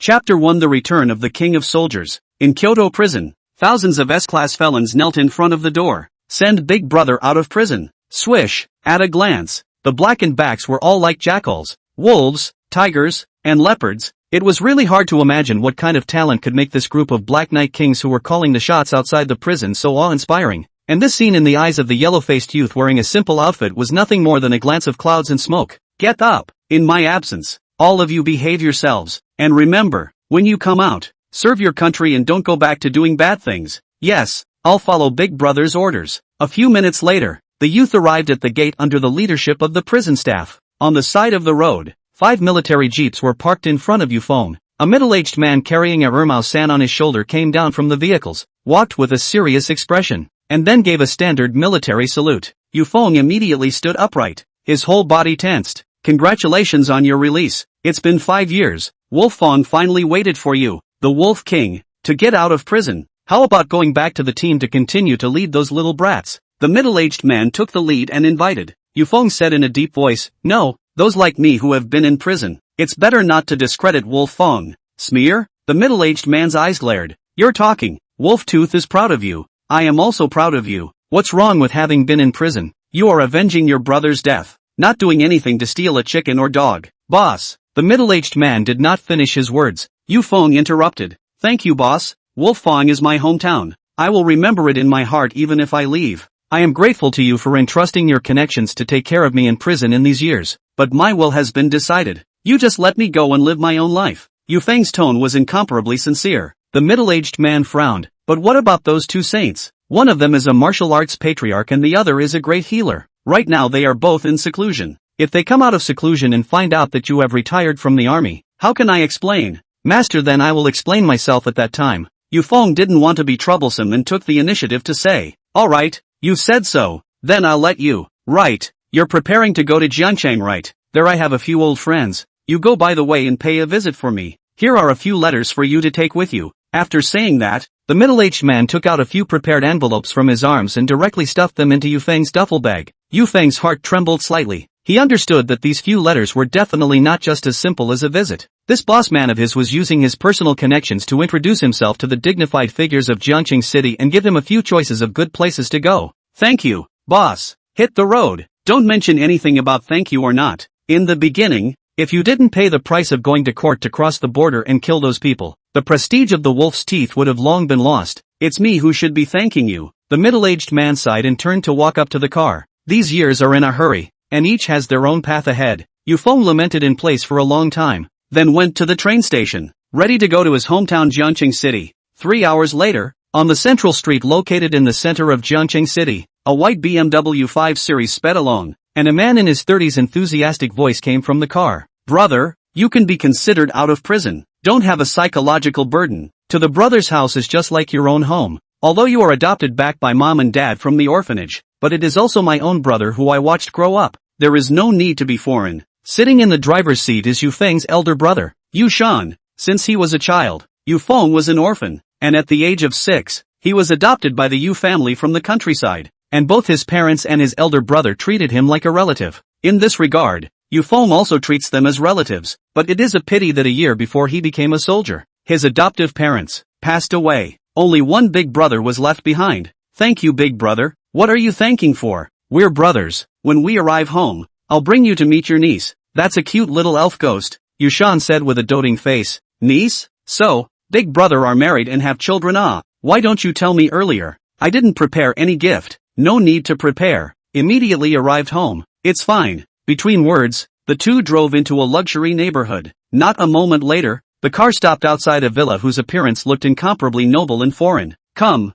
Chapter 1: The Return of the King of Soldiers. In Kyoto prison, thousands of S-class felons knelt in front of the door. Send Big Brother out of prison. Swish. At a glance, the blackened backs were all like jackals, wolves, tigers, and leopards. It was really hard to imagine what kind of talent could make this group of Black Knight Kings who were calling the shots outside the prison so awe-inspiring. And this scene in the eyes of the yellow-faced youth wearing a simple outfit was nothing more than a glance of clouds and smoke. Get up. In my absence, all of you behave yourselves. And remember, when you come out, serve your country and don't go back to doing bad things. Yes, I'll follow Big Brother's orders. A few minutes later, the youth arrived at the gate under the leadership of the prison staff. On the side of the road, 5 military jeeps were parked in front of Yufeng. A middle-aged man carrying a Urmao-san on his shoulder came down from the vehicles, walked with a serious expression, and then gave a standard military salute. Yufeng immediately stood upright, his whole body tensed. Congratulations on your release. It's been 5 years. Wolfang finally waited for you, the Wolf King, to get out of prison. How about going back to the team to continue to lead those little brats? The middle-aged man took the lead and invited. Yufeng said in a deep voice, no, those like me who have been in prison. It's better not to discredit Wolfang. Smear? The middle-aged man's eyes glared. You're talking. Wolftooth is proud of you. I am also proud of you. What's wrong with having been in prison? You are avenging your brother's death, not doing anything to steal a chicken or dog. Boss. The middle-aged man did not finish his words. Yufeng interrupted. Thank you, boss. Wolfang is my hometown. I will remember it in my heart even if I leave. I am grateful to you for entrusting your connections to take care of me in prison in these years, but my will has been decided. You just let me go and live my own life. Yufeng's tone was incomparably sincere. The middle-aged man frowned. But what about those two saints? One of them is a martial arts patriarch and the other is a great healer. Right now they are both in seclusion. If they come out of seclusion and find out that you have retired from the army, how can I explain? Master, then I will explain myself at that time. Yufeng didn't want to be troublesome and took the initiative to say, alright, you said so, then I'll let you. Right, you're preparing to go to Jiangchang, right? There I have a few old friends. You go by the way and pay a visit for me. Here are a few letters for you to take with you. After saying that, the middle-aged man took out a few prepared envelopes from his arms and directly stuffed them into Yufeng's duffel bag. Yufeng's heart trembled slightly. He understood that these few letters were definitely not just as simple as a visit. This boss man of his was using his personal connections to introduce himself to the dignified figures of Jiangcheng City and give them a few choices of good places to go. Thank you, boss. Hit the road. Don't mention anything about thank you or not. In the beginning, if you didn't pay the price of going to court to cross the border and kill those people, the prestige of the wolf's teeth would have long been lost. It's me who should be thanking you. The middle-aged man sighed and turned to walk up to the car. These years are in a hurry, and each has their own path ahead. Yufeng lamented in place for a long time, then went to the train station, ready to go to his hometown Jiangcheng City. 3 hours later, on the central street located in the center of Jiangcheng City, a white BMW 5 Series sped along, and a man in his 30s enthusiastic voice came from the car. Brother, you can be considered out of prison. Don't have a psychological burden. To the brother's house is just like your own home. Although you are adopted back by mom and dad from the orphanage, but it is also my own brother who I watched grow up. There is no need to be foreign. Sitting in the driver's seat is Yufeng's elder brother, Yu Shan. Since he was a child, Yufeng was an orphan, and at the age of 6, he was adopted by the Yu family from the countryside, and both his parents and his elder brother treated him like a relative. In this regard, Yufeng also treats them as relatives, but it is a pity that a year before he became a soldier, his adoptive parents passed away. Only one big brother was left behind. Thank you, big brother. What are you thanking for? We're brothers. When we arrive home, I'll bring you to meet your niece. That's a cute little elf ghost, Yushan said with a doting face. Niece? So, big brother are married and have children? Ah, why don't you tell me earlier? I didn't prepare any gift. No need to prepare. Immediately arrived home. It's fine. Between words, the two drove into a luxury neighborhood. Not a moment later, the car stopped outside a villa whose appearance looked incomparably noble and foreign. Come,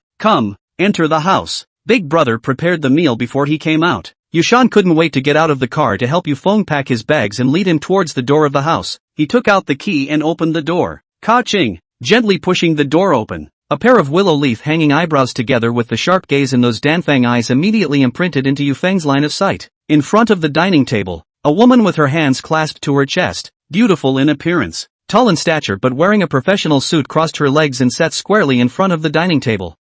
enter the house. Big brother prepared the meal before he came out. Yushan couldn't wait to get out of the car to help Yufeng pack his bags and lead him towards the door of the house. He took out the key and opened the door. Ka-ching, gently pushing the door open. A pair of willow leaf hanging eyebrows together with the sharp gaze in those Danfang eyes immediately imprinted into Yufeng's line of sight. In front of the dining table, a woman with her hands clasped to her chest, beautiful in appearance, tall in stature but wearing a professional suit, crossed her legs and sat squarely in front of the dining table.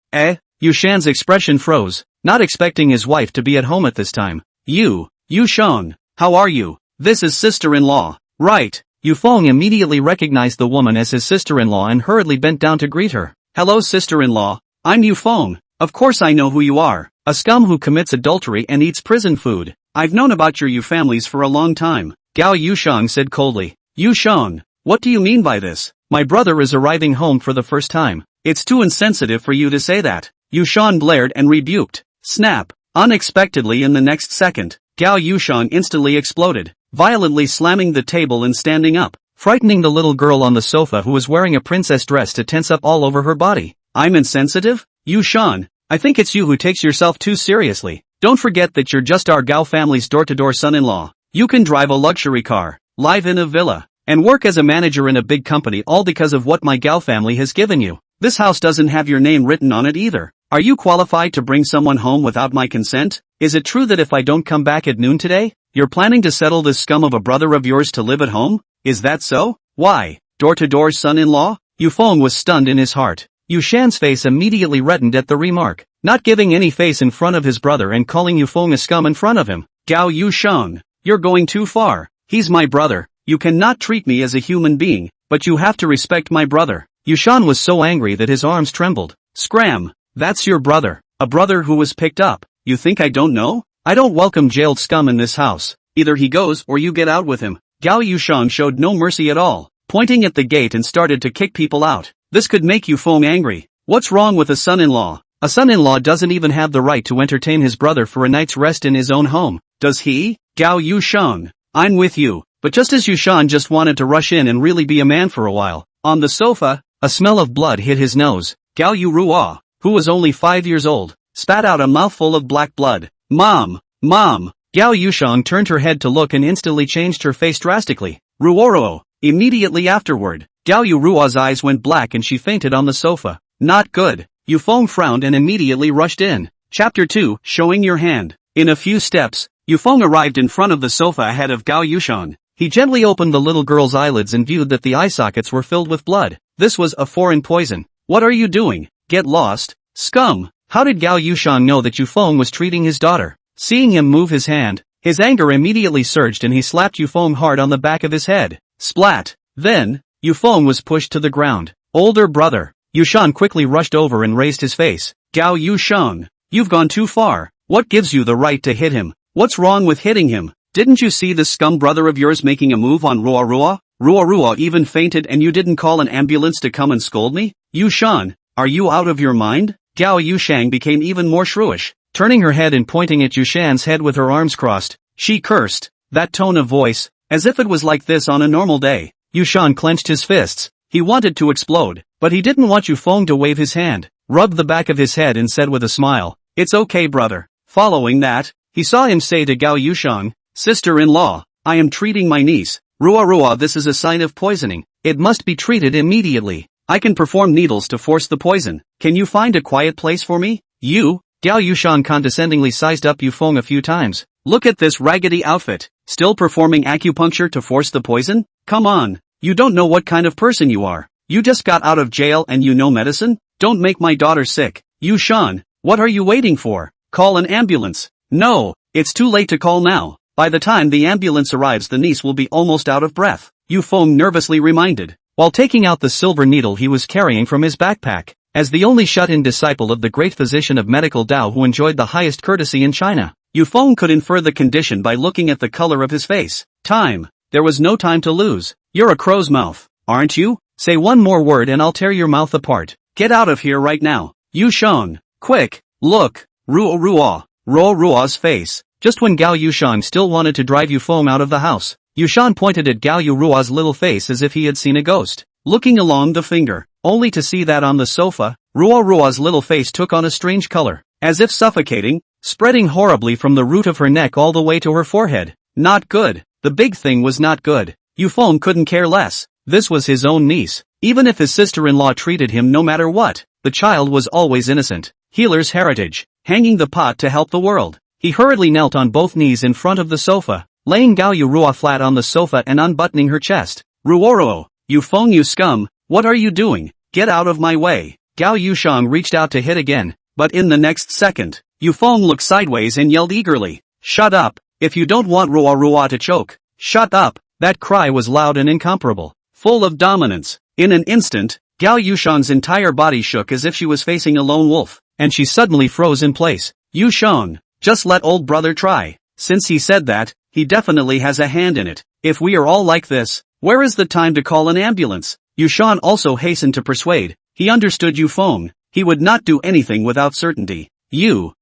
Yushan's expression froze, not expecting his wife to be at home at this time. Yushan, how are you? This is sister-in-law. Right, Yufeng immediately recognized the woman as his sister-in-law and hurriedly bent down to greet her. "Hello sister-in-law, I'm Yufeng. Of course I know who you are, a scum who commits adultery and eats prison food. I've known about your families for a long time," Gao Yusheng said coldly. "Yusheng, what do you mean by this? My brother is arriving home for the first time. It's too insensitive for you to say that," Yusheng blared and rebuked. Snap! Unexpectedly in the next second, Gao Yusheng instantly exploded, violently slamming the table and standing up, frightening the little girl on the sofa who was wearing a princess dress to tense up all over her body. "I'm insensitive? Yusheng, I think it's you who takes yourself too seriously. Don't forget that you're just our Gao family's door-to-door son-in-law. You can drive a luxury car, live in a villa, and work as a manager in a big company all because of what my Gao family has given you. This house doesn't have your name written on it either. Are you qualified to bring someone home without my consent? Is it true that if I don't come back at noon today, you're planning to settle this scum of a brother of yours to live at home? Is that so? Why, door-to-door son-in-law?" Yufeng was stunned in his heart. Yushan's face immediately reddened at the remark, not giving any face in front of his brother and calling Yufeng a scum in front of him. "Gao Yusheng, you're going too far. He's my brother. You cannot treat me as a human being, but you have to respect my brother." Yushan was so angry that his arms trembled. "Scram! That's your brother, a brother who was picked up. You think I don't know? I don't welcome jailed scum in this house. Either he goes or you get out with him." Gao Yusheng showed no mercy at all, pointing at the gate and started to kick people out. This could make Yufeng angry. What's wrong with a son-in-law? A son-in-law doesn't even have the right to entertain his brother for a night's rest in his own home, does he? Gao Yusheng, I'm with you. But just as Yushan just wanted to rush in and really be a man for a while, on the sofa, a smell of blood hit his nose. Gao Yurua, who was only 5 years old, spat out a mouthful of black blood. "Mom! Mom!" Gao Yusheng turned her head to look and instantly changed her face drastically. "Ruoro!" Immediately afterward, Gao Yurua's eyes went black and she fainted on the sofa. "Not good." Yufeng frowned and immediately rushed in. Chapter 2, Showing Your Hand. In a few steps, Yufeng arrived in front of the sofa ahead of Gao Yusheng. He gently opened the little girl's eyelids and viewed that the eye sockets were filled with blood. This was a foreign poison. "What are you doing? Get lost, scum!" How did Gao Yusheng know that Yufeng was treating his daughter? Seeing him move his hand, his anger immediately surged and he slapped Yufeng hard on the back of his head. Splat! Then, Yufeng was pushed to the ground. "Older brother." Yushan quickly rushed over and raised his face. "Gao Yusheng, you've gone too far. What gives you the right to hit him? What's wrong with hitting him? Didn't you see this scum brother of yours making a move on Ruorua? Ruorua even fainted and you didn't call an ambulance to come and scold me? Yushan, are you out of your mind?" Gao Yusheng became even more shrewish, turning her head and pointing at Yushan's head with her arms crossed. She cursed, that tone of voice, as if it was like this on a normal day. Yushan clenched his fists. He wanted to explode, but he didn't want Yufeng to wave his hand, rubbed the back of his head and said with a smile, "It's okay brother." Following that, he saw him say to Gao Yusheng, "Sister-in-law, I am treating my niece. Ruorua, this is a sign of poisoning. It must be treated immediately. I can perform needles to force the poison. Can you find a quiet place for me?" "You?" Gao Yusheng condescendingly sized up Yufeng a few times. "Look at this raggedy outfit, still performing acupuncture to force the poison? Come on, you don't know what kind of person you are. You just got out of jail and you know medicine? Don't make my daughter sick." "Yushan, what are you waiting for? Call an ambulance." "No, it's too late to call now. By the time the ambulance arrives the niece will be almost out of breath," Yufeng nervously reminded, while taking out the silver needle he was carrying from his backpack. As the only shut-in disciple of the great physician of medical Dao who enjoyed the highest courtesy in China, Yufeng could infer the condition by looking at the color of his face. Time. There was no time to lose. "You're a crow's mouth, aren't you? Say one more word and I'll tear your mouth apart. Get out of here right now. Yusheng, quick, look." Ruorua's face. Just when Gao Yusheng still wanted to drive Yufeng out of the house, Yushan pointed at Gao Yurua's little face as if he had seen a ghost, looking along the finger, only to see that on the sofa, Ruorua's little face took on a strange color, as if suffocating, spreading horribly from the root of her neck all the way to her forehead. Not good. The big thing was not good. Yufeng couldn't care less. This was his own niece. Even if his sister-in-law treated him no matter what, the child was always innocent. Healer's heritage. Hanging the pot to help the world. He hurriedly knelt on both knees in front of the sofa, laying Gao Yurua flat on the sofa and unbuttoning her chest. "Ruoro, Yufeng, you scum, what are you doing? Get out of my way." Gao Yusheng reached out to hit again, but in the next second, Yufeng looked sideways and yelled eagerly, "Shut up, if you don't want Ruorua to choke. Shut up." That cry was loud and incomparable, full of dominance. In an instant, Gao Yushang's entire body shook as if she was facing a lone wolf, and she suddenly froze in place. Yushang, just let old brother try. Since he said that, he definitely has a hand in it. If we are all like this, where is the time to call an ambulance? Yushang also hastened to persuade. He understood Yufeng. He would not do anything without certainty. You,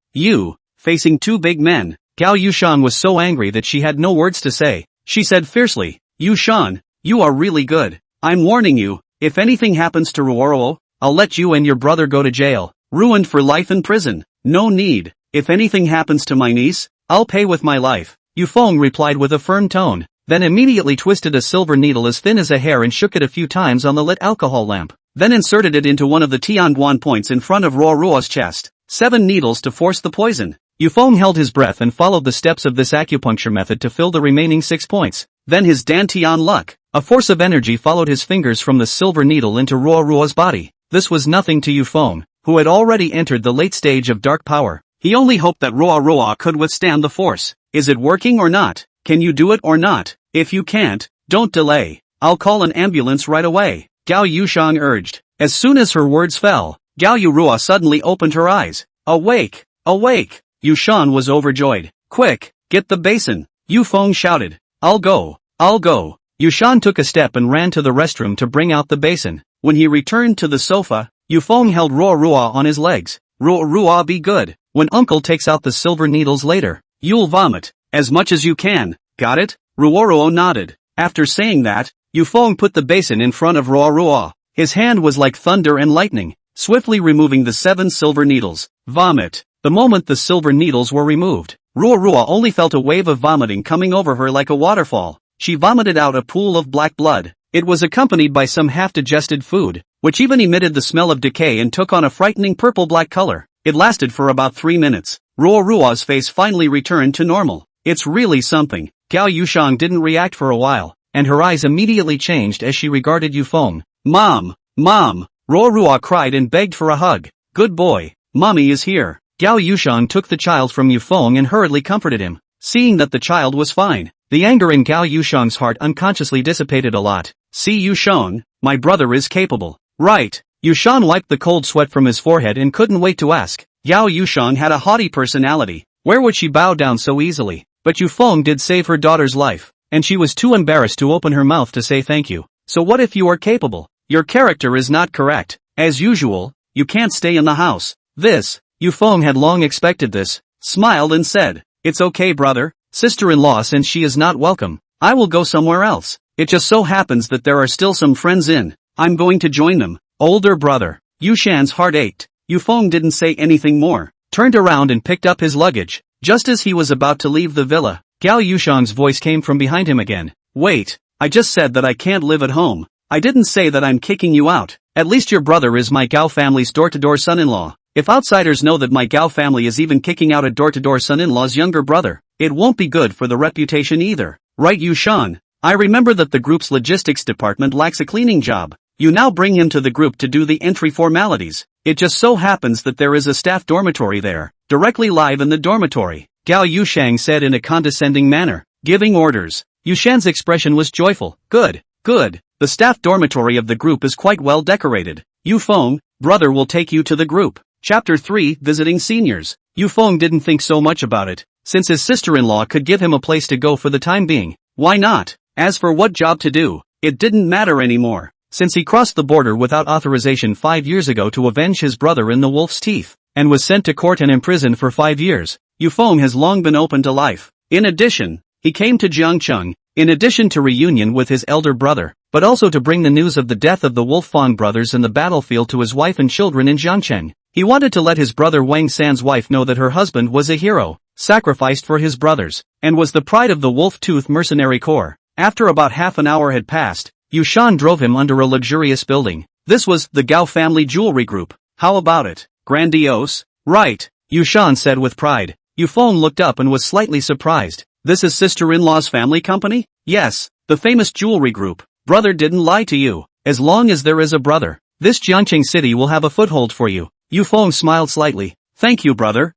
facing two big men. Gao Yushang was so angry that she had no words to say. She said fiercely, Yushang, you are really good. I'm warning you, if anything happens to Ruoro, I'll let you and your brother go to jail, ruined for life in prison. No need. If anything happens to my niece, I'll pay with my life. Yufeng replied with a firm tone, then immediately twisted a silver needle as thin as a hair and shook it a few times on the lit alcohol lamp, then inserted it into one of the Tianguan points in front of Ruoro's chest. 7 needles to force the poison. Yufeng held his breath and followed the steps of this acupuncture method to fill the remaining 6 points. Then his Dantian luck. A force of energy followed his fingers from the silver needle into Ruoro's body. This was nothing to Yufeng, who had already entered the late stage of dark power. He only hoped that Ruoro could withstand the force. Is it working or not? Can you do it or not? If you can't, don't delay. I'll call an ambulance right away, Gao Yushang urged. As soon as her words fell, Gao Yurua suddenly opened her eyes. Awake! Awake! Yushang was overjoyed. Quick, get the basin, Yufeng shouted. I'll go. Yushang took a step and ran to the restroom to bring out the basin. When he returned to the sofa, Yufeng held Ruorua on his legs. Ruorua, be good. When uncle takes out the silver needles later, you'll vomit. As much as you can. Got it? Ruorua nodded. After saying that, Yufeng put the basin in front of Ruorua. His hand was like thunder and lightning, swiftly removing the 7 silver needles. Vomit. The moment the silver needles were removed, Ruorua only felt a wave of vomiting coming over her like a waterfall. She vomited out a pool of black blood. It was accompanied by some half-digested food, which even emitted the smell of decay and took on a frightening purple-black color. It lasted for about 3 minutes. Ruorua's face finally returned to normal. It's really something. Gao Yushang didn't react for a while, and her eyes immediately changed as she regarded Yufeng. Mom! Ruorua cried and begged for a hug. Good boy, mommy is here. Gao Yushang took the child from Yufeng and hurriedly comforted him. Seeing that the child was fine, the anger in Gao Yushang's heart unconsciously dissipated a lot. See Yushang, my brother is capable. Right. Yushang wiped the cold sweat from his forehead and couldn't wait to ask. Gao Yushang had a haughty personality. Where would she bow down so easily? But Yufeng did save her daughter's life, and she was too embarrassed to open her mouth to say thank you. So what if you are capable? Your character is not correct. As usual, you can't stay in the house. Yufeng had long expected this, smiled and said, it's okay brother, sister-in-law, since she is not welcome, I will go somewhere else. It just so happens that there are still some friends in. I'm going to join them. Older brother. Yushan's heart ached. Yufeng didn't say anything more, turned around and picked up his luggage. Just as he was about to leave the villa, Gao Yushang's voice came from behind him again. Wait, I just said that I can't live at home. I didn't say that I'm kicking you out. At least your brother is my Gao family's door-to-door son-in-law. If outsiders know that my Gao family is even kicking out a door-to-door son-in-law's younger brother, it won't be good for the reputation either. Right, Yushang? I remember that the group's logistics department lacks a cleaning job. You now bring him to the group to do the entry formalities. It just so happens that there is a staff dormitory there, directly live in the dormitory, Gao Yushang said in a condescending manner, giving orders. Yushang's expression was joyful. Good. The staff dormitory of the group is quite well decorated. Yufeng, brother will take you to the group. Chapter 3, Visiting Seniors. Yufeng didn't think so much about it, since his sister-in-law could give him a place to go for the time being. Why not? As for what job to do, it didn't matter anymore, since he crossed the border without authorization 5 years ago to avenge his brother in the wolf's teeth, and was sent to court and imprisoned for 5 years. Yufeng has long been open to life. In addition, he came to Jiangcheng, in addition to reunion with his elder brother, but also to bring the news of the death of the Wolf Fang brothers in the battlefield to his wife and children in Jiangcheng. He wanted to let his brother Wang San's wife know that her husband was a hero, sacrificed for his brothers, and was the pride of the Wolf Tooth Mercenary Corps. After about half an hour had passed, Yushang drove him under a luxurious building. This was the Gao family jewelry group. How about it? Grandiose? Right, Yushang said with pride. Yufeng looked up and was slightly surprised. This is sister-in-law's family company? Yes, the famous jewelry group. Brother didn't lie to you. As long as there is a brother, this Jiangcheng city will have a foothold for you. Yufeng smiled slightly. Thank you brother.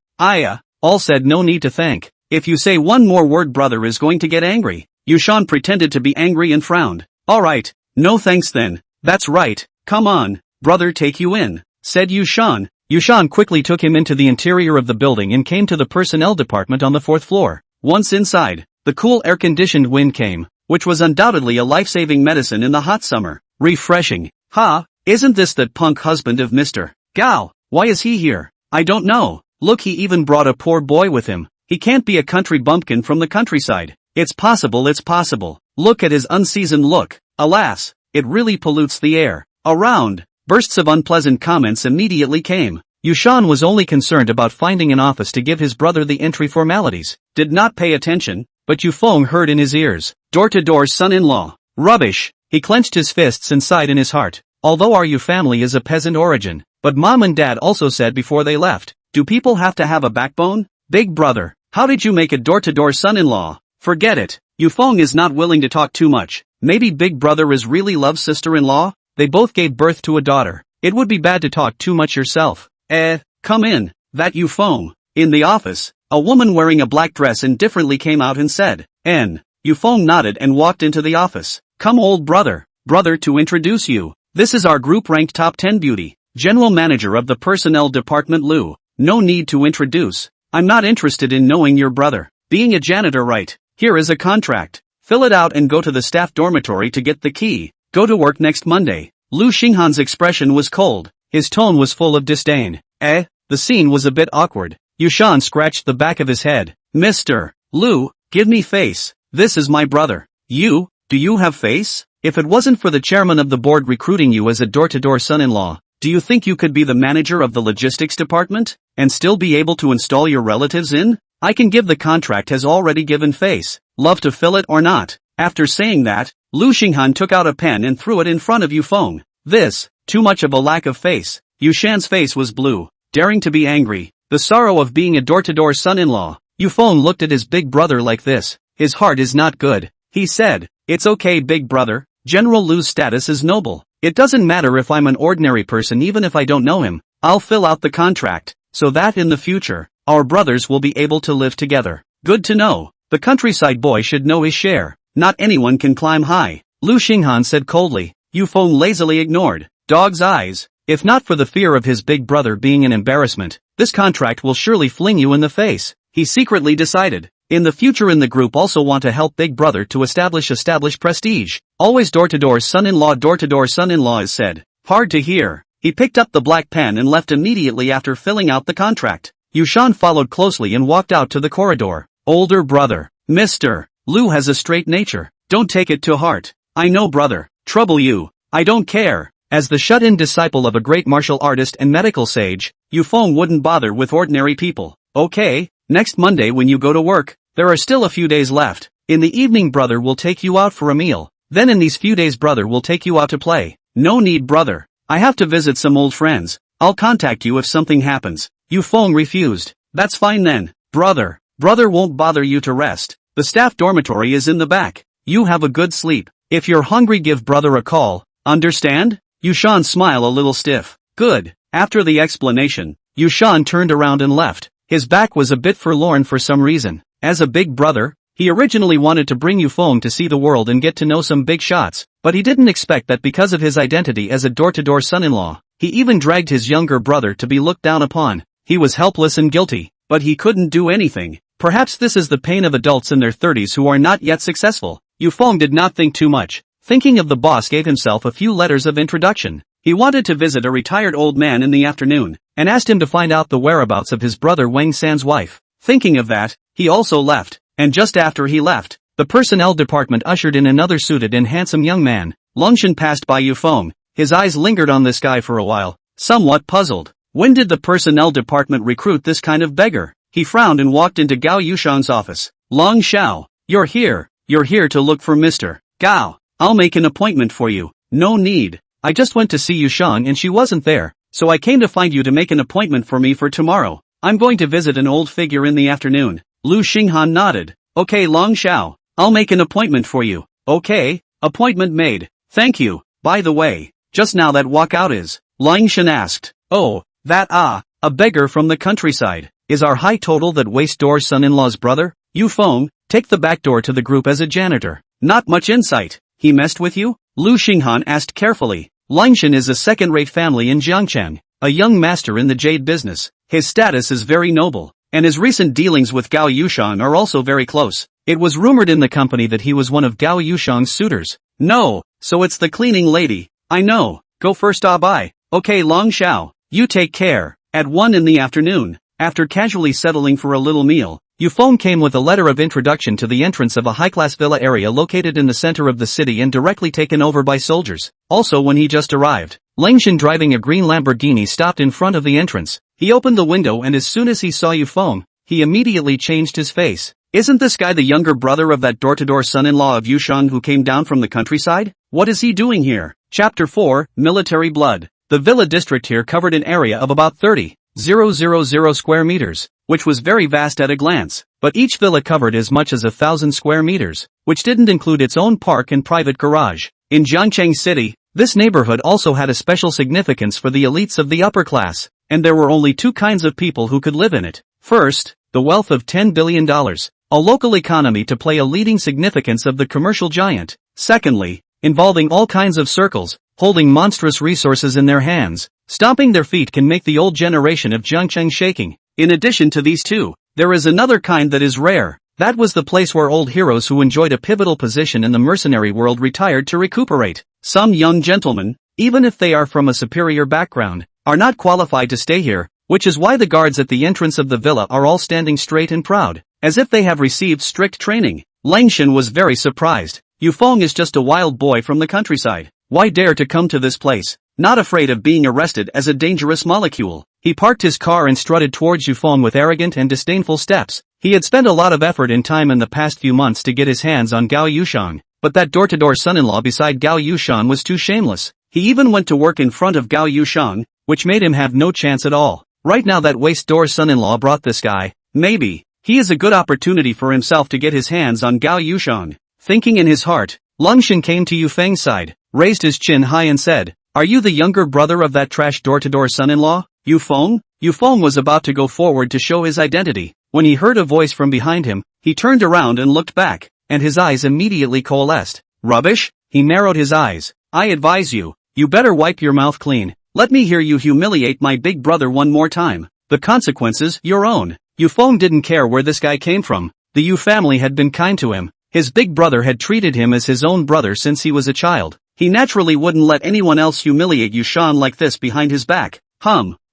All said no need to thank. If you say one more word brother is going to get angry. Yushan pretended to be angry and frowned. Alright, no thanks then. That's right, come on, brother, take you in, said Yushan. Yushan quickly took him into the interior of the building and came to the personnel department on the 4th floor. Once inside, the cool air-conditioned wind came, which was undoubtedly a life-saving medicine in the hot summer. Refreshing. Ha, isn't this that punk husband of Mr. Gao? Why is he here? I don't know. Look, he even brought a poor boy with him. He can't be a country bumpkin from the countryside. It's possible, it's possible. Look at his unseasoned look. Alas, it really pollutes the air. Around. Bursts of unpleasant comments immediately came. Yushan was only concerned about finding an office to give his brother the entry formalities. Did not pay attention, but Yufeng heard in his ears. Door-to-door son-in-law. Rubbish. He clenched his fists and sighed in his heart. Although our Yu family is a peasant origin, but mom and dad also said before they left, do people have to have a backbone? Big brother, how did you make a door-to-door son-in-law? Forget it. Yufeng is not willing to talk too much. Maybe big brother is really love's sister-in-law? They both gave birth to a daughter. It would be bad to talk too much yourself. Come in. That Yufeng. In the office, a woman wearing a black dress indifferently came out and said, N. Yufeng nodded and walked into the office. Come old brother. Brother, to introduce you. This is our group-ranked top 10 beauty. General manager of the personnel department Lu. No need to introduce. I'm not interested in knowing your brother. Being a janitor, right? Here is a contract. Fill it out and go to the staff dormitory to get the key. Go to work next Monday. Lu Xinghan's expression was cold. His tone was full of disdain. The scene was a bit awkward. Yushan scratched the back of his head. Mr. Lu, give me face. This is my brother. You, do you have face? If it wasn't for the chairman of the board recruiting you as a door-to-door son-in-law, do you think you could be the manager of the logistics department, and still be able to install your relatives in? I can give the contract has already given face. Love to fill it or not? After saying that, Lu Xinghan took out a pen and threw it in front of Yufeng. This, too much of a lack of face. Yushan's face was blue, daring to be angry. The sorrow of being a door-to-door son-in-law. Yufeng looked at his big brother like this. His heart is not good. He said, it's okay, big brother. General Lu's status is noble. It doesn't matter if I'm an ordinary person, even if I don't know him. I'll fill out the contract, so that in the future, our brothers will be able to live together. Good to know. The countryside boy should know his share. Not anyone can climb high. Lu Xinghan said coldly. Yufeng lazily ignored. Dog's eyes. If not for the fear of his big brother being an embarrassment, this contract will surely fling you in the face. He secretly decided. In the future in the group also want to help big brother to establish prestige. Always door-to-door son-in-law is said. Hard to hear. He picked up the black pen and left immediately after filling out the contract. Yushan followed closely and walked out to the corridor. Older brother. Mr. Lu has a straight nature. Don't take it to heart. I know brother. Trouble you. I don't care. As the shut-in disciple of a great martial artist and medical sage, Yufeng wouldn't bother with ordinary people. Okay, next Monday when you go to work, there are still a few days left. In the evening brother will take you out for a meal. Then in these few days brother will take you out to play. No need brother. I have to visit some old friends. I'll contact you if something happens. Yufeng refused. That's fine then, brother. Brother won't bother you to rest. The staff dormitory is in the back. You have a good sleep. If you're hungry give brother a call. Understand? Yushan smiled a little stiff. Good. After the explanation, Yushan turned around and left. His back was a bit forlorn for some reason. As a big brother, he originally wanted to bring Yufeng to see the world and get to know some big shots, but he didn't expect that because of his identity as a door-to-door son-in-law, he even dragged his younger brother to be looked down upon. He was helpless and guilty, but he couldn't do anything. Perhaps this is the pain of adults in their 30s who are not yet successful. Yufeng did not think too much. Thinking of the boss gave himself a few letters of introduction. He wanted to visit a retired old man in the afternoon, and asked him to find out the whereabouts of his brother Wang San's wife. Thinking of that, he also left, and just after he left, the personnel department ushered in another suited and handsome young man. Longshan passed by Yufeng. His eyes lingered on this guy for a while, somewhat puzzled. When did the personnel department recruit this kind of beggar? He frowned and walked into Gao Yushan's office. Long Xiao, you're here to look for Mr. Gao. I'll make an appointment for you. No need. I just went to see Yushan and she wasn't there, so I came to find you to make an appointment for me for tomorrow. I'm going to visit an old figure in the afternoon. Lu Xinghan nodded. Okay Long Xiao, I'll make an appointment for you. Okay, appointment made. Thank you. By the way, just now that walkout is? Longshan asked. Oh, that a beggar from the countryside. Is our high total that waste door son-in-law's brother? Yufeng, take the back door to the group as a janitor. Not much insight. He messed with you? Lu Xinghan asked carefully. Lingshan is a second-rate family in Jiangcheng, a young master in the jade business. His status is very noble, and his recent dealings with Gao Yushan are also very close. It was rumored in the company that he was one of Gao Yushang's suitors. No, so it's the cleaning lady. I know. Go first. Bye. Okay, Long Xiao, you take care. At 1 in the afternoon, after casually settling for a little meal, Yufeng came with a letter of introduction to the entrance of a high-class villa area located in the center of the city and directly taken over by soldiers. Also, when he just arrived, Lingshan driving a green Lamborghini stopped in front of the entrance. He opened the window and as soon as he saw Yufeng, he immediately changed his face. Isn't this guy the younger brother of that door-to-door son-in-law of Yushan who came down from the countryside? What is he doing here? Chapter 4, Military Blood. The villa district here covered an area of about 30,000 square meters, which was very vast at a glance, but each villa covered as much as 1,000 square meters, which didn't include its own park and private garage. In Jiangcheng City, this neighborhood also had a special significance for the elites of the upper class, and there were only two kinds of people who could live in it. First, the wealth of $10 billion, a local economy to play a leading significance of the commercial giant. Secondly, involving all kinds of circles, holding monstrous resources in their hands. Stomping their feet can make the old generation of Jiangcheng shaking. In addition to these two, there is another kind that is rare. That was the place where old heroes who enjoyed a pivotal position in the mercenary world retired to recuperate. Some young gentlemen, even if they are from a superior background, are not qualified to stay here, which is why the guards at the entrance of the villa are all standing straight and proud, as if they have received strict training. Lingshan was very surprised. Yufeng is just a wild boy from the countryside. Why dare to come to this place? Not afraid of being arrested as a dangerous molecule. He parked his car and strutted towards Yufeng with arrogant and disdainful steps. He had spent a lot of effort and time in the past few months to get his hands on Gao Yushan, but that door-to-door son-in-law beside Gao Yushan was too shameless. He even went to work in front of Gao Yushan, which made him have no chance at all. Right now that waste-door son-in-law brought this guy. Maybe he is a good opportunity for himself to get his hands on Gao Yushan. Thinking in his heart, Lingshan came to Yufeng's side, raised his chin high and said, "Are you the younger brother of that trash door-to-door son-in-law, Yufeng?" Yufeng was about to go forward to show his identity, when he heard a voice from behind him. He turned around and looked back, and his eyes immediately coalesced. Rubbish? He narrowed his eyes. I advise you, you better wipe your mouth clean. Let me hear you humiliate my big brother one more time. The consequences, your own. Yufeng didn't care where this guy came from. The Yu family had been kind to him. His big brother had treated him as his own brother since he was a child. He naturally wouldn't let anyone else humiliate Yushan like this behind his back.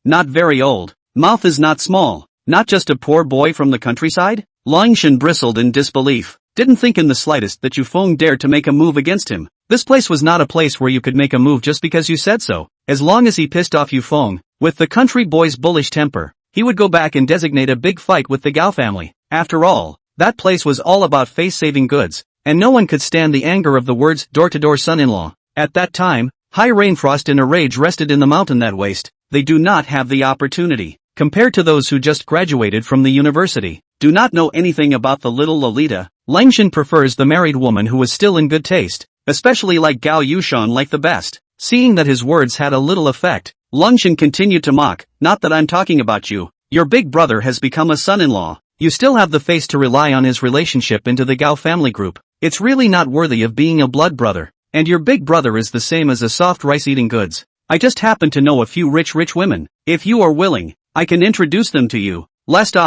Not very old. Mouth is not small. Not just a poor boy from the countryside? Lingshan bristled in disbelief. Didn't think in the slightest that Yufeng dared to make a move against him. This place was not a place where you could make a move just because you said so. As long as he pissed off Yufeng, with the country boy's bullish temper, he would go back and designate a big fight with the Gao family. After all, that place was all about face-saving goods, and no one could stand the anger of the words door-to-door son-in-law. At that time, high rainfrost in a rage rested in the mountain that waste. They do not have the opportunity, compared to those who just graduated from the university, do not know anything about the little Lolita. Lingshan prefers the married woman who is still in good taste, especially like Gao Yushan like the best. Seeing that his words had a little effect, Lingshan continued to mock, not that I'm talking about you. Your big brother has become a son-in-law. You still have the face to rely on his relationship into the Gao family group. It's really not worthy of being a blood brother. And your big brother is the same as a soft rice eating goods. I just happen to know a few rich women. If you are willing, I can introduce them to you. Lest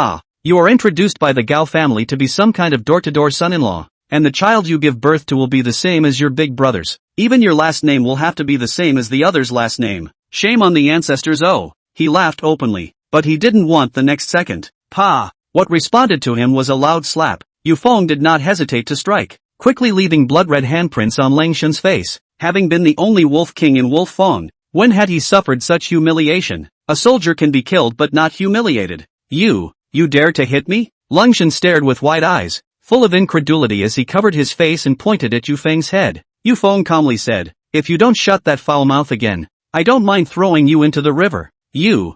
you are introduced by the Gao family to be some kind of door-to-door son-in-law, and the child you give birth to will be the same as your big brother's. Even your last name will have to be the same as the other's last name. Shame on the ancestors. Oh, he laughed openly, but he didn't want the next second. What responded to him was a loud slap. Yufeng did not hesitate to strike, quickly leaving blood-red handprints on Lingshan's face. Having been the only wolf king in Wolf Fong, when had he suffered such humiliation? A soldier can be killed but not humiliated. You dare to hit me? Lingshan stared with wide eyes, full of incredulity as he covered his face and pointed at Yufeng's head. Yufeng calmly said, if you don't shut that foul mouth again, I don't mind throwing you into the river. You.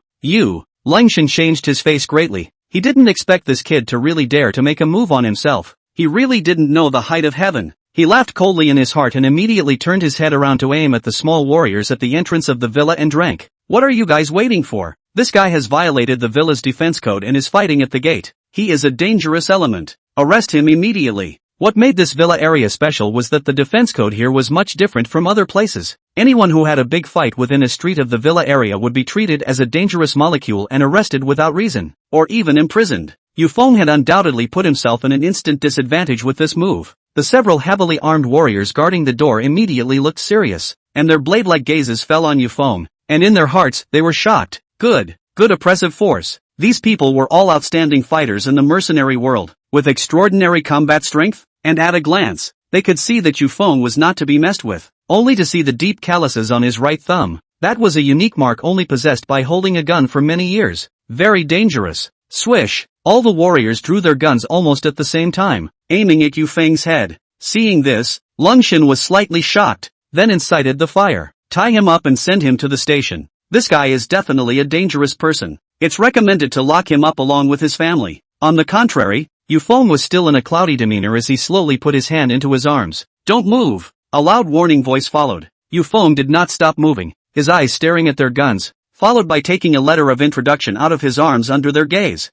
Lingshan changed his face greatly. He didn't expect this kid to really dare to make a move on himself. He really didn't know the height of heaven. He laughed coldly in his heart and immediately turned his head around to aim at the small warriors at the entrance of the villa and drank. What are you guys waiting for? This guy has violated the villa's defense code and is fighting at the gate. He is a dangerous element. Arrest him immediately. What made this villa area special was that the defense code here was much different from other places. Anyone who had a big fight within a street of the villa area would be treated as a dangerous molecule and arrested without reason, or even imprisoned. Yufeng had undoubtedly put himself in an instant disadvantage with this move. The several heavily armed warriors guarding the door immediately looked serious, and their blade-like gazes fell on Yufeng, and in their hearts they were shocked. Good oppressive force. These people were all outstanding fighters in the mercenary world, with extraordinary combat strength, and at a glance, they could see that Yufeng was not to be messed with, only to see the deep calluses on his right thumb. That was a unique mark only possessed by holding a gun for many years. Very dangerous. Swish! All the warriors drew their guns almost at the same time, aiming at Yufeng's head. Seeing this, Lungshan was slightly shocked, then incited the fire. Tie him up and send him to the station. This guy is definitely a dangerous person. It's recommended to lock him up along with his family. On the contrary, Yufeng was still in a cloudy demeanor as he slowly put his hand into his arms. Don't move! A loud warning voice followed. Yufeng did not stop moving, his eyes staring at their guns, followed by taking a letter of introduction out of his arms under their gaze.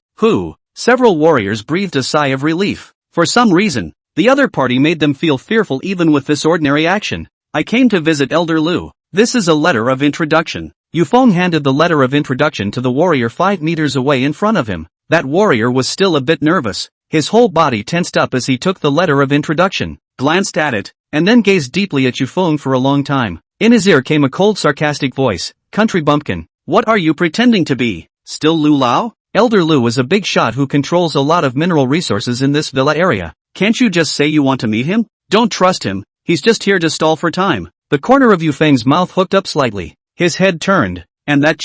Several warriors breathed a sigh of relief. For some reason, the other party made them feel fearful even with this ordinary action. I came to visit Elder Lu. This is a letter of introduction. Yufeng handed the letter of introduction to the warrior 5 meters away in front of him. That warrior was still a bit nervous. His whole body tensed up as he took the letter of introduction, glanced at it, and then gazed deeply at Yufeng for a long time. In his ear came a cold sarcastic voice. Country bumpkin, what are you pretending to be? Still Lu Lao? Elder Lu is a big shot who controls a lot of mineral resources in this villa area. Can't you just say you want to meet him? Don't trust him, he's just here to stall for time. The corner of Yufeng's mouth hooked up slightly. His head turned, and that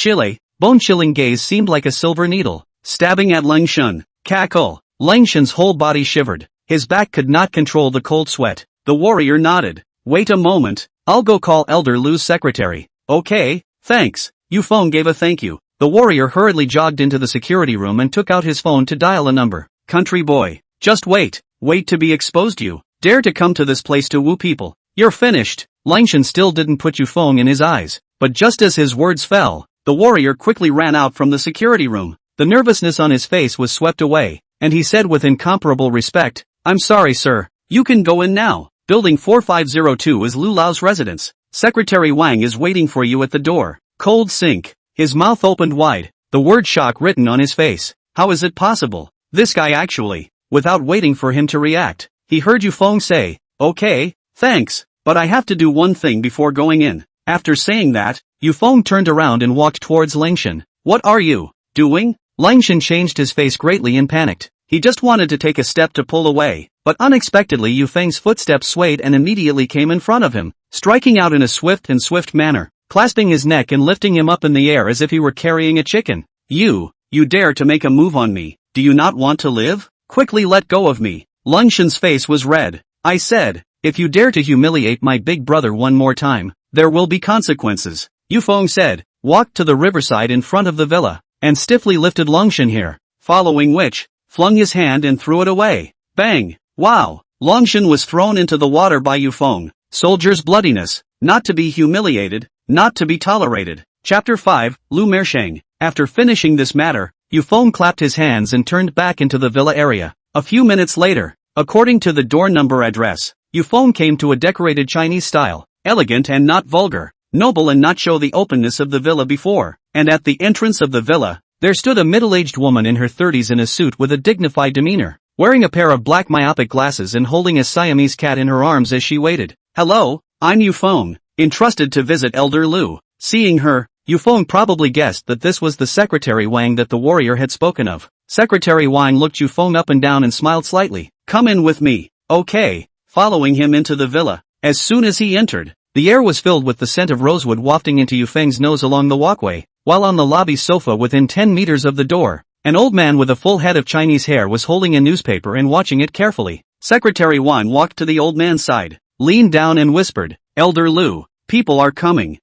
bone-chilling gaze seemed like a silver needle, stabbing at Lungshan. Cackle. Lungshan's whole body shivered. His back could not control the cold sweat. The warrior nodded. Wait a moment, I'll go call Elder Lu's secretary. Okay, thanks. Yufeng gave a thank you. The warrior hurriedly jogged into the security room and took out his phone to dial a number. Country boy, just wait to be exposed. You dare to come to this place to woo people. You're finished. Lungshan still didn't put Yufeng in his eyes, but just as his words fell, the warrior quickly ran out from the security room. The nervousness on his face was swept away, and he said with incomparable respect, I'm sorry sir, you can go in now. Building 4502 is Lu Lao's residence. Secretary Wang is waiting for you at the door. Cold sink. His mouth opened wide, the word shock written on his face. How is it possible? This guy actually, without waiting for him to react, he heard Yufeng say, okay, thanks, but I have to do one thing before going in. After saying that, Yufeng turned around and walked towards Lungshan. What are you doing? Lungshan changed his face greatly and panicked. He just wanted to take a step to pull away, but unexpectedly Yufeng's footsteps swayed and immediately came in front of him, striking out in a swift manner, clasping his neck and lifting him up in the air as if he were carrying a chicken. You dare to make a move on me? Do you not want to live? Quickly let go of me. Lungshan's face was red. I said, if you dare to humiliate my big brother one more time, there will be consequences. Yufeng said, walked to the riverside in front of the villa, and stiffly lifted Lungshan here, following which, flung his hand and threw it away. Bang! Wow! Lungshan was thrown into the water by Yufeng. Soldier's bloodiness, not to be humiliated, not to be tolerated. Chapter 5, Lu Mersheng. After finishing this matter, Yufeng clapped his hands and turned back into the villa area. A few minutes later, according to the door number address, Yufeng came to a decorated Chinese style, elegant and not vulgar, noble and not show the openness of the villa before, and at the entrance of the villa, there stood a middle-aged woman in her 30s in a suit with a dignified demeanor, wearing a pair of black myopic glasses and holding a Siamese cat in her arms as she waited. Hello, I'm Yufeng, entrusted to visit Elder Lu. Seeing her, Yufeng probably guessed that this was the Secretary Wang that the warrior had spoken of. Secretary Wang looked Yufeng up and down and smiled slightly. Come in with me. Okay. Following him into the villa. As soon as he entered, the air was filled with the scent of rosewood wafting into Yufeng's nose along the walkway, while on the lobby sofa within 10 meters of the door, an old man with a full head of Chinese hair was holding a newspaper and watching it carefully. Secretary Wang walked to the old man's side, leaned down and whispered, Elder Lu, people are coming.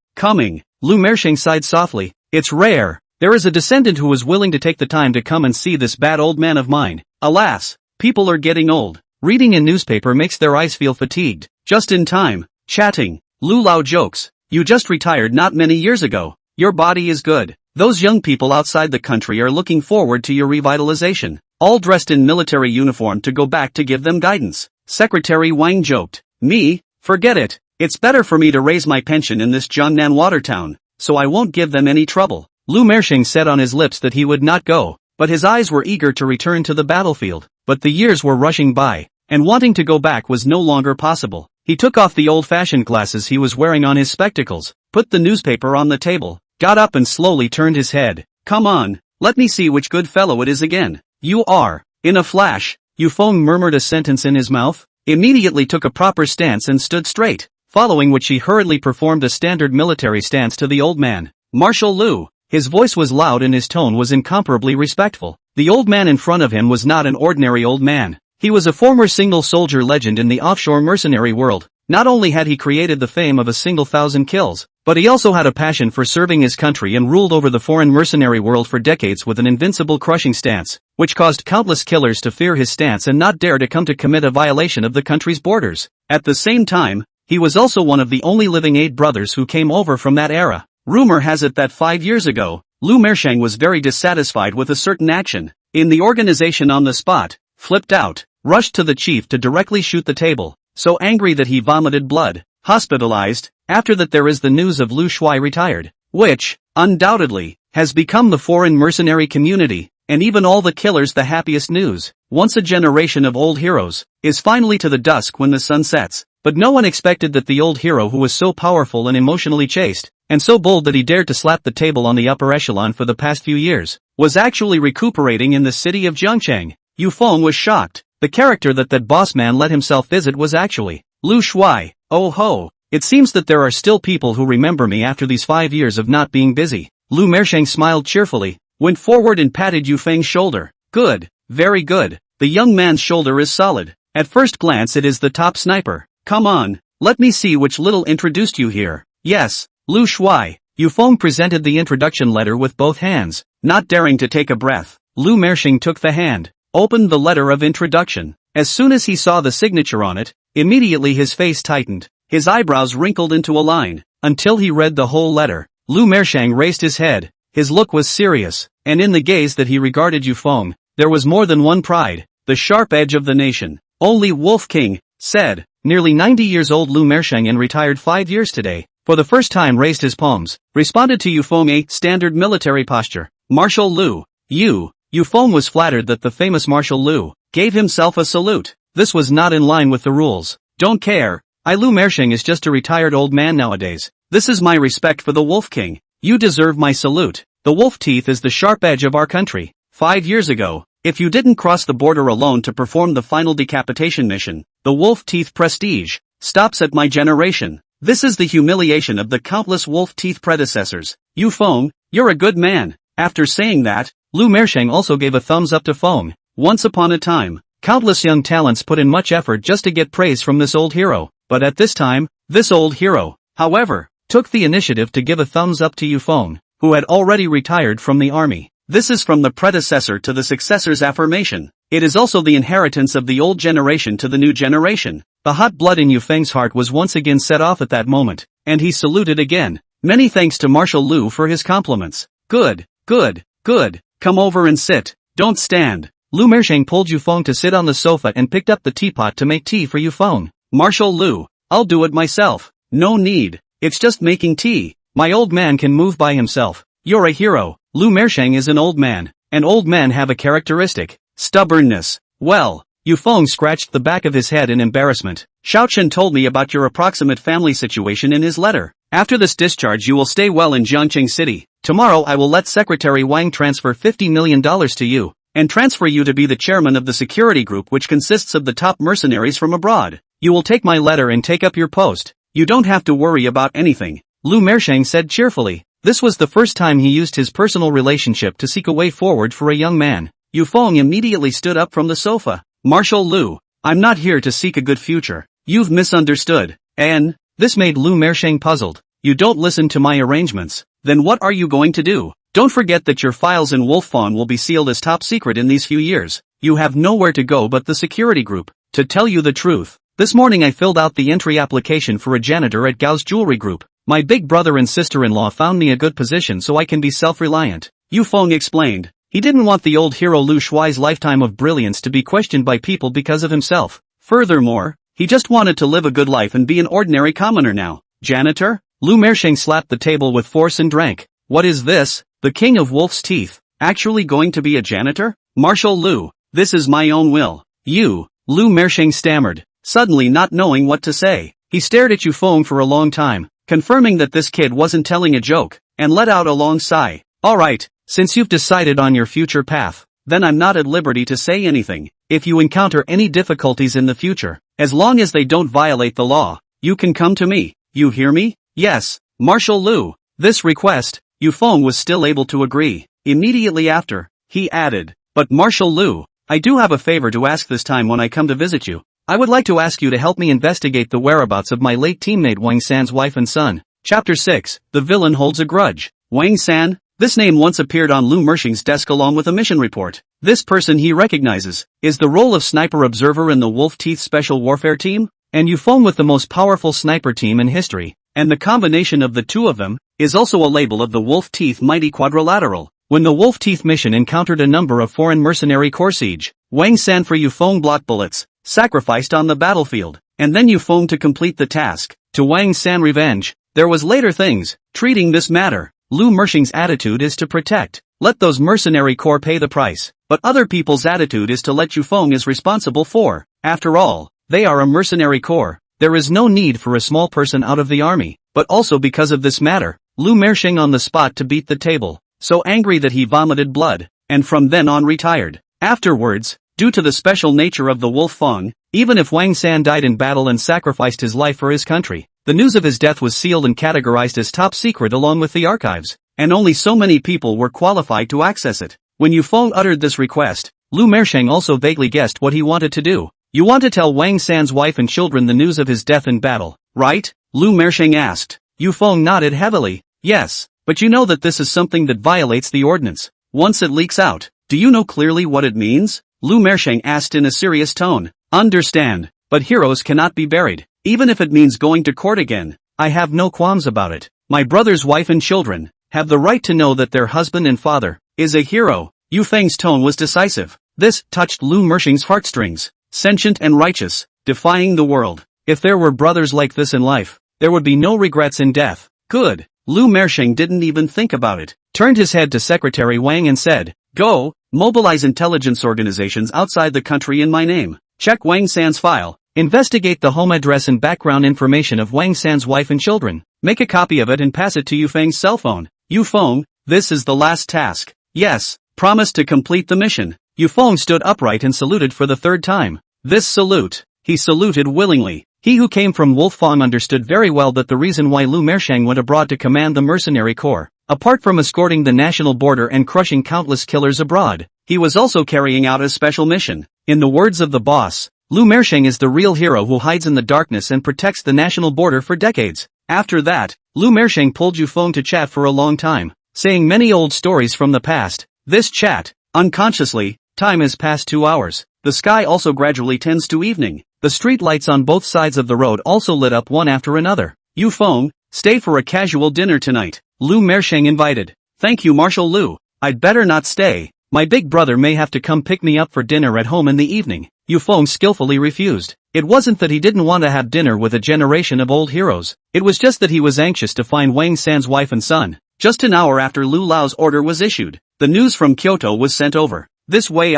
Lu Mersheng sighed softly. It's rare. There is a descendant who is willing to take the time to come and see this bad old man of mine. Alas, people are getting old. Reading a newspaper makes their eyes feel fatigued. Just in time. Chatting. Lu Lao jokes. You just retired not many years ago. Your body is good. Those young people outside the country are looking forward to your revitalization. all dressed in military uniform to go back to give them guidance. Secretary Wang joked. Me? Forget it. It's better for me to raise my pension in this Jiangnan water town, so I won't give them any trouble. Lu Mersing said on his lips that he would not go, but his eyes were eager to return to the battlefield. But the years were rushing by, and wanting to go back was no longer possible. He took off the old-fashioned glasses he was wearing on his spectacles, put the newspaper on the table, got up and slowly turned his head. Come on, let me see which good fellow it is again. You are. In a flash, Yufeng murmured a sentence in his mouth, immediately took a proper stance and stood straight, following which he hurriedly performed a standard military stance to the old man. Marshal Lu. His voice was loud and his tone was incomparably respectful. The old man in front of him was not an ordinary old man. He was a former single-soldier legend in the offshore mercenary world. Not only had he created the fame of a single 1,000 kills, but he also had a passion for serving his country and ruled over the foreign mercenary world for decades with an invincible crushing stance, which caused countless killers to fear his stance and not dare to come to commit a violation of the country's borders. At the same time, he was also one of the only living 8 brothers who came over from that era. Rumor has it that 5 years ago, Lu Mersing was very dissatisfied with a certain action in the organization on the spot, flipped out, rushed to the chief to directly shoot the table, so angry that he vomited blood, hospitalized. After that there is the news of Lu Shui retired, which, undoubtedly, has become the foreign mercenary community, and even all the killers the happiest news. Once a generation of old heroes is finally to the dusk when the sun sets, but no one expected that the old hero who was so powerful and emotionally chaste, and so bold that he dared to slap the table on the upper echelon for the past few years, was actually recuperating in the city of Jiangcheng. Yufeng was shocked. The character that boss man let himself visit was actually Lu Shui. Oh ho, it seems that there are still people who remember me after these 5 years of not being busy. Lu Mersing smiled cheerfully, went forward and patted Yufeng's shoulder. Good, very good. The young man's shoulder is solid. At first glance it is the top sniper. Come on, let me see which little introduced you here. Yes, Lu Shui. Yufeng presented the introduction letter with both hands, not daring to take a breath. Lu Mersing took the hand, opened the letter of introduction. As soon as he saw the signature on it, immediately his face tightened, his eyebrows wrinkled into a line. Until he read the whole letter, Lu Mersing raised his head. His look was serious, and in the gaze that he regarded Yufeng, there was more than one pride, the sharp edge of the nation. Only Wolf King said. Nearly 90 years old Lu Mersing and retired 5 years today, for the first time raised his palms, responded to Yufeng a standard military posture. Marshal Lu, you. Yufeng was flattered that the famous Marshal Lu gave himself a salute. This was not in line with the rules. Don't care. Lu Mersing is just a retired old man nowadays. This is my respect for the Wolf King. You deserve my salute. The wolf teeth is the sharp edge of our country. 5 years ago, if you didn't cross the border alone to perform the final decapitation mission, the wolf teeth prestige stops at my generation. This is the humiliation of the countless wolf teeth predecessors. Yufeng, you're a good man. After saying that, Lu Mersing also gave a thumbs up to Feng. Once upon a time, countless young talents put in much effort just to get praise from this old hero, but at this time, this old hero, however, took the initiative to give a thumbs up to Yufeng, who had already retired from the army. This is from the predecessor to the successor's affirmation. It is also the inheritance of the old generation to the new generation. The hot blood in Yufeng's heart was once again set off at that moment, and he saluted again. Many thanks to Marshal Lu for his compliments. Good, good, good. Come over and sit. Don't stand. Lu Mersing pulled Yufeng to sit on the sofa and picked up the teapot to make tea for Yufeng. Marshal Lu, I'll do it myself. No need. It's just making tea. My old man can move by himself. You're a hero. Lu Mersing is an old man, and old men have a characteristic, stubbornness. Well, Yufeng scratched the back of his head in embarrassment. Shaochen told me about your approximate family situation in his letter. After this discharge you will stay well in Jiangcheng City. Tomorrow I will let Secretary Wang transfer $50 million to you, and transfer you to be the chairman of the security group which consists of the top mercenaries from abroad. You will take my letter and take up your post. You don't have to worry about anything, Lu Mersing said cheerfully. This was the first time he used his personal relationship to seek a way forward for a young man. Yufeng immediately stood up from the sofa. Marshal Lu, I'm not here to seek a good future. You've misunderstood. And this made Lu Mersing puzzled. You don't listen to my arrangements. Then what are you going to do? Don't forget that your files in Wolffawn will be sealed as top secret in these few years. You have nowhere to go but the security group. To tell you the truth, this morning I filled out the entry application for a janitor at Gao's Jewelry Group. My big brother and sister-in-law found me a good position so I can be self-reliant. Yufeng explained. He didn't want the old hero Lu Shuai's lifetime of brilliance to be questioned by people because of himself. Furthermore, he just wanted to live a good life and be an ordinary commoner now. Janitor? Lu Mersheng slapped the table with force and drank. What is this? The king of wolf's teeth. Actually going to be a janitor? Marshal Lu, this is my own will. You, Lu Mersheng stammered, suddenly not knowing what to say. He stared at Yufeng for a long time, confirming that this kid wasn't telling a joke, and let out a long sigh. Alright, since you've decided on your future path, then I'm not at liberty to say anything. If you encounter any difficulties in the future, as long as they don't violate the law, you can come to me. You hear me? Yes, Marshal Lu. This request, Yufeng was still able to agree. Immediately after, he added, but Marshal Lu, I do have a favor to ask this time when I come to visit you. I would like to ask you to help me investigate the whereabouts of my late teammate Wang San's wife and son. Chapter 6, The Villain Holds a Grudge. Wang San? This name once appeared on Lu Mersheng's desk along with a mission report. This person he recognizes, is the role of sniper observer in the Wolf Teeth Special Warfare Team, and Yufeng with the most powerful sniper team in history, and the combination of the two of them, is also a label of the Wolf Teeth Mighty Quadrilateral. When the Wolf Teeth mission encountered a number of foreign mercenary corps siege, Wang San for Yufeng block bullets, sacrificed on the battlefield, and then Yufeng to complete the task. To Wang San revenge, there was later things. Treating this matter, Lu Mersheng's attitude is to protect, let those mercenary corps pay the price, but other people's attitude is to let Yufeng is responsible for. After all, they are a mercenary corps. There is no need for a small person out of the army, but also because of this matter, Lu Mersheng on the spot to beat the table, so angry that he vomited blood, and from then on retired. Afterwards, due to the special nature of the Wolf Fang, even if Wang San died in battle and sacrificed his life for his country, the news of his death was sealed and categorized as top secret along with the archives, and only so many people were qualified to access it. When Yufeng uttered this request, Lu Mersheng also vaguely guessed what he wanted to do. You want to tell Wang San's wife and children the news of his death in battle, right? Lu Mersheng asked. Yufeng nodded heavily. Yes, but you know that this is something that violates the ordinance. Once it leaks out, do you know clearly what it means? Lu Mersheng asked in a serious tone. Understand, but heroes cannot be buried, even if it means going to court again. I have no qualms about it. My brother's wife and children have the right to know that their husband and father is a hero. Yufeng's tone was decisive. This touched Lu Mersheng's heartstrings. Sentient and righteous, defying the world. If there were brothers like this in life, there would be no regrets in death. Good. Lu Mersheng didn't even think about it, turned his head to Secretary Wang and said, Go, mobilize intelligence organizations outside the country in my name. Check Wang San's file, investigate the home address and background information of Wang San's wife and children, make a copy of it and pass it to Yufeng's cell phone. Yufeng, this is the last task. Yes, promise to complete the mission. Yufeng stood upright and saluted for the third time. This salute, he saluted willingly. He who came from Wolf Fang understood very well that the reason why Lu Mersheng went abroad to command the mercenary corps, apart from escorting the national border and crushing countless killers abroad, he was also carrying out a special mission. In the words of the boss, Lu Mersheng is the real hero who hides in the darkness and protects the national border for decades. After that, Lu Mersheng pulled Yufeng to chat for a long time, saying many old stories from the past. This chat, unconsciously, time has passed 2 hours. The sky also gradually tends to evening. The street lights on both sides of the road also lit up one after another. Yufeng, stay for a casual dinner tonight. Lu Mersheng invited. Thank you Marshal Lu. I'd better not stay. My big brother may have to come pick me up for dinner at home in the evening. Yufeng skillfully refused. It wasn't that he didn't want to have dinner with a generation of old heroes. It was just that he was anxious to find Wang San's wife and son. Just an hour after Lu Lao's order was issued, the news from Kyoto was sent over. This way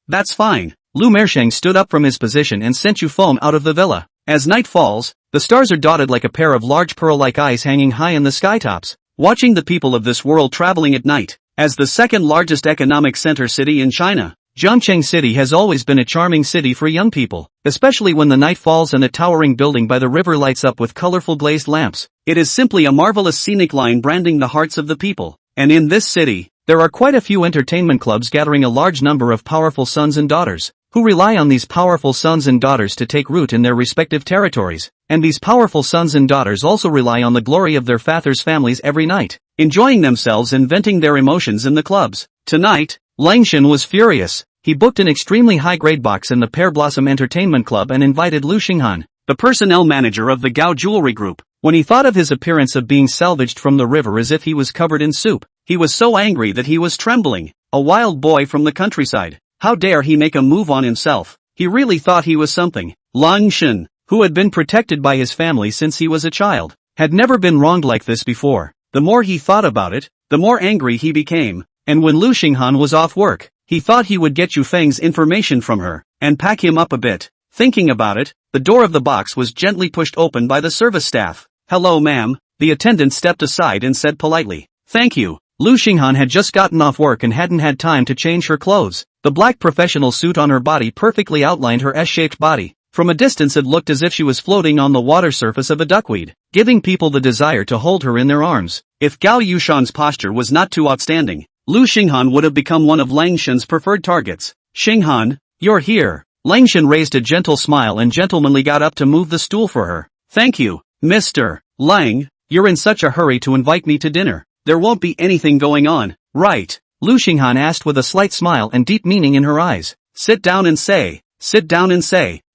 that's fine. Lu Mersheng stood up from his position and sent Yufeng out of the villa. As night falls, the stars are dotted like a pair of large pearl-like eyes hanging high in the skytops, watching the people of this world traveling at night. As the second largest economic center city in China, Zhangcheng City has always been a charming city for young people, especially when the night falls and the towering building by the river lights up with colorful glazed lamps. It is simply a marvelous scenic line branding the hearts of the people. And in this city, there are quite a few entertainment clubs gathering a large number of powerful sons and daughters, who rely on these powerful sons and daughters to take root in their respective territories, and these powerful sons and daughters also rely on the glory of their fathers' families every night, enjoying themselves and venting their emotions in the clubs. Tonight, Langshan was furious. He booked an extremely high-grade box in the Pear Blossom Entertainment Club and invited Lu Xinghan, the personnel manager of the Gao Jewelry Group. When he thought of his appearance of being salvaged from the river as if he was covered in soup, he was so angry that he was trembling. a wild boy from the countryside. How dare he make a move on himself? He really thought he was something. Lang Shen, who had been protected by his family since he was a child, had never been wronged like this before. The more he thought about it, the more angry he became. And when Lu Xinghan was off work, he thought he would get Yu Feng's information from her, and pack him up a bit. Thinking about it, the door of the box was gently pushed open by the service staff. "Hello ma'am," the attendant stepped aside and said politely. "Thank you." Lu Xinghan had just gotten off work and hadn't had time to change her clothes. The black professional suit on her body perfectly outlined her S-shaped body. From a distance it looked as if she was floating on the water surface of a duckweed, giving people the desire to hold her in their arms. If Gao Yushan's posture was not too outstanding, Lu Xinghan would have become one of Lang Shen's preferred targets. "Xinghan, you're here." Lang Shen raised a gentle smile and gentlemanly got up to move the stool for her. "Thank you, Mr. Lang, you're in such a hurry to invite me to dinner. There won't be anything going on, right?" Lu Xinghan asked with a slight smile and deep meaning in her eyes. Sit down and say,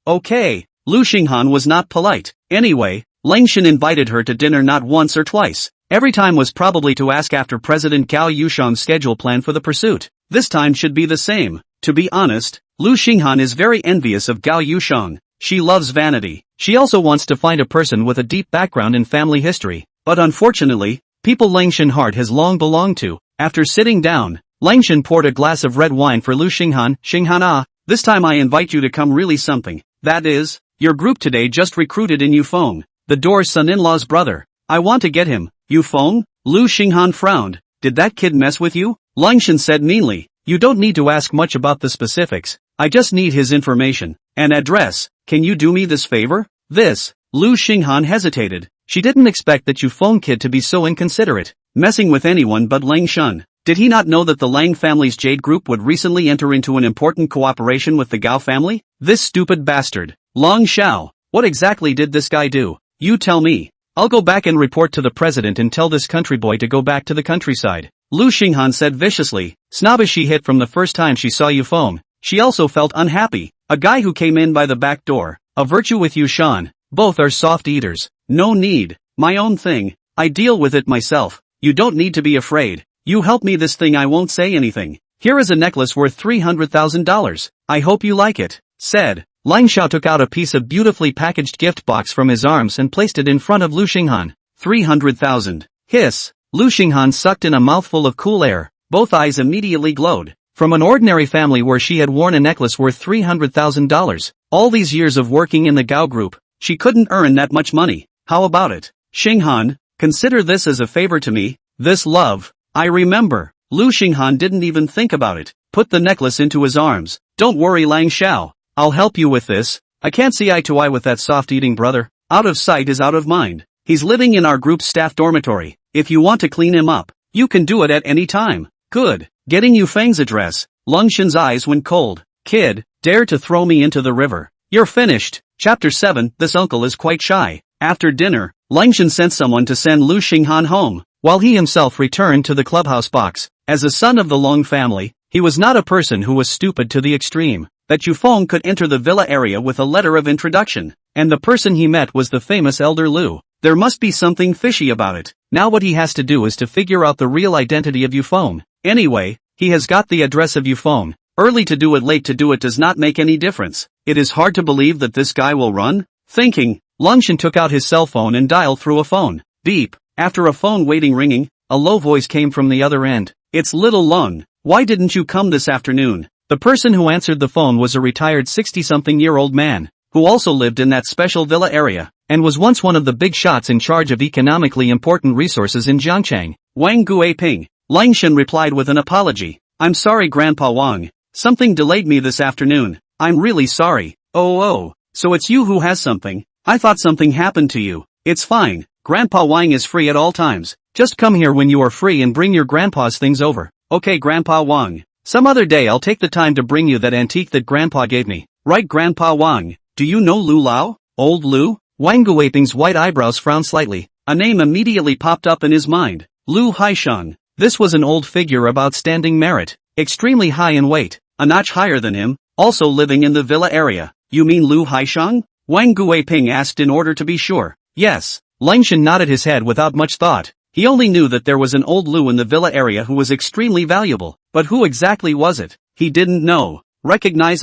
okay." Lu Xinghan was not polite. Anyway, Lang Shen invited her to dinner not once or twice. Every time was probably to ask after President Gao Yushan's schedule plan for the pursuit. This time should be the same. To be honest, Lu Xinghan is very envious of Gao Yushan. She loves vanity. She also wants to find a person with a deep background in family history. But unfortunately, people Lang Shen heart has long belonged to. After sitting down, Lang Shen poured a glass of red wine for Lu Xinghan. "Xinghan this time I invite you to come really something. That is, your group today just recruited in Yufeng, the Door's son-in-law's brother. I want to get him." "Yufeng?" Lu Xinghan frowned. "Did that kid mess with you?" Lang Shen said meanly. "You don't need to ask much about the specifics. I just need his information and address. Can you do me this favor?" Lu Xinghan hesitated. She didn't expect that Yufeng kid to be so inconsiderate, messing with anyone but Lang Shen. Did he not know that the Lang family's Jade Group would recently enter into an important cooperation with the Gao family? This stupid bastard. Long Xiao, what exactly did this guy do? You tell me. I'll go back and report to the president and tell this country boy to go back to the countryside. Lu Xinghan said viciously. Snobbish she hit from the first time she saw Yufeng. She also felt unhappy. A guy who came in by the back door. A virtue with Yushan. Both are soft eaters. No need. My own thing. I deal with it myself. You don't need to be afraid. You help me this thing I won't say anything. Here is a necklace worth $300,000. I hope you like it," said. Lang Xiao took out a piece of beautifully packaged gift box from his arms and placed it in front of Lu Xinghan. 300,000. Hiss. Lu Xinghan sucked in a mouthful of cool air. Both eyes immediately glowed. From an ordinary family where she had worn a necklace worth $300,000, all these years of working in the Gao group, she couldn't earn that much money. How about it? Xinghan, consider this as a favor to me. This love. I remember. Lu Xinghan didn't even think about it. Put the necklace into his arms. Don't worry Lang Xiao. I'll help you with this. I can't see eye to eye with that soft-eating brother. Out of sight is out of mind. He's living in our group's staff dormitory. If you want to clean him up, you can do it at any time. Good. Getting Yu Feng's address. Lang Shen's eyes went cold. Kid, dare to throw me into the river. You're finished. Chapter 7. This uncle is quite shy. After dinner, Lang Shen sent someone to send Lu Xinghan home, while he himself returned to the clubhouse box. As a son of the Long family, he was not a person who was stupid to the extreme. That Yufeng could enter the villa area with a letter of introduction, and the person he met was the famous Elder Lu. There must be something fishy about it. Now what he has to do is to figure out the real identity of Yufeng. Anyway, he has got the address of Yufeng. Early to do it, late to do it does not make any difference. It is hard to believe that this guy will run. Thinking, Lang Shen took out his cell phone and dialed through a phone. Beep. After a phone waiting ringing, a low voice came from the other end. It's little Lung. Why didn't you come this afternoon? The person who answered the phone was a retired 60-something-year-old man, who also lived in that special villa area, and was once one of the big shots in charge of economically important resources in Jiangchang. Wang Guiping. Lang Shen replied with an apology. I'm sorry Grandpa Wang. Something delayed me this afternoon. I'm really sorry. Oh, so it's you who has something. I thought something happened to you. It's fine. Grandpa Wang is free at all times. Just come here when you are free and bring your grandpa's things over. Okay Grandpa Wang. Some other day I'll take the time to bring you that antique that Grandpa gave me. Right Grandpa Wang. Do you know Lu Lao? Old Lu? Wang Guiping's white eyebrows frowned slightly. A name immediately popped up in his mind. Lu Haisheng. This was an old figure of outstanding merit. Extremely high in weight. A notch higher than him. Also living in the villa area. You mean Lu Haisheng? Wang Guiping asked in order to be sure. Yes. Lang Shen nodded his head without much thought. He only knew that there was an old Lu in the villa area who was extremely valuable. But who exactly was it? He didn't know. Recognize?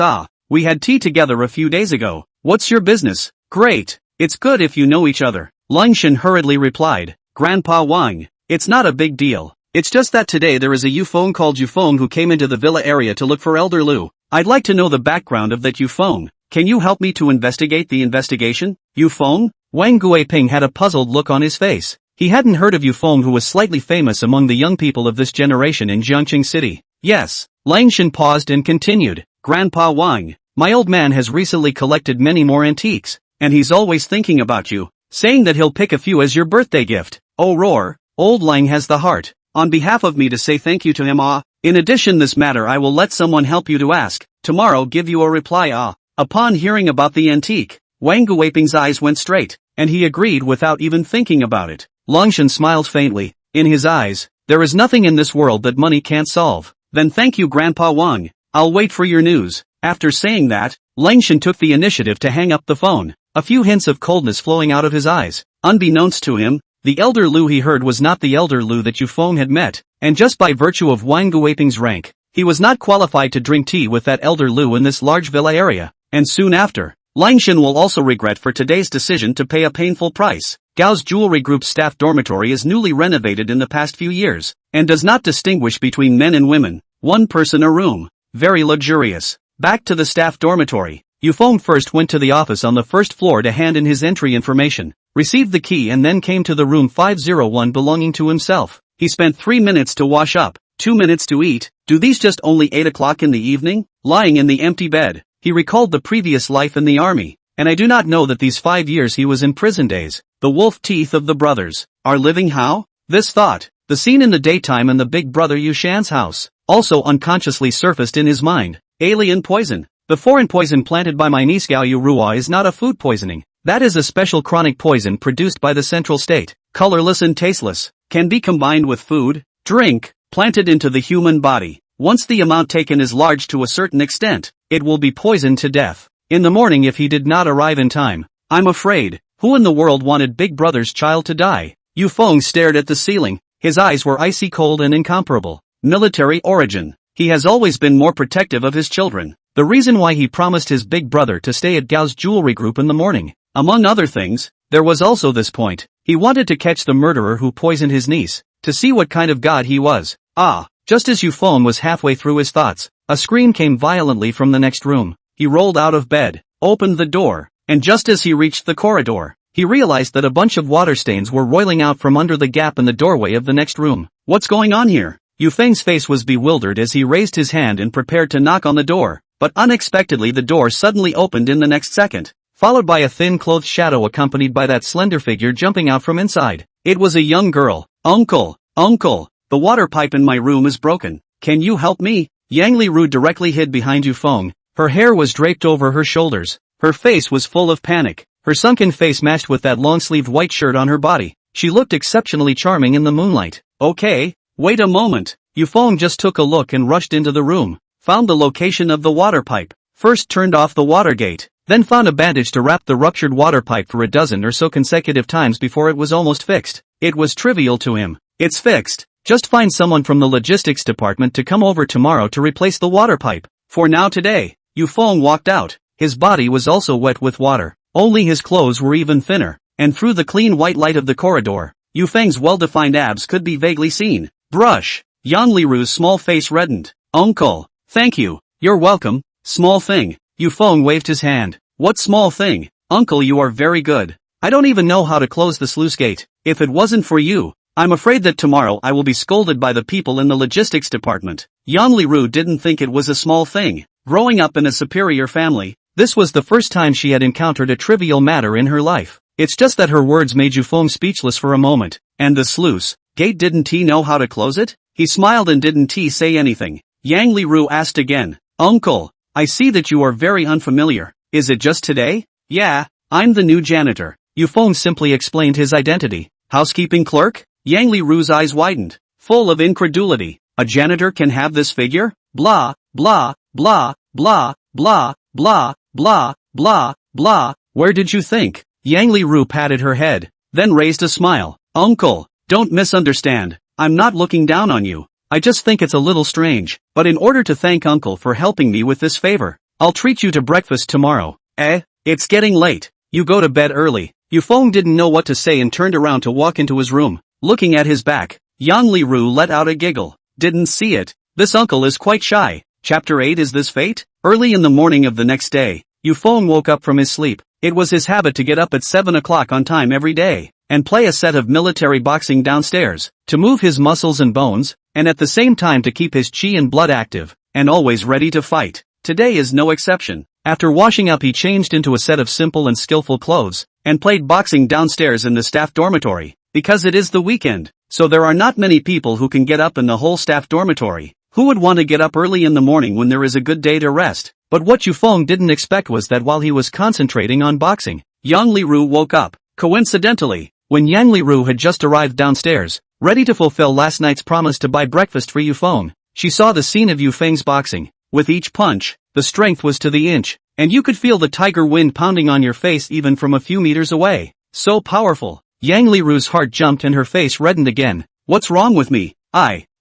We had tea together a few days ago. What's your business? Great. It's good if you know each other. Lingshan hurriedly replied. Grandpa Wang. It's not a big deal. It's just that today there is a Yufeng called Yufeng who came into the villa area to look for Elder Lu. I'd like to know the background of that Yufeng. Can you help me to investigate the investigation? Yufeng? Wang Guiping had a puzzled look on his face. He hadn't heard of Yufeng, who was slightly famous among the young people of this generation in Jiangqing City. Yes. Lingshan paused and continued. Grandpa Wang, my old man has recently collected many more antiques, and he's always thinking about you, saying that he'll pick a few as your birthday gift. Oh roar, old Lang has the heart. On behalf of me to say thank you to him. In addition this matter I will let someone help you to ask, tomorrow give you a reply. Upon hearing about the antique, Wang Guiping's eyes went straight, and he agreed without even thinking about it. Lingshan smiled faintly. In his eyes, there is nothing in this world that money can't solve. Then thank you Grandpa Wang, I'll wait for your news. After saying that, Lingshan took the initiative to hang up the phone, a few hints of coldness flowing out of his eyes. Unbeknownst to him, the Elder Lu he heard was not the Elder Lu that Yufeng had met, and just by virtue of Wang Guiping's rank, he was not qualified to drink tea with that Elder Lu in this large villa area. And soon after, Lingshan will also regret for today's decision to pay a painful price. Gao's Jewelry Group's staff dormitory is newly renovated in the past few years, and does not distinguish between men and women. One person a room. Very luxurious. Back to the staff dormitory. Yufeng first went to the office on the first floor to hand in his entry information, received the key and then came to the room 501 belonging to himself. He spent 3 minutes to wash up, 2 minutes to eat. Do these just only 8 o'clock in the evening? Lying in the empty bed, he recalled the previous life in the army, and I do not know that these 5 years he was in prison days. The wolf teeth of the brothers are living how? This thought, the scene in the daytime in the big brother Yushan's house, also unconsciously surfaced in his mind. Alien poison. The foreign poison planted by my niece Gao Yurua is not a food poisoning. That is a special chronic poison produced by the central state, colorless and tasteless, can be combined with food, drink, planted into the human body. Once the amount taken is large to a certain extent, it will be poisoned to death. In the morning if he did not arrive in time, I'm afraid, who in the world wanted Big Brother's child to die? Yufeng stared at the ceiling, his eyes were icy cold and incomparable. Military origin. He has always been more protective of his children. The reason why he promised his big brother to stay at Gao's Jewelry Group in the morning. Among other things, there was also this point. He wanted to catch the murderer who poisoned his niece, to see what kind of god he was. Just as Yufeng was halfway through his thoughts, a scream came violently from the next room. He rolled out of bed, opened the door, and just as he reached the corridor, he realized that a bunch of water stains were roiling out from under the gap in the doorway of the next room. What's going on here? Yufeng's face was bewildered as he raised his hand and prepared to knock on the door, but unexpectedly the door suddenly opened in the next second, followed by a thin-clothed shadow accompanied by that slender figure jumping out from inside. It was a young girl. Uncle, the water pipe in my room is broken. Can you help me? Yang Liru directly hid behind Yufeng. Her hair was draped over her shoulders. Her face was full of panic. Her sunken face matched with that long-sleeved white shirt on her body. She looked exceptionally charming in the moonlight. Okay, wait a moment. Yufeng just took a look and rushed into the room, found the location of the water pipe, first turned off the water gate, then found a bandage to wrap the ruptured water pipe for a dozen or so consecutive times before it was almost fixed. It was trivial to him. It's fixed. Just find someone from the logistics department to come over tomorrow to replace the water pipe. For now today. Yufeng walked out. His body was also wet with water. Only his clothes were even thinner, and through the clean white light of the corridor, Yufeng's well-defined abs could be vaguely seen. Brush. Yang Liru's small face reddened. Uncle. Thank you. You're welcome. Small thing. Yufeng waved his hand. What small thing? Uncle, you are very good. I don't even know how to close the sluice gate. If it wasn't for you, I'm afraid that tomorrow I will be scolded by the people in the logistics department. Yang Liru didn't think it was a small thing. Growing up in a superior family, this was the first time she had encountered a trivial matter in her life. It's just that her words made Yufeng speechless for a moment. And the sluice gate, didn't he know how to close it? He smiled and didn't he say anything? Yang Liru asked again. Uncle, I see that you are very unfamiliar. Is it just today? Yeah, I'm the new janitor. Yufeng simply explained his identity. Housekeeping clerk? Yang Liru's eyes widened, full of incredulity. A janitor can have this figure? Blah, blah, blah, blah, blah, blah, blah, blah, blah. Where did you think? Yang Liru patted her head, then raised a smile. Uncle, don't misunderstand. I'm not looking down on you. I just think it's a little strange, but in order to thank uncle for helping me with this favor, I'll treat you to breakfast tomorrow. It's getting late. You go to bed early. Yufeng didn't know what to say and turned around to walk into his room. Looking at his back, Yang Liru let out a giggle. Didn't see it. This uncle is quite shy. Chapter 8. Is this fate? Early in the morning of the next day, Yufeng woke up from his sleep. It was his habit to get up at 7 o'clock on time every day, and play a set of military boxing downstairs, to move his muscles and bones, and at the same time to keep his chi and blood active, and always ready to fight. Today is no exception. After washing up he changed into a set of simple and skillful clothes, and played boxing downstairs in the staff dormitory, because it is the weekend, so there are not many people who can get up in the whole staff dormitory. Who would want to get up early in the morning when there is a good day to rest? But what Yufeng didn't expect was that while he was concentrating on boxing, Yang Liru woke up. Coincidentally, when Yang Liru had just arrived downstairs, ready to fulfill last night's promise to buy breakfast for Yufeng, she saw the scene of Yufeng's boxing. With each punch, the strength was to the inch, and you could feel the tiger wind pounding on your face even from a few meters away. So powerful. Yang Liru's heart jumped and her face reddened again. What's wrong with me?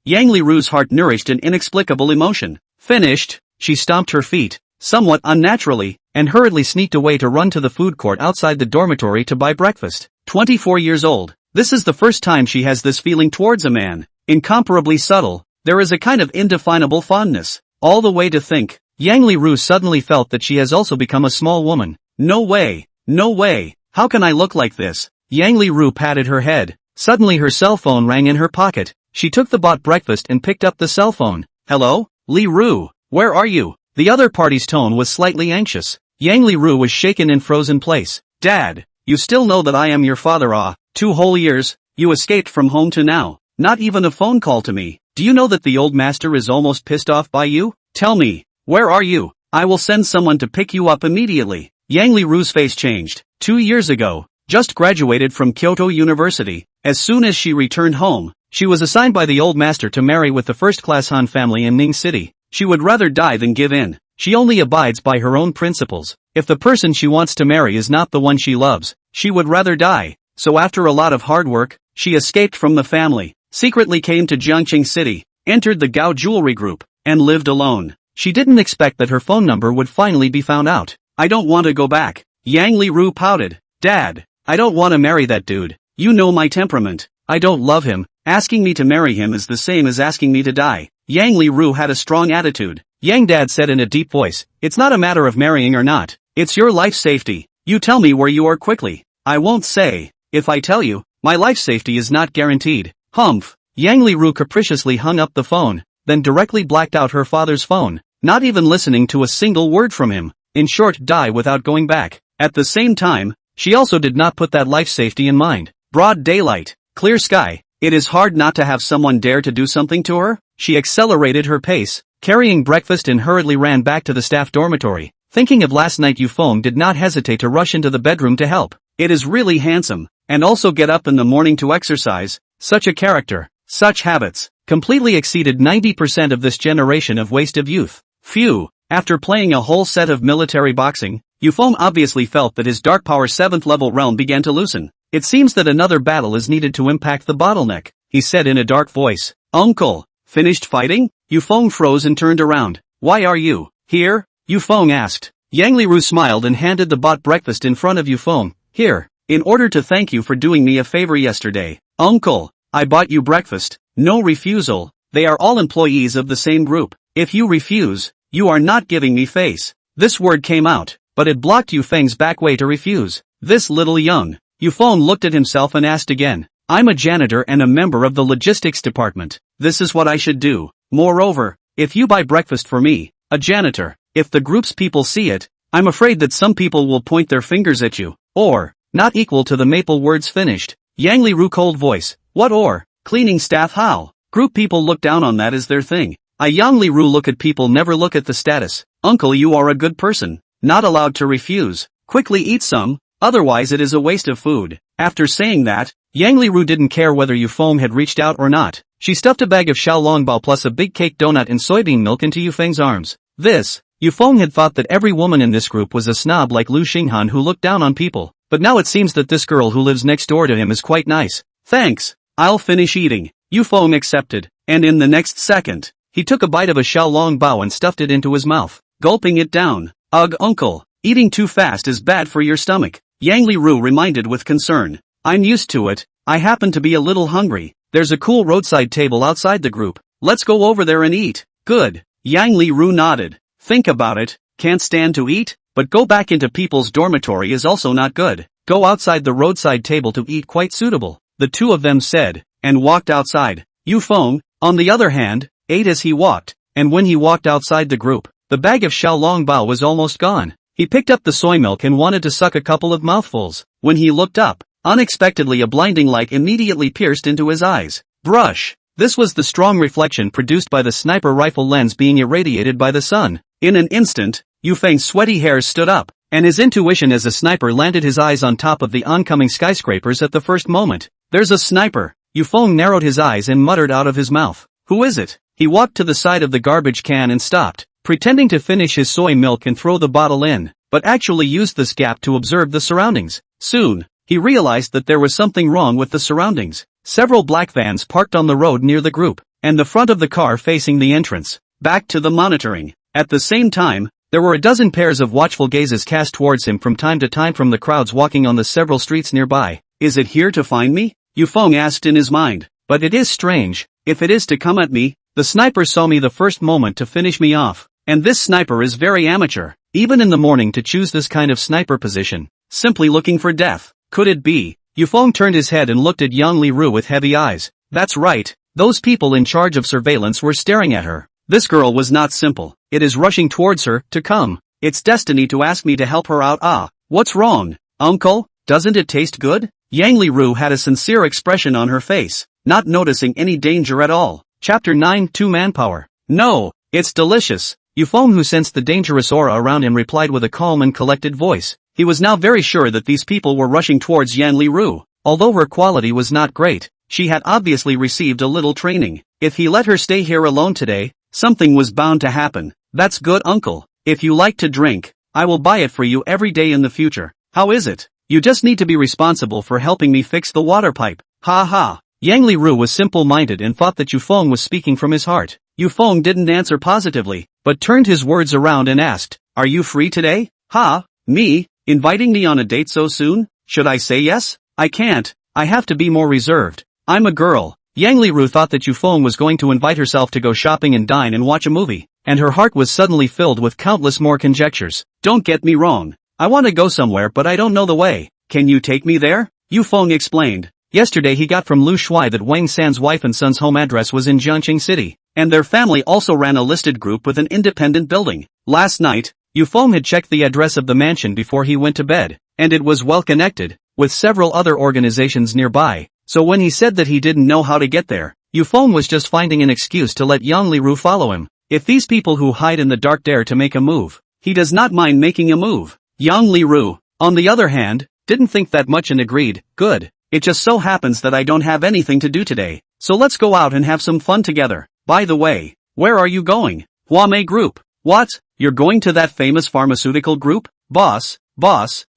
Yang Liru's heart nourished an inexplicable emotion. Finished, she stomped her feet, somewhat unnaturally, and hurriedly sneaked away to run to the food court outside the dormitory to buy breakfast. 24 years old. This is the first time she has this feeling towards a man. Incomparably subtle, there is a kind of indefinable fondness. All the way to think. Yang Liru suddenly felt that she has also become a small woman. No way. No way. How can I look like this? Yang Liru patted her head. Suddenly her cell phone rang in her pocket. She took the bought breakfast and picked up the cell phone. Hello? Liru, where are you? The other party's tone was slightly anxious. Yang Liru was shaken and froze in place. Dad, you still know that I am your father? 2 whole years, you escaped from home to now. Not even a phone call to me. Do you know that the old master is almost pissed off by you? Tell me, where are you? I will send someone to pick you up immediately. Yang Liru's face changed. 2 years ago, just graduated from Kyoto University. As soon as she returned home, she was assigned by the old master to marry with the first-class Han family in Ning City. She would rather die than give in. She only abides by her own principles. If the person she wants to marry is not the one she loves, she would rather die. So after a lot of hard work, she escaped from the family, secretly came to Jiangqing City, entered the Gao Jewelry Group, and lived alone. She didn't expect that her phone number would finally be found out. I don't want to go back. Yang Liru pouted. Dad, I don't want to marry that dude. You know my temperament. I don't love him. Asking me to marry him is the same as asking me to die. Yang Liru had a strong attitude. Yang Dad said in a deep voice, it's not a matter of marrying or not. It's your life safety. You tell me where you are quickly. I won't say. If I tell you, my life safety is not guaranteed. Humph. Yang Liru capriciously hung up the phone, then directly blacked out her father's phone, not even listening to a single word from him. In short, die without going back. At the same time, she also did not put that life safety in mind. Broad daylight, clear sky. It is hard not to have someone dare to do something to her. She accelerated her pace, carrying breakfast and hurriedly ran back to the staff dormitory. Thinking of last night, Yufeng did not hesitate to rush into the bedroom to help. It is really handsome, and also get up in the morning to exercise. Such a character, such habits, completely exceeded 90% of this generation of wasted youth. Phew, after playing a whole set of military boxing, Yufeng obviously felt that his dark power 7th level realm began to loosen. It seems that another battle is needed to impact the bottleneck, he said in a dark voice. Uncle, finished fighting? Yufeng froze and turned around. Why are you here? Yufeng asked. Yang Liru smiled and handed the bought breakfast in front of Yufeng. Here, in order to thank you for doing me a favor yesterday. Uncle, I bought you breakfast. No refusal. They are all employees of the same group. If you refuse, you are not giving me face. This word came out, but it blocked Yufeng's back way to refuse. This little young. Yufeng looked at himself and asked again. I'm a janitor and a member of the logistics department. This is what I should do. Moreover, if you buy breakfast for me, a janitor, if the group's people see it, I'm afraid that some people will point their fingers at you. Or, not equal to the maple words finished. Yang Liru cold voice. What or? Cleaning staff how? Group people look down on that as their thing. Yang Liru look at people, never look at the status. Uncle, you are a good person. Not allowed to refuse. Quickly eat some. Otherwise it is a waste of food. After saying that, Yang Liru didn't care whether Yufeng had reached out or not. She stuffed a bag of xiaolongbao plus a big cake donut and soybean milk into Yufeng's arms. Yufeng had thought that every woman in this group was a snob like Lu Xinghan who looked down on people, but now it seems that this girl who lives next door to him is quite nice. Thanks, I'll finish eating. Yufeng accepted. and in the next second, he took a bite of a xiaolong bao and stuffed it into his mouth, gulping it down. Ugh, uncle, eating too fast is bad for your stomach, Yang Liru reminded with concern. I'm used to it, I happen to be a little hungry. There's a cool roadside table outside the group. Let's go over there and eat. Good. Yang Liru nodded. Think about it, can't stand to eat, but go back into people's dormitory is also not good. Go outside the roadside table to eat quite suitable, the two of them said, and walked outside. Yu Feng, on the other hand, ate as he walked, and when he walked outside the group, the bag of xiaolong bao was almost gone. He picked up the soy milk and wanted to suck a couple of mouthfuls. When he looked up, unexpectedly a blinding light immediately pierced into his eyes. Brush! This was the strong reflection produced by the sniper rifle lens being irradiated by the sun. In an instant, Yu Feng's sweaty hairs stood up, and his intuition as a sniper landed his eyes on top of the oncoming skyscrapers at the first moment. There's a sniper! Yu Feng narrowed his eyes and muttered out of his mouth. Who is it? He walked to the side of the garbage can and stopped, pretending to finish his soy milk and throw the bottle in, but actually used this gap to observe the surroundings. Soon, he realized that there was something wrong with the surroundings. Several black vans parked on the road near the group, and the front of the car facing the entrance. Back to the monitoring. At the same time, there were a dozen pairs of watchful gazes cast towards him from time to time from the crowds walking on the several streets nearby. Is it here to find me? Yu Feng asked in his mind. But it is strange, if it is to come at me, the sniper saw me the first moment to finish me off, and this sniper is very amateur, even in the morning to choose this kind of sniper position. Simply looking for death. Could it be? Yu Feng turned his head and looked at Yang Liru with heavy eyes. That's right, those people in charge of surveillance were staring at her. This girl was not simple. It is rushing towards her, to come. It's destiny to ask me to help her out. Ah, what's wrong, uncle? Doesn't it taste good? Yang Liru had a sincere expression on her face, not noticing any danger at all. Chapter 9 2 Manpower. No, it's delicious. Yu Feng, who sensed the dangerous aura around him, replied with a calm and collected voice. He was now very sure that these people were rushing towards Yang Liru. Although her quality was not great, she had obviously received a little training. If he let her stay here alone today, something was bound to happen. That's good, uncle. If you like to drink, I will buy it for you every day in the future. How is it? You just need to be responsible for helping me fix the water pipe. Ha ha. Yang Liru was simple-minded and thought that Yu Feng was speaking from his heart. Yu Feng didn't answer positively, but turned his words around and asked, Are you free today? Ha? Me? Inviting me on a date so soon? Should I say yes? I can't. I have to be more reserved. I'm a girl. Yang Liru thought that Yu Feng was going to invite herself to go shopping and dine and watch a movie, and her heart was suddenly filled with countless more conjectures. Don't get me wrong. I want to go somewhere but I don't know the way. Can you take me there? Yu Feng explained. Yesterday he got from Lu Shuai that Wang San's wife and son's home address was in Jiangqing City, and their family also ran a listed group with an independent building. Last night, Yu Feng had checked the address of the mansion before he went to bed, and it was well connected, with several other organizations nearby, so when he said that he didn't know how to get there, Yu Feng was just finding an excuse to let Yang Liru follow him. If these people who hide in the dark dare to make a move, he does not mind making a move. Yang Liru, on the other hand, didn't think that much and agreed, good. It just so happens that I don't have anything to do today, so let's go out and have some fun together. By the way, where are you going? Huamei Group. What? You're going to that famous pharmaceutical group? Boss,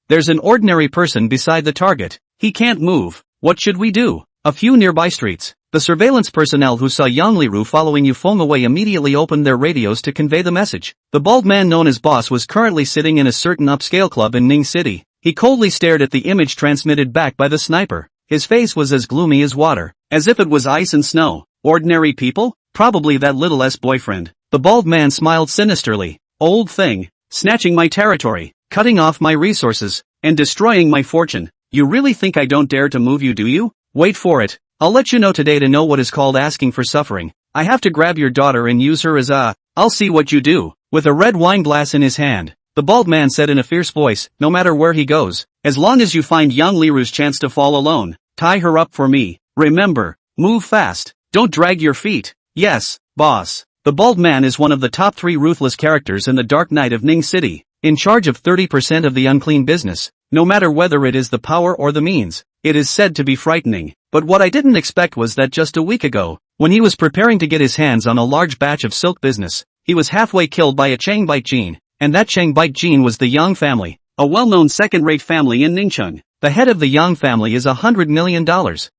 there's an ordinary person beside the target. He can't move. What should we do? A few nearby streets. The surveillance personnel who saw Yang Liru following Yu Feng away immediately opened their radios to convey the message. The bald man known as Boss was currently sitting in a certain upscale club in Ning City. He coldly stared at the image transmitted back by the sniper. His face was as gloomy as water, as if it was ice and snow. Ordinary people? Probably that little boyfriend. The bald man smiled sinisterly. Old thing, snatching my territory, cutting off my resources, and destroying my fortune. You really think I don't dare to move you, do you? Wait for it. I'll let you know today to know what is called asking for suffering. I have to grab your daughter and use her as I'll see what you do. With a red wine glass in his hand, the bald man said in a fierce voice, no matter where he goes, as long as you find Yang Liru's chance to fall alone, tie her up for me. Remember, move fast. Don't drag your feet. Yes, boss. The bald man is one of the top 3 ruthless characters in the Dark Knight of Ning City, in charge of 30% of the unclean business, no matter whether it is the power or the means. It is said to be frightening, but what I didn't expect was that just a week ago, when he was preparing to get his hands on a large batch of silk business, he was halfway killed by a Changbite gene, and that Changbite gene was the Yang family, a well-known second-rate family in Ningcheng. the head of the Yang family, is $100 million,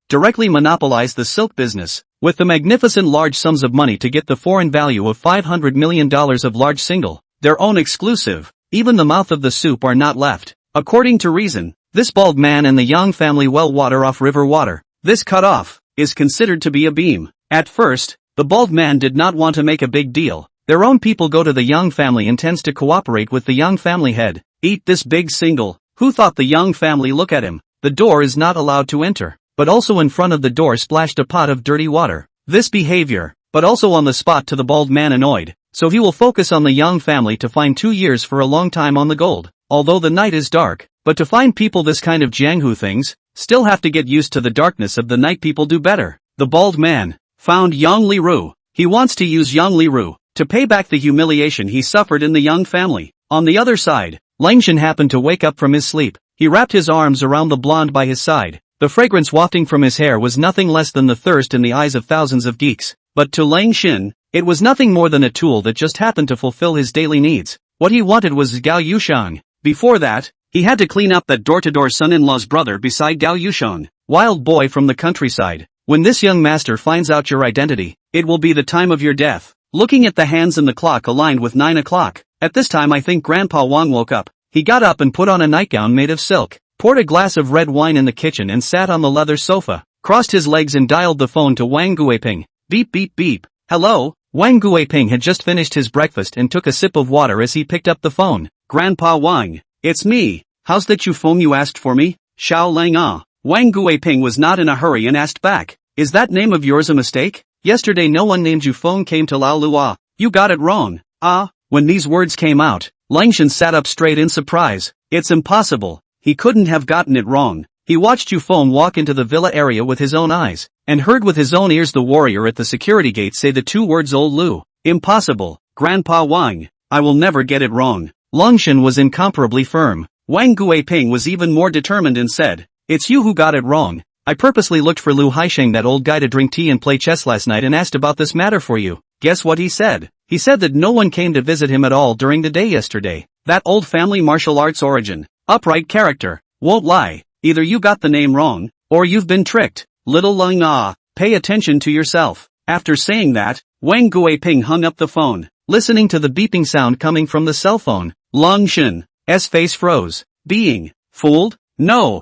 directly monopolized the silk business, with the magnificent large sums of money to get the foreign value of $500 million of large single, their own exclusive, even the mouth of the soup are not left. According to reason, this bald man and the Yang family well water off river water. This cut off is considered to be a beam. At first, the bald man did not want to make a big deal. Their own people go to the Yang family intends to cooperate with the Yang family head. Eat this big single. Who thought the Yang family look at him? The door is not allowed to enter, but also in front of the door splashed a pot of dirty water. This behavior, but also on the spot to the bald man annoyed. So he will focus on the Yang family to find 2 years for a long time on the gold. Although the night is dark, but to find people this kind of Jianghu things, still have to get used to the darkness of the night. People do better. The bald man found Yang Liru. He wants to use Yang Liru to pay back the humiliation he suffered in the Yang family. On the other side, Langshan happened to wake up from his sleep. He wrapped his arms around the blonde by his side. The fragrance wafting from his hair was nothing less than the thirst in the eyes of thousands of geeks. But to Langshan, it was nothing more than a tool that just happened to fulfill his daily needs. What he wanted was Gao Yushang. Before that, he had to clean up that door-to-door son-in-law's brother beside Gao Yushang, wild boy from the countryside. When this young master finds out your identity, it will be the time of your death. Looking at the hands and the clock aligned with 9 o'clock. At this time I think Grandpa Wang woke up. He got up and put on a nightgown made of silk, poured a glass of red wine in the kitchen and sat on the leather sofa, crossed his legs and dialed the phone to Wang Guiping. Beep beep beep. Hello? Wang Guiping had just finished his breakfast and took a sip of water as he picked up the phone. Grandpa Wang. It's me. How's that you phone you asked for me? Xiao Lang ah. Wang Guiping was not in a hurry and asked back. Is that name of yours a mistake? Yesterday no one named you phone came to Lao Lua. You got it wrong. Ah. When these words came out, Langshan sat up straight in surprise. It's impossible. He couldn't have gotten it wrong. He watched Yufeng walk into the villa area with his own eyes, and heard with his own ears the warrior at the security gate say the 2 words Old Lu. Impossible. Grandpa Wang. I will never get it wrong. Langshan was incomparably firm. Wang Guiping was even more determined and said, It's you who got it wrong. I purposely looked for Lu Haisheng, that old guy, to drink tea and play chess last night and asked about this matter for you. Guess what he said? He said that no one came to visit him at all during the day yesterday. That old family martial arts origin. Upright character. Won't lie. Either you got the name wrong, or you've been tricked. Little Lung Ah. Pay attention to yourself. After saying that, Wang Guiping hung up the phone, listening to the beeping sound coming from the cell phone. Langshan's face froze. Being fooled? No.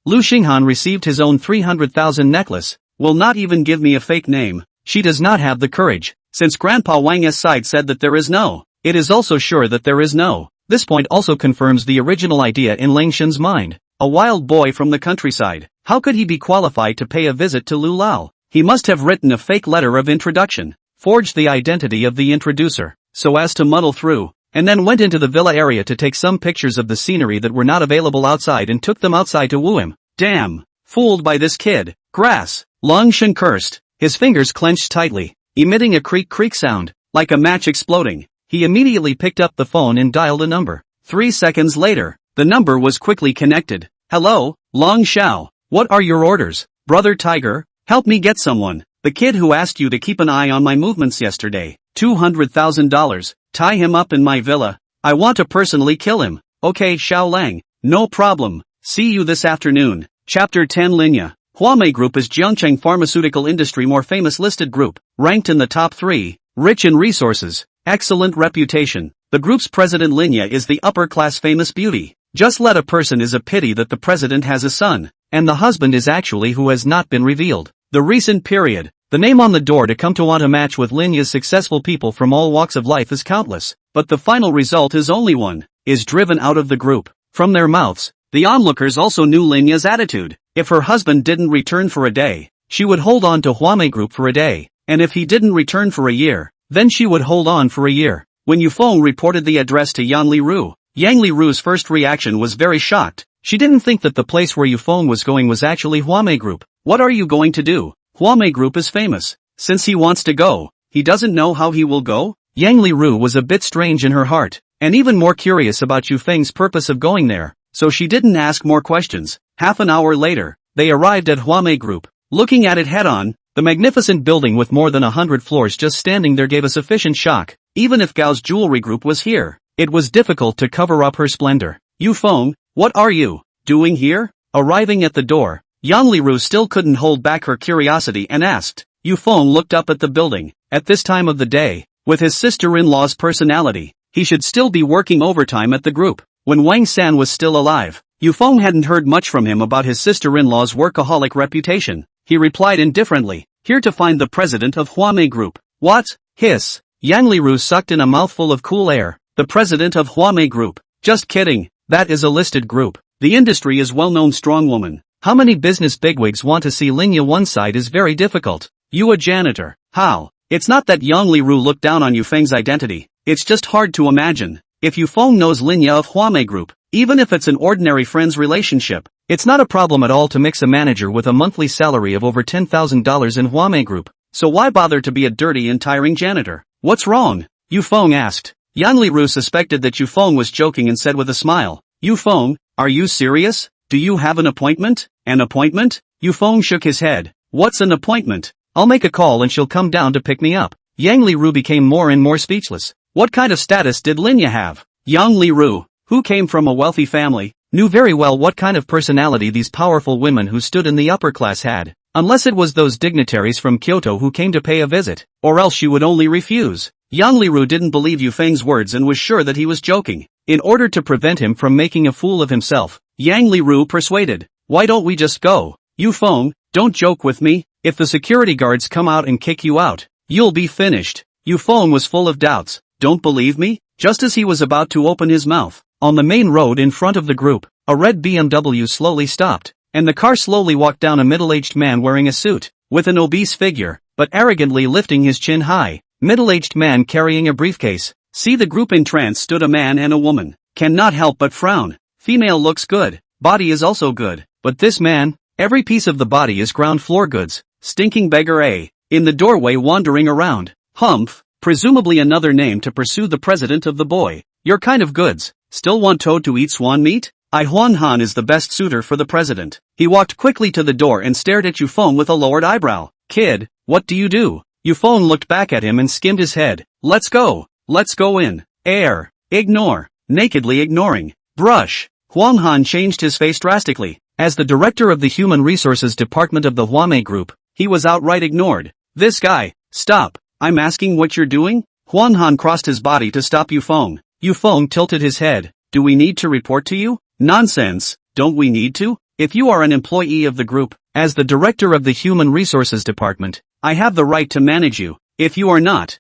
Lu Xinghan received his own 300,000 necklace. Will not even give me a fake name. She does not have the courage. Since Grandpa Wang's side said that there is no, it is also sure that there is no. This point also confirms the original idea in Langshan's mind. A wild boy from the countryside. How could he be qualified to pay a visit to Lu Lao? He must have written a fake letter of introduction, forged the identity of the introducer, so as to muddle through, and then went into the villa area to take some pictures of the scenery that were not available outside and took them outside to woo him. Damn. Fooled by this kid. Grass. Langshan cursed. His fingers clenched tightly, emitting a creak sound, like a match exploding. He immediately picked up the phone and dialed a number. 3 seconds later, the number was quickly connected. Hello, Long Xiao. What are your orders? Brother Tiger, help me get someone. The kid who asked you to keep an eye on my movements yesterday. $200,000. Tie him up in my villa. I want to personally kill him. Okay, Xiao Lang. No problem. See you this afternoon. Chapter 10 Linya. Huamei Group is Jiangcheng pharmaceutical industry more famous listed group, ranked in the top 3, rich in resources, excellent reputation. The group's president Linya is the upper-class famous beauty. Just let a person is a pity that the president has a son, and the husband is actually who has not been revealed. The recent period, the name on the door to come to want a match with Linya's successful people from all walks of life is countless, but the final result is only one, is driven out of the group. From their mouths, the onlookers also knew Linya's attitude. If her husband didn't return for a day, she would hold on to Huamei Group for a day, and if he didn't return for a year, then she would hold on for a year. When Yufeng reported the address to Yang Liru, Yang Liru's first reaction was very shocked. She didn't think that the place where Yufeng was going was actually Huamei Group. What are you going to do? Huamei Group is famous. Since he wants to go, he doesn't know how he will go? Yang Liru was a bit strange in her heart, and even more curious about Yufeng's purpose of going there, so she didn't ask more questions. Half an hour later, they arrived at Huamei Group. Looking at it head-on, the magnificent building with more than 100 floors just standing there gave a sufficient shock. Even if Gao's jewelry group was here, it was difficult to cover up her splendor. Yufeng, what are you? doing here? Arriving at the door, Yang Liru still couldn't hold back her curiosity and asked. Yufeng looked up at the building. At this time of the day, with his sister-in-law's personality, he should still be working overtime at the group. When Wang San was still alive, Yufeng hadn't heard much from him about his sister-in-law's workaholic reputation. He replied indifferently, here to find the president of Huame Group. What? Hiss. Yang Liru sucked in a mouthful of cool air. The president of Huame Group. Just kidding, that is a listed group. The industry is well-known strong woman. How many business bigwigs want to see Linya one side is very difficult. You a janitor. How? It's not that Yang Liru looked down on Yufeng's identity. It's just hard to imagine. If Yufeng knows Linya of Huame Group, even if it's an ordinary friend's relationship, it's not a problem at all to mix a manager with a monthly salary of over $10,000 in Huame Group. So why bother to be a dirty and tiring janitor? What's wrong? Yufeng asked. Yang Liru suspected that Yufeng was joking and said with a smile, Yufeng, are you serious? Do you have an appointment? An appointment? Yufeng shook his head. What's an appointment? I'll make a call and she'll come down to pick me up. Yang Liru became more and more speechless. What kind of status did Linya have? Yang Liru, who came from a wealthy family, knew very well what kind of personality these powerful women who stood in the upper class had. Unless it was those dignitaries from Kyoto who came to pay a visit, or else she would only refuse. Yang Liru didn't believe Yufeng's words and was sure that he was joking. In order to prevent him from making a fool of himself, Yang Liru persuaded, why don't we just go? Yufeng, don't joke with me. If the security guards come out and kick you out, you'll be finished. Yufeng was full of doubts. Don't believe me? Just as he was about to open his mouth, on the main road in front of the group, a red BMW slowly stopped, and the car slowly walked down a middle-aged man wearing a suit, with an obese figure, but arrogantly lifting his chin high. Middle-aged man carrying a briefcase. See the group in trance stood a man and a woman. Cannot help but frown. Female looks good, body is also good, but this man, every piece of the body is ground floor goods. Stinking beggar A. In the doorway wandering around. Humph, presumably another name to pursue the president of the boy. Your kind of goods. Still want Toad to eat swan meat? Huan Han is the best suitor for the president. He walked quickly to the door and stared at Yufeng with a lowered eyebrow. Kid, what do you do? Yufeng looked back at him and skimmed his head. Let's go. Let's go in. Air. Ignore. Nakedly ignoring. Brush. Huan Han changed his face drastically. As the director of the Human Resources Department of the Huame Group, he was outright ignored. This guy, stop. I'm asking what you're doing? Huan Han crossed his body to stop Yufeng. Yufeng tilted his head. Do we need to report to you? Nonsense, don't we need to? If you are an employee of the group, as the director of the Human Resources Department, I have the right to manage you. If you are not,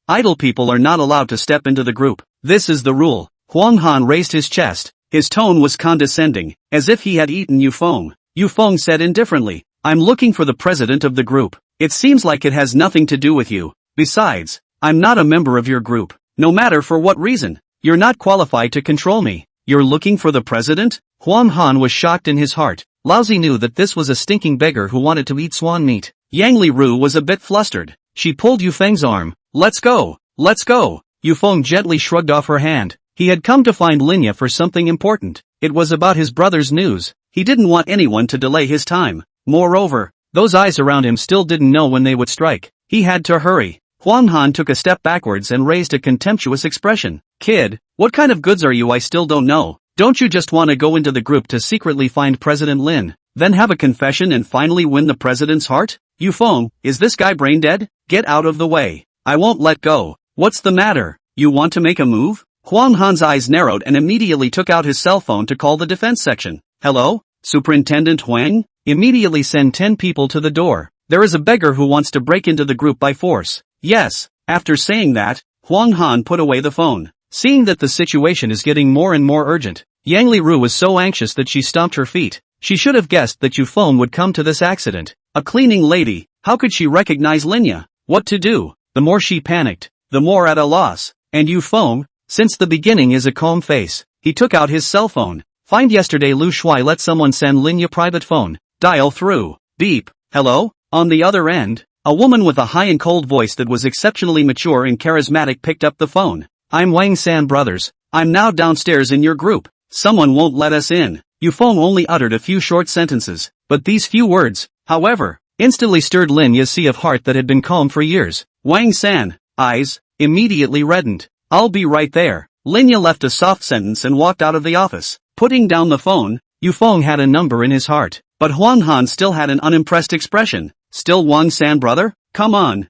idle people are not allowed to step into the group. This is the rule. Huan Han raised his chest. His tone was condescending, as if he had eaten Yufeng. Yufeng said indifferently, I'm looking for the president of the group. It seems like it has nothing to do with you. Besides, I'm not a member of your group. No matter for what reason, you're not qualified to control me. You're looking for the president? Huan Han was shocked in his heart. Lousy knew that this was a stinking beggar who wanted to eat swan meat. Yang Liru was a bit flustered. She pulled Yufeng's arm. Let's go. Let's go. Yufeng gently shrugged off her hand. He had come to find Linya for something important. It was about his brother's news. He didn't want anyone to delay his time. Moreover, those eyes around him still didn't know when they would strike. He had to hurry. Huan Han took a step backwards and raised a contemptuous expression. Kid, what kind of goods are you? I still don't know. Don't you just want to go into the group to secretly find President Lin, then have a confession and finally win the president's heart? Yufeng, is this guy brain dead? Get out of the way. I won't let go. What's the matter? You want to make a move? Huan Han's eyes narrowed and immediately took out his cell phone to call the defense section. Hello? Superintendent Huang? Immediately send 10 people to the door. There is a beggar who wants to break into the group by force. Yes. After saying that, Huang Han put away the phone. Seeing that the situation is getting more and more urgent, Yang Liru was so anxious that she stomped her feet. She should have guessed that Yufeng would come to this accident. A cleaning lady, how could she recognize Linya? What to do? The more she panicked, the more at a loss. And Yufeng, since the beginning is a calm face, he took out his cell phone. Find yesterday Lu Shuai let someone send Linya private phone. Dial through. Beep. Hello? On the other end, a woman with a high and cold voice that was exceptionally mature and charismatic picked up the phone. I'm Wang San Brothers. I'm now downstairs in your group. Someone won't let us in. Yufeng only uttered a few short sentences, but these few words, however, instantly stirred Linya's sea of heart that had been calm for years. Wang San, eyes, immediately reddened. I'll be right there. Linya left a soft sentence and walked out of the office. Putting down the phone, Yufeng had a number in his heart, but Huang Han still had an unimpressed expression. Still Wang San brother? Come on,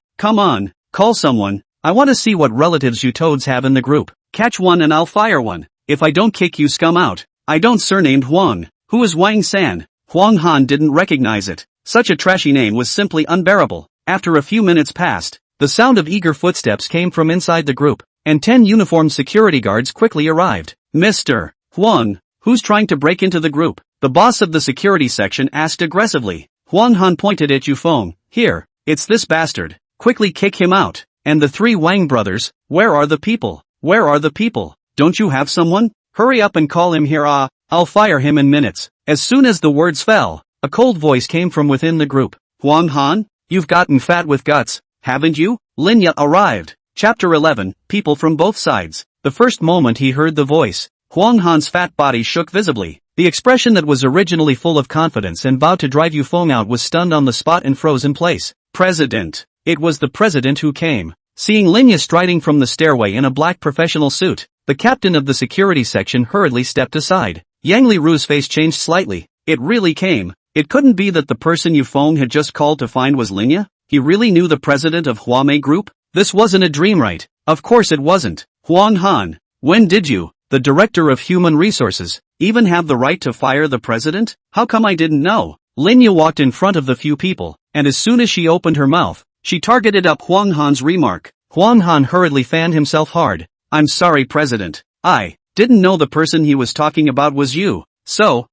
call someone. I want to see what relatives you toads have in the group. Catch one and I'll fire one. If I don't kick you scum out. I don't surnamed Huang. Who is Wang San? Huang Han didn't recognize it. Such a trashy name was simply unbearable. After a few minutes passed, the sound of eager footsteps came from inside the group, and 10 uniformed security guards quickly arrived. Mr. Huang, who's trying to break into the group? The boss of the security section asked aggressively. Huang Han pointed at Yufeng. Here, it's this bastard. Quickly kick him out. And the 3 Wang brothers, where are the people? Where are the people? Don't you have someone? Hurry up and call him here. I'll fire him in minutes. As soon as the words fell, a cold voice came from within the group. Huang Han, you've gotten fat with guts, haven't you? Linya arrived. Chapter 11, People from Both Sides. The first moment he heard the voice, Huang Han's fat body shook visibly. The expression that was originally full of confidence and vowed to drive Yufeng out was stunned on the spot and froze in place. President. It was the president who came. Seeing Linya striding from the stairway in a black professional suit, the captain of the security section hurriedly stepped aside. Yang Liru's face changed slightly. It really came. It couldn't be that the person Yufeng had just called to find was Linya? He really knew the president of Huamei Group? This wasn't a dream, right? Of course it wasn't. Huang Han, when did you, the director of human resources, even have the right to fire the president? How come I didn't know? Linya walked in front of the few people, and as soon as she opened her mouth, she targeted up Huang Han's remark. Huang Han hurriedly fanned himself hard. I'm sorry, President. I didn't know the person he was talking about was you. So,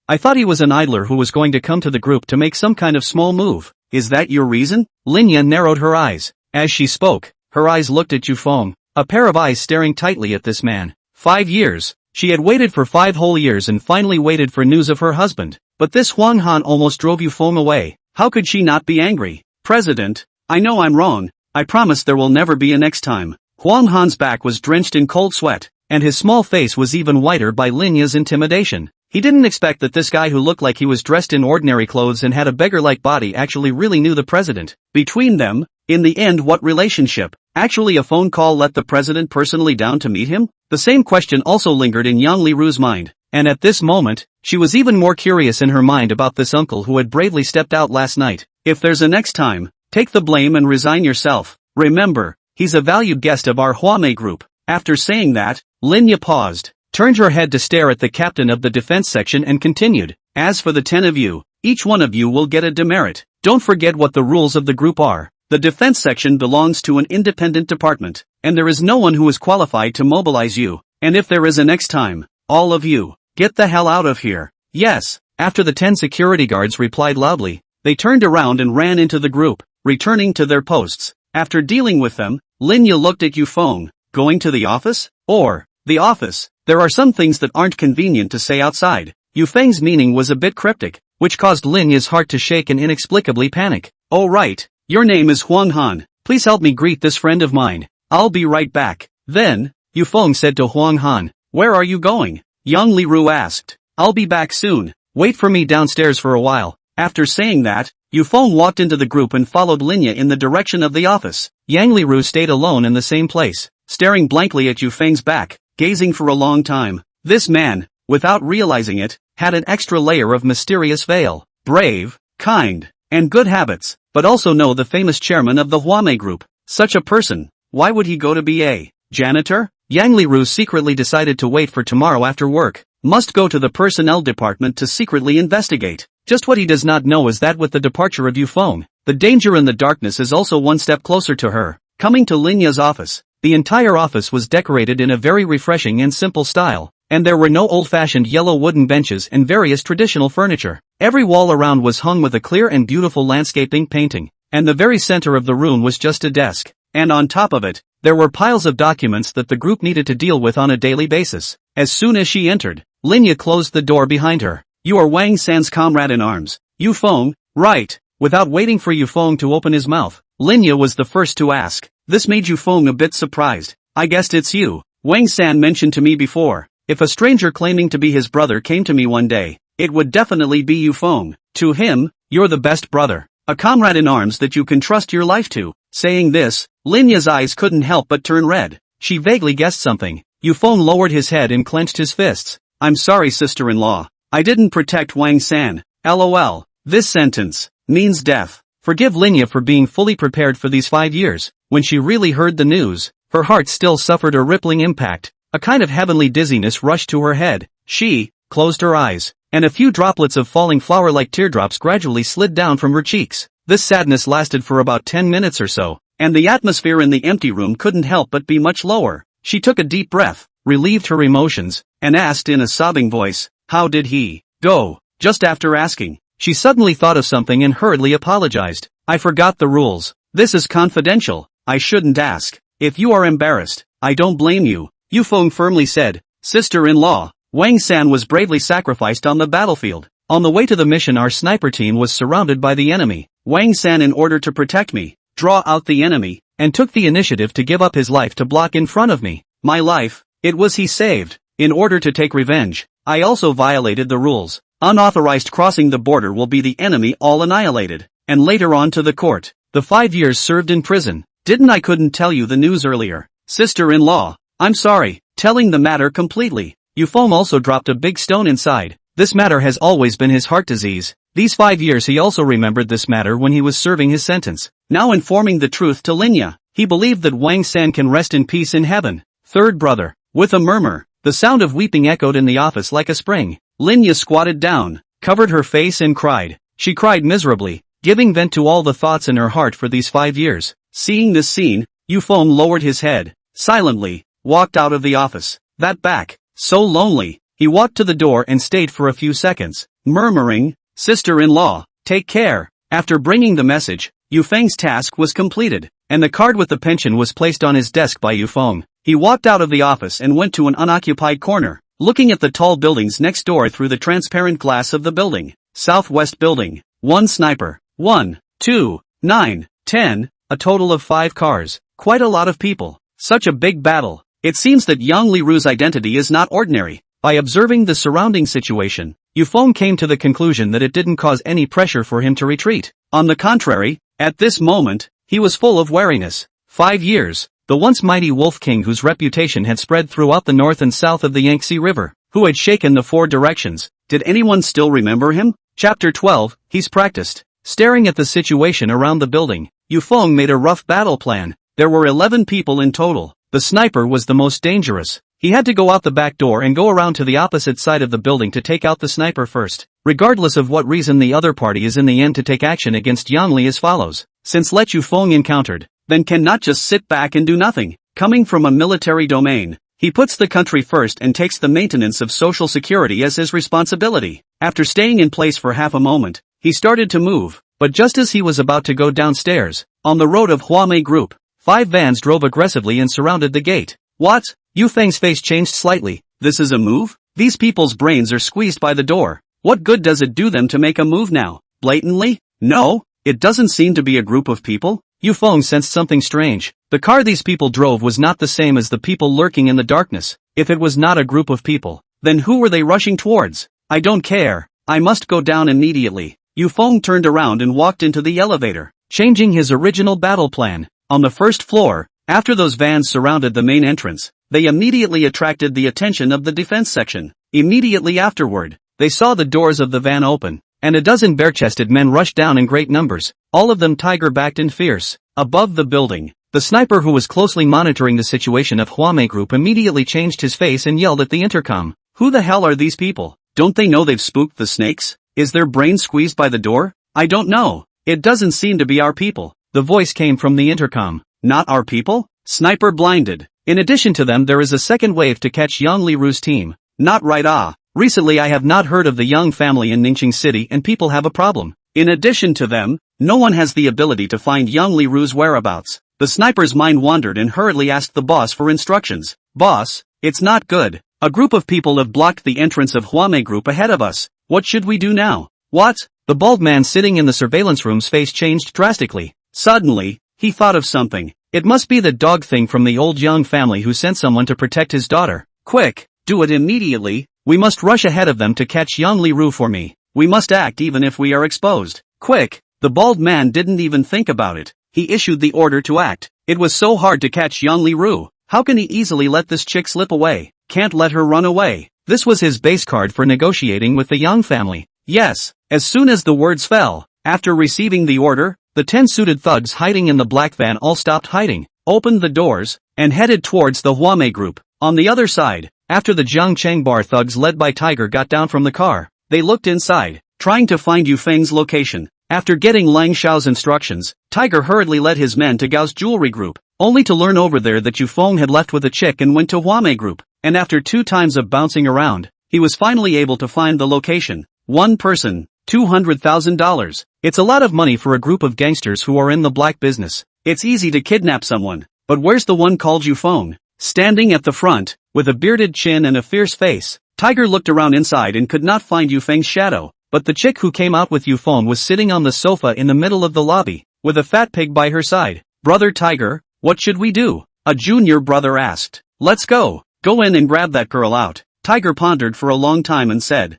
I thought he was an idler who was going to come to the group to make some kind of small move. Is that your reason? Linya narrowed her eyes. As she spoke, her eyes looked at Yufeng, a pair of eyes staring tightly at this man. 5 years. She had waited for 5 whole years and finally waited for news of her husband. But this Huang Han almost drove Yufeng away. How could she not be angry? President, I know I'm wrong. I promise there will never be a next time. Huang Han's back was drenched in cold sweat, and his small face was even whiter by Linya's intimidation. He didn't expect that this guy who looked like he was dressed in ordinary clothes and had a beggar-like body actually really knew the president. Between them, in the end, what relationship? Actually a phone call let the president personally down to meet him? The same question also lingered in Yang Liru's mind, and at this moment, she was even more curious in her mind about this uncle who had bravely stepped out last night. If there's a next time, take the blame and resign yourself. Remember, he's a valued guest of our Huamei group. After saying that, Linya paused, turned her head to stare at the captain of the defense section and continued. As for the 10 of you, each one of you will get a demerit. Don't forget what the rules of the group are. The defense section belongs to an independent department, and there is no one who is qualified to mobilize you. And if there is a next time, all of you, get the hell out of here. Yes. After the 10 security guards replied loudly, they turned around and ran into the group, returning to their posts. After dealing with them, Linya looked at Yufeng. Going to the office? Or, the office. There are some things that aren't convenient to say outside. Yufeng's meaning was a bit cryptic, which caused Linya's heart to shake and inexplicably panic. Oh right, your name is Huang Han. Please help me greet this friend of mine. I'll be right back. Then, Yufeng said to Huang Han, where are you going? Yang Liru asked. I'll be back soon. Wait for me downstairs for a while. After saying that, Yufeng walked into the group and followed Linya in the direction of the office. Yang Liru stayed alone in the same place, staring blankly at Yufeng's back, gazing for a long time. This man, without realizing it, had an extra layer of mysterious veil. Brave, kind, and good habits, but also know the famous chairman of the Huamei group. Such a person, why would he go to be a janitor? Yang Liru secretly decided to wait for tomorrow after work. Must go to the personnel department to secretly investigate. Just what he does not know is that with the departure of Yufeng, the danger in the darkness is also one step closer to her. Coming to Linya's office, the entire office was decorated in a very refreshing and simple style, and there were no old-fashioned yellow wooden benches and various traditional furniture. Every wall around was hung with a clear and beautiful landscaping painting, and the very center of the room was just a desk. And on top of it, there were piles of documents that the group needed to deal with on a daily basis. As soon as she entered, Linya closed the door behind her. You are Wang San's comrade in arms. Yufeng, right? Without waiting for Yufeng to open his mouth, Linya was the first to ask. This made Yufeng a bit surprised. I guessed it's you. Wang San mentioned to me before, if a stranger claiming to be his brother came to me one day, it would definitely be Yufeng. To him, you're the best brother. A comrade in arms that you can trust your life to. Saying this, Linya's eyes couldn't help but turn red. She vaguely guessed something. Yufeng lowered his head and clenched his fists. I'm sorry, sister-in-law. I didn't protect Wang San. LOL. This sentence means death. Forgive Linya for being fully prepared for these 5 years. When she really heard the news, her heart still suffered a rippling impact. A kind of heavenly dizziness rushed to her head. She closed her eyes, and a few droplets of falling flower-like teardrops gradually slid down from her cheeks. This sadness lasted for about 10 minutes or so, and the atmosphere in the empty room couldn't help but be much lower. She took a deep breath, relieved her emotions, and asked in a sobbing voice, "How did he go?" Just after asking, she suddenly thought of something and hurriedly apologized. "I forgot the rules. This is confidential. I shouldn't ask. If you are embarrassed, I don't blame you," Yufeng firmly said. Sister-in-law, Wang San was bravely sacrificed on the battlefield. On the way to the mission, our sniper team was surrounded by the enemy. Wang San, in order to protect me, draw out the enemy, and took the initiative to give up his life to block in front of me. My life, it was he saved. In order to take revenge, I also violated the rules. Unauthorized crossing the border will be the enemy all annihilated, and later on to the court. The 5 years served in prison. I couldn't tell you the news earlier. Sister-in-law, I'm sorry, telling the matter completely. Yufeng also dropped a big stone inside. This matter has always been his heart disease. These 5 years he also remembered this matter when he was serving his sentence. Now informing the truth to Linya, he believed that Wang San can rest in peace in heaven. Third brother. With a murmur, the sound of weeping echoed in the office like a spring. Linya squatted down, covered her face and cried. She cried miserably, giving vent to all the thoughts in her heart for these 5 years. Seeing this scene, Yufeng lowered his head, silently, walked out of the office. That back, so lonely, he walked to the door and stayed for a few seconds, murmuring, "Sister-in-law, take care." After bringing the message, Yufeng's task was completed, and the card with the pension was placed on his desk by Yufeng. He walked out of the office and went to an unoccupied corner, looking at the tall buildings next door through the transparent glass of the building. Southwest building. 1 sniper. 1, 2, 9, 10, a total of 5 cars. Quite a lot of people. Such a big battle. It seems that Yang Liru's identity is not ordinary. By observing the surrounding situation, Yufeng came to the conclusion that it didn't cause any pressure for him to retreat. On the contrary, at this moment, he was full of wariness. 5 years, the once mighty Wolf King whose reputation had spread throughout the north and south of the Yangtze River, who had shaken the 4 directions. Did anyone still remember him? Chapter 12, He's practiced. Staring at the situation around the building, Yufeng made a rough battle plan. There were 11 people in total. The sniper was the most dangerous. He had to go out the back door and go around to the opposite side of the building to take out the sniper first. Regardless of what reason, the other party is in the end to take action against Yang Li as follows. Since Let Yufeng encountered, then cannot just sit back and do nothing. Coming from a military domain, he puts the country first and takes the maintenance of social security as his responsibility. After staying in place for half a moment, he started to move, but just as he was about to go downstairs, on the road of Huamei Group, 5 vans drove aggressively and surrounded the gate. What? Yufeng's face changed slightly. This is a move? These people's brains are squeezed by the door. What good does it do them to make a move now? Blatantly? No, it doesn't seem to be a group of people. Yufeng sensed something strange. The car these people drove was not the same as the people lurking in the darkness. If it was not a group of people, then who were they rushing towards? I don't care. I must go down immediately. Yufeng turned around and walked into the elevator, changing his original battle plan. On the first floor, after those vans surrounded the main entrance, they immediately attracted the attention of the defense section. Immediately afterward, they saw the doors of the van open, and a dozen bare-chested men rushed down in great numbers, all of them tiger-backed and fierce. Above the building, the sniper who was closely monitoring the situation of Huamei Group immediately changed his face and yelled at the intercom. Who the hell are these people? Don't they know they've spooked the snakes? Is their brain squeezed by the door? I don't know. It doesn't seem to be our people. The voice came from the intercom. Not our people? Sniper blinded. In addition to them, there is a second wave to catch Yang Liru's team. Not right. Recently I have not heard of the Yang family in Ningxing City and people have a problem. In addition to them, no one has the ability to find Yang Liru's whereabouts. The sniper's mind wandered and hurriedly asked the boss for instructions. Boss, it's not good. A group of people have blocked the entrance of Huamei Group ahead of us. What should we do now? What? The bald man sitting in the surveillance room's face changed drastically. Suddenly, he thought of something. It must be the dog thing from the old Yang family who sent someone to protect his daughter. Quick, do it immediately. We must rush ahead of them to catch Yang Liru for me. We must act even if we are exposed. Quick! The bald man didn't even think about it. He issued the order to act. It was so hard to catch Yang Liru. How can he easily let this chick slip away? Can't let her run away. This was his base card for negotiating with the Yang family. Yes, as soon as the words fell, after receiving the order, the 10 suited thugs hiding in the black van all stopped hiding, opened the doors, and headed towards the Huame group. On the other side, after the Jiangcheng bar thugs led by Tiger got down from the car, they looked inside, trying to find Yufeng's location. After getting Lang Xiao's instructions, Tiger hurriedly led his men to Gao's jewelry group, only to learn over there that Yufeng had left with a chick and went to Huame group, and after 2 times of bouncing around, he was finally able to find the location. One person, $200,000. It's a lot of money for a group of gangsters who are in the black business. It's easy to kidnap someone, but where's the one called Yufeng? Standing at the front, with a bearded chin and a fierce face, Tiger looked around inside and could not find Yufeng's shadow, but the chick who came out with Yufeng was sitting on the sofa in the middle of the lobby, with a fat pig by her side. Brother Tiger, what should we do? A junior brother asked. Let's go. Go in and grab that girl out. Tiger pondered for a long time and said,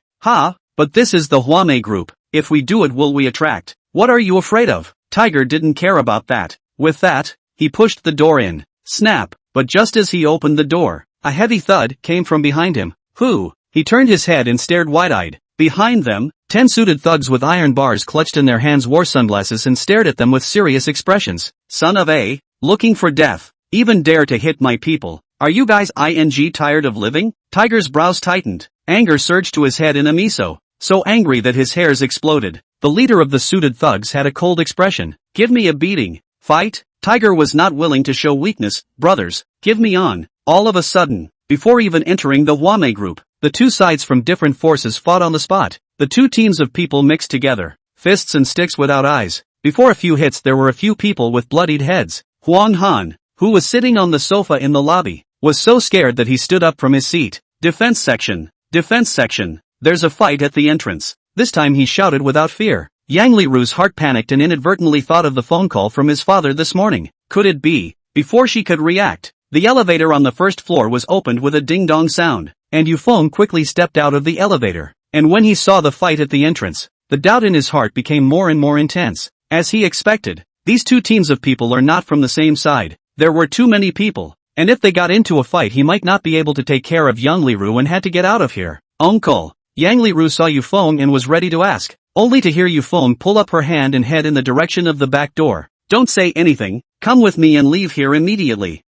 but this is the Huame group. If we do it, will we attract? What are you afraid of? Tiger didn't care about that. With that, he pushed the door in. Snap, but just as he opened the door, a heavy thud came from behind him. Who? He turned his head and stared wide-eyed. Behind them, 10 suited thugs with iron bars clutched in their hands wore sunglasses and stared at them with serious expressions. Son of a, looking for death, even dare to hit my people. Are you guys tired of living? Tiger's brows tightened. Anger surged to his head in a miso, so angry that his hairs exploded. The leader of the suited thugs had a cold expression. Give me a beating. Fight? Tiger was not willing to show weakness. Brothers, give me on. All of a sudden, before even entering the Huame group, the 2 sides from different forces fought on the spot. The 2 teams of people mixed together, fists and sticks without eyes. Before a few hits there were a few people with bloodied heads. Huang Han, who was sitting on the sofa in the lobby, was so scared that he stood up from his seat. Defense section. Defense section. There's a fight at the entrance. This time he shouted without fear. Yang Liru's heart panicked and inadvertently thought of the phone call from his father this morning. Could it be? Before she could react, the elevator on the first floor was opened with a ding-dong sound, and Yufeng quickly stepped out of the elevator. And when he saw the fight at the entrance, the doubt in his heart became more and more intense. As he expected, these 2 teams of people are not from the same side. There were too many people, and if they got into a fight he might not be able to take care of Yang Liru and had to get out of here. Uncle. Yang Liru saw Yufeng and was ready to ask, only to hear Yufeng pull up her hand and head in the direction of the back door. Don't say anything, come with me and leave here immediately.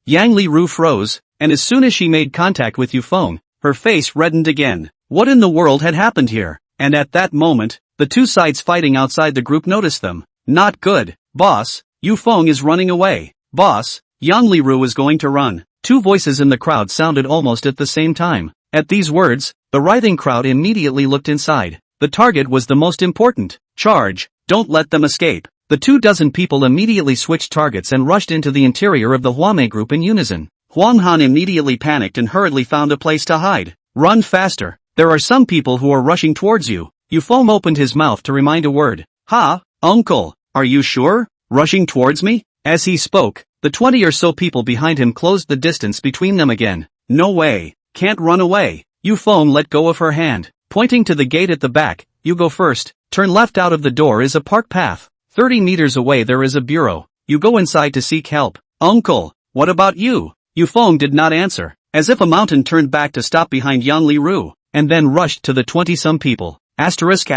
Yang Liru froze, and as soon as she made contact with Yufeng, her face reddened again. What in the world had happened here? And at that moment, the 2 sides fighting outside the group noticed them. Not good. Boss, Yufeng is running away. Boss, Yang Liru is going to run. 2 voices in the crowd sounded almost at the same time. At these words, the writhing crowd immediately looked inside. The target was the most important. Charge, don't let them escape. The 24 people immediately switched targets and rushed into the interior of the Huame group in unison. Huang Han immediately panicked and hurriedly found a place to hide. Run faster. There are some people who are rushing towards you. Yufeng opened his mouth to remind a word. Uncle, are you sure? Rushing towards me? As he spoke, the 20 or so people behind him closed the distance between them again. No way. Can't run away. Yufeng let go of her hand, pointing to the gate at the back. You go first. Turn left. Out of the door is a park path. 30 meters away there is a bureau. You go inside to seek help. Uncle, what about you? Yufeng did not answer, as if a mountain turned back to stop behind Yang Liru, and then rushed to the 20-some people. Asterisk.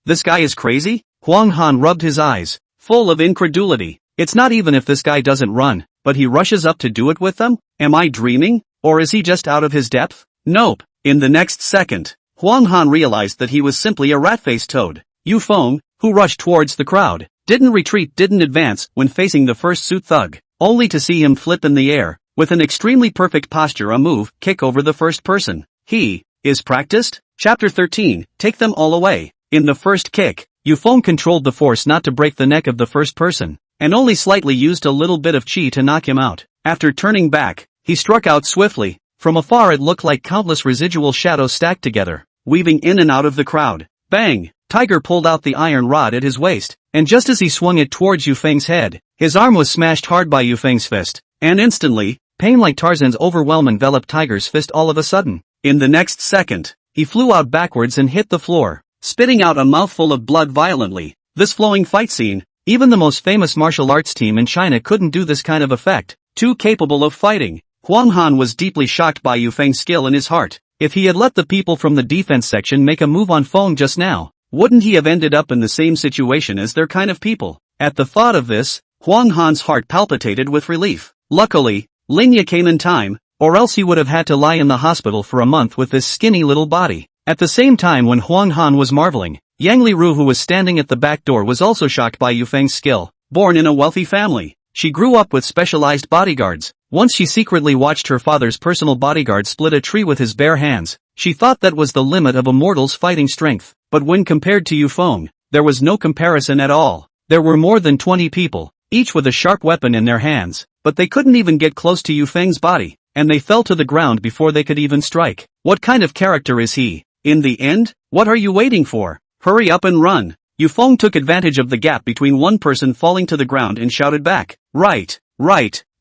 This guy is crazy? Huang Han rubbed his eyes, full of incredulity. It's not even if this guy doesn't run, but he rushes up to do it with them? Am I dreaming? Or is he just out of his depth? Nope. In the next second, Huang Han realized that he was simply a rat-faced toad. Yufeng, who rushed towards the crowd, didn't retreat, didn't advance when facing the first suit thug, only to see him flip in the air, with an extremely perfect posture, a move, kick over the first person. He is practiced? Chapter 13, take them all away. In the first kick, Yufeng controlled the force not to break the neck of the first person, and only slightly used a little bit of chi to knock him out. After turning back, he struck out swiftly. From afar it looked like countless residual shadows stacked together, weaving in and out of the crowd. Bang! Tiger pulled out the iron rod at his waist, and just as he swung it towards Yufeng's head, his arm was smashed hard by Yufeng's fist, and instantly, pain like Tarzan's overwhelm enveloped Tiger's fist all of a sudden. In the next second, he flew out backwards and hit the floor, spitting out a mouthful of blood violently. This flowing fight scene, even the most famous martial arts team in China couldn't do this kind of effect. Too capable of fighting. Huang Han was deeply shocked by Yu Feng's skill in his heart. If he had let the people from the defense section make a move on Feng just now, wouldn't he have ended up in the same situation as their kind of people? At the thought of this, Huang Han's heart palpitated with relief. Luckily, Lingya came in time, or else he would have had to lie in the hospital for a month with this skinny little body. At the same time when Huang Han was marveling, Yang Liru, who was standing at the back door, was also shocked by Yu Feng's skill. Born in a wealthy family, she grew up with specialized bodyguards. Once she secretly watched her father's personal bodyguard split a tree with his bare hands. She thought that was the limit of a mortal's fighting strength. But when compared to Yu Feng, there was no comparison at all. There were more than 20 people, each with a sharp weapon in their hands, but they couldn't even get close to Yu Feng's body, and they fell to the ground before they could even strike. What kind of character is he? In the end, what are you waiting for? Hurry up and run. Yu Feng took advantage of the gap between one person falling to the ground and shouted back. Right,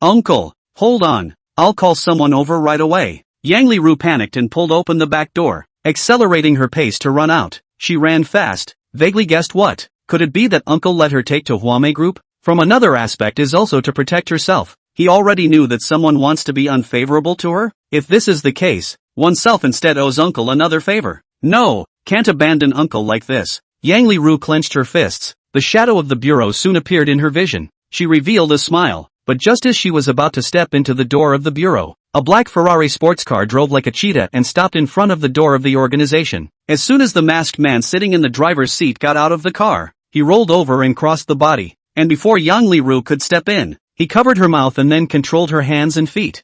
uncle. Hold on, I'll call someone over right away. Yang Liru panicked and pulled open the back door, accelerating her pace to run out. She ran fast, vaguely guessed what. Could it be that uncle let her take to Huame group? From another aspect is also to protect herself. He already knew that someone wants to be unfavorable to her? If this is the case, oneself instead owes uncle another favor. No, can't abandon uncle like this. Yang Liru clenched her fists. The shadow of the bureau soon appeared in her vision. She revealed a smile. But just as she was about to step into the door of the bureau, a black Ferrari sports car drove like a cheetah and stopped in front of the door of the organization. As soon as the masked man sitting in the driver's seat got out of the car, he rolled over and crossed the body, and before Yang Liru could step in, he covered her mouth and then controlled her hands and feet.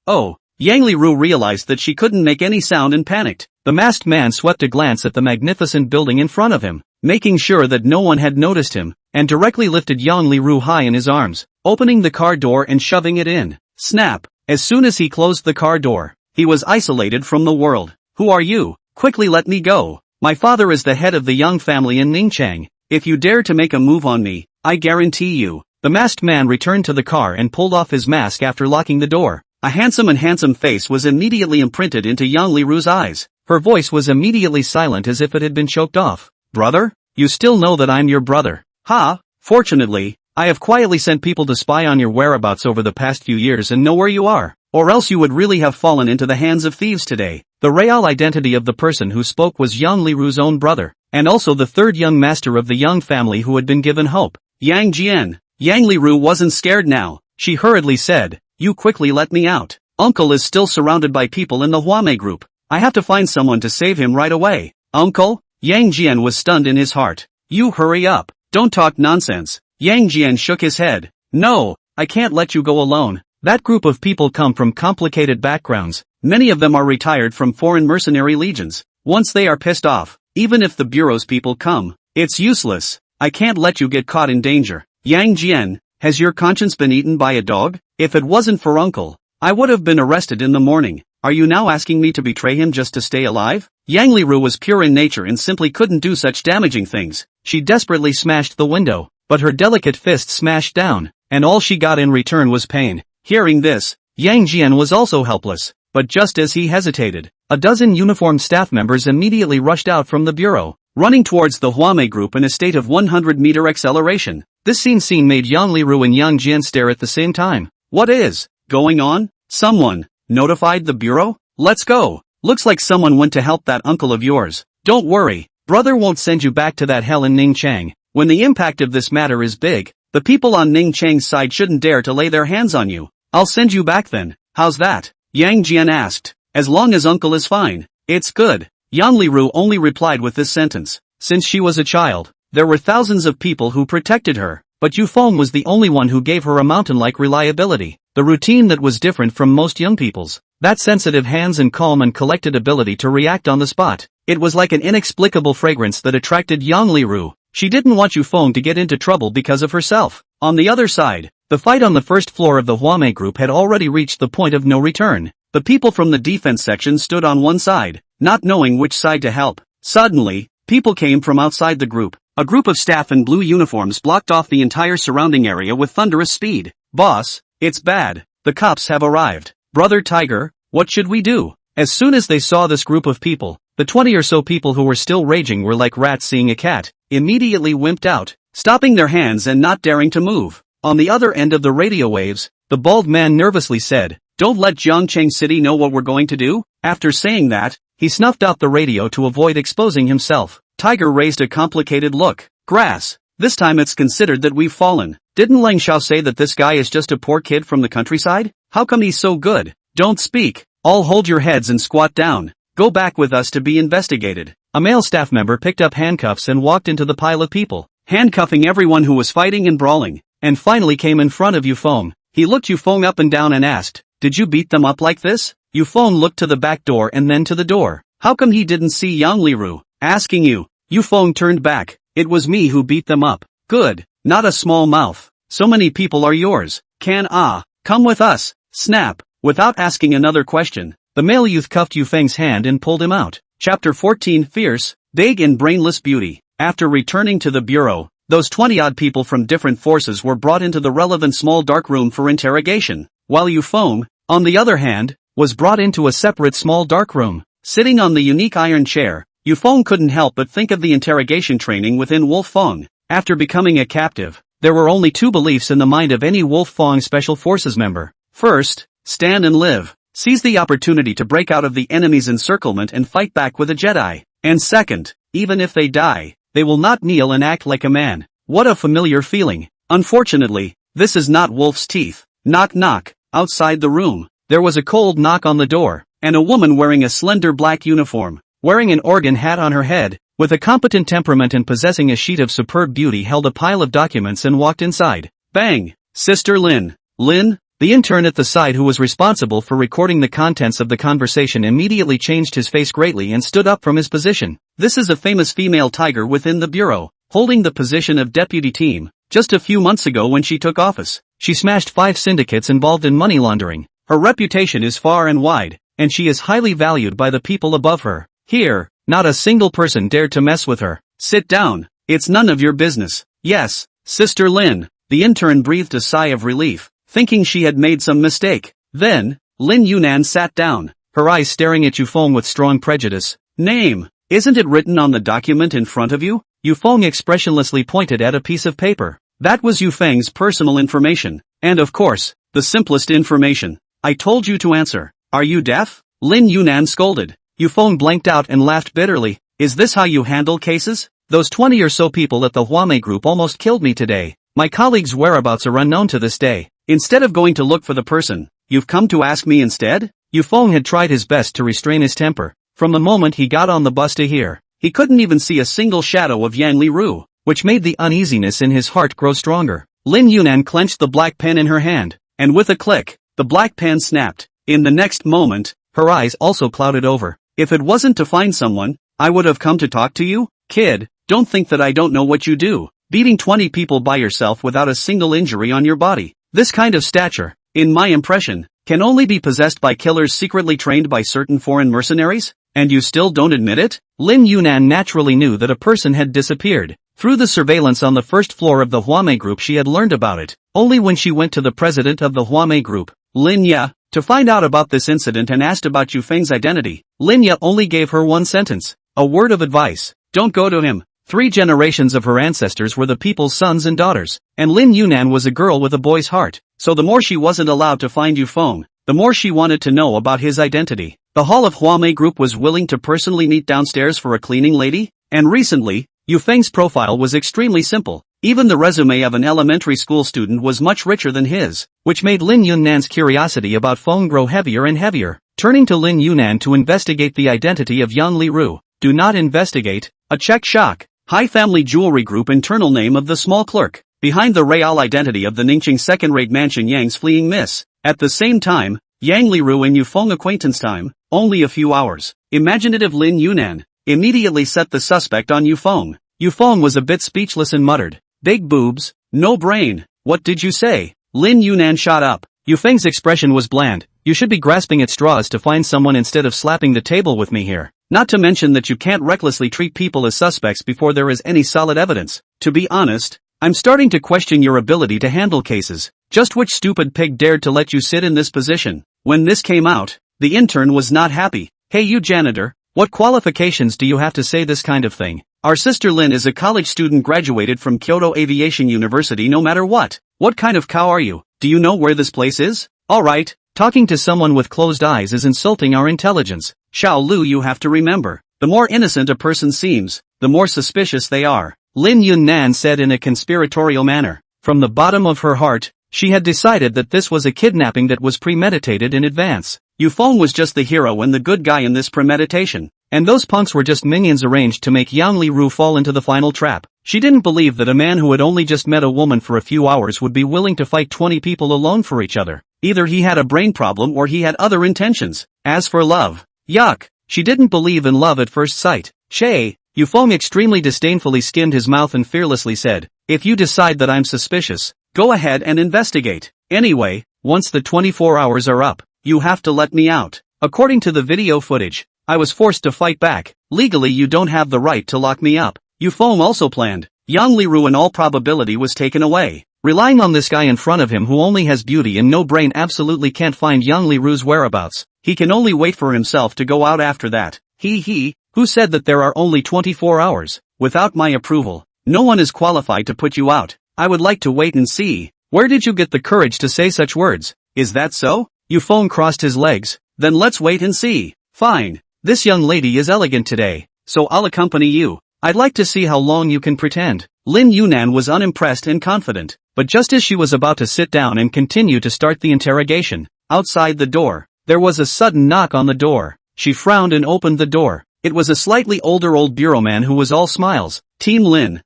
Oh. Yang Liru realized that she couldn't make any sound and panicked. The masked man swept a glance at the magnificent building in front of him, making sure that no one had noticed him, and directly lifted Yang Liru high in his arms, opening the car door and shoving it in. Snap! As soon as he closed the car door, he was isolated from the world. Who are you? Quickly let me go. My father is the head of the Yang family in Ningchang. If you dare to make a move on me, I guarantee you. The masked man returned to the car and pulled off his mask after locking the door. A handsome face was immediately imprinted into Yang Liru's eyes. Her voice was immediately silent as if it had been choked off. Brother? You still know that I'm your brother? Ha! Fortunately, I have quietly sent people to spy on your whereabouts over the past few years and know where you are. Or else you would really have fallen into the hands of thieves today. The real identity of the person who spoke was Yang Liru's own brother, and also the third young master of the Yang family who had been given hope. Yang Jian. Yang Liru wasn't scared now. She hurriedly said, You quickly let me out. Uncle is still surrounded by people in the Huame group. I have to find someone to save him right away. Uncle? Yang Jian was stunned in his heart. You hurry up. Don't talk nonsense. Yang Jian shook his head. No, I can't let you go alone. That group of people come from complicated backgrounds. Many of them are retired from foreign mercenary legions. Once they are pissed off, even if the bureau's people come, it's useless. I can't let you get caught in danger. Yang Jian, has your conscience been eaten by a dog? If it wasn't for uncle, I would have been arrested in the morning. Are you now asking me to betray him just to stay alive? Yang Liru was pure in nature and simply couldn't do such damaging things. She desperately smashed the window, but her delicate fist smashed down, and all she got in return was pain. Hearing this, Yang Jian was also helpless, but just as he hesitated, a dozen uniformed staff members immediately rushed out from the bureau, running towards the Huame group in a state of 100-meter acceleration. This scene made Yang Liru and Yang Jian stare at the same time. What is going on? Someone notified the bureau? Let's go. Looks like someone went to help that uncle of yours. Don't worry, brother won't send you back to that hell in Ningchang. When the impact of this matter is big, the people on Ningchang's side shouldn't dare to lay their hands on you. I'll send you back then. How's that? Yang Jian asked. As long as uncle is fine, it's good. Yang Liru only replied with this sentence. Since she was a child, there were thousands of people who protected her, but Yu Feng was the only one who gave her a mountain-like reliability. The routine that was different from most young people's. That sensitive hands and calm and collected ability to react on the spot. It was like an inexplicable fragrance that attracted Yang Liru. She didn't want Yu Feng to get into trouble because of herself. On the other side, the fight on the first floor of the Huame group had already reached the point of no return. The people from the defense section stood on one side, not knowing which side to help. Suddenly, people came from outside the group. A group of staff in blue uniforms blocked off the entire surrounding area with thunderous speed. Boss, it's bad. The cops have arrived. Brother Tiger, what should we do? As soon as they saw this group of people, the 20 or so people who were still raging were like rats seeing a cat, immediately wimped out, stopping their hands and not daring to move. On the other end of the radio waves, the bald man nervously said. Don't let Jiangcheng City know what we're going to do? After saying that, he snuffed out the radio to avoid exposing himself. Tiger raised a complicated look. Grass. This time it's considered that we've fallen. Didn't Lang Xiao say that this guy is just a poor kid from the countryside? How come he's so good? Don't speak. All hold your heads and squat down. Go back with us to be investigated. A male staff member picked up handcuffs and walked into the pile of people, handcuffing everyone who was fighting and brawling, and finally came in front of Yufeng. He looked Yufeng up and down and asked, "Did you beat them up like this?" Yufeng looked to the back door and then to the door. How come he didn't see Yang Liru? Asking you. Yufeng turned back. It was me who beat them up. Good. Not a small mouth. So many people are yours. Come with us. Snap. Without asking another question, the male youth cuffed Yufeng's hand and pulled him out. Chapter 14 Fierce, Big and Brainless Beauty. After returning to the bureau, those 20-odd people from different forces were brought into the relevant small dark room for interrogation, while Yufeng, on the other hand, was brought into a separate small dark room. Sitting on the unique iron chair, Yufeng couldn't help but think of the interrogation training within Wolf Fong. After becoming a captive, there were only two beliefs in the mind of any Wolf Fong Special Forces member. First, stand and live. Seize the opportunity to break out of the enemy's encirclement and fight back with a Jedi. And second, even if they die, they will not kneel and act like a man. What a familiar feeling. Unfortunately, this is not Wolf's teeth. Knock knock. Outside the room, there was a cold knock on the door, and a woman wearing a slender black uniform, wearing an organ hat on her head, with a competent temperament and possessing a sheet of superb beauty held a pile of documents and walked inside. Bang! Sister Lin. Lin? The intern at the side who was responsible for recording the contents of the conversation immediately changed his face greatly and stood up from his position. This is a famous female tiger within the bureau, holding the position of deputy team. Just a few months ago when she took office, she smashed 5 syndicates involved in money laundering. Her reputation is far and wide, and she is highly valued by the people above her. Here, not a single person dared to mess with her. Sit down. It's none of your business. Yes, Sister Lin. The intern breathed a sigh of relief, thinking she had made some mistake. Then, Lin Yunan sat down, her eyes staring at Yufeng with strong prejudice. Name. Isn't it written on the document in front of you? Yufeng expressionlessly pointed at a piece of paper. That was Yufeng's personal information. And of course, the simplest information. I told you to answer. Are you deaf? Lin Yunan scolded. Yufeng blanked out and laughed bitterly. Is this how you handle cases? Those 20 or so people at the Huame group almost killed me today. My colleagues' whereabouts are unknown to this day. Instead of going to look for the person, you've come to ask me instead? Yufeng had tried his best to restrain his temper. From the moment he got on the bus to here, he couldn't even see a single shadow of Yang Liru, which made the uneasiness in his heart grow stronger. Lin Yunan clenched the black pen in her hand, and with a click, the black pen snapped. In the next moment, her eyes also clouded over. If it wasn't to find someone, I would have come to talk to you? Kid, don't think that I don't know what you do. Beating 20 people by yourself without a single injury on your body. This kind of stature, in my impression, can only be possessed by killers secretly trained by certain foreign mercenaries? And you still don't admit it? Lin Yunan naturally knew that a person had disappeared. Through the surveillance on the first floor of the Huame group she had learned about it. Only when she went to the president of the Huame group, Lin Ye, to find out about this incident and asked about Yufeng's identity. Lin Ye only gave her one sentence. A word of advice. Don't go to him. 3 generations of her ancestors were the people's sons and daughters, and Lin Yunan was a girl with a boy's heart, so the more she wasn't allowed to find Yufeng, the more she wanted to know about his identity. The Hall of Huame Group was willing to personally meet downstairs for a cleaning lady, and recently, Yufeng's profile was extremely simple. Even the resume of an elementary school student was much richer than his, which made Lin Yunan's curiosity about Feng grow heavier and heavier. Turning to Lin Yunan to investigate the identity of Yang Liru. Do not investigate. A check shock. High Family Jewelry Group internal name of the small clerk, behind the real identity of the Ningqing second-rate mansion Yang's fleeing miss. At the same time, Yang Liru and Yufeng acquaintance time, only a few hours. Imaginative Lin Yunan immediately set the suspect on Yufeng. Yufeng was a bit speechless and muttered, "Big boobs, no brain, what did you say?" Lin Yunan shot up. Yufeng's expression was bland. You should be grasping at straws to find someone instead of slapping the table with me here. Not to mention that you can't recklessly treat people as suspects before there is any solid evidence. To be honest, I'm starting to question your ability to handle cases. Just which stupid pig dared to let you sit in this position? When this came out, the intern was not happy. Hey you janitor, what qualifications do you have to say this kind of thing? Our sister Lin is a college student graduated from Kyoto Aviation University no matter what. What kind of cow are you? do you know where this place is? Alright, talking to someone with closed eyes is insulting our intelligence. Xiao Lu, you have to remember, the more innocent a person seems, the more suspicious they are, Lin Yunnan said in a conspiratorial manner. From the bottom of her heart, she had decided that this was a kidnapping that was premeditated in advance. Yufeng was just the hero and the good guy in this premeditation, and those punks were just minions arranged to make Yang Liru fall into the final trap. She didn't believe that a man who had only just met a woman for a few hours would be willing to fight 20 people alone for each other. Either he had a brain problem or he had other intentions. As for love, yuck, she didn't believe in love at first sight. Shay, Yufeng extremely disdainfully skimmed his mouth and fearlessly said, if you decide that I'm suspicious, go ahead and investigate. Anyway, once the 24 hours are up, you have to let me out. According to the video footage, I was forced to fight back. Legally you don't have the right to lock me up. Yufeng also planned. Yang Liru in all probability was taken away. Relying on this guy in front of him who only has beauty and no brain absolutely can't find Yang Liru's whereabouts. He can only wait for himself to go out after that. Who said that there are only 24 hours? Without my approval, no one is qualified to put you out. I would like to wait and see. Where did you get the courage to say such words? Is that so? Yufeng crossed his legs. Then let's wait and see. Fine. This young lady is elegant today, so I'll accompany you. I'd like to see how long you can pretend. Lin Yunnan was unimpressed and confident, but just as she was about to sit down and continue to start the interrogation, outside the door, there was a sudden knock on the door. She frowned and opened the door. It was a slightly older old bureau man who was all smiles. Team Lin,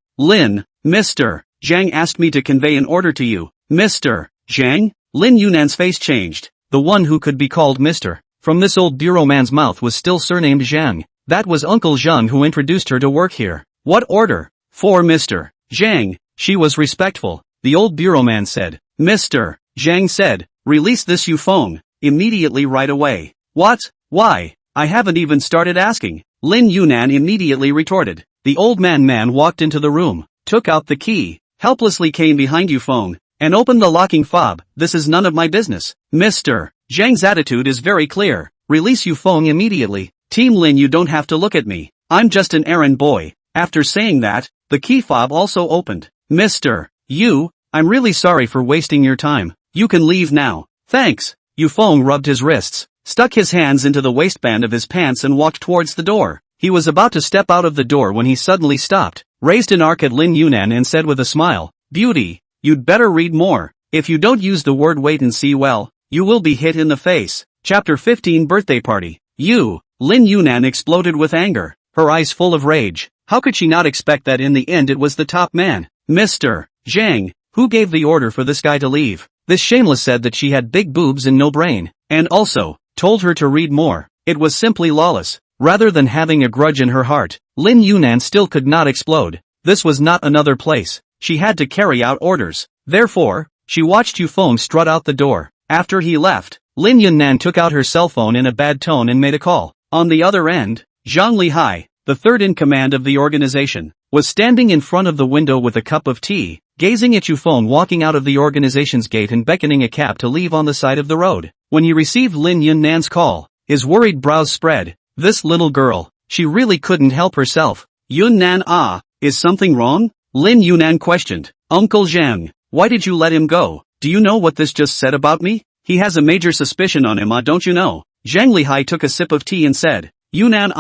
Mr. Zhang asked me to convey an order to you. Mr. Zhang? Lin Yunnan's face changed. The one who could be called Mr. from this old bureau man's mouth was still surnamed Zhang. That was Uncle Zhang who introduced her to work here. What order? For Mr. Zhang. She was respectful. The old bureau man said. Mr. Zhang said, release this Yufeng, immediately right away. What? Why? I haven't even started asking. Lin Yunnan immediately retorted. The old man walked into the room, took out the key, helplessly came behind Yufeng, and opened the locking fob. This is none of my business. Mr. Zhang's attitude is very clear. Release Yufeng immediately. Team Lin, you don't have to look at me. I'm just an errand boy. After saying that, the key fob also opened. Mr. I'm really sorry for wasting your time. You can leave now. Thanks. Yufeng rubbed his wrists, stuck his hands into the waistband of his pants and walked towards the door. He was about to step out of the door when he suddenly stopped, raised an arc at Lin Yunnan and said with a smile, Beauty, you'd better read more. If you don't use the word wait and see, well, you will be hit in the face. Chapter 15 Birthday Party. Lin Yunnan exploded with anger, her eyes full of rage. How could she not expect that in the end it was the top man, Mr. Zhang, who gave the order for this guy to leave? This shameless said that she had big boobs and no brain, and also, told her to read more. It was simply lawless. Rather than having a grudge in her heart, Lin Yunnan still could not explode. This was not another place. She had to carry out orders. Therefore, she watched Yufeng strut out the door. After he left, Lin Yunnan took out her cell phone in a bad tone and made a call. On the other end, Zhang Lihai, the third in command of the organization, was standing in front of the window with a cup of tea, gazing at Yufeng walking out of the organization's gate and beckoning a cab to leave on the side of the road. When he received Lin Yunnan's call, his worried brows spread. This little girl, she really couldn't help herself. Yunnan, is something wrong? Lin Yunnan questioned. Uncle Zhang, why did you let him go? Do you know what this just said about me? He has a major suspicion on him, don't you know? Zhang Lihai took a sip of tea and said, Yunnan,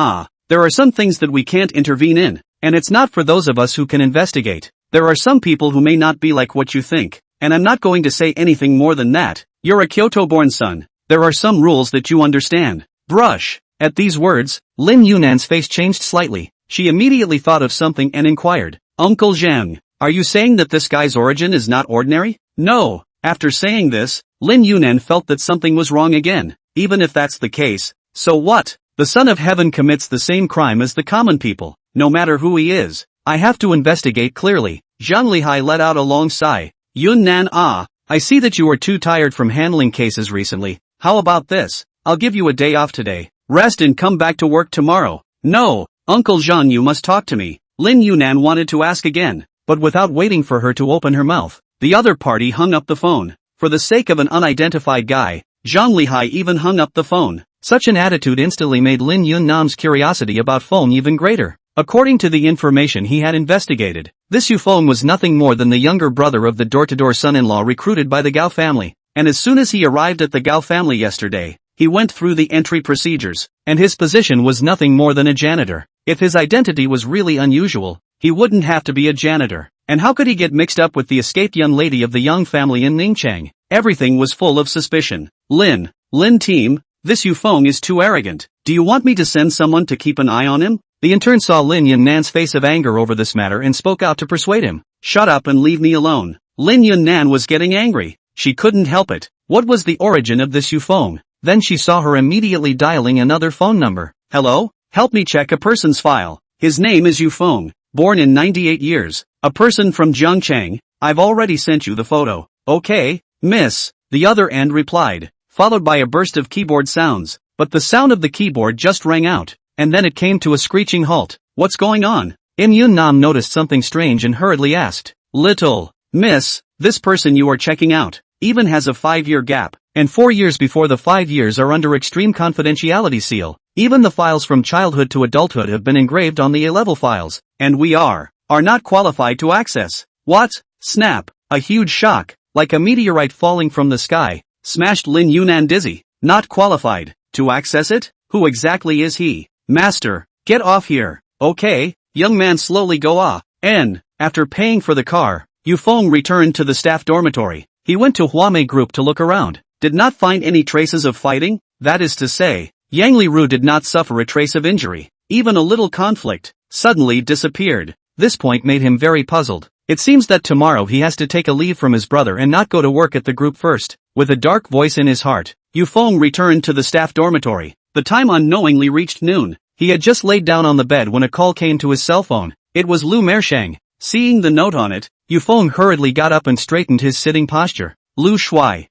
there are some things that we can't intervene in, and it's not for those of us who can investigate. There are some people who may not be like what you think, and I'm not going to say anything more than that. You're a Kyoto-born son. There are some rules that you understand. Brush. At these words, Lin Yunnan's face changed slightly. She immediately thought of something and inquired, Uncle Zhang, are you saying that this guy's origin is not ordinary? No. After saying this, Lin Yunnan felt that something was wrong again. Even if that's the case, so what? The Son of Heaven commits the same crime as the common people, no matter who he is. I have to investigate clearly. Zhang Lihai let out a long sigh. Yunnan, I see that you are too tired from handling cases recently. How about this? I'll give you a day off today. Rest and come back to work tomorrow. No, Uncle Zhang, you must talk to me. Lin Yunnan wanted to ask again, but without waiting for her to open her mouth, the other party hung up the phone. For the sake of an unidentified guy, Zhang Lihai even hung up the phone. Such an attitude instantly made Lin Yunnan's curiosity about Feng even greater. According to the information he had investigated, This Yufeng was nothing more than the younger brother of the door-to-door son-in-law recruited by the Gao family, and as soon as he arrived at the Gao family yesterday, he went through the entry procedures, and his position was nothing more than a janitor. If his identity was really unusual, he wouldn't have to be a janitor. And how could he get mixed up with the escaped young lady of the Yang family in Ningchang? Everything was full of suspicion. Lin team, this Yufeng is too arrogant. Do you want me to send someone to keep an eye on him? The intern saw Lin Yunnan's face of anger over this matter and spoke out to persuade him. Shut up and leave me alone. Lin Yunnan was getting angry. She couldn't help it. What was the origin of this Yufeng? Then she saw her immediately dialing another phone number. Hello? Help me check a person's file. His name is Yufeng, born in 98 years. A person from Zhangchang. I've already sent you the photo. Okay, miss, the other end replied, followed by a burst of keyboard sounds. But the sound of the keyboard just rang out, and then it came to a screeching halt. What's going on? Im Yun Nam noticed something strange and hurriedly asked. Little miss, this person you are checking out even has a 5-year gap, and 4 years before the 5 years are under extreme confidentiality seal. Even the files from childhood to adulthood have been engraved on the A-level files, and we are not qualified to access. What? Snap, a huge shock, like a meteorite falling from the sky, smashed Lin Yunnan dizzy. Not qualified to access it? Who exactly is he? Master, get off here. Okay, young man slowly go off, and, after paying for the car, Yufeng returned to the staff dormitory. He went to Huamei Group to look around, did not find any traces of fighting, that is to say, Yang Liru did not suffer a trace of injury. Even a little conflict suddenly disappeared. This point made him very puzzled. It seems that tomorrow he has to take a leave from his brother and not go to work at the group first. With a dark voice in his heart, Yufeng returned to the staff dormitory. The time unknowingly reached noon. He had just laid down on the bed when a call came to his cell phone. It was Lu Mershang. Seeing the note on it, Yufeng hurriedly got up and straightened his sitting posture. Lu Shuai,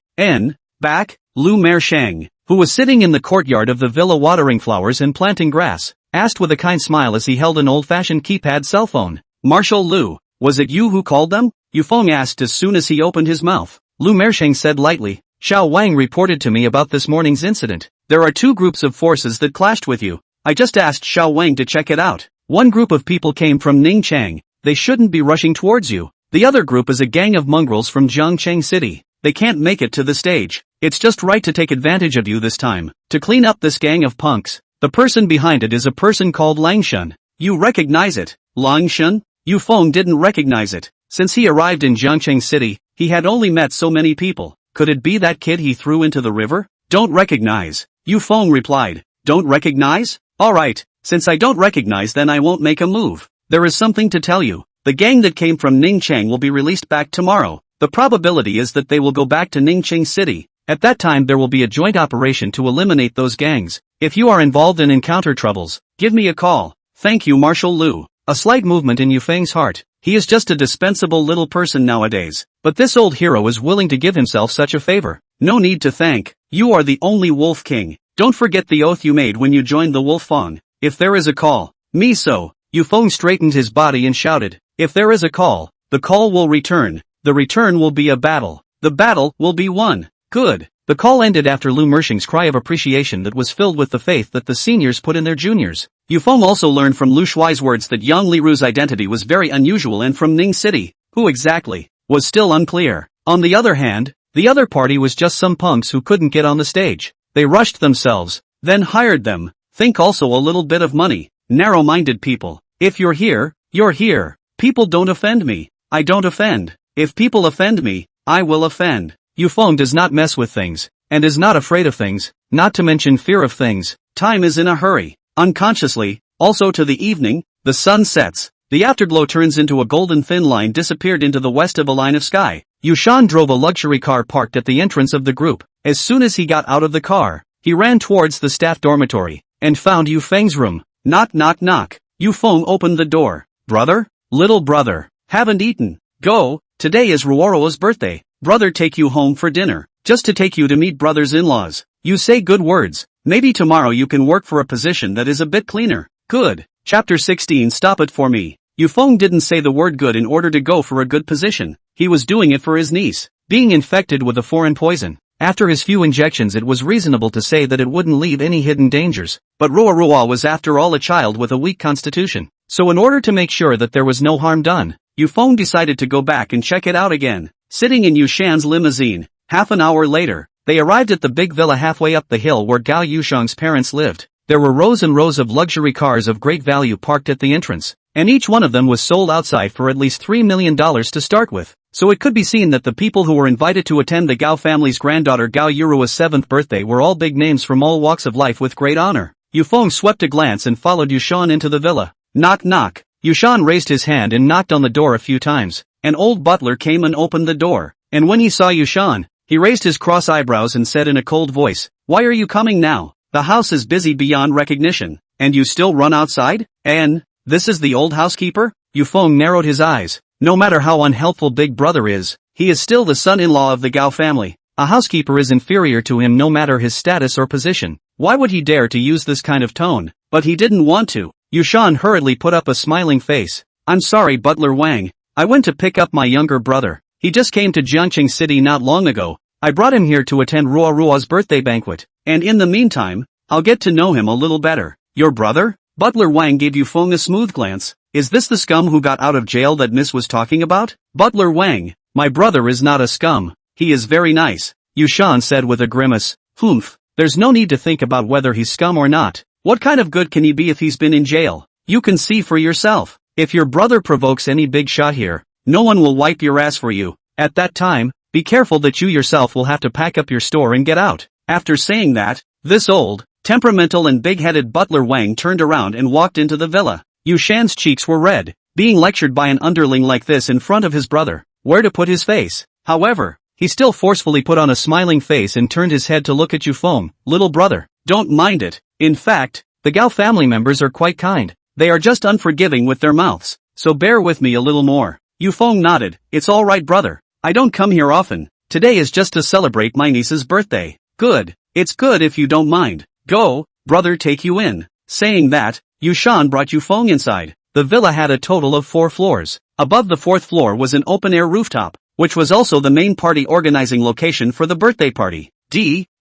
back, Lu Mershang, who was sitting in the courtyard of the villa watering flowers and planting grass, asked with a kind smile as he held an old-fashioned keypad cell phone. Marshal Lu, was it you who called them? Yufeng asked as soon as he opened his mouth. Lu Mershang said lightly, Xiao Wang reported to me about this morning's incident. There are 2 groups of forces that clashed with you. I just asked Xiao Wang to check it out. One group of people came from Ningchang. They shouldn't be rushing towards you. The other group is a gang of mongrels from Zhangcheng City. They can't make it to the stage. It's just right to take advantage of you this time. To clean up this gang of punks, the person behind it is a person called Langshun. You recognize it? Langshun? Yufeng didn't recognize it. Since he arrived in Zhangcheng City, he had only met so many people. Could it be that kid he threw into the river? Don't recognize. Yufeng replied. Don't recognize? Alright, since I don't recognize then I won't make a move. There is something to tell you. The gang that came from Ningchang will be released back tomorrow. The probability is that they will go back to Ningcheng City. At that time there will be a joint operation to eliminate those gangs. If you are involved and encounter troubles, give me a call. Thank you Marshal Lu. A slight movement in Yufeng's heart. He is just a dispensable little person nowadays. But this old hero is willing to give himself such a favor. No need to thank. You are the only Wolf King. Don't forget the oath you made when you joined the Wolf Fang. If there is a call, me so. Yufeng straightened his body and shouted. If there is a call, the call will return. The return will be a battle. The battle will be won. Good. The call ended after Lu Mershang's cry of appreciation that was filled with the faith that the seniors put in their juniors. Yufeng also learned from Lu Shuai's words that Yang Liru's identity was very unusual and from Ning City, who exactly, was still unclear. On the other hand, the other party was just some punks who couldn't get on the stage. They rushed themselves, then hired them. Think also a little bit of money. Narrow-minded people. If you're here, you're here. People don't offend me. I don't offend. If people offend me, I will offend. Yufeng does not mess with things, and is not afraid of things, not to mention fear of things. Time is in a hurry. Unconsciously, also to the evening, the sun sets. The afterglow turns into a golden thin line disappeared into the west of a line of sky. Yushan drove a luxury car parked at the entrance of the group. As soon as he got out of the car, he ran towards the staff dormitory, and found Yufeng's room. Knock knock knock. Yufeng opened the door. Brother? Little brother. Haven't eaten. Go, today is Ruoro's birthday. Brother take you home for dinner, just to take you to meet brother's in-laws. You say good words. Maybe tomorrow you can work for a position that is a bit cleaner. Good. Chapter 16 Stop it for me. Yufeng didn't say the word good in order to go for a good position. He was doing it for his niece, being infected with a foreign poison. After his few injections it was reasonable to say that it wouldn't leave any hidden dangers. But Ruo was after all a child with a weak constitution. So in order to make sure that there was no harm done, Yufeng decided to go back and check it out again. Sitting in Yushan's limousine, half an hour later, they arrived at the big villa halfway up the hill where Gao Yushang's parents lived. There were rows and rows of luxury cars of great value parked at the entrance, and each one of them was sold outside for at least $3 million to start with. So it could be seen that the people who were invited to attend the Gao family's granddaughter Gao Yurua's 7th birthday were all big names from all walks of life with great honor. Yufeng swept a glance and followed Yushan into the villa. Knock knock. Yushan raised his hand and knocked on the door a few times. An old butler came and opened the door, and when he saw Yushan, he raised his cross eyebrows and said in a cold voice, "Why are you coming now? The house is busy beyond recognition, and you still run outside? And this is the old housekeeper?" Yufeng narrowed his eyes. No matter how unhelpful Big Brother is, he is still the son-in-law of the Gao family. A housekeeper is inferior to him no matter his status or position. Why would he dare to use this kind of tone? But he didn't want to. Yushan hurriedly put up a smiling face. "I'm sorry, Butler Wang. I went to pick up my younger brother. He just came to Jiangqing City not long ago. I brought him here to attend Ruo Ruo's birthday banquet, and in the meantime, I'll get to know him a little better." "Your brother?" Butler Wang gave Yufeng a smooth glance. "Is this the scum who got out of jail that Miss was talking about?" "Butler Wang, my brother is not a scum. He is very nice," Yushan said with a grimace. "Humph, there's no need to think about whether he's scum or not. What kind of good can he be if he's been in jail? You can see for yourself. If your brother provokes any big shot here, no one will wipe your ass for you. At that time, be careful that you yourself will have to pack up your store and get out." After saying that, this old, temperamental and big-headed Butler Wang turned around and walked into the villa. Yushan's cheeks were red, being lectured by an underling like this in front of his brother. Where to put his face? However, he still forcefully put on a smiling face and turned his head to look at Yufeng. "Little brother, don't mind it. In fact, the Gao family members are quite kind. They are just unforgiving with their mouths, so bear with me a little more." Yufeng nodded. "It's all right, brother. I don't come here often. Today is just to celebrate my niece's birthday." "Good. It's good if you don't mind. Go, brother, take you in." Saying that, Yushan brought Yufeng inside. The villa had a total of 4 floors. Above the 4th floor was an open-air rooftop, which was also the main party organizing location for the birthday party.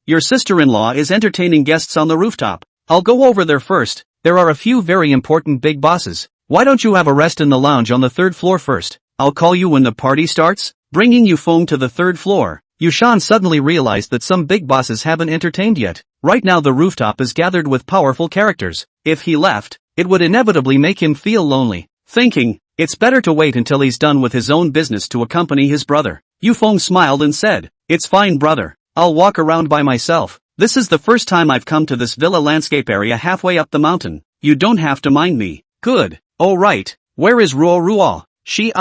Your sister-in-law is entertaining guests on the rooftop. I'll go over there first. There are a few very important big bosses. Why don't you have a rest in the lounge on the 3rd floor first? I'll call you when the party starts." Bringing Yufeng to the 3rd floor, Yushan suddenly realized that some big bosses haven't entertained yet. Right now the rooftop is gathered with powerful characters. If he left, it would inevitably make him feel lonely. Thinking, it's better to wait until he's done with his own business to accompany his brother. Yufeng smiled and said, "It's fine, brother. I'll walk around by myself. This is the first time I've come to this villa landscape area halfway up the mountain. You don't have to mind me." "Good. Oh right. Where is Ruo Ruo?" "She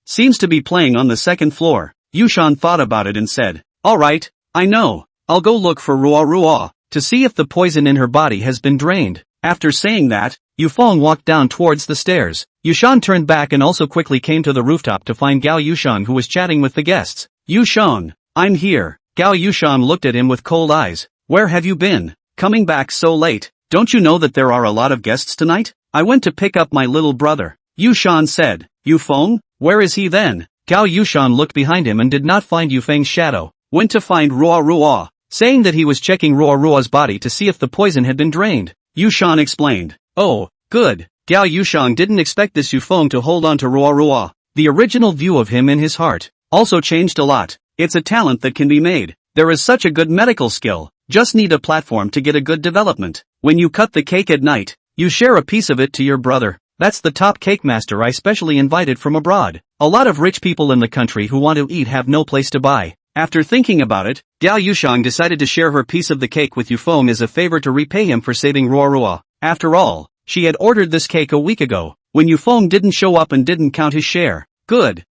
seems to be playing on the 2nd floor." Yushan thought about it and said, "Alright, I know. I'll go look for Ruo Ruo, to see if the poison in her body has been drained." After saying that, Yufeng walked down towards the stairs. Yushan turned back and also quickly came to the rooftop to find Gao Yushan, who was chatting with the guests. "Yushan, I'm here." Gao Yushan looked at him with cold eyes. "Where have you been? Coming back so late? Don't you know that there are a lot of guests tonight?" "I went to pick up my little brother," Yushan said. "Yufeng? Where is he then?" Gao Yushan looked behind him and did not find Yufeng's shadow. "Went to find Ruo Ruo," saying that he was checking Ruo Ruo's body to see if the poison had been drained. Yushan explained. "Oh, good." Gao Yushan didn't expect this Yufeng to hold on to Ruo Ruo. The original view of him in his heart also changed a lot. It's a talent that can be made. There is such a good medical skill. Just need a platform to get a good development. When you cut the cake at night, you share a piece of it to your brother. That's the top cake master I specially invited from abroad. A lot of rich people in the country who want to eat have no place to buy." After thinking about it, Gao Yushang decided to share her piece of the cake with Yufeng as a favor to repay him for saving Ruo Ruo. After all, she had ordered this cake a week ago, when Yufeng didn't show up and didn't count his share. Good.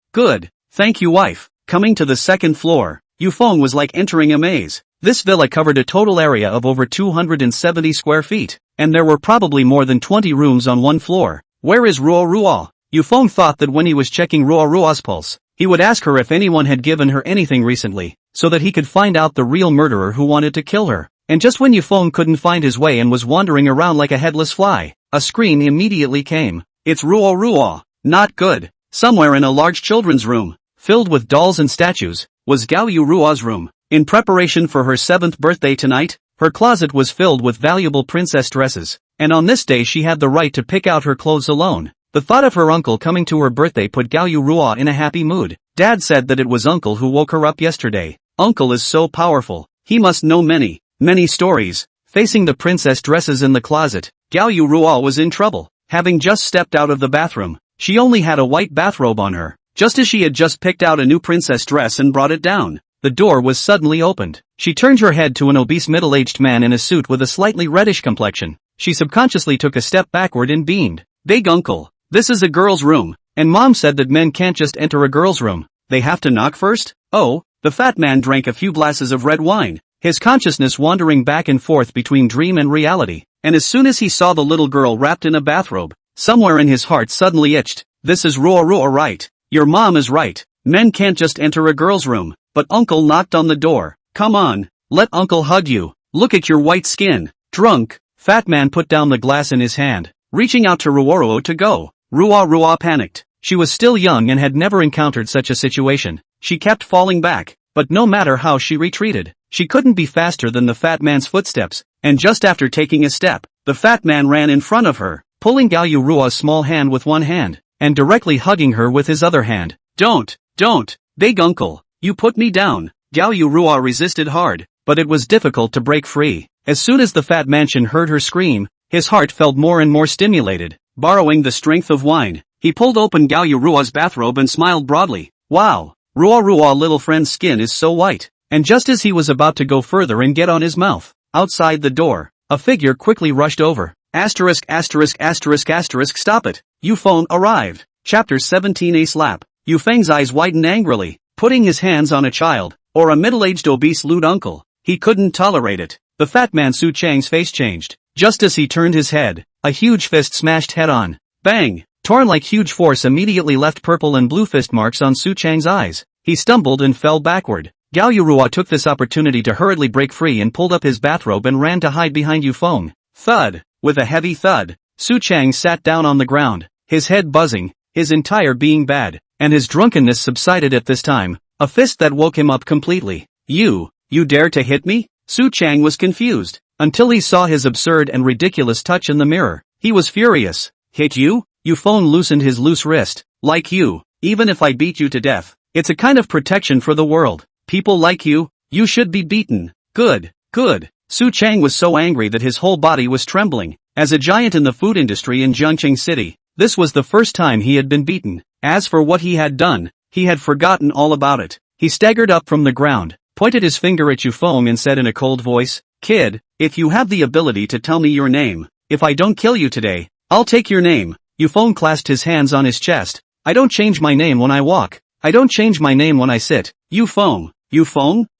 Thank you, wife." Coming to the 2nd floor, Yufeng was like entering a maze. This villa covered a total area of over 270 square feet, and there were probably more than 20 rooms on one floor. "Where is Ruo Ruo?" Yufeng thought that when he was checking Ruo Ruo's pulse, he would ask her if anyone had given her anything recently, so that he could find out the real murderer who wanted to kill her. And just when Yufeng couldn't find his way and was wandering around like a headless fly, a scream immediately came. "It's Ruo Ruo." Not good. Somewhere in a large children's room, filled with dolls and statues, was Gao Yuruo's room. In preparation for her 7th birthday tonight, her closet was filled with valuable princess dresses, and on this day she had the right to pick out her clothes alone. The thought of her uncle coming to her birthday put Gao Ruo in a happy mood. Dad said that it was uncle who woke her up yesterday. Uncle is so powerful. He must know many stories. Facing the princess dresses in the closet, Gao Ruo was in trouble. Having just stepped out of the bathroom, she only had a white bathrobe on her. Just as she had just picked out a new princess dress and brought it down, the door was suddenly opened. She turned her head to an obese middle-aged man in a suit with a slightly reddish complexion. She subconsciously took a step backward and beamed. Big uncle, this is a girl's room, and mom said that men can't just enter a girl's room. They have to knock first? Oh, the fat man drank a few glasses of red wine, his consciousness wandering back and forth between dream and reality, and as soon as he saw the little girl wrapped in a bathrobe, somewhere in his heart suddenly itched. This is Ruo right. Your mom is right. Men can't just enter a girl's room. But uncle knocked on the door. Come on, let uncle hug you. Look at your white skin. Drunk. Fat man put down the glass in his hand, reaching out to Ruo to go. Ruo panicked. She was still young and had never encountered such a situation. She kept falling back, but no matter how she retreated, she couldn't be faster than the fat man's footsteps, and just after taking a step, the fat man ran in front of her, pulling Gao Ruo's small hand with one hand, and directly hugging her with his other hand. Don't, big uncle, you put me down. Gao Ruo resisted hard, but it was difficult to break free. As soon as the fat mansion heard her scream, his heart felt more and more stimulated. Borrowing the strength of wine, he pulled open Gao Ruo's bathrobe and smiled broadly. Wow, Ruo little friend's skin is so white. And just as he was about to go further and get on his mouth, outside the door, a figure quickly rushed over. Stop it. Yufeng arrived. Chapter 17. A slap. Yufeng's eyes widened angrily, putting his hands on a child, or a middle-aged obese lewd uncle. He couldn't tolerate it. The fat man Su Chang's face changed. Just as he turned his head, a huge fist smashed head-on. Bang! Torn like huge force immediately left purple and blue fist marks on Su Chang's eyes. He stumbled and fell backward. Gao Ruo took this opportunity to hurriedly break free and pulled up his bathrobe and ran to hide behind Yufeng. Thud! With a heavy thud, Su Chang sat down on the ground, his head buzzing, his entire being bad, and his drunkenness subsided at this time, a fist that woke him up completely. You dare to hit me? Su Chang was confused, until he saw his absurd and ridiculous touch in the mirror. He was furious. Hit you? Yufeng loosened his loose wrist. Like you, even if I beat you to death, it's a kind of protection for the world. People like you should be beaten. Good. Su Chang was so angry that his whole body was trembling. As a giant in the food industry in Jiangqing City, this was the first time he had been beaten. As for what he had done, he had forgotten all about it. He staggered up from the ground, pointed his finger at Yufeng and said in a cold voice, Kid, if you have the ability to tell me your name, if I don't kill you today, I'll take your name. Yufeng clasped his hands on his chest. I don't change my name when I walk. I don't change my name when I sit. Yufeng?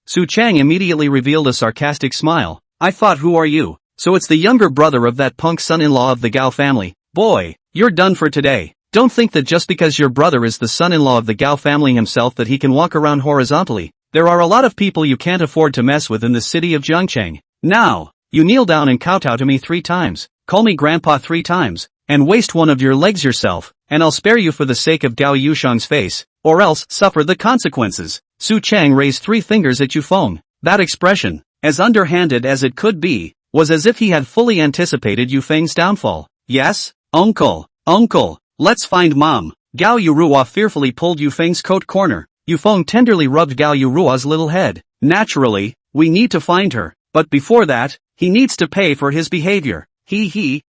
Su Chang immediately revealed a sarcastic smile. I thought, who are you? So it's the younger brother of that punk son-in-law of the Gao family. Boy, you're done for today. Don't think that just because your brother is the son-in-law of the Gao family himself that he can walk around horizontally. There are a lot of people you can't afford to mess with in the city of Jiangqing. Now, you kneel down and kowtow to me 3 times, call me grandpa 3 times, and waste one of your legs yourself, and I'll spare you for the sake of Gao Yushang's face, or else suffer the consequences. Su Chang raised 3 fingers at Yufeng. That expression, as underhanded as it could be, was as if he had fully anticipated Yufeng's downfall. Yes, uncle, let's find mom. Gao Ruo fearfully pulled Yufeng's coat corner. Yufeng tenderly rubbed Gao Ruo's little head. Naturally, we need to find her, but before that, he needs to pay for his behavior.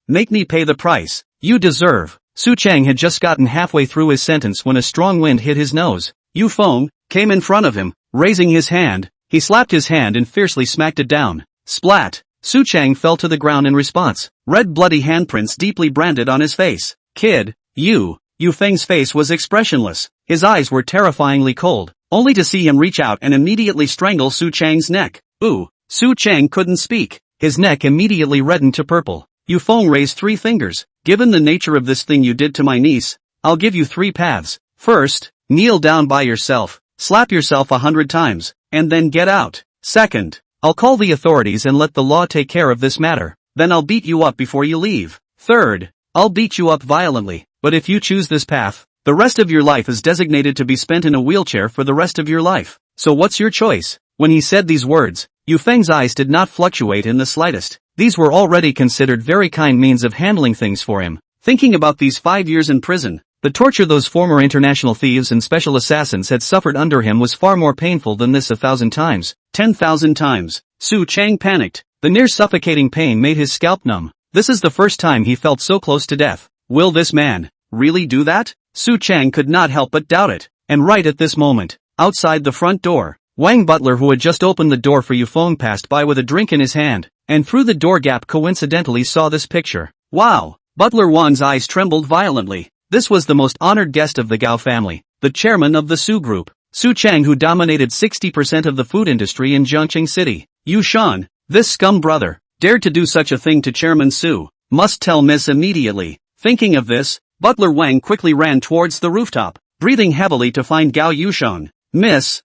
Make me pay the price. You deserve. Su Chang had just gotten halfway through his sentence when a strong wind hit his nose. Yufeng came in front of him, raising his hand. He slapped his hand and fiercely smacked it down. Splat! Su Chang fell to the ground in response. Red bloody handprints deeply branded on his face. Kid, Yufeng's face was expressionless. His eyes were terrifyingly cold, only to see him reach out and immediately strangle Su Chang's neck. Ooh! Su Chang couldn't speak. His neck immediately reddened to purple. Yufeng raised 3 fingers. Given the nature of this thing you did to my niece, I'll give you 3 paths. First, kneel down by yourself, slap yourself 100 times, and then get out. Second, I'll call the authorities and let the law take care of this matter. Then I'll beat you up before you leave. Third, I'll beat you up violently, but if you choose this path, the rest of your life is designated to be spent in a wheelchair for the rest of your life. So what's your choice? When he said these words, Yufeng's eyes did not fluctuate in the slightest. These were already considered very kind means of handling things for him. Thinking about these 5 years in prison, the torture those former international thieves and special assassins had suffered under him was far more painful than this 1,000 times, 10,000 times. Su Chang panicked. The near suffocating pain made his scalp numb. This is the first time he felt so close to death. Will this man really do that? Su Chang could not help but doubt it. And right at this moment, outside the front door, Wang Butler, who had just opened the door for Yufeng, passed by with a drink in his hand, and through the door gap coincidentally saw this picture. Wow! Butler Wang's eyes trembled violently. This was the most honored guest of the Gao family, the chairman of the Su Group, Su Chang, who dominated 60% of the food industry in Jiangqing City. Shunned, this scum brother, dared to do such a thing to Chairman Su. Must tell Miss immediately. Thinking of this, Butler Wang quickly ran towards the rooftop, breathing heavily to find Gao Yusheng. Miss,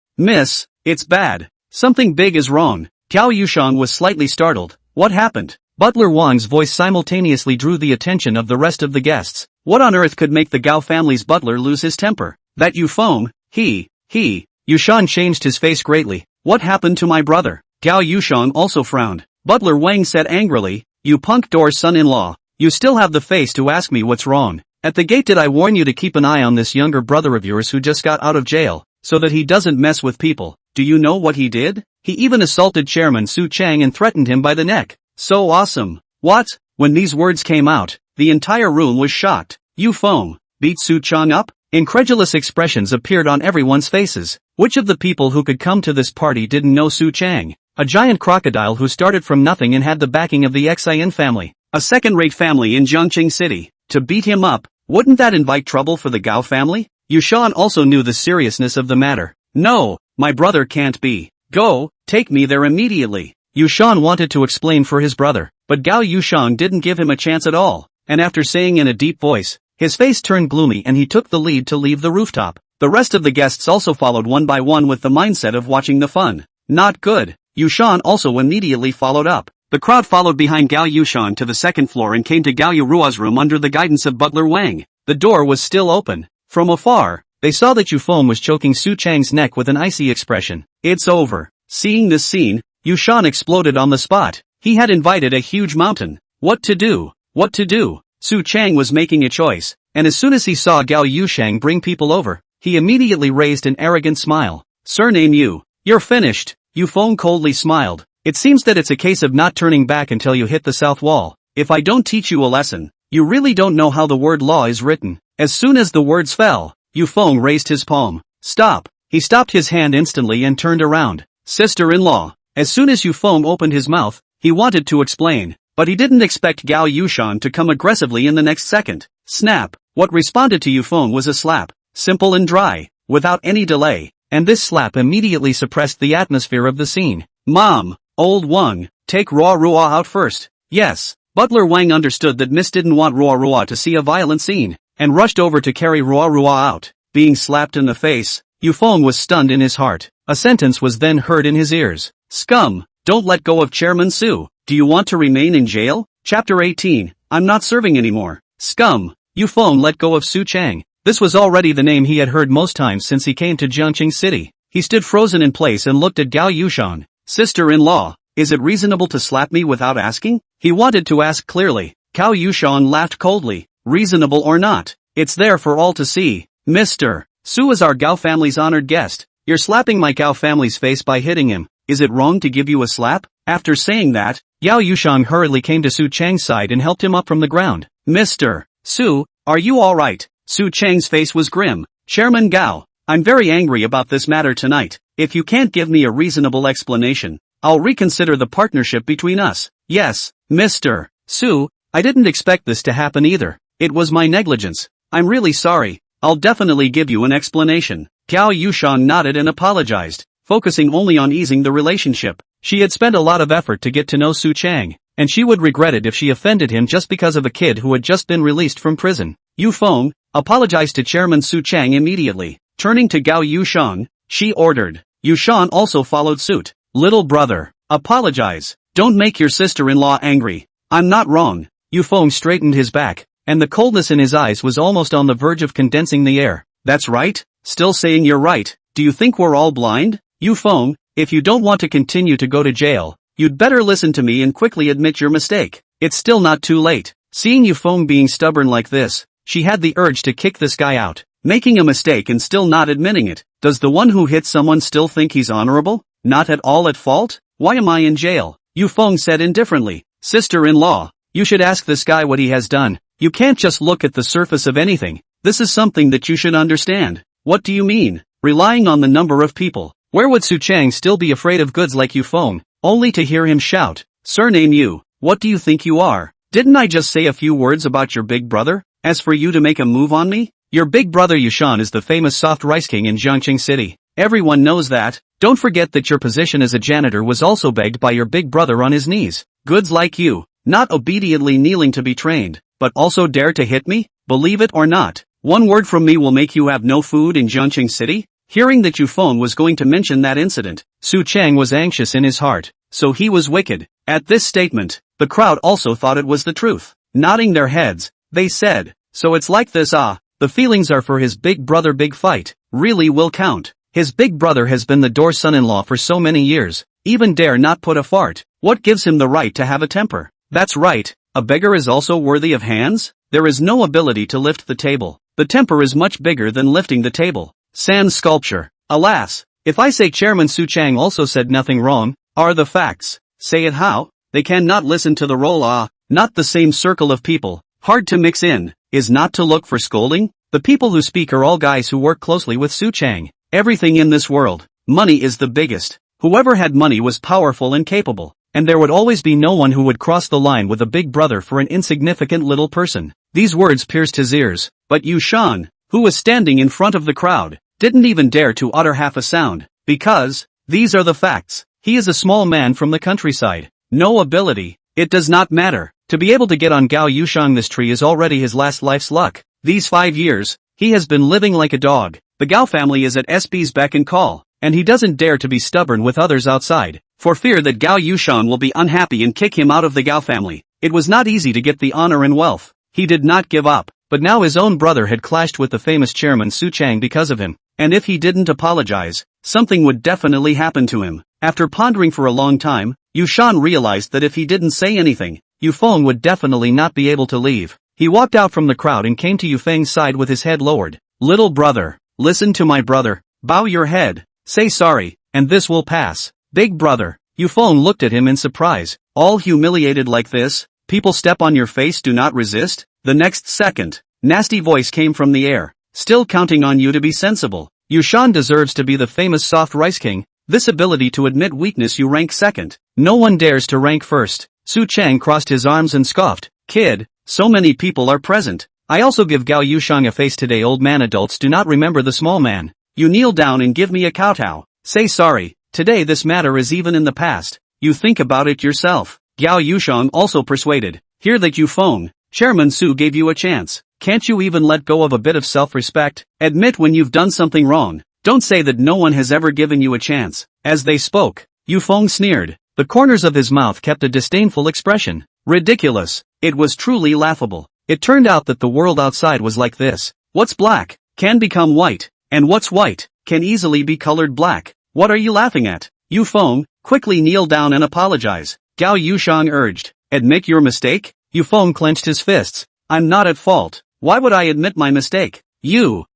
it's bad. Something big is wrong. Gao Yusheng was slightly startled. What happened? Butler Wang's voice simultaneously drew the attention of the rest of the guests. What on earth could make the Gao family's butler lose his temper? That Yufeng, Yusheng changed his face greatly. What happened to my brother? Gao Yusheng also frowned. Butler Wang said angrily, you punk door's son-in-law. You still have the face to ask me what's wrong. At the gate did I warn you to keep an eye on this younger brother of yours who just got out of jail, so that he doesn't mess with people. Do you know what he did? He even assaulted Chairman Su Chang and threatened him by the neck. So awesome. What? When these words came out, the entire room was shocked. Yufeng beat Su Chang up? Incredulous expressions appeared on everyone's faces. Which of the people who could come to this party didn't know Su Chang? A giant crocodile who started from nothing and had the backing of the Xian family, a second-rate family in Jiangqing City. To beat him up, wouldn't that invite trouble for the Gao family? Yusheng also knew the seriousness of the matter. No, my brother can't be. Go, take me there immediately. Yusheng wanted to explain for his brother, but Gao Yusheng didn't give him a chance at all, and after saying in a deep voice, his face turned gloomy and he took the lead to leave the rooftop. The rest of the guests also followed one by one with the mindset of watching the fun. Not good. Yusheng also immediately followed up. The crowd followed behind Gao Yusheng to the second floor and came to Gao Yurua's room under the guidance of Butler Wang. The door was still open. From afar, they saw that Yufeng was choking Su Chang's neck with an icy expression. It's over. Seeing this scene, Yusheng exploded on the spot. He had invited a huge mountain. What to do? What to do? Su Chang was making a choice, and as soon as he saw Gao Yusheng bring people over, he immediately raised an arrogant smile. Surname Yu. You're finished. Yufeng coldly smiled. It seems that it's a case of not turning back until you hit the south wall. If I don't teach you a lesson, you really don't know how the word law is written. As soon as the words fell, Yufeng raised his palm. Stop. He stopped his hand instantly and turned around. Sister-in-law. As soon as Yufeng opened his mouth, he wanted to explain, but he didn't expect Gao Yusheng to come aggressively in the next second. Snap. What responded to Yufeng was a slap. Simple and dry, without any delay, and this slap immediately suppressed the atmosphere of the scene. Mom, old Wang, take Ruo Ruo out first. Yes. Butler Wang understood that Miss didn't want Ruo Ruo to see a violent scene, and rushed over to carry Ruo Ruo out. Being slapped in the face, Yufeng was stunned in his heart. A sentence was then heard in his ears. Scum, don't let go of Chairman Su. Do you want to remain in jail? Chapter 18, I'm not serving anymore. Scum. Yufeng let go of Su Chang. This was already the name he had heard most times since he came to Jiangqing City. He stood frozen in place and looked at Gao Yusheng. Sister-in-law, is it reasonable to slap me without asking? He wanted to ask clearly. Gao Yusheng laughed coldly. Reasonable or not, it's there for all to see. Mr. Su is our Gao family's honored guest. You're slapping my Gao family's face by hitting him. Is it wrong to give you a slap? After saying that, Gao Yusheng hurriedly came to Su Chang's side and helped him up from the ground. Mr. Su, are you alright? Su Chang's face was grim. Chairman Gao, I'm very angry about this matter tonight. If you can't give me a reasonable explanation, I'll reconsider the partnership between us. Yes, Mr. Su, I didn't expect this to happen either. It was my negligence. I'm really sorry. I'll definitely give you an explanation. Gao Yusheng nodded and apologized, focusing only on easing the relationship. She had spent a lot of effort to get to know Su Chang, and she would regret it if she offended him just because of a kid who had just been released from prison. Yufeng apologized to Chairman Su Chang immediately. Turning to Gao Yusheng, she ordered. Yusheng also followed suit. Little brother, apologize. Don't make your sister-in-law angry. I'm not wrong. Yufeng straightened his back, and the coldness in his eyes was almost on the verge of condensing the air. That's right? Still saying you're right. Do you think we're all blind? Yufeng, if you don't want to continue to go to jail, you'd better listen to me and quickly admit your mistake. It's still not too late. Seeing Yufeng being stubborn like this, she had the urge to kick this guy out. Making a mistake and still not admitting it. Does the one who hit someone still think he's honorable? Not at all at fault? Why am I in jail? Yufeng said indifferently. Sister-in-law, you should ask this guy what he has done. You can't just look at the surface of anything. This is something that you should understand. What do you mean? Relying on the number of people. Where would Su Chang still be afraid of goods like Yufeng? Only to hear him shout, "Surname you, what do you think you are? Didn't I just say a few words about your big brother? As for you to make a move on me? Your big brother Yushan is the famous soft rice king in Jiangqing City. Everyone knows that. Don't forget that your position as a janitor was also begged by your big brother on his knees. Goods like you, not obediently kneeling to be trained, but also dare to hit me? Believe it or not, one word from me will make you have no food in Jiangqing City?" Hearing that Yufeng was going to mention that incident, Su Chang was anxious in his heart. So he was wicked. At this statement, the crowd also thought it was the truth. Nodding their heads, they said, "So it's like this, ah." The feelings are for his big brother. Big fight really will count. His big brother has been the door son-in-law for so many years, even dare not put a fart. What gives him the right to have a temper? That's right, a beggar is also worthy of hands? There is no ability to lift the table. The temper is much bigger than lifting the table. Sand sculpture. Alas, if I say Chairman Su Chang also said nothing wrong, are the facts. Say it how? They cannot listen to the roll not the same circle of people. Hard to mix in, is not to look for scolding. The people who speak are all guys who work closely with Su Chang. Everything in this world, money is the biggest. Whoever had money was powerful and capable, and there would always be no one who would cross the line with a big brother for an insignificant little person. These words pierced his ears, but Yushan, who was standing in front of the crowd, didn't even dare to utter half a sound, because, these are the facts. He is a small man from the countryside. No ability, it does not matter. To be able to get on Gao Yushang this tree is already his last life's luck. These 5 years, he has been living like a dog. The Gao family is at SB's beck and call, and he doesn't dare to be stubborn with others outside, for fear that Gao Yushang will be unhappy and kick him out of the Gao family. It was not easy to get the honor and wealth. He did not give up, but now his own brother had clashed with the famous chairman Su Chang because of him, and if he didn't apologize, something would definitely happen to him. After pondering for a long time, Yushan realized that if he didn't say anything, Yufeng would definitely not be able to leave. He walked out from the crowd and came to Yufeng's side with his head lowered. "Little brother, listen to my brother, bow your head, say sorry, and this will pass." "Big brother." Yufeng looked at him in surprise. "All humiliated like this? People step on your face, do not resist?" The next second, nasty voice came from the air. "Still counting on you to be sensible. Yushan deserves to be the famous soft rice king. This ability to admit weakness you rank second. No one dares to rank first." Su Chang crossed his arms and scoffed. "Kid, so many people are present. I also give Gao Yushang a face today. Old man, adults do not remember the small man. You kneel down and give me a kowtow. Say sorry. Today this matter is even in the past. You think about it yourself." Gao Yushang also persuaded. "Hear that, Yufeng. Chairman Su gave you a chance. Can't you even let go of a bit of self-respect? Admit when you've done something wrong. Don't say that no one has ever given you a chance." As they spoke, Yufeng sneered. The corners of his mouth kept a disdainful expression. Ridiculous. It was truly laughable. It turned out that the world outside was like this. What's black can become white, and what's white can easily be colored black. What are you laughing at? Yufeng, quickly kneel down and apologize. Gao Yushang urged. "Admit your mistake?" Yufeng clenched his fists. "I'm not at fault. Why would I admit my mistake? You,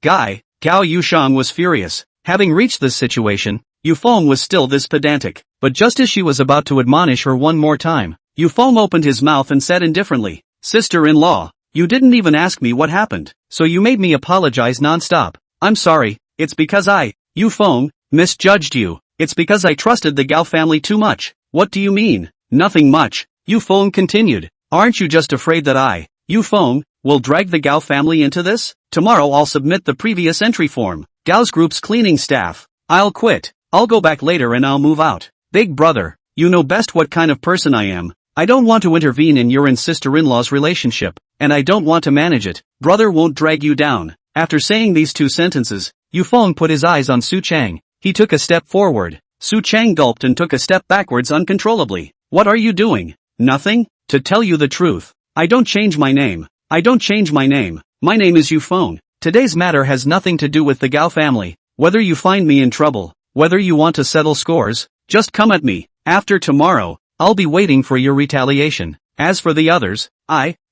guy." Gao Yushang was furious. Having reached this situation, Yufeng was still this pedantic. But just as she was about to admonish her one more time, Yufeng opened his mouth and said indifferently, "Sister-in-law, you didn't even ask me what happened, so you made me apologize non-stop. I'm sorry, it's because Yufeng, misjudged you. It's because I trusted the Gao family too much." "What do you mean?" "Nothing much," Yufeng continued. "Aren't you just afraid that Yufeng, will drag the Gao family into this? Tomorrow I'll submit the previous entry form. Gao's group's cleaning staff. I'll quit. I'll go back later and I'll move out." "Big brother, you know best what kind of person I am. I don't want to intervene in your and sister-in-law's relationship, and I don't want to manage it. Brother won't drag you down." After saying these two sentences, Yufeng put his eyes on Su Chang. He took a step forward. Su Chang gulped and took a step backwards uncontrollably. "What are you doing?" "Nothing. To tell you the truth, I don't change my name. I don't change my name. My name is Yufeng. Today's matter has nothing to do with the Gao family. Whether you find me in trouble, whether you want to settle scores, just come at me. After tomorrow, I'll be waiting for your retaliation. As for the others,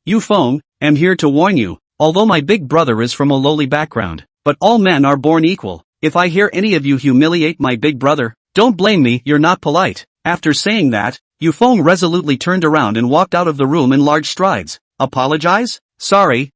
Yu Feng, am here to warn you, although my big brother is from a lowly background, but all men are born equal. If I hear any of you humiliate my big brother, don't blame me, you're not polite. After saying that, Yu Feng resolutely turned around and walked out of the room in large strides. Apologize? Sorry,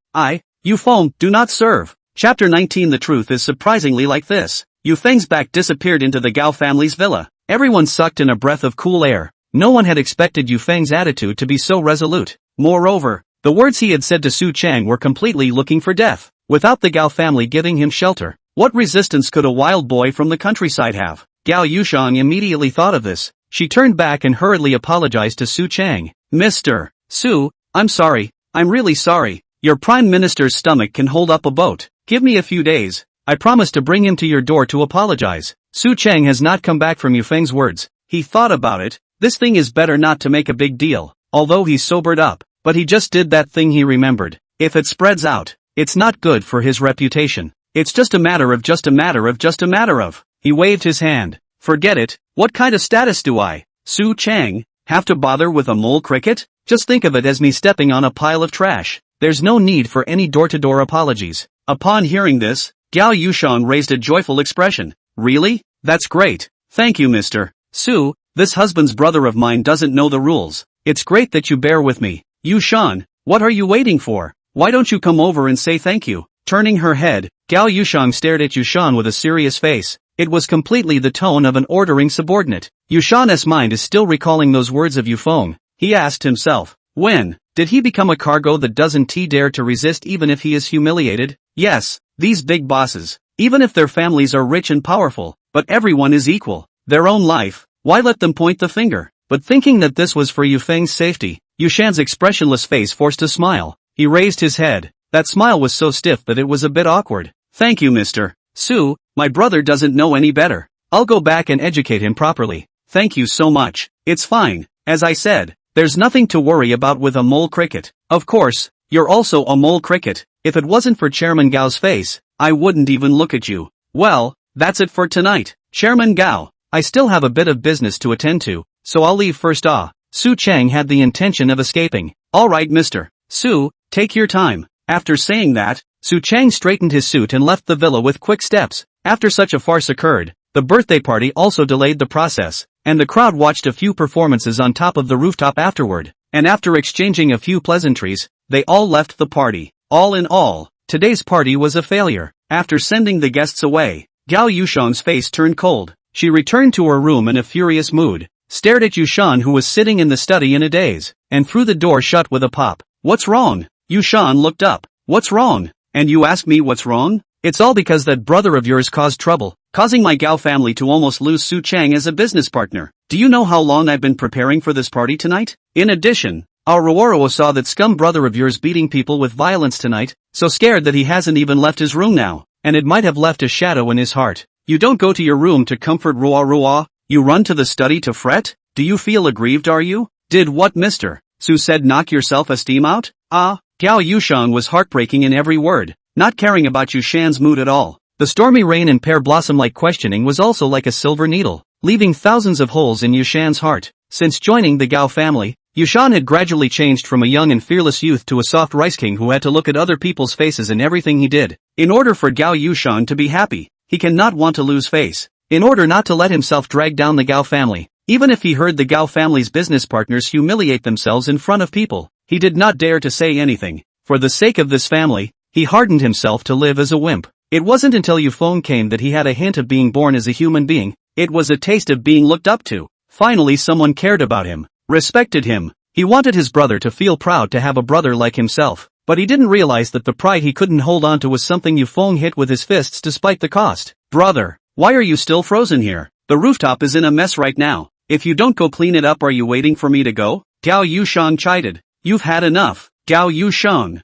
Yu Feng, do not serve. Chapter 19. The truth is surprisingly like this. Yu Feng's back disappeared into the Gao family's villa. Everyone sucked in a breath of cool air. No one had expected Yu Feng's attitude to be so resolute. Moreover, the words he had said to Su Chang were completely looking for death, without the Gao family giving him shelter. What resistance could a wild boy from the countryside have? Gao Yushang immediately thought of this. She turned back and hurriedly apologized to Su Chang. Mr. Su, I'm sorry, I'm really sorry. Your prime minister's stomach can hold up a boat. Give me a few days. I promise to bring him to your door to apologize. Su Chang has not come back from Yu Feng's words. He thought about it. This thing is better not to make a big deal. Although he sobered up, but he just did that thing he remembered. If it spreads out, it's not good for his reputation. It's just a matter of. He waved his hand. Forget it. What kind of status do I, Su Chang, have to bother with a mole cricket? Just think of it as me stepping on a pile of trash. There's no need for any door-to-door apologies. Upon hearing this, Gao Yushang raised a joyful expression. Really? That's great. Thank you, Mr. Su. This husband's brother of mine doesn't know the rules. It's great that you bear with me. Yushan, what are you waiting for? Why don't you come over and say thank you? Turning her head, Gao Yushang stared at Yushan with a serious face. It was completely the tone of an ordering subordinate. Yushan's mind is still recalling those words of Yu Feng. He asked himself, when did he become a cargo that doesn't dare to resist even if he is humiliated? Yes, these big bosses, even if their families are rich and powerful, but everyone is equal. Their own life, why let them point the finger? But thinking that this was for Yu Feng's safety, Yushan's expressionless face forced a smile. He raised his head. That smile was so stiff that it was a bit awkward. Thank you, Mr. Su, my brother doesn't know any better. I'll go back and educate him properly. Thank you so much. It's fine. As I said, there's nothing to worry about with a mole cricket. Of course, you're also a mole cricket. If it wasn't for Chairman Gao's face, I wouldn't even look at you. Well, that's it for tonight. Chairman Gao, I still have a bit of business to attend to, so I'll leave first. Su Chang had the intention of escaping. Alright, Mr. Su, take your time. After saying that, Su Chang straightened his suit and left the villa with quick steps. After such a farce occurred, the birthday party also delayed the process, and the crowd watched a few performances on top of the rooftop afterward, and after exchanging a few pleasantries, they all left the party. All in all, today's party was a failure. After sending the guests away, Gao Yushang's face turned cold. She returned to her room in a furious mood, stared at Yushan who was sitting in the study in a daze, and threw the door shut with a pop. What's wrong? Yushan looked up. What's wrong? And you ask me what's wrong? It's all because that brother of yours caused trouble, causing my Gao family to almost lose Su Chang as a business partner. Do you know how long I've been preparing for this party tonight? In addition, our Ruoro saw that scum brother of yours beating people with violence tonight, so scared that he hasn't even left his room now, and it might have left a shadow in his heart. You don't go to your room to comfort Ruo, you run to the study to fret? Do you feel aggrieved, are you? Did what Mr. Su said knock your self-esteem out? Gao Yushang was heartbreaking in every word, not caring about Yushan's mood at all. The stormy rain and pear blossom-like questioning was also like a silver needle, leaving thousands of holes in Yushan's heart. Since joining the Gao family, Yushan had gradually changed from a young and fearless youth to a soft rice king who had to look at other people's faces in everything he did. In order for Gao Yushan to be happy, he cannot want to lose face. In order not to let himself drag down the Gao family, even if he heard the Gao family's business partners humiliate themselves in front of people, he did not dare to say anything. For the sake of this family, he hardened himself to live as a wimp. It wasn't until Yu Feng came that he had a hint of being born as a human being. It was a taste of being looked up to. Finally someone cared about him, respected him. He wanted his brother to feel proud to have a brother like himself, but he didn't realize that the pride he couldn't hold on to was something Yu Feng hit with his fists despite the cost. Brother, why are you still frozen here? The rooftop is in a mess right now. If you don't go clean it up, are you waiting for me to go? Gao Yushang chided. You've had enough. Gao Yushang.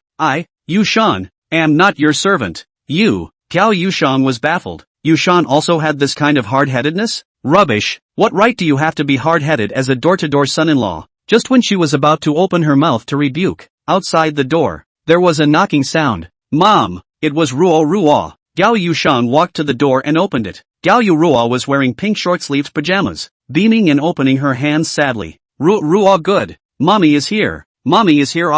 Yushan, am not your servant. You. Gao Yushang was baffled. Yushan also had this kind of hard-headedness? Rubbish. What right do you have to be hard-headed as a door-to-door son-in-law? Just when she was about to open her mouth to rebuke, outside the door, there was a knocking sound. Mom! It was Ruo. Gao Yushang walked to the door and opened it. Gao Ruo was wearing pink short-sleeved pajamas, beaming and opening her hands sadly. Ruo good. Mommy is here. Mommy is here.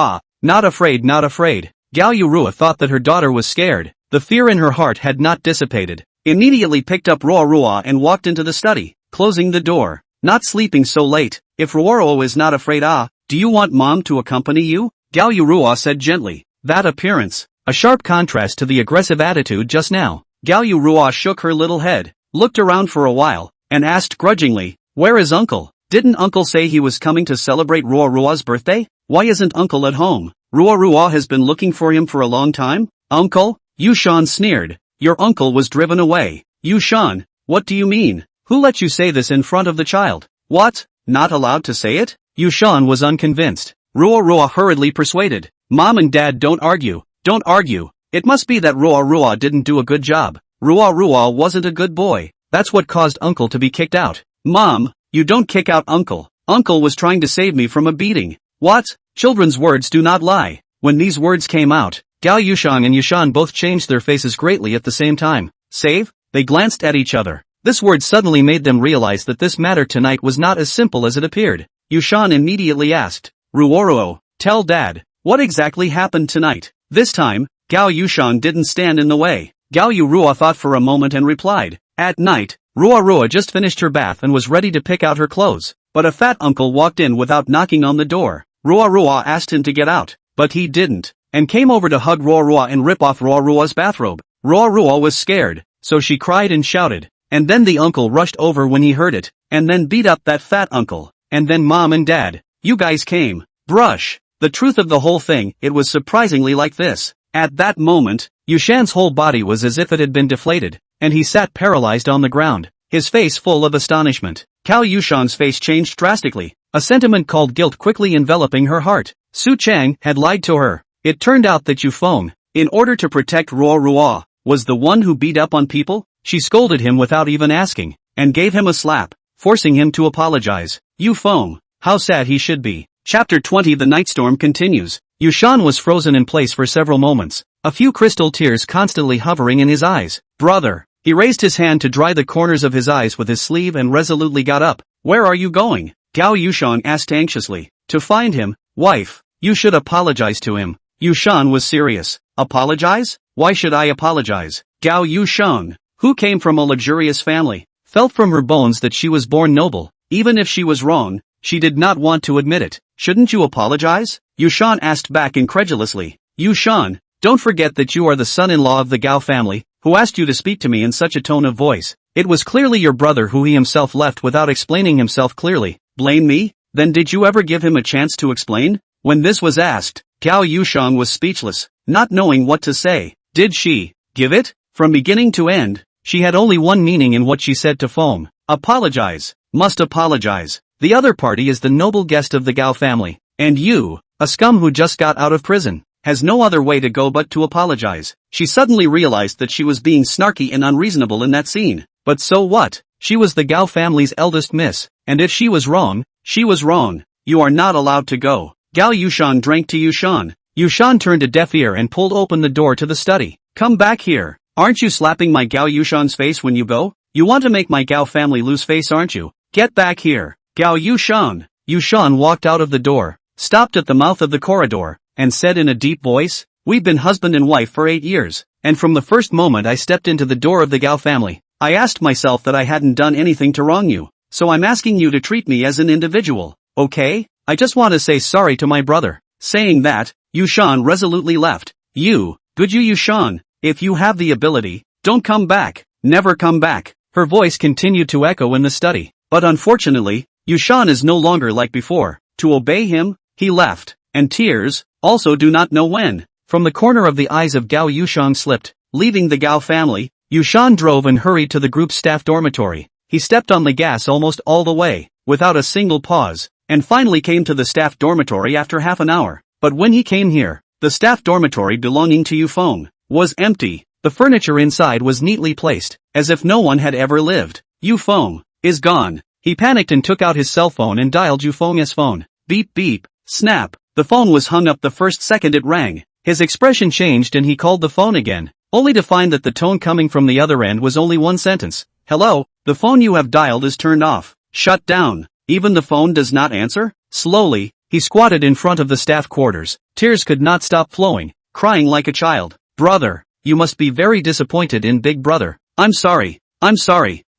Not afraid, not afraid. Gao Yurua thought that her daughter was scared. The fear in her heart had not dissipated. Immediately picked up Ruo and walked into the study, closing the door. Not sleeping so late. If Ruo is not afraid, do you want mom to accompany you? Gao Yurua said gently. That appearance, a sharp contrast to the aggressive attitude just now. Gao Yurua shook her little head, looked around for a while, and asked grudgingly, where is uncle? Didn't uncle say he was coming to celebrate Ruo's birthday? Why isn't uncle at home? Ruo has been looking for him for a long time? Uncle? Yushan sneered. Your uncle was driven away. Yushan, what do you mean? Who let you say this in front of the child? What? Not allowed to say it? Yushan was unconvinced. Ruo hurriedly persuaded. Mom and dad don't argue. Don't argue. It must be that Ruo didn't do a good job. Ruo wasn't a good boy. That's what caused uncle to be kicked out. Mom, you don't kick out uncle. Uncle was trying to save me from a beating. What? Children's words do not lie. When these words came out, Gao Yushang and Yushan both changed their faces greatly at the same time. Save? They glanced at each other. This word suddenly made them realize that this matter tonight was not as simple as it appeared. Yushan immediately asked, Ruo, tell dad, what exactly happened tonight? This time, Gao Yushang didn't stand in the way. Gao Yurua thought for a moment and replied, at night, Ruo just finished her bath and was ready to pick out her clothes, but a fat uncle walked in without knocking on the door. Ruo asked him to get out, but he didn't, and came over to hug Ruo and rip off Ruo's bathrobe. Ruo was scared, so she cried and shouted, and then the uncle rushed over when he heard it, and then beat up that fat uncle, and then mom and dad, you guys came. Brush. The truth of the whole thing, it was surprisingly like this. At that moment, Yushan's whole body was as if it had been deflated, and he sat paralyzed on the ground, his face full of astonishment. Cao Yushan's face changed drastically, a sentiment called guilt quickly enveloping her heart. Su Chang had lied to her. It turned out that Yu Feng, in order to protect Ruo, was the one who beat up on people. She scolded him without even asking, and gave him a slap, forcing him to apologize. Yu Feng, how sad he should be. Chapter 20. The night storm continues. Yushan was frozen in place for several moments, a few crystal tears constantly hovering in his eyes. Brother. He raised his hand to dry the corners of his eyes with his sleeve and resolutely got up. Where are you going? Gao Yushan asked anxiously. To find him, wife. You should apologize to him. Yushan was serious. Apologize? Why should I apologize? Gao Yushan, who came from a luxurious family, felt from her bones that she was born noble. Even if she was wrong, she did not want to admit it. Shouldn't you apologize? Yushan asked back incredulously. Yushan, don't forget that you are the son-in-law of the Gao family, who asked you to speak to me in such a tone of voice. It was clearly your brother who he himself left without explaining himself clearly. Blame me? Then did you ever give him a chance to explain? When this was asked, Gao Yushang was speechless, not knowing what to say. Did she give it? From beginning to end, she had only one meaning in what she said to Feng. Apologize. Must apologize. The other party is the noble guest of the Gao family, and you, a scum who just got out of prison, has no other way to go but to apologize. She suddenly realized that she was being snarky and unreasonable in that scene. But so what? She was the Gao family's eldest miss, and if she was wrong, she was wrong. You are not allowed to go. Gao Yushan drank to Yushan. Yushan turned a deaf ear and pulled open the door to the study. Come back here. Aren't you slapping my Gao Yushan's face when you go? You want to make my Gao family lose face, aren't you? Get back here. Gao Yushan. Yushan walked out of the door, stopped at the mouth of the corridor, and said in a deep voice, we've been husband and wife for 8 years, and from the first moment I stepped into the door of the Gao family, I asked myself that I hadn't done anything to wrong you, so I'm asking you to treat me as an individual, okay? I just want to say sorry to my brother. Saying that, Yushan resolutely left. Good you Yushan, if you have the ability, don't come back, never come back. Her voice continued to echo in the study, but unfortunately, Yushan is no longer like before. To obey him, he left, and tears, also do not know when, from the corner of the eyes of Gao Yushang slipped. Leaving the Gao family, Yushan drove and hurried to the group's staff dormitory. He stepped on the gas almost all the way, without a single pause, and finally came to the staff dormitory after half an hour. But when he came here, the staff dormitory belonging to Yu Feng was empty. The furniture inside was neatly placed, as if no one had ever lived. Yu Feng is gone. He panicked and took out his cell phone and dialed Yu Feng's phone. Beep beep, snap. The phone was hung up the first second it rang. His expression changed and he called the phone again, only to find that the tone coming from the other end was only one sentence. Hello, the phone you have dialed is turned off. Shut down. Even the phone does not answer? Slowly, He squatted in front of the staff quarters. Tears could not stop flowing, crying like a child. Brother, you must be very disappointed in Big Brother. I'm sorry.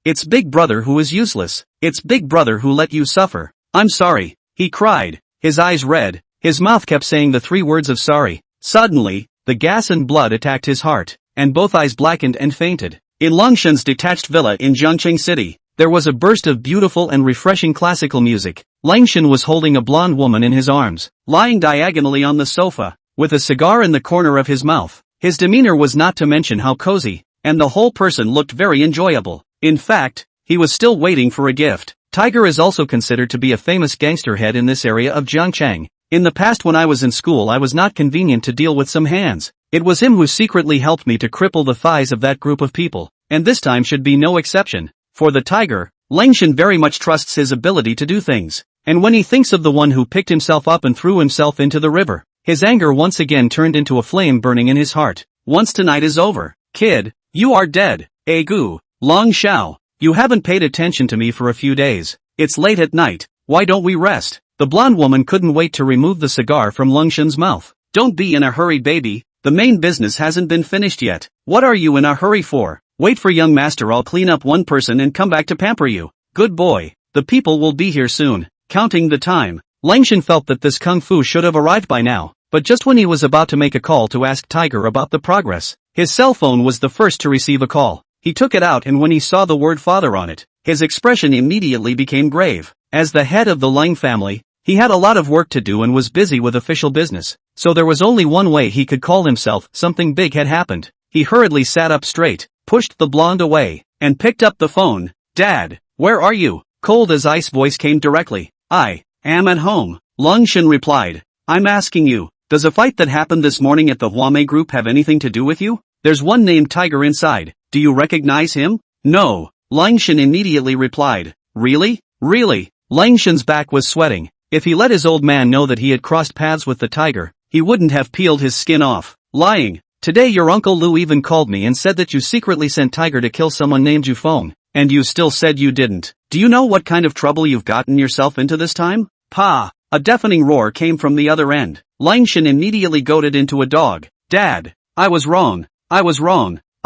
It's Big Brother who is useless. It's Big Brother who let you suffer. I'm sorry, he cried, his eyes red. His mouth kept saying the 3 words of sorry. Suddenly, the gas and blood attacked his heart, and both eyes blackened and fainted. In Longshan's detached villa in Jiangcheng City, there was a burst of beautiful and refreshing classical music. Longshan was holding a blonde woman in his arms, lying diagonally on the sofa, with a cigar in the corner of his mouth. His demeanor was not to mention how cozy, and the whole person looked very enjoyable. In fact, he was still waiting for a gift. Tiger is also considered to be a famous gangster head in this area of Jiangcheng. In the past when I was in school I was not convenient to deal with some hands. It was him who secretly helped me to cripple the thighs of that group of people, and this time should be no exception. For the Tiger, Longshan very much trusts his ability to do things, and when he thinks of the one who picked himself up and threw himself into the river, his anger once again turned into a flame burning in his heart. Once tonight is over, kid, you are dead. Egu, Long Shao, you haven't paid attention to me for a few days. It's late at night, why don't we rest? The blonde woman couldn't wait to remove the cigar from Longshan's mouth. Don't be in a hurry, baby, the main business hasn't been finished yet. What are you in a hurry for? Wait for young master, I'll clean up one person and come back to pamper you. Good boy, the people will be here soon. Counting the time, Longshan felt that this kung fu should have arrived by now, but just when he was about to make a call to ask Tiger about the progress, his cell phone was the first to receive a call. He took it out and when he saw the word father on it, his expression immediately became grave. As the head of the Lang family, he had a lot of work to do and was busy with official business, so there was only one way he could call himself. Something big had happened. He hurriedly sat up straight, pushed the blonde away, and picked up the phone. Dad, where are you? Cold as ice voice came directly. I am at home, Longshan replied. I'm asking you, does a fight that happened this morning at the Huame group have anything to do with you? There's one named Tiger inside. Do you recognize him? No, Longshan immediately replied. Really? Really? Longshan's back was sweating. If he let his old man know that he had crossed paths with the Tiger, he wouldn't have peeled his skin off. Lying. Today your Uncle Lu even called me and said that you secretly sent Tiger to kill someone named Yufeng, and you still said you didn't. Do you know what kind of trouble you've gotten yourself into this time? Pa! A deafening roar came from the other end. Longshan immediately goaded into a dog. Dad, I was wrong. I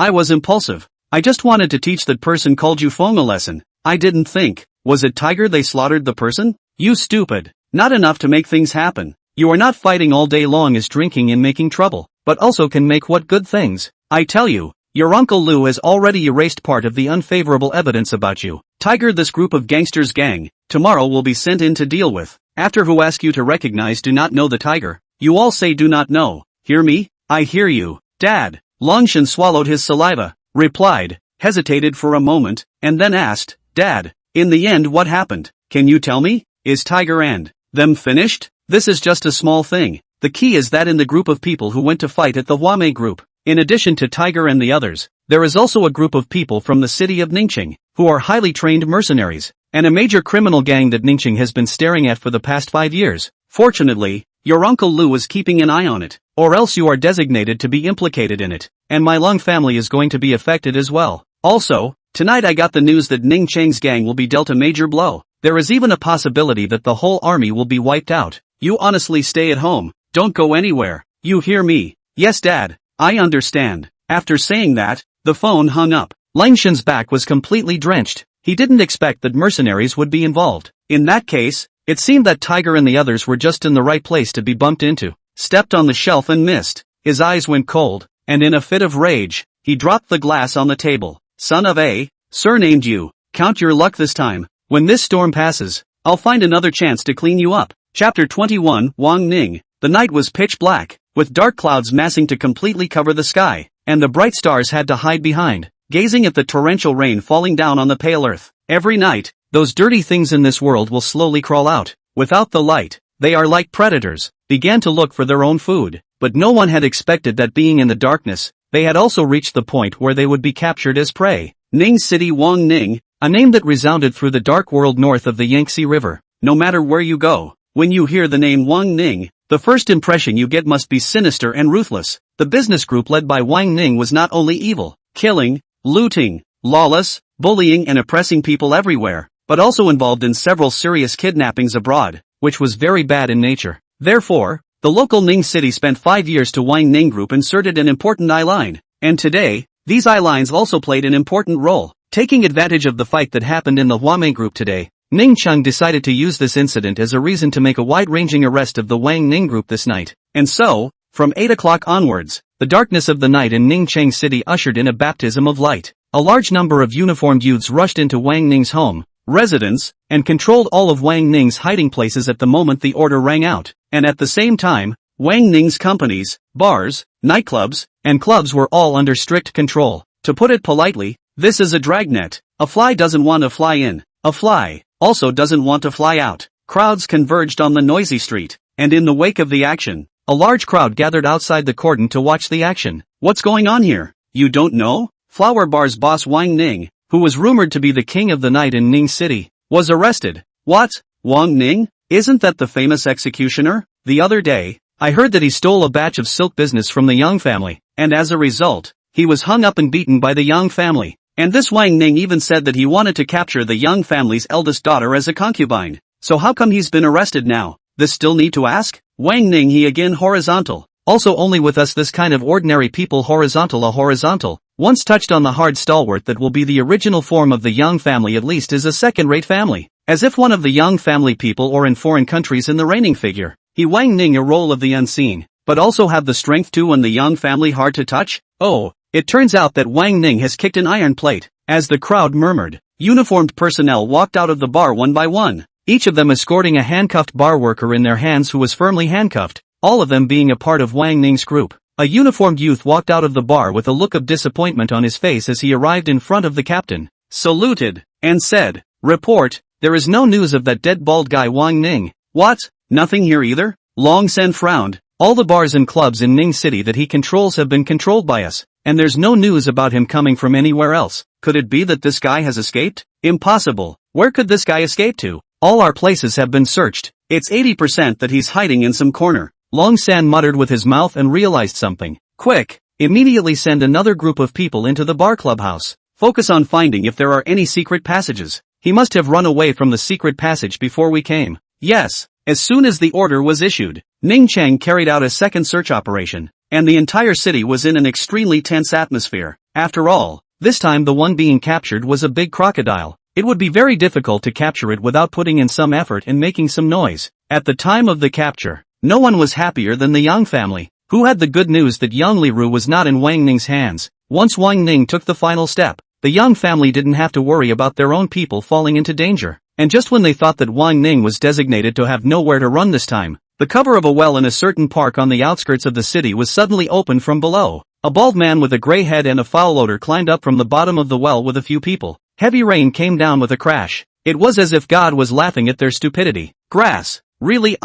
was impulsive. I just wanted to teach that person called Yufeng a lesson. I didn't think. Was it Tiger they slaughtered the person? You stupid. Not enough to make things happen. You are not fighting all day long is drinking and making trouble, but also can make what good things. I tell you, your Uncle Lu has already erased part of the unfavorable evidence about you. Tiger, this group of gangsters gang, tomorrow will be sent in to deal with. After who ask you to recognize do not know the Tiger, you all say do not know. Hear me? I hear you. Dad. Longshan swallowed his saliva, replied, hesitated for a moment, and then asked, Dad, in the end what happened? Can you tell me? Is Tiger and them finished? This is just a small thing. The key is that in the group of people who went to fight at the Huame group, in addition to Tiger and the others, there is also a group of people from the city of Ningqing, who are highly trained mercenaries, and a major criminal gang that Ningqing has been staring at for the past 5 years. Fortunately, your Uncle Lu is keeping an eye on it, or else you are designated to be implicated in it, and my Long family is going to be affected as well. Also, tonight I got the news that Ningqing's gang will be dealt a major blow. There is even a possibility that the whole army will be wiped out. You honestly stay at home, don't go anywhere. You hear me? Yes, Dad, I understand. After saying that, the phone hung up. Longshan's back was completely drenched. He didn't expect that mercenaries would be involved. In that case, it seemed that Tiger and the others were just in the right place to be bumped into. Stepped on the shelf and missed. His eyes went cold, and in a fit of rage, he dropped the glass on the table. Son of a, surnamed you. Count your luck this time. When this storm passes, I'll find another chance to clean you up. Chapter 21, Wang Ning. The night was pitch black, with dark clouds massing to completely cover the sky, and the bright stars had to hide behind, gazing at the torrential rain falling down on the pale earth. Every night, those dirty things in this world will slowly crawl out. Without the light, they are like predators, began to look for their own food, but no one had expected that being in the darkness, they had also reached the point where they would be captured as prey. Ning City Wang Ning, a name that resounded through the dark world north of the Yangtze River. No matter where you go, when you hear the name Wang Ning, the first impression you get must be sinister and ruthless. The business group led by Wang Ning was not only evil, killing, looting, lawless, bullying and oppressing people everywhere, but also involved in several serious kidnappings abroad. which was very bad in nature. Therefore, the local Ning city spent 5 years to Wang Ning group inserted an important eye-line, and today, these eye-lines also played an important role. Taking advantage of the fight that happened in the Huamei group today, Ning Cheng decided to use this incident as a reason to make a wide-ranging arrest of the Wang Ning group this night. And so, from 8 o'clock onwards, the darkness of the night in Ning Cheng City ushered in a baptism of light. A large number of uniformed youths rushed into Wang Ning's home, residence, and controlled all of Wang Ning's hiding places at the moment the order rang out. And at the same time, Wang Ning's companies, bars, nightclubs, and clubs were all under strict control. To put it politely, this is a dragnet. A fly doesn't want to fly in. A fly also doesn't want to fly out. Crowds converged on the noisy street, and in the wake of the action, a large crowd gathered outside the cordon to watch the action. What's going on here? You don't know? Flower Bar's boss Wang Ning, who was rumored to be the king of the night in Ning City, was arrested. What? Wang Ning? Isn't that the famous executioner? The other day, I heard that he stole a batch of silk business from the Yang family, and as a result, he was hung up and beaten by the Yang family. And this Wang Ning even said that he wanted to capture the Yang family's eldest daughter as a concubine. So how come he's been arrested now? This still need to ask? Wang Ning he again horizontal. Also only with us this kind of ordinary people horizontal a horizontal. Once touched on the hard stalwart that will be the original form of the Yang family at least is a second-rate family. As if one of the Yang family people or in foreign countries in the reigning figure. He Wang Ning a role of the unseen, but also have the strength to when the Yang family hard to touch? Oh, it turns out that Wang Ning has kicked an iron plate. As the crowd murmured, uniformed personnel walked out of the bar one by one, each of them escorting a handcuffed bar worker in their hands who was firmly handcuffed, all of them being a part of Wang Ning's group. A uniformed youth walked out of the bar with a look of disappointment on his face as he arrived in front of the captain, saluted, and said, "Report, there is no news of that dead bald guy Wang Ning." "What? Nothing here either?" Long Sen frowned. "All the bars and clubs in Ning City that he controls have been controlled by us, and there's no news about him coming from anywhere else. Could it be that this guy has escaped? Impossible. Where could this guy escape to? All our places have been searched. It's 80% that he's hiding in some corner." Long San muttered with his mouth and realized something. "Quick, immediately send another group of people into the bar clubhouse. Focus on finding if there are any secret passages. He must have run away from the secret passage before we came." Yes. As soon as the order was issued, Ning Cheng carried out a second search operation, and the entire city was in an extremely tense atmosphere. After all, this time the one being captured was a big crocodile. It would be very difficult to capture it without putting in some effort and making some noise. At the time of the capture, no one was happier than the Yang family, who had the good news that Yang Liru was not in Wang Ning's hands. Once Wang Ning took the final step, the Yang family didn't have to worry about their own people falling into danger. And just when they thought that Wang Ning was designated to have nowhere to run this time, the cover of a well in a certain park on the outskirts of the city was suddenly opened from below. A bald man with a gray head and a foul odor climbed up from the bottom of the well with a few people. Heavy rain came down with a crash. It was as if God was laughing at their stupidity. Grass. Really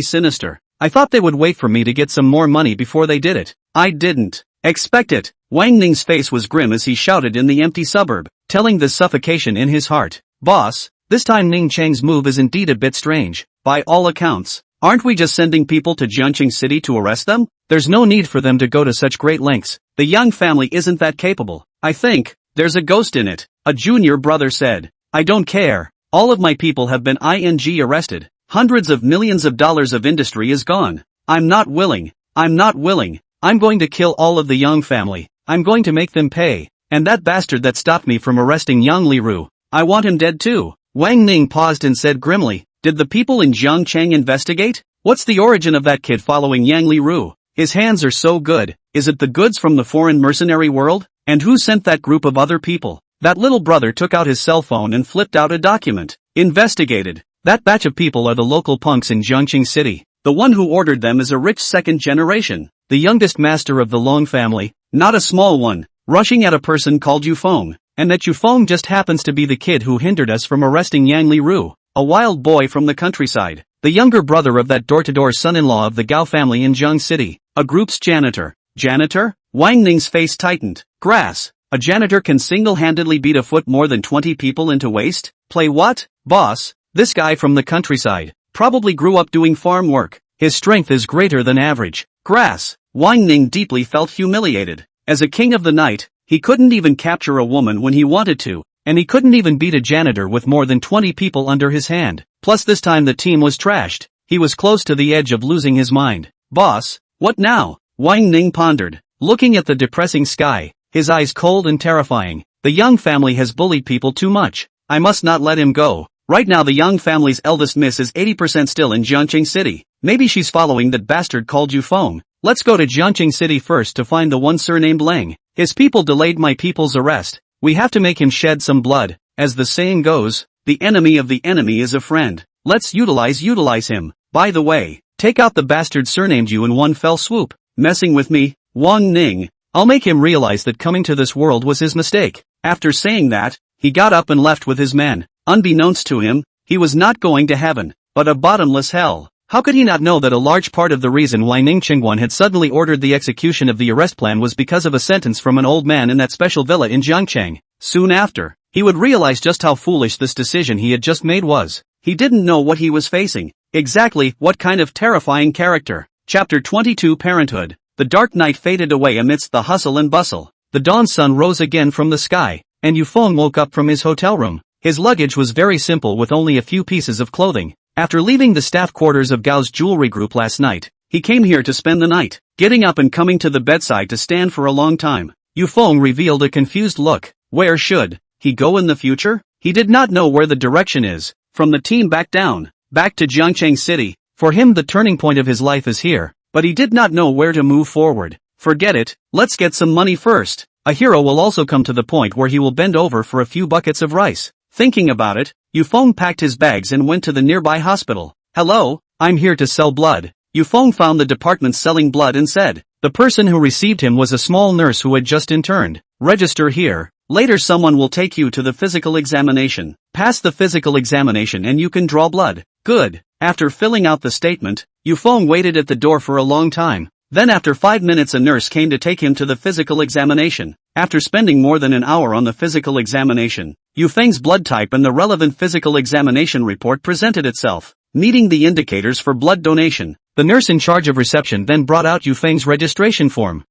sinister. I thought they would wait for me to get some more money before they did it. I didn't expect it. Wang Ning's face was grim as he shouted in the empty suburb, telling this suffocation in his heart. "Boss, this time Ning Cheng's move is indeed a bit strange. By all accounts, aren't we just sending people to Jiangqing City to arrest them? There's no need for them to go to such great lengths. The Yang family isn't that capable. I think there's a ghost in it," a junior brother said. "I don't care. All of my people have been arrested. Hundreds of millions of dollars of industry is gone. I'm not willing. I'm going to kill all of the Yang family. I'm going to make them pay. And that bastard that stopped me from arresting Yang Liru, I want him dead too." Wang Ning paused and said grimly, "Did the people in Jiangcheng investigate? What's the origin of that kid following Yang Liru? His hands are so good. Is it the goods from the foreign mercenary world? And who sent that group of other people?" That little brother took out his cell phone and flipped out a document. "Investigated. That batch of people are the local punks in Jiangqing City. The one who ordered them is a rich second generation, the youngest master of the Long family, not a small one, rushing at a person called Yufeng, and that Yufeng just happens to be the kid who hindered us from arresting Yang Liru, a wild boy from the countryside, the younger brother of that door-to-door son-in-law of the Gao family in Jiang City, a group's janitor." Janitor? Wang Ning's face tightened. Grass. A janitor can single-handedly beat a foot more than 20 people into waste? Play what? Boss, this guy from the countryside probably grew up doing farm work. His strength is greater than average. Grass. Wang Ning deeply felt humiliated. As a king of the night, he couldn't even capture a woman when he wanted to, and he couldn't even beat a janitor with more than 20 people under his hand. Plus this time the team was trashed. He was close to the edge of losing his mind. Boss, what now? Wang Ning pondered, looking at the depressing sky, his eyes cold and terrifying. The Young family has bullied people too much. I must not let him go. Right now the Young family's eldest miss is 80% still in Jiangqing City. Maybe she's following that bastard called Yufeng. Let's go to Jiangqing City first to find the one surnamed Leng. His people delayed my people's arrest. We have to make him shed some blood. As the saying goes, the enemy of the enemy is a friend. Let's utilize him. By the way, take out the bastard surnamed you in one fell swoop. Messing with me, Wang Ning. I'll make him realize that coming to this world was his mistake. After saying that, he got up and left with his men. Unbeknownst to him, he was not going to heaven, but a bottomless hell. How could he not know that a large part of the reason why Ning Qingguan had suddenly ordered the execution of the arrest plan was because of a sentence from an old man in that special villa in Jiangcheng? Soon after, he would realize just how foolish this decision he had just made was. He didn't know what he was facing. Exactly what kind of terrifying character. Chapter 22 Parenthood. The dark night faded away amidst the hustle and bustle. The dawn sun rose again from the sky, and Yufeng woke up from his hotel room. His luggage was very simple with only a few pieces of clothing. After leaving the staff quarters of Gao's jewelry group last night, he came here to spend the night. Getting up and coming to the bedside to stand for a long time, Yufeng revealed a confused look. Where should he go in the future? He did not know where the direction is. From the team back down, back to Jiangcheng City. For him the turning point of his life is here, but he did not know where to move forward. Forget it, let's get some money first. A hero will also come to the point where he will bend over for a few buckets of rice. Thinking about it, Yufeng packed his bags and went to the nearby hospital. Hello, I'm here to sell blood. Yufeng found the department selling blood and said. The person who received him was a small nurse who had just interned. Register here. Later someone will take you to the physical examination. Pass the physical examination and you can draw blood. Good. After filling out the statement, Yufeng waited at the door for a long time. Then after 5 minutes a nurse came to take him to the physical examination. After spending more than an hour on the physical examination, Yufeng's blood type and the relevant physical examination report presented itself, meeting the indicators for blood donation. The nurse in charge of reception then brought out Yufeng's registration form.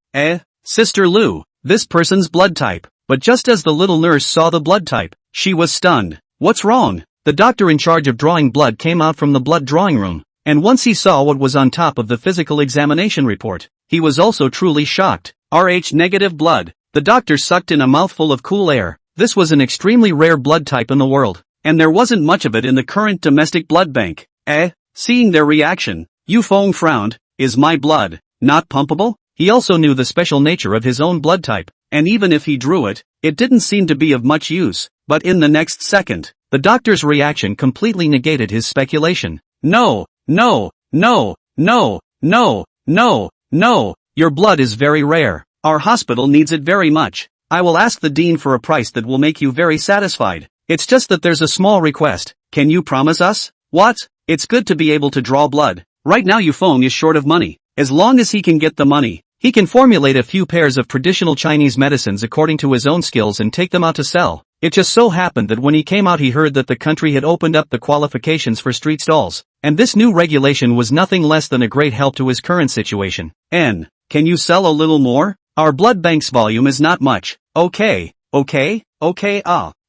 Sister Lu, this person's blood type. But just as the little nurse saw the blood type, she was stunned. What's wrong? The doctor in charge of drawing blood came out from the blood drawing room, and once he saw what was on top of the physical examination report, he was also truly shocked. Rh-negative blood. The doctor sucked in a mouthful of cool air. This was an extremely rare blood type in the world, and there wasn't much of it in the current domestic blood bank. Seeing their reaction, Yufeng frowned. Is my blood not pumpable? He also knew the special nature of his own blood type, and even if he drew it, it didn't seem to be of much use. But in the next second, the doctor's reaction completely negated his speculation. No, no, no, no, no, no, no, your blood is very rare. Our hospital needs it very much. I will ask the dean for a price that will make you very satisfied. It's just that there's a small request. Can you promise us? What? It's good to be able to draw blood. Right now Yufeng is short of money. As long as he can get the money, he can formulate a few pairs of traditional Chinese medicines according to his own skills and take them out to sell. It just so happened that when he came out he heard that the country had opened up the qualifications for street stalls, and this new regulation was nothing less than a great help to his current situation. Can you sell a little more? Our blood bank's volume is not much. Okay,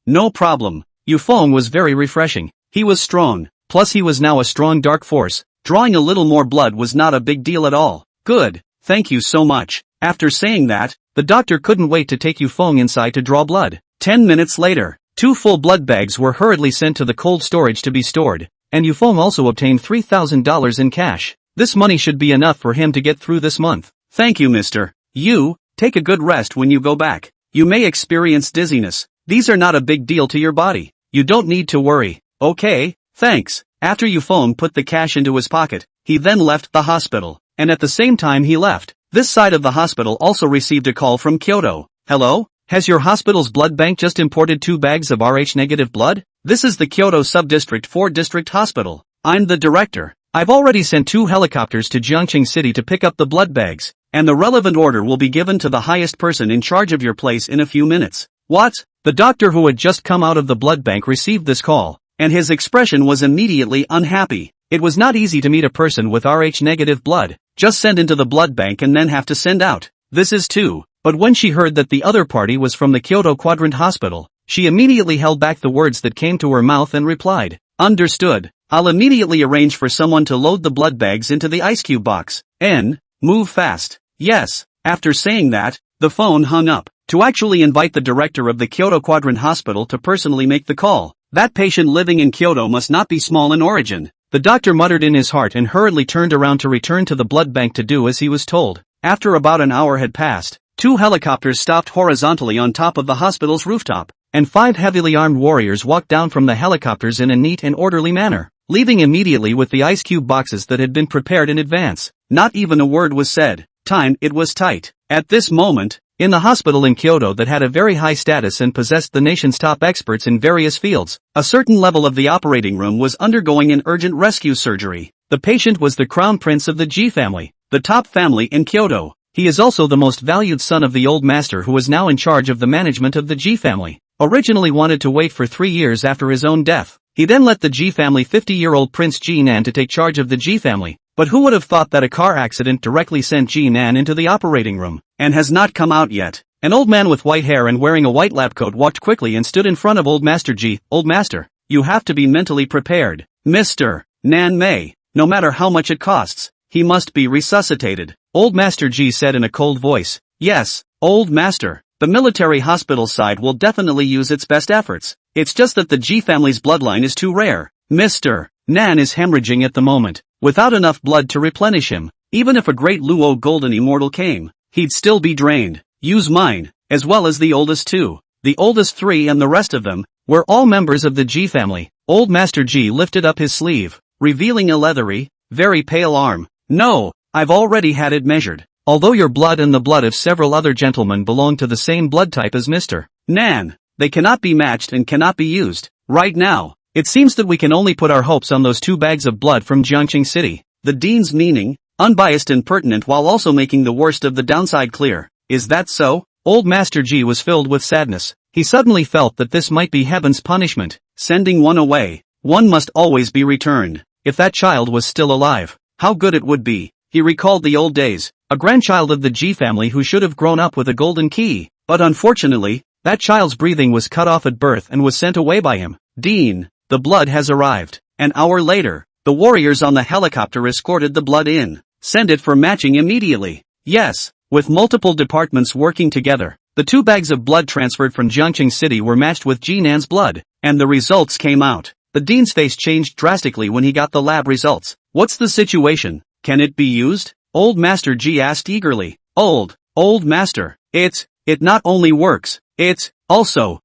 no problem. Yufeng was very refreshing. He was strong, plus he was now a strong dark force. Drawing a little more blood was not a big deal at all. Good, thank you so much. After saying that, the doctor couldn't wait to take Yufeng inside to draw blood. 10 minutes later, 2 full blood bags were hurriedly sent to the cold storage to be stored, and Yufeng also obtained $3,000 in cash. This money should be enough for him to get through this month. Thank you, mister. You, take a good rest when you go back. You may experience dizziness. These are not a big deal to your body. You don't need to worry. Okay, thanks. After Yufeng put the cash into his pocket, he then left the hospital, and at the same time he left, this side of the hospital also received a call from Kyoto. Hello? Has your hospital's blood bank just imported 2 bags of Rh-negative blood? This is the Kyoto Subdistrict 4 District Hospital. I'm the director. I've already sent 2 helicopters to Jiangqing City to pick up the blood bags, and the relevant order will be given to the highest person in charge of your place in a few minutes. What? The doctor who had just come out of the blood bank received this call, and his expression was immediately unhappy. It was not easy to meet a person with Rh-negative blood, just send into the blood bank and then have to send out. This is too. But when she heard that the other party was from the Kyoto Quadrant Hospital, She immediately held back the words that came to her mouth and replied, "Understood. I'll immediately arrange for someone to load the blood bags into the ice cube box. Move fast." Yes. After saying that, the phone hung up. To actually invite the director of the Kyoto Quadrant Hospital to personally make the call. That patient living in Kyoto must not be small in origin. The doctor muttered in his heart and hurriedly turned around to return to the blood bank to do as he was told. After about an hour had passed, 2 helicopters stopped horizontally on top of the hospital's rooftop, and 5 heavily armed warriors walked down from the helicopters in a neat and orderly manner, leaving immediately with the ice cube boxes that had been prepared in advance. Not even a word was said. It was tight. At this moment, in the hospital in Kyoto that had a very high status and possessed the nation's top experts in various fields, a certain level of the operating room was undergoing an urgent rescue surgery. The patient was the crown prince of the G family, the top family in Kyoto. He is also the most valued son of the old master who is now in charge of the management of the G family. Originally wanted to wait for 3 years after his own death. He then let the G family 50-year-old Prince Ji-nan to take charge of the G family. But who would have thought that a car accident directly sent Ji-nan into the operating room, and has not come out yet. An old man with white hair and wearing a white lab coat walked quickly and stood in front of Old Master Ji. "Old Master, you have to be mentally prepared. Mr. Nan Mei, no matter how much it costs, he must be resuscitated." Old Master Ji said in a cold voice. "Yes, Old Master, the military hospital side will definitely use its best efforts. It's just that the Ji family's bloodline is too rare. Mr. Nan is hemorrhaging at the moment, without enough blood to replenish him. Even if a great Luo golden immortal came, he'd still be drained. Use mine, as well as the oldest 2. The oldest 3 and the rest of them were all members of the Ji family." Old Master Ji lifted up his sleeve, revealing a leathery, very pale arm. "No, I've already had it measured. Although your blood and the blood of several other gentlemen belong to the same blood type as Mr. Nan, they cannot be matched and cannot be used. Right now, it seems that we can only put our hopes on those 2 bags of blood from Jiangqing City." The dean's meaning, unbiased and pertinent while also making the worst of the downside clear. "Is that so?" Old Master Ji was filled with sadness. He suddenly felt that this might be heaven's punishment. Sending one away, one must always be returned. If that child was still alive, how good it would be. He recalled the old days, a grandchild of the Ji family who should have grown up with a golden key. But unfortunately, that child's breathing was cut off at birth and was sent away by him. "Dean, the blood has arrived." An hour later, the warriors on the helicopter escorted the blood in. "Send it for matching immediately." Yes. With multiple departments working together, the 2 bags of blood transferred from Jiangqing City were matched with Ji-nan's blood, and the results came out. The dean's face changed drastically when he got the lab results. "What's the situation? Can it be used?" Old Master Ji asked eagerly. Old Master, it not only works, it also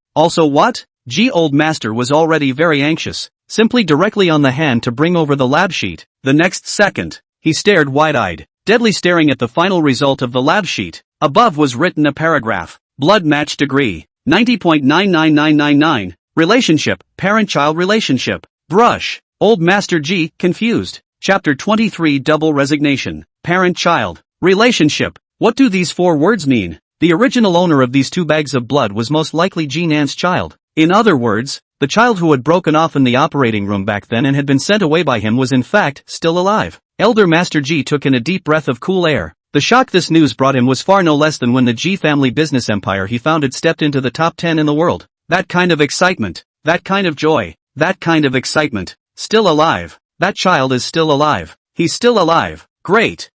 what?" Old Master was already very anxious, simply directly on the hand to bring over the lab sheet. The next second, he stared wide-eyed, deadly staring at the final result of the lab sheet. Above was written a paragraph. Blood match degree, 90.99999. Relationship, parent-child relationship. Brush. Old Master Ji, confused. Chapter 23 Double Resignation. Parent-child. Relationship. What do these 4 words mean? The original owner of these 2 bags of blood was most likely Ji-nan's child. In other words, the child who had broken off in the operating room back then and had been sent away by him was in fact still alive. Elder Master Ji took in a deep breath of cool air. The shock this news brought him was far no less than when the Ji family business empire he founded stepped into the top 10 in the world. That kind of excitement, that kind of joy, that kind of excitement. Still alive. That child is still alive. He's still alive. Great.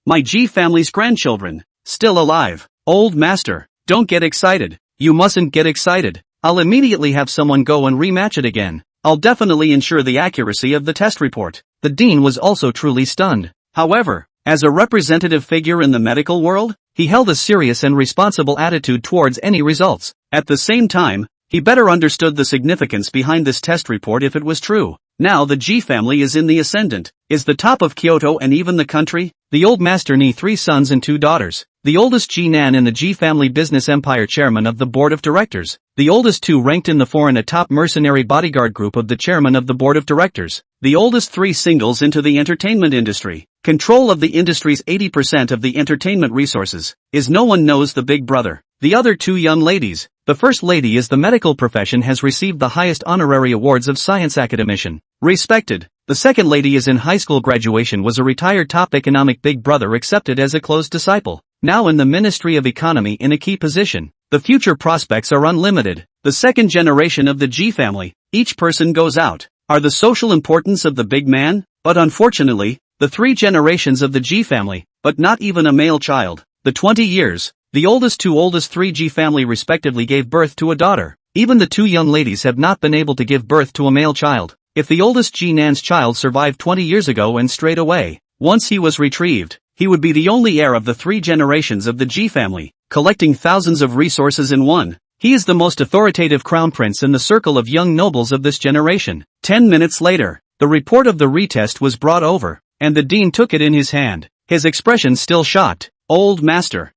My Ji family's grandchildren. Still alive. Old Master, don't get excited. You mustn't get excited. I'll immediately have someone go and rematch it again. I'll definitely ensure the accuracy of the test report. The dean was also truly stunned. However, as a representative figure in the medical world, he held a serious and responsible attitude towards any results. At the same time, he better understood the significance behind this test report if it was true. Now the Ji family is in the ascendant, is the top of Kyoto and even the country. The old master knee 3 sons and 2 daughters. The oldest Ji-nan in the Ji family business empire chairman of the board of directors. The oldest 2 ranked in the foreign a top mercenary bodyguard group of the chairman of the board of directors. The oldest 3 singles into the entertainment industry. Control of the industry's 80% of the entertainment resources. Is no one knows the big brother. The other 2 young ladies. The first lady is the medical profession has received the highest honorary awards of science academician. Respected. The second lady is in high school graduation was a retired top economic big brother accepted as a close disciple. Now in the Ministry of Economy in a key position. The future prospects are unlimited. the second generation of the G family. Each person goes out. Are the social importance of the big man? But unfortunately, the 3 generations of the G family, but not even a male child. The 20 years, the oldest 3G family respectively gave birth to a daughter. Even the 2 young ladies have not been able to give birth to a male child. If the oldest G Nan's child survived 20 years ago and strayed away, once he was retrieved, he would be the only heir of the 3 generations of the G family, collecting thousands of resources in one. He is the most authoritative crown prince in the circle of young nobles of this generation. 10 minutes later, the report of the retest was brought over, and the dean took it in his hand, his expression still shocked. Old Master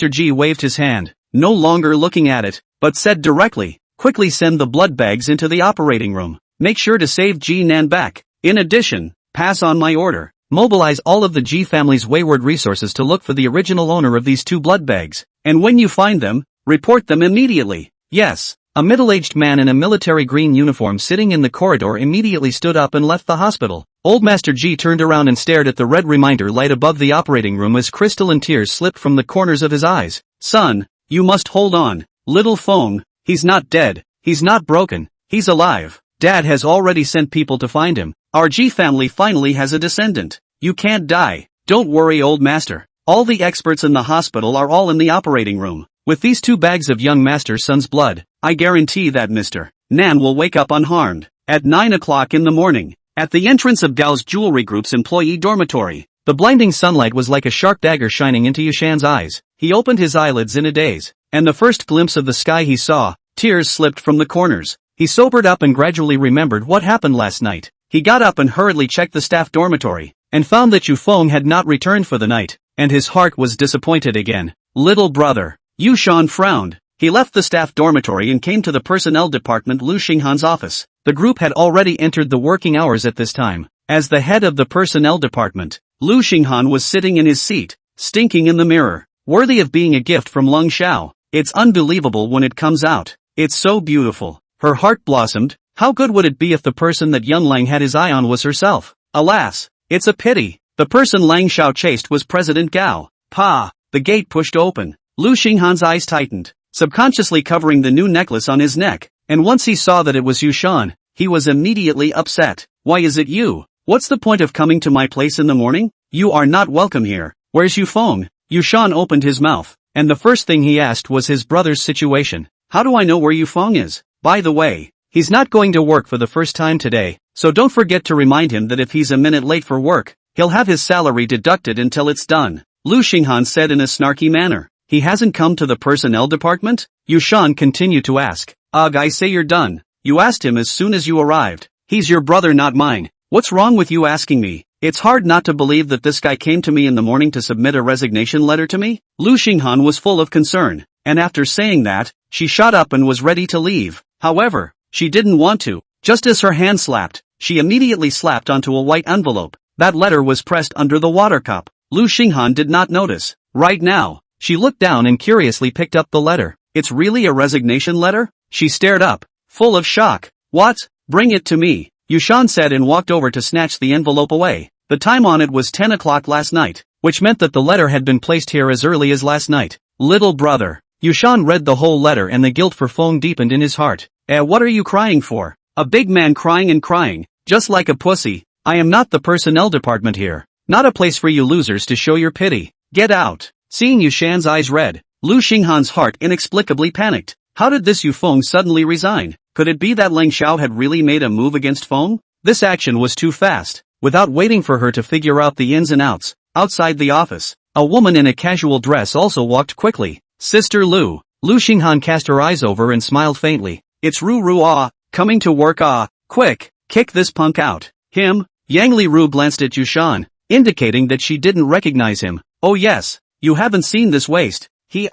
G waved his hand, no longer looking at it, but said directly, quickly send the blood bags into the operating room. Make sure to save G Nan back. In addition, pass on my order. Mobilize all of the G family's wayward resources to look for the original owner of these 2 blood bags, and when you find them, report them immediately. Yes. A middle-aged man in a military green uniform sitting in the corridor immediately stood up and left the hospital. Old Master G turned around and stared at the red reminder light above the operating room as crystalline tears slipped from the corners of his eyes. Son, you must hold on. Little Feng, he's not dead, he's not broken, he's alive. Dad has already sent people to find him. Our G family finally has a descendant. You can't die. Don't worry, Old Master. All the experts in the hospital are all in the operating room. With these 2 bags of young Master Son's blood, I guarantee that Mr. Nan will wake up unharmed. At 9 o'clock in the morning, at the entrance of Gao's Jewelry Group's employee dormitory, the blinding sunlight was like a sharp dagger shining into Yushan's eyes. He opened his eyelids in a daze, and the first glimpse of the sky he saw, tears slipped from the corners. He sobered up and gradually remembered what happened last night. He got up and hurriedly checked the staff dormitory, and found that Yu Feng had not returned for the night, and his heart was disappointed again. Little brother. Yushan frowned. He left the staff dormitory and came to the personnel department Lu Xinghan's office. The group had already entered the working hours at this time. As the head of the personnel department, Lu Xinghan was sitting in his seat, stinking in the mirror, worthy of being a gift from Lung Xiao. It's unbelievable when it comes out. It's so beautiful. Her heart blossomed. How good would it be if the person that young Lang had his eye on was herself? Alas, it's a pity. The person Lang Xiao chased was President Gao. Pa! The gate pushed open. Lu Xinghan's eyes tightened, subconsciously covering the new necklace on his neck, and once he saw that it was Yushan, he was immediately upset. Why is it you? What's the point of coming to my place in the morning? You are not welcome here. Where's Yu Feng? Yushan opened his mouth, and the first thing he asked was his brother's situation. How do I know where Yu Feng is? By the way, he's not going to work for the first time today, so don't forget to remind him that if he's a minute late for work, he'll have his salary deducted until it's done. Lu Xinghan said in a snarky manner. He hasn't come to the personnel department? Yushan continued to ask. Ugh, I say you're done. You asked him as soon as you arrived. He's your brother, not mine. What's wrong with you asking me? It's hard not to believe that this guy came to me in the morning to submit a resignation letter to me? Lu Xinghan was full of concern, and after saying that, she shot up and was ready to leave. However, she didn't want to. Just as her hand slapped, she immediately slapped onto a white envelope. That letter was pressed under the water cup. Lu Xinghan did not notice. Right now, she looked down and curiously picked up the letter. It's really a resignation letter? She stared up, full of shock. What? Bring it to me, Yushan said and walked over to snatch the envelope away. The time on it was 10 o'clock last night, which meant that the letter had been placed here as early as last night. Little brother. Yushan read the whole letter and the guilt for Feng deepened in his heart. What are you crying for? A big man crying and crying, just like a pussy. I am not the personnel department here. Not a place for you losers to show your pity. Get out. Seeing Yushan's eyes red, Lu Xinghan's heart inexplicably panicked. How did this Yu Feng suddenly resign? Could it be that Lang Xiao had really made a move against Feng? This action was too fast. Without waiting for her to figure out the ins and outs, outside the office, a woman in a casual dress also walked quickly. Sister Lu. Lu Xinghan cast her eyes over and smiled faintly. It's Ru Ru ah, coming to work ah, quick, kick this punk out. Him? Yang Li Ru glanced at Yushan, indicating that she didn't recognize him. Oh yes. You haven't seen this waste. He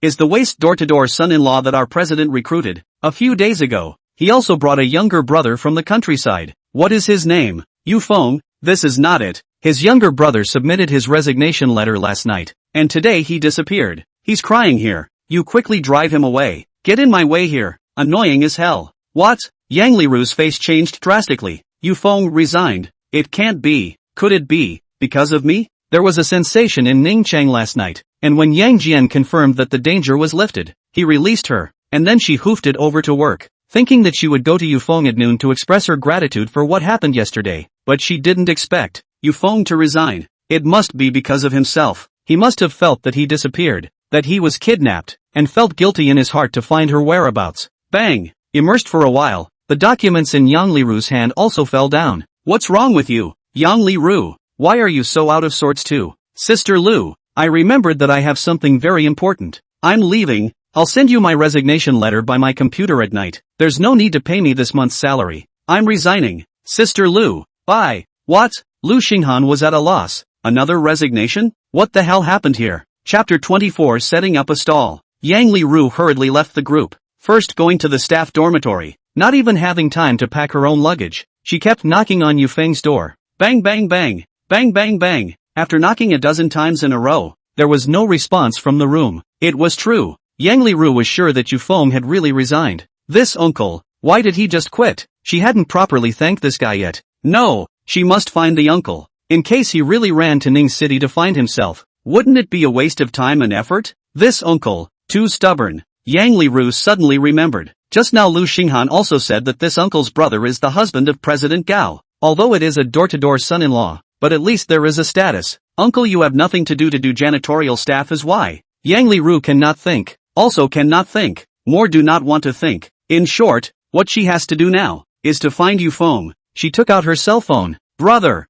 is the waste door-to-door son-in-law that our president recruited a few days ago. He also brought a younger brother from the countryside. What is his name? Yu Feng. This is not it. His younger brother submitted his resignation letter last night, and today he disappeared. He's crying here. You quickly drive him away. Get in my way here. Annoying as hell. What? Yang Liru's face changed drastically. Yu Feng resigned. It can't be. Could it be because of me? There was a sensation in Ningchang last night, and when Yang Jian confirmed that the danger was lifted, he released her. and then she hoofed it over to work, thinking that she would go to Yufeng at noon to express her gratitude for what happened yesterday, but she didn't expect Yufeng to resign. It must be because of himself. He must have felt that he disappeared, that he was kidnapped, and felt guilty in his heart to find her whereabouts. Bang! Immersed for a while, the documents in Yang Liru's hand also fell down. What's wrong with you, Yang Liru? Why are you so out of sorts too? Sister Lu, I remembered that I have something very important. I'm leaving. I'll send you my resignation letter by my computer at night. There's no need to pay me this month's salary. I'm resigning. Sister Lu, bye. What? Lu Xinghan was at a loss. Another resignation? What the hell happened here? Chapter 24 Setting up a stall. Yang Liru hurriedly left the group, first going to the staff dormitory, not even having time to pack her own luggage. She kept knocking on Yufeng's door. Bang bang bang, bang bang bang. After knocking a dozen times in a row, there was no response from the room. It was true. Yang Liru was sure that Yufeng had really resigned. This uncle, why did he just quit? She hadn't properly thanked this guy yet. No, she must find the uncle, in case he really ran to Ning City to find himself. Wouldn't it be a waste of time and effort? This uncle, too stubborn. Yang Liru suddenly remembered. Just now Lu Xinghan also said that this uncle's brother is the husband of President Gao. Although it is a door-to-door son-in-law, but at least there is a status. Uncle, you have nothing to do janitorial staff is why. Yang Liru cannot think. Also cannot think. More do not want to think. In short, what she has to do now is to find Yufeng. She took out her cell phone. Brother,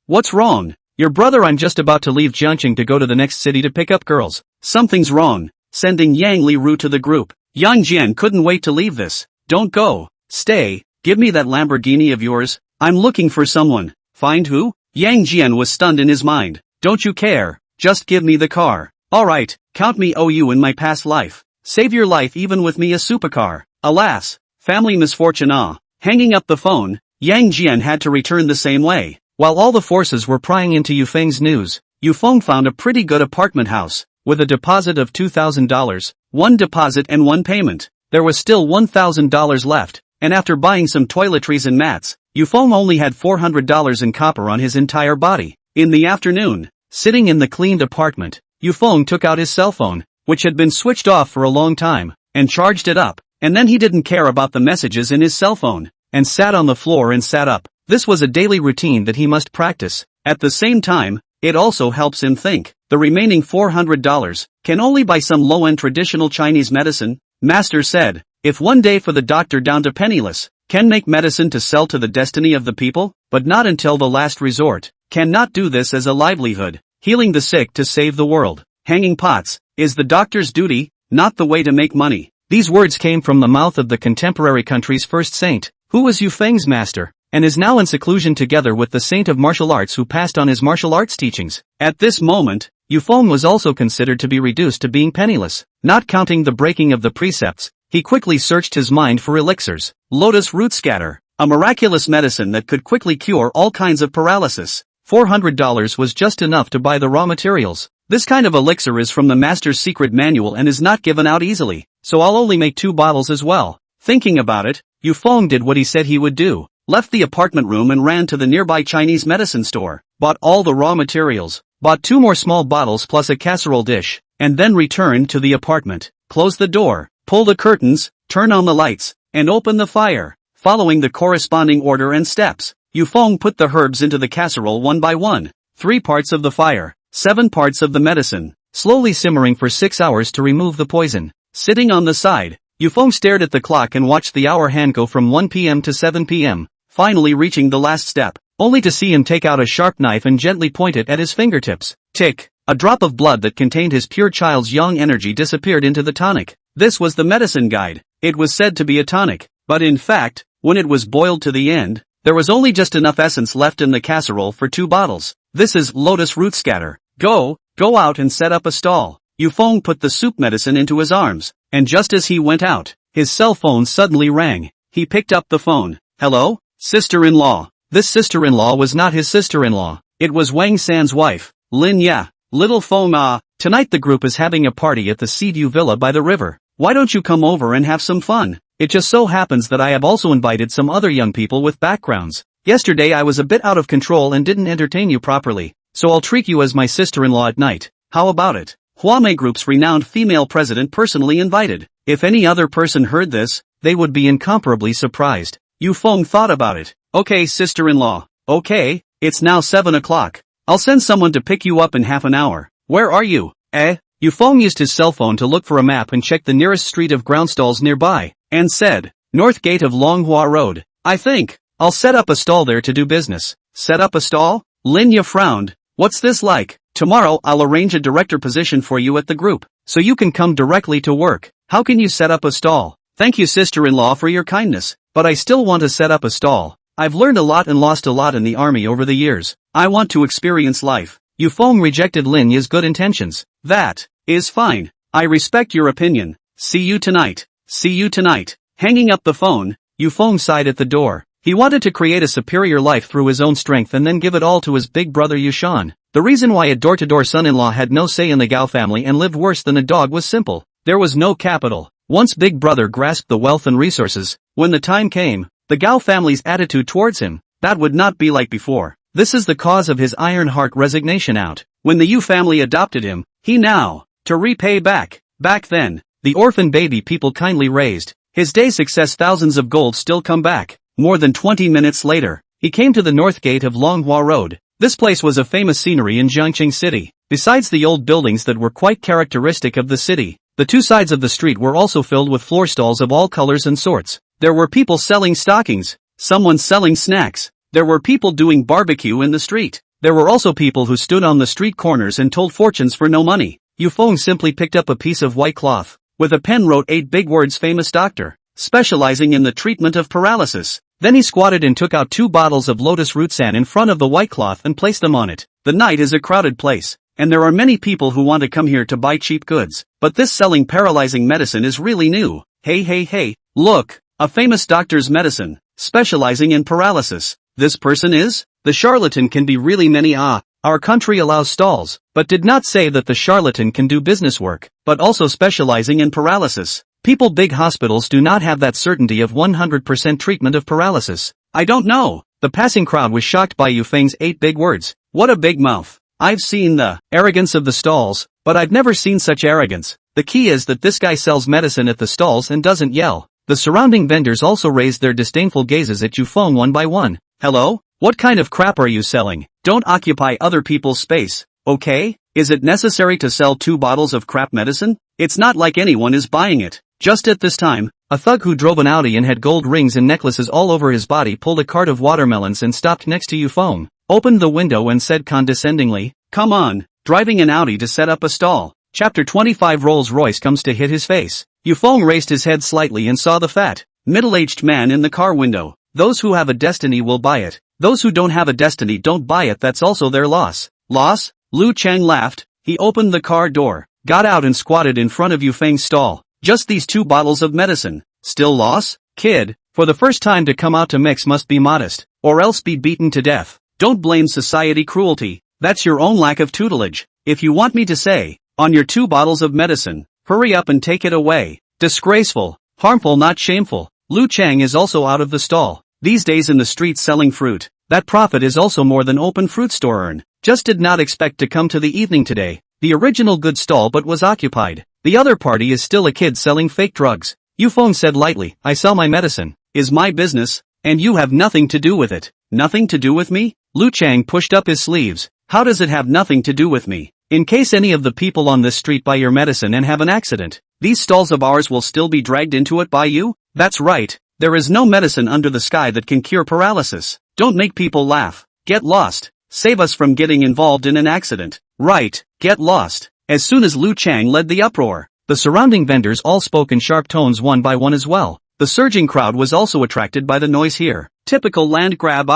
what's wrong? Your brother, I'm just about to leave Jiangqing to go to the next city to pick up girls. Something's wrong. Sending Yang Liru to the group. Yang Jian couldn't wait to leave this. Don't go. Stay. Give me that Lamborghini of yours. I'm looking for someone. Find who? Yang Jian was stunned in his mind. Don't you care? Just give me the car. Alright, count me OU in my past life. Save your life even with me a supercar. Alas, family misfortune ah. Hanging up the phone, Yang Jian had to return the same way. While all the forces were prying into Yufeng's news, Yufeng found a pretty good apartment house, with a deposit of $2,000, one deposit and one payment. There was still $1,000 left, and after buying some toiletries and mats, Yufeng only had $400 in copper on his entire body. In the afternoon, sitting in the cleaned apartment, Yufeng took out his cell phone, which had been switched off for a long time, and charged it up, and then he didn't care about the messages in his cell phone, and sat on the floor and sat up. This was a daily routine that he must practice. At the same time, it also helps him think. The remaining $400 can only buy some low-end traditional Chinese medicine, Master said. If one day for the doctor down to penniless, can make medicine to sell to the destiny of the people, but not until the last resort, cannot do this as a livelihood. Healing the sick to save the world. Hanging pots is the doctor's duty, not the way to make money. These words came from the mouth of the contemporary country's first saint, who was Yufeng's master, and is now in seclusion together with the saint of martial arts who passed on his martial arts teachings. At this moment, Yufeng was also considered to be reduced to being penniless. Not counting the breaking of the precepts, he quickly searched his mind for elixirs. Lotus root scatter, a miraculous medicine that could quickly cure all kinds of paralysis. $400 was just enough to buy the raw materials. This kind of elixir is from the master's secret manual and is not given out easily, so I'll only make 2 bottles as well. Thinking about it, Yufeng did what he said he would do. Left the apartment room and ran to the nearby Chinese medicine store, bought all the raw materials, bought 2 more small bottles plus a casserole dish, and then returned to the apartment, closed the door, pull the curtains, turn on the lights, and open the fire. Following the corresponding order and steps, Yufeng put the herbs into the casserole one by one, 3 parts of the fire, 7 parts of the medicine, slowly simmering for 6 hours to remove the poison. Sitting on the side, Yufeng stared at the clock and watched the hour hand go from 1 p.m. to 7 p.m., finally reaching the last step, only to see him take out a sharp knife and gently point it at his fingertips. Tick! A drop of blood that contained his pure child's young energy disappeared into the tonic. This was the medicine guide. It was said to be a tonic, but in fact, when it was boiled to the end, there was only just enough essence left in the casserole for 2 bottles. This is lotus root scatter. Go out and set up a stall. Yufeng put the soup medicine into his arms, and just as he went out, his cell phone suddenly rang. He picked up the phone. Hello? Sister-in-law. This sister-in-law was not his sister-in-law. It was Wang San's wife, Lin Ya. Little Feng tonight the group is having a party at the Seaview Villa by the river. Why don't you come over and have some fun? It just so happens that I have also invited some other young people with backgrounds. Yesterday I was a bit out of control and didn't entertain you properly, so I'll treat you as my sister-in-law at night. How about it? Huame Group's renowned female president personally invited. If any other person heard this, they would be incomparably surprised. Yu Feng thought about it. Okay, sister-in-law. Okay, it's now 7 o'clock. I'll send someone to pick you up in half an hour. Where are you? Yu Feng used his cell phone to look for a map and check the nearest street of ground stalls nearby, and said, North Gate of Longhua Road. I think I'll set up a stall there to do business. Set up a stall? Lin Ye frowned. What's this like? Tomorrow I'll arrange a director position for you at the group, so you can come directly to work. How can you set up a stall? Thank you, sister-in-law, for your kindness, but I still want to set up a stall. I've learned a lot and lost a lot in the army over the years. I want to experience life. Yu Feng rejected Lin Ye's good intentions. That is fine. I respect your opinion. See you tonight. See you tonight. Hanging up the phone, Yu Feng sighed at the door. He wanted to create a superior life through his own strength and then give it all to his big brother Yushan. The reason why a door-to-door son-in-law had no say in the Gao family and lived worse than a dog was simple. There was no capital. Once big brother grasped the wealth and resources, when the time came, the Gao family's attitude towards him, that would not be like before. This is the cause of his iron heart resignation out. When the Yu family adopted him, he now, to repay back. Back then, the orphan baby people kindly raised. His day's success, thousands of gold still come back. More than 20 minutes later, he came to the north gate of Longhua Road. This place was a famous scenery in Jiangqing City. Besides the old buildings that were quite characteristic of the city, the two sides of the street were also filled with floor stalls of all colors and sorts. There were people selling stockings, someone selling snacks. There were people doing barbecue in the street. There were also people who stood on the street corners and told fortunes for no money. Yu Feng simply picked up a piece of white cloth. With a pen wrote 8 big words: famous doctor, specializing in the treatment of paralysis. Then he squatted and took out 2 bottles of lotus root sand in front of the white cloth and placed them on it. The night is a crowded place, and there are many people who want to come here to buy cheap goods. But this selling paralyzing medicine is really new. Hey, look, a famous doctor's medicine, specializing in paralysis. This person is? The charlatan can be really many. Our country allows stalls, but did not say that the charlatan can do business work, but also specializing in paralysis. People, big hospitals do not have that certainty of 100% treatment of paralysis. I don't know. The passing crowd was shocked by Yu Feng's 8 big words. What a big mouth. I've seen the arrogance of the stalls, but I've never seen such arrogance. The key is that this guy sells medicine at the stalls and doesn't yell. The surrounding vendors also raised their disdainful gazes at Yu Feng one by one. Hello? What kind of crap are you selling? Don't occupy other people's space, okay? Is it necessary to sell 2 bottles of crap medicine? It's not like anyone is buying it. Just at this time, a thug who drove an Audi and had gold rings and necklaces all over his body pulled a cart of watermelons and stopped next to Yu Feng, opened the window and said condescendingly, "Come on, driving an Audi to set up a stall." Chapter 25. Rolls-Royce comes to hit his face. Yu Feng raised his head slightly and saw the fat, middle-aged man in the car window. Those who have a destiny will buy it. Those who don't have a destiny don't buy it. That's also their loss. Loss? Lu Chang laughed. He opened the car door, got out and squatted in front of Yu Feng's stall. Just these 2 bottles of medicine. Still loss? Kid, for the first time to come out to mix must be modest, or else be beaten to death. Don't blame society cruelty. That's your own lack of tutelage. If you want me to say, on your 2 bottles of medicine, hurry up and take it away. Disgraceful, harmful, not shameful. Lu Chang is also out of the stall. These days in the streets selling fruit, that profit is also more than open fruit store earn. Just did not expect to come to the evening today. The original good stall but was occupied. The other party is still a kid selling fake drugs. Yu Feng said lightly, I sell my medicine. Is my business, and you have nothing to do with it. Nothing to do with me? Lu Chang pushed up his sleeves. How does it have nothing to do with me? In case any of the people on this street buy your medicine and have an accident, these stalls of ours will still be dragged into it by you? That's right. There is no medicine under the sky that can cure paralysis. Don't make people laugh. Get lost. Save us from getting involved in an accident. Right, get lost. As soon as Lu Chang led the uproar, the surrounding vendors all spoke in sharp tones one by one as well. The surging crowd was also attracted by the noise here. Typical land grab,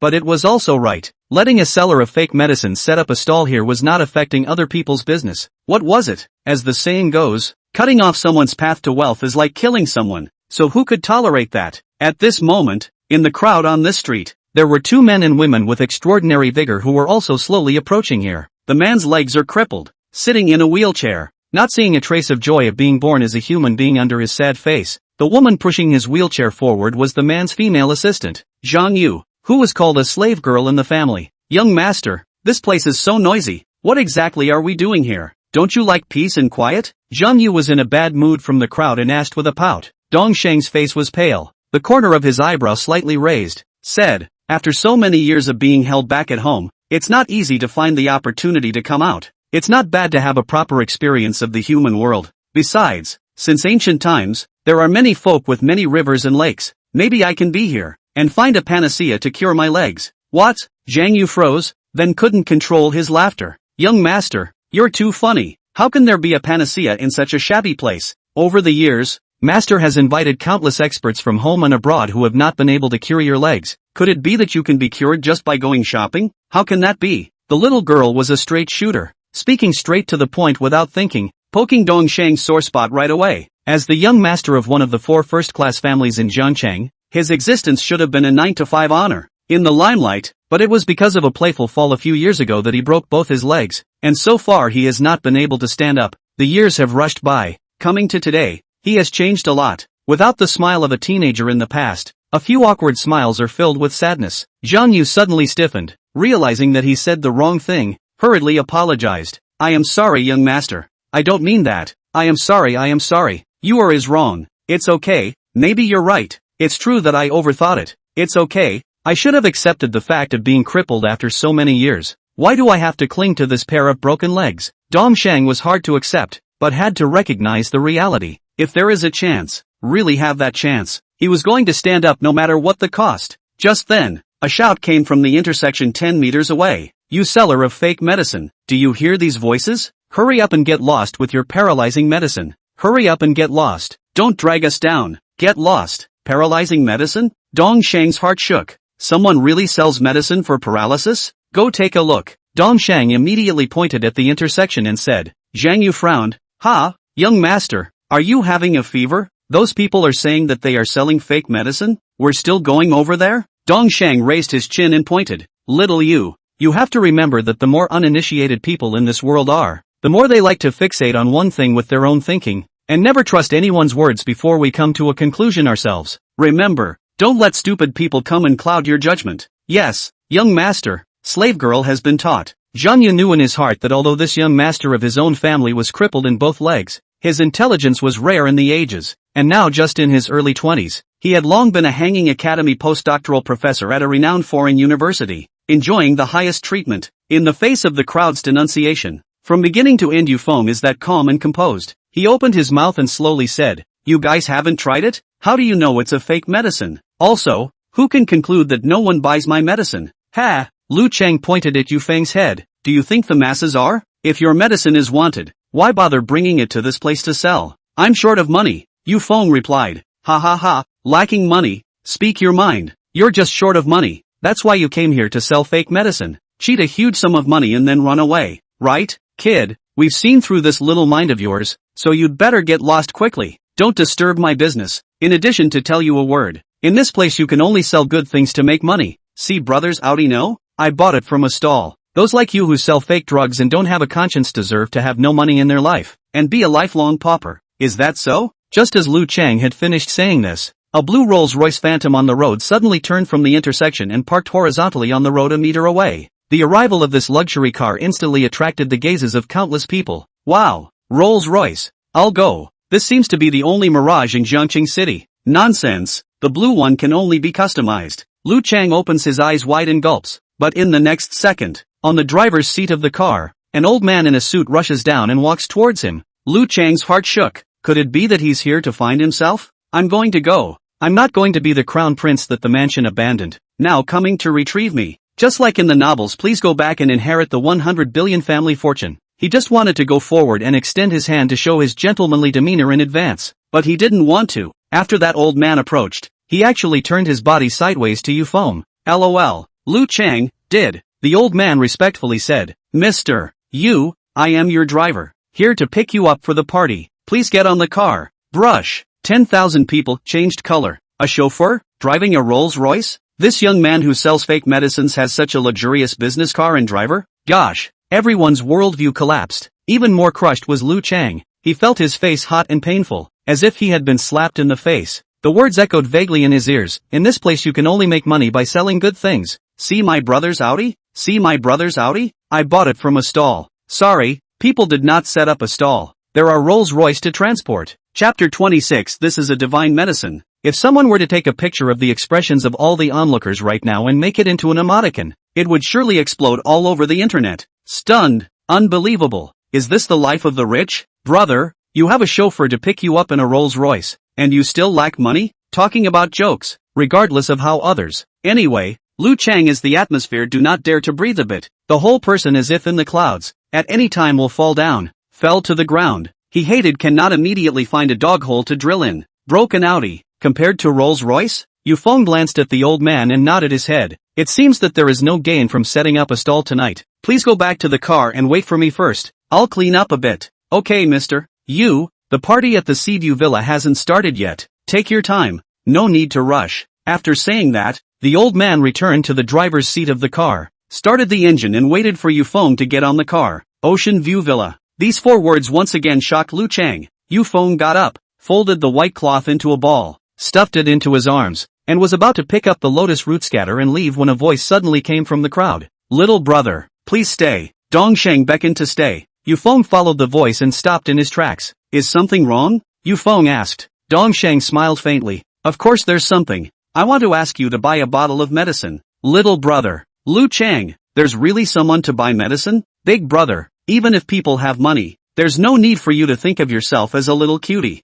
but it was also right. Letting a seller of fake medicine set up a stall here was not affecting other people's business. What was it? As the saying goes, cutting off someone's path to wealth is like killing someone. So who could tolerate that? At this moment, in the crowd on this street, there were 2 men and women with extraordinary vigor who were also slowly approaching here. The man's legs are crippled, sitting in a wheelchair, not seeing a trace of joy of being born as a human being under his sad face. The woman pushing his wheelchair forward was the man's female assistant, Zhang Yu, who was called a slave girl in the family. Young master, this place is so noisy. What exactly are we doing here? don't you like peace and quiet? Zhang Yu was in a bad mood from the crowd and asked with a pout. Dongsheng's face was pale, the corner of his eyebrow slightly raised, said, after so many years of being held back at home, it's not easy to find the opportunity to come out. It's not bad to have a proper experience of the human world. Besides, since ancient times, there are many folk with many rivers and lakes. Maybe I can be here, and find a panacea to cure my legs. What? Zhang Yu froze, then couldn't control his laughter. Young master, you're too funny. How can there be a panacea in such a shabby place? Over the years, Master has invited countless experts from home and abroad who have not been able to cure your legs. Could it be that you can be cured just by going shopping? How can that be? The little girl was a straight shooter, speaking straight to the point without thinking, poking Dongsheng's sore spot right away. As the young master of one of the 4 first-class families in Zhangcheng, his existence should have been a 9-to-5 honor, in the limelight, but it was because of a playful fall a few years ago that he broke both his legs, and so far he has not been able to stand up. The years have rushed by, coming to today, he has changed a lot. Without the smile of a teenager in the past, a few awkward smiles are filled with sadness. Zhang Yu suddenly stiffened, realizing that he said the wrong thing, hurriedly apologized. I am sorry, young master. I don't mean that. I am sorry. You are is wrong. It's okay, maybe you're right. It's true that I overthought it. It's okay. I should have accepted the fact of being crippled after so many years. Why do I have to cling to this pair of broken legs? Dongsheng was hard to accept, but had to recognize the reality. If there is a chance, really have that chance. He was going to stand up no matter what the cost. Just then, a shout came from the intersection 10 meters away. You seller of fake medicine, do you hear these voices? Hurry up and get lost with your paralyzing medicine. Hurry up and get lost. Don't drag us down. Get lost. Paralyzing medicine? Dongsheng's heart shook. Someone really sells medicine for paralysis? Go take a look. Dongsheng immediately pointed at the intersection and said. Zhang Yu frowned. Ha, young master, are you having a fever? Those people are saying that they are selling fake medicine? We're still going over there? Dongsheng raised his chin and pointed. Little you have to remember that the more uninitiated people in this world are, the more they like to fixate on one thing with their own thinking, and never trust anyone's words before we come to a conclusion ourselves. Remember, don't let stupid people come and cloud your judgment. Yes, young master, slave girl has been taught. Zhang Yu knew in his heart that although this young master of his own family was crippled in both legs, his intelligence was rare in the ages, and now just in his early 20s, he had long been a hanging academy postdoctoral professor at a renowned foreign university, enjoying the highest treatment. In the face of the crowd's denunciation, from beginning to end Yufeng is that calm and composed. He opened his mouth and slowly said, you guys haven't tried it? How do you know it's a fake medicine? Also, who can conclude that no one buys my medicine? Ha! Lu Cheng pointed at Yufeng's head. Do you think the masses are? If your medicine is wanted, why bother bringing it to this place to sell? I'm short of money. Yufeng replied. Ha ha ha, lacking money? Speak your mind. You're just short of money. That's why you came here to sell fake medicine. Cheat a huge sum of money and then run away. Right, kid? We've seen through this little mind of yours, so you'd better get lost quickly. Don't disturb my business. In addition to tell you a word, in this place you can only sell good things to make money. See brothers Audi no? I bought it from a stall. Those like you who sell fake drugs and don't have a conscience deserve to have no money in their life, and be a lifelong pauper. Is that so? Just as Lu Cheng had finished saying this, a blue Rolls-Royce Phantom on the road suddenly turned from the intersection and parked horizontally on the road a meter away. The arrival of this luxury car instantly attracted the gazes of countless people. Wow, Rolls-Royce. I'll go. This seems to be the only Mirage in Zhangcheng City. Nonsense, the blue one can only be customized. Lu Cheng opens his eyes wide and gulps, but in the next second, on the driver's seat of the car, an old man in a suit rushes down and walks towards him. Lu Cheng's heart shook. Could it be that he's here to find himself? I'm going to go. I'm not going to be the crown prince that the mansion abandoned, now coming to retrieve me. Just like in the novels, please go back and inherit the 100 billion family fortune. He just wanted to go forward and extend his hand to show his gentlemanly demeanor in advance, but he didn't want to. After that old man approached, he actually turned his body sideways to Yufeng. LOL. Lu Cheng did. The old man respectfully said, Mr. Yu, I am your driver, here to pick you up for the party. Please get on the car. Brush. 10,000 people changed color. A chauffeur? Driving a Rolls-Royce? This young man who sells fake medicines has such a luxurious business car and driver? Gosh. Everyone's worldview collapsed. Even more crushed was Lu Cheng. He felt his face hot and painful, as if he had been slapped in the face. The words echoed vaguely in his ears. In this place you can only make money by selling good things. See my brother's Audi? See my brother's Audi? I bought it from a stall. Sorry, People did not set up a stall. There are Rolls-Royce to transport. Chapter 26. This is a divine medicine. If someone were to take a picture of the expressions of all the onlookers right now and make it into an emoticon, it would surely explode all over the internet. Stunned. Unbelievable. Is this the life of the rich? Brother, you have a chauffeur to pick you up in a Rolls-Royce, and you still lack money? Talking about jokes, regardless of how others. Anyway, Liu Chang is the atmosphere, do not dare to breathe a bit. The whole person as if in the clouds, at any time will fall down. Fell to the ground. He hated cannot immediately find a dog hole to drill in. Broken outie. Compared to Rolls-Royce? Yufeng glanced at the old man and nodded his head. It seems that there is no gain from setting up a stall tonight. Please go back to the car and wait for me first. I'll clean up a bit. Okay, mister. You, the party at the Seaview Villa hasn't started yet. Take your time. No need to rush. After saying that, the old man returned to the driver's seat of the car, started the engine and waited for Yufeng to get on the car. Ocean View Villa. These 4 words once again shocked Liu Chang. Yufeng got up, folded the white cloth into a ball, stuffed it into his arms, and was about to pick up the lotus root scatter and leave when a voice suddenly came from the crowd. Little brother, please stay. Dongsheng beckoned to stay. Yufeng followed the voice and stopped in his tracks. Is something wrong? Yufeng asked. Dongsheng smiled faintly. Of course there's something. I want to ask you to buy a bottle of medicine. Little brother. Liu Chang, there's really someone to buy medicine? Big brother, even if people have money, there's no need for you to think of yourself as a little cutie.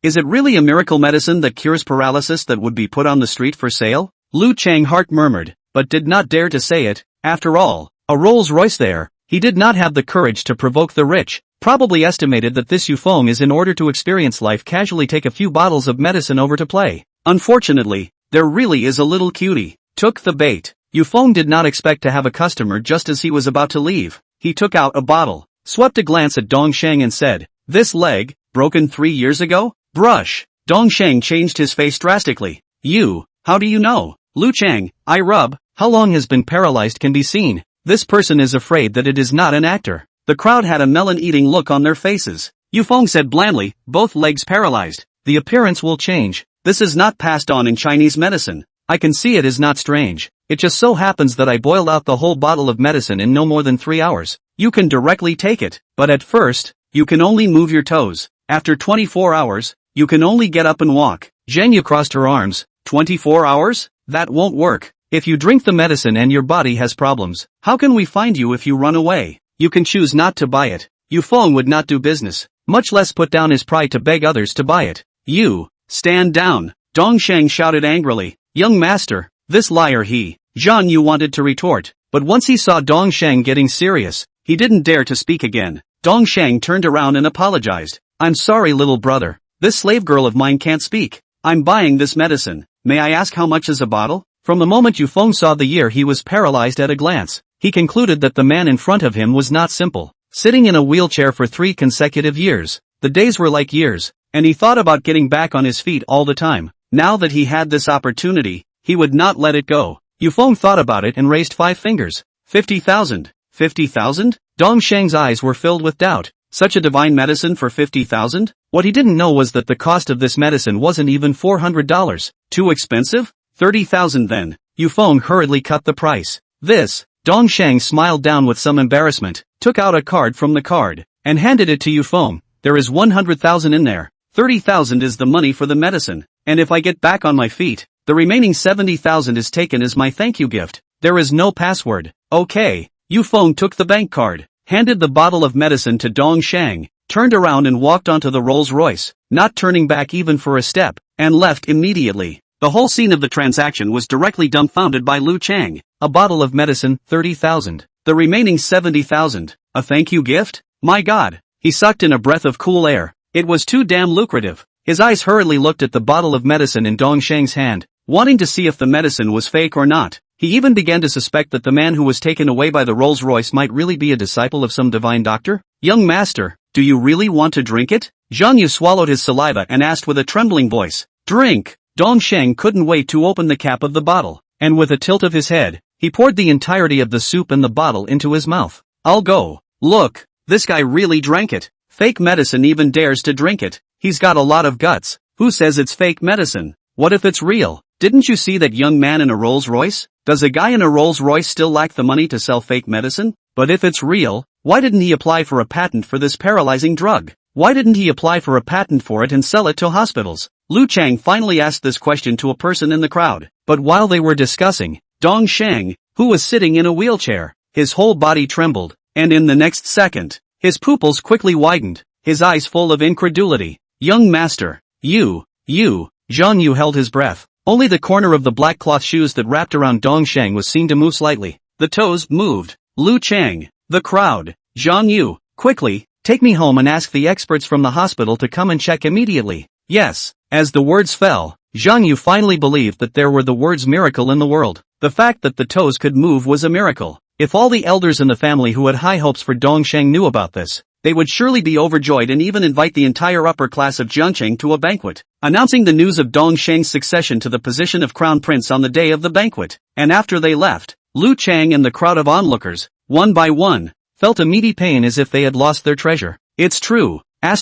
Is it really a miracle medicine that cures paralysis that would be put on the street for sale? Liu Chang heart murmured, but did not dare to say it. After all, a Rolls-Royce there. He did not have the courage to provoke the rich. Probably estimated that this Yufeng is in order to experience life casually take a few bottles of medicine over to play. Unfortunately, there really is a little cutie. Took the bait. Yufeng did not expect to have a customer just as he was about to leave. He took out a bottle, swept a glance at Dongsheng and said, this leg, broken 3 years ago? Brush. Dongsheng changed his face drastically. You, how do you know? Liu Chang, I rub, how long has been paralyzed can be seen. This person is afraid that it is not an actor. The crowd had a melon-eating look on their faces. Yufeng said blandly, both legs paralyzed. The appearance will change. This is not passed on in Chinese medicine. I can see it is not strange. It just so happens that I boiled out the whole bottle of medicine in no more than 3 hours. You can directly take it, but at first, you can only move your toes. After 24 hours, you can only get up and walk. Zhenya crossed her arms. 24 hours? That won't work. If you drink the medicine and your body has problems, how can we find you if you run away? You can choose not to buy it. Yufeng would not do business, much less put down his pride to beg others to buy it. You, stand down. Dongsheng shouted angrily. Young master, this liar he. Zhang Yu wanted to retort, but once he saw Dongsheng getting serious, he didn't dare to speak again. Dongsheng turned around and apologized. I'm sorry little brother, this slave girl of mine can't speak. I'm buying this medicine. May I ask how much is a bottle? From the moment Yufeng saw the year he was paralyzed at a glance, he concluded that the man in front of him was not simple. Sitting in a wheelchair for 3 consecutive years, the days were like years, and he thought about getting back on his feet all the time. Now that he had this opportunity, he would not let it go. Yufeng thought about it and raised 5 fingers. 50,000. 50,000? Dongsheng's eyes were filled with doubt. Such a divine medicine for 50,000? What he didn't know was that the cost of this medicine wasn't even $400. Too expensive? 30,000 then. Yufeng hurriedly cut the price. This. Dongsheng smiled down with some embarrassment, took out a card from the card, and handed it to Yufeng. There is 100,000 in there. 30,000 is the money for the medicine, and if I get back on my feet, the remaining 70,000 is taken as my thank you gift. There is no password. Okay. Yufeng took the bank card, handed the bottle of medicine to Dongsheng, turned around and walked onto the Rolls-Royce, not turning back even for a step, and left immediately. The whole scene of the transaction was directly dumbfounded by Liu Chang. A bottle of medicine, 30,000. The remaining 70,000. A thank you gift? My God. He sucked in a breath of cool air. It was too damn lucrative. His eyes hurriedly looked at the bottle of medicine in Dongsheng's hand, wanting to see if the medicine was fake or not. He even began to suspect that the man who was taken away by the Rolls-Royce might really be a disciple of some divine doctor. Young master, do you really want to drink it? Zhang Yu swallowed his saliva and asked with a trembling voice. Drink. Dongsheng couldn't wait to open the cap of the bottle, and with a tilt of his head, he poured the entirety of the soup and the bottle into his mouth. I'll go. Look, this guy really drank it. Fake medicine even dares to drink it. He's got a lot of guts. Who says it's fake medicine? What if it's real? Didn't you see that young man in a Rolls-Royce? Does a guy in a Rolls-Royce still lack the money to sell fake medicine? But if it's real, Why didn't he apply for a patent for this paralyzing drug? Why didn't he apply for a patent for it and sell it to hospitals? Lu Chang finally asked this question to a person in the crowd. But while they were discussing, Dong Shang, who was sitting in a wheelchair, his whole body trembled, and in the next second, his pupils quickly widened, his eyes full of incredulity. Young master, you, Zhang Yu held his breath. Only the corner of the black cloth shoes that wrapped around Dong Shang was seen to move slightly. The toes moved. Lu Chang, the crowd, Zhang Yu, quickly, take me home and ask the experts from the hospital to come and check immediately. Yes. As the words fell, Zhang Yu finally believed that there were the words miracle in the world. The fact that the toes could move was a miracle. If all the elders in the family who had high hopes for Dong Shang knew about this, they would surely be overjoyed and even invite the entire upper class of Jiangcheng to a banquet, announcing the news of Dong Shang's succession to the position of crown prince on the day of the banquet. And after they left, Lu Chang and the crowd of onlookers, one by one, felt a meaty pain as if they had lost their treasure. It's true. I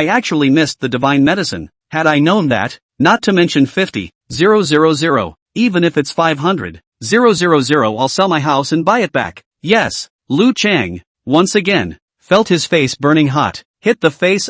actually missed the divine medicine. Had I known that, not to mention 50,000, even if it's 500,000, I'll sell my house and buy it back. Yes, Lu Chang, once again, felt his face burning hot. Hit the face.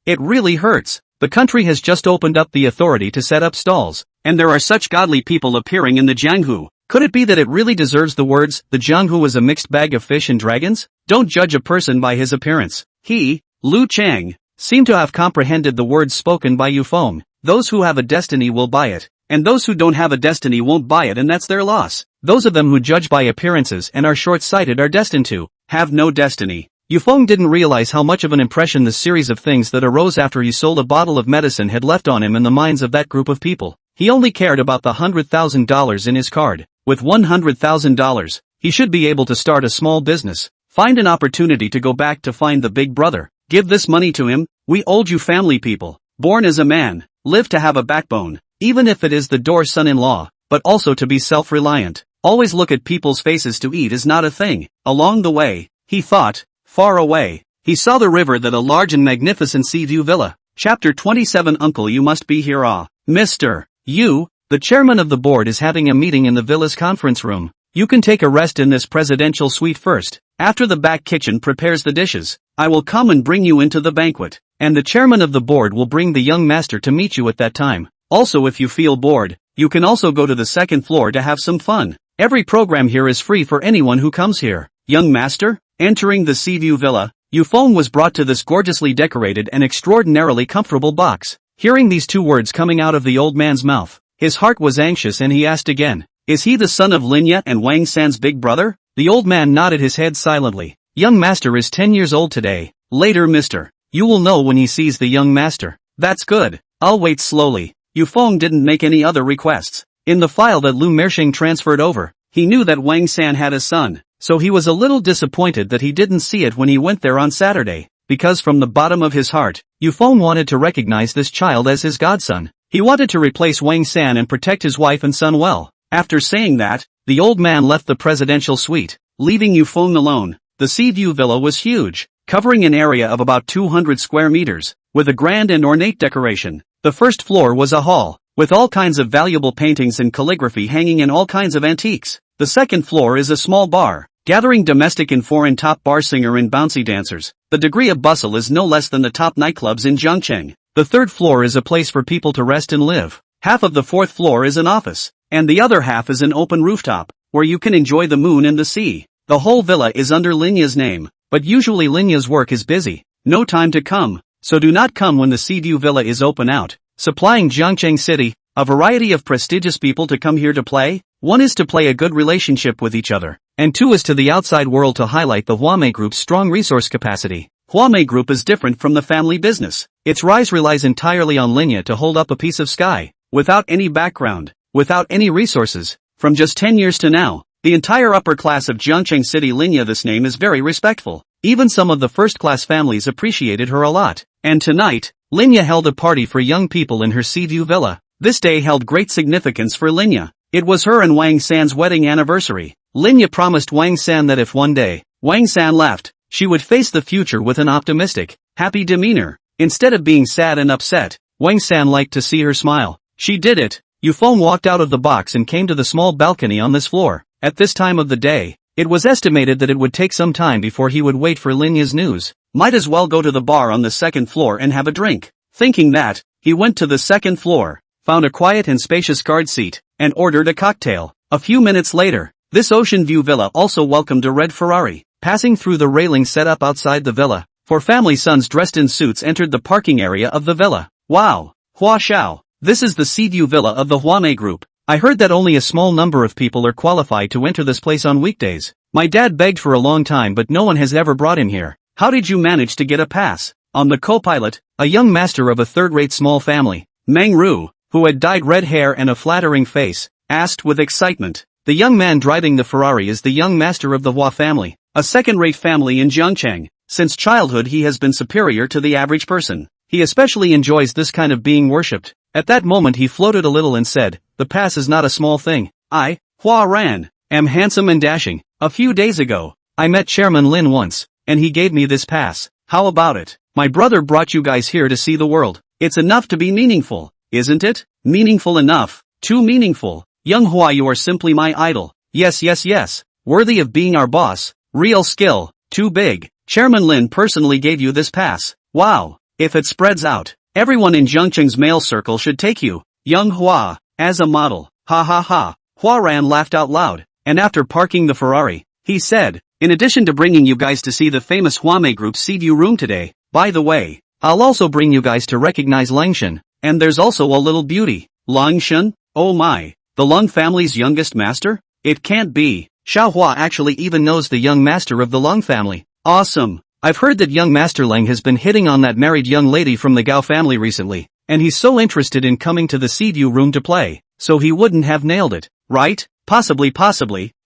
It really hurts. The country has just opened up the authority to set up stalls, and there are such godly people appearing in the Jianghu. Could it be that it really deserves the words, the Jianghu was a mixed bag of fish and dragons? Don't judge a person by his appearance. He, Lu Chang, seemed to have comprehended the words spoken by Yufeng. Those who have a destiny will buy it, and those who don't have a destiny won't buy it, and that's their loss. Those of them who judge by appearances and are short-sighted are destined to have no destiny. Yufeng didn't realize how much of an impression the series of things that arose after he sold a bottle of medicine had left on him in the minds of that group of people. He only cared about the $100,000 in his card. With $100,000, he should be able to start a small business, find an opportunity to go back to find the big brother, give this money to him. We old you family people, born as a man, live to have a backbone, even if it is the door son-in-law, but also to be self-reliant. Always look at people's faces to eat is not a thing. Along the way, he thought, far away, he saw the river that a large and magnificent sea view villa. Chapter 27. Uncle, you must be here. Mr. Yu, the chairman of the board, is having a meeting in the villa's conference room. You can take a rest in this presidential suite first. After the back kitchen prepares the dishes, I will come and bring you into the banquet, and the chairman of the board will bring the young master to meet you at that time. Also, if you feel bored, you can also go to the second floor to have some fun. Every program here is free for anyone who comes here. Young master? Entering the Seaview Villa, Yufeng was brought to this gorgeously decorated and extraordinarily comfortable box. Hearing these two words coming out of the old man's mouth, his heart was anxious and he asked again, is he the son of Linya and Wang San's big brother? The old man nodded his head silently. Young master is 10 years old today. Later, mister. You will know when he sees the young master. That's good. I'll wait slowly. Yufeng didn't make any other requests. In the file that Lu Mershing transferred over, he knew that Wang San had a son, so he was a little disappointed that he didn't see it when he went there on Saturday, because from the bottom of his heart, Yufeng wanted to recognize this child as his godson. He wanted to replace Wang San and protect his wife and son well. After saying that, the old man left the presidential suite, leaving Yufeng alone. The Seaview Villa was huge, covering an area of about 200 square meters, with a grand and ornate decoration. The first floor was a hall, with all kinds of valuable paintings and calligraphy hanging in all kinds of antiques. The second floor is a small bar, gathering domestic and foreign top bar singer and bouncy dancers. The degree of bustle is no less than the top nightclubs in Jiangcheng. The third floor is a place for people to rest and live. Half of the fourth floor is an office, and the other half is an open rooftop, where you can enjoy the moon and the sea. The whole villa is under Linya's name, but usually Linya's work is busy. No time to come, so do not come when the Seaview Villa is open out, supplying Jiangcheng City, a variety of prestigious people to come here to play. One is to play a good relationship with each other, and two is to the outside world to highlight the Huame Group's strong resource capacity. Huame Group is different from the family business. Its rise relies entirely on Linya to hold up a piece of sky, without any background, without any resources. From just 10 years to now, the entire upper class of Jiangcheng City Linya, this name is very respectful. Even some of the first-class families appreciated her a lot. And tonight, Linya held a party for young people in her Seaview Villa. This day held great significance for Linya. It was her and Wang San's wedding anniversary. Linya promised Wang San that if one day, Wang San left, she would face the future with an optimistic, happy demeanor. Instead of being sad and upset, Wang San liked to see her smile. She did it. Yufeng walked out of the box and came to the small balcony on this floor. At this time of the day, It was estimated that it would take some time before he would wait for Linya's news. Might as well go to the bar on the second floor and have a drink. Thinking that, he went to the second floor, found a quiet and spacious guard seat, and ordered a cocktail. A few minutes later, this ocean view villa also welcomed a red Ferrari. Passing through the railing set up outside the villa, four family sons dressed in suits entered the parking area of the villa. Wow! Hua Xiao, this is the sea view villa of the Huame group. I heard that only a small number of people are qualified to enter this place on weekdays. My dad begged for a long time but no one has ever brought him here. How did you manage to get a pass? On the co-pilot, a young master of a third-rate small family, Meng Ru, who had dyed red hair and a flattering face, asked with excitement. The young man driving the Ferrari is the young master of the Hua family, a second-rate family in Jiangcheng. Since childhood he has been superior to the average person. He especially enjoys this kind of being worshipped. At that moment he floated a little and said, the pass is not a small thing. I, Hua Ran, am handsome and dashing. A few days ago, I met Chairman Lin once, and he gave me this pass. How about it? My brother brought you guys here to see the world. It's enough to be meaningful, isn't it? Meaningful enough. Too meaningful. Young Hua, you are simply my idol. Yes. Worthy of being our boss. Real skill. Too big. Chairman Lin personally gave you this pass. Wow. If it spreads out, everyone in Jiangcheng's male circle should take you, Young Hua, as a model. Ha ha ha. Hua Ran laughed out loud, and after parking the Ferrari, he said, in addition to bringing you guys to see the famous Huame Group's sea view room today, by the way, I'll also bring you guys to recognize Langshan, and there's also a little beauty. Langshan? Oh my, the Lung family's youngest master? It can't be. Xiao Hua actually even knows the young master of the Lung family. Awesome. I've heard that young Master Leng has been hitting on that married young lady from the Gao family recently, and he's so interested in coming to the sea view room to play, so he wouldn't have nailed it, right? Possibly.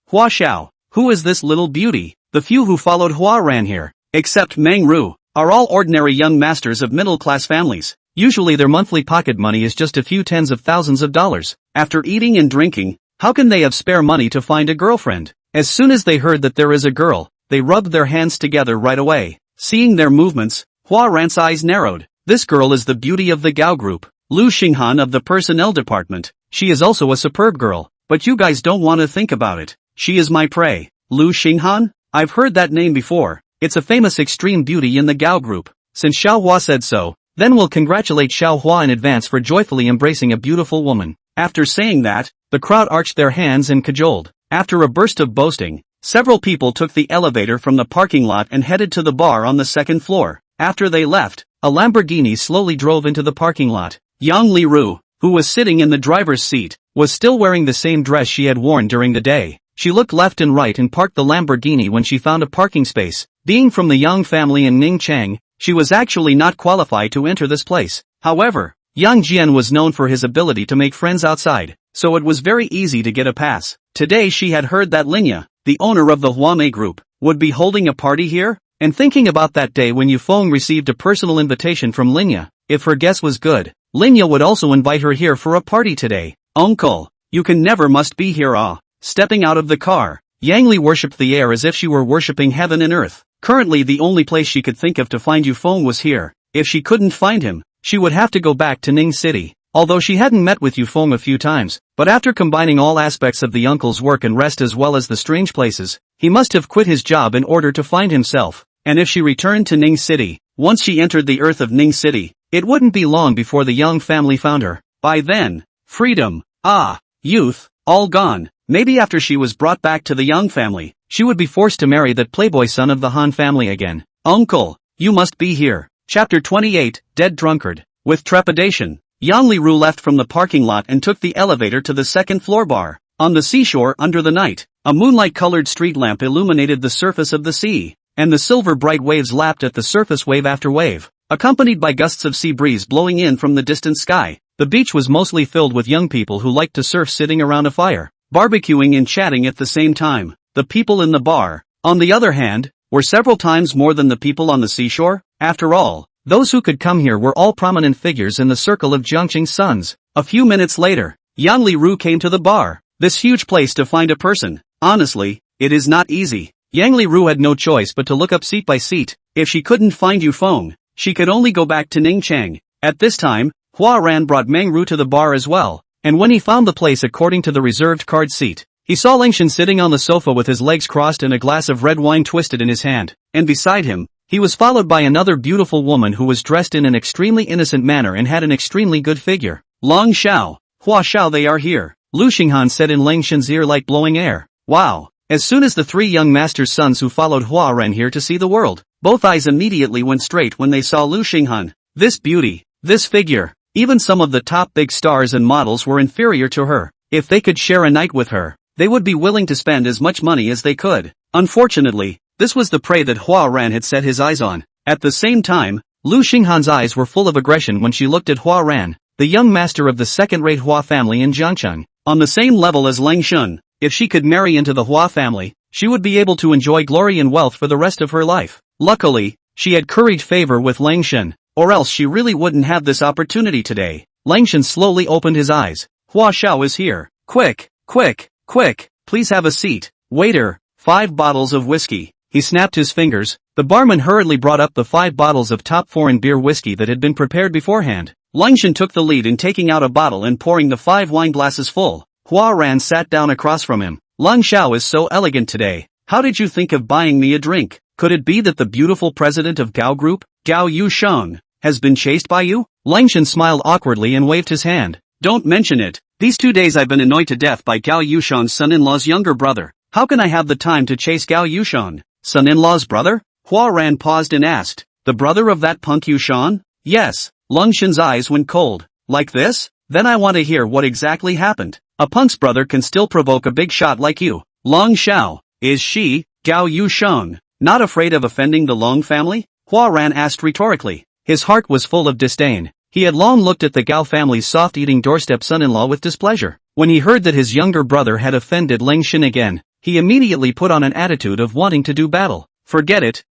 Hua Xiao, who is this little beauty? The few who followed Hua Ran here, except Meng Ru, are all ordinary young masters of middle-class families. Usually their monthly pocket money is just a few tens of thousands of dollars. After eating and drinking, how can they have spare money to find a girlfriend? As soon as they heard that there is a girl, they rubbed their hands together right away. Seeing their movements, Hua Ran's eyes narrowed. This girl is the beauty of the Gao group, Lu Xinghan of the personnel department. She is also a superb girl, but you guys don't want to think about it. She is my prey. Lu Xinghan? I've heard that name before. It's a famous extreme beauty in the Gao group. Since Xiao Hua said so, then we'll congratulate Xiao Hua in advance for joyfully embracing a beautiful woman. After saying that, the crowd arched their hands and cajoled. After a burst of boasting, several people took the elevator from the parking lot and headed to the bar on the second floor. After they left, a Lamborghini slowly drove into the parking lot. Yang Li Ru, who was sitting in the driver's seat, was still wearing the same dress she had worn during the day. She looked left and right and parked the Lamborghini when she found a parking space. Being from the Yang family in Ningchang, she was actually not qualified to enter this place. However, Yang Jian was known for his ability to make friends outside, so it was very easy to get a pass. Today she had heard that Linya, the owner of the Huame Group, would be holding a party here, and thinking about that day when Yufeng received a personal invitation from Linya. If her guess was good, Linya would also invite her here for a party today. Uncle, you can never must be here. Stepping out of the car, Yang Li worshipped the air as if she were worshipping heaven and earth. Currently the only place she could think of to find Yufeng was here. If she couldn't find him, she would have to go back to Ning City. Although she hadn't met with Yufeng a few times, but after combining all aspects of the uncle's work and rest as well as the strange places, he must have quit his job in order to find himself. And if she returned to Ning City, once she entered the earth of Ning City, it wouldn't be long before the Young family found her. By then, freedom, youth, all gone. Maybe after she was brought back to the Young family, she would be forced to marry that playboy son of the Han family again. Uncle, you must be here. Chapter 28, Dead Drunkard. With trepidation, Yang Li Ru left from the parking lot and took the elevator to the second floor bar. On the seashore under the night, a moonlight-colored street lamp illuminated the surface of the sea, and the silver bright waves lapped at the surface wave after wave, accompanied by gusts of sea breeze blowing in from the distant sky. The beach was mostly filled with young people who liked to surf sitting around a fire, barbecuing and chatting at the same time. The people in the bar, on the other hand, were several times more than the people on the seashore. After all, those who could come here were all prominent figures in the circle of Jiangqing's sons. A few minutes later, Yang Li Ru came to the bar. This huge place to find a person. Honestly, it is not easy. Yang Li Ru had no choice but to look up seat by seat. If she couldn't find Yufeng, she could only go back to Ningchang. At this time, Hua Ran brought Meng Ru to the bar as well, and when he found the place according to the reserved card seat, He saw Lingshan sitting on the sofa with his legs crossed and a glass of red wine twisted in his hand, and beside him, he was followed by another beautiful woman who was dressed in an extremely innocent manner and had an extremely good figure. Long Xiao, Hua Xiao, they are here, Lu Xinghan said in Lingshan's ear like blowing air. Wow. As soon as the three young master's sons who followed Hua ran here to see the world, both eyes immediately went straight when they saw Lu Xinghan. This beauty, this figure, even some of the top big stars and models were inferior to her. If they could share a night with her, they would be willing to spend as much money as they could. Unfortunately, this was the prey that Hua Ran had set his eyes on. At the same time, Lu Xinghan's eyes were full of aggression when she looked at Hua Ran, the young master of the second-rate Hua family in Jiangcheng, on the same level as Lang Shun. If she could marry into the Hua family, she would be able to enjoy glory and wealth for the rest of her life. Luckily, she had curried favor with Lang Shun, or else she really wouldn't have this opportunity today. Lang Shun slowly opened his eyes. Hua Xiao is here. Quick, quick, quick, please have a seat. Waiter, 5 bottles of whiskey. He snapped his fingers. The barman hurriedly brought up the 5 bottles of top foreign beer whiskey that had been prepared beforehand. Lang Shun took the lead in taking out a bottle and pouring the 5 wine glasses full. Hua Ran sat down across from him. Lang Xiao is so elegant today. How did you think of buying me a drink? Could it be that the beautiful president of Gao Group, Gao Yusheng, has been chased by you? Lang Shan smiled awkwardly and waved his hand. Don't mention it. These 2 days I've been annoyed to death by Gao Yusheng's son-in-law's younger brother. How can I have the time to chase Gao Yusheng? Son-in-law's brother? Hua Ran paused and asked. The brother of that punk Yusheng? Yes. Lang Shan's eyes went cold. Like this? Then I want to hear what exactly happened. A punk's brother can still provoke a big shot like you. Long Xiao, is she, Gao Yusheng, not afraid of offending the Long family? Hua Ran asked rhetorically. His heart was full of disdain. He had long looked at the Gao family's soft-eating doorstep son-in-law with displeasure. When he heard that his younger brother had offended Lang Shan again, he immediately put on an attitude of wanting to do battle. Forget it,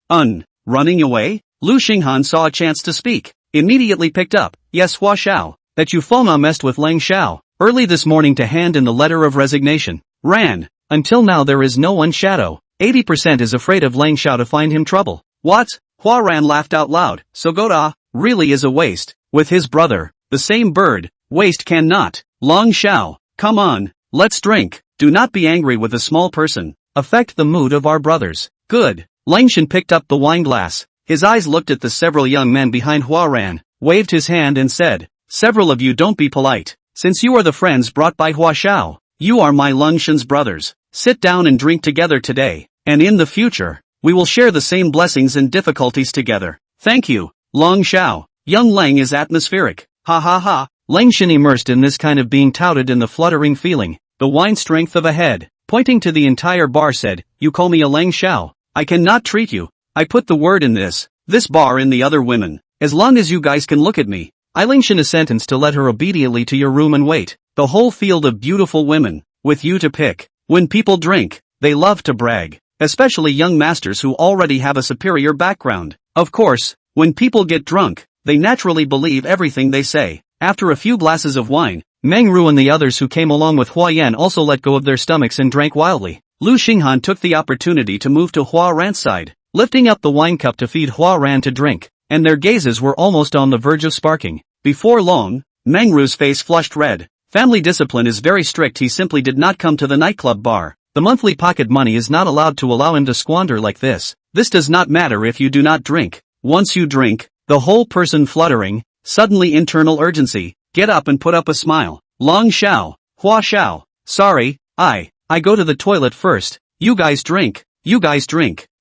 running away? Lu Xinghan saw a chance to speak. Immediately picked up. Yes, Hua Xiao, that you Foma messed with Lang Xiao early this morning to hand in the letter of resignation. Ran. Until now there is no one shadow. 80% is afraid of Lang Xiao to find him trouble. What? Hua Ran laughed out loud. So Goda really is a waste. With his brother, the same bird, waste cannot. Long Xiao, come on, let's drink. Do not be angry with a small person. Affect the mood of our brothers. Good. Lang Shan picked up the wine glass. His eyes looked at the several young men behind Hua Ran, waved his hand and said, several of you don't be polite. Since you are the friends brought by Hua Xiao, you are my Lang Shan's brothers. Sit down and drink together today, and in the future, we will share the same blessings and difficulties together. Thank you, Long Xiao. Young Lang is atmospheric. Ha ha ha. Lang Shan immersed in this kind of being touted in the fluttering feeling, the wine strength of a head, pointing to the entire bar said, you call me a Lang Xiao. I cannot treat you. I put the word in this bar and the other women. As long as you guys can look at me, I Lang Shan a sentence to let her obediently to your room and wait. The whole field of beautiful women, with you to pick. When people drink, they love to brag. Especially young masters who already have a superior background. Of course, when people get drunk, they naturally believe everything they say. After a few glasses of wine, Meng Ru and the others who came along with Hua Yan also let go of their stomachs and drank wildly. Lu Xinghan took the opportunity to move to Hua Ran's side, lifting up the wine cup to feed Hua Ran to drink, and their gazes were almost on the verge of sparking. Before long, Meng Ru's face flushed red. Family discipline is very strict. He simply did not come to the nightclub bar. The monthly pocket money is not allowed to allow him to squander like this. This does not matter if you do not drink. Once you drink, the whole person fluttering, suddenly internal urgency, get up and put up a smile. Long Xiao, Hua Xiao, sorry, I go to the toilet first. You guys drink.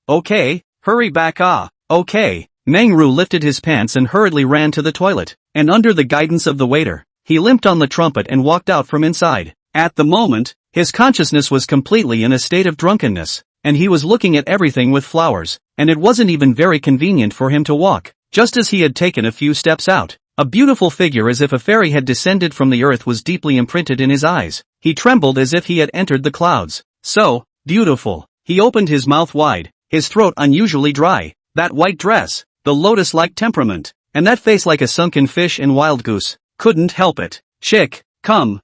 Okay, hurry back okay. Meng Ru lifted his pants and hurriedly ran to the toilet, and under the guidance of the waiter, he limped on the trumpet and walked out from inside. At the moment, his consciousness was completely in a state of drunkenness, and he was looking at everything with flowers, and it wasn't even very convenient for him to walk. Just as he had taken a few steps out, a beautiful figure as if a fairy had descended from the earth was deeply imprinted in his eyes. He trembled as if he had entered the clouds. So beautiful. He opened his mouth wide, his throat unusually dry, that white dress, the lotus-like temperament, and that face like a sunken fish and wild goose. Couldn't help it. Chick, come,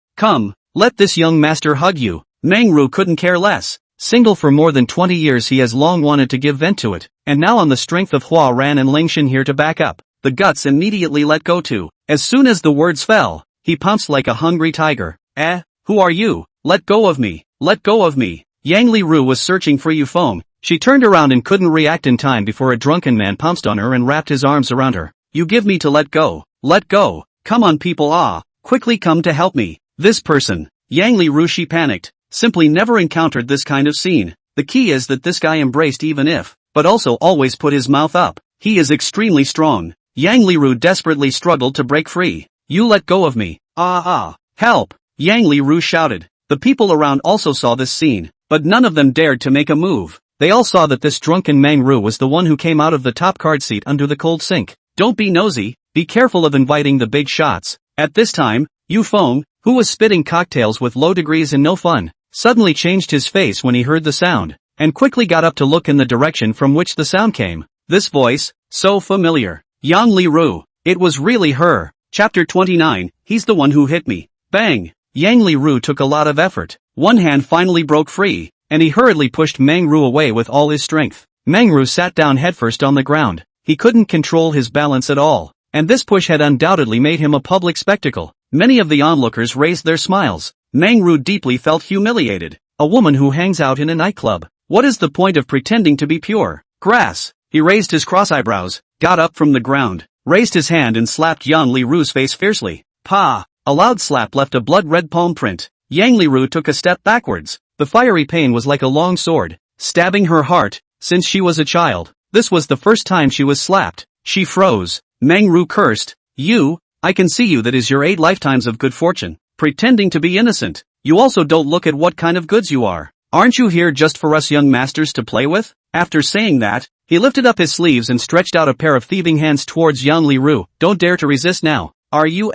let this young master hug you. Meng Ru couldn't care less. Single for more than 20 years, he has long wanted to give vent to it, and now on the strength of Hua Ran and Lang Shan here to back up, the guts immediately let go too. As soon as the words fell, he pounced like a hungry tiger. Who are you? Let go of me. let go of me. Yang Li-ru was searching for Yufeng. She turned around and couldn't react in time before a drunken man pounced on her and wrapped his arms around her. You give me to let go. Let go. Come on people, quickly come to help me. This person. Yang Li-ru, she panicked. Simply never encountered this kind of scene. The key is that this guy embraced even if, but also always put his mouth up. He is extremely strong. Yang Li-ru desperately struggled to break free. You let go of me. Help! Yang Li-ru shouted. The people around also saw this scene, but none of them dared to make a move. They all saw that this drunken Meng-ru was the one who came out of the top card seat under the cold sink. Don't be nosy, be careful of inviting the big shots. At this time, Yufeng, who was spitting cocktails with low degrees and no fun, suddenly changed his face when he heard the sound, and quickly got up to look in the direction from which the sound came. This voice, so familiar. Yang Li-ru. It was really her. Chapter 29, he's the one who hit me. Bang! Yang Li-ru took a lot of effort. One hand finally broke free, and he hurriedly pushed Meng-ru away with all his strength. Meng-ru sat down headfirst on the ground. He couldn't control his balance at all, and this push had undoubtedly made him a public spectacle. Many of the onlookers raised their smiles. Meng-ru deeply felt humiliated. A woman who hangs out in a nightclub. What is the point of pretending to be pure? Grass. He raised his cross eyebrows, got up from the ground, raised his hand and slapped Yang Li-ru's face fiercely. Pa! A loud slap left a blood-red palm print. Yang Li-ru took a step backwards. The fiery pain was like a long sword, stabbing her heart. Since she was a child, this was the first time she was slapped. She froze. Meng-ru cursed. You, I can see you, that is your 8 lifetimes of good fortune, pretending to be innocent. You also don't look at what kind of goods you are. Aren't you here just for us young masters to play with? After saying that, he lifted up his sleeves and stretched out a pair of thieving hands towards Yang Li-ru. Don't dare to resist now. Are you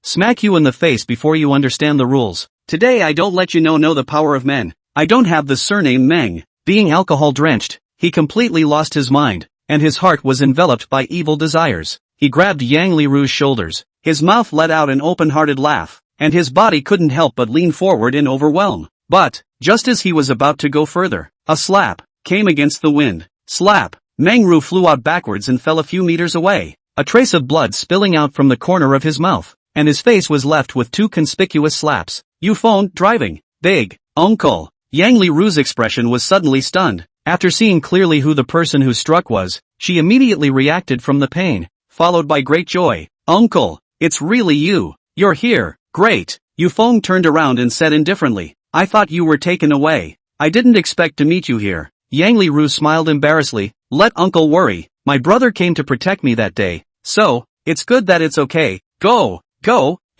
smack you in the face before you understand the rules. Today I don't let you know the power of men. I don't have the surname Meng. Being alcohol-drenched, he completely lost his mind, and his heart was enveloped by evil desires. He grabbed Yang Li-ru's shoulders. His mouth let out an open-hearted laugh, and his body couldn't help but lean forward in overwhelm. But, just as he was about to go further, a slap came against the wind. Slap! Meng-ru flew out backwards and fell a few meters away, a trace of blood spilling out from the corner of his mouth, and his face was left with 2 conspicuous slaps. Yufeng, driving. Big. Uncle. Yang Li-ru's expression was suddenly stunned. After seeing clearly who the person who struck was, she immediately reacted from the pain, followed by great joy. Uncle, it's really you. You're here. Great. Yufeng turned around and said indifferently, I thought you were taken away. I didn't expect to meet you here. Yang Li-ru smiled embarrassedly. Let uncle worry. My brother came to protect me that day. So, it's good that it's okay. Go.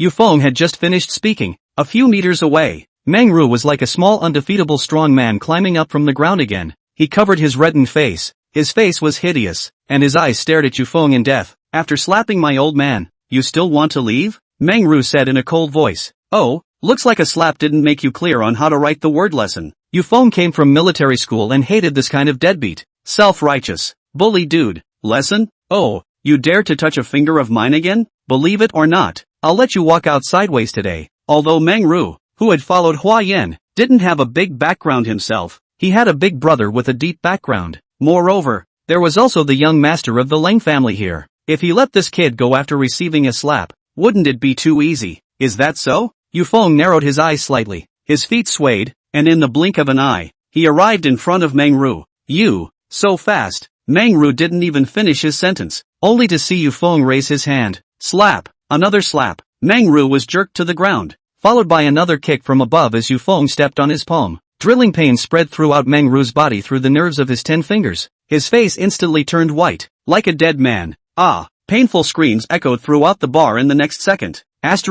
Yufeng had just finished speaking. A few meters away, Meng-ru was like a small undefeatable strong man climbing up from the ground again. He covered his reddened face. His face was hideous, and his eyes stared at Yufeng in death. After slapping my old man, you still want to leave? Meng-ru said in a cold voice. Oh, looks like a slap didn't make you clear on how to write the word lesson. Yufeng came from military school and hated this kind of deadbeat, self-righteous, bully dude. Lesson? Oh, you dare to touch a finger of mine again? Believe it or not, I'll let you walk out sideways today. Although Meng-ru, who had followed Hua Yan, didn't have a big background himself, he had a big brother with a deep background. Moreover, there was also the young master of the Leng family here. If he let this kid go after receiving a slap, wouldn't it be too easy? Is that so? Yufeng narrowed his eyes slightly. His feet swayed, and in the blink of an eye, he arrived in front of Meng-ru. You, so fast. Meng-ru didn't even finish his sentence, only to see Yufeng raise his hand. Slap. Another slap. Meng-ru was jerked to the ground, followed by another kick from above as Yufeng stepped on his palm. Drilling pain spread throughout Meng-ru's body through the nerves of his 10 fingers. His face instantly turned white, like a dead man. Painful screams echoed throughout the bar in the next second. This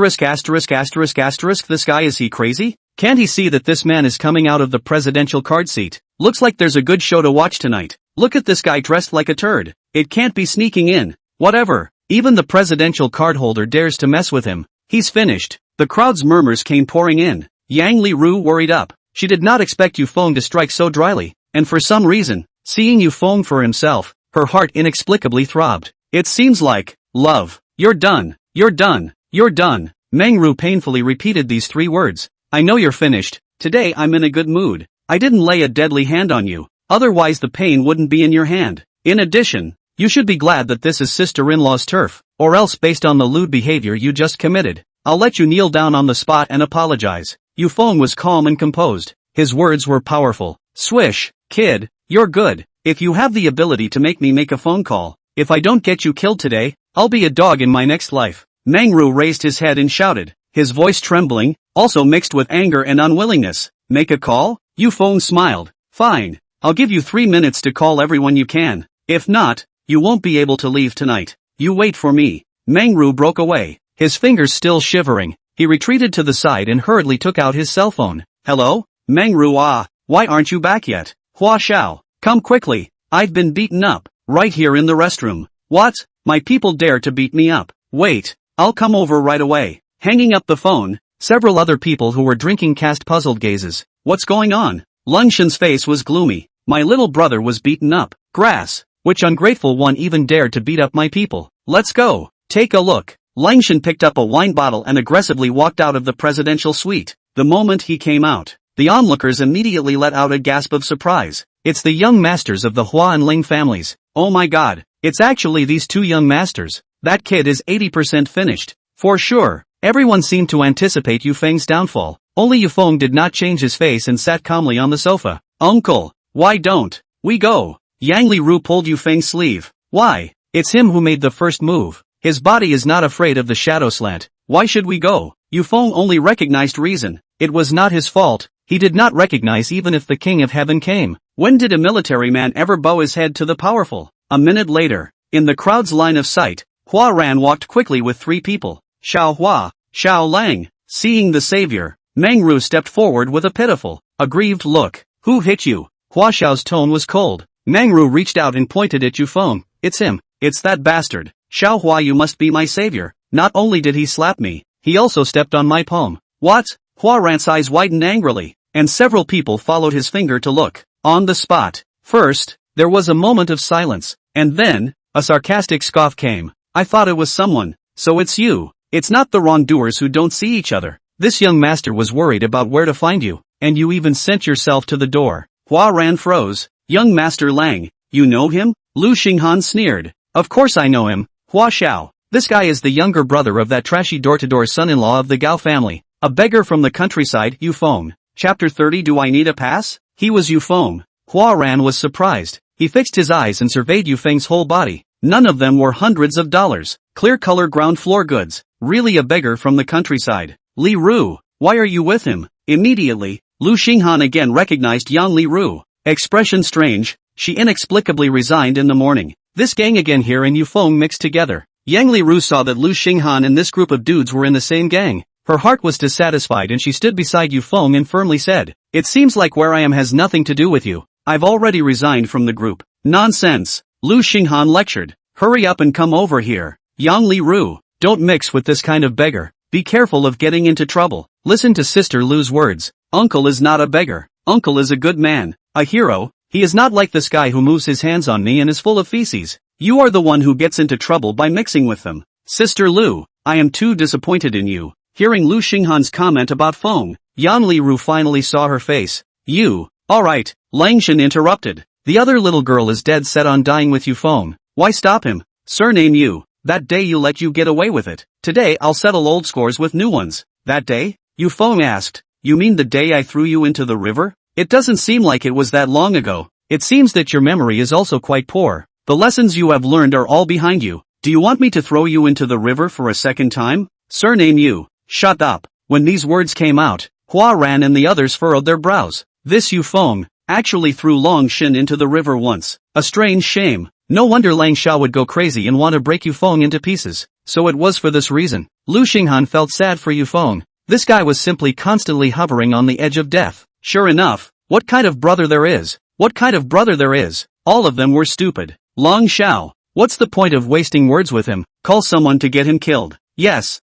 guy, is he crazy? Can't he see that this man is coming out of the presidential card seat? Looks like there's a good show to watch tonight. Look at this guy dressed like a turd. It can't be sneaking in. Whatever. Even the presidential card holder dares to mess with him. He's finished. The crowd's murmurs came pouring in. Yang Li-ru worried up. She did not expect Yufeng to strike so dryly, and for some reason, seeing Yufeng for himself, her heart inexplicably throbbed. It seems like, love. You're done. You're done. You're done. Meng-ru painfully repeated these 3 words. I know you're finished. Today I'm in a good mood. I didn't lay a deadly hand on you. Otherwise the pain wouldn't be in your hand. In addition, you should be glad that this is sister-in-law's turf, or else based on the lewd behavior you just committed, I'll let you kneel down on the spot and apologize. Yufeng was calm and composed. His words were powerful. Swish, kid, you're good. If you have the ability to make me make a phone call, if I don't get you killed today, I'll be a dog in my next life. Mangru raised his head and shouted, his voice trembling, also mixed with anger and unwillingness. Make a call? Yufeng smiled. Fine. I'll give you 3 minutes to call everyone you can. If not, you won't be able to leave tonight. You wait for me. Mangru broke away. His fingers still shivering, he retreated to the side and hurriedly took out his cell phone. Hello? Mangru, why aren't you back yet? Hua Xiao, come quickly. I've been beaten up, right here in the restroom. What? My people dare to beat me up. Wait, I'll come over right away. Hanging up the phone, several other people who were drinking cast puzzled gazes. What's going on? Lungshan's face was gloomy. My little brother was beaten up. Grass. Which ungrateful one even dared to beat up my people? Let's go. Take a look. Lungshan picked up a wine bottle and aggressively walked out of the presidential suite. The moment he came out, the onlookers immediately let out a gasp of surprise. It's the young masters of the Hua and Ling families. Oh my god, it's actually these two young masters. That kid is 80% finished. For sure. Everyone seemed to anticipate Yufeng's downfall. Only Yufeng did not change his face and sat calmly on the sofa. Uncle, why don't we go? Yang Liru pulled Yufeng's sleeve. Why? It's him who made the first move. His body is not afraid of the shadow slant. Why should we go? Yufeng only recognized reason. It was not his fault. He did not recognize even if the King of Heaven came. When did a military man ever bow his head to the powerful? A minute later, in the crowd's line of sight, Hua Ran walked quickly with 3 people. Xiao Hua, Xiao Lang. Seeing the savior, Mangru stepped forward with a pitiful, aggrieved look. Who hit you? Hua Xiao's tone was cold. Mangru reached out and pointed at Yufeng. It's him. It's that bastard. Xiao Hua, you must be my savior. Not only did he slap me, he also stepped on my palm. What? Hua Ran's eyes widened angrily, and several people followed his finger to look. On the spot. First, there was a moment of silence, and then, a sarcastic scoff came. I thought it was someone. So it's you. It's not the wrongdoers who don't see each other. This young master was worried about where to find you, and you even sent yourself to the door. Hua Ran froze. Young Master Lang, you know him? Lu Xinghan sneered. Of course I know him. Hua Xiao. This guy is the younger brother of that trashy door-to-door son-in-law of the Gao family. A beggar from the countryside. Yufeng. Chapter 30. Do I need a pass? He was Yufeng. Hua Ran was surprised. He fixed his eyes and surveyed Yufeng's whole body. None of them were hundreds of dollars. Clear-color ground floor goods. Really a beggar from the countryside. Li Ru, why are you with him? Immediately, Lu Xinghan again recognized Yang Li Ru. Expression strange, she inexplicably resigned in the morning. This gang again here and Yufeng mixed together. Yang Li Ru saw that Lu Xinghan and this group of dudes were in the same gang. Her heart was dissatisfied and she stood beside Yufeng and firmly said, it seems like where I am has nothing to do with you. I've already resigned from the group. Nonsense, Lu Xinghan lectured. Hurry up and come over here. Yang Li Ru, don't mix with this kind of beggar. Be careful of getting into trouble. Listen to Sister Lu's words. Uncle is not a beggar. Uncle is a good man. A hero. He is not like this guy who moves his hands on me and is full of feces. You are the one who gets into trouble by mixing with them. Sister Lu, I am too disappointed in you. Hearing Lu Xinghan's comment about Feng, Yan Li Ru finally saw her face. You, alright, Langshan interrupted. The other little girl is dead set on dying with Yufeng. Why stop him? Surname you. That day you let you get away with it. Today I'll settle old scores with new ones. That day? Yufeng asked. You mean the day I threw you into the river? It doesn't seem like it was that long ago. It seems that your memory is also quite poor. The lessons you have learned are all behind you. Do you want me to throw you into the river for a second time? Surname you. Shut up. When these words came out, Hua Ran and the others furrowed their brows. This Yufeng actually threw Long Shin into the river once. A strange shame. No wonder Lang Xiao would go crazy and want to break Yufeng into pieces. So it was for this reason. Lu Xinghan felt sad for Yufeng. This guy was simply constantly hovering on the edge of death. Sure enough, what kind of brother there is? What kind of brother there is? All of them were stupid. Long Xiao, what's the point of wasting words with him? Call someone to get him killed. Yes,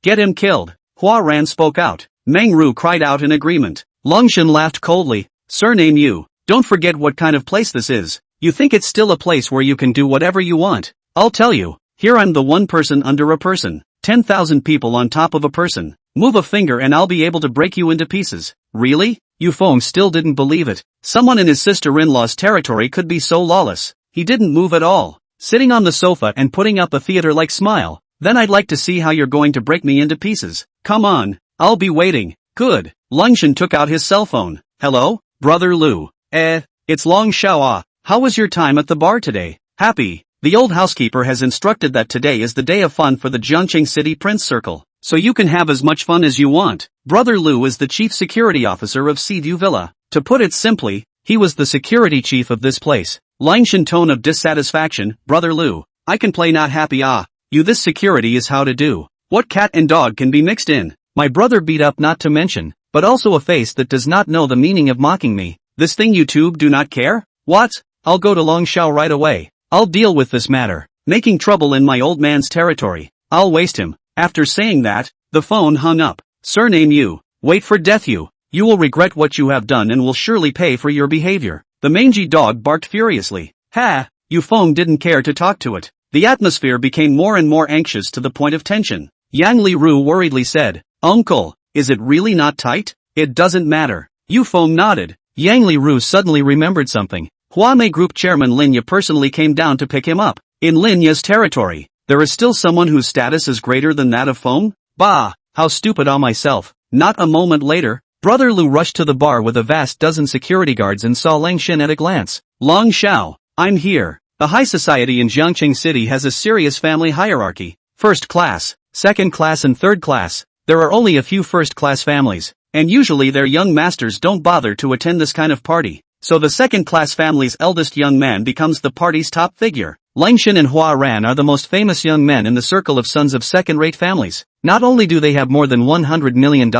get him killed. Hua Ran spoke out. Meng Ru cried out in agreement. Longshan laughed coldly. Surname you, don't forget what kind of place this is. You think it's still a place where you can do whatever you want? I'll tell you, here I'm the one person under a person. 10,000 people on top of a person. Move a finger and I'll be able to break you into pieces. Really? Yufeng still didn't believe it. Someone in his sister-in-law's territory could be so lawless. He didn't move at all. Sitting on the sofa and putting up a theater-like smile. Then I'd like to see how you're going to break me into pieces. Come on, I'll be waiting. Good. Lingshan took out his cell phone. Hello, Brother Lu. It's Long Xiao. How was your time at the bar today? Happy. The old housekeeper has instructed that today is the day of fun for the Jiangqing City Prince Circle, so you can have as much fun as you want. Brother Lu is the chief security officer of Seaview Villa. To put it simply, he was the security chief of this place. Lingshan tone of dissatisfaction. Brother Lu, I can play not happy. You this security is how to do. What cat and dog can be mixed in? My brother beat up not to mention, but also a face that does not know the meaning of mocking me. This thing YouTube do not care? What? I'll go to Long Xiao right away. I'll deal with this matter. Making trouble in my old man's territory. I'll waste him. After saying that, the phone hung up. Surname you. Wait for death you. You will regret what you have done and will surely pay for your behavior. The mangy dog barked furiously. Ha! Yufeng didn't care to talk to it. The atmosphere became more and more anxious to the point of tension. Yang Li Ru worriedly said, Uncle, is it really not tight? It doesn't matter. Yufeng nodded. Yang Li Ru suddenly remembered something. Huamei Group Chairman Lin Ye personally came down to pick him up. In Lin Ye's territory, there is still someone whose status is greater than that of Feng? Bah! How stupid on myself. Not a moment later, Brother Lu rushed to the bar with a vast dozen security guards and saw Lingshan at a glance. Long Xiao, I'm here. The high society in Jiangqing City has a serious family hierarchy. First class, second class and third class. There are only a few first-class families, and usually their young masters don't bother to attend this kind of party. So the second-class family's eldest young man becomes the party's top figure. Lingshan and Hua Ran are the most famous young men in the circle of sons of second-rate families. Not only do they have more than $100 million,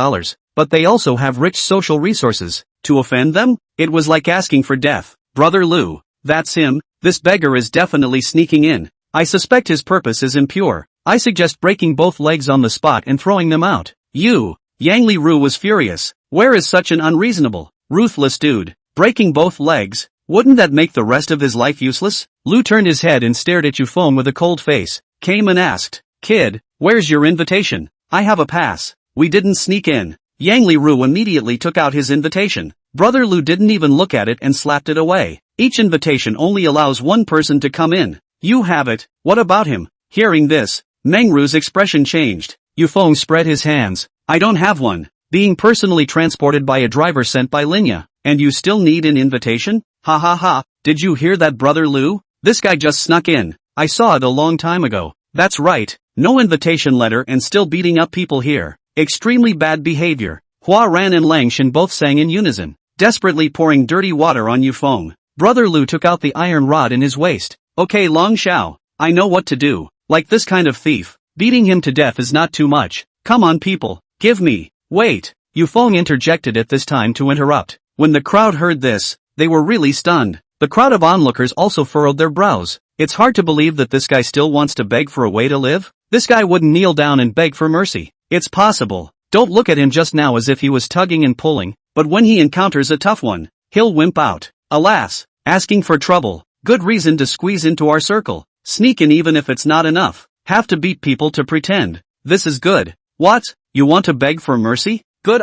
but they also have rich social resources. To offend them? It was like asking for death. Brother Lu, that's him. This beggar is definitely sneaking in. I suspect his purpose is impure. I suggest breaking both legs on the spot and throwing them out. You! Yang Li Ru was furious. Where is such an unreasonable, ruthless dude? Breaking both legs? Wouldn't that make the rest of his life useless? Lu turned his head and stared at Yufeng with a cold face. Came and asked, Kid, where's your invitation? I have a pass. We didn't sneak in. Yang Li Ru immediately took out his invitation. Brother Lu didn't even look at it and slapped it away. Each invitation only allows one person to come in. You have it. What about him? Hearing this, Meng Ru's expression changed. Yufeng spread his hands. I don't have one. Being personally transported by a driver sent by Linya. And you still need an invitation? Ha ha ha. Did you hear that, Brother Lu? This guy just snuck in. I saw it a long time ago. That's right. No invitation letter and still beating up people here. Extremely bad behavior. Hua Ran and Lingshan both sang in unison, desperately pouring dirty water on Yufeng. Brother Lu took out the iron rod in his waist. Okay, Long Xiao. I know what to do. Like this kind of thief, beating him to death is not too much. Come on people, give me. Wait. Yufeng interjected at this time to interrupt. When the crowd heard this, they were really stunned. The crowd of onlookers also furrowed their brows. It's hard to believe that this guy still wants to beg for a way to live. This guy wouldn't kneel down and beg for mercy. It's possible. Don't look at him just now as if he was tugging and pulling, but when he encounters a tough one, he'll wimp out. Alas, asking for trouble. Good reason to squeeze into our circle. Sneak in even if it's not enough. Have to beat people to pretend. This is good. What? You want to beg for mercy? Good.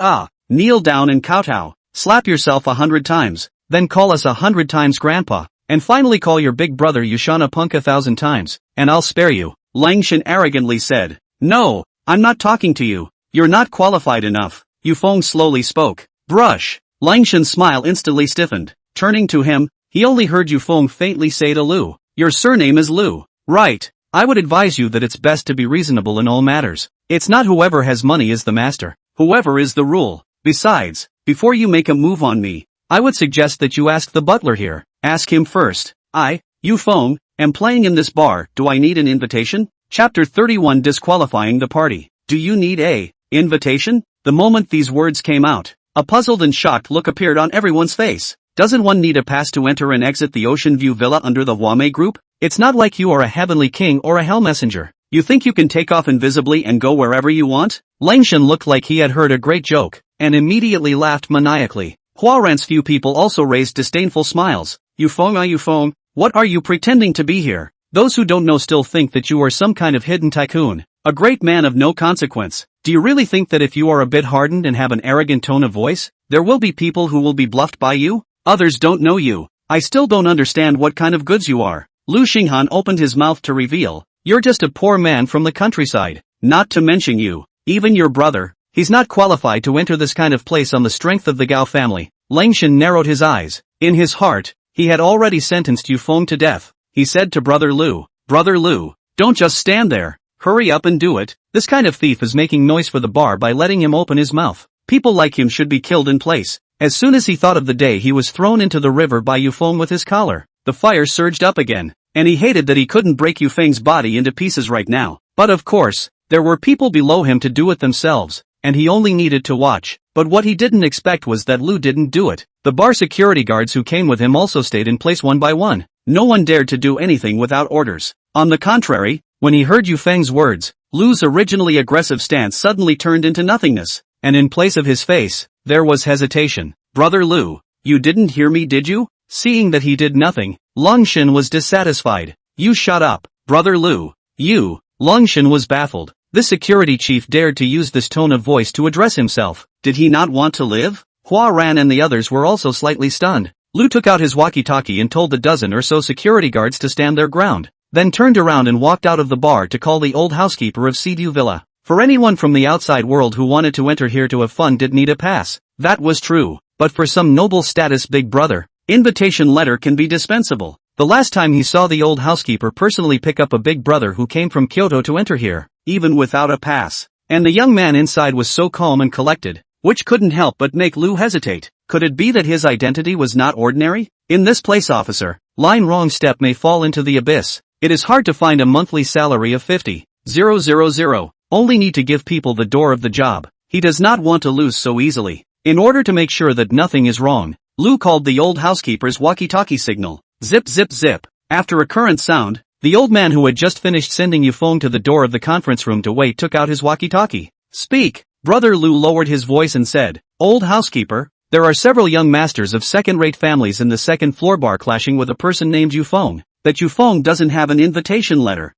Kneel down and kowtow. Slap yourself 100 times. Then call us 100 times grandpa. And finally call your big brother Yushana Punk 1,000 times. And I'll spare you. Lingshan arrogantly said. No, I'm not talking to you. You're not qualified enough. Yufeng slowly spoke. Brush. Lingshan's smile instantly stiffened. Turning to him, he only heard Yufeng faintly say to Lu. Your surname is Lu. Right. I would advise you that it's best to be reasonable in all matters. It's not whoever has money is the master. Whoever is the rule. Besides, before you make a move on me, I would suggest that you ask the butler here. Ask him first. I, Yufeng, am playing in this bar. Do I need an invitation? Chapter 31 Disqualifying the Party. Do you need a invitation? The moment these words came out, a puzzled and shocked look appeared on everyone's face. Doesn't one need a pass to enter and exit the Ocean View Villa under the Huamei Group? It's not like you are a heavenly king or a hell messenger. You think you can take off invisibly and go wherever you want? Lingshan looked like he had heard a great joke, and immediately laughed maniacally. Huaran's few people also raised disdainful smiles. Yufeng, what are you pretending to be here? Those who don't know still think that you are some kind of hidden tycoon, a great man of no consequence. Do you really think that if you are a bit hardened and have an arrogant tone of voice, there will be people who will be bluffed by you? Others don't know you. I still don't understand what kind of goods you are. Lu Xinghan opened his mouth to reveal. You're just a poor man from the countryside. Not to mention you, even your brother, He's not qualified to enter this kind of place on the strength of the Gao family. Langshan narrowed his eyes. In his heart, he had already sentenced Yufeng to death. He said to Brother Lu, "Brother Lu, don't just stand there. Hurry up and do it." This kind of thief is making noise for the bar by letting him open his mouth. People like him should be killed in place. As soon as he thought of the day he was thrown into the river by Yufeng with his collar, the fire surged up again, and he hated that he couldn't break Yufeng's body into pieces right now. But of course, there were people below him to do it themselves, and he only needed to watch. But what he didn't expect was that Lu didn't do it. The bar security guards who came with him also stayed in place one by one. No one dared to do anything without orders. On the contrary, when he heard Yufeng's words, Lu's originally aggressive stance suddenly turned into nothingness, and in place of his face, there was hesitation. "Brother Lu, you didn't hear me, did you?" Seeing that he did nothing, Langshan was dissatisfied. "You shut up, Brother Lu, you." Langshan was baffled. This security chief dared to use this tone of voice to address himself. Did he not want to live? Hua Ran and the others were also slightly stunned. Lu took out his walkie-talkie and told the dozen or so security guards to stand their ground, then turned around and walked out of the bar to call the old housekeeper of Seedu Villa. For anyone from the outside world who wanted to enter here to have fun did need a pass. That was true, but for some noble status big brother, invitation letter can be dispensable. The last time he saw the old housekeeper personally pick up a big brother who came from Kyoto to enter here, even without a pass. And the young man inside was so calm and collected, which couldn't help but make Lu hesitate. Could it be that his identity was not ordinary? In this place, officer, line wrong step may fall into the abyss. It is hard to find a monthly salary of 50,000. Only need to give people the door of the job. He does not want to lose so easily. In order to make sure that nothing is wrong, Lu called the old housekeeper's walkie-talkie signal. Zip zip zip. After a current sound, the old man who had just finished sending Yufeng to the door of the conference room to wait took out his walkie-talkie. "Speak." Brother Lu lowered his voice and said, "Old housekeeper, there are several young masters of second-rate families in the second floor bar clashing with a person named Yufeng. That Yufeng doesn't have an invitation letter.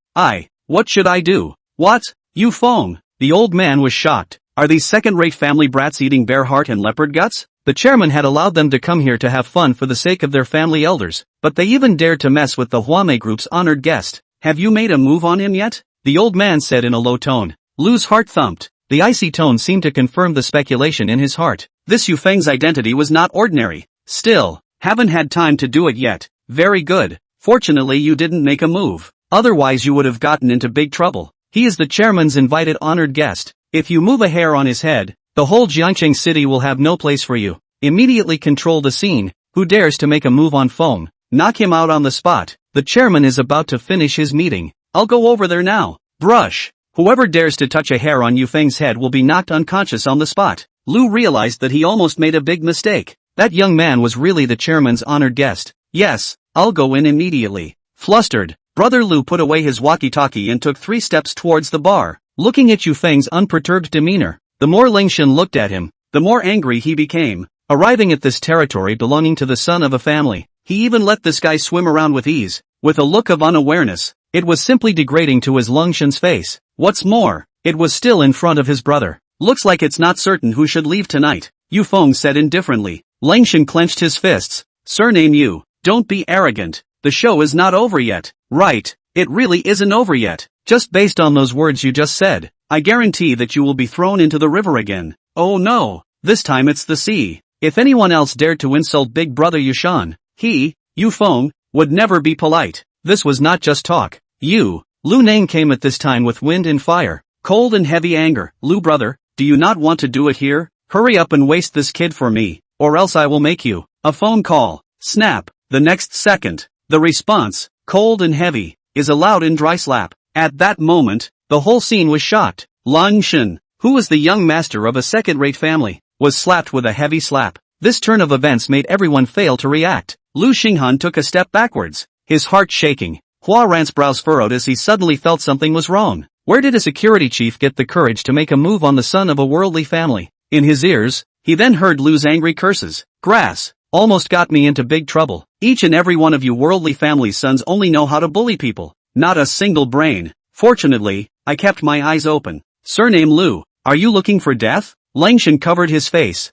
What should I do?" "What? Yufeng?" The old man was shocked. Are these second-rate family brats eating bear heart and leopard guts? The chairman had allowed them to come here to have fun for the sake of their family elders, but they even dared to mess with the Huame group's honored guest. "Have you made a move on him yet?" the old man said in a low tone. Lu's heart thumped. The icy tone seemed to confirm the speculation in his heart. This Yufeng's identity was not ordinary. "Still, haven't had time to do it yet." "Very good. Fortunately you didn't make a move. Otherwise you would have gotten into big trouble. He is the chairman's invited honored guest. If you move a hair on his head, the whole Jiangcheng city will have no place for you. Immediately control the scene. Who dares to make a move on Feng? Knock him out on the spot. The chairman is about to finish his meeting. I'll go over there now. Brush. Whoever dares to touch a hair on Yufeng's head will be knocked unconscious on the spot." Lu realized that he almost made a big mistake. That young man was really the chairman's honored guest. "Yes, I'll go in immediately." Flustered, Brother Lu put away his walkie-talkie and took 3 steps towards the bar. Looking at Yufeng's unperturbed demeanor, the more Langshan looked at him, the more angry he became. Arriving at this territory belonging to the son of a family, he even let this guy swim around with ease, with a look of unawareness. It was simply degrading to his Langshan's face. What's more, it was still in front of his brother. "Looks like it's not certain who should leave tonight," Yufeng said indifferently. Langshan clenched his fists. "Surname you. Don't be arrogant. The show is not over yet." "Right, it really isn't over yet. Just based on those words you just said, I guarantee that you will be thrown into the river again." "Oh no, this time it's the sea." If anyone else dared to insult Big Brother Yushan, Yufeng, would never be polite. This was not just talk. Lu name came at this time with wind and fire, cold and heavy anger. "Lu brother, do you not want to do it here? Hurry up and waste this kid for me, or else I will make you." A phone call. Snap. The next second, the response, cold and heavy, is a loud and dry slap. At that moment, the whole scene was shocked. Langshan, who was the young master of a second-rate family, was slapped with a heavy slap. This turn of events made everyone fail to react. Lu Xinghan took a step backwards, his heart shaking. Hua Ran's brows furrowed as he suddenly felt something was wrong. Where did a security chief get the courage to make a move on the son of a worldly family? In his ears, he then heard Lu's angry curses. "Grass, almost got me into big trouble. Each and every one of you worldly family's sons only know how to bully people. Not a single brain. Fortunately, I kept my eyes open. Surname Lu, are you looking for death?" Langshan covered his face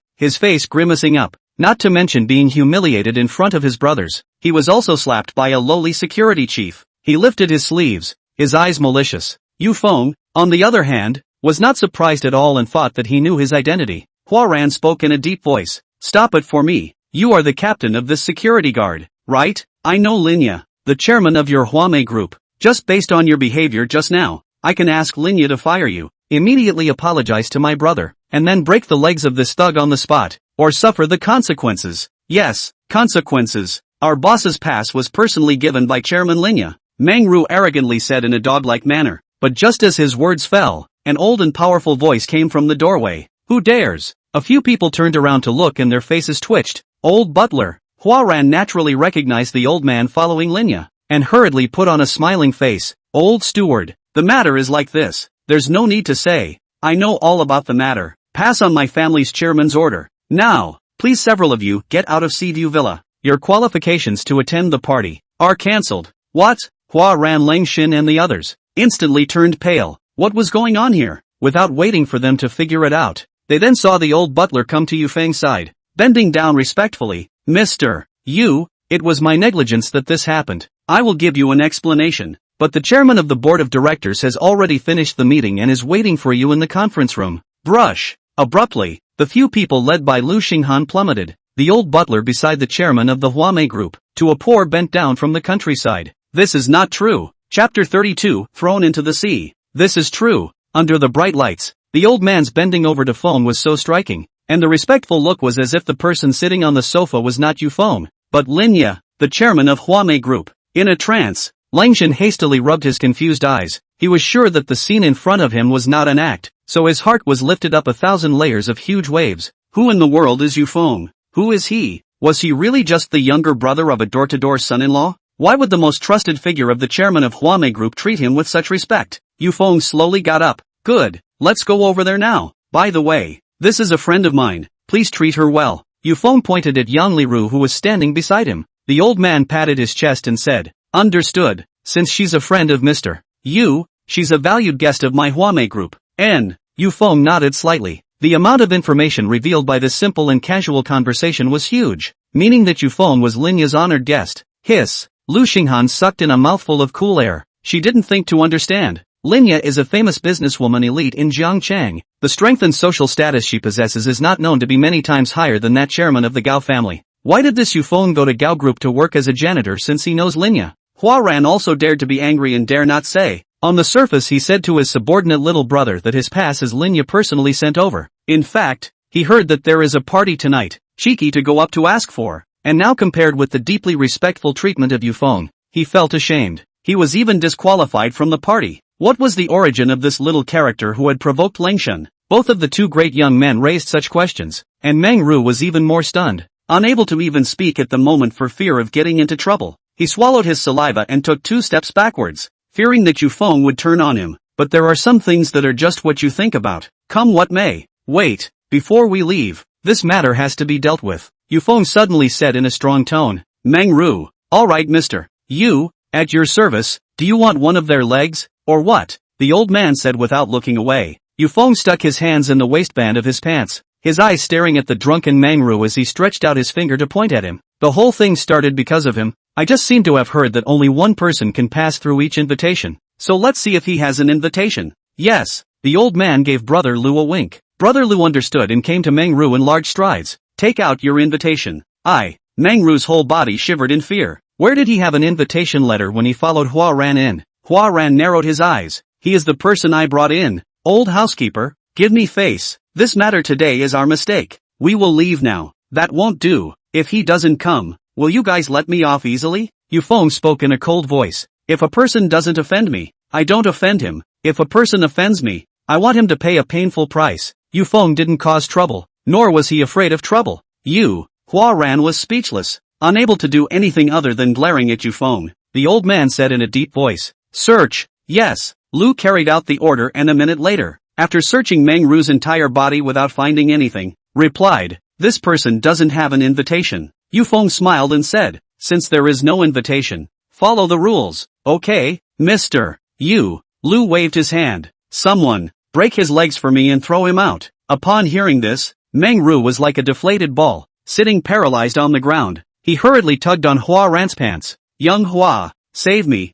grimacing up, not to mention being humiliated in front of his brothers. He was also slapped by a lowly security chief. He lifted his sleeves, his eyes malicious. Yufeng, on the other hand, was not surprised at all and thought that he knew his identity. Huaran spoke in a deep voice. Stop it for me. You are the captain of this security guard, right? I know Linya, the chairman of your Huame group. Just based on your behavior just now, I can ask Linya to fire you. Immediately apologize to my brother, and then break the legs of this thug on the spot, or suffer the consequences. Yes, consequences. Our boss's pass was personally given by Chairman Linya, Mangru arrogantly said in a dog-like manner. But just as his words fell, an old and powerful voice came from the doorway. Who dares? A few people turned around to look and their faces twitched. Old butler. Huaran naturally recognized the old man following Linya, and hurriedly put on a smiling face. Old steward, the matter is like this. There's no need to say. I know all about the matter. Pass on my family's chairman's order. Now, please several of you get out of Seaview Villa. Your qualifications to attend the party are cancelled. What? Huaran, Langshin and the others instantly turned pale. What was going on here? Without waiting for them to figure it out, they then saw the old butler come to Yufeng's side, bending down respectfully. Mr. Yu, it was my negligence that this happened. I will give you an explanation, but the chairman of the board of directors has already finished the meeting and is waiting for you in the conference room. Brush. Abruptly, the few people led by Lu Xinghan plummeted, the old butler beside the chairman of the Huame group, to a poor bent down from the countryside. This is not true. Chapter 32, Thrown into the Sea. This is true. Under the bright lights, the old man's bending over to phone was so striking, and the respectful look was as if the person sitting on the sofa was not Yufeng, but Linya, the chairman of Huame Group. In a trance, Langshin hastily rubbed his confused eyes. He was sure that the scene in front of him was not an act, so his heart was lifted up 1,000 layers of huge waves. Who in the world is Yufeng? Who is he? Was he really just the younger brother of a door-to-door son-in-law? Why would the most trusted figure of the chairman of Huame Group treat him with such respect? Yufeng slowly got up. Good, let's go over there now. By the way, this is a friend of mine. Please treat her well. Yufeng pointed at Yang Liru who was standing beside him. The old man patted his chest and said, understood, since she's a friend of Mr. Yu, she's a valued guest of my Huame Group. Yufeng nodded slightly. The amount of information revealed by this simple and casual conversation was huge, meaning that Yufeng was Linya's honored guest. Hiss. Lu Xinghan sucked in a mouthful of cool air. She didn't think to understand. Linya is a famous businesswoman elite in Jiangchang. The strength and social status she possesses is not known to be many times higher than that chairman of the Gao family. Why did this Yufeng go to Gao Group to work as a janitor since he knows Linya? Huaran also dared to be angry and dare not say. On the surface he said to his subordinate little brother that his pass is Linya personally sent over. In fact, he heard that there is a party tonight. Cheeky to go up to ask for. And now compared with the deeply respectful treatment of Yufeng, he felt ashamed. He was even disqualified from the party. What was the origin of this little character who had provoked Langshan? Both of the two great young men raised such questions, and Meng Ru was even more stunned. Unable to even speak at the moment for fear of getting into trouble, he swallowed his saliva and took 2 steps backwards, fearing that Yufeng would turn on him. But there are some things that are just what you think about. Come what may. Wait, before we leave, this matter has to be dealt with. Yufeng suddenly said in a strong tone. Meng Ru, alright Mr. Yu, at your service. Do you want one of their legs, or what? The old man said without looking away. Yufeng stuck his hands in the waistband of his pants, his eyes staring at the drunken Meng Ru as he stretched out his finger to point at him. The whole thing started because of him. I just seem to have heard that only one person can pass through each invitation. So let's see if he has an invitation. Yes. The old man gave Brother Lu a wink. Brother Lu understood and came to Meng Ru in large strides. Take out your invitation. Meng Ru's whole body shivered in fear. Where did he have an invitation letter when he followed Huaran in? Huaran narrowed his eyes. He is the person I brought in. Old housekeeper, give me face. This matter today is our mistake. We will leave now. That won't do. If he doesn't come, will you guys let me off easily? Yufeng spoke in a cold voice. If a person doesn't offend me, I don't offend him. If a person offends me, I want him to pay a painful price. Yufeng didn't cause trouble, nor was he afraid of trouble. Huaran was speechless, unable to do anything other than glaring at Yufeng. The old man said in a deep voice, search. Yes. Lu carried out the order and a minute later, after searching Meng Ru's entire body without finding anything, replied, this person doesn't have an invitation. Yufeng smiled and said, since there is no invitation, follow the rules. Okay, Mr. Yu. Lu waved his hand. Someone, break his legs for me and throw him out. Upon hearing this, Meng Ru was like a deflated ball, sitting paralyzed on the ground. He hurriedly tugged on Huaran's pants. Young Hua, save me,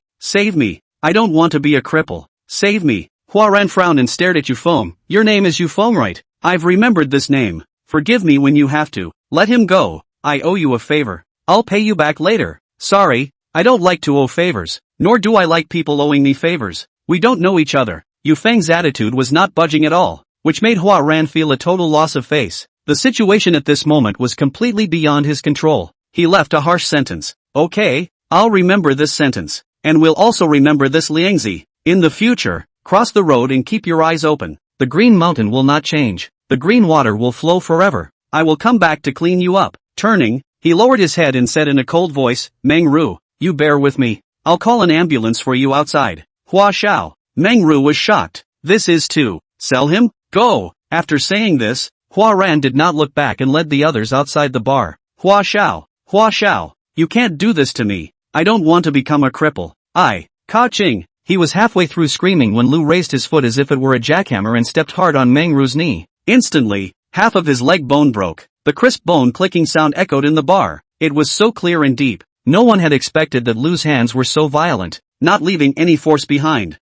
I don't want to be a cripple. Save me. Ran frowned and stared at Yufeng. Your name is Yufeng, right? I've remembered this name. Forgive me when you have to. Let him go. I owe you a favor. I'll pay you back later. Sorry, I don't like to owe favors. Nor do I like people owing me favors. We don't know each other. Yufeng's attitude was not budging at all, which made Ran feel a total loss of face. The situation at this moment was completely beyond his control. He left a harsh sentence. Okay, I'll remember this sentence. And we'll also remember this Liangzi. In the future, cross the road and keep your eyes open. The green mountain will not change. The green water will flow forever. I will come back to clean you up. Turning, he lowered his head and said in a cold voice, Meng Ru, you bear with me. I'll call an ambulance for you outside. Hua Xiao. Meng Ru was shocked. This is to sell him? Go. After saying this, Ran did not look back and led the others outside the bar. Hua Xiao, you can't do this to me. I don't want to become a cripple. Ka Ching. He was halfway through screaming when Lu raised his foot as if it were a jackhammer and stepped hard on Meng Ru's knee. Instantly, half of his leg bone broke. The crisp bone clicking sound echoed in the bar. It was so clear and deep. No one had expected that Lu's hands were so violent, not leaving any force behind.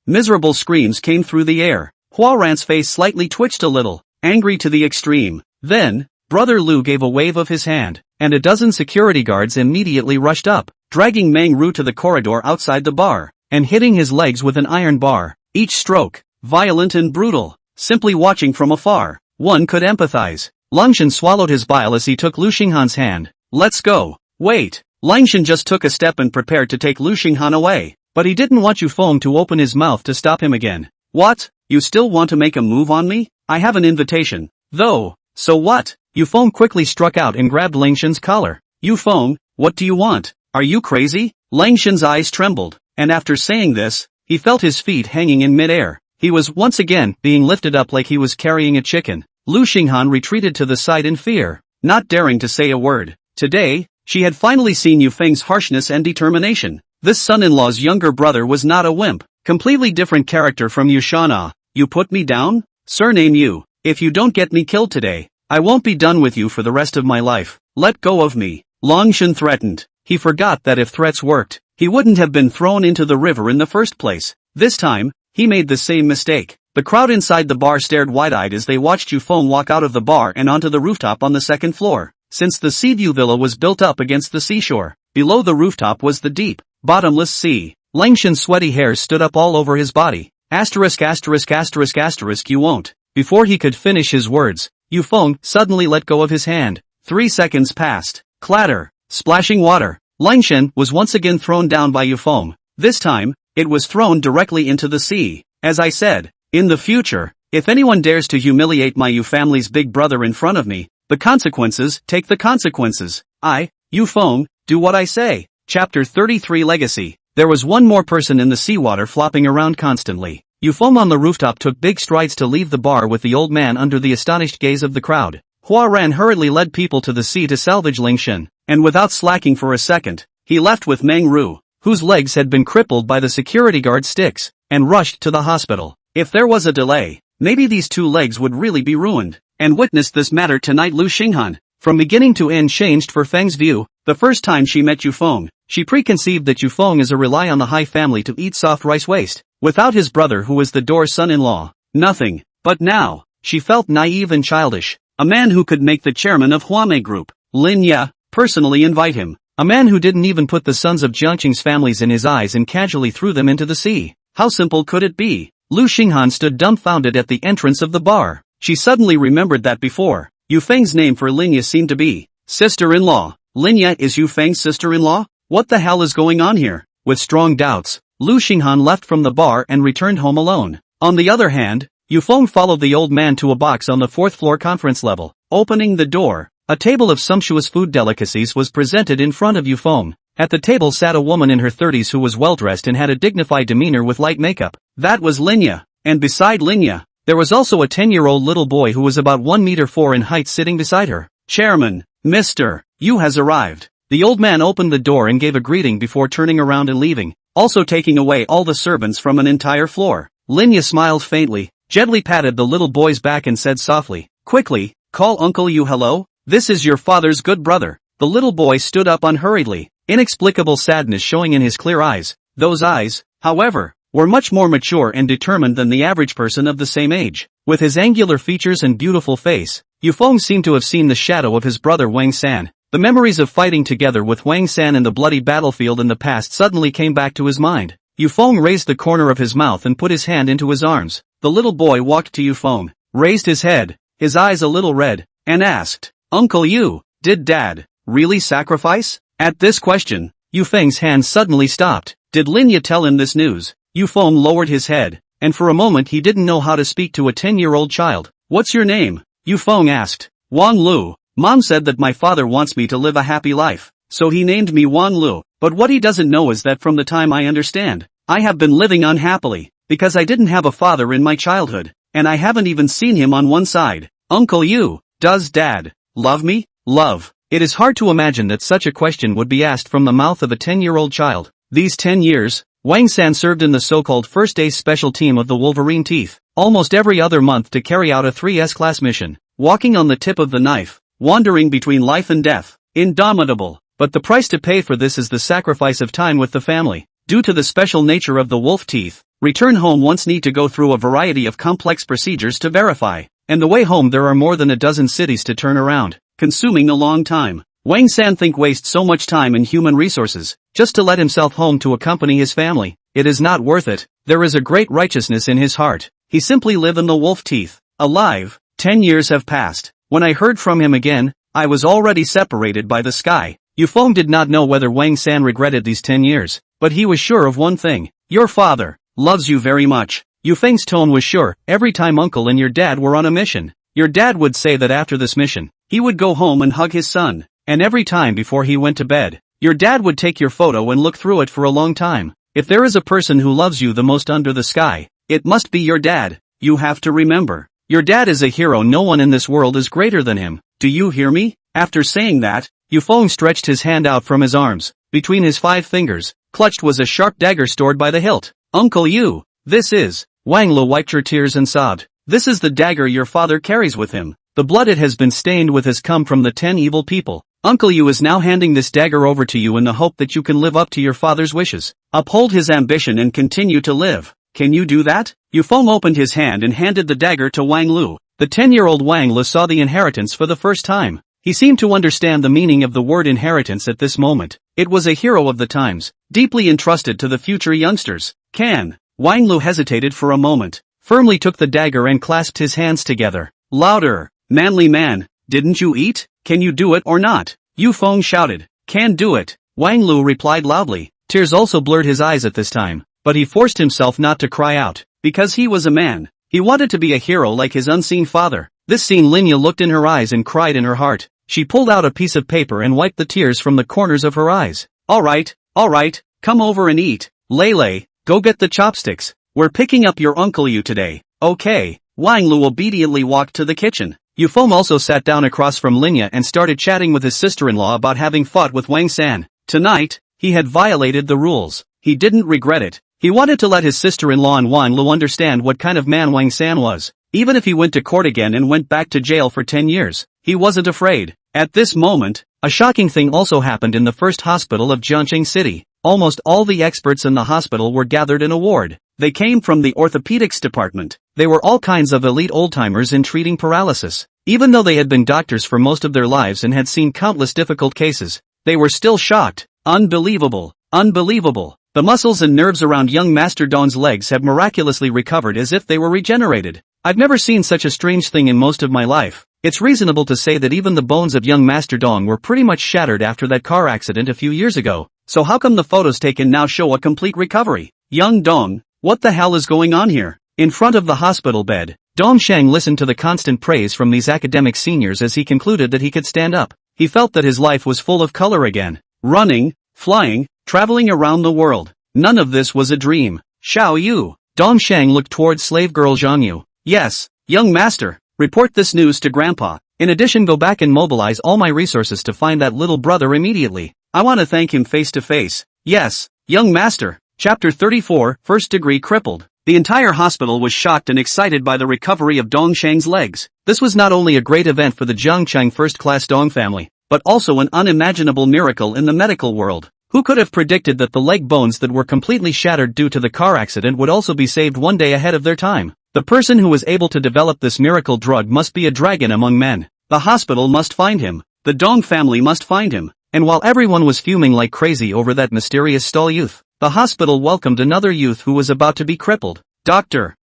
Miserable screams came through the air. Ran's face slightly twitched a little, angry to the extreme. Then, Brother Lu gave a wave of his hand, and a dozen security guards immediately rushed up, dragging Meng Ru to the corridor outside the bar, and hitting his legs with an iron bar. Each stroke, violent and brutal. Simply watching from afar, one could empathize. Liangshan swallowed his bile as he took Lu Xinghan's hand. Let's go. Wait. Liangshan just took a step and prepared to take Lu Xinghan away, but he didn't want Yufeng to open his mouth to stop him again. What? You still want to make a move on me? I have an invitation. Though. So what? Yufeng quickly struck out and grabbed Liangshan's collar. Yufeng, what do you want? Are you crazy? Liangshan's eyes trembled, and after saying this, he felt his feet hanging in midair. He was once again being lifted up like he was carrying a chicken. Lu Xinghan retreated to the side in fear, not daring to say a word. Today, she had finally seen Yufeng's harshness and determination. This son-in-law's younger brother was not a wimp. Completely different character from Yushana. You put me down? Surname you. If you don't get me killed today, I won't be done with you for the rest of my life. Let go of me. Liangshan threatened. He forgot that if threats worked, he wouldn't have been thrown into the river in the first place. This time, he made the same mistake. The crowd inside the bar stared wide-eyed as they watched Yufeng walk out of the bar and onto the rooftop on the second floor. Since the Seaview Villa was built up against the seashore, below the rooftop was the deep, bottomless sea. Liangshan's sweaty hairs stood up all over his body. You won't. Before he could finish his words, Yufeng suddenly let go of his hand. 3 seconds passed. Clatter. Splashing water. Liangshan was once again thrown down by Yufeng. This time, it was thrown directly into the sea. As I said, in the future, if anyone dares to humiliate my Yu family's big brother in front of me, the consequences, take the consequences. Yufeng, do what I say. Chapter 33 Legacy. There was one more person in the seawater flopping around constantly. Yufeng on the rooftop took big strides to leave the bar with the old man under the astonished gaze of the crowd. Ran hurriedly led people to the sea to salvage Liangshan, and without slacking for a second, he left with Meng Ru, whose legs had been crippled by the security guard sticks, and rushed to the hospital. If there was a delay, maybe these two legs would really be ruined. And witnessed this matter tonight Lu Xinghan, from beginning to end changed for Feng's view. The first time she met Yufeng, she preconceived that Yufeng is a rely on the high family to eat soft rice waste, without his brother who was the Door's son-in-law. Nothing. But now, she felt naive and childish. A man who could make the chairman of Huame Group, Lin Ye, personally invite him. A man who didn't even put the sons of Jiangqing's families in his eyes and casually threw them into the sea. How simple could it be? Lu Xinghan stood dumbfounded at the entrance of the bar. She suddenly remembered that before, Yufeng's name for Lin Ye seemed to be sister-in-law. Lin Ye is Yufeng's sister-in-law? What the hell is going on here? With strong doubts, Lu Xinghan left from the bar and returned home alone. On the other hand, Yufeng followed the old man to a box on the 4th floor conference level. Opening the door, a table of sumptuous food delicacies was presented in front of Yufeng. At the table sat a woman in her 30s who was well-dressed and had a dignified demeanor with light makeup. That was Lin Ye. And beside Lin Ye, there was also a 10-year-old little boy who was about 1 meter 4 in height sitting beside her. Chairman, Mr. Yu has arrived. The old man opened the door and gave a greeting before turning around and leaving, also taking away all the servants from an entire floor. Lin Ye smiled faintly, gently patted the little boy's back and said softly, "Quickly, call Uncle Yu hello. This is your father's good brother." The little boy stood up unhurriedly, inexplicable sadness showing in his clear eyes. Those eyes, however, were much more mature and determined than the average person of the same age. With his angular features and beautiful face, Yufeng seemed to have seen the shadow of his brother Wang San. The memories of fighting together with Wang San in the bloody battlefield in the past suddenly came back to his mind. Yufeng raised the corner of his mouth and put his hand into his arms. The little boy walked to Yufeng, raised his head, his eyes a little red, and asked, "Uncle Yu, did Dad really sacrifice?" At this question, Yufeng's hand suddenly stopped. Did Linya tell him this news? Yufeng lowered his head, and for a moment he didn't know how to speak to a 10-year-old child. "What's your name?" Yufeng asked. "Wang Lu. Mom said that my father wants me to live a happy life, so he named me Wang Lu. But what he doesn't know is that from the time I understand, I have been living unhappily, because I didn't have a father in my childhood, and I haven't even seen him on one side." "Uncle Yu, does Dad love me?" Love. It is hard to imagine that such a question would be asked from the mouth of a 10-year-old child. These 10 years, Wang San served in the so-called First Ace Special Team of the Wolverine Teeth, almost every other month to carry out a 3S class mission, walking on the tip of the knife, wandering between life and death, indomitable. But the price to pay for this is the sacrifice of time with the family. Due to the special nature of the wolf teeth, return home once need to go through a variety of complex procedures to verify, and the way home there are more than a dozen cities to turn around, consuming a long time. Wang San wastes so much time and human resources, just to let himself home to accompany his family. It is not worth it. There is a great righteousness in his heart. He simply live in the wolf teeth, alive. 10 years have passed. When I heard from him again, I was already separated by the sky. Yufeng did not know whether Wang San regretted these 10 years, but he was sure of one thing. Your father loves you very much. Yufeng's tone was sure. Every time uncle and your dad were on a mission, your dad would say that after this mission, he would go home and hug his son. And every time before he went to bed, your dad would take your photo and look through it for a long time. If there is a person who loves you the most under the sky, it must be your dad. You have to remember, your dad is a hero. No one in this world is greater than him. Do you hear me? After saying that, Yufeng stretched his hand out from his arms. Between his 5 fingers, clutched was a sharp dagger stored by the hilt. "Uncle Yu, this is..." Wang Lu wiped her tears and sobbed. "This is the dagger your father carries with him. The blood it has been stained with has come from the 10 evil people. Uncle Yu is now handing this dagger over to you in the hope that you can live up to your father's wishes, uphold his ambition and continue to live. Can you do that?" Yufeng opened his hand and handed the dagger to Wang Lu. The 10-year-old Wang Lu saw the inheritance for the first time. He seemed to understand the meaning of the word inheritance at this moment. It was a hero of the times, deeply entrusted to the future youngsters. "Can..." Wang Lu hesitated for a moment, firmly took the dagger and clasped his hands together. "Louder, manly man, didn't you eat? Can you do it or not?" Yufeng shouted. "Can do it." Wang Lu replied loudly. Tears also blurred his eyes at this time, but he forced himself not to cry out, because he was a man. He wanted to be a hero like his unseen father. This scene, Linya looked in her eyes and cried in her heart. She pulled out a piece of paper and wiped the tears from the corners of her eyes. All right, come over and eat. Lele, go get the chopsticks. We're picking up your Uncle Yu today." "Okay." Wang Lu obediently walked to the kitchen. Yufeng also sat down across from Linya and started chatting with his sister-in-law about having fought with Wang San. Tonight, he had violated the rules. He didn't regret it. He wanted to let his sister-in-law and Wang Lu understand what kind of man Wang San was. Even if he went to court again and went back to jail for 10 years, he wasn't afraid. At this moment, a shocking thing also happened in the first hospital of Jiangxing City. Almost all the experts in the hospital were gathered in a ward. They came from the orthopedics department. They were all kinds of elite old-timers in treating paralysis. Even though they had been doctors for most of their lives and had seen countless difficult cases, they were still shocked. Unbelievable. The muscles and nerves around young Master Dong's legs have miraculously recovered as if they were regenerated. I've never seen such a strange thing in most of my life. It's reasonable to say that even the bones of young Master Dong were pretty much shattered after that car accident a few years ago. So how come the photos taken now show a complete recovery? Young Dong, what the hell is going on here? In front of the hospital bed, Dong Sheng listened to the constant praise from these academic seniors as he concluded that he could stand up. He felt that his life was full of color again. Running, flying, traveling around the world. None of this was a dream. Xiao Yu. Dong Sheng looked towards slave girl Zhang Yu. "Yes, young master, report this news to Grandpa. In addition, go back and mobilize all my resources to find that little brother immediately. I want to thank him face to face." "Yes, young master." Chapter 34, First Degree Crippled. The entire hospital was shocked and excited by the recovery of Dong Sheng's legs. This was not only a great event for the Jiangcheng first-class Dong family, but also an unimaginable miracle in the medical world. Who could have predicted that the leg bones that were completely shattered due to the car accident would also be saved one day ahead of their time? The person who was able to develop this miracle drug must be a dragon among men. The hospital must find him. The Dong family must find him. And while everyone was fuming like crazy over that mysterious stall youth, the hospital welcomed another youth who was about to be crippled. Doctor,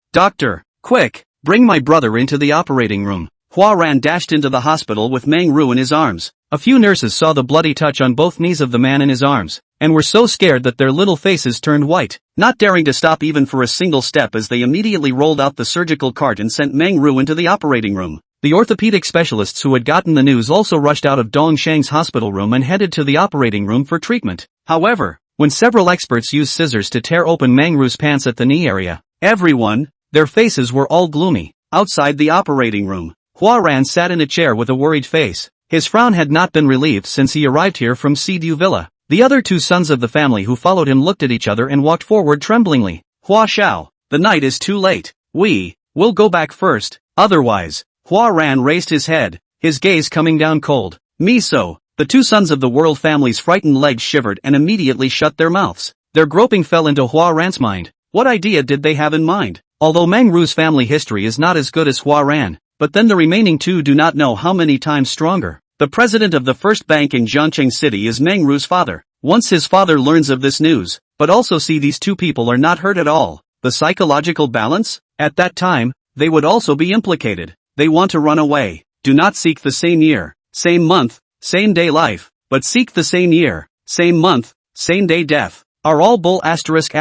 quick, bring my brother into the operating room. Hua Ran dashed into the hospital with Meng Ru in his arms. A few nurses saw the bloody touch on both knees of the man in his arms, and were so scared that their little faces turned white, not daring to stop even for a single step as they immediately rolled out the surgical cart and sent Meng Ru into the operating room. The orthopedic specialists who had gotten the news also rushed out of Dongshang's hospital room and headed to the operating room for treatment. However, when several experts used scissors to tear open Meng Ru's pants at the knee area, their faces were all gloomy. Outside the operating room, Hua Ran sat in a chair with a worried face. His frown had not been relieved since he arrived here from Sidiu Villa. The other two sons of the family who followed him looked at each other and walked forward tremblingly. Hua Xiao, the night is too late. We'll go back first, otherwise. Hua Ran raised his head, his gaze coming down cold. Miso, the two sons of the World family's frightened legs shivered and immediately shut their mouths. Their groping fell into Hua Ran's mind. What idea did they have in mind? Although Meng Ru's family history is not as good as Hua Ran, but then the remaining two do not know how many times stronger. The president of the first bank in Jiangcheng City is Meng Ru's father. Once his father learns of this news, but also see these two people are not hurt at all, the psychological balance? At that time, they would also be implicated. They want to run away. Do not seek the same year, same month, same day life, but seek the same year, same month, same day death. Are all bull asterisk.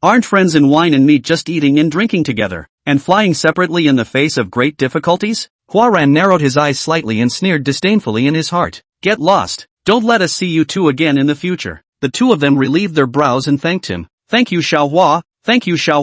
Aren't friends in wine and meat just eating and drinking together, and flying separately in the face of great difficulties? Hua Ran narrowed his eyes slightly and sneered disdainfully in his heart. Get lost. Don't let us see you two again in the future. The two of them relieved their brows and thanked him. Thank you Xiao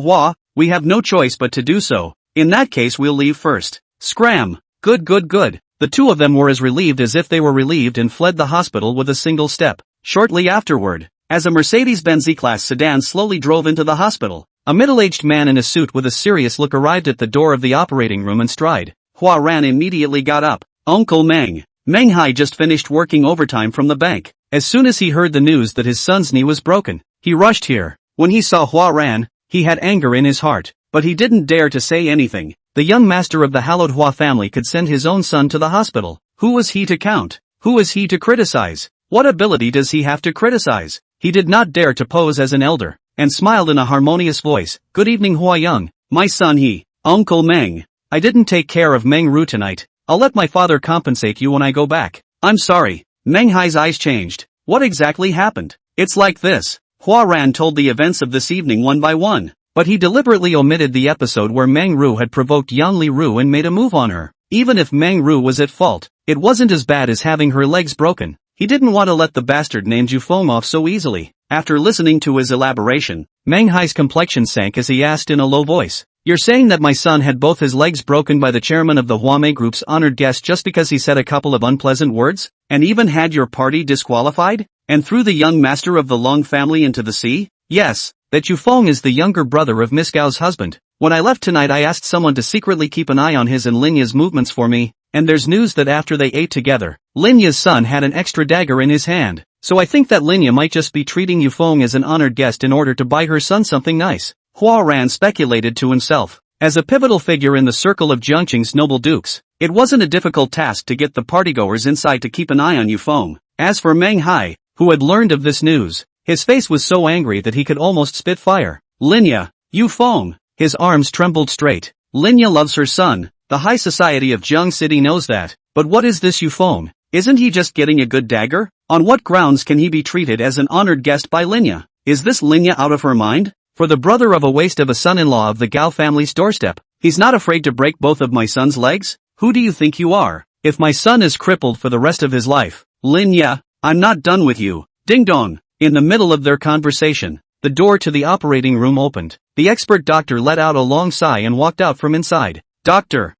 Hua, we have no choice but to do so. In that case we'll leave first. Scram. Good. The two of them were as relieved as if they were relieved and fled the hospital with a single step. Shortly afterward, as a Mercedes-Benz E-Class sedan slowly drove into the hospital, a middle-aged man in a suit with a serious look arrived at the door of the operating room and stride. Hua Ran immediately got up. Uncle Meng. Meng Hai just finished working overtime from the bank. As soon as he heard the news that his son's knee was broken, he rushed here. When he saw Hua Ran, he had anger in his heart, but he didn't dare to say anything. The young master of the hallowed Hua family could send his own son to the hospital. Who was he to count? Who is he to criticize? What ability does he have to criticize? He did not dare to pose as an elder, and smiled in a harmonious voice. Good evening Hua Young. My son Uncle Meng. I didn't take care of Meng Ru tonight. I'll let my father compensate you when I go back. I'm sorry. Meng Hai's eyes changed. What exactly happened? It's like this. Hua Ran told the events of this evening one by one, but he deliberately omitted the episode where Meng Ru had provoked Yang Li Ru and made a move on her. Even if Meng Ru was at fault, it wasn't as bad as having her legs broken. He didn't want to let the bastard named Yufeng off so easily. After listening to his elaboration, Meng Hai's complexion sank as he asked in a low voice. You're saying that my son had both his legs broken by the chairman of the Huamei Group's honored guest just because he said a couple of unpleasant words? And even had your party disqualified? And threw the young master of the Long family into the sea? Yes, that Yufeng is the younger brother of Miss Gao's husband. When I left tonight I asked someone to secretly keep an eye on his and Linya's movements for me, and there's news that after they ate together, Linya's son had an extra dagger in his hand. So I think that Linya might just be treating Yufeng as an honored guest in order to buy her son something nice. Hua Ran speculated to himself. As a pivotal figure in the circle of Jiangqing's noble dukes, it wasn't a difficult task to get the partygoers inside to keep an eye on Yufeng. As for Meng Hai, who had learned of this news, his face was so angry that he could almost spit fire. Linya, Yufeng. His arms trembled straight. Linya loves her son. The high society of Jiang City knows that. But what is this Yufeng? Isn't he just getting a good dagger? On what grounds can he be treated as an honored guest by Linya? Is this Linya out of her mind? For the brother of a waste of a son-in-law of the Gao family's doorstep, he's not afraid to break both of my son's legs? Who do you think you are? If my son is crippled for the rest of his life, Linya, I'm not done with you. Ding dong. In the middle of their conversation, the door to the operating room opened. The expert doctor let out a long sigh and walked out from inside. Doctor,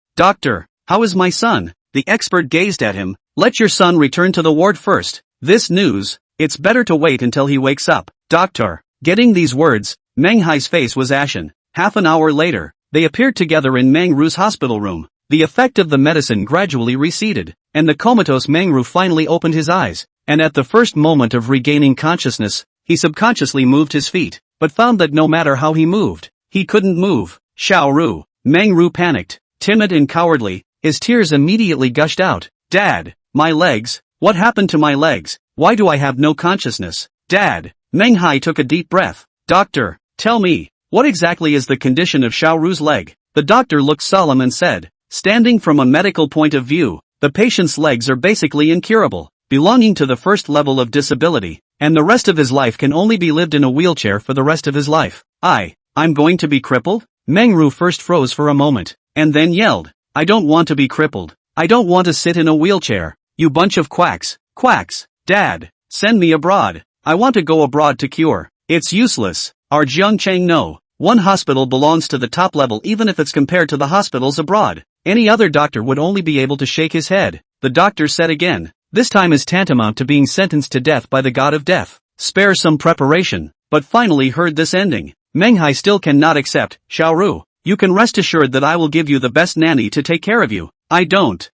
how is my son? The expert gazed at him. Let your son return to the ward first. This news, it's better to wait until he wakes up. Doctor. Getting these words, Meng Hai's face was ashen. Half an hour later, they appeared together in Meng Ru's hospital room. The effect of the medicine gradually receded, and the comatose Meng Ru finally opened his eyes. and at the first moment of regaining consciousness, he subconsciously moved his feet, but found that no matter how he moved, he couldn't move. Xiaoru. Meng panicked, timid and cowardly, his tears immediately gushed out. Dad, my legs, what happened to my legs? Why do I have no consciousness? Dad. Meng took a deep breath. Doctor, tell me, what exactly is the condition of Xiaoru's leg? The doctor looked solemn and said, standing from a medical point of view, the patient's legs are basically incurable, belonging to the first level of disability, and the rest of his life can only be lived in a wheelchair for the rest of his life. I'm going to be crippled? Meng first froze for a moment, and then yelled, I don't want to be crippled. I don't want to sit in a wheelchair. You bunch of quacks. Quacks. Dad, send me abroad. I want to go abroad to cure. It's useless. Our Jiangcheng no. One hospital belongs to the top level even if it's compared to the hospitals abroad. Any other doctor would only be able to shake his head. The doctor said again, this time is tantamount to being sentenced to death by the god of death. Spare some preparation. But finally heard this ending. Meng still cannot accept. Xiaoru, you can rest assured that I will give you the best nanny to take care of you. I don't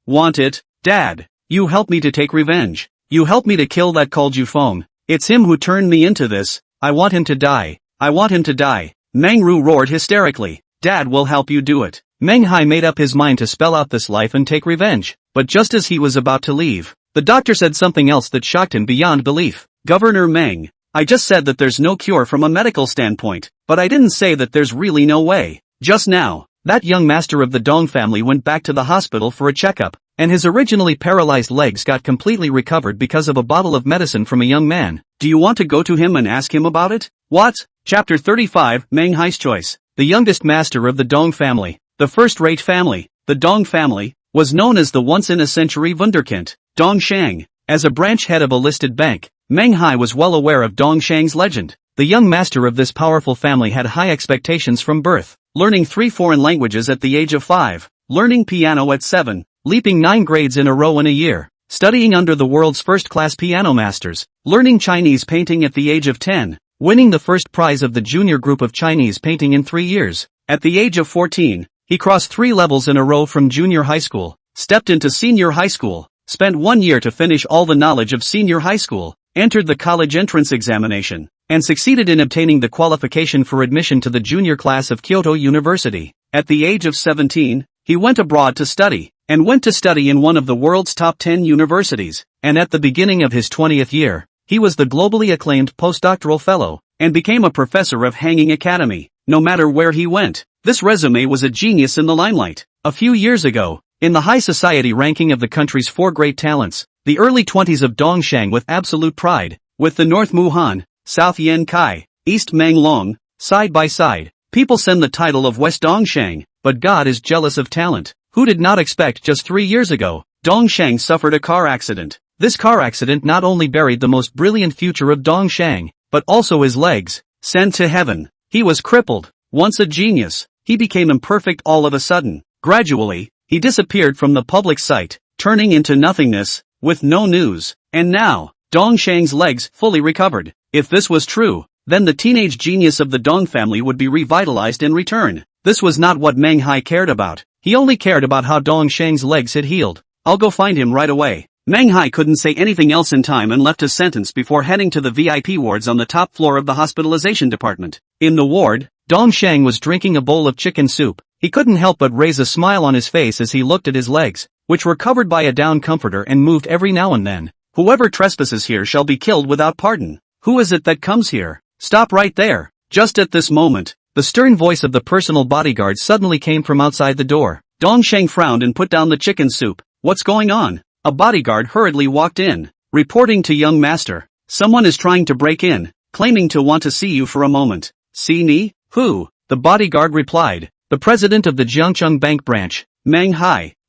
want it. Dad, you help me to take revenge. You help me to kill that called Yufeng. It's him who turned me into this. I want him to die. I want him to die. Meng roared hysterically. Dad will help you do it. Meng made up his mind to spell out this life and take revenge. But just as he was about to leave, the doctor said something else that shocked him beyond belief. Governor Meng, I just said that there's no cure from a medical standpoint, but I didn't say that there's really no way. Just now, that young master of the Dong family went back to the hospital for a checkup, and his originally paralyzed legs got completely recovered because of a bottle of medicine from a young man. Do you want to go to him and ask him about it? What? Chapter 35, Meng Hai's Choice. The youngest master of the Dong family, the first-rate family, the Dong family, was known as the once-in-a-century wunderkind, Dongshang. As a branch head of a listed bank, Meng was well aware of Dongshang's legend. The young master of this powerful family had high expectations from birth, learning 3 foreign languages at the age of 5, learning piano at 7, leaping 9 grades in a row in a year, studying under the world's first-class piano masters, learning Chinese painting at the age of 10, winning the first prize of the junior group of Chinese painting in 3 years. At the age of 14, he crossed 3 levels in a row from junior high school, stepped into senior high school, spent 1 year to finish all the knowledge of senior high school, entered the college entrance examination, and succeeded in obtaining the qualification for admission to the junior class of Kyoto University. At the age of 17, he went abroad to study, and went to study in one of the world's top 10 universities, and at the beginning of his 20th year, he was the globally acclaimed postdoctoral fellow, and became a professor of Hanging Academy. No matter where he went, this resume was a genius in the limelight. A few years ago, in the high society ranking of the country's 4 great talents, the early 20s of Dongshang with absolute pride, with the North Muhan, South Yen Kai, East Menglong, side by side, people send the title of West Dongshang, but God is jealous of talent. Who did not expect just 3 years ago, Dongshang suffered a car accident. This car accident not only buried the most brilliant future of Dongshang, but also his legs, sent to heaven. He was crippled. Once a genius, he became imperfect all of a sudden. Gradually, he disappeared from the public sight, turning into nothingness, with no news. And now, Dongshang's legs fully recovered. If this was true, then the teenage genius of the Dong family would be revitalized in return. This was not what Meng cared about. He only cared about how Dongshang's legs had healed. I'll go find him right away. Meng couldn't say anything else in time and left his sentence before heading to the VIP wards on the top floor of the hospitalization department. In the ward, Dongshang was drinking a bowl of chicken soup. He couldn't help but raise a smile on his face as he looked at his legs, which were covered by a down comforter and moved every now and then. Whoever trespasses here shall be killed without pardon. Who is it that comes here? Stop right there. Just at this moment, the stern voice of the personal bodyguard suddenly came from outside the door. Dongshang frowned and put down the chicken soup. What's going on? A bodyguard hurriedly walked in, reporting to young master. Someone is trying to break in, claiming to want to see you for a moment. See me? Who? The bodyguard replied. The president of the Jiangcheng Bank branch, Meng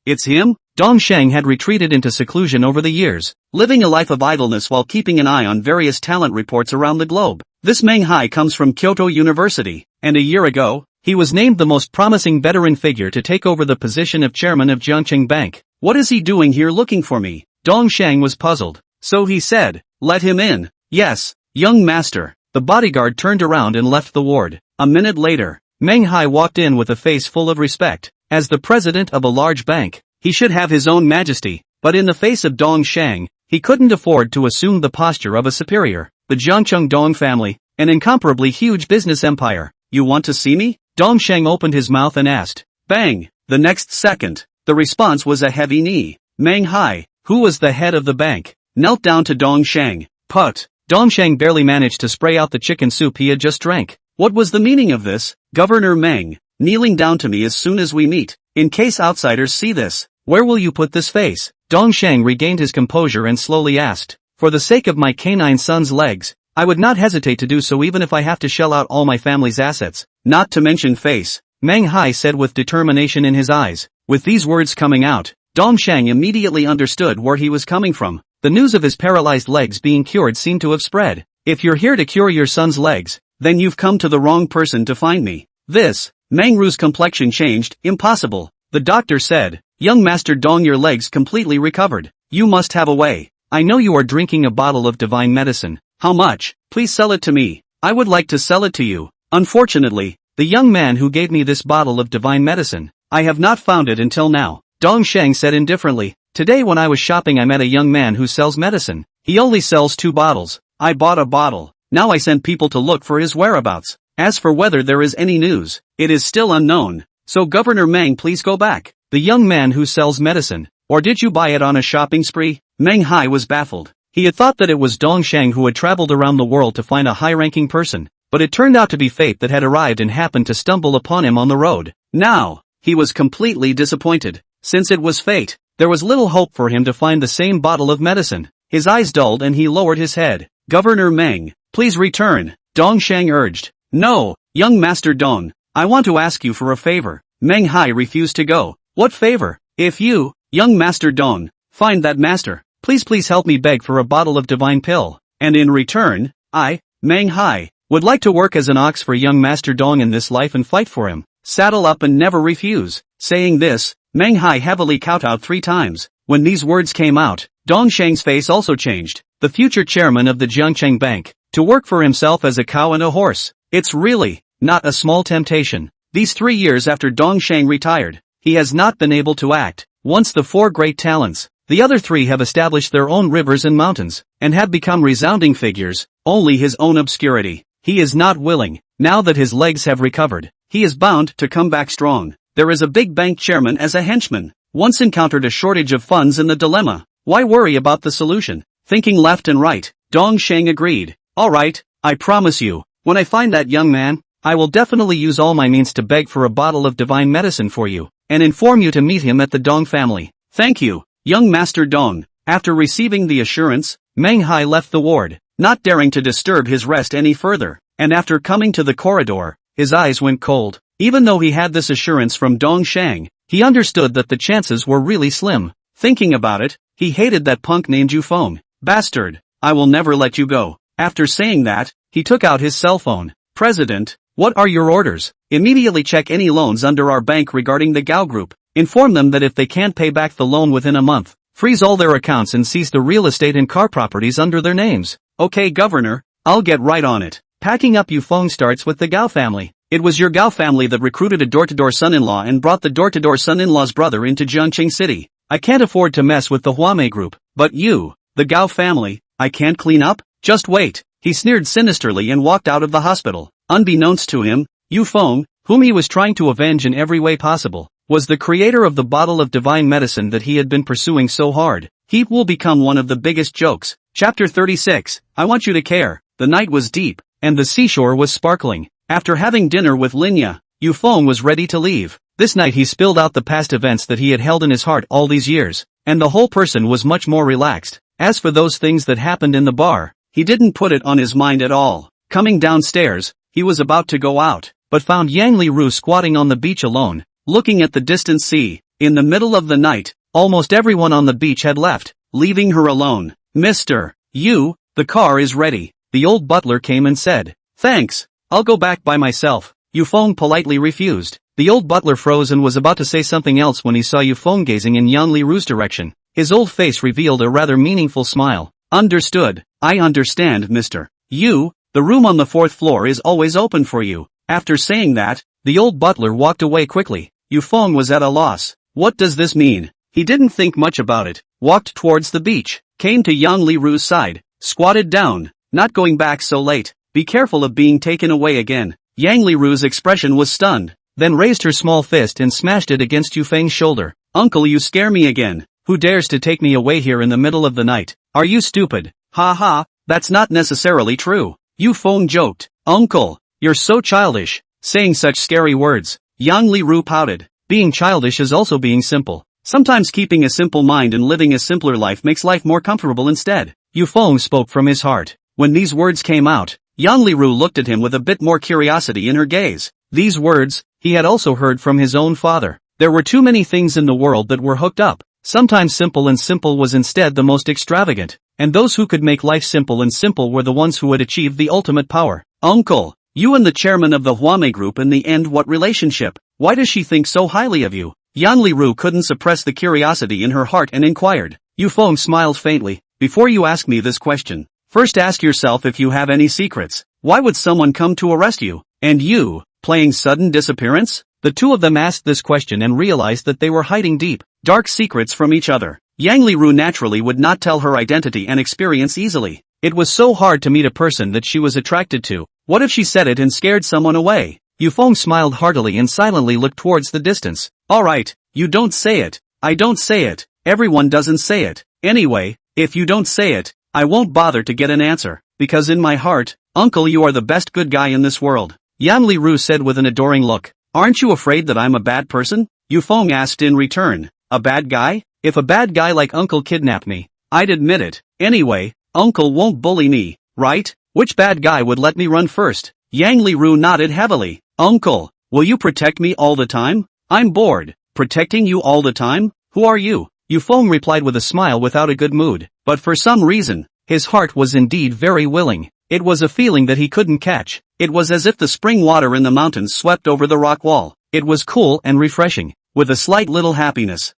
It's him? Dongshang had retreated into seclusion over the years, living a life of idleness while keeping an eye on various talent reports around the globe. This Meng comes from Kyoto University, and a year ago, he was named the most promising veteran figure to take over the position of chairman of Jiangcheng Bank. What is he doing here looking for me? Dongshang was puzzled. So he said, let him in. Yes, young master. The bodyguard turned around and left the ward. A minute later, Meng walked in with a face full of respect. As the president of a large bank, he should have his own majesty, but in the face of Dongshang, He couldn't afford to assume the posture of a superior. The Jiangcheng Dong family, an incomparably huge business empire. You want to see me? Dongsheng opened his mouth and asked. Bang! The next second, the response was a heavy knee. Manhwa, who was the head of the bank, knelt down to Dongsheng. Put. Dongsheng barely managed to spray out the chicken soup he had just drank. What was the meaning of this? Governor Meng, kneeling down to me as soon as we meet. In case outsiders see this, where will you put this face? Dongsheng regained his composure and slowly asked. For the sake of my canine son's legs, I would not hesitate to do so even if I have to shell out all my family's assets. Not to mention face, Manhwa said with determination in his eyes. With these words coming out, Dongsheng immediately understood where he was coming from. The news of his paralyzed legs being cured seemed to have spread. If you're here to cure your son's legs, then you've come to the wrong person to find me. This, Mengru's complexion changed. Impossible. The doctor said. Young Master Dong, your legs completely recovered. You must have a way. I know you are drinking a bottle of divine medicine. How much? Please sell it to me. I would like to sell it to you. Unfortunately, the young man who gave me this bottle of divine medicine, I have not found it until now. Dongsheng said indifferently. Today when I was shopping I met a young man who sells medicine. He only sells 2 bottles. I bought a bottle. Now I send people to look for his whereabouts. As for whether there is any news, it is still unknown. So Governor Meng, please go back. The young man who sells medicine. Or did you buy it on a shopping spree? Manhwa was baffled. He had thought that it was Dongsheng who had traveled around the world to find a high-ranking person, but it turned out to be fate that had arrived and happened to stumble upon him on the road. Now, he was completely disappointed. Since it was fate, there was little hope for him to find the same bottle of medicine. His eyes dulled and he lowered his head. Governor Meng, please return, Dongsheng urged. No, young Master Dong, I want to ask you for a favor. Manhwa refused to go. What favor? If you, young Master Dong, find that master, please help me beg for a bottle of divine pill. And in return, I, Manhwa, would like to work as an ox for young Master Dong in this life and fight for him. Saddle up and never refuse. Saying this, Manhwa heavily kowtowed 3 times. When these words came out, Dongsheng's face also changed. The future chairman of the Jiangcheng Bank, to work for himself as a cow and a horse. It's really not a small temptation. These 3 years after Dongsheng retired, he has not been able to act. Once the 4 great talents, the other 3 have established their own rivers and mountains, and have become resounding figures, only his own obscurity. He is not willing, now that his legs have recovered, he is bound to come back strong. There is a big bank chairman as a henchman, once encountered a shortage of funds in the dilemma. Why worry about the solution? Thinking left and right, Dongsheng agreed. Alright, I promise you, when I find that young man, I will definitely use all my means to beg for a bottle of divine medicine for you, and inform you to meet him at the Dong family. Thank you, young Master Dong. After receiving the assurance, Manhwa left the ward, not daring to disturb his rest any further, and after coming to the corridor, his eyes went cold. Even though he had this assurance from Dongsheng, he understood that the chances were really slim. Thinking about it, he hated that punk named Yufeng. Bastard, I will never let you go. After saying that, he took out his cell phone. President, what are your orders? Immediately check any loans under our bank regarding the Gao Group. Inform them that if they can't pay back the loan within a month, freeze all their accounts and seize the real estate and car properties under their names. Okay, Governor, I'll get right on it. Packing up Yufeng starts with the Gao family. It was your Gao family that recruited a door-to-door son-in-law and brought the door-to-door son-in-law's brother into Jiangcheng City. I can't afford to mess with the Huame group, but you, the Gao family, I can't clean up? Just wait. He sneered sinisterly and walked out of the hospital. Unbeknownst to him, Yufeng, whom he was trying to avenge in every way possible, was the creator of the bottle of divine medicine that he had been pursuing so hard. He will become one of the biggest jokes. Chapter 36, I want you to care. The night was deep, and the seashore was sparkling. After having dinner with Linya, Yufeng was ready to leave. This night he spilled out the past events that he had held in his heart all these years, and the whole person was much more relaxed. As for those things that happened in the bar, he didn't put it on his mind at all. Coming downstairs, he was about to go out, but found Yang Liru squatting on the beach alone, looking at the distant sea. In the middle of the night, almost everyone on the beach had left, leaving her alone. Mr. Yu, the car is ready. The old butler came and said, thanks, I'll go back by myself. Yufeng politely refused. The old butler froze and was about to say something else when he saw Yufeng gazing in Yang Liru's direction. His old face revealed a rather meaningful smile. Understood. I understand, Mr. Yu. The room on the 4th floor is always open for you. After saying that, the old butler walked away quickly. Yufeng was at a loss. What does this mean? He didn't think much about it, walked towards the beach, came to Yang Liru's side, squatted down. Not going back so late, be careful of being taken away again. Yang Liru's expression was stunned, then raised her small fist and smashed it against Yufeng's shoulder. Uncle, you scare me again. Who dares to take me away here in the middle of the night? Are you stupid? Ha ha, that's not necessarily true. Yufeng joked. Uncle, you're so childish, saying such scary words. Yang Liru pouted. Being childish is also being simple. Sometimes keeping a simple mind and living a simpler life makes life more comfortable instead. Yufeng spoke from his heart. When these words came out, Yang Liru looked at him with a bit more curiosity in her gaze. These words, he had also heard from his own father. There were too many things in the world that were hooked up. Sometimes simple and simple was instead the most extravagant, and those who could make life simple and simple were the ones who had achieved the ultimate power. Uncle, you and the chairman of the Huame group in the end, what relationship? Why does she think so highly of you? Yang Liru couldn't suppress the curiosity in her heart and inquired. Yufeng smiled faintly. Before you ask me this question, first ask yourself if you have any secrets. Why would someone come to arrest you? And you, playing sudden disappearance? The two of them asked this question and realized that they were hiding deep, dark secrets from each other. Yang Liru naturally would not tell her identity and experience easily. It was so hard to meet a person that she was attracted to. What if she said it and scared someone away? Yufeng smiled heartily and silently looked towards the distance. Alright, you don't say it. I don't say it. Everyone doesn't say it. Anyway, if you don't say it, I won't bother to get an answer, because in my heart, Uncle, you are the best good guy in this world. Yang Liru said with an adoring look. Aren't you afraid that I'm a bad person? Yufeng asked in return. A bad guy? If a bad guy like Uncle kidnapped me, I'd admit it. Anyway, Uncle won't bully me, right? Which bad guy would let me run first? Yang Liru nodded heavily. Uncle, will you protect me all the time? I'm bored. Protecting you all the time? Who are you? Yufeng replied with a smile without a good mood, but for some reason, his heart was indeed very willing. It was a feeling that he couldn't catch. It was as if the spring water in the mountains swept over the rock wall. It was cool and refreshing, with a slight little happiness.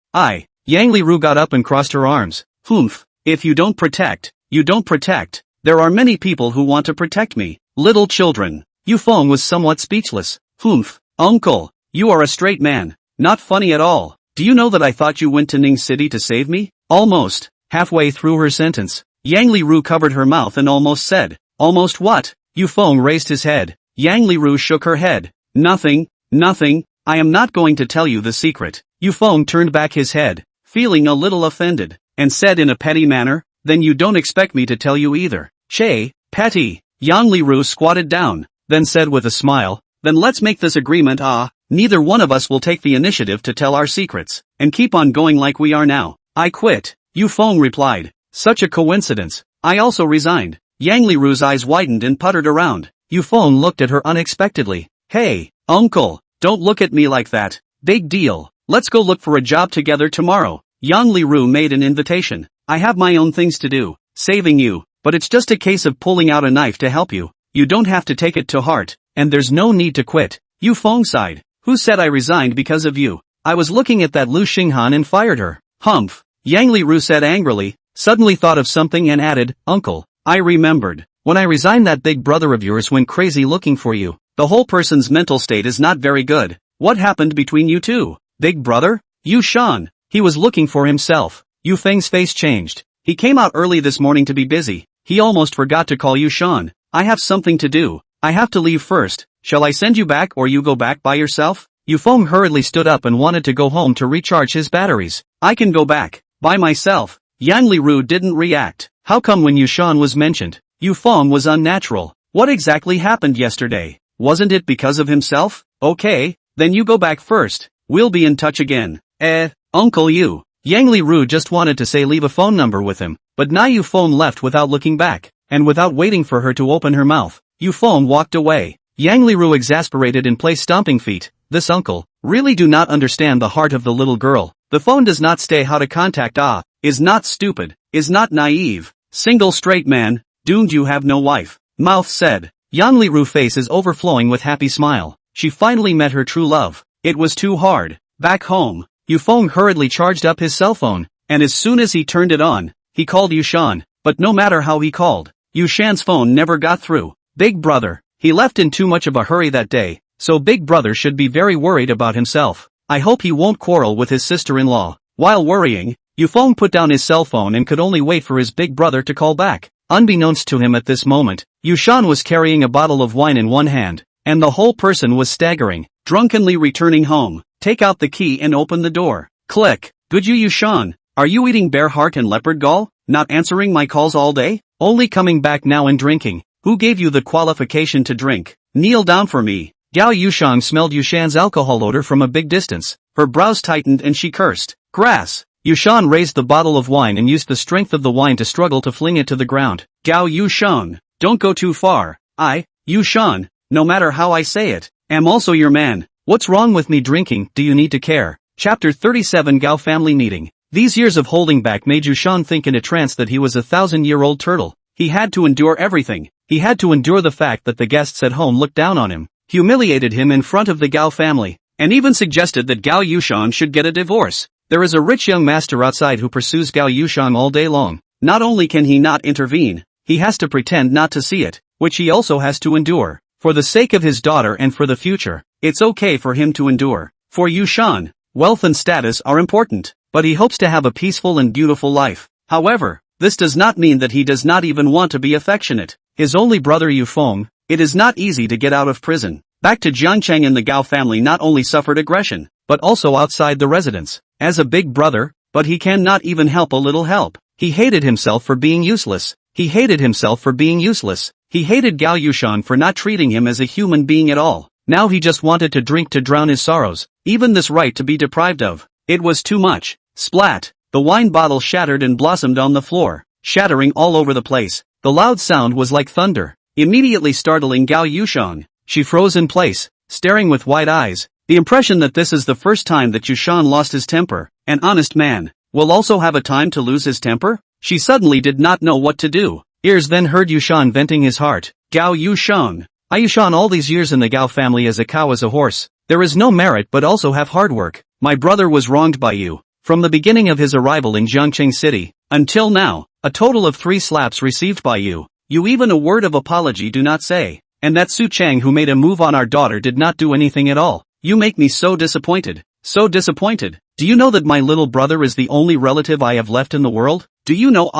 Yang Liru got up and crossed her arms. Humph, if you don't protect, you don't protect. There are many people who want to protect me. Little children. Yufeng was somewhat speechless. Humph, Uncle, you are a straight man. Not funny at all. Do you know that I thought you went to Ning City to save me? Almost. Halfway through her sentence, Yang Liru covered her mouth and almost said, almost what? Yufeng raised his head. Yang Liru shook her head. Nothing, nothing, I am not going to tell you the secret. Yufeng turned back his head, feeling a little offended, and said in a petty manner, then you don't expect me to tell you either. Che, petty. Yang Liru squatted down, then said with a smile, then let's make this agreement. Neither one of us will take the initiative to tell our secrets, and keep on going like we are now. I quit. Yufeng replied. Such a coincidence. I also resigned. Yang Liru's eyes widened and puttered around. Yufeng looked at her unexpectedly. Hey, Uncle, don't look at me like that. Big deal. Let's go look for a job together tomorrow. Yang Liru made an invitation. I have my own things to do, saving you, but it's just a case of pulling out a knife to help you. You don't have to take it to heart, and there's no need to quit. Yufeng sighed. Who said I resigned because of you? I was looking at that Lu Xinghan and fired her. Humph. Yang Liru said angrily, suddenly thought of something and added, Uncle, I remembered. When I resigned, that big brother of yours went crazy looking for you. The whole person's mental state is not very good. What happened between you two? Big brother? Yu Shan. He was looking for himself. Yu Feng's face changed. He came out early this morning to be busy. He almost forgot to call Yu Shan. I have something to do. I have to leave first. Shall I send you back or you go back by yourself? Yu Feng hurriedly stood up and wanted to go home to recharge his batteries. I can go back. By myself. Yang Liru didn't react. How come when Yu Shan was mentioned, Yu Feng was unnatural? What exactly happened yesterday? Wasn't it because of himself? Okay, then you go back first. We'll be in touch again. Uncle Yu. Yang Liru just wanted to say leave a phone number with him, but now Yu Feng left without looking back, and without waiting for her to open her mouth. Yu Feng walked away. Yang Liru exasperated and placed stomping feet. This uncle, really do not understand the heart of the little girl. The phone does not say how to contact is not stupid, is not naive. Single straight man, doomed you have no wife. Mouth said. Yang Liru face is overflowing with happy smile. She finally met her true love. It was too hard. Back home, Yu Feng hurriedly charged up his cell phone, and as soon as he turned it on, he called Yu Shan, but no matter how he called, Yu Shan's phone never got through. Big brother. He left in too much of a hurry that day, so big brother should be very worried about himself. I hope he won't quarrel with his sister-in-law. While worrying, Yufeng put down his cell phone and could only wait for his big brother to call back. Unbeknownst to him at this moment, Yushan was carrying a bottle of wine in one hand, and the whole person was staggering, drunkenly returning home. Take out the key and open the door. Click. Good you Yushan. Are you eating bear heart and leopard gall? Not answering my calls all day? Only coming back now and drinking. Who gave you the qualification to drink? Kneel down for me. Gao Yushang smelled Yushan's alcohol odor from a big distance. Her brows tightened and she cursed. Grass. Yushan raised the bottle of wine and used the strength of the wine to struggle to fling it to the ground. Gao Yushang. Don't go too far. Yushan, no matter how I say it, am also your man. What's wrong with me drinking? Do you need to care? Chapter 37 Gao Family Meeting. These years of holding back made Yushan think in a trance that he was a 1,000-year-old turtle. He had to endure everything. He had to endure the fact that the guests at home looked down on him, humiliated him in front of the Gao family, and even suggested that Gao Yushan should get a divorce. There is a rich young master outside who pursues Gao Yushan all day long. Not only can he not intervene, he has to pretend not to see it, which he also has to endure. For the sake of his daughter and for the future, it's okay for him to endure. For Yushan, wealth and status are important, but he hopes to have a peaceful and beautiful life. However, this does not mean that he does not even want to be affectionate. His only brother Yufeng, it is not easy to get out of prison. Back to Jiangcheng, and the Gao family not only suffered aggression, but also outside the residence. As a big brother, but he cannot even help a little help. He hated himself for being useless. He hated himself for being useless. He hated Gao Yushan for not treating him as a human being at all. Now he just wanted to drink to drown his sorrows, even this right to be deprived of. It was too much. Splat! The wine bottle shattered and blossomed on the floor, shattering all over the place. The loud sound was like thunder, immediately startling Gao Yushan. She froze in place, staring with wide eyes. The impression that this is the first time that Yushan lost his temper. An honest man will also have a time to lose his temper? She suddenly did not know what to do. Ears then heard Yushan venting his heart. Gao Yushan. Yushan, all these years in the Gao family as a cow as a horse. There is no merit but also have hard work. My brother was wronged by you. From the beginning of his arrival in Jiangcheng City, until now, a total of 3 slaps received by you. You even a word of apology do not say. And that Su Chang who made a move on our daughter did not do anything at all. You make me so disappointed. So disappointed. Do you know that my little brother is the only relative I have left in the world? Do you know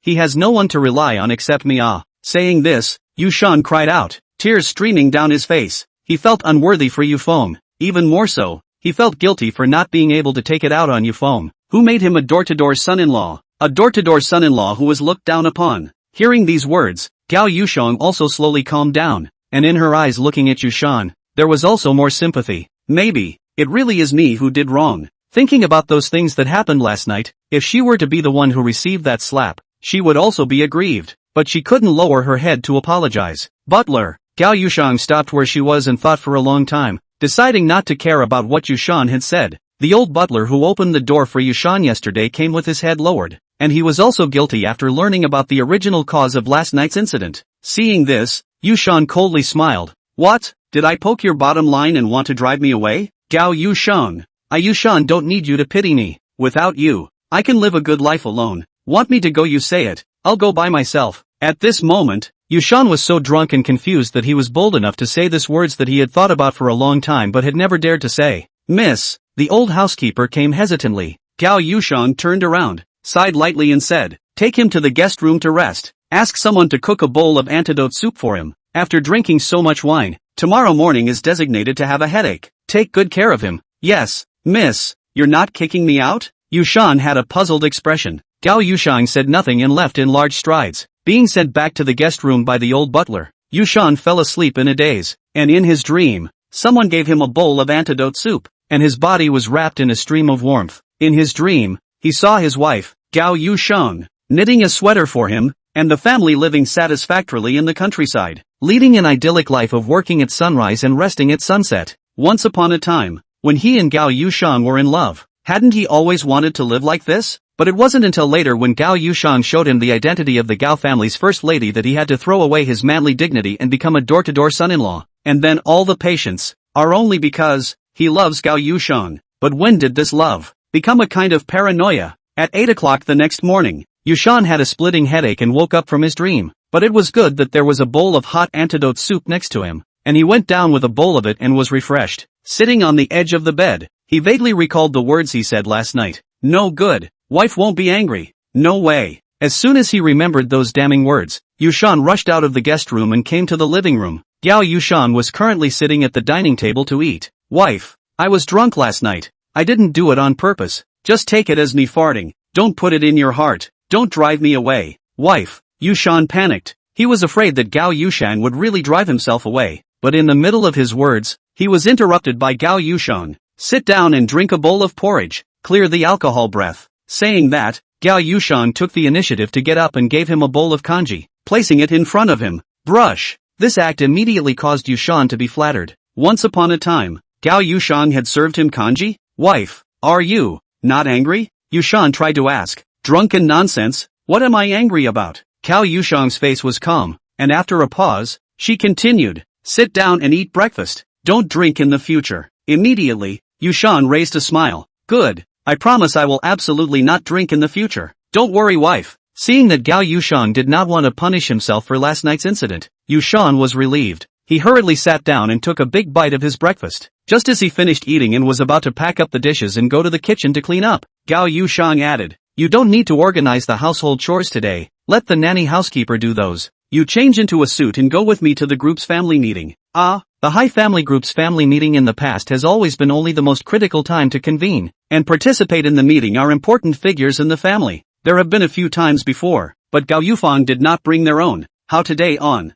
he has no one to rely on except me Saying this, Yushan cried out, tears streaming down his face. He felt unworthy for Yufeng. Even more so, he felt guilty for not being able to take it out on Yufeng, who made him a door-to-door son-in-law. A door-to-door son-in-law who was looked down upon. Hearing these words, Gao Yushang also slowly calmed down, and in her eyes looking at Yushan, there was also more sympathy. Maybe, it really is me who did wrong. Thinking about those things that happened last night, if she were to be the one who received that slap, she would also be aggrieved, but she couldn't lower her head to apologize. Butler. Gao Yushang stopped where she was and thought for a long time, deciding not to care about what Yushan had said. The old butler who opened the door for Yushan yesterday came with his head lowered, and he was also guilty after learning about the original cause of last night's incident. Seeing this, Yushan coldly smiled. What? Did I poke your bottom line and want to drive me away? Gao Yushang. Yushan don't need you to pity me. Without you, I can live a good life alone. Want me to go? You say it. I'll go by myself. At this moment, Yushan was so drunk and confused that he was bold enough to say this words that he had thought about for a long time but had never dared to say. Miss, the old housekeeper came hesitantly. Gao Yushang turned around, sighed lightly and said, take him to the guest room to rest. Ask someone to cook a bowl of antidote soup for him. After drinking so much wine, tomorrow morning is designated to have a headache. Take good care of him. Yes, miss, you're not kicking me out? Yushan had a puzzled expression. Gao Yushang said nothing and left in large strides. Being sent back to the guest room by the old butler, Yushan fell asleep in a daze, and in his dream, someone gave him a bowl of antidote soup, and his body was wrapped in a stream of warmth. In his dream, he saw his wife, Gao Yushang, knitting a sweater for him, and the family living satisfactorily in the countryside, leading an idyllic life of working at sunrise and resting at sunset. Once upon a time, when he and Gao Yushang were in love, hadn't he always wanted to live like this? But it wasn't until later when Gao Yushang showed him the identity of the Gao family's first lady that he had to throw away his manly dignity and become a door-to-door son-in-law. And then all the patience are only because he loves Gao Yushang. But when did this love become a kind of paranoia? At 8 o'clock the next morning, Yushan had a splitting headache and woke up from his dream. But it was good that there was a bowl of hot antidote soup next to him, and he went down with a bowl of it and was refreshed. Sitting on the edge of the bed, he vaguely recalled the words he said last night. No good. Wife won't be angry. No way. As soon as he remembered those damning words, Yushan rushed out of the guest room and came to the living room. Gao Yushan was currently sitting at the dining table to eat. Wife, I was drunk last night. I didn't do it on purpose. Just take it as me farting. Don't put it in your heart. Don't drive me away. Wife, Yushan panicked. He was afraid that Gao Yushan would really drive himself away, but in the middle of his words, he was interrupted by Gao Yushan. Sit down and drink a bowl of porridge. Clear the alcohol breath. Saying that, Gao Yushan took the initiative to get up and gave him a bowl of kanji, placing it in front of him. Brush. This act immediately caused Yushan to be flattered. Once upon a time, Gao Yushan had served him kanji? Wife, are you not angry? Yushan tried to ask. Drunken nonsense, what am I angry about? Gao Yushan's face was calm, and after a pause, she continued. Sit down and eat breakfast. Don't drink in the future. Immediately, Yushan raised a smile. Good. I promise I will absolutely not drink in the future. Don't worry, wife. Seeing that Gao Yushan did not want to punish himself for last night's incident, Yushan was relieved. He hurriedly sat down and took a big bite of his breakfast. Just as he finished eating and was about to pack up the dishes and go to the kitchen to clean up, Gao Yushan added, You don't need to organize the household chores today. Let the nanny housekeeper do those. You change into a suit and go with me to the group's family meeting. The High Family Group's family meeting in the past has always been only the most critical time to convene and participate in the meeting are important figures in the family. There have been a few times before, but Gao Yufang did not bring their own. How today on?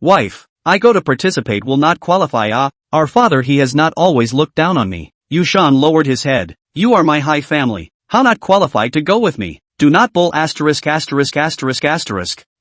Wife, I go to participate will not qualify. Our father he has not always looked down on me. Yushan lowered his head. You are my high family. How not qualified to go with me? Do not bull asterisk.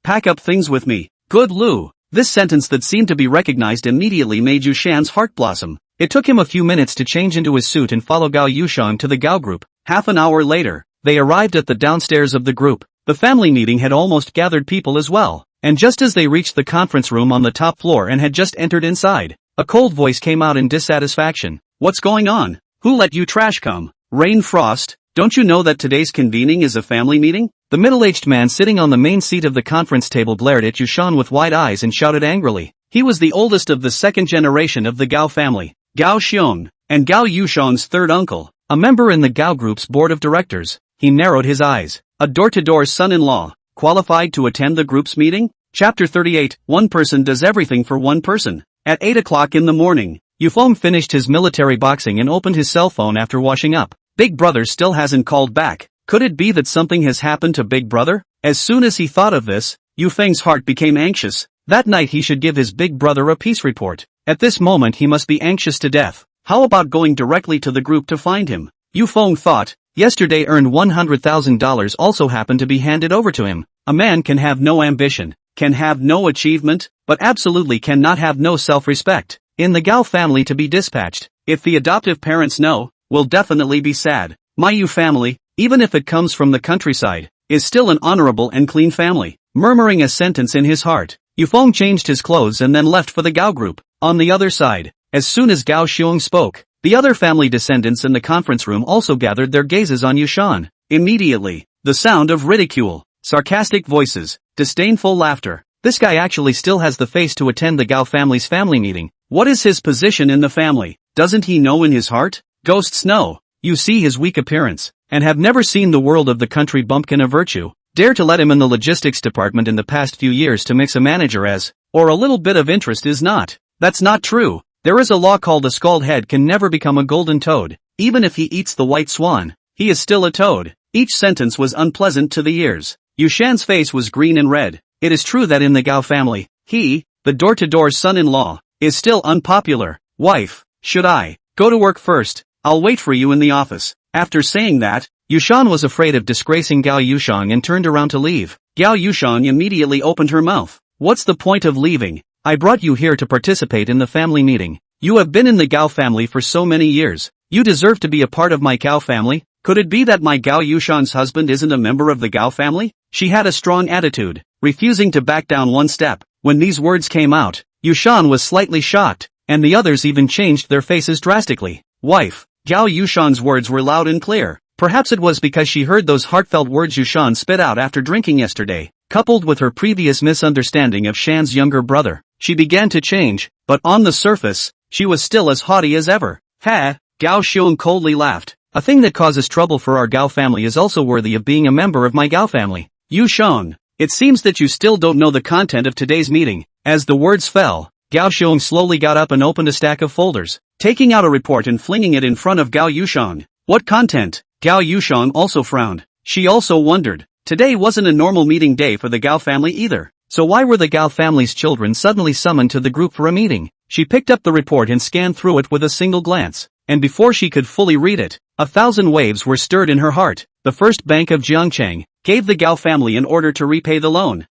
Pack up things with me. Good Lu. This sentence that seemed to be recognized immediately made Yushan's heart blossom. It took him a few minutes to change into his suit and follow Gao Yushan to the Gao group. Half an hour later, they arrived at the downstairs of the group. The family meeting had almost gathered people as well, and just as they reached the conference room on the top floor and had just entered inside, a cold voice came out in dissatisfaction. What's going on? Who let you trash come? Rain Frost, don't you know that today's convening is a family meeting? The middle-aged man sitting on the main seat of the conference table glared at Yushan with wide eyes and shouted angrily. He was the oldest of the second generation of the Gao family, Gao Xiong, and Gao Yushan's third uncle, a member in the Gao group's board of directors. He narrowed his eyes. A door-to-door son-in-law, qualified to attend the group's meeting? Chapter 38, One person does everything for one person. At 8 o'clock in the morning, Yufeng finished his military boxing and opened his cell phone after washing up. Big brother still hasn't called back. Could it be that something has happened to Big Brother? As soon as he thought of this, Yufeng's heart became anxious. That night he should give his big brother a peace report. At this moment he must be anxious to death. How about going directly to the group to find him? Yufeng thought. Yesterday earned $100,000 also happened to be handed over to him. A man can have no ambition, can have no achievement, but absolutely cannot have no self-respect. In the Gao family to be dispatched, if the adoptive parents know, will definitely be sad. My Yu family, even if it comes from the countryside, is still an honorable and clean family. Murmuring a sentence in his heart, Yufeng changed his clothes and then left for the Gao group. On the other side, as soon as Gao Xiong spoke, the other family descendants in the conference room also gathered their gazes on Yushan. Immediately, the sound of ridicule, sarcastic voices, disdainful laughter. This guy actually still has the face to attend the Gao family's family meeting. What is his position in the family? Doesn't he know in his heart? Ghosts know. You see his weak appearance, and have never seen the world of the country bumpkin of virtue. Dare to let him in the logistics department in the past few years to mix a manager as, or a little bit of interest is not. That's not true. There is a law called a scald head can never become a golden toad. Even if he eats the white swan, he is still a toad. Each sentence was unpleasant to the ears. Yushan's face was green and red. It is true that in the Gao family, he, the door-to-door son-in-law, is still unpopular. Wife, should I go to work first? I'll wait for you in the office. After saying that, Yushan was afraid of disgracing Gao Yushang and turned around to leave. Gao Yushang immediately opened her mouth. What's the point of leaving? I brought you here to participate in the family meeting. You have been in the Gao family for so many years. You deserve to be a part of my Gao family. Could it be that my Gao Yushang's husband isn't a member of the Gao family? She had a strong attitude, refusing to back down one step. When these words came out, Yushan was slightly shocked, and the others even changed their faces drastically. Wife, Gao Yushang's words were loud and clear. Perhaps it was because she heard those heartfelt words Yushan spit out after drinking yesterday, coupled with her previous misunderstanding of Shan's younger brother. She began to change, but on the surface, she was still as haughty as ever. Ha! Gao Xiong coldly laughed. A thing that causes trouble for our Gao family is also worthy of being a member of my Gao family. Shunned. It seems that you still don't know the content of today's meeting. As the words fell, Gao Xiong slowly got up and opened a stack of folders, taking out a report and flinging it in front of Gao Yushang. What content? Gao Yushang also frowned. She also wondered. Today wasn't a normal meeting day for the Gao family either. So why were the Gao family's children suddenly summoned to the group for a meeting? She picked up the report and scanned through it with a single glance. And before she could fully read it, 1,000 waves were stirred in her heart. The First Bank of Jiangcheng gave the Gao family an order to repay the loan.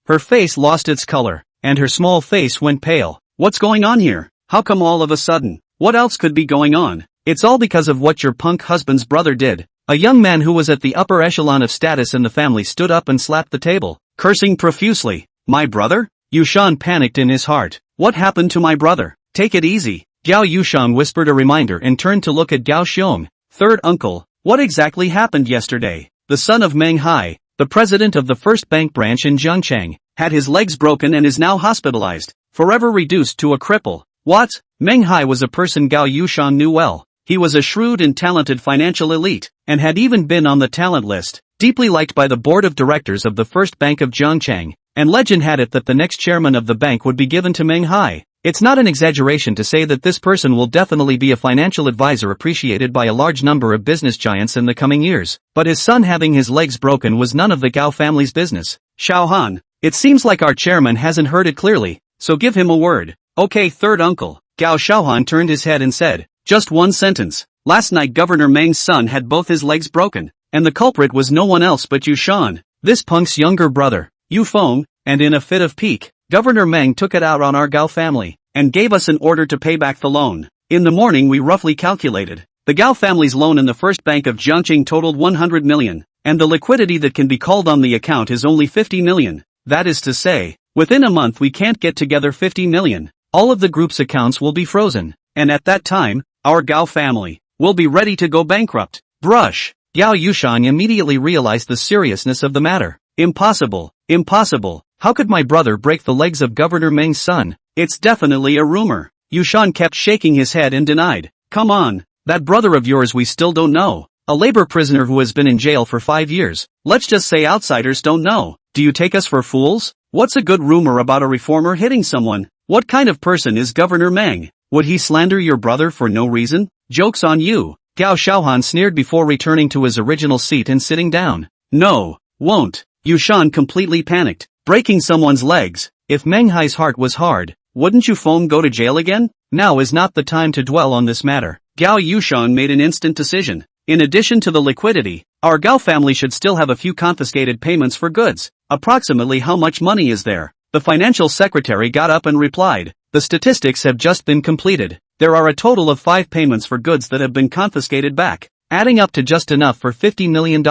Her face lost its color, and her small face went pale. What's going on here? How come all of a sudden? What else could be going on? It's all because of what your punk husband's brother did. A young man who was at the upper echelon of status in the family stood up and slapped the table, cursing profusely. My brother? Yushan panicked in his heart. What happened to my brother? Take it easy. Gao Yushang whispered a reminder and turned to look at Gao Xiong. Third uncle, what exactly happened yesterday? The son of Meng Hai, the president of the First Bank branch in Jiangcheng, had his legs broken and is now hospitalized, forever reduced to a cripple. What? Meng Hai was a person Gao Yushang knew well. He was a shrewd and talented financial elite, and had even been on the talent list, deeply liked by the board of directors of the First Bank of Jiangcheng, and legend had it that the next chairman of the bank would be given to Meng Hai. It's not an exaggeration to say that this person will definitely be a financial advisor appreciated by a large number of business giants in the coming years, but his son having his legs broken was none of the Gao family's business. Xiaohan, it seems like our chairman hasn't heard it clearly, so give him a word. Okay, third uncle. Gao Xiaohan turned his head and said, just one sentence. Last night Governor Meng's son had both his legs broken, and the culprit was no one else but Yushan, this punk's younger brother, Yu Feng, and in a fit of pique, Governor Meng took it out on our Gao family, and gave us an order to pay back the loan. In the morning we roughly calculated. The Gao family's loan in the First Bank of Jiangcheng totaled 100 million, and the liquidity that can be called on the account is only 50 million. That is to say, within a month we can't get together 50 million. All of the group's accounts will be frozen, and at that time, our Gao family will be ready to go bankrupt. Brush. Gao Yushang immediately realized the seriousness of the matter. Impossible. Impossible. How could my brother break the legs of Governor Meng's son? It's definitely a rumor. Yushan kept shaking his head and denied. Come on. That brother of yours we still don't know. A labor prisoner who has been in jail for 5 years. Let's just say outsiders don't know. Do you take us for fools? What's a good rumor about a reformer hitting someone? What kind of person is Governor Meng? Would he slander your brother for no reason? Joke's on you. Gao Xiaohan sneered before returning to his original seat and sitting down. No, won't. Yushan completely panicked. Breaking someone's legs. If Meng Hai's heart was hard, wouldn't Yu Feng go to jail again? Now is not the time to dwell on this matter. Gao Yushang made an instant decision. In addition to the liquidity, our Gao family should still have a few confiscated payments for goods. Approximately how much money is there? The financial secretary got up and replied. The statistics have just been completed. There are a total of 5 payments for goods that have been confiscated back, adding up to just enough for $50 million.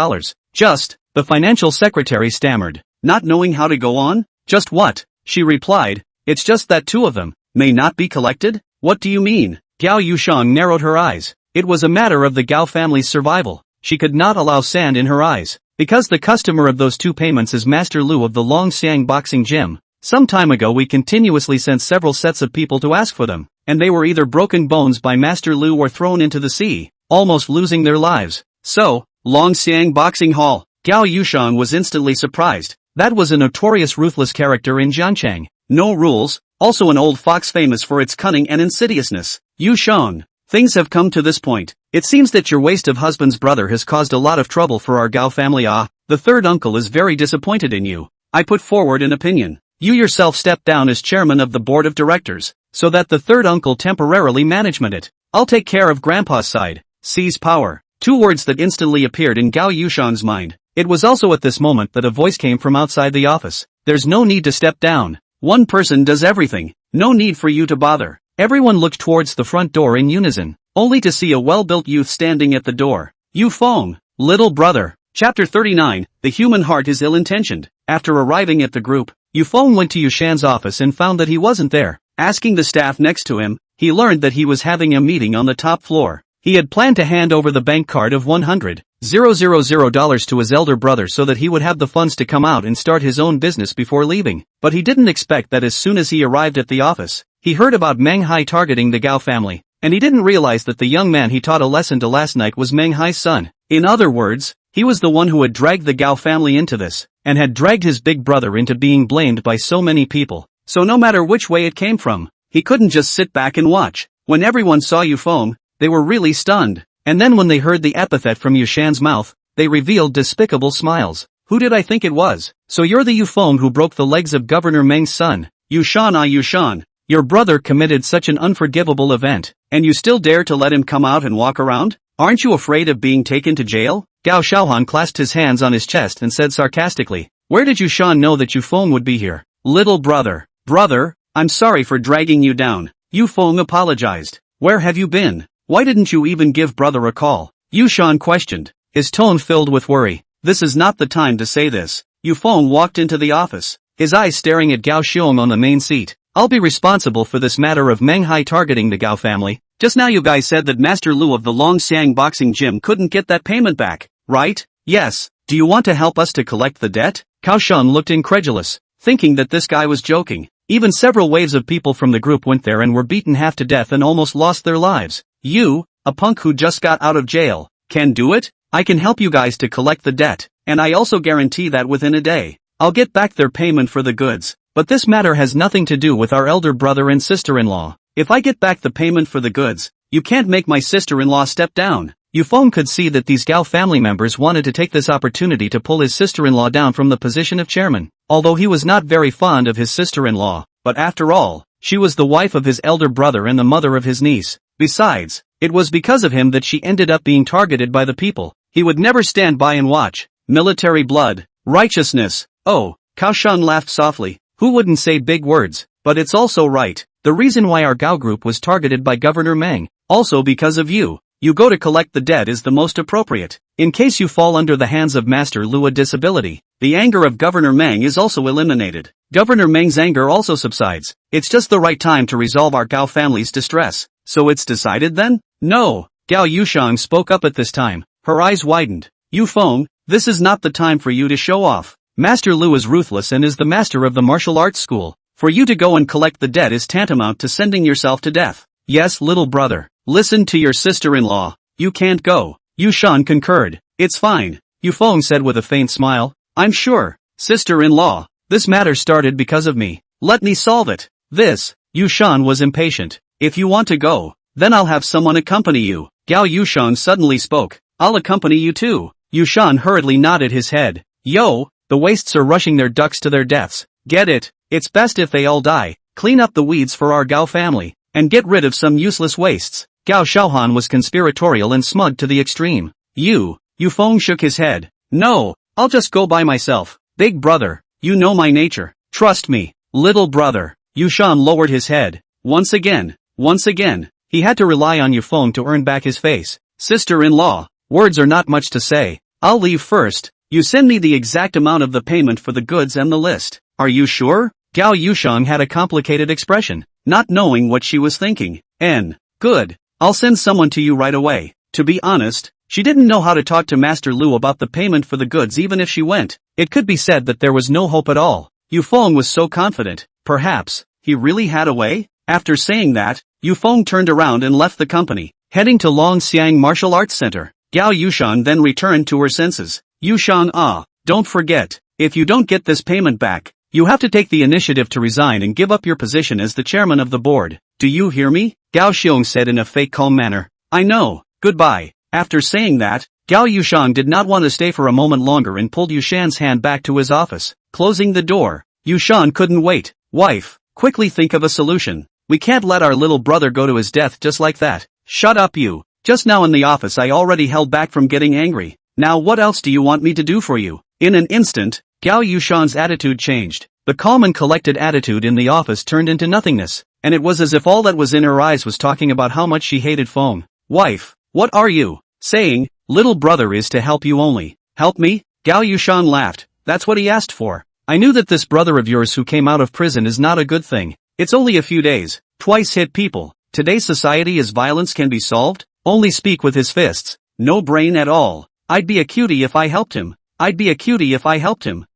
Just, the financial secretary stammered, not knowing how to go on. Just what? She replied, it's just that 2 of them may not be collected? What do you mean? Gao Yushang narrowed her eyes. It was a matter of the Gao family's survival. She could not allow sand in her eyes, because the customer of those 2 payments is Master Lu of the Longxiang Boxing Gym. Some time ago we continuously sent several sets of people to ask for them, and they were either broken bones by Master Lu or thrown into the sea, almost losing their lives. So, Longxiang Boxing Hall. Gao Yushang was instantly surprised. That was a notorious ruthless character in Jiangcheng. No rules, also an old fox famous for its cunning and insidiousness. Yushang, things have come to this point. It seems that your waste of husband's brother has caused a lot of trouble for our Gao family. The third uncle is very disappointed in you. I put forward an opinion. You yourself step down as chairman of the board of directors, so that the third uncle temporarily management it. I'll take care of grandpa's side. Seize power. 2 words that instantly appeared in Gao Yushang's mind. It was also at this moment that a voice came from outside the office. There's no need to step down. One person does everything. No need for you to bother. Everyone looked towards the front door in unison, only to see a well-built youth standing at the door. Yu Feng, little brother. Chapter 39, The Human Heart is Ill-Intentioned. After arriving at the group, Yu Feng went to Yushan's office and found that he wasn't there. Asking the staff next to him, he learned that he was having a meeting on the top floor. He had planned to hand over the bank card of $100,000 to his elder brother so that he would have the funds to come out and start his own business before leaving. But he didn't expect that as soon as he arrived at the office, he heard about Meng Hai targeting the Gao family. and he didn't realize that the young man he taught a lesson to last night was Meng Hai's son. In other words, he was the one who had dragged the Gao family into this, and had dragged his big brother into being blamed by so many people. So no matter which way it came from, he couldn't just sit back and watch. When everyone saw Yufeng, they were really stunned. And then when they heard the epithet from Yushan's mouth, they revealed despicable smiles. Who did I think it was? So you're the Yufeng who broke the legs of Governor Meng's son. Yushan, Yushan. Your brother committed such an unforgivable event, and you still dare to let him come out and walk around? Aren't you afraid of being taken to jail? Gao Xiaohan clasped his hands on his chest and said sarcastically, where did Yushan know that Yufeng would be here? Little brother. Brother, I'm sorry for dragging you down. Yufeng apologized. Where have you been? Why didn't you even give brother a call? Yushan questioned, his tone filled with worry. This is not the time to say this. Yufeng walked into the office, his eyes staring at Gao Xiong on the main seat. I'll be responsible for this matter of Meng Hai targeting the Gao family. Just now you guys said that Master Lu of the Longxiang boxing gym couldn't get that payment back, right? Yes. Do you want to help us to collect the debt? Cao Shan looked incredulous, thinking that this guy was joking. Even several waves of people from the group went there and were beaten half to death and almost lost their lives. You, a punk who just got out of jail, can do it? I can help you guys to collect the debt, and I also guarantee that within a day, I'll get back their payment for the goods. But this matter has nothing to do with our elder brother and sister-in-law. If I get back the payment for the goods, you can't make my sister-in-law step down. Yufeng could see that these Gao family members wanted to take this opportunity to pull his sister-in-law down from the position of chairman. Although he was not very fond of his sister-in-law, but after all, she was the wife of his elder brother and the mother of his niece. Besides, it was because of him that she ended up being targeted by the people. He would never stand by and watch. Military blood. Righteousness. Oh, Cao Shan laughed softly. Who wouldn't say big words? But it's also right. The reason why our Gao group was targeted by Governor Meng, also because of you. You go to collect the debt is the most appropriate. In case you fall under the hands of Master Lu, a disability, the anger of Governor Meng is also eliminated. Governor Meng's anger also subsides. It's just the right time to resolve our Gao family's distress. So it's decided then? No. Gao Yushang spoke up at this time. Her eyes widened. Yufeng, this is not the time for you to show off. Master Lu is ruthless and is the master of the martial arts school. For you to go and collect the debt is tantamount to sending yourself to death. Yes, little brother. Listen to your sister-in-law. You can't go. Yushan concurred. It's fine, Yufeng said with a faint smile. I'm sure, sister-in-law. This matter started because of me. Let me solve it. Yushan was impatient. If you want to go, then I'll have someone accompany you. Gao Yushan suddenly spoke. I'll accompany you too. Yushan hurriedly nodded his head. Yo, the wastes are rushing their ducks to their deaths. Get it? It's best if they all die. Clean up the weeds for our Gao family, and get rid of some useless wastes. Gao Xiaohan was conspiratorial and smug to the extreme. Yufeng shook his head. No, I'll just go by myself. Big brother, you know my nature. Trust me. Little brother. Yushan lowered his head. Once again, he had to rely on Yufeng to earn back his face. Sister-in-law, words are not much to say. I'll leave first. You send me the exact amount of the payment for the goods and the list. Are you sure? Gao Yushang had a complicated expression, not knowing what she was thinking. Good. I'll send someone to you right away. To be honest, she didn't know how to talk to Master Lu about the payment for the goods even if she went. It could be said that there was no hope at all. Yufeng was so confident. Perhaps, he really had a way? After saying that, Yufeng turned around and left the company, heading to Longxiang Martial Arts Center. Gao Yushan then returned to her senses. Yushan, don't forget, if you don't get this payment back, you have to take the initiative to resign and give up your position as the chairman of the board. Do you hear me? Gao Xiong said in a fake calm manner. I know. Goodbye. After saying that, Gao Yushang did not want to stay for a moment longer and pulled Yushan's hand back to his office, closing the door. Yushan couldn't wait. Wife, quickly think of a solution. We can't let our little brother go to his death just like that. Shut up you. Just now in the office I already held back from getting angry. Now what else do you want me to do for you? In an instant, Gao Yushan's attitude changed. The calm and collected attitude in the office turned into nothingness, and it was as if all that was in her eyes was talking about how much she hated Feng. Wife, what are you saying? Little brother is to help you only. Help me? Gao Yushan laughed. That's what he asked for. I knew that this brother of yours who came out of prison is not a good thing. It's only a few days. Twice hit people. Today's society is violence can be solved? Only speak with his fists. No brain at all. I'd be a cutie if I helped him.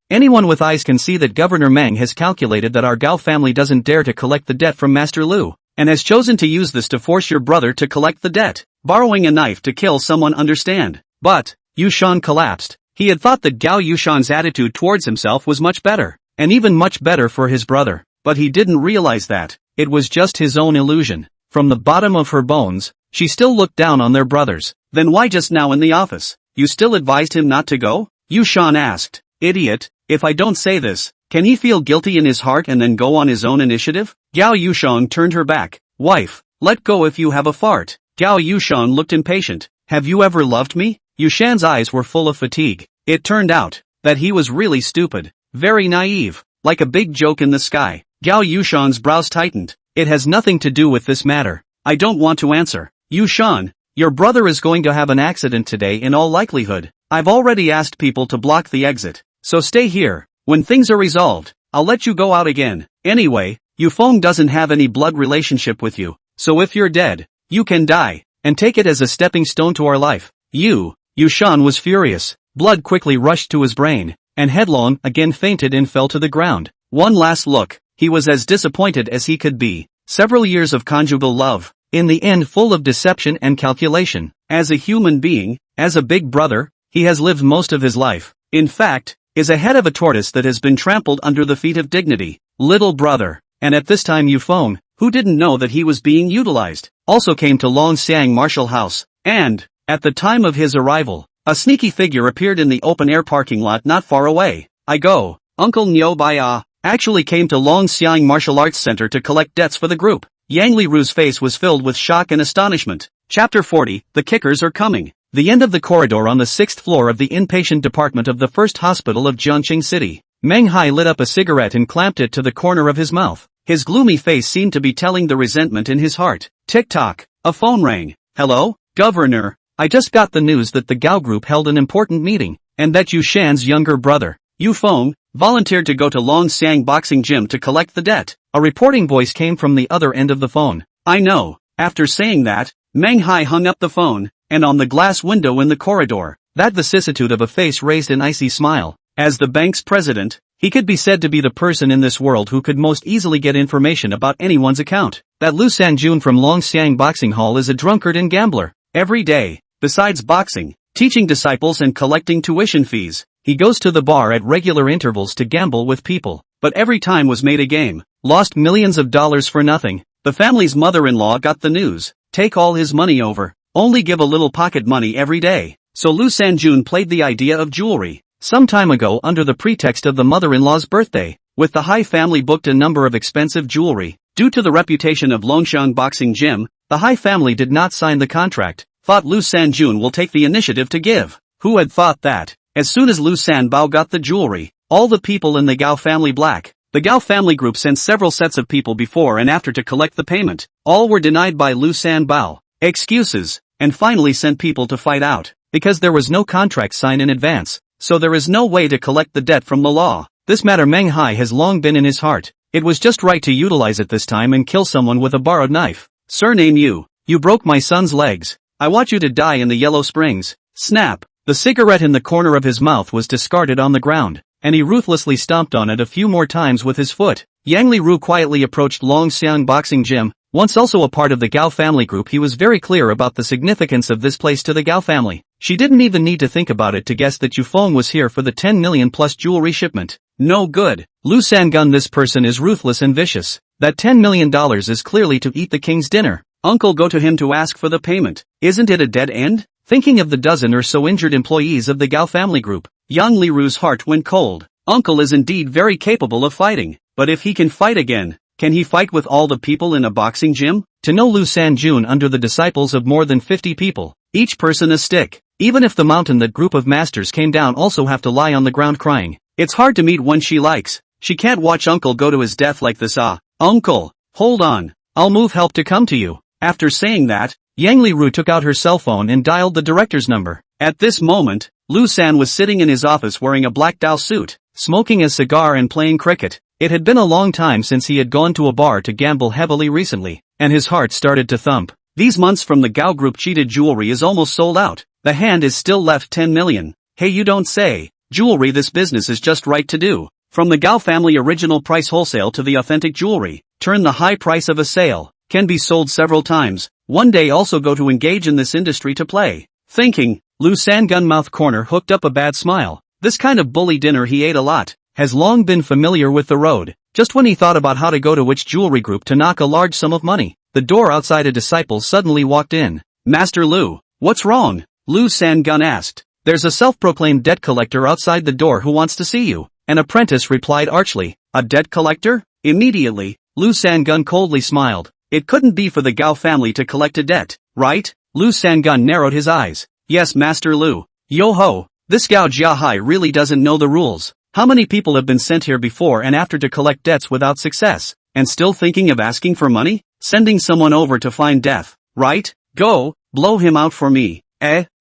Anyone with eyes can see that Governor Meng has calculated that our Gao family doesn't dare to collect the debt from Master Lu. and has chosen to use this to force your brother to collect the debt. Borrowing a knife to kill someone, understand. But Yushan collapsed. He had thought that Gao Yushan's attitude towards himself was much better, and even much better for his brother, but he didn't realize that it was just his own illusion. From the bottom of her bones, she still looked down on their brothers. Then why just now in the office? You still advised him not to go? Yushan asked. Idiot, if I don't say this, can he feel guilty in his heart and then go on his own initiative? Gao Yushan turned her back. Wife, let go if you have a fart. Gao Yushan looked impatient. Have you ever loved me? Yushan's eyes were full of fatigue. It turned out that he was really stupid, very naive, like a big joke in the sky. Gao Yushan's brows tightened. It has nothing to do with this matter. I don't want to answer. Yushan, your brother is going to have an accident today in all likelihood. I've already asked people to block the exit, so stay here. When things are resolved, I'll let you go out again. Anyway, Yufeng doesn't have any blood relationship with you, so if you're dead, you can die, and take it as a stepping stone to our life. Yushan was furious. Blood quickly rushed to his brain, and headlong again fainted and fell to the ground. One last look, he was as disappointed as he could be. Several years of conjugal love, in the end full of deception and calculation. As a human being, as a big brother, he has lived most of his life, in fact, is a head of a tortoise that has been trampled under the feet of dignity. Little brother, and at this time Yufeng, who didn't know that he was being utilized, also came to Longxiang Martial House, and, at the time of his arrival, a sneaky figure appeared in the open-air parking lot not far away. Uncle Nyo Baya, actually came to Longxiang Martial Arts Center to collect debts for the group. Yang Liru's face was filled with shock and astonishment. Chapter 40, The Kickers Are Coming. The end of the corridor on the 6th floor of the inpatient department of the first hospital of Jiangqing City. Meng Hai lit up a cigarette and clamped it to the corner of his mouth. His gloomy face seemed to be telling the resentment in his heart. Tick-tock, a phone rang. Hello, Governor, I just got the news that the Gao Group held an important meeting, and that Yushan's younger brother, Yufeng, volunteered to go to Longxiang Boxing Gym to collect the debt. A reporting voice came from the other end of the phone. I know. After saying that, Meng Hai hung up the phone, and on the glass window in the corridor, that vicissitude of a face raised an icy smile. As the bank's president, he could be said to be the person in this world who could most easily get information about anyone's account. That Lu Sanjun from Longxiang Boxing Hall is a drunkard and gambler. Every day, besides boxing, teaching disciples and collecting tuition fees, he goes to the bar at regular intervals to gamble with people, but every time was made a game, lost millions of dollars for nothing. The family's mother-in-law got the news, take all his money over, only give a little pocket money every day. So Lu Sanjun played the idea of jewelry. Some time ago under the pretext of the mother-in-law's birthday, with the Hai family booked a number of expensive jewelry. Due to the reputation of Longxiang Boxing Gym, the Hai family did not sign the contract. Thought Lu Sanjun will take the initiative to give. Who had thought that? As soon as Lu Sanbao got the jewelry, all the people in the Gao family the Gao family group sent several sets of people before and after to collect the payment. All were denied by Lu Sanbao. Excuses, and finally sent people to fight out, because there was no contract signed in advance, so there is no way to collect the debt from the law. This matter Meng Hai has long been in his heart. It was just right to utilize it this time and kill someone with a borrowed knife. Surname you broke my son's legs. I want you to die in the Yellow Springs. Snap. The cigarette in the corner of his mouth was discarded on the ground, and he ruthlessly stomped on it a few more times with his foot. Yang Liru quietly approached Longxiang Boxing Gym. Once also a part of the Gao family group, he was very clear about the significance of this place to the Gao family. She didn't even need to think about it to guess that Yufeng was here for the 10 million plus jewelry shipment. No good. Lu Sangun, this person is ruthless and vicious. That $10 million is clearly to eat the king's dinner. Uncle, go to him to ask for the payment. Isn't it a dead end? Thinking of the dozen or so injured employees of the Gao family group, Yang Liru's heart went cold. Uncle is indeed very capable of fighting, but if he can fight again, can he fight with all the people in a boxing gym? To know Lu Sanjun under the disciples of more than 50 people, each person a stick. Even if the mountain that group of masters came down also have to lie on the ground crying. It's hard to meet one she likes. She can't watch uncle go to his death like this. Uncle, hold on. I'll move help to come to you. After saying that, Yang Liru took out her cell phone and dialed the director's number. At this moment, Lu San was sitting in his office wearing a black Dao suit, smoking a cigar and playing cricket. It had been a long time since he had gone to a bar to gamble heavily recently, and his heart started to thump. These months from the Gao Group cheated jewelry is almost sold out. The hand is still left 10 million. Hey, you don't say. Jewelry, this business is just right to do. From the Gao family original price wholesale to the authentic jewelry, turn the high price of a sale. can be sold several times. One day also go to engage in this industry to play. Thinking, Lu Sangun mouth corner hooked up a bad smile. This kind of bully dinner he ate a lot, has long been familiar with the road. Just when he thought about how to go to which jewelry group to knock a large sum of money, the door outside a disciple suddenly walked in. Master Lu, what's wrong? Lu Sangun asked. There's a self-proclaimed debt collector outside the door who wants to see you. An apprentice replied archly. A debt collector? Immediately, Lu Sangun coldly smiled. It couldn't be for the Gao family to collect a debt, right? Lu Sangun narrowed his eyes. Yes, Master Lu. Yo-ho, this Gao Jiahai really doesn't know the rules. How many people have been sent here before and after to collect debts without success, and still thinking of asking for money? Sending someone over to find death, right? Go, blow him out for me.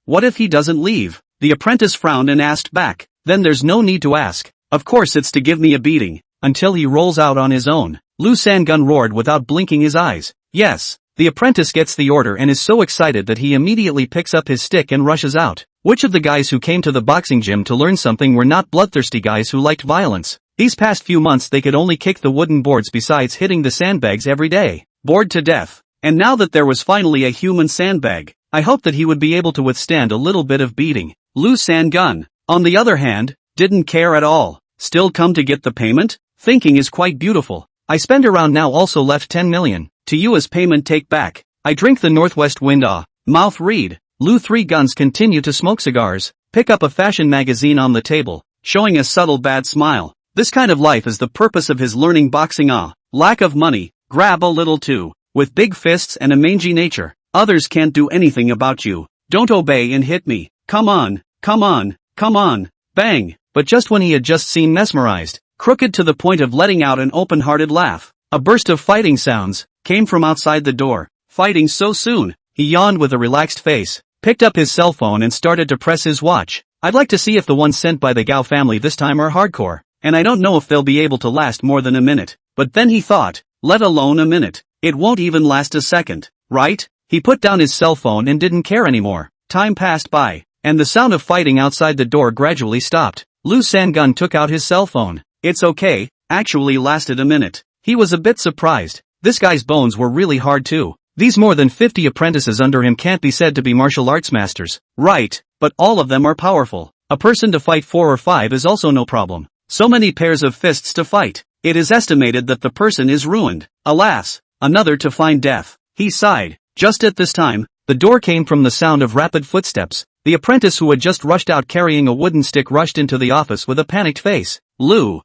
What if he doesn't leave? The apprentice frowned and asked back. Then there's no need to ask. Of course it's to give me a beating, until he rolls out on his own. Lu Sangun roared without blinking his eyes. Yes. The apprentice gets the order and is so excited that he immediately picks up his stick and rushes out. Which of the guys who came to the boxing gym to learn something were not bloodthirsty guys who liked violence? These past few months they could only kick the wooden boards besides hitting the sandbags every day. Bored to death. And now that there was finally a human sandbag, I hoped that he would be able to withstand a little bit of beating. Lu Sangun, on the other hand, didn't care at all. Still come to get the payment? Thinking is quite beautiful. I spend around now also left 10 million. To you as payment take back. I drink the northwest wind mouth read. Lu Three Guns continue to smoke cigars, pick up a fashion magazine on the table, showing a subtle bad smile. This kind of life is the purpose of his learning boxing Lack of money, grab a little too. With big fists and a mangy nature, others can't do anything about you. Don't obey and hit me. Come on, come on, come on. Bang. But just when he had just seemed mesmerized, crooked to the point of letting out an open-hearted laugh, a burst of fighting sounds came from outside the door. Fighting so soon? He yawned with a relaxed face, picked up his cell phone and started to press his watch. I'd like to see if the ones sent by the Gao family this time are hardcore, and I don't know if they'll be able to last more than a minute. But then he thought, let alone a minute, it won't even last a second, right? He put down his cell phone and didn't care anymore. Time passed by, and the sound of fighting outside the door gradually stopped. Lu Sangun took out his cell phone. It's okay, actually lasted a minute. He was a bit surprised. This guy's bones were really hard too. These more than 50 apprentices under him can't be said to be martial arts masters. Right, but all of them are powerful. A person to fight 4 or 5 is also no problem. So many pairs of fists to fight. It is estimated that the person is ruined. Alas, another to find death. He sighed. Just at this time, the door came from the sound of rapid footsteps. The apprentice who had just rushed out carrying a wooden stick rushed into the office with a panicked face. Lu,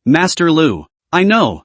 Master Lu. I know.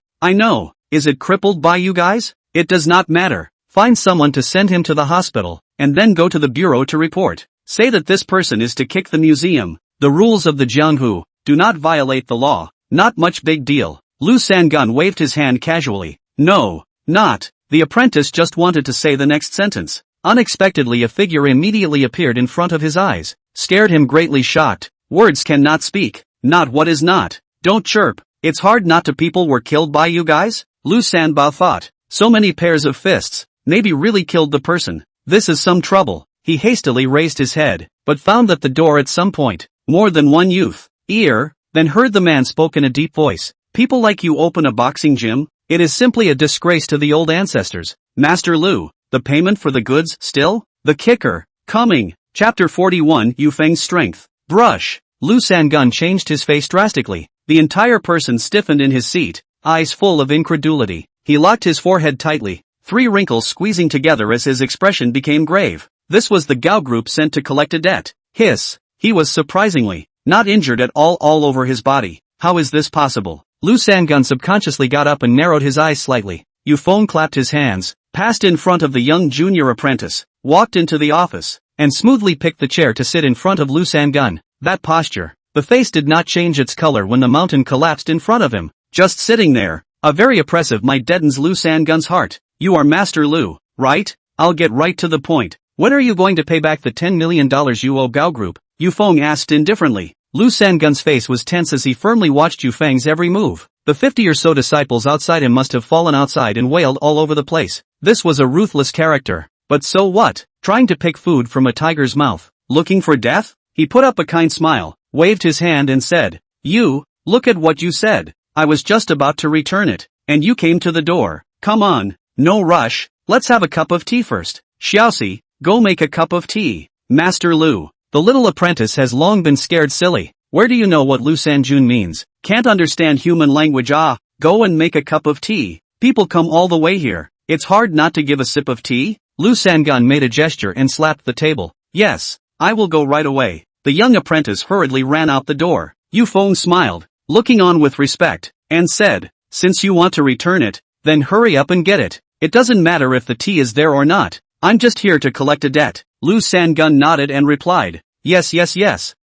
Is it crippled by you guys? It does not matter. Find someone to send him to the hospital, and then go to the bureau to report. Say that this person is to kick the museum. The rules of the Jianghu do not violate the law. Not much big deal. Lu Sangun waved his hand casually. No, not. The apprentice just wanted to say the next sentence. Unexpectedly a figure immediately appeared in front of his eyes. Scared him greatly shocked. Words cannot speak. Not what is not. Don't chirp. It's hard not to people were killed by you guys? Lu Sanbao thought. So many pairs of fists. Maybe really killed the person. This is some trouble. He hastily raised his head, but found that the door at some point, more than one youth, then heard the man spoke in a deep voice. People like you open a boxing gym? It is simply a disgrace to the old ancestors. Master Lu, the payment for the goods, still? The kicker, coming. Chapter 41 Yufeng's Strength. Brush. Lu Sangun changed his face drastically. The entire person stiffened in his seat, eyes full of incredulity. He locked his forehead tightly, 3 wrinkles squeezing together as his expression became grave. This was the Gao group sent to collect a debt. Hiss. He was surprisingly not injured at all over his body. How is this possible? Lu Sangun subconsciously got up and narrowed his eyes slightly. Yufeng clapped his hands, passed in front of the young junior apprentice, walked into the office, and smoothly picked the chair to sit in front of Lu Sangun. That posture. The face did not change its color when the mountain collapsed in front of him. Just sitting there. A very oppressive might deadens Lu Sangun's heart. You are Master Lu, right? I'll get right to the point. When are you going to pay back the $10 million you owe Gao Group? Yufeng asked indifferently. Lu Sangun's face was tense as he firmly watched Yufeng's every move. The 50 or so disciples outside him must have fallen outside and wailed all over the place. This was a ruthless character. But so what? Trying to pick food from a tiger's mouth. Looking for death? He put up a kind smile, waved his hand and said, You, look at what you said. I was just about to return it, and you came to the door. Come on, No rush, let's have a cup of tea first. Xiaoxi, go make a cup of tea. Master Lu. The little apprentice has long been scared silly. Where do you know what Lu Sanjun means? Can't understand human language. Go and make a cup of tea. People come all the way here. It's hard not to give a sip of tea? Lu Sangun made a gesture and slapped the table. Yes, I will go right away. The young apprentice hurriedly ran out the door. Yu Feng smiled, looking on with respect, and said, since you want to return it, then hurry up and get it. It doesn't matter if the tea is there or not. I'm just here to collect a debt. Lu Sangun nodded and replied, yes.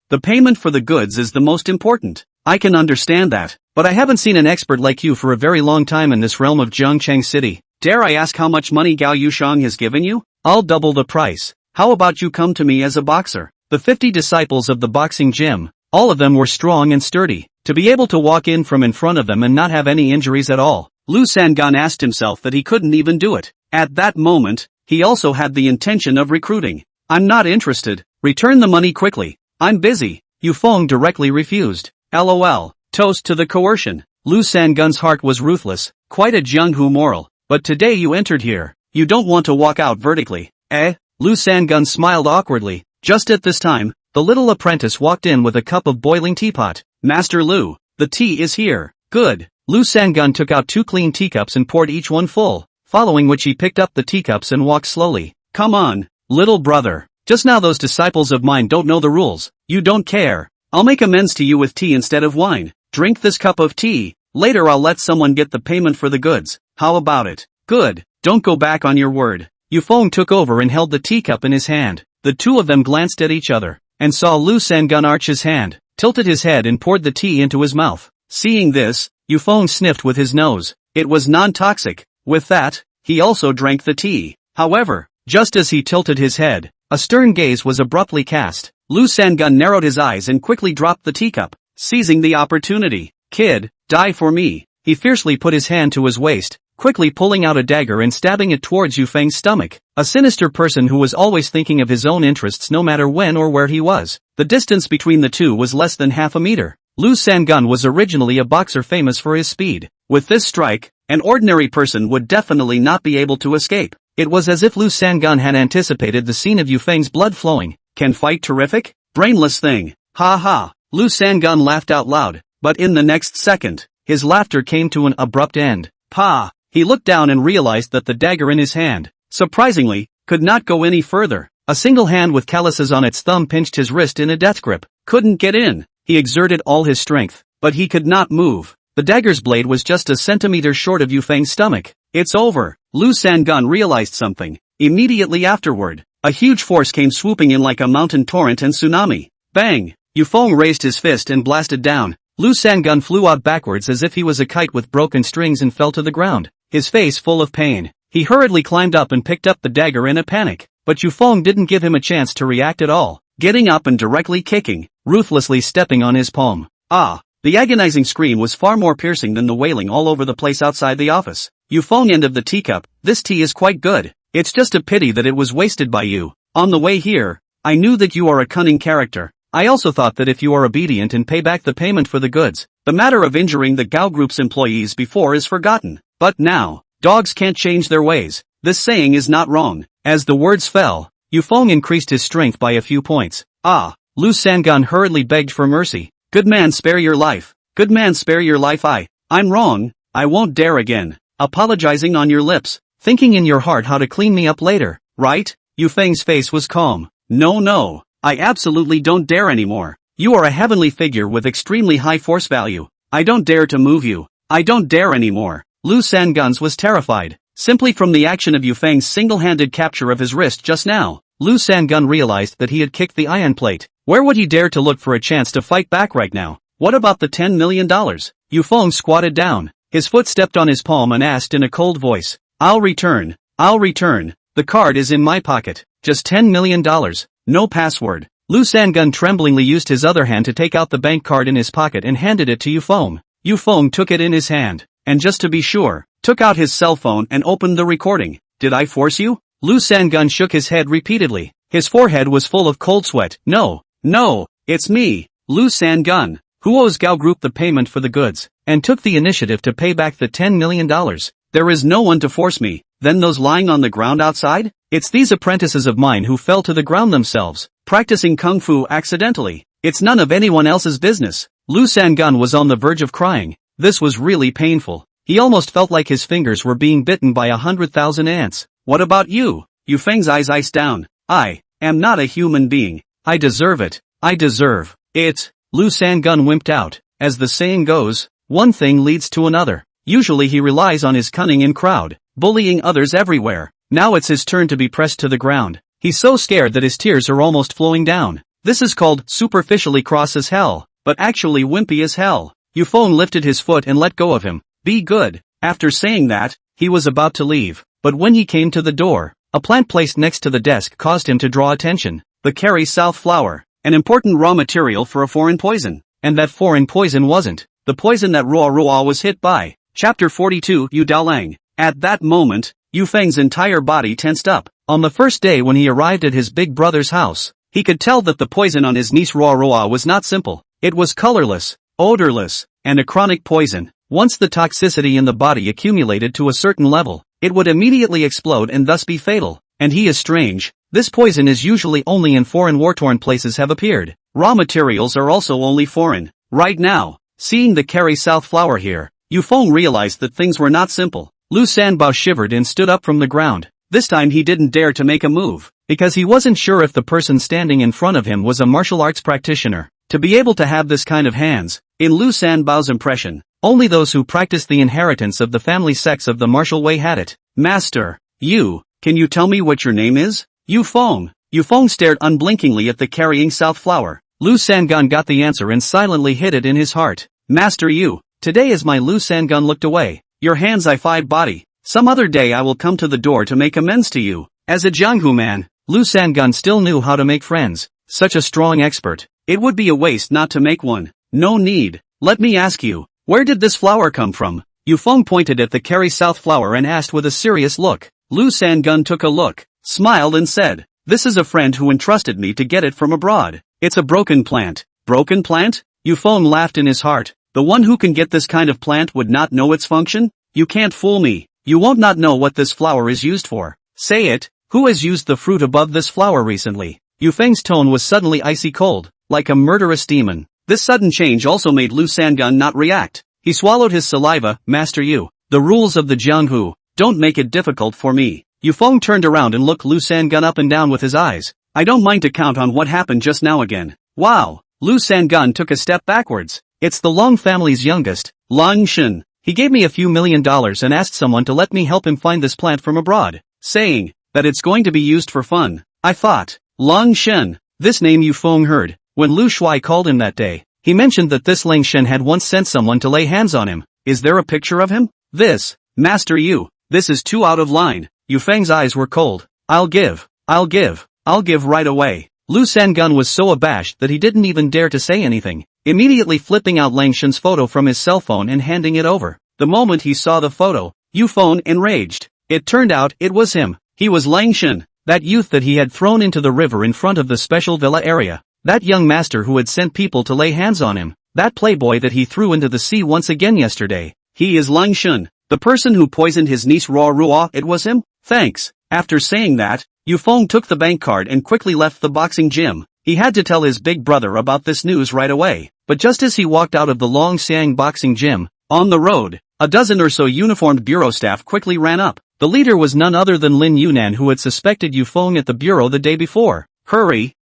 The payment for the goods is the most important. I can understand that, but I haven't seen an expert like you for a very long time in this realm of Zhongcheng City. Dare I ask how much money Gao Yushang has given you? I'll double the price. How about you come to me as a boxer? The 50 disciples of the boxing gym, all of them were strong and sturdy. To be able to walk in from in front of them and not have any injuries at all, Lu Sangun asked himself that he couldn't even do it. At that moment, he also had the intention of recruiting. I'm not interested. Return the money quickly. I'm busy. Yu Feng directly refused. LOL. Toast to the coercion. Lu Sangun's heart was ruthless, quite a Jianghu moral. But today you entered here. You don't want to walk out vertically, eh? Lu Sangun smiled awkwardly. Just at this time, the little apprentice walked in with a cup of boiling teapot. Master Lu, the tea is here. Good. Lu Sangun took out 2 clean teacups and poured each one full, following which he picked up the teacups and walked slowly. Come on, little brother. Just now those disciples of mine don't know the rules. You don't care. I'll make amends to you with tea instead of wine. Drink this cup of tea. Later I'll let someone get the payment for the goods. How about it? Good. Don't go back on your word. Yu Feng took over and held the teacup in his hand. The two of them glanced at each other, and saw Lu Sangun arch his hand, tilted his head and poured the tea into his mouth. Seeing this, Yu Feng sniffed with his nose. It was non-toxic. With that, he also drank the tea. However, just as he tilted his head, a stern gaze was abruptly cast. Lu Sangun narrowed his eyes and quickly dropped the teacup, seizing the opportunity. Kid, die for me. He fiercely put his hand to his waist, quickly pulling out a dagger and stabbing it towards Yu Feng's stomach. A sinister person who was always thinking of his own interests no matter when or where he was. The distance between the two was less than half a meter. Lu Sangun was originally a boxer famous for his speed. With this strike, an ordinary person would definitely not be able to escape. It was as if Lu Sangun had anticipated the scene of Yu Feng's blood flowing. Can fight terrific? Brainless thing. Ha ha. Lu Sangun laughed out loud, but in the next second, his laughter came to an abrupt end. Pa! He looked down and realized that the dagger in his hand, surprisingly, could not go any further. A single hand with calluses on its thumb pinched his wrist in a death grip. Couldn't get in. He exerted all his strength, but he could not move. The dagger's blade was just a centimeter short of Yu Feng's stomach. It's over. Lu Sangun realized something. Immediately afterward, a huge force came swooping in like a mountain torrent and tsunami. Bang! Yu Feng raised his fist and blasted down. Lu Sangun flew out backwards as if he was a kite with broken strings and fell to the ground, his face full of pain. He hurriedly climbed up and picked up the dagger in a panic, but Yu Feng didn't give him a chance to react at all, getting up and directly kicking, ruthlessly stepping on his palm. Ah! The agonizing scream was far more piercing than the wailing all over the place outside the office. Yu Feng end of the teacup, this tea is quite good. It's just a pity that it was wasted by you. On the way here, I knew that you are a cunning character. I also thought that if you are obedient and pay back the payment for the goods, the matter of injuring the Gao Group's employees before is forgotten. But now, dogs can't change their ways. This saying is not wrong. As the words fell, Yu Feng increased his strength by a few points. Ah! Lu Sangun hurriedly begged for mercy. Good man, spare your life. Good man, spare your life. I'm wrong. I won't dare again. Apologizing on your lips, thinking in your heart how to clean me up later, right? Yu Feng's face was calm. No. I absolutely don't dare anymore. You are a heavenly figure with extremely high force value. I don't dare to move you. I don't dare anymore. Lu Sangun was terrified. Simply from the action of Yu Feng's single-handed capture of his wrist just now, Lu Sangun realized that he had kicked the iron plate. Where would he dare to look for a chance to fight back right now? What about the $10 million? Yu Feng squatted down. His foot stepped on his palm and asked in a cold voice. I'll return. The card is in my pocket. Just $10 million. No password. Lu Sangun tremblingly used his other hand to take out the bank card in his pocket and handed it to Yu Feng. Yu Feng took it in his hand, and just to be sure, took out his cell phone and opened the recording. Did I force you? Lu Sangun shook his head repeatedly. His forehead was full of cold sweat. No, it's me, Lu Sangun, who owes Gao Group the payment for the goods, and took the initiative to pay back the $10 million. There is no one to force me. Then those lying on the ground outside? It's these apprentices of mine who fell to the ground themselves, practicing kung fu accidentally. It's none of anyone else's business. Lu Sangun was on the verge of crying. This was really painful. He almost felt like his fingers were being bitten by 100,000 ants. What about you? Yu Feng's eyes iced down. I am not a human being. I deserve it. I deserve it. Lu Sangun wimped out. As the saying goes, one thing leads to another. Usually he relies on his cunning in crowd, bullying others everywhere. Now it's his turn to be pressed to the ground. He's so scared that his tears are almost flowing down. This is called superficially cross as hell, but actually wimpy as hell. Yu Feng lifted his foot and let go of him. Be good. After saying that, he was about to leave, but when he came to the door, a plant placed next to the desk caused him to draw attention. The Carry South flower, an important raw material for a foreign poison. And that foreign poison wasn't the poison that Ruo was hit by. Chapter 42 Yu Daolang. At that moment, Yu Feng's entire body tensed up. On the first day when he arrived at his big brother's house, he could tell that the poison on his niece Ruo was not simple. It was colorless, odorless, and a chronic poison. Once the toxicity in the body accumulated to a certain level, it would immediately explode and thus be fatal. And he is strange. This poison is usually only in foreign war-torn places have appeared. Raw materials are also only foreign. Right now, seeing the Carry South flower here, Yu Feng realized that things were not simple. Lu Sanbao shivered and stood up from the ground. This time he didn't dare to make a move, because he wasn't sure if the person standing in front of him was a martial arts practitioner. To be able to have this kind of hands, in Lu Sanbao's impression, only those who practiced the inheritance of the family sects of the martial way had it. Master, can you tell me what your name is? Yu Feng. Yu Feng stared unblinkingly at the Carrying South flower. Lu Sangun got the answer and silently hid it in his heart. Master Yu, today as my Lu Sangun looked away, your hands I fight body. Some other day I will come to the door to make amends to you. As a Jianghu man, Lu Sangun still knew how to make friends. Such a strong expert. It would be a waste not to make one. No need. Let me ask you, where did this flower come from? Yu Feng pointed at the Carry South flower and asked with a serious look. Lu Sangun took a look, smiled and said, this is a friend who entrusted me to get it from abroad. It's a broken plant. Broken plant? Yu Feng laughed in his heart. The one who can get this kind of plant would not know its function? You can't fool me. You won't not know what this flower is used for. Say it, who has used the fruit above this flower recently? Yu Feng's tone was suddenly icy cold, like a murderous demon. This sudden change also made Lu Sangun not react. He swallowed his saliva. Master Yu, the rules of the Jianghu don't make it difficult for me. Yu Feng turned around and looked Lu Sangun up and down with his eyes. I don't mind to count on what happened just now again. Wow. Lu Sangun took a step backwards. It's the Long family's youngest, Long Shen. He gave me a few $1 million and asked someone to let me help him find this plant from abroad, saying that it's going to be used for fun. I thought, Long Shen. This name Yu Feng heard. When Lu Shuai called him that day, he mentioned that this Lang Shen had once sent someone to lay hands on him. Is there a picture of him? This, Master Yu, this is too out of line. Yu Feng's eyes were cold. I'll give right away. Lu Sangun was so abashed that he didn't even dare to say anything, immediately flipping out Lang Shen's photo from his cell phone and handing it over. The moment he saw the photo, Yu Feng enraged. It turned out it was him. He was Lang Shen, that youth that he had thrown into the river in front of the special villa area. That young master who had sent people to lay hands on him. That playboy that he threw into the sea once again yesterday. He is Lang Shen, the person who poisoned his niece Ruo. It was him? Thanks. After saying that, Yu Feng took the bank card and quickly left the boxing gym. He had to tell his big brother about this news right away. But just as he walked out of the Longxiang boxing gym, on the road, a dozen or so uniformed bureau staff quickly ran up. The leader was none other than Lin Yunan, who had suspected Yu Feng at the bureau the day before. Hurry,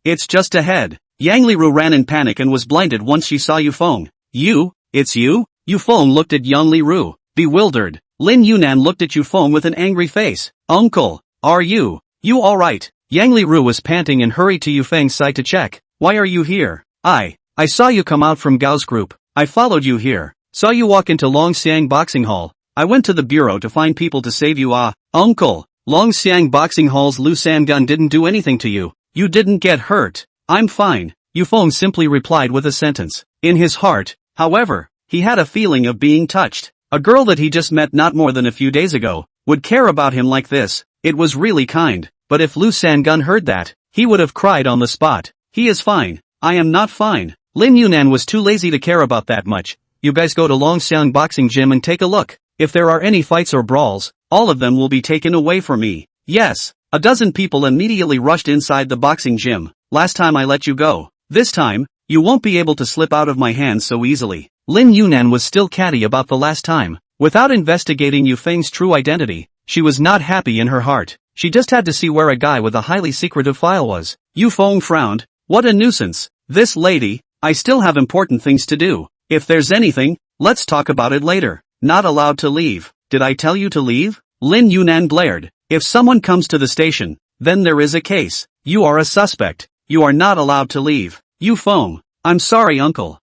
it's just ahead. Yang Liru ran in panic and was blinded once she saw Yu Feng. It's you? Yu Feng looked at Yang Liru, bewildered. Lin Yunan looked at Yu Feng with an angry face. Uncle, are you alright? Yang Liru was panting and hurried to Yu Feng's side to check. Why are you here? I saw you come out from Gao's group. I followed you here. Saw you walk into Longxiang Boxing Hall. I went to the bureau to find people to save you. Uncle, Longxiang Boxing Hall's Lu Sangun didn't do anything to you. You didn't get hurt. I'm fine. Yu Feng simply replied with a sentence. In his heart, however, he had a feeling of being touched. A girl that he just met not more than a few days ago would care about him like this. It was really kind. But if Lu Sangun heard that, he would have cried on the spot. He is fine. I am not fine. Lin Yunan was too lazy to care about that much. You guys go to Longxiang Boxing Gym and take a look. If there are any fights or brawls, all of them will be taken away from me. Yes. A dozen people immediately rushed inside the boxing gym. Last time I let you go. This time, you won't be able to slip out of my hands so easily. Lin Yunan was still catty about the last time. Without investigating Yu Feng's true identity, she was not happy in her heart. She just had to see where a guy with a highly secretive file was. Yu Feng frowned. What a nuisance. This lady, I still have important things to do. If there's anything, let's talk about it later. Not allowed to leave. Did I tell you to leave? Lin Yunan blared. If someone comes to the station, then there is a case. You are a suspect. You are not allowed to leave. Yu Feng. I'm sorry, uncle.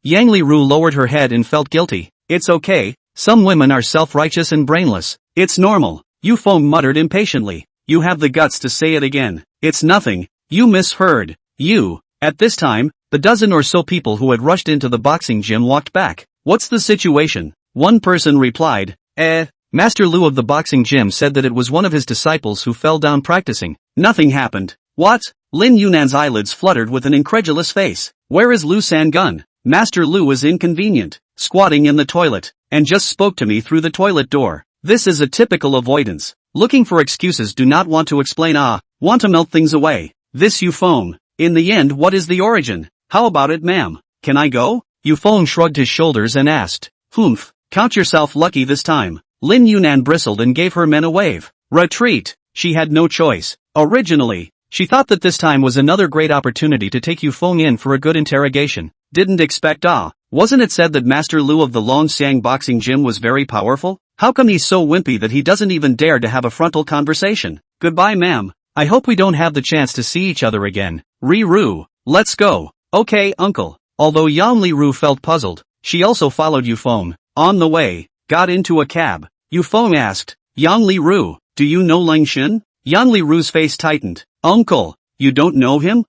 Yang Li Ru lowered her head and felt guilty. It's okay. Some women are self-righteous and brainless. It's normal. Yu Feng muttered impatiently. You have the guts to say it again. It's nothing. You misheard. At this time, the dozen or so people who had rushed into the boxing gym walked back. What's the situation? One person replied. Master Lu of the boxing gym said that it was one of his disciples who fell down practicing. Nothing happened. What? Lin Yunan's eyelids fluttered with an incredulous face. Where is Lu Sangun? Master Lu is inconvenient, squatting in the toilet, and just spoke to me through the toilet door. This is a typical avoidance. Looking for excuses, do not want to explain, want to melt things away. This Yu Feng. In the end, what is the origin? How about it, ma'am? Can I go? Yu Feng shrugged his shoulders and asked. Humph. Count yourself lucky this time. Lin Yunan bristled and gave her men a wave. Retreat. She had no choice. Originally, she thought that this time was another great opportunity to take Yu Feng in for a good interrogation. Didn't expect Wasn't it said that Master Lu of the Longxiang boxing gym was very powerful? How come he's so wimpy that he doesn't even dare to have a frontal conversation? Goodbye, ma'am. I hope we don't have the chance to see each other again. Ru. Let's go. Okay, uncle. Although Yang Li Ru felt puzzled, she also followed Yu Feng. On the way, got into a cab. Yu Feng asked, Yang Li Ru, do you know Lang Xin? Yang Li Ru's face tightened. Uncle, you don't know him?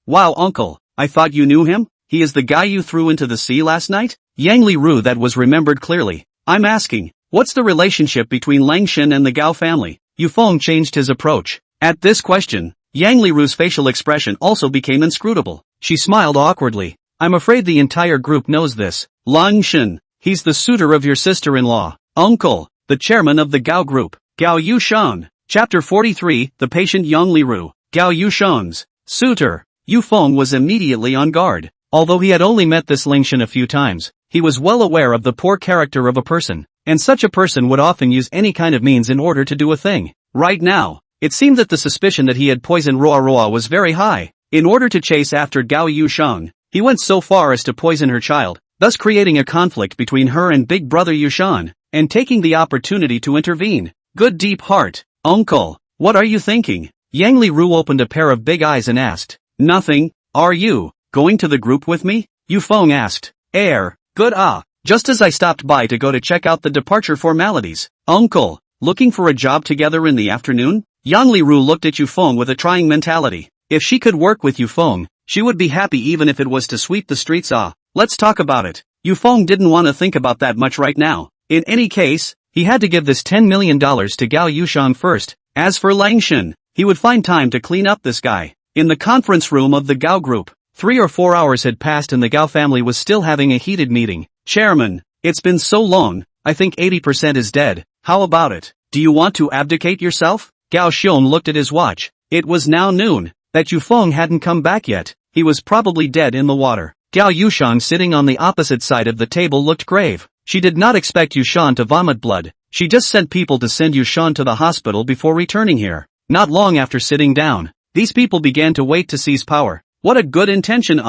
Wow, uncle, I thought you knew him? He is the guy you threw into the sea last night? Yang Li Ru that was remembered clearly. I'm asking, what's the relationship between Lang Xin and the Gao family? Yu Feng changed his approach. At this question, Yang Li Ru's facial expression also became inscrutable. She smiled awkwardly. I'm afraid the entire group knows this. Lang Xin, he's the suitor of your sister-in-law. Uncle, the chairman of the Gao group. Gao Yushan. Chapter 43, The Patient Yang Li Ru. Gao Yushan's suitor. Yu Feng was immediately on guard. Although he had only met this Lang Xin a few times, he was well aware of the poor character of a person, and such a person would often use any kind of means in order to do a thing. Right now, it seemed that the suspicion that he had poisoned Roa was very high. In order to chase after Gao Yushang, he went so far as to poison her child, thus creating a conflict between her and big brother Yushan, and taking the opportunity to intervene. Good deep heart. Uncle, what are you thinking? Yang Li Ru opened a pair of big eyes and asked. Nothing. Are you going to the group with me? Yu Feng asked. Good just as I stopped by to go to check out the departure formalities. Uncle, looking for a job together in the afternoon? Yang Li Ru looked at Yu Feng with a trying mentality. If she could work with Yu Feng, she would be happy even if it was to sweep the streets. Let's talk about it. Yu Feng didn't want to think about that much right now. In any case, he had to give this $10 million to Gao Yushan first. As for Lang Xin, he would find time to clean up this guy. In the conference room of the Gao group, 3 or 4 hours had passed and the Gao family was still having a heated meeting. Chairman, it's been so long, I think 80% is dead. How about it? Do you want to abdicate yourself? Gao Xiong looked at his watch. It was now noon. That Yu Feng hadn't come back yet. He was probably dead in the water. Gao Yushan sitting on the opposite side of the table looked grave. She did not expect Yushan to vomit blood. She just sent people to send Yushan to the hospital before returning here. Not long after sitting down, these people began to wait to seize power. What a good intention.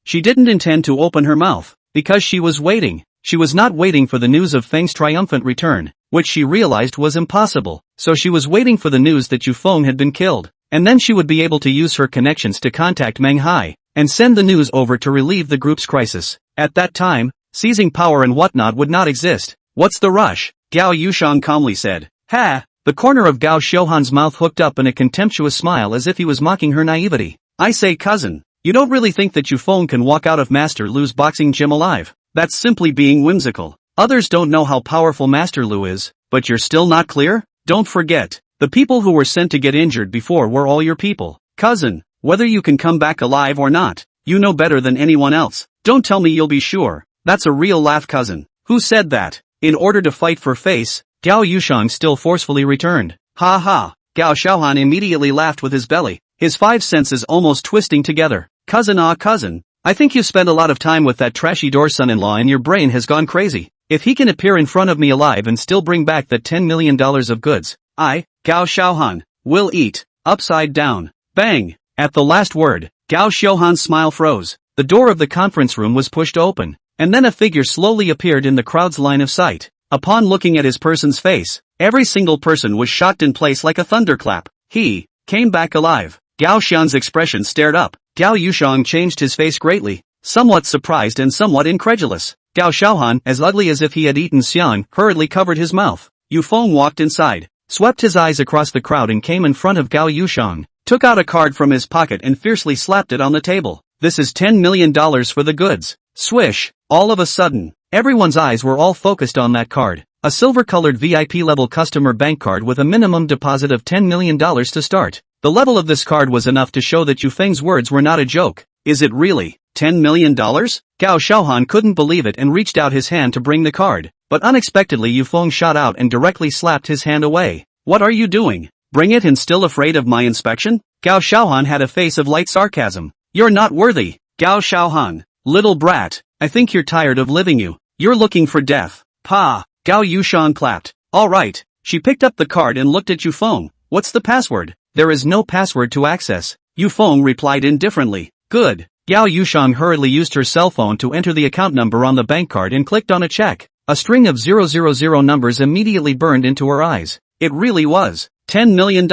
She didn't intend to open her mouth, because she was waiting. She was not waiting for the news of Feng's triumphant return, which she realized was impossible. So she was waiting for the news that Yu Feng had been killed, and then she would be able to use her connections to contact Manhwa, and send the news over to relieve the group's crisis. At that time, seizing power and whatnot would not exist. What's the rush? Gao Yushan calmly said. The corner of Gao Xiuhan's mouth hooked up in a contemptuous smile as if he was mocking her naivety. I say, cousin, you don't really think that Yu Feng can walk out of Master Lu's boxing gym alive? That's simply being whimsical. Others don't know how powerful Master Lu is, but you're still not clear? Don't forget, the people who were sent to get injured before were all your people. Cousin, whether you can come back alive or not, you know better than anyone else. Don't tell me you'll be sure. That's a real laugh, cousin. Who said that? in order to fight for face, Gao Yushang still forcefully returned. Ha ha. Gao Xiaohan immediately laughed with his belly, his five senses almost twisting together. Cousin, cousin, I think you spent a lot of time with that trashy door son-in-law and your brain has gone crazy. If he can appear in front of me alive and still bring back that $10 million of goods, I, Gao Xiaohan, will eat, upside down. Bang! At the last word, Gao Xiaohan's smile froze. The door of the conference room was pushed open, and then a figure slowly appeared in the crowd's line of sight. Upon looking at his person's face, every single person was shocked in place like a thunderclap. He came back alive. Gao Xian's expression stared up. Gao Yushang changed his face greatly, somewhat surprised and somewhat incredulous. Gao Xiaohan, as ugly as if he had eaten xiang, hurriedly covered his mouth. Yu Feng walked inside, swept his eyes across the crowd and came in front of Gao Yushang, took out a card from his pocket and fiercely slapped it on the table. This is $10 million for the goods. Swish! All of a sudden, everyone's eyes were all focused on that card. A silver-colored VIP-level customer bank card with a minimum deposit of $10 million to start. The level of this card was enough to show that Yu Feng's words were not a joke. Is it really $10 million? Gao Xiaohan couldn't believe it and reached out his hand to bring the card. But unexpectedly Yu Feng shot out and directly slapped his hand away. What are you doing? Bring it and still afraid of my inspection? Gao Xiaohan had a face of light sarcasm. You're not worthy. Gao Xiaohan, little brat, I think you're tired of living you. You're looking for death. Pa! Gao Yushang clapped. Alright. She picked up the card and looked at Yu Feng. What's the password? There is no password to access. Yu Feng replied indifferently. Good. Gao Yushang hurriedly used her cell phone to enter the account number on the bank card and clicked on a check. A string of 000 numbers immediately burned into her eyes. It really was $10 million.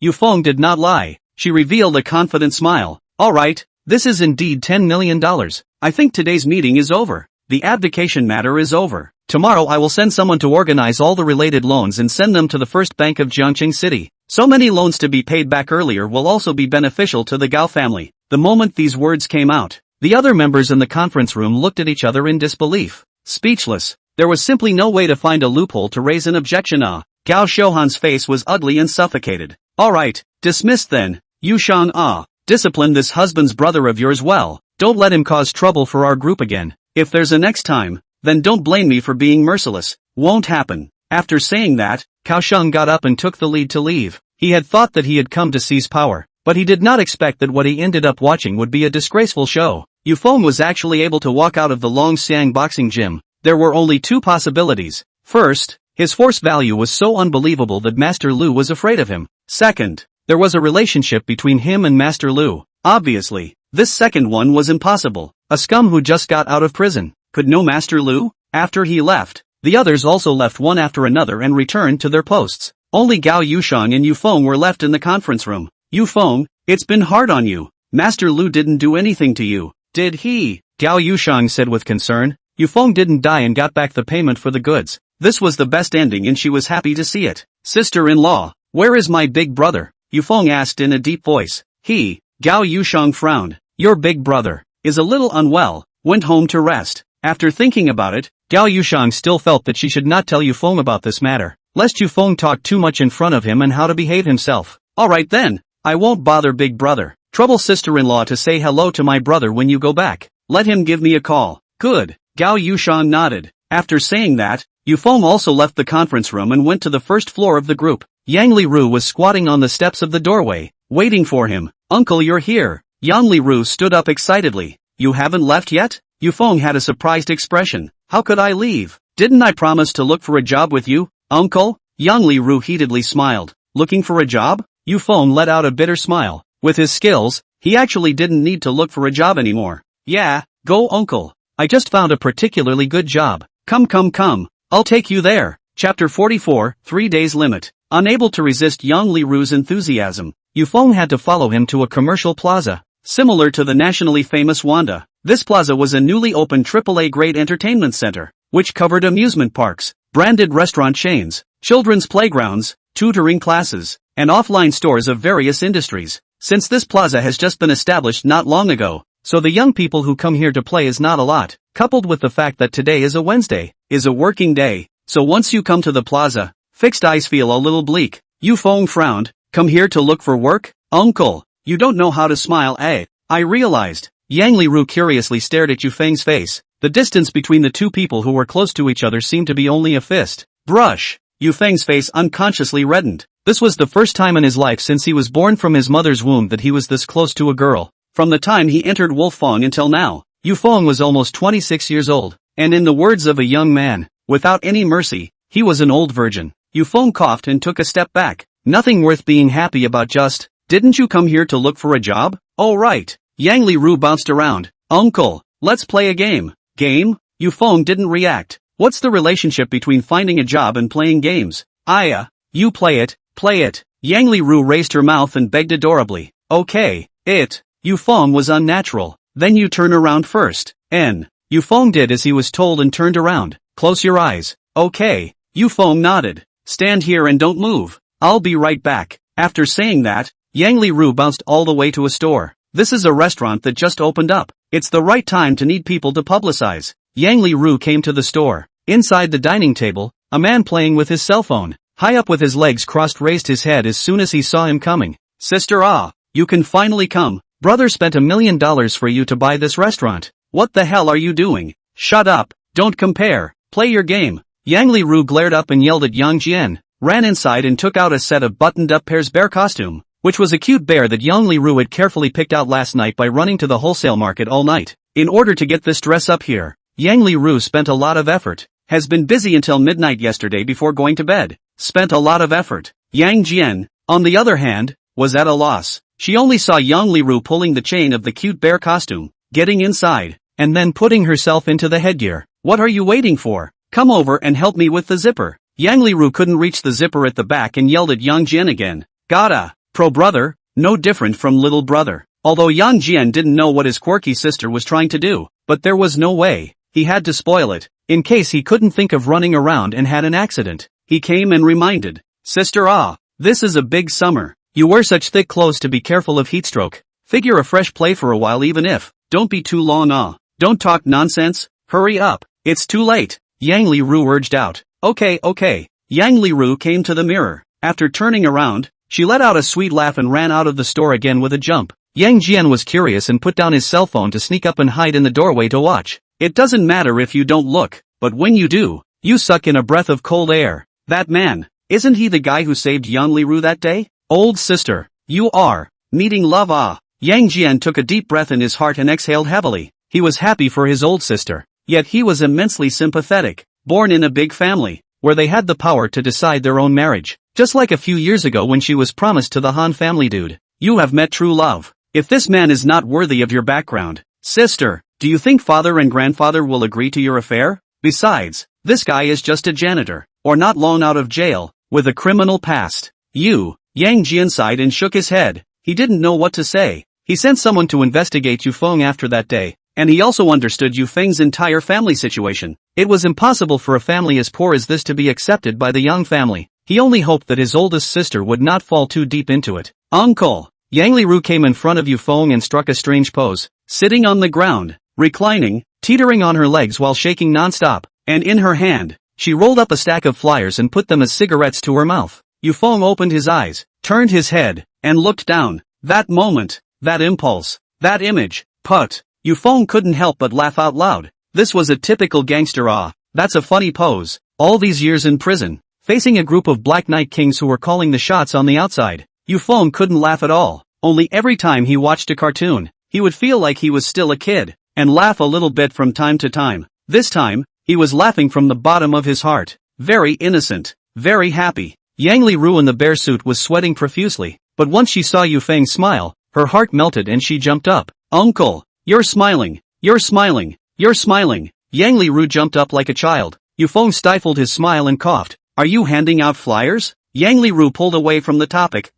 Yu Feng did not lie. She revealed a confident smile. Alright, this is indeed $10 million. I think today's meeting is over. The abdication matter is over. Tomorrow I will send someone to organize all the related loans and send them to the First Bank of Jiangqing City. So many loans to be paid back earlier will also be beneficial to the Gao family. The moment these words came out, the other members in the conference room looked at each other in disbelief. Speechless. There was simply no way to find a loophole to raise an objection. Gao Xiaohan's face was ugly and suffocated. Alright, dismissed then. Yushang, discipline this husband's brother of yours well. Don't let him cause trouble for our group again. If there's a next time, then don't blame me for being merciless. Won't happen. After saying that, Cao Sheng got up and took the lead to leave. He had thought that he had come to seize power, but he did not expect that what he ended up watching would be a disgraceful show. Yu Feng was actually able to walk out of the Longxiang boxing gym. There were only two possibilities. First, his force value was so unbelievable that Master Lu was afraid of him. Second, there was a relationship between him and Master Lu. Obviously, this second one was impossible. A scum who just got out of prison could know Master Lu. After he left, the others also left one after another and returned to their posts. Only Gao Yushang and Yu Feng were left in the conference room. Yu Feng, it's been hard on you. Master Lu didn't do anything to you, did he? Gao Yushang said with concern. Yu Feng didn't die and got back the payment for the goods. This was the best ending and she was happy to see it. Sister-in-law, where is my big brother? Yu Feng asked in a deep voice. Gao Yushang frowned. Your big brother is a little unwell, went home to rest. After thinking about it, Gao Yushang still felt that she should not tell Yu Feng about this matter, lest Yu Feng talk too much in front of him and how to behave himself. Alright then, I won't bother big brother. Trouble sister-in-law to say hello to my brother when you go back. Let him give me a call. Good. Gao Yushang nodded. After saying that, Yu Feng also left the conference room and went to the first floor of the group. Yang Liru was squatting on the steps of the doorway, waiting for him. Uncle, you're here. Yang Liru stood up excitedly. You haven't left yet? Yu Feng had a surprised expression. How could I leave? Didn't I promise to look for a job with you, uncle? Yang Liru heatedly smiled. Looking for a job? Yu Feng let out a bitter smile. With his skills, he actually didn't need to look for a job anymore. Yeah, go uncle. I just found a particularly good job. Come. I'll take you there. Chapter 44, 3 Days Limit. Unable to resist Yang Liru's enthusiasm, Yu Feng had to follow him to a commercial plaza. Similar to the nationally famous Wanda, this plaza was a newly opened AAA-grade entertainment center, which covered amusement parks, branded restaurant chains, children's playgrounds, tutoring classes, and offline stores of various industries. Since this plaza has just been established not long ago, so the young people who come here to play is not a lot, coupled with the fact that today is a Wednesday, is a working day, so once you come to the plaza, fixed eyes feel a little bleak. Yu Feng frowned. Come here to look for work? Uncle, you don't know how to smile, eh? I realized. Yang Liru curiously stared at Yu Feng's face. The distance between the two people who were close to each other seemed to be only a fist. Brush. Yu Feng's face unconsciously reddened. This was the first time in his life since he was born from his mother's womb that he was this close to a girl. From the time he entered Wolfang until now, Yu Feng was almost 26 years old, and in the words of a young man, without any mercy, he was an old virgin. Yu Feng coughed and took a step back. Nothing worth being happy about just, didn't you come here to look for a job? Oh right. Yang Li Ru bounced around. Uncle, let's play a game. Game? Yu Feng didn't react. What's the relationship between finding a job and playing games? You play it, play it. Yang Li Ru raised her mouth and begged adorably. Okay, Yu Feng was unnatural. Then you turn around first. Yu Feng did as he was told and turned around. Close your eyes. Okay. Yu Feng nodded. Stand here and don't move. I'll be right back. After saying that, Yang Li Ru bounced all the way to a store. This is a restaurant that just opened up. It's the right time to need people to publicize. Yang Li Ru came to the store. Inside the dining table, a man playing with his cell phone, high up with his legs crossed, raised his head as soon as he saw him coming. Sister, you can finally come. Brother spent $1 million for you to buy this restaurant. What the hell are you doing? Shut up. Don't compare. Play your game. Yang Li Ru glared up and yelled at Yang Jian, ran inside and took out a set of buttoned-up pear's bear costume, which was a cute bear that Yang Li Ru had carefully picked out last night by running to the wholesale market all night. In order to get this dress up here, Yang Li Ru spent a lot of effort. Has been busy until midnight yesterday before going to bed. Spent a lot of effort. Yang Jian, on the other hand, was at a loss. She only saw Yang Li Ru pulling the chain of the cute bear costume, getting inside, and then putting herself into the headgear. What are you waiting for? Come over and help me with the zipper. Yang Li Ru couldn't reach the zipper at the back and yelled at Yang Jian again. Gotta. Pro brother, no different from little brother. Although Yang Jian didn't know what his quirky sister was trying to do, but there was no way. He had to spoil it, in case he couldn't think of running around and had an accident. He came and reminded. Sister, this is a big summer. You wear such thick clothes to be careful of heatstroke. Figure a fresh play for a while even if, don't be too long. Don't talk nonsense, hurry up. It's too late. Yang Li Ru urged out. Okay. Yang Li Ru came to the mirror. After turning around, she let out a sweet laugh and ran out of the store again with a jump. Yang Jian was curious and put down his cell phone to sneak up and hide in the doorway to watch. It doesn't matter if you don't look, but when you do, you suck in a breath of cold air. That man, isn't he the guy who saved Yang Li Ru that day? Old sister, you are needing love. Yang Jian took a deep breath in his heart and exhaled heavily. He was happy for his old sister, yet he was immensely sympathetic. Born in a big family, where they had the power to decide their own marriage. Just like a few years ago when she was promised to the Han family dude. You have met true love. If this man is not worthy of your background, sister, do you think father and grandfather will agree to your affair? Besides, this guy is just a janitor, or not long out of jail, with a criminal past. Yang Jian sighed and shook his head. He didn't know what to say. He sent someone to investigate Yu Feng after that day, and he also understood Yu Feng's entire family situation. It was impossible for a family as poor as this to be accepted by the Yang family. He only hoped that his oldest sister would not fall too deep into it. Uncle! Yang Li Ru came in front of Yu Feng and struck a strange pose, sitting on the ground, reclining, teetering on her legs while shaking non-stop, and in her hand, she rolled up a stack of flyers and put them as cigarettes to her mouth. Yu Feng opened his eyes, turned his head, and looked down. That moment, that impulse, that image, Yu Feng couldn't help but laugh out loud. This was a typical gangster. That's a funny pose. All these years in prison, facing a group of Black Knight Kings who were calling the shots on the outside, Yu Feng couldn't laugh at all. Only every time he watched a cartoon, he would feel like he was still a kid, and laugh a little bit from time to time. This time, he was laughing from the bottom of his heart. Very innocent, very happy. Yang Li Ru in the bear suit was sweating profusely, but once she saw Yu Feng smile, her heart melted and she jumped up. Uncle, you're smiling, you're smiling, you're smiling. Yang Li Ru jumped up like a child. Yu Feng stifled his smile and coughed. Are you handing out flyers? Yang Li Ru pulled away from the topic.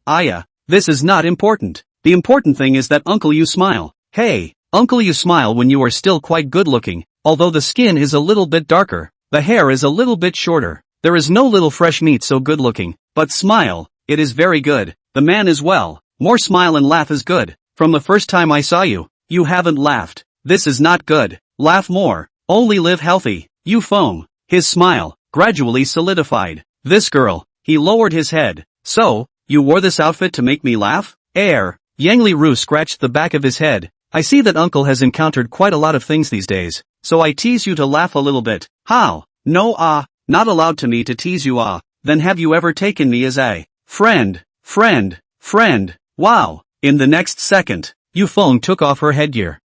This is not important. The important thing is that Uncle you smile. Hey, Uncle you smile when you are still quite good looking, although the skin is a little bit darker, the hair is a little bit shorter. There is no little fresh meat so good looking, but smile, it is very good. The man is well, more smile and laugh is good. From the first time I saw you, you haven't laughed. This is not good. Laugh more, only live healthy. Yu Feng, his smile, gradually solidified. This girl, he lowered his head. So, you wore this outfit to make me laugh? Yang Li Ru scratched the back of his head. I see that Uncle has encountered quite a lot of things these days. so I tease you to laugh a little bit. How? No, not allowed to me to tease you, then have you ever taken me as a friend? Wow. In the next second, Yufeng took off her headgear.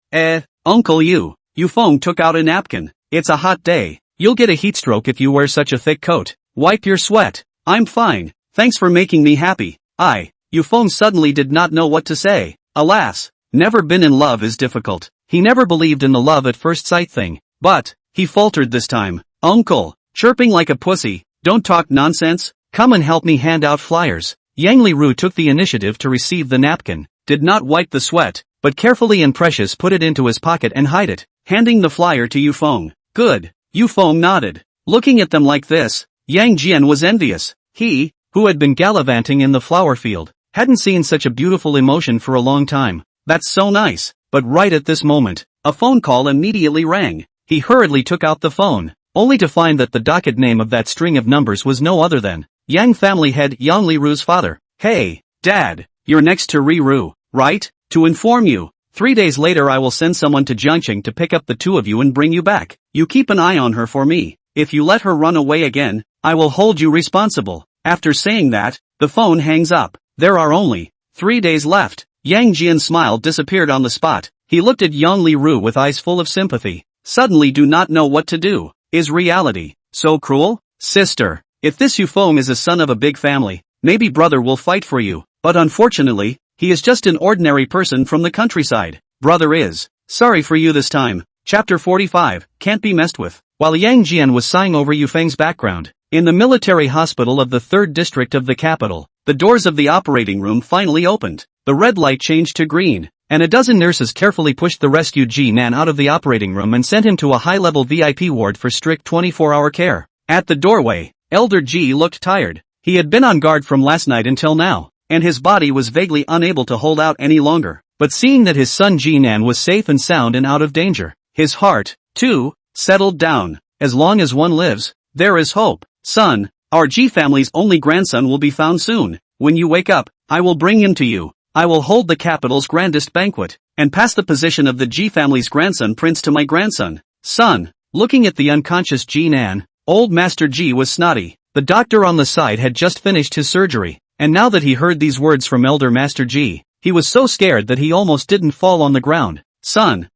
Uncle Yufeng took out a napkin. It's a hot day. You'll get a heatstroke if you wear such a thick coat. Wipe your sweat. I'm fine. Thanks for making me happy. Yufeng suddenly did not know what to say. Alas, never been in love is difficult. He never believed in the love at first sight thing. But, he faltered this time. Uncle, chirping like a pussy, don't talk nonsense. Come and help me hand out flyers. Yang Liru took the initiative to receive the napkin, did not wipe the sweat, but carefully and precious put it into his pocket and hide it, handing the flyer to Yufeng. Good. Yufeng nodded. Looking at them like this, Yang Jian was envious. He, who had been gallivanting in the flower field, hadn't seen such a beautiful emotion for a long time. That's so nice. But right at this moment, a phone call immediately rang. He hurriedly took out the phone, only to find that the docket name of that string of numbers was no other than Yang family head Yang Liru's father. Hey, Dad, you're next to Riru, right? To inform you, 3 days later I will send someone to Jiangqing to pick up the two of you and bring you back. You keep an eye on her for me. If you let her run away again, I will hold you responsible. After saying that, the phone hangs up. There are only 3 days left. Yang Jian's smile disappeared on the spot. He looked at Yang Liru with eyes full of sympathy. Suddenly do not know what to do. Is reality so cruel? Sister, if this Yufeng is a son of a big family, maybe brother will fight for you. But unfortunately, he is just an ordinary person from the countryside. Brother is sorry for you this time. Chapter 45, can't be messed with. While Yang Jian was sighing over Yufeng's background, in the military hospital of the 3rd district of the capital, the doors of the operating room finally opened. The red light changed to green, and a dozen nurses carefully pushed the rescued Ji-nan out of the operating room and sent him to a high-level VIP ward for strict 24-hour care. At the doorway, Elder Ji looked tired. He had been on guard from last night until now, and his body was vaguely unable to hold out any longer. But seeing that his son Ji-nan was safe and sound and out of danger, his heart, too, settled down. As long as one lives, there is hope. Son, our Ji family's only grandson will be found soon. When you wake up, I will bring him to you. I will hold the capital's grandest banquet, and pass the position of the Ji family's grandson prince to my grandson. Son, looking at the unconscious Ji-nan, old Master Ji was snotty. The doctor on the side had just finished his surgery, and now that he heard these words from Elder Master Ji, he was so scared that he almost didn't fall on the ground. Son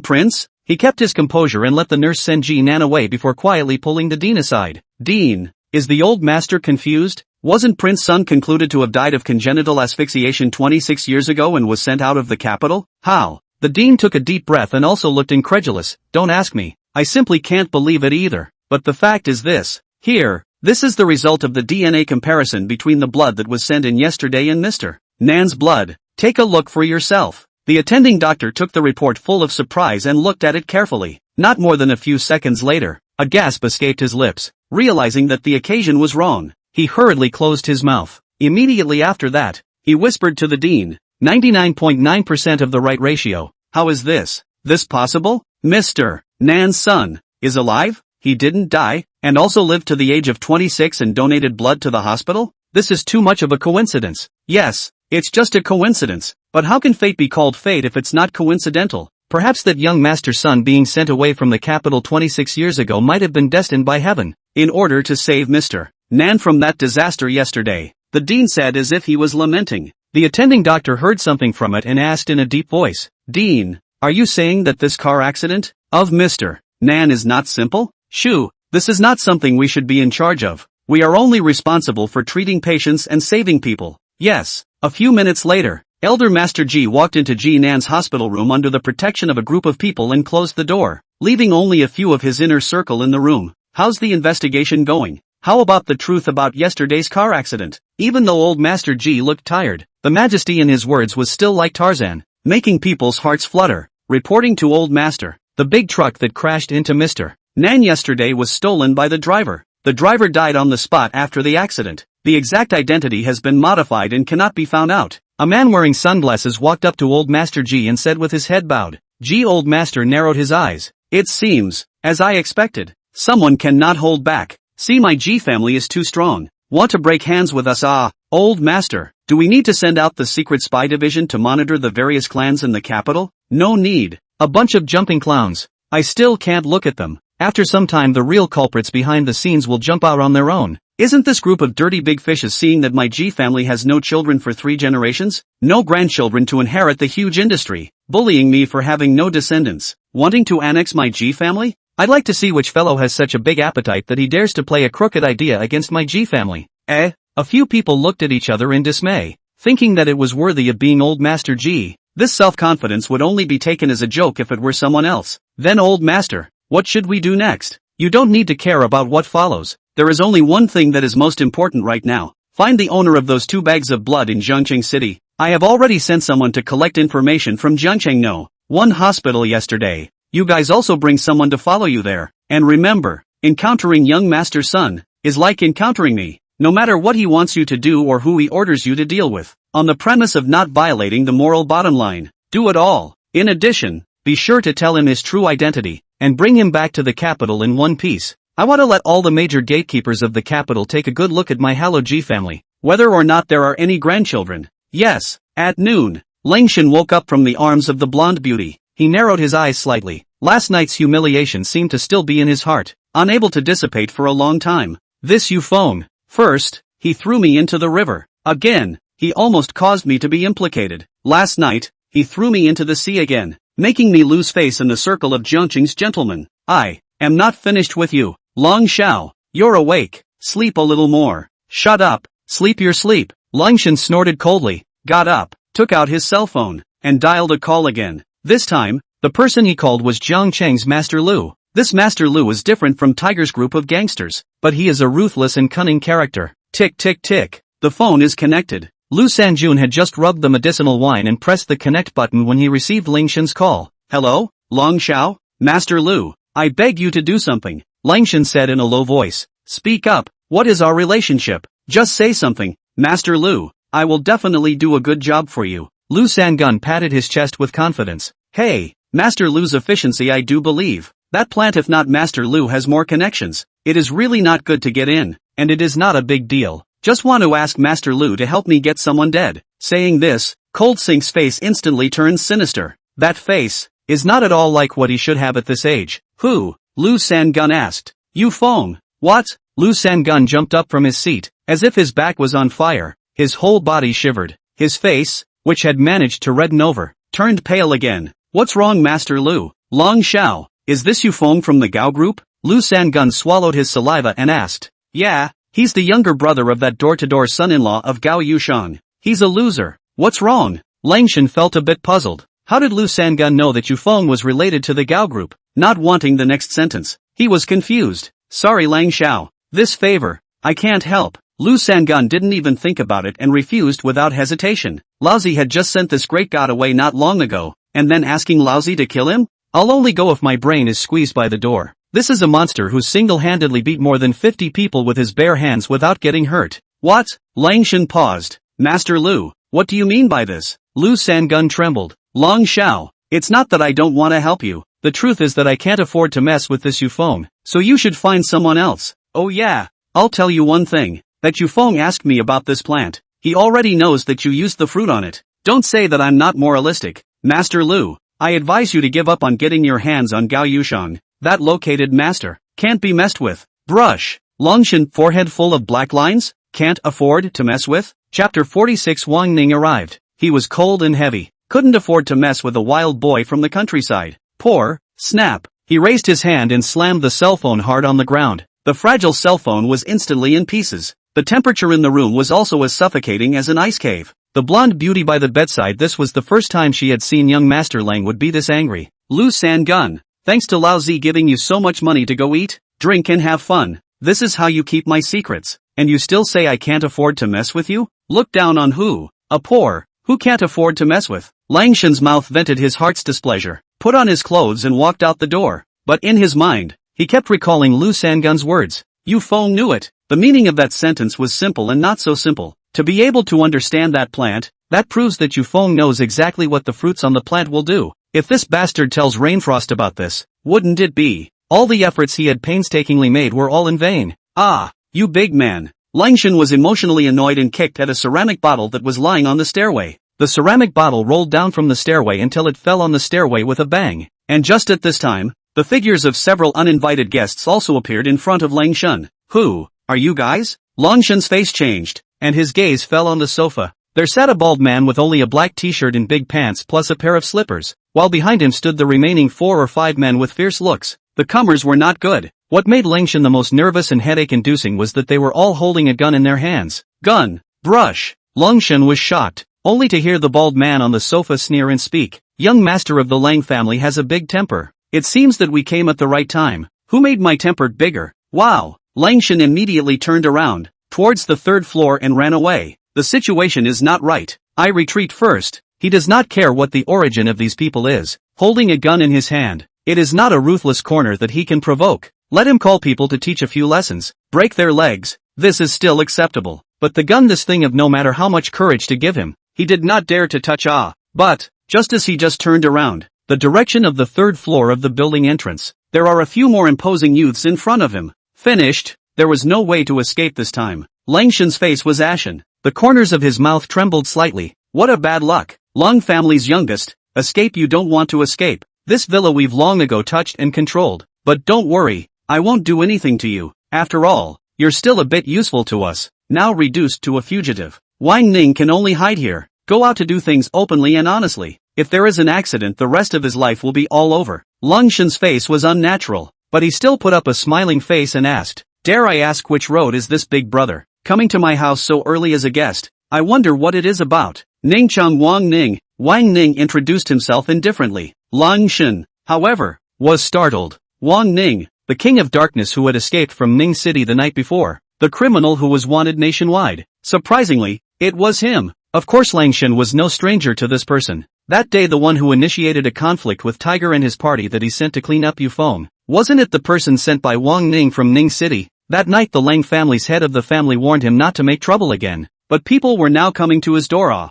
prince? He kept his composure and let the nurse send Ji-nan away before quietly pulling the dean aside. Dean, is the old master confused? Wasn't Prince Sun concluded to have died of congenital asphyxiation 26 years ago and was sent out of the capital? How? The dean took a deep breath and also looked incredulous. Don't ask me. I simply can't believe it either. But the fact is this. Here, this is the result of the DNA comparison between the blood that was sent in yesterday and Mr. Nan's blood. Take a look for yourself. The attending doctor took the report full of surprise and looked at it carefully. Not more than a few seconds later, a gasp escaped his lips. Realizing that the occasion was wrong, he hurriedly closed his mouth. Immediately after that, he whispered to the dean, 99.9% of the right ratio. How is this possible? Mr. Nan's son is alive? He didn't die, and also lived to the age of 26 and donated blood to the hospital? This is too much of a coincidence. Yes, it's just a coincidence, but how can fate be called fate if it's not coincidental? Perhaps that young master's son being sent away from the capital 26 years ago might have been destined by heaven, in order to save Mr. Nan from that disaster yesterday, the dean said as if he was lamenting. The attending doctor heard something from it and asked in a deep voice, Dean, are you saying that this car accident of Mr. Nan is not simple? Shoo, this is not something we should be in charge of. We are only responsible for treating patients and saving people. Yes. A few minutes later, Elder Master Ji walked into Ji Nan's hospital room under the protection of a group of people and closed the door, leaving only a few of his inner circle in the room. How's the investigation going? How about the truth about yesterday's car accident? Even though old Master Ji looked tired, the majesty in his words was still like Tarzan, making people's hearts flutter. Reporting to old Master, the big truck that crashed into Mr. Nan yesterday was stolen by the driver. The driver died on the spot after the accident. The exact identity has been modified and cannot be found out. A man wearing sunglasses walked up to old Master Ji and said with his head bowed. Old Master narrowed his eyes. It seems, as I expected, someone cannot hold back. See, my Ji family is too strong. Want to break hands with us? Old Master, do we need to send out the secret spy division to monitor the various clans in the capital? No need. A bunch of jumping clowns. I still can't look at them. After some time the real culprits behind the scenes will jump out on their own. Isn't this group of dirty big fishes seeing that my G family has no children for 3 generations? No grandchildren to inherit the huge industry, bullying me for having no descendants, wanting to annex my G family? I'd like to see which fellow has such a big appetite that he dares to play a crooked idea against my G family. A few people looked at each other in dismay, thinking that it was worthy of being old Master G. This self-confidence would only be taken as a joke if it were someone else. Then old master, what should we do next? You don't need to care about what follows. There is only one thing that is most important right now. Find the owner of those 2 bags of blood in Jiangcheng City. I have already sent someone to collect information from Jiangcheng No. 1 hospital yesterday. You guys also bring someone to follow you there. And remember, encountering young Master Sun is like encountering me. No matter what he wants you to do or who he orders you to deal with, on the premise of not violating the moral bottom line, do it all. In addition, be sure to tell him his true identity, and bring him back to the capital in one piece. I want to let all the major gatekeepers of the capital take a good look at my Hallow G family, whether or not there are any grandchildren. Yes. At noon, Langshan woke up from the arms of the blonde beauty. He narrowed his eyes slightly. Last night's humiliation seemed to still be in his heart, unable to dissipate for a long time. This euphone. First, he threw me into the river. Again, he almost caused me to be implicated. Last night, he threw me into the sea again, making me lose face in the circle of Jiangcheng's gentlemen. I am not finished with you. Long Xiao, you're awake. Sleep a little more. Shut up. Sleep your sleep. Langshan snorted coldly, got up, took out his cell phone, and dialed a call again. This time, the person he called was Jiangcheng's Master Lu. This Master Lu is different from Tiger's group of gangsters, but he is a ruthless and cunning character. Tick tick tick. The phone is connected. Lu Sanjun had just rubbed the medicinal wine and pressed the connect button when he received Langshan's call. Hello, Long Xiao? Master Lu, I beg you to do something, Langshan said in a low voice. Speak up, what is our relationship? Just say something, Master Lu, I will definitely do a good job for you. Lu Sangun patted his chest with confidence. Hey, Master Lu's efficiency I do believe. That plant if not Master Lu has more connections. It is really not good to get in, and it is not a big deal. Just want to ask Master Lu to help me get someone dead. Saying this, Cold Sink's face instantly turns sinister. That face is not at all like what he should have at this age. Who? Lu Sangun asked. You Feng. What? Lu Sangun jumped up from his seat, as if his back was on fire. His whole body shivered. His face, which had managed to redden over, turned pale again. What's wrong Master Lu? Long Xiao, is this you Feng from the Gao group? Lu Sangun swallowed his saliva and asked. Yeah, he's the younger brother of that door-to-door son-in-law of Gao Yushan. He's a loser. What's wrong? Langshan felt a bit puzzled. How did Lu Sangun know that Yufeng was related to the Gao group? Not wanting the next sentence, he was confused. Sorry Lang Xiao, this favor, I can't help. Lu Sangun didn't even think about it and refused without hesitation. Laozi had just sent this great god away not long ago, and then asking Laozi to kill him? I'll only go if my brain is squeezed by the door. This is a monster who single-handedly beat more than 50 people with his bare hands without getting hurt. What? Langshan paused. Master Lu, what do you mean by this? Lu Sangun trembled. Long Xiao, it's not that I don't want to help you. The truth is that I can't afford to mess with this Yufeng, so you should find someone else. Oh yeah, I'll tell you one thing. That Yufeng asked me about this plant. He already knows that you used the fruit on it. Don't say that I'm not moralistic. Master Lu, I advise you to give up on getting your hands on Gao Yushan. That located master can't be messed with. Brush. Longshan, forehead full of black lines, can't afford to mess with. Chapter 46. Wang Ning arrived. He was cold and heavy. Couldn't afford to mess with a wild boy from the countryside. Poor. Snap. He raised his hand and slammed the cell phone hard on the ground. The fragile cell phone was instantly in pieces. The temperature in the room was also as suffocating as an ice cave. The blonde beauty by the bedside, this was the first time she had seen young Master Lang would be this angry. Lu Sangun, thanks to Lao Zi giving you so much money to go eat, drink and have fun. This is how you keep my secrets. And you still say I can't afford to mess with you? Look down on who? A poor, who can't afford to mess with. Langshan's mouth vented his heart's displeasure, put on his clothes and walked out the door. But in his mind, he kept recalling Lu Sangun's words. Yu Feng knew it. The meaning of that sentence was simple and not so simple. To be able to understand that plant, that proves that Yu Feng knows exactly what the fruits on the plant will do. If this bastard tells Rainfrost about this, wouldn't it be? All the efforts he had painstakingly made were all in vain. Ah, you big man. Langshan was emotionally annoyed and kicked at a ceramic bottle that was lying on the stairway. The ceramic bottle rolled down from the stairway until it fell on the stairway with a bang. And just at this time, The figures of several uninvited guests also appeared in front of Lang Shun. Who are you guys? Lang Shun's face changed, and his gaze fell on the sofa. There sat a bald man with only a black t-shirt and big pants plus a pair of slippers, while behind him stood the remaining 4 or 5 men with fierce looks. The comers were not good. What made Lang Shun the most nervous and headache-inducing was that they were all holding a gun in their hands. Gun. Brush. Lang Shun was shocked, only to hear the bald man on the sofa sneer and speak. Young master of the Lang family has a big temper. It seems that we came at the right time. Who made my temper bigger? Wow. Lang Shun immediately turned around, towards the 3rd floor and ran away. The situation is not right. I retreat first. He does not care what the origin of these people is. Holding a gun in his hand, it is not a ruthless corner that he can provoke. Let him call people to teach a few lessons, break their legs. This is still acceptable. But the gun, this thing of no matter how much courage to give him, he did not dare to touch. But, just as he just turned around, the direction of the 3rd floor of the building entrance, there are a few more imposing youths in front of him. Finished. There was no way to escape this time. Lang Shun's face was ashen. The corners of his mouth trembled slightly. What a bad luck. Lang family's youngest. Escape, you don't want to escape. This villa we've long ago touched and controlled. But don't worry, I won't do anything to you. After all, you're still a bit useful to us. Now reduced to a fugitive. Wang Ning can only hide here. Go out to do things openly and honestly. If there is an accident, the rest of his life will be all over. Lang Shun's face was unnatural, but he still put up a smiling face and asked, dare I ask which road is this, big brother? Coming to my house so early as a guest. I wonder what it is about. Ning Chang Wang Ning. Wang Ning introduced himself indifferently. Lang Shun, however, was startled. Wang Ning, the king of darkness who had escaped from Ning City the night before. The criminal who was wanted nationwide. Surprisingly, it was him. Of course Lang Shun was no stranger to this person. That day the one who initiated a conflict with Tiger and his party that he sent to clean up Yufeng. Wasn't it the person sent by Wang Ning from Ning City? That night the Lang family's head of the family warned him not to make trouble again. But people were now coming to his door.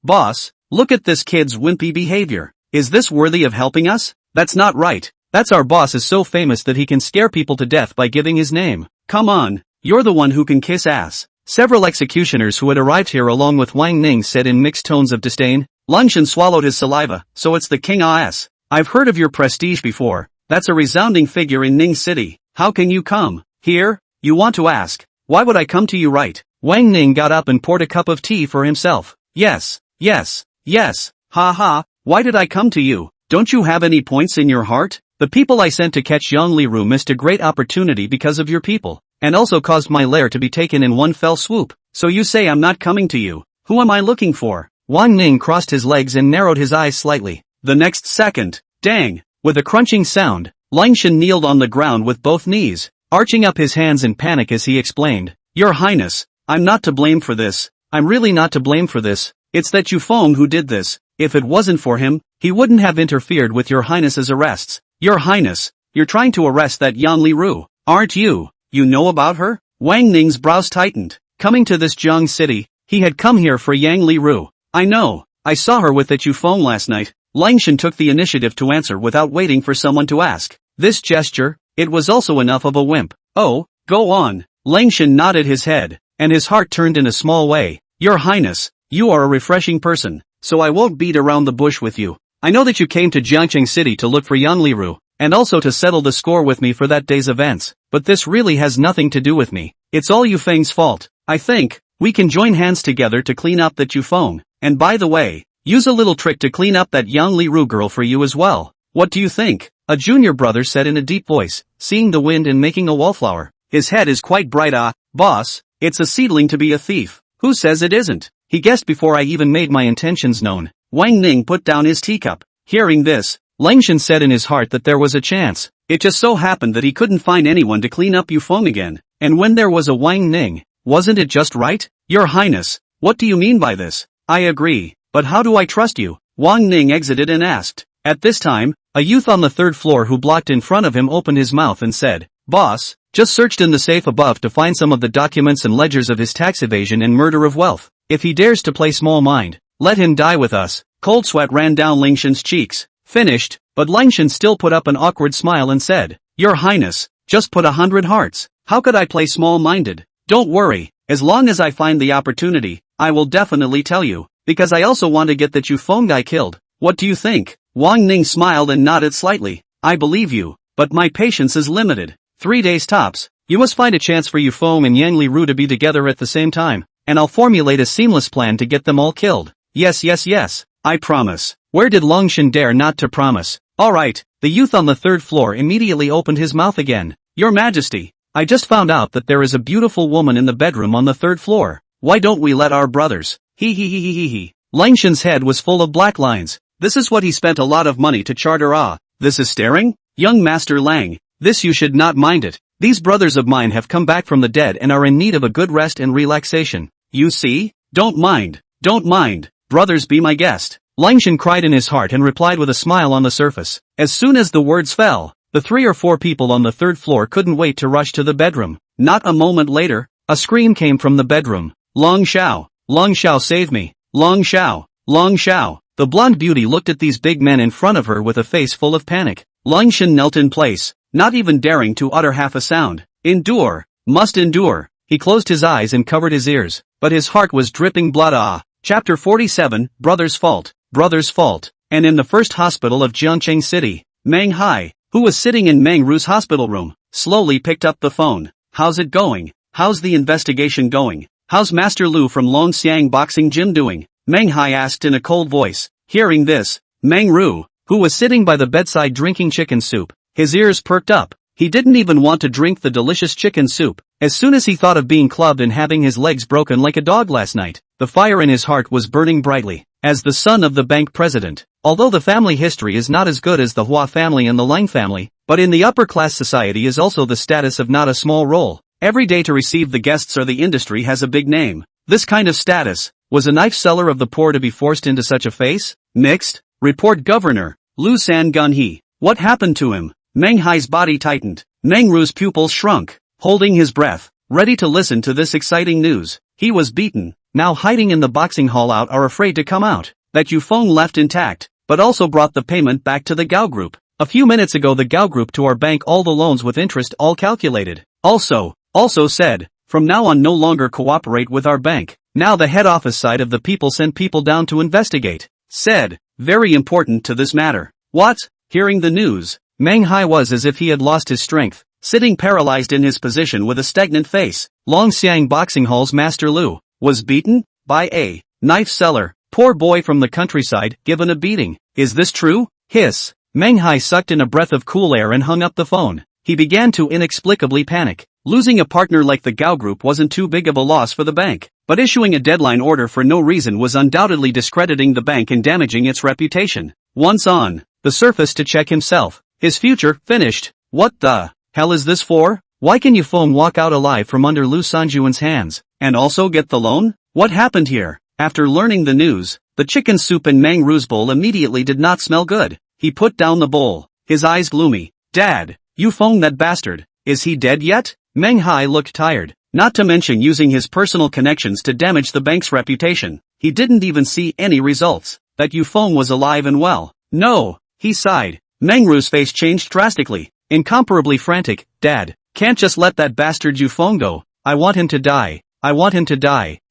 Boss, look at this kid's wimpy behavior. Is this worthy of helping us? That's not right. That's our boss is so famous that he can scare people to death by giving his name. Come on, you're the one who can kiss ass. Several executioners who had arrived here along with Wang Ning said in mixed tones of disdain. Lang Shun swallowed his saliva. So it's the king ass. I've heard of your prestige before. That's a resounding figure in Ning City. How can you come here? You want to ask, why would I come to you, right? Wang Ning got up and poured a cup of tea for himself. Yes. Ha. Why did I come to you? Don't you have any points in your heart? The people I sent to catch Yang Liru missed a great opportunity because of your people, and also caused my lair to be taken in one fell swoop. So you say I'm not coming to you. Who am I looking for? Wang Ning crossed his legs and narrowed his eyes slightly. The next second, dang! With a crunching sound, Lang Shun kneeled on the ground with both knees, arching up his hands in panic as he explained. Your Highness, I'm not to blame for this. I'm really not to blame for this. It's that Yufeng who did this. If it wasn't for him, he wouldn't have interfered with your Highness's arrests. Your Highness, you're trying to arrest that Yang Liru, aren't you? You know about her? Wang Ning's brows tightened. Coming to this Jiang city, he had come here for Yang Liru. I know. I saw her with that Yufeng last night. Lang Shun took the initiative to answer without waiting for someone to ask. This gesture, it was also enough of a wimp. Oh, go on. Lang Shun nodded his head, and his heart turned in a small way. Your Highness, you are a refreshing person, so I won't beat around the bush with you. I know that you came to Jiangcheng City to look for Yang Liru, and also to settle the score with me for that day's events, but this really has nothing to do with me. It's all Yufeng's fault. I think we can join hands together to clean up that Yufeng, and by the way, use a little trick to clean up that Yang Liru girl for you as well. What do you think? A junior brother said in a deep voice, seeing the wind and making a wallflower. His head is quite bright. Boss, it's a seedling to be a thief. Who says it isn't? He guessed before I even made my intentions known. Wang Ning put down his teacup. Hearing this, Lang Shun said in his heart that there was a chance. It just so happened that he couldn't find anyone to clean up Yufeng again, and when there was a Wang Ning, wasn't it just right? Your Highness, what do you mean by this? I agree, but how do I trust you? Wang Ning exited and asked. At this time, a youth on the 3rd floor who blocked in front of him opened his mouth and said, Boss, just searched in the safe above to find some of the documents and ledgers of his tax evasion and murder of wealth. If he dares to play small mind, let him die with us. Cold sweat ran down Lang Shun's cheeks. Finished, but Lang Shun still put up an awkward smile and said, Your Highness, just put 100 hearts. How could I play small-minded? Don't worry, as long as I find the opportunity, I will definitely tell you, because I also want to get that Yufeng guy killed. What do you think? Wang Ning smiled and nodded slightly. I believe you, but my patience is limited. 3 days tops. You must find a chance for Yufeng and Yang Liru to be together at the same time, and I'll formulate a seamless plan to get them all killed. Yes, I promise. Where did Longshan dare not to promise? Alright, the youth on the 3rd floor immediately opened his mouth again. Your Majesty, I just found out that there is a beautiful woman in the bedroom on the 3rd floor. Why don't we let our brothers? He. Longshan's head was full of black lines. This is what he spent a lot of money to charter. This is staring? Young Master Lang, this you should not mind it. These brothers of mine have come back from the dead and are in need of a good rest and relaxation. You see? Don't mind. Brothers, be my guest. Longshan cried in his heart and replied with a smile on the surface. As soon as the words fell, the 3 or 4 people on the 3rd floor couldn't wait to rush to the bedroom. Not a moment later, a scream came from the bedroom. Long Xiao, save me. Long Xiao. The blonde beauty looked at these big men in front of her with a face full of panic. Longshan knelt in place, not even daring to utter half a sound. Endure, must endure. He closed his eyes and covered his ears, but his heart was dripping blood. Chapter 47, Brother's Fault. And in the first hospital of Jiangcheng City, Meng Hai, who was sitting in Meng Ru's hospital room, slowly picked up the phone. How's it going? How's the investigation going? How's Master Lu from Longxiang Boxing Gym doing? Meng Hai asked in a cold voice. Hearing this, Meng Ru, who was sitting by the bedside drinking chicken soup, his ears perked up. He didn't even want to drink the delicious chicken soup. As soon as he thought of being clubbed and having his legs broken like a dog last night, the fire in his heart was burning brightly. As the son of the bank president, although the family history is not as good as the Hua family and the Lang family, but in the upper class society is also the status of not a small role. Every day to receive the guests or the industry has a big name. This kind of status, was a knife seller of the poor to be forced into such a face? Mixed? Report Governor, Lu San Gunhe. What happened to him? Meng Hai's body tightened. Meng Ru's pupils shrunk, holding his breath, ready to listen to this exciting news. He was beaten, now hiding in the boxing hall out are afraid to come out. That Yufeng left intact, but also brought the payment back to the Gao Group. A few minutes ago the Gao Group to our bank all the loans with interest all calculated. Also said, from now on no longer cooperate with our bank. Now the head office side of the people send people down to investigate. Said, very important to this matter. What? Hearing the news, Meng Hai was as if he had lost his strength, sitting paralyzed in his position with a stagnant face. Longxiang Boxing Hall's Master Lu was beaten by a knife seller. Poor boy from the countryside, given a beating. Is this true? Hiss. Meng Hai sucked in a breath of cool air and hung up the phone. He began to inexplicably panic. Losing a partner like the Gao Group wasn't too big of a loss for the bank, but issuing a deadline order for no reason was undoubtedly discrediting the bank and damaging its reputation. Once on the surface to check himself, his future finished. What the hell is this for? Why can Yufeng walk out alive from under Lu Sanjuan's hands, and also get the loan? What happened here? After learning the news, the chicken soup in Meng Ru's bowl immediately did not smell good. He put down the bowl, his eyes gloomy. Dad, Yufeng, that bastard, is he dead yet? Meng Hai looked tired, not to mention using his personal connections to damage the bank's reputation. He didn't even see any results, that Yufeng was alive and well. No, he sighed. Meng Ru's face changed drastically, incomparably frantic. Dad, can't just let that bastard Yufeng go. I want him to die.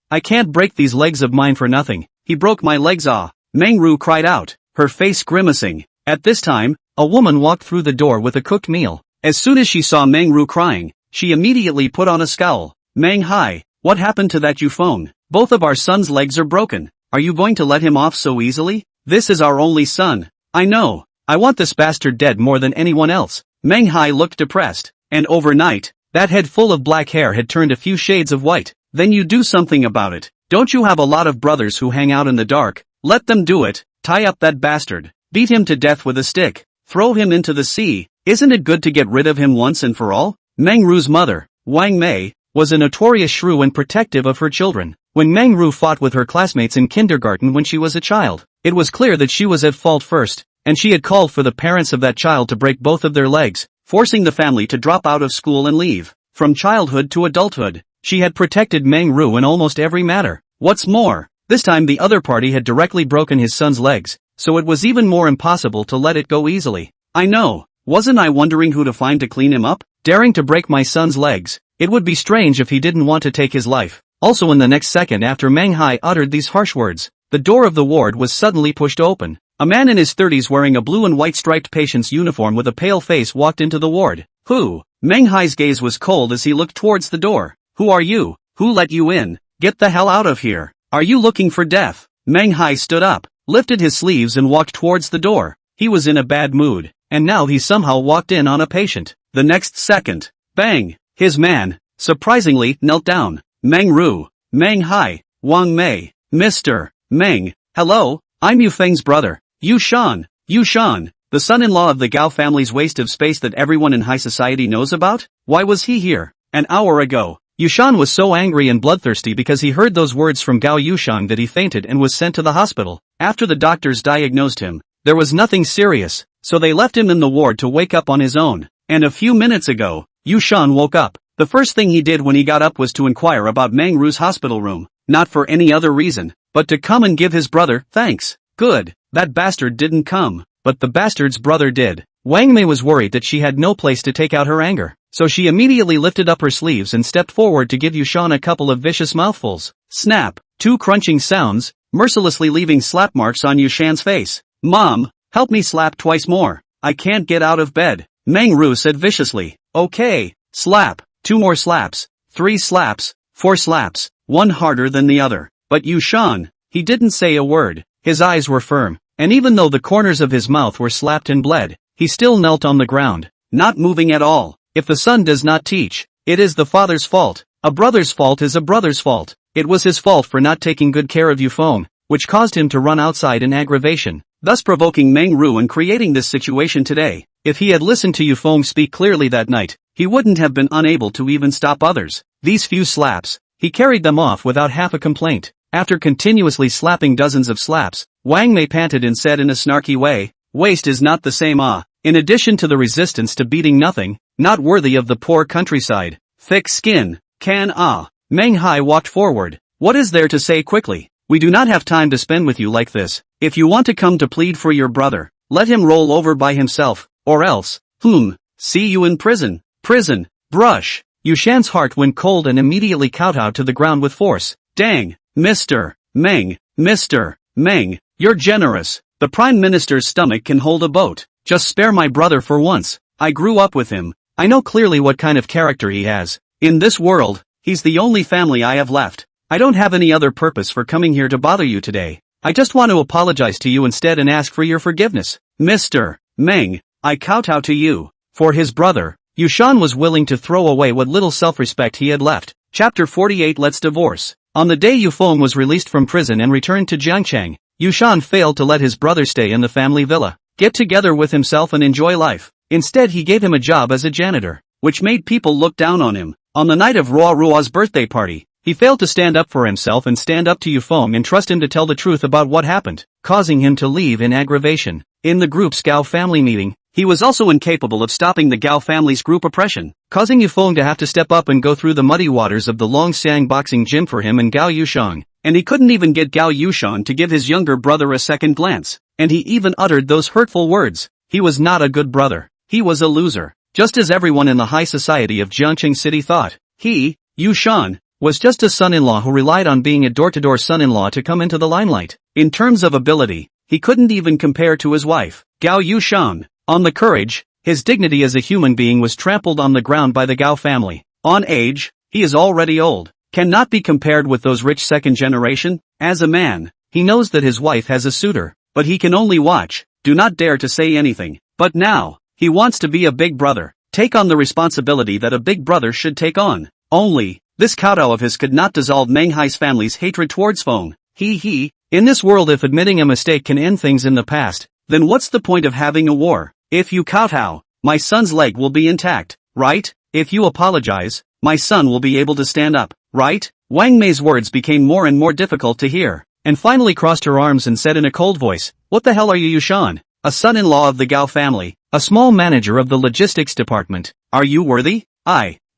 I can't break these legs of mine for nothing. He broke my legs. Meng Ru cried out, her face grimacing. At this time, a woman walked through the door with a cooked meal. As soon as she saw Meng Ru crying, she immediately put on a scowl. Meng Hai, what happened to that Yufeng? Both of our son's legs are broken. Are you going to let him off so easily? This is our only son. I know. I want this bastard dead more than anyone else. Meng Hai looked depressed, and overnight, that head full of black hair had turned a few shades of white. Then you do something about it. Don't you have a lot of brothers who hang out in the dark? Let them do it. Tie up that bastard. Beat him to death with a stick. Throw him into the sea. Isn't it good to get rid of him once and for all? Meng Ru's mother, Wang Mei, was a notorious shrew and protective of her children. When Meng Ru fought with her classmates in kindergarten when she was a child, it was clear that she was at fault first, and she had called for the parents of that child to break both of their legs, forcing the family to drop out of school and leave. From childhood to adulthood, she had protected Meng Ru in almost every matter. What's more, this time the other party had directly broken his son's legs, so it was even more impossible to let it go easily. I know, wasn't I wondering who to find to clean him up? Daring to break my son's legs. It would be strange if he didn't want to take his life. Also in the next second after Meng Hai uttered these harsh words, the door of the ward was suddenly pushed open. A man in his 30s wearing a blue and white striped patient's uniform with a pale face walked into the ward. Who? Manghai's gaze was cold as he looked towards the door. Who are you? Who let you in? Get the hell out of here. Are you looking for death? Manghai stood up, lifted his sleeves and walked towards the door. He was in a bad mood, and now he somehow walked in on a patient. The next second, bang! His man, surprisingly, knelt down. Meng Ru, Manghai, Wang Mei, Mr. Meng. Hello, I'm Yu Feng's brother. Yu Shan, the son-in-law of the Gao family's waste of space that everyone in high society knows about? Why was he here? An hour ago. Yu Shan was so angry and bloodthirsty because he heard those words from Gao Yushang that he fainted and was sent to the hospital. After the doctors diagnosed him, there was nothing serious, so they left him in the ward to wake up on his own. And a few minutes ago, Yu Shan woke up. The first thing he did when he got up was to inquire about Meng Ru's hospital room, not for any other reason, but to come and give his brother thanks. Good, that bastard didn't come, but the bastard's brother did. Wang Mei was worried that she had no place to take out her anger, so she immediately lifted up her sleeves and stepped forward to give Yu Shan a couple of vicious mouthfuls. Snap! Two crunching sounds, mercilessly leaving slap marks on Yu Shan's face. Mom, help me slap twice more. I can't get out of bed, Meng Ru said viciously. Okay, slap. 2 more slaps, 3 slaps, 4 slaps, one harder than the other. But Yu Shan, he didn't say a word. His eyes were firm, and even though the corners of his mouth were slapped and bled, he still knelt on the ground, not moving at all. If the son does not teach, it is the father's fault. A brother's fault is a brother's fault. It was his fault for not taking good care of Yufeng, which caused him to run outside in aggravation, thus provoking Meng Ru and creating this situation today. If he had listened to Yufeng speak clearly that night, he wouldn't have been unable to even stop others. These few slaps, he carried them off without half a complaint. After continuously slapping dozens of slaps, Wang Mei panted and said in a snarky way, waste is not the same in addition to the resistance to beating nothing, not worthy of the poor countryside. Thick skin, Meng Hai walked forward. What is there to say quickly? We do not have time to spend with you like this. If you want to come to plead for your brother, let him roll over by himself, or else, see you in prison. Prison, brush. Yu Shan's heart went cold and immediately kowtowed to the ground with force. Dang, Mr. Meng, you're generous. The Prime Minister's stomach can hold a boat. Just spare my brother for once. I grew up with him. I know clearly what kind of character he has. In this world, he's the only family I have left. I don't have any other purpose for coming here to bother you today. I just want to apologize to you instead and ask for your forgiveness. Mr. Meng, I kowtow to you. For his brother, Yu Shan was willing to throw away what little self-respect he had left. Chapter 48 Let's Divorce. On the day Yufeng was released from prison and returned to Jiangchang, Yu Shan failed to let his brother stay in the family villa, get together with himself and enjoy life. Instead he gave him a job as a janitor, which made people look down on him. On the night of Rua's birthday party, he failed to stand up for himself and stand up to Yufeng and trust him to tell the truth about what happened, causing him to leave in aggravation. In the group's Gao family meeting, he was also incapable of stopping the Gao family's group oppression, causing Yufeng to have to step up and go through the muddy waters of the Longxiang boxing gym for him and Gao Yushang. And he couldn't even get Gao Yushan to give his younger brother a second glance. And he even uttered those hurtful words. He was not a good brother. He was a loser. Just as everyone in the high society of Jiangcheng City thought. He, Yushan, was just a son-in-law who relied on being a door-to-door son-in-law to come into the limelight. In terms of ability, he couldn't even compare to his wife, Gao Yushan. On the courage, his dignity as a human being was trampled on the ground by the Gao family. On age, he is already old. Cannot be compared with those rich second generation. As a man, he knows that his wife has a suitor, but he can only watch, do not dare to say anything. But now, he wants to be a big brother, take on the responsibility that a big brother should take on. Only, this kowtow of his could not dissolve Manghai's family's hatred towards Feng. In this world if admitting a mistake can end things in the past, then what's the point of having a war? If you kowtow, my son's leg will be intact, right? If you apologize, my son will be able to stand up, right? Wang Mei's words became more and more difficult to hear, and finally crossed her arms and said in a cold voice, what the hell are you Yushan? A son-in-law of the Gao family, a small manager of the logistics department. Are you worthy?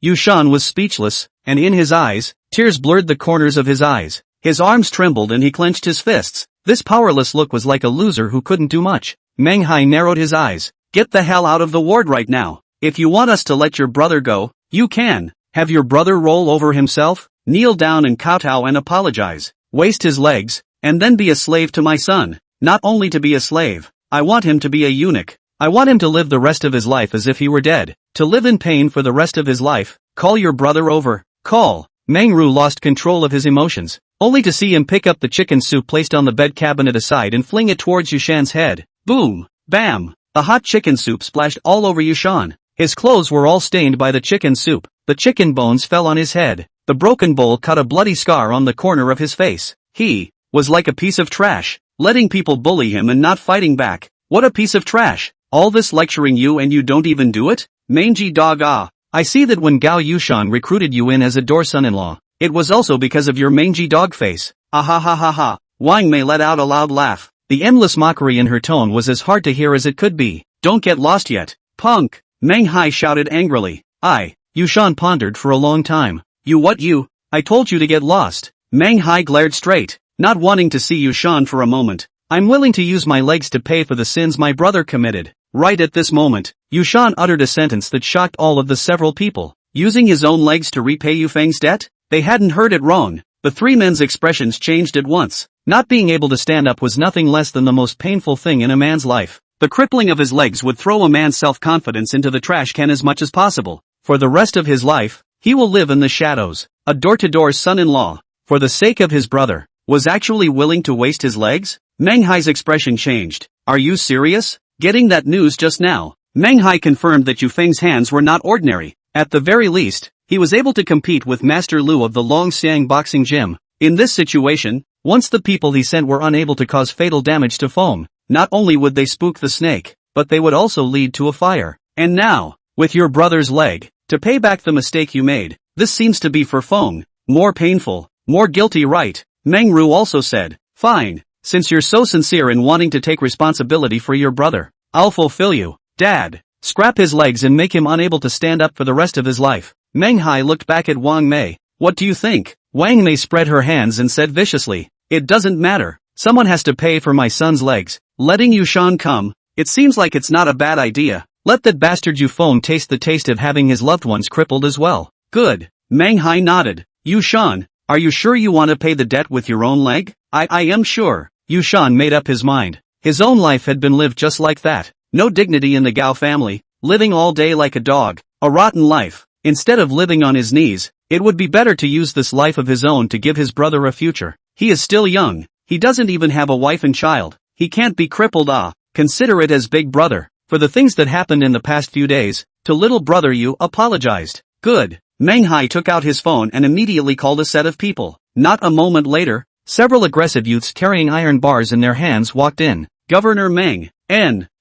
Yushan was speechless, and in his eyes, tears blurred the corners of his eyes. His arms trembled and he clenched his fists. This powerless look was like a loser who couldn't do much. Meng Hai narrowed his eyes. Get the hell out of the ward right now. If you want us to let your brother go, you can. Have your brother roll over himself, kneel down and kowtow and apologize, waste his legs, and then be a slave to my son. not only to be a slave. I want him to be a eunuch. I want him to live the rest of his life as if he were dead. To live in pain for the rest of his life. Call your brother over. Call. Mangru lost control of his emotions, only to see him pick up the chicken soup placed on the bed cabinet aside and fling it towards Yushan's head. Boom! Bam! The hot chicken soup splashed all over Yushan. His clothes were all stained by the chicken soup. The chicken bones fell on his head. The broken bowl cut a bloody scar on the corner of his face. He was like a piece of trash, letting people bully him and not fighting back. What a piece of trash! All this lecturing you and you don't even do it? Mangy dog ah! I see that when Gao Yushan recruited you in as a door son-in-law, it was also because of your mangy dog face. Ah ha ha ha ha. Wang Mei let out a loud laugh. The endless mockery in her tone was as hard to hear as it could be. Don't get lost yet, punk! Meng Hai shouted angrily. Yushan pondered for a long time. You what you? I told you to get lost. Meng Hai glared straight, not wanting to see Yushan for a moment. I'm willing to use my legs to pay for the sins my brother committed. Right at this moment, Yushan uttered a sentence that shocked all of the several people. Using his own legs to repay Yufeng's debt? They hadn't heard it wrong. The three men's expressions changed at once. Not being able to stand up was nothing less than the most painful thing in a man's life. The crippling of his legs would throw a man's self-confidence into the trash can as much as possible. For the rest of his life, he will live in the shadows. A door-to-door son-in-law, for the sake of his brother, was actually willing to waste his legs? Meng Hai's expression changed. Are you serious? Getting that news just now. Meng Hai confirmed that Yufeng's hands were not ordinary. At the very least, he was able to compete with Master Lu of the Longxiang boxing gym. In this situation, once the people he sent were unable to cause fatal damage to Feng, not only would they spook the snake, but they would also lead to a fire. And now, with your brother's leg, to pay back the mistake you made, this seems to be for Feng, more painful, more guilty, right? Meng Ru also said, fine, since you're so sincere in wanting to take responsibility for your brother, I'll fulfill you. Dad, scrap his legs and make him unable to stand up for the rest of his life. Meng Hai looked back at Wang Mei. What do you think? Wang Mei spread her hands and said viciously, it doesn't matter. Someone has to pay for my son's legs. Letting Yushan come, it seems like it's not a bad idea. Let that bastard Yufeng taste the taste of having his loved ones crippled as well. Good. Meng Hai nodded. Yushan, are you sure you want to pay the debt with your own leg? I am sure. Yushan made up his mind. His own life had been lived just like that. No dignity in the Gao family, living all day like a dog, a rotten life. Instead of living on his knees, it would be better to use this life of his own to give his brother a future. He is still young. He doesn't even have a wife and child. He can't be crippled. Consider it as big brother. For the things that happened in the past few days, to little brother you apologized. Good. Meng Hai took out his phone and immediately called a set of people. Not a moment later, several aggressive youths carrying iron bars in their hands walked in. Governor Meng.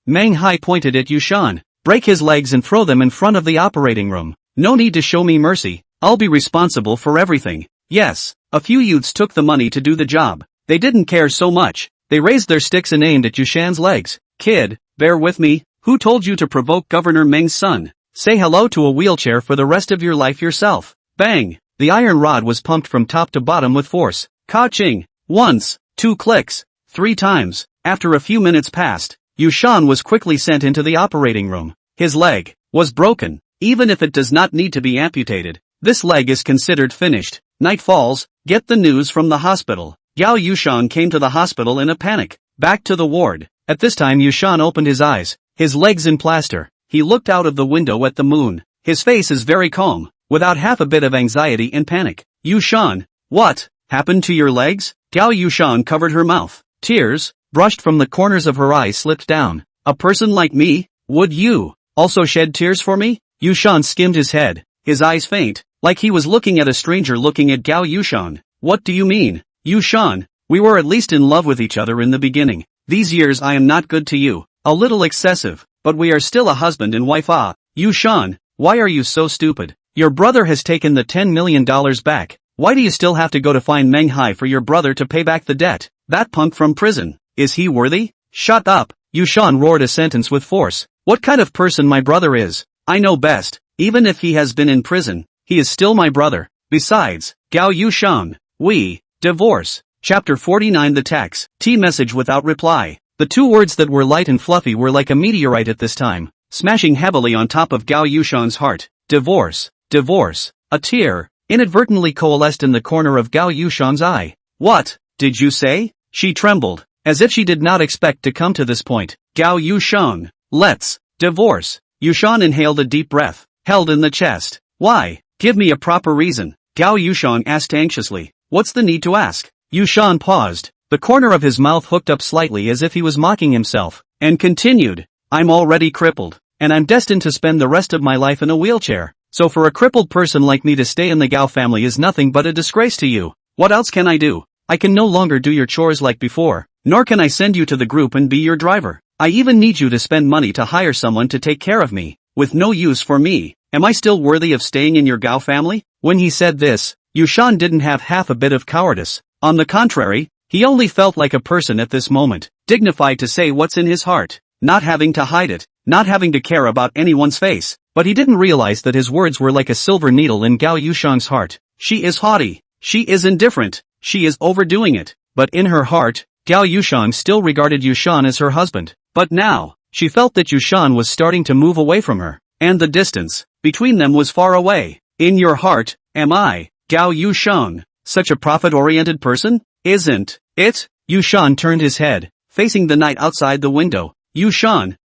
Meng Hai pointed at Yushan. Break his legs and throw them in front of the operating room. No need to show me mercy. I'll be responsible for everything. Yes. A few youths took the money to do the job. They didn't care so much. They raised their sticks and aimed at Yushan's legs. Kid, bear with me. Who told you to provoke Governor Meng's son? Say hello to a wheelchair for the rest of your life yourself. Bang! The iron rod was pumped from top to bottom with force. Ka-ching! Once, 2 clicks, 3 times. After a few minutes passed, Yushan was quickly sent into the operating room. His leg was broken. Even if it does not need to be amputated, this leg is considered finished. Night falls. Get the news from the hospital. Gao Yushan came to the hospital in a panic. Back to the ward. At this time Yushan opened his eyes, his legs in plaster. He looked out of the window at the moon. His face is very calm, without half a bit of anxiety and panic. Yushan, what happened to your legs? Gao Yushan covered her mouth. Tears, brushed from the corners of her eyes, slipped down. A person like me, would you also shed tears for me? Yushan skimmed his head, his eyes faint, like he was looking at a stranger looking at Gao Yushan. What do you mean? Yushan, we were at least in love with each other in the beginning. These years I am not good to you. A little excessive, but we are still a husband and wife. Yushan, why are you so stupid? Your brother has taken the $10 million back. Why do you still have to go to find Meng Hai for your brother to pay back the debt? That punk from prison, is he worthy? Shut up. Yushan roared a sentence with force. What kind of person my brother is? I know best. Even if he has been in prison, he is still my brother. Besides, Gao Yushan, we divorce. Chapter 49. The tax. Message without reply. The 2 words that were light and fluffy were like a meteorite at this time, smashing heavily on top of Gao Yushan's heart. Divorce. Divorce. A tear inadvertently coalesced in the corner of Gao Yushan's eye. What did you say? She trembled. as if she did not expect to come to this point. Gao Yusheng, let's divorce. Yushan inhaled a deep breath, held in the chest. Why? Give me a proper reason, Gao Yusheng asked anxiously. What's the need to ask? Yushan paused, the corner of his mouth hooked up slightly as if he was mocking himself, and continued. I'm already crippled, and I'm destined to spend the rest of my life in a wheelchair. So for a crippled person like me to stay in the Gao family is nothing but a disgrace to you. What else can I do? I can no longer do your chores like before, nor can I send you to the group and be your driver. I even need you to spend money to hire someone to take care of me, with no use for me. Am I still worthy of staying in your Gao family? When he said this, Yushan didn't have half a bit of cowardice. On the contrary, he only felt like a person at this moment, dignified to say what's in his heart, not having to hide it, not having to care about anyone's face. But he didn't realize that his words were like a silver needle in Gao Yusheng's heart. She is haughty. She is indifferent. She is overdoing it. But in her heart, Gao Yusheng still regarded Yushan as her husband. But now, she felt that Yushan was starting to move away from her, and the distance between them was far away. In your heart, am I, Gao Yusheng, such a profit-oriented person? Isn't it? Yushan turned his head, facing the night outside the window. Yushan,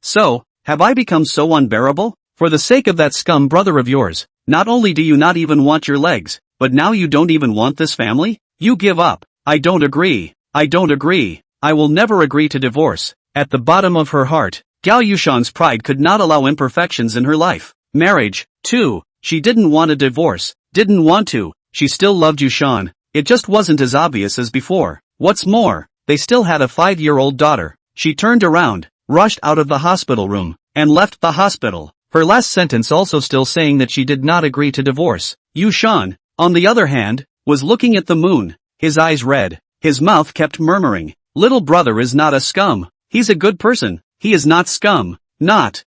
so, have I become so unbearable? For the sake of that scum brother of yours, not only do you not even want your legs, but now you don't even want this family? You give up. I don't agree. I will never agree to divorce. At the bottom of her heart, Gao Yusheng's pride could not allow imperfections in her life. Marriage, too. She didn't want a divorce. Didn't want to. She still loved Yushan. It just wasn't as obvious as before. What's more, they still had a 5-year-old daughter. She turned around, rushed out of the hospital room, and left the hospital. Her last sentence also still saying that she did not agree to divorce. Yushan, on the other hand, was looking at the moon, his eyes red. His mouth kept murmuring, little brother is not a scum. He's a good person. He is not scum. Not.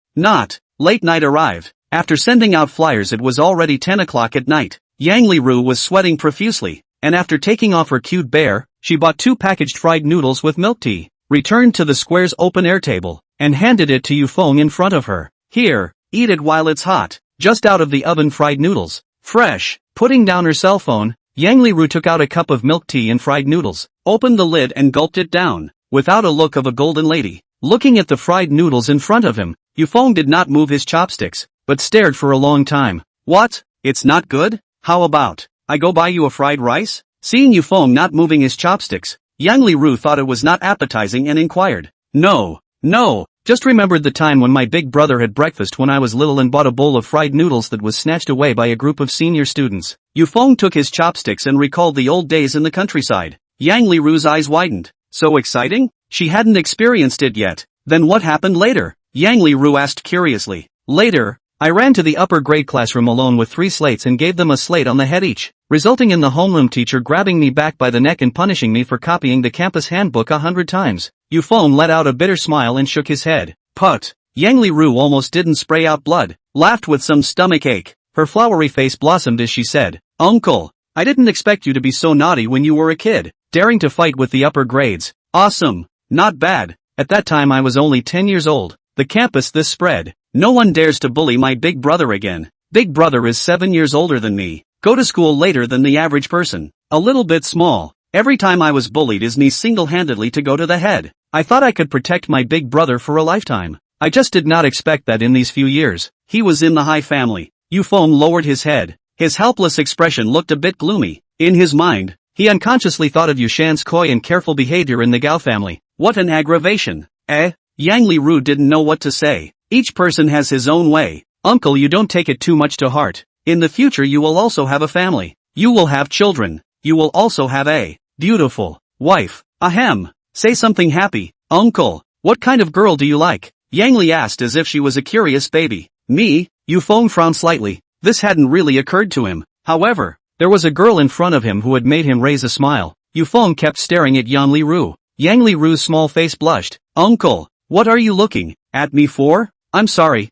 Late night arrived. After sending out flyers it was already 10 o'clock at night. Yang Liru was sweating profusely, and after taking off her cute bear, she bought 2 packaged fried noodles with milk tea, returned to the square's open-air table, and handed it to Yufeng in front of her. Here, eat it while it's hot, just out of the oven fried noodles. Fresh. Putting down her cell phone, Yang Liru took out a cup of milk tea and fried noodles, opened the lid and gulped it down, without a look of a golden lady. Looking at the fried noodles in front of him, Yufeng did not move his chopsticks, but stared for a long time. What? It's not good? How about I go buy you a fried rice? Seeing Yufeng not moving his chopsticks, Yang Liru thought it was not appetizing and inquired. No, just remembered the time when my big brother had breakfast when I was little and bought a bowl of fried noodles that was snatched away by a group of senior students. Yufeng took his chopsticks and recalled the old days in the countryside. Yang Liru's eyes widened. So exciting? She hadn't experienced it yet. Then what happened later? Yang Liru asked curiously. Later, I ran to the upper grade classroom alone with 3 slates and gave them a slate on the head each, resulting in the homeroom teacher grabbing me back by the neck and punishing me for copying the campus handbook 100 times. Yufeng let out a bitter smile and shook his head. Put. Yang Liru almost didn't spray out blood, laughed with some stomach ache. Her flowery face blossomed as she said, Uncle, I didn't expect you to be so naughty when you were a kid, daring to fight with the upper grades. Awesome. Not bad. At that time I was only 10 years old. The campus this spread. No one dares to bully my big brother again. Big brother is 7 years older than me. Go to school later than the average person. A little bit small. Every time I was bullied his knee single-handedly to go to the head. I thought I could protect my big brother for a lifetime. I just did not expect that in these few years. He was in the high family. Yufeng lowered his head. His helpless expression looked a bit gloomy. In his mind, he unconsciously thought of Yushan's coy and careful behavior in the Gao family. What an aggravation. Yang Liru didn't know what to say. Each person has his own way. Uncle, you don't take it too much to heart. In the future you will also have a family. You will have children. You will also have a beautiful wife. Ahem. Say something happy. Uncle, what kind of girl do you like? Yang Li asked as if she was a curious baby. Me? Yufeng frowned slightly. This hadn't really occurred to him. However, there was a girl in front of him who had made him raise a smile. Yufeng kept staring at Yang Liru. Yang Liru's small face blushed. Uncle, what are you looking at me for? I'm sorry.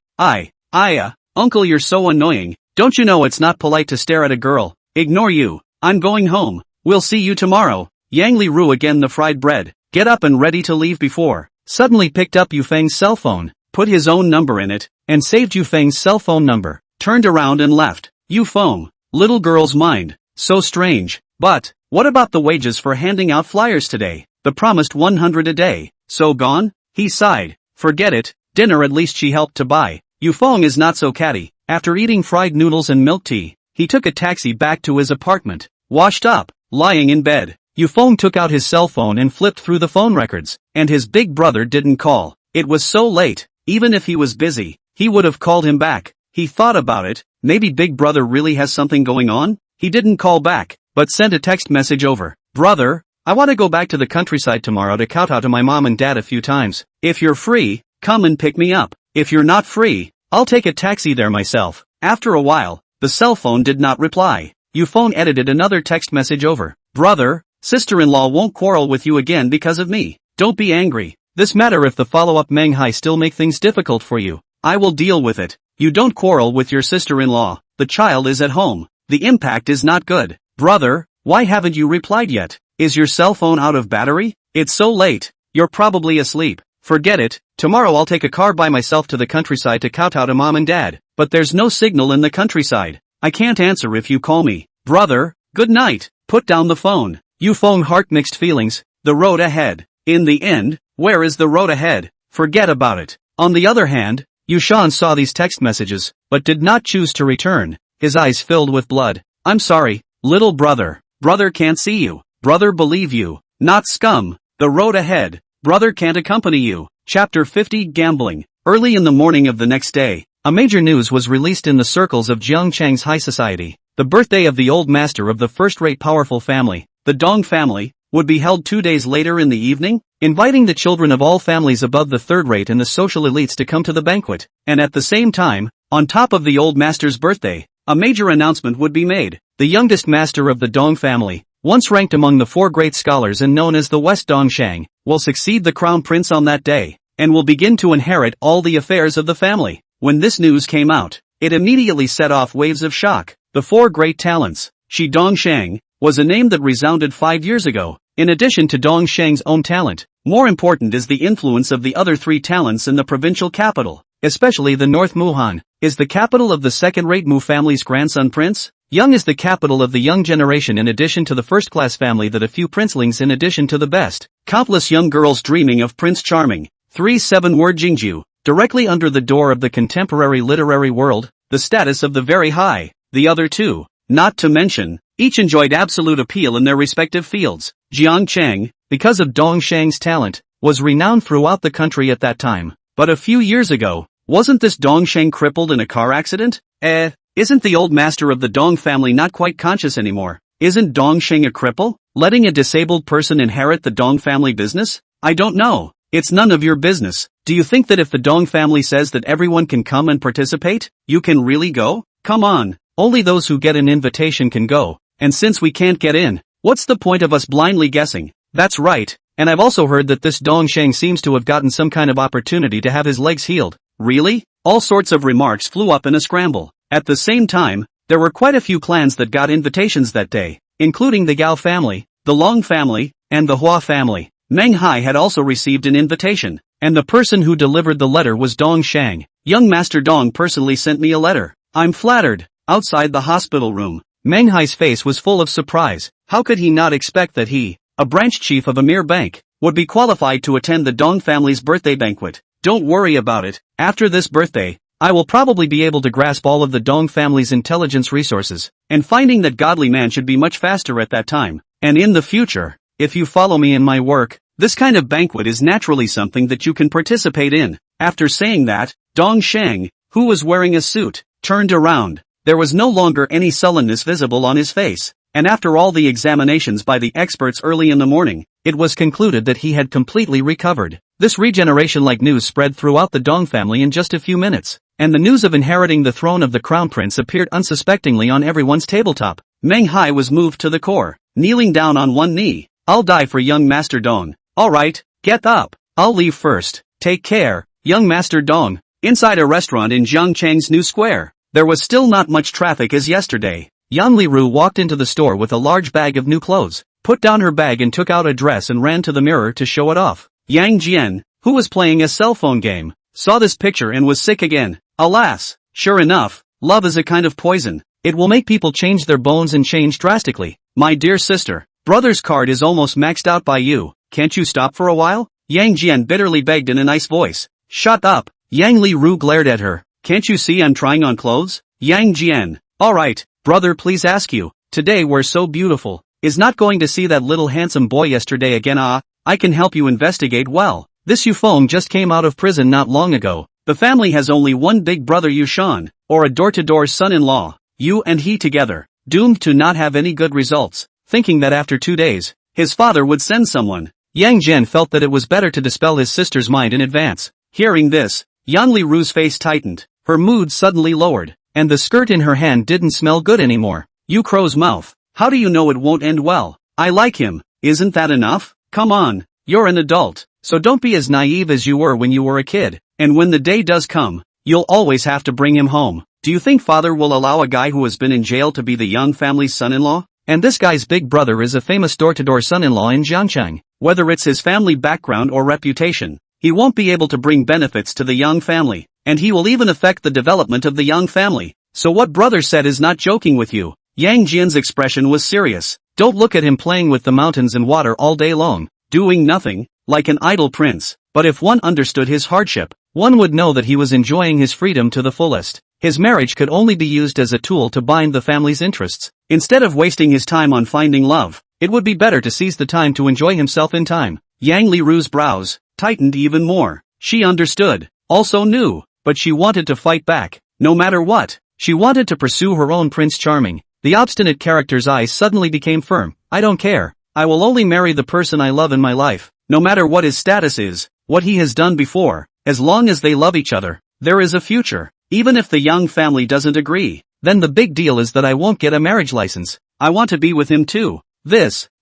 Uncle, you're so annoying. Don't you know it's not polite to stare at a girl? Ignore you. I'm going home. We'll see you tomorrow. Yang Liru again the fried bread. Get up and ready to leave before. Suddenly picked up Yufeng's cell phone, put his own number in it, and saved Yufeng's cell phone number. Turned around and left. Yufeng. Little girl's mind. So strange. But, what about the wages for handing out flyers today? The promised 100 a day, so gone? He sighed. Forget it, dinner at least she helped to buy. Yufeng is not so catty. After eating fried noodles and milk tea, he took a taxi back to his apartment. Washed up, lying in bed, Yufeng took out his cell phone and flipped through the phone records, and his big brother didn't call. It was so late, even if he was busy, he would have called him back. He thought about it, maybe big brother really has something going on? He didn't call back, but sent a text message over. Brother, I want to go back to the countryside tomorrow to kowtow to my mom and dad a few times. If you're free, come and pick me up. If you're not free, I'll take a taxi there myself. After a while, the cell phone did not reply. Yufeng edited another text message over. Brother, sister-in-law won't quarrel with you again because of me. Don't be angry. This matter if the follow-up manhwa still make things difficult for you, I will deal with it. You don't quarrel with your sister-in-law. The child is at home. The impact is not good. Brother, why haven't you replied yet? Is your cell phone out of battery? It's so late. You're probably asleep. Forget it. Tomorrow I'll take a car by myself to the countryside to kowtow to mom and dad. But there's no signal in the countryside. I can't answer if you call me. Brother, good night. Put down the phone. Yufeng heart mixed feelings. The road ahead. In the end, where is the road ahead? Forget about it. On the other hand, Yushan saw these text messages, but did not choose to return. His eyes filled with blood. I'm sorry, little brother. Brother can't see you. Brother believe you. Not scum. The road ahead. Brother can't accompany you. Chapter 50 Gambling. Early in the morning of the next day, a major news was released in the circles of Jiangcheng's high society. The birthday of the old master of the first-rate powerful family, the Dong family, would be held 2 days later in the evening, inviting the children of all families above the third rate and the social elites to come to the banquet. And at the same time, on top of the old master's birthday, a major announcement would be made. The youngest master of the Dong family, once ranked among the 4 great scholars and known as the West Dongshang, will succeed the crown prince on that day, and will begin to inherit all the affairs of the family. When this news came out, it immediately set off waves of shock. The 4 great talents, Shi Dongshang, was a name that resounded 5 years ago. In addition to Dongshang's own talent, more important is the influence of the other 3 talents in the provincial capital, especially the North Muhan, is the capital of the second-rate Mu family's grandson prince. Young is the capital of the young generation in addition to the first-class family that a few princelings in addition to the best. Countless young girls dreaming of Prince Charming. 3-7-word Jingju, directly under the door of the contemporary literary world, the status of the very high. The other 2, not to mention, each enjoyed absolute appeal in their respective fields. Jiangcheng, because of Dongshang's talent, was renowned throughout the country at that time. But a few years ago, wasn't this Dongshang crippled in a car accident? Isn't the old master of the Dong family not quite conscious anymore? Isn't Dongshang a cripple, letting a disabled person inherit the Dong family business? I don't know. It's none of your business. Do you think that if the Dong family says that everyone can come and participate, you can really go? Come on. Only those who get an invitation can go, and since we can't get in, what's the point of us blindly guessing? That's right, and I've also heard that this Dongshang seems to have gotten some kind of opportunity to have his legs healed. Really? All sorts of remarks flew up in a scramble. At the same time, there were quite a few clans that got invitations that day, including the Gao family, the Long family, and the Hua family. Meng Hai had also received an invitation, and the person who delivered the letter was Dongshang. Young Master Dong personally sent me a letter. I'm flattered. Outside the hospital room, Meng Hai's face was full of surprise. How could he not expect that he, a branch chief of a mere bank, would be qualified to attend the Dong family's birthday banquet? Don't worry about it. After this birthday, I will probably be able to grasp all of the Dong family's intelligence resources, and finding that godly man should be much faster at that time. And in the future, if you follow me in my work, this kind of banquet is naturally something that you can participate in. After saying that, Dongshang, who was wearing a suit, turned around. There was no longer any sullenness visible on his face, and after all the examinations by the experts early in the morning, it was concluded that he had completely recovered. This regeneration-like news spread throughout the Dong family in just a few minutes, and the news of inheriting the throne of the crown prince appeared unsuspectingly on everyone's tabletop. Meng Hai was moved to the core, kneeling down on one knee. I'll die for young Master Dong. Alright, get up. I'll leave first. Take care, young Master Dong. Inside a restaurant in Jiangcheng's new square, there was still not much traffic as yesterday. Yan Liru walked into the store with a large bag of new clothes, put down her bag and took out a dress and ran to the mirror to show it off. Yang Jian, who was playing a cell phone game, saw this picture and was sick again. Alas, sure enough, love is a kind of poison. It will make people change their bones and change drastically. My dear sister, brother's card is almost maxed out by you. can't you stop for a while? Yang Jian bitterly begged in a nice voice. Shut up. Yang Li Ru glared at her. Can't you see I'm trying on clothes? Yang Jian. Alright, brother, please ask you. Today we're so beautiful. Is not going to see that little handsome boy yesterday again? I can help you investigate well. This Yufeng just came out of prison not long ago. The family has only one big brother Yushan, or a door-to-door son-in-law. You and he together, doomed to not have any good results. Thinking that after 2 days, his father would send someone. Yang Jian felt that it was better to dispel his sister's mind in advance. Hearing this, Yang Li Ru's face tightened, her mood suddenly lowered, and the skirt in her hand didn't smell good anymore. You crow's mouth, how do you know it won't end well? I like him, isn't that enough? Come on, you're an adult, so don't be as naive as you were when you were a kid, and when the day does come, you'll always have to bring him home. Do you think father will allow a guy who has been in jail to be the young family's son-in-law? And this guy's big brother is a famous door-to-door son-in-law in Jiangchang. Whether it's his family background or reputation, he won't be able to bring benefits to the young family, and he will even affect the development of the young family. So what brother said is not joking with you. Yang Jian's expression was serious. Don't look at him playing with the mountains and water all day long, doing nothing, like an idle prince. But if one understood his hardship, one would know that he was enjoying his freedom to the fullest. His marriage could only be used as a tool to bind the family's interests. Instead of wasting his time on finding love, it would be better to seize the time to enjoy himself in time. Yang Li Ru's brows tightened even more. She understood, also knew, but she wanted to fight back. No matter what, she wanted to pursue her own Prince Charming. The obstinate character's eyes suddenly became firm. I don't care. I will only marry the person I love in my life, no matter what his status is, what he has done before, as long as they love each other. There is a future. Even if the young family doesn't agree, then the big deal is that I won't get a marriage license. I want to be with him too.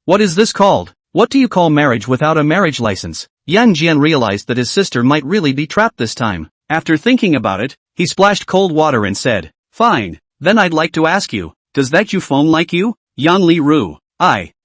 What is this called? What do you call marriage without a marriage license? Yang Jian realized that his sister might really be trapped this time. After thinking about it, he splashed cold water and said, fine, then I'd like to ask you, does that Yufeng like you? Yang Li Ru.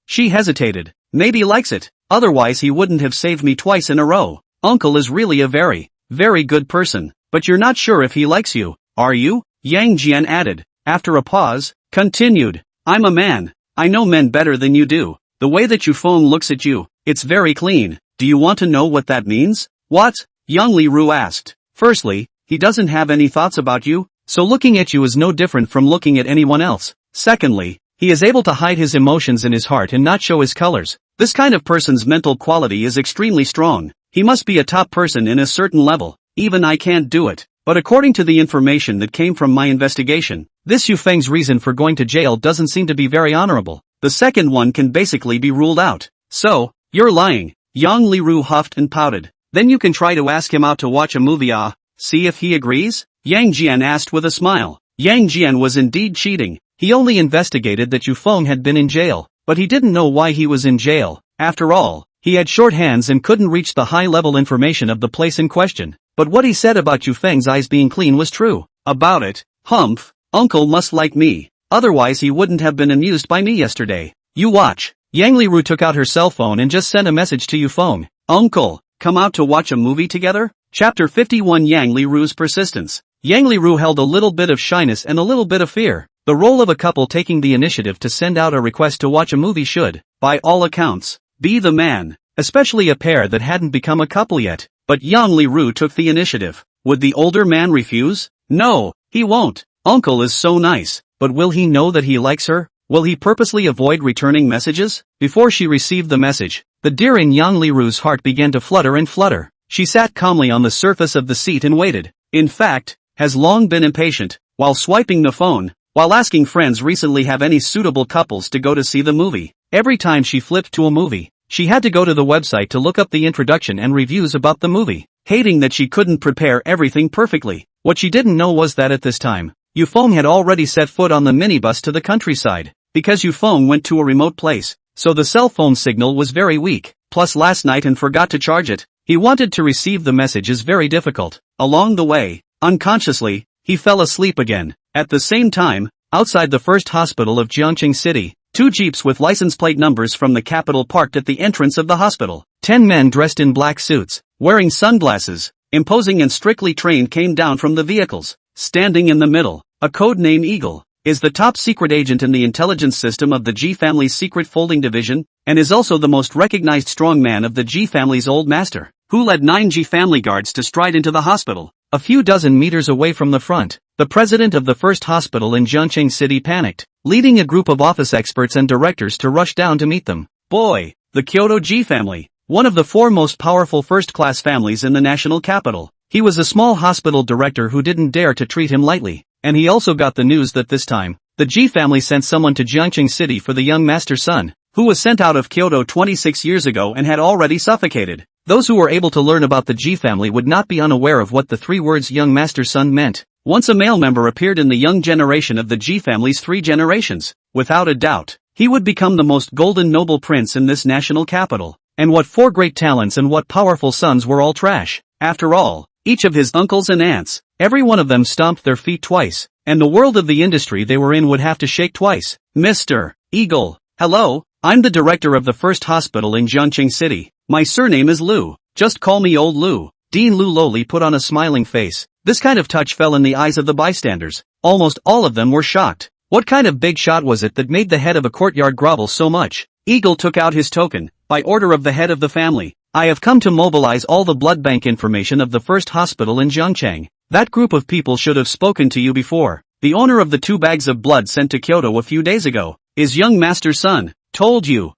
She hesitated. Maybe likes it, otherwise he wouldn't have saved me twice in a row. Uncle is really a very, very good person, but you're not sure if he likes you, are you? Yang Jian added. After a pause, continued. I'm a man. I know men better than you do. The way that Yufeng looks at you, it's very clean. Do you want to know what that means? What? Yang Li Ru asked. Firstly, he doesn't have any thoughts about you, so looking at you is no different from looking at anyone else. Secondly, he is able to hide his emotions in his heart and not show his colors. This kind of person's mental quality is extremely strong. He must be a top person in a certain level. Even I can't do it. But according to the information that came from my investigation, this Yufeng's reason for going to jail doesn't seem to be very honorable. The second one can basically be ruled out. So, you're lying. Yang Li Ru huffed and pouted. Then you can try to ask him out to watch a movie. See if he agrees? Yang Jian asked with a smile. Yang Jian was indeed cheating. He only investigated that Yufeng had been in jail, but he didn't know why he was in jail. After all, he had short hands and couldn't reach the high-level information of the place in question. But what he said about Yufeng's eyes being clean was true. About it, humph, uncle must like me. Otherwise he wouldn't have been amused by me yesterday. You watch. Yang Li Ru took out her cell phone and just sent a message to Yufeng. Uncle, come out to watch a movie together? Chapter 51 Yang Li Ru's persistence. Yang Li Ru held a little bit of shyness and a little bit of fear. The role of a couple taking the initiative to send out a request to watch a movie should, by all accounts, be the man, especially a pair that hadn't become a couple yet. But Yang Li Ru took the initiative. Would the older man refuse? No, he won't. Uncle is so nice. But will he know that he likes her? Will he purposely avoid returning messages? Before she received the message, the dear in Yang Li Ru's heart began to flutter and flutter. She sat calmly on the surface of the seat and waited. In fact, has long been impatient, while swiping the phone, while asking friends recently have any suitable couples to go to see the movie. Every time she flipped to a movie, she had to go to the website to look up the introduction and reviews about the movie, hating that she couldn't prepare everything perfectly. What she didn't know was that at this time, Yufeng had already set foot on the minibus to the countryside. Because Yufeng went to a remote place, so the cell phone signal was very weak, plus last night and forgot to charge it. He wanted to receive the message is very difficult. Along the way, unconsciously, he fell asleep again. At the same time, outside the first hospital of Jiangcheng City, 2 jeeps with license plate numbers from the capital parked at the entrance of the hospital. 10 men dressed in black suits, wearing sunglasses, imposing and strictly trained came down from the vehicles. Standing in the middle, a code name Eagle, is the top secret agent in the intelligence system of the G family's secret folding division, and is also the most recognized strongman of the G family's old master, who led 9 G family guards to stride into the hospital. A few dozen meters away from the front, the president of the first hospital in Jiangcheng City panicked, leading a group of office experts and directors to rush down to meet them. Boy, the Kyoto G family, one of the 4 most powerful first-class families in the national capital. He was a small hospital director who didn't dare to treat him lightly, and he also got the news that this time, the G family sent someone to Jiangcheng City for the young master's son, who was sent out of Kyoto 26 years ago and had already suffocated. Those who were able to learn about the G family would not be unaware of what the 3 words young master's son meant. Once a male member appeared in the young generation of the G family's 3 generations, without a doubt, he would become the most golden noble prince in this national capital. And what 4 great talents and what powerful sons were all trash. After all, each of his uncles and aunts, every one of them stomped their feet twice, and the world of the industry they were in would have to shake twice. Mr. Eagle, hello, I'm the director of the first hospital in Jiangcheng City. My surname is Lu. Just call me Old Lu. Dean Lu lowly put on a smiling face. This kind of touch fell in the eyes of the bystanders. Almost all of them were shocked. What kind of big shot was it that made the head of a courtyard grovel so much? Eagle took out his token. By order of the head of the family, I have come to mobilize all the blood bank information of the first hospital in Jiangcheng. That group of people should have spoken to you before. The owner of the 2 bags of blood sent to Kyoto a few days ago is young master's son. Told you.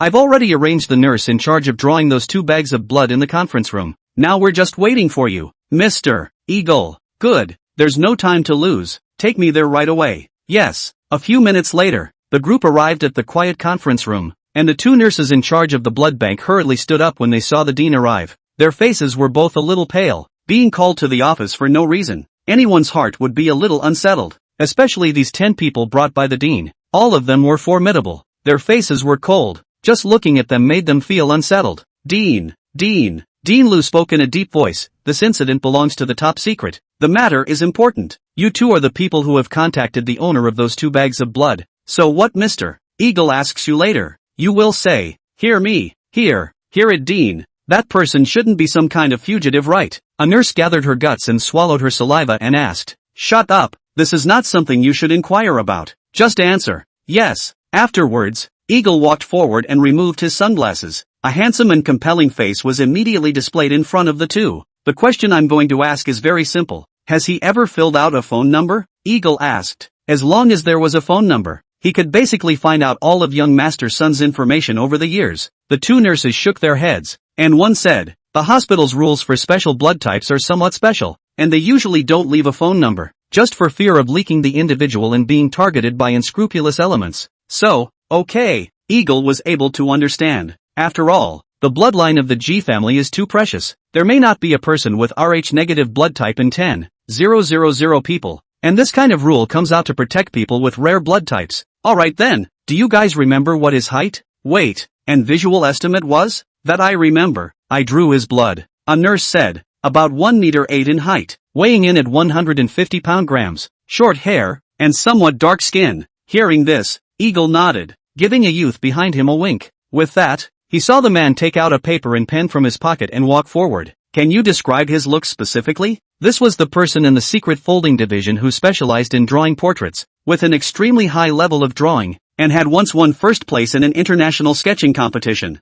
I've already arranged the nurse in charge of drawing those 2 bags of blood in the conference room. Now we're just waiting for you, Mr. Eagle. Good, there's no time to lose. Take me there right away. Yes. A few minutes later, the group arrived at the quiet conference room, and the 2 nurses in charge of the blood bank hurriedly stood up when they saw the dean arrive. Their faces were both a little pale. Being called to the office for no reason, anyone's heart would be a little unsettled, especially these 10 people brought by the dean. All of them were formidable. Their faces were cold. Just looking at them made them feel unsettled. Dean Lu spoke in a deep voice. This incident belongs to the top secret. The matter is important. You 2 are the people who have contacted the owner of those 2 bags of blood. So what Mr. Eagle asks you later, you will say, hear me, hear it Dean. That person shouldn't be some kind of fugitive, right? A nurse gathered her guts and swallowed her saliva and asked, shut up, this is not something you should inquire about. Just answer, yes. Afterwards, Eagle walked forward and removed his sunglasses. A handsome and compelling face was immediately displayed in front of the 2. The question I'm going to ask is very simple. Has he ever filled out a phone number? Eagle asked. As long as there was a phone number, he could basically find out all of young master's son's information over the years. The 2 nurses shook their heads, and one said, the hospital's rules for special blood types are somewhat special, and they usually don't leave a phone number, just for fear of leaking the individual and being targeted by unscrupulous elements. So, okay, Eagle was able to understand. After all, the bloodline of the G family is too precious. There may not be a person with Rh-negative blood type in 10,000 people, and this kind of rule comes out to protect people with rare blood types. Alright then, do you guys remember what his height, weight, and visual estimate was? That I remember. I drew his blood. A nurse said, about 1 meter 8 in height, weighing in at 150 pound-grams, short hair, and somewhat dark skin. Hearing this, Eagle nodded, giving a youth behind him a wink. With that, he saw the man take out a paper and pen from his pocket and walk forward. Can you describe his looks specifically? This was the person in the secret folding division who specialized in drawing portraits, with an extremely high level of drawing, and had once won first place in an international sketching competition.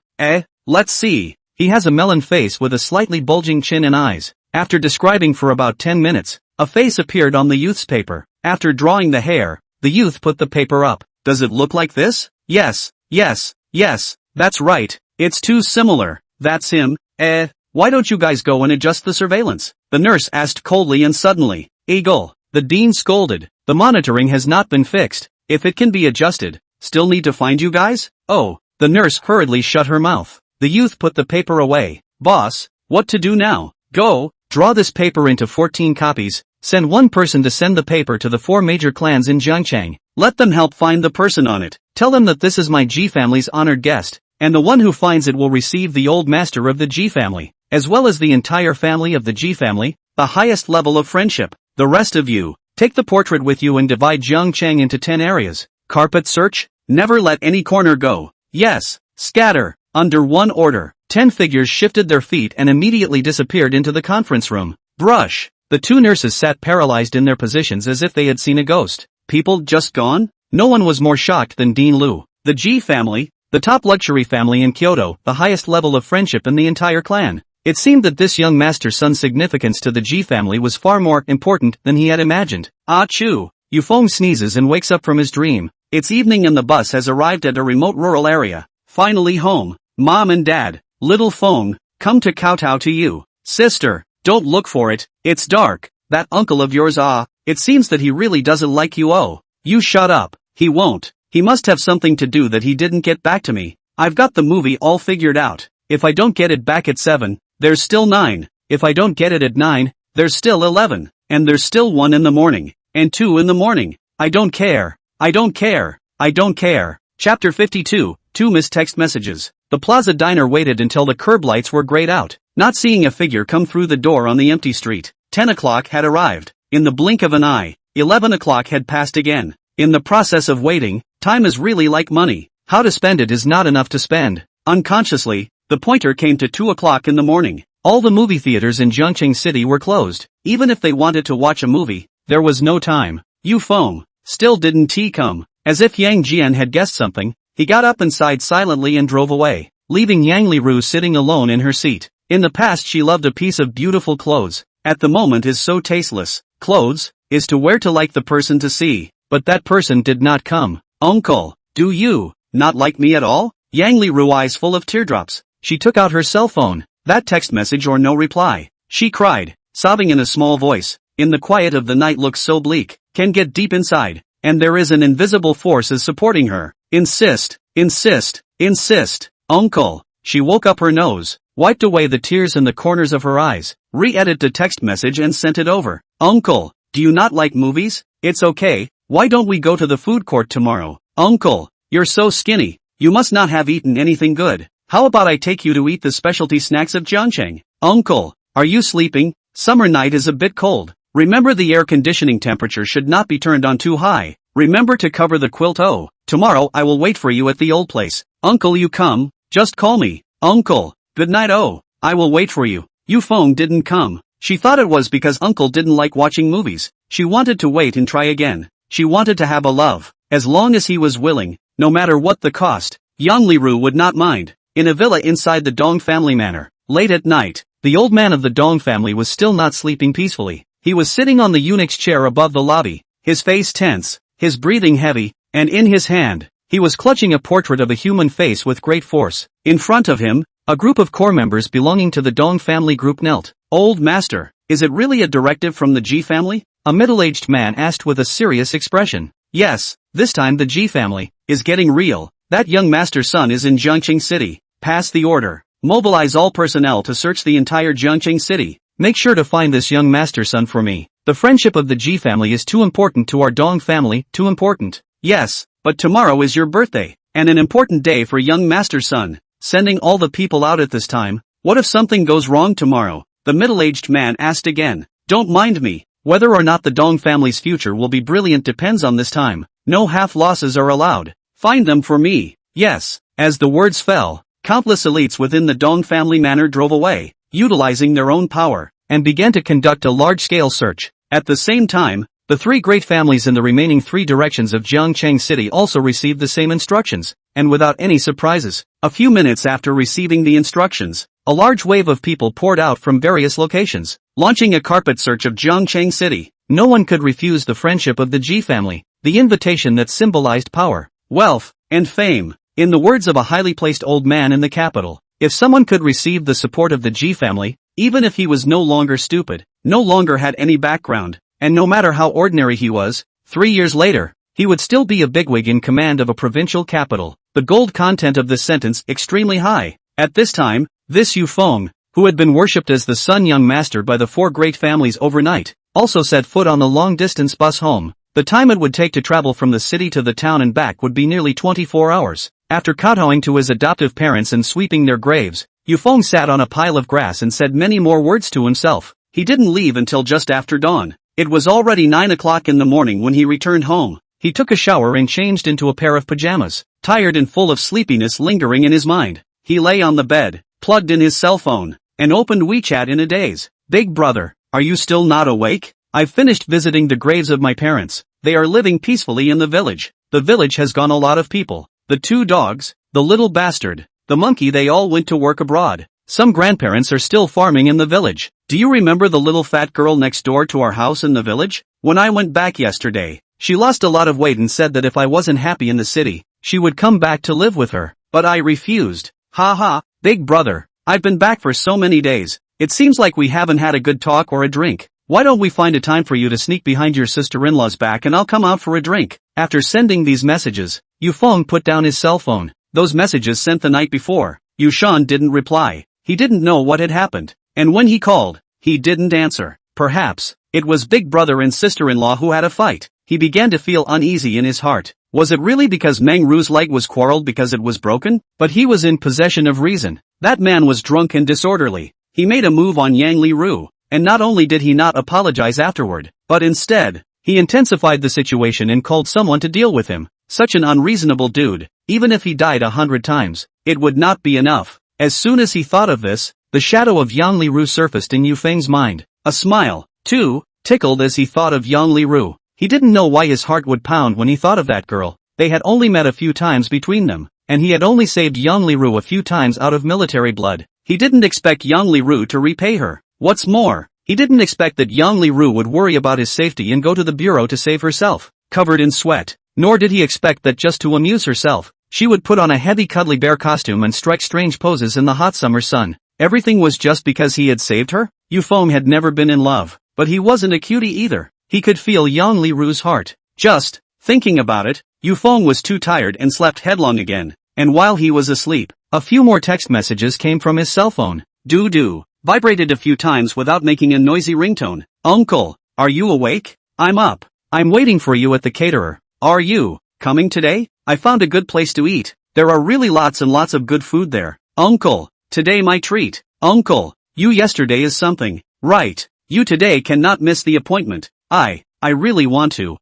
Let's see. He has a melon face with a slightly bulging chin and eyes. After describing for about 10 minutes, a face appeared on the youth's paper. After drawing the hair, the youth put the paper up. Does it look like this? Yes, that's right. It's too similar. That's him. Why don't you guys go and adjust the surveillance? The nurse asked coldly and suddenly. Eagle, the dean scolded. The monitoring has not been fixed. If it can be adjusted, still need to find you guys? Oh, the nurse hurriedly shut her mouth. The youth put the paper away. Boss, what to do now? Go, draw this paper into 14 copies. Send one person to send the paper to the 4 major clans in Jiangcheng. Let them help find the person on it. Tell them that this is my G family's honored guest, and the one who finds it will receive the old master of the G family, as well as the entire family of the G family, the highest level of friendship. The rest of you, take the portrait with you and divide Jiangcheng into 10 areas. Carpet search? Never let any corner go. Yes, scatter. Under one order, 10 figures shifted their feet and immediately disappeared into the conference room. Brush. The 2 nurses sat paralyzed in their positions as if they had seen a ghost. People just gone? No one was more shocked than Dean Liu. The G family, the top luxury family in Kyoto, the highest level of friendship in the entire clan. It seemed that this young master's son's significance to the G family was far more important than he had imagined. Achoo! Yufeng sneezes and wakes up from his dream. It's evening and the bus has arrived at a remote rural area. Finally home. Mom and Dad, little Feng, come to kowtow to you. Sister, don't look for it, it's dark. That uncle of yours it seems that he really doesn't like you. Oh, you shut up, he won't. He must have something to do that he didn't get back to me. I've got the movie all figured out. If I don't get it back at 7, there's still 9. If I don't get it at 9, there's still 11. And there's still 1 in the morning. And 2 in the morning. I don't care. I don't care. I don't care. Chapter 52, 2 missed text messages. The Plaza Diner waited until the curb lights were grayed out, not seeing a figure come through the door on the empty street. 10 o'clock had arrived. In the blink of an eye, 11 o'clock had passed again. In the process of waiting, time is really like money. How to spend it is not enough to spend. Unconsciously, the pointer came to 2 o'clock in the morning. All the movie theaters in Zhongqing City were closed. Even if they wanted to watch a movie, there was no time. Yufeng still didn't come. As if Yang Jian had guessed something, he got up and sighed silently and drove away, leaving Yang Liru sitting alone in her seat. In the past she loved a piece of beautiful clothes. At the moment is so tasteless. Clothes is to wear to like the person to see. But that person did not come. Uncle, do you not like me at all? Yang Liru eyes full of teardrops. She took out her cell phone. That text message or no reply. She cried, sobbing in a small voice. In the quiet of the night looks so bleak, can get deep inside, and there is an invisible force is supporting her. Insist, insist, insist. Uncle. She woke up her nose, wiped away the tears in the corners of her eyes, re-edited the text message and sent it over. Uncle, do you not like movies? It's okay, why don't we go to the food court tomorrow? Uncle, you're so skinny, you must not have eaten anything good. How about I take you to eat the specialty snacks of Zhongqing? Uncle, are you sleeping? Summer night is a bit cold. Remember the air conditioning temperature should not be turned on too high. Remember to cover the quilt. Oh, tomorrow I will wait for you at the old place. Uncle, you come, just call me. Uncle, good night. Oh, I will wait for you. Yufeng didn't come. She thought it was because uncle didn't like watching movies. She wanted to wait and try again. She wanted to have a love, as long as he was willing, no matter what the cost. Yang Liru would not mind. In a villa inside the Dong family manor, late at night, the old man of the Dong family was still not sleeping peacefully. He was sitting on the eunuch's chair above the lobby, his face tense, his breathing heavy, and in his hand, he was clutching a portrait of a human face with great force. In front of him, a group of core members belonging to the Dong family group knelt. Old master, is it really a directive from the G family? A middle-aged man asked with a serious expression. Yes, this time the G family is getting real. That young master's son is in Zhongqing City. Pass the order. Mobilize all personnel to search the entire Zhongqing City. Make sure to find this young master's son for me. The friendship of the G family is too important to our Dong family, too important. Yes, but tomorrow is your birthday, and an important day for young master's son. Sending all the people out at this time. What if something goes wrong tomorrow? The middle-aged man asked again. Don't mind me. Whether or not the Dong family's future will be brilliant depends on this time. No half losses are allowed. Find them for me. Yes. As the words fell, countless elites within the Dong family manor drove away, utilizing their own power, and began to conduct a large-scale search. At the same time, the 3 great families in the remaining 3 directions of Zhongqing City also received the same instructions, and without any surprises. A few minutes after receiving the instructions, a large wave of people poured out from various locations, launching a carpet search of Zhongqing City. No one could refuse the friendship of the G family, the invitation that symbolized power, wealth, and fame. In the words of a highly placed old man in the capital, if someone could receive the support of the G family, even if he was no longer stupid, no longer had any background, and no matter how ordinary he was, 3 years later, he would still be a bigwig in command of a provincial capital. The gold content of this sentence extremely high. At this time, this Yufeng, who had been worshipped as the sun young master by the 4 great families overnight, also set foot on the long-distance bus home. The time it would take to travel from the city to the town and back would be nearly 24 hours. After kowtowing to his adoptive parents and sweeping their graves, Yufeng sat on a pile of grass and said many more words to himself. He didn't leave until just after dawn. It was already 9 o'clock in the morning when he returned home. He took a shower and changed into a pair of pajamas, tired and full of sleepiness lingering in his mind. He lay on the bed, plugged in his cell phone, and opened WeChat in a daze. Big brother, are you still not awake? I've finished visiting the graves of my parents. They are living peacefully in the village. The village has gone a lot of people. The 2 dogs, the little bastard, the monkey, they all went to work abroad. Some grandparents are still farming in the village. Do you remember the little fat girl next door to our house in the village? When I went back yesterday, she lost a lot of weight and said that if I wasn't happy in the city, she would come back to live with her. But I refused. Ha ha, big brother, I've been back for so many days. It seems like we haven't had a good talk or a drink. Why don't we find a time for you to sneak behind your sister-in-law's back and I'll come out for a drink? After sending these messages, Yufeng put down his cell phone. Those messages sent the night before. Yushan didn't reply. He didn't know what had happened. And when he called, he didn't answer. Perhaps it was big brother and sister-in-law who had a fight. He began to feel uneasy in his heart. Was it really because Meng Ru's leg was quarreled because it was broken? But he was in possession of reason. That man was drunk and disorderly. He made a move on Yang Li Ru. And not only did he not apologize afterward, but instead, he intensified the situation and called someone to deal with him. Such an unreasonable dude. Even if he died 100 times, it would not be enough. As soon as he thought of this, the shadow of Yang Li Ru surfaced in Yufeng's mind. A smile, too, tickled as he thought of Yang Li Ru. He didn't know why his heart would pound when he thought of that girl. They had only met a few times between them, and he had only saved Yang Li Ru a few times out of military blood. He didn't expect Yang Li Ru to repay her. What's more, he didn't expect that Yang Li Ru would worry about his safety and go to the bureau to save herself, covered in sweat. Nor did he expect that just to amuse herself, she would put on a heavy cuddly bear costume and strike strange poses in the hot summer sun. Everything was just because he had saved her? Yufeng had never been in love, but he wasn't a cutie either. He could feel Yang Li Ru's heart. Just thinking about it, Yufeng was too tired and slept headlong again. And while he was asleep, a few more text messages came from his cell phone. Doo-doo. Vibrated a few times without making a noisy ringtone. Uncle, are you awake? I'm up. I'm waiting for you at the caterer. Are you coming today? I found a good place to eat. There are really lots and lots of good food there. Uncle, today my treat. Uncle, you yesterday is something. Right. You today cannot miss the appointment. I really want to.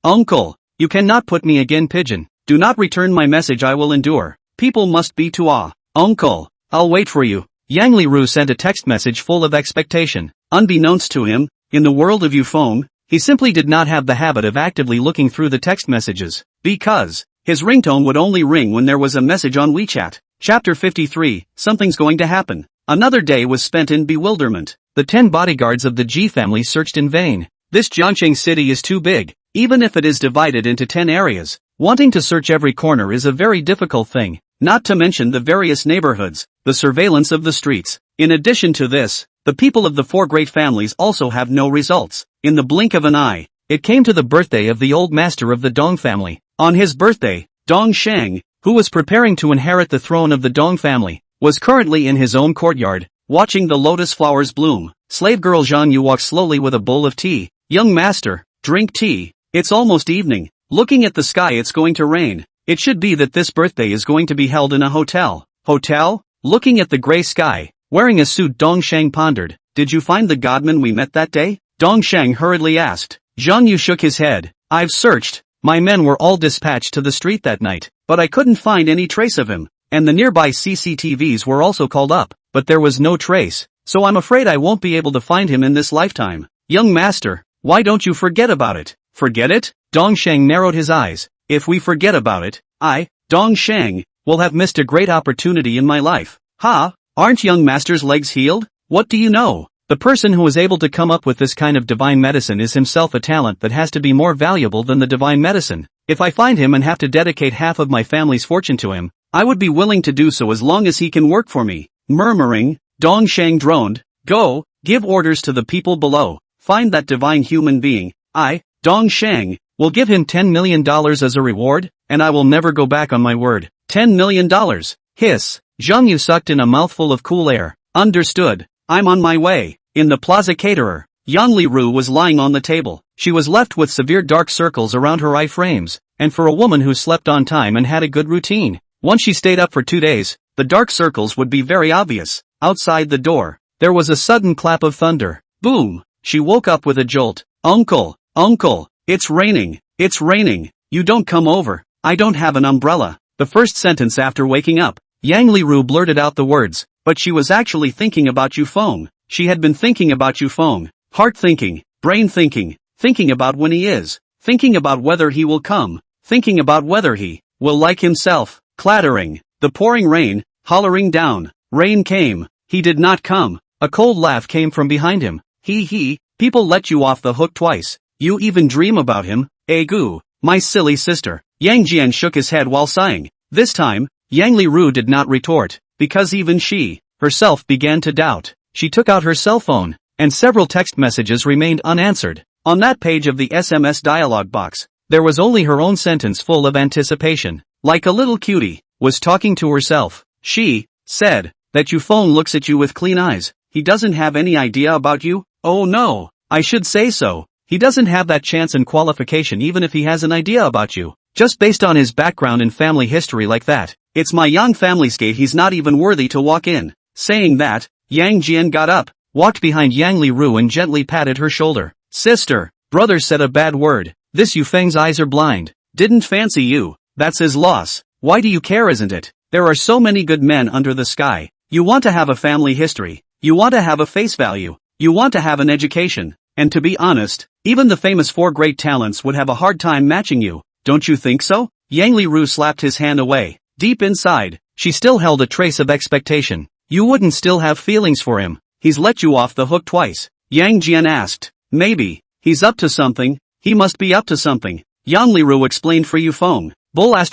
Uncle, you cannot put me again pigeon. Do not return my message, I will endure. People must be to awe. Uncle, I'll wait for you. Yang Li Ru sent a text message full of expectation. Unbeknownst to him, in the world of Yufeng, he simply did not have the habit of actively looking through the text messages, because his ringtone would only ring when there was a message on WeChat. Chapter 53, Something's Going to Happen. Another day was spent in bewilderment. The 10 bodyguards of the Ji family searched in vain. This Jiangsheng city is too big, even if it is divided into 10 areas. Wanting to search every corner is a very difficult thing, not to mention the various neighborhoods, the surveillance of the streets. In addition to this, the people of the 4 great families also have no results. In the blink of an eye, it came to the birthday of the old master of the Dong family. On his birthday, Dong Sheng, who was preparing to inherit the throne of the Dong family, was currently in his own courtyard, watching the lotus flowers bloom. Slave girl Zhang Yu walked slowly with a bowl of tea. Young master, drink tea. It's almost evening. Looking at the sky, it's going to rain. It should be that this birthday is going to be held in a hotel. Hotel? Looking at the gray sky, wearing a suit, Dong Sheng pondered. Did you find the godman we met that day? Dong Sheng hurriedly asked. Zhang Yu shook his head. I've searched. My men were all dispatched to the street that night, but I couldn't find any trace of him. And the nearby CCTVs were also called up, but there was no trace. So I'm afraid I won't be able to find him in this lifetime. Young master, why don't you forget about it? Forget it? Dong Sheng narrowed his eyes. If we forget about it, Dong Sheng, will have missed a great opportunity in my life. Ha! Aren't young master's legs healed? What do you know? The person who is able to come up with this kind of divine medicine is himself a talent that has to be more valuable than the divine medicine. If I find him and have to dedicate half of my family's fortune to him, I would be willing to do so as long as he can work for me. Murmuring, Dong Sheng droned. Go, give orders to the people below. Find that divine human being. Dong Sheng, will give him $10 million as a reward, and I will never go back on my word. $10 million. Hiss. Zhang Yu sucked in a mouthful of cool air. Understood. I'm on my way. In the plaza caterer, Yang Li Ru was lying on the table. She was left with severe dark circles around her eye frames, and for a woman who slept on time and had a good routine, once she stayed up for 2 days, the dark circles would be very obvious. Outside the door, there was a sudden clap of thunder. Boom! She woke up with a jolt. Uncle, it's raining, you don't come over, I don't have an umbrella. The first sentence after waking up, Yang Li Ru blurted out the words, but she was actually thinking about Yufeng. She had been thinking about Yufeng, heart thinking, brain thinking, thinking about when he is thinking about whether he will come, thinking about whether he will like himself. Clattering, the pouring rain, hollering down. Rain came. He did not come. A cold laugh came from behind him. People let you off the hook twice. You even dream about him, Egu, my silly sister. Yang Jian shook his head while sighing. This time, Yang Li Ru did not retort, because even she, herself began to doubt. She took out her cell phone, and several text messages remained unanswered. On that page of the SMS dialog box, there was only her own sentence full of anticipation. Like a little cutie, was talking to herself. She said that your phone looks at you with clean eyes. He doesn't have any idea about you? Oh no, I should say so. He doesn't have that chance and qualification even if he has an idea about you. Just based on his background and family history like that. It's my Yang family's gate, he's not even worthy to walk in. Saying that, Yang Jian got up, walked behind Yang Li Ru and gently patted her shoulder. Sister, brother said a bad word. This Yufeng's eyes are blind. Didn't fancy you. That's his loss. Why do you care, isn't it? There are so many good men under the sky. You want to have a family history. You want to have a face value. You want to have an education. And to be honest, even the famous 4 great talents would have a hard time matching you. Don't you think so? Yang Li Ru slapped his hand away. Deep inside, she still held a trace of expectation. You wouldn't still have feelings for him. He's let you off the hook twice. Yang Jian asked. Maybe. He's up to something. He must be up to something. Yang Li Ru explained for Yufeng. Bull *****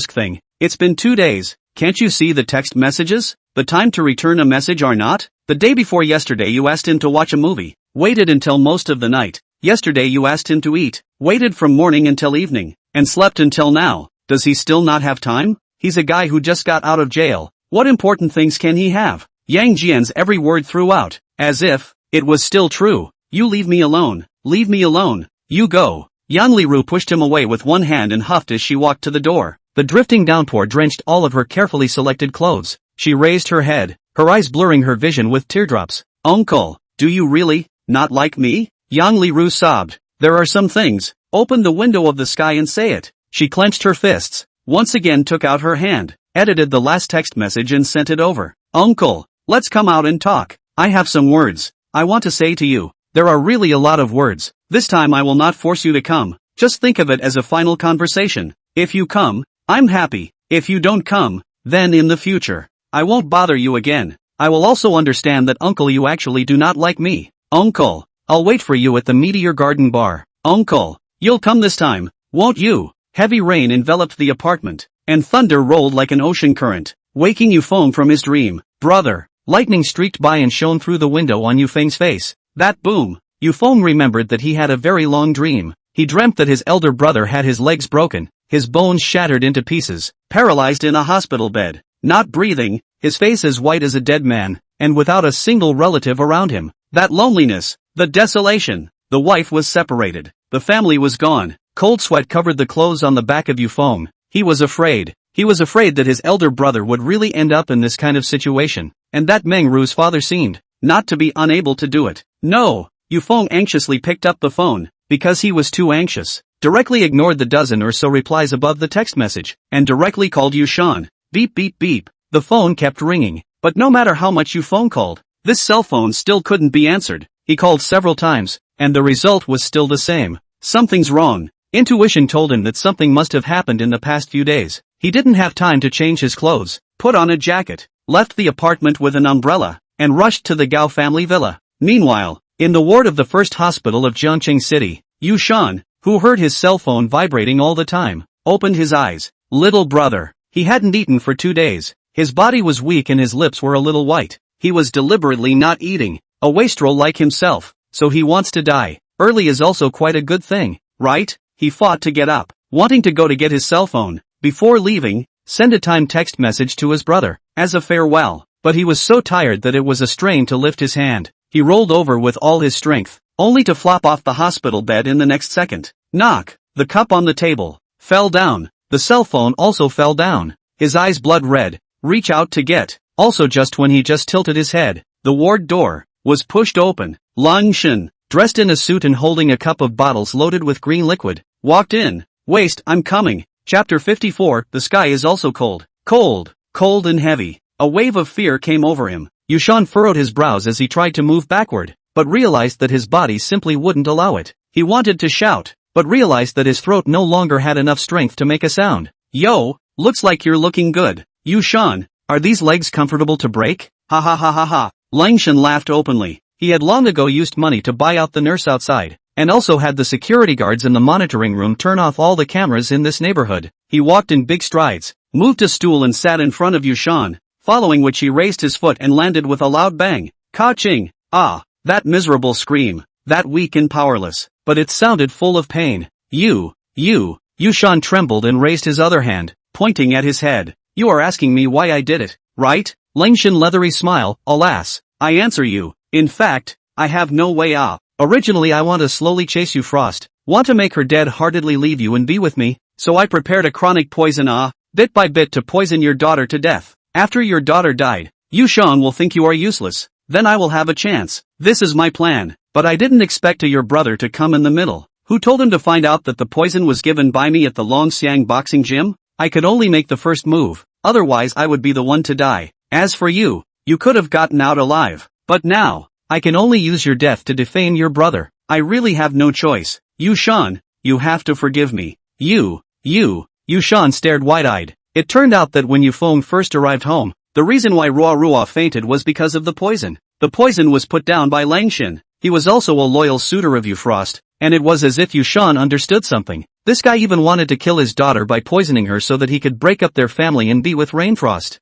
thing. It's been 2 days. Can't you see the text messages? The time to return a message or not? The day before yesterday you asked him to watch a movie. Waited until most of the night. Yesterday you asked him to eat. Waited from morning until evening. And slept until now. Does he still not have time? He's a guy who just got out of jail. What important things can he have? Yang Jian's every word threw out. As if it was still true. You leave me alone. Leave me alone. You go. Yang Li Ru pushed him away with one hand and huffed as she walked to the door. The drifting downpour drenched all of her carefully selected clothes. She raised her head, her eyes blurring her vision with teardrops. Uncle, do you really not like me? Yang Li Ru sobbed. There are some things. Open the window of the sky and say it. She clenched her fists, once again took out her hand, edited the last text message and sent it over. Uncle, let's come out and talk. I have some words I want to say to you. There are really a lot of words. This time I will not force you to come. Just think of it as a final conversation. If you come, I'm happy. If you don't come, then in the future, I won't bother you again. I will also understand that uncle you actually do not like me. Uncle, I'll wait for you at the Meteor Garden bar. Uncle, you'll come this time, won't you? Heavy rain enveloped the apartment, and thunder rolled like an ocean current, waking Yufeng from his dream. Brother, lightning streaked by and shone through the window on Yufeng's face. That boom. Yufeng remembered that he had a very long dream. He dreamt that his elder brother had his legs broken, his bones shattered into pieces, paralyzed in a hospital bed, not breathing, his face as white as a dead man, and without a single relative around him. That loneliness, the desolation. The wife was separated. The family was gone. Cold sweat covered the clothes on the back of Yufeng. He was afraid. He was afraid that his elder brother would really end up in this kind of situation, and that Meng Ru's father seemed not to be unable to do it. No. Yufeng anxiously picked up the phone, because he was too anxious, directly ignored the dozen or so replies above the text message, and directly called Yushan. Beep beep beep. The phone kept ringing, but no matter how much Yufeng called, this cell phone still couldn't be answered. He called several times, and the result was still the same. Something's wrong. Intuition told him that something must have happened in the past few days. He didn't have time to change his clothes, put on a jacket, left the apartment with an umbrella, and rushed to the Gao family villa. Meanwhile, in the ward of the first hospital of Jiangqing City, Yushan, who heard his cell phone vibrating all the time, opened his eyes. Little brother. He hadn't eaten for 2 days. His body was weak and his lips were a little white. He was deliberately not eating, a wastrel like himself, so he wants to die. Early is also quite a good thing, right? He fought to get up, wanting to go to get his cell phone. Before leaving, send a timed text message to his brother, as a farewell, but he was so tired that it was a strain to lift his hand. He rolled over with all his strength, only to flop off the hospital bed in the next second. Knock. The cup on the table fell down. The cell phone also fell down. His eyes blood red. Reach out to get. Also just when he just tilted his head, the ward door was pushed open. Lang Shen, dressed in a suit and holding a cup of bottles loaded with green liquid, walked in. Waste, I'm coming. Chapter 54, the sky is also cold. Cold, cold and heavy. A wave of fear came over him. Yushan furrowed his brows as he tried to move backward, but realized that his body simply wouldn't allow it. He wanted to shout, but realized that his throat no longer had enough strength to make a sound. Yo, looks like you're looking good. Shunned, are these legs comfortable to break? Ha ha ha ha ha. Langshan laughed openly. He had long ago used money to buy out the nurse outside, and also had the security guards in the monitoring room turn off all the cameras in this neighborhood. He walked in big strides, moved a stool and sat in front of Shunned, following which he raised his foot and landed with a loud bang. Ka-ching! Ah, that miserable scream, that weak and powerless, but it sounded full of pain. Shunned trembled and raised his other hand, pointing at his head. You are asking me why I did it, right? Langshan leathery smile, alas, I answer you. In fact, I have no way out. Originally I want to slowly chase you Frost, want to make her dead-heartedly leave you and be with me, so I prepared a chronic poison bit by bit to poison your daughter to death. After your daughter died, Shunned will think you are useless, then I will have a chance. This is my plan, but I didn't expect your brother to come in the middle. Who told him to find out that the poison was given by me at the Longxiang boxing gym? I could only make the first move, otherwise I would be the one to die. As for you, you could have gotten out alive. But now, I can only use your death to defame your brother. I really have no choice. Shunned, you have to forgive me. Shunned stared wide-eyed. It turned out that when Yufeng first arrived home, the reason why Ruo fainted was because of the poison. The poison was put down by Langshan. He was also a loyal suitor of Frost, and it was as if Shunned understood something. This guy even wanted to kill his daughter by poisoning her so that he could break up their family and be with Rainfrost.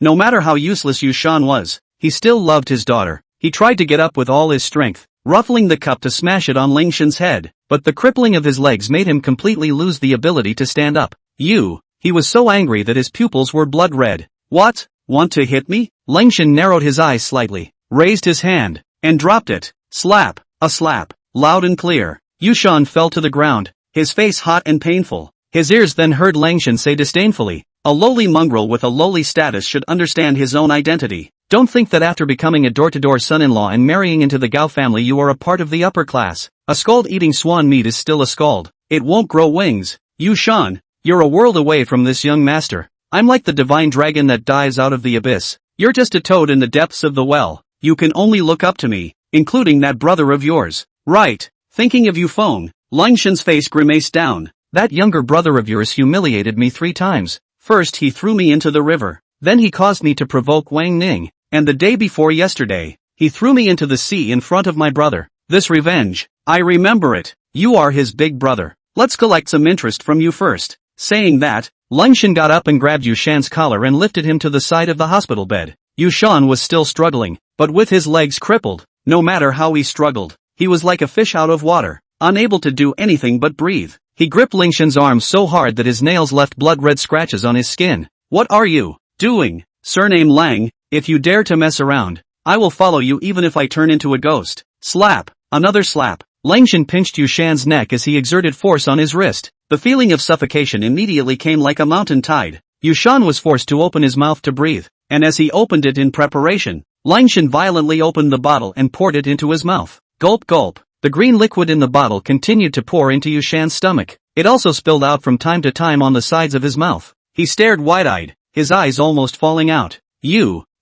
No matter how useless Shunned was, he still loved his daughter. He tried to get up with all his strength, ruffling the cup to smash it on Langshan's head, but the crippling of his legs made him completely lose the ability to stand up. He was so angry that his pupils were blood red. What? Want to hit me? Langshan narrowed his eyes slightly, raised his hand, and dropped it. Slap, a slap, loud and clear. Shunned fell to the ground, his face hot and painful. His ears then heard Langshan say disdainfully, a lowly mongrel with a lowly status should understand his own identity. Don't think that after becoming a door-to-door son-in-law and marrying into the Gao family you are a part of the upper class. A scald eating swan meat is still a scald. It won't grow wings. Shunned, you're a world away from this young master. I'm like the divine dragon that dives out of the abyss. You're just a toad in the depths of the well. You can only look up to me, including that brother of yours. Right. Thinking of Yufeng, Langshan's face grimaced down. That younger brother of yours humiliated me 3 times. First he threw me into the river. Then he caused me to provoke Wang Ning. And the day before yesterday, he threw me into the sea in front of my brother. This revenge, I remember it. You are his big brother. Let's collect some interest from you first. Saying that, Langshan got up and grabbed Yushan's collar and lifted him to the side of the hospital bed. Yushan was still struggling, but with his legs crippled, no matter how he struggled, he was like a fish out of water, unable to do anything but breathe. He gripped Langshan's arm so hard that his nails left blood-red scratches on his skin. What are you doing? Surname Lang, if you dare to mess around, I will follow you even if I turn into a ghost. Slap, another slap. Langshan pinched Yushan's neck as he exerted force on his wrist. The feeling of suffocation immediately came like a mountain tide. Yushan was forced to open his mouth to breathe, and as he opened it in preparation, Langshan violently opened the bottle and poured it into his mouth. Gulp gulp. The green liquid in the bottle continued to pour into Yushan's stomach. It also spilled out from time to time on the sides of his mouth. He stared wide-eyed, his eyes almost falling out.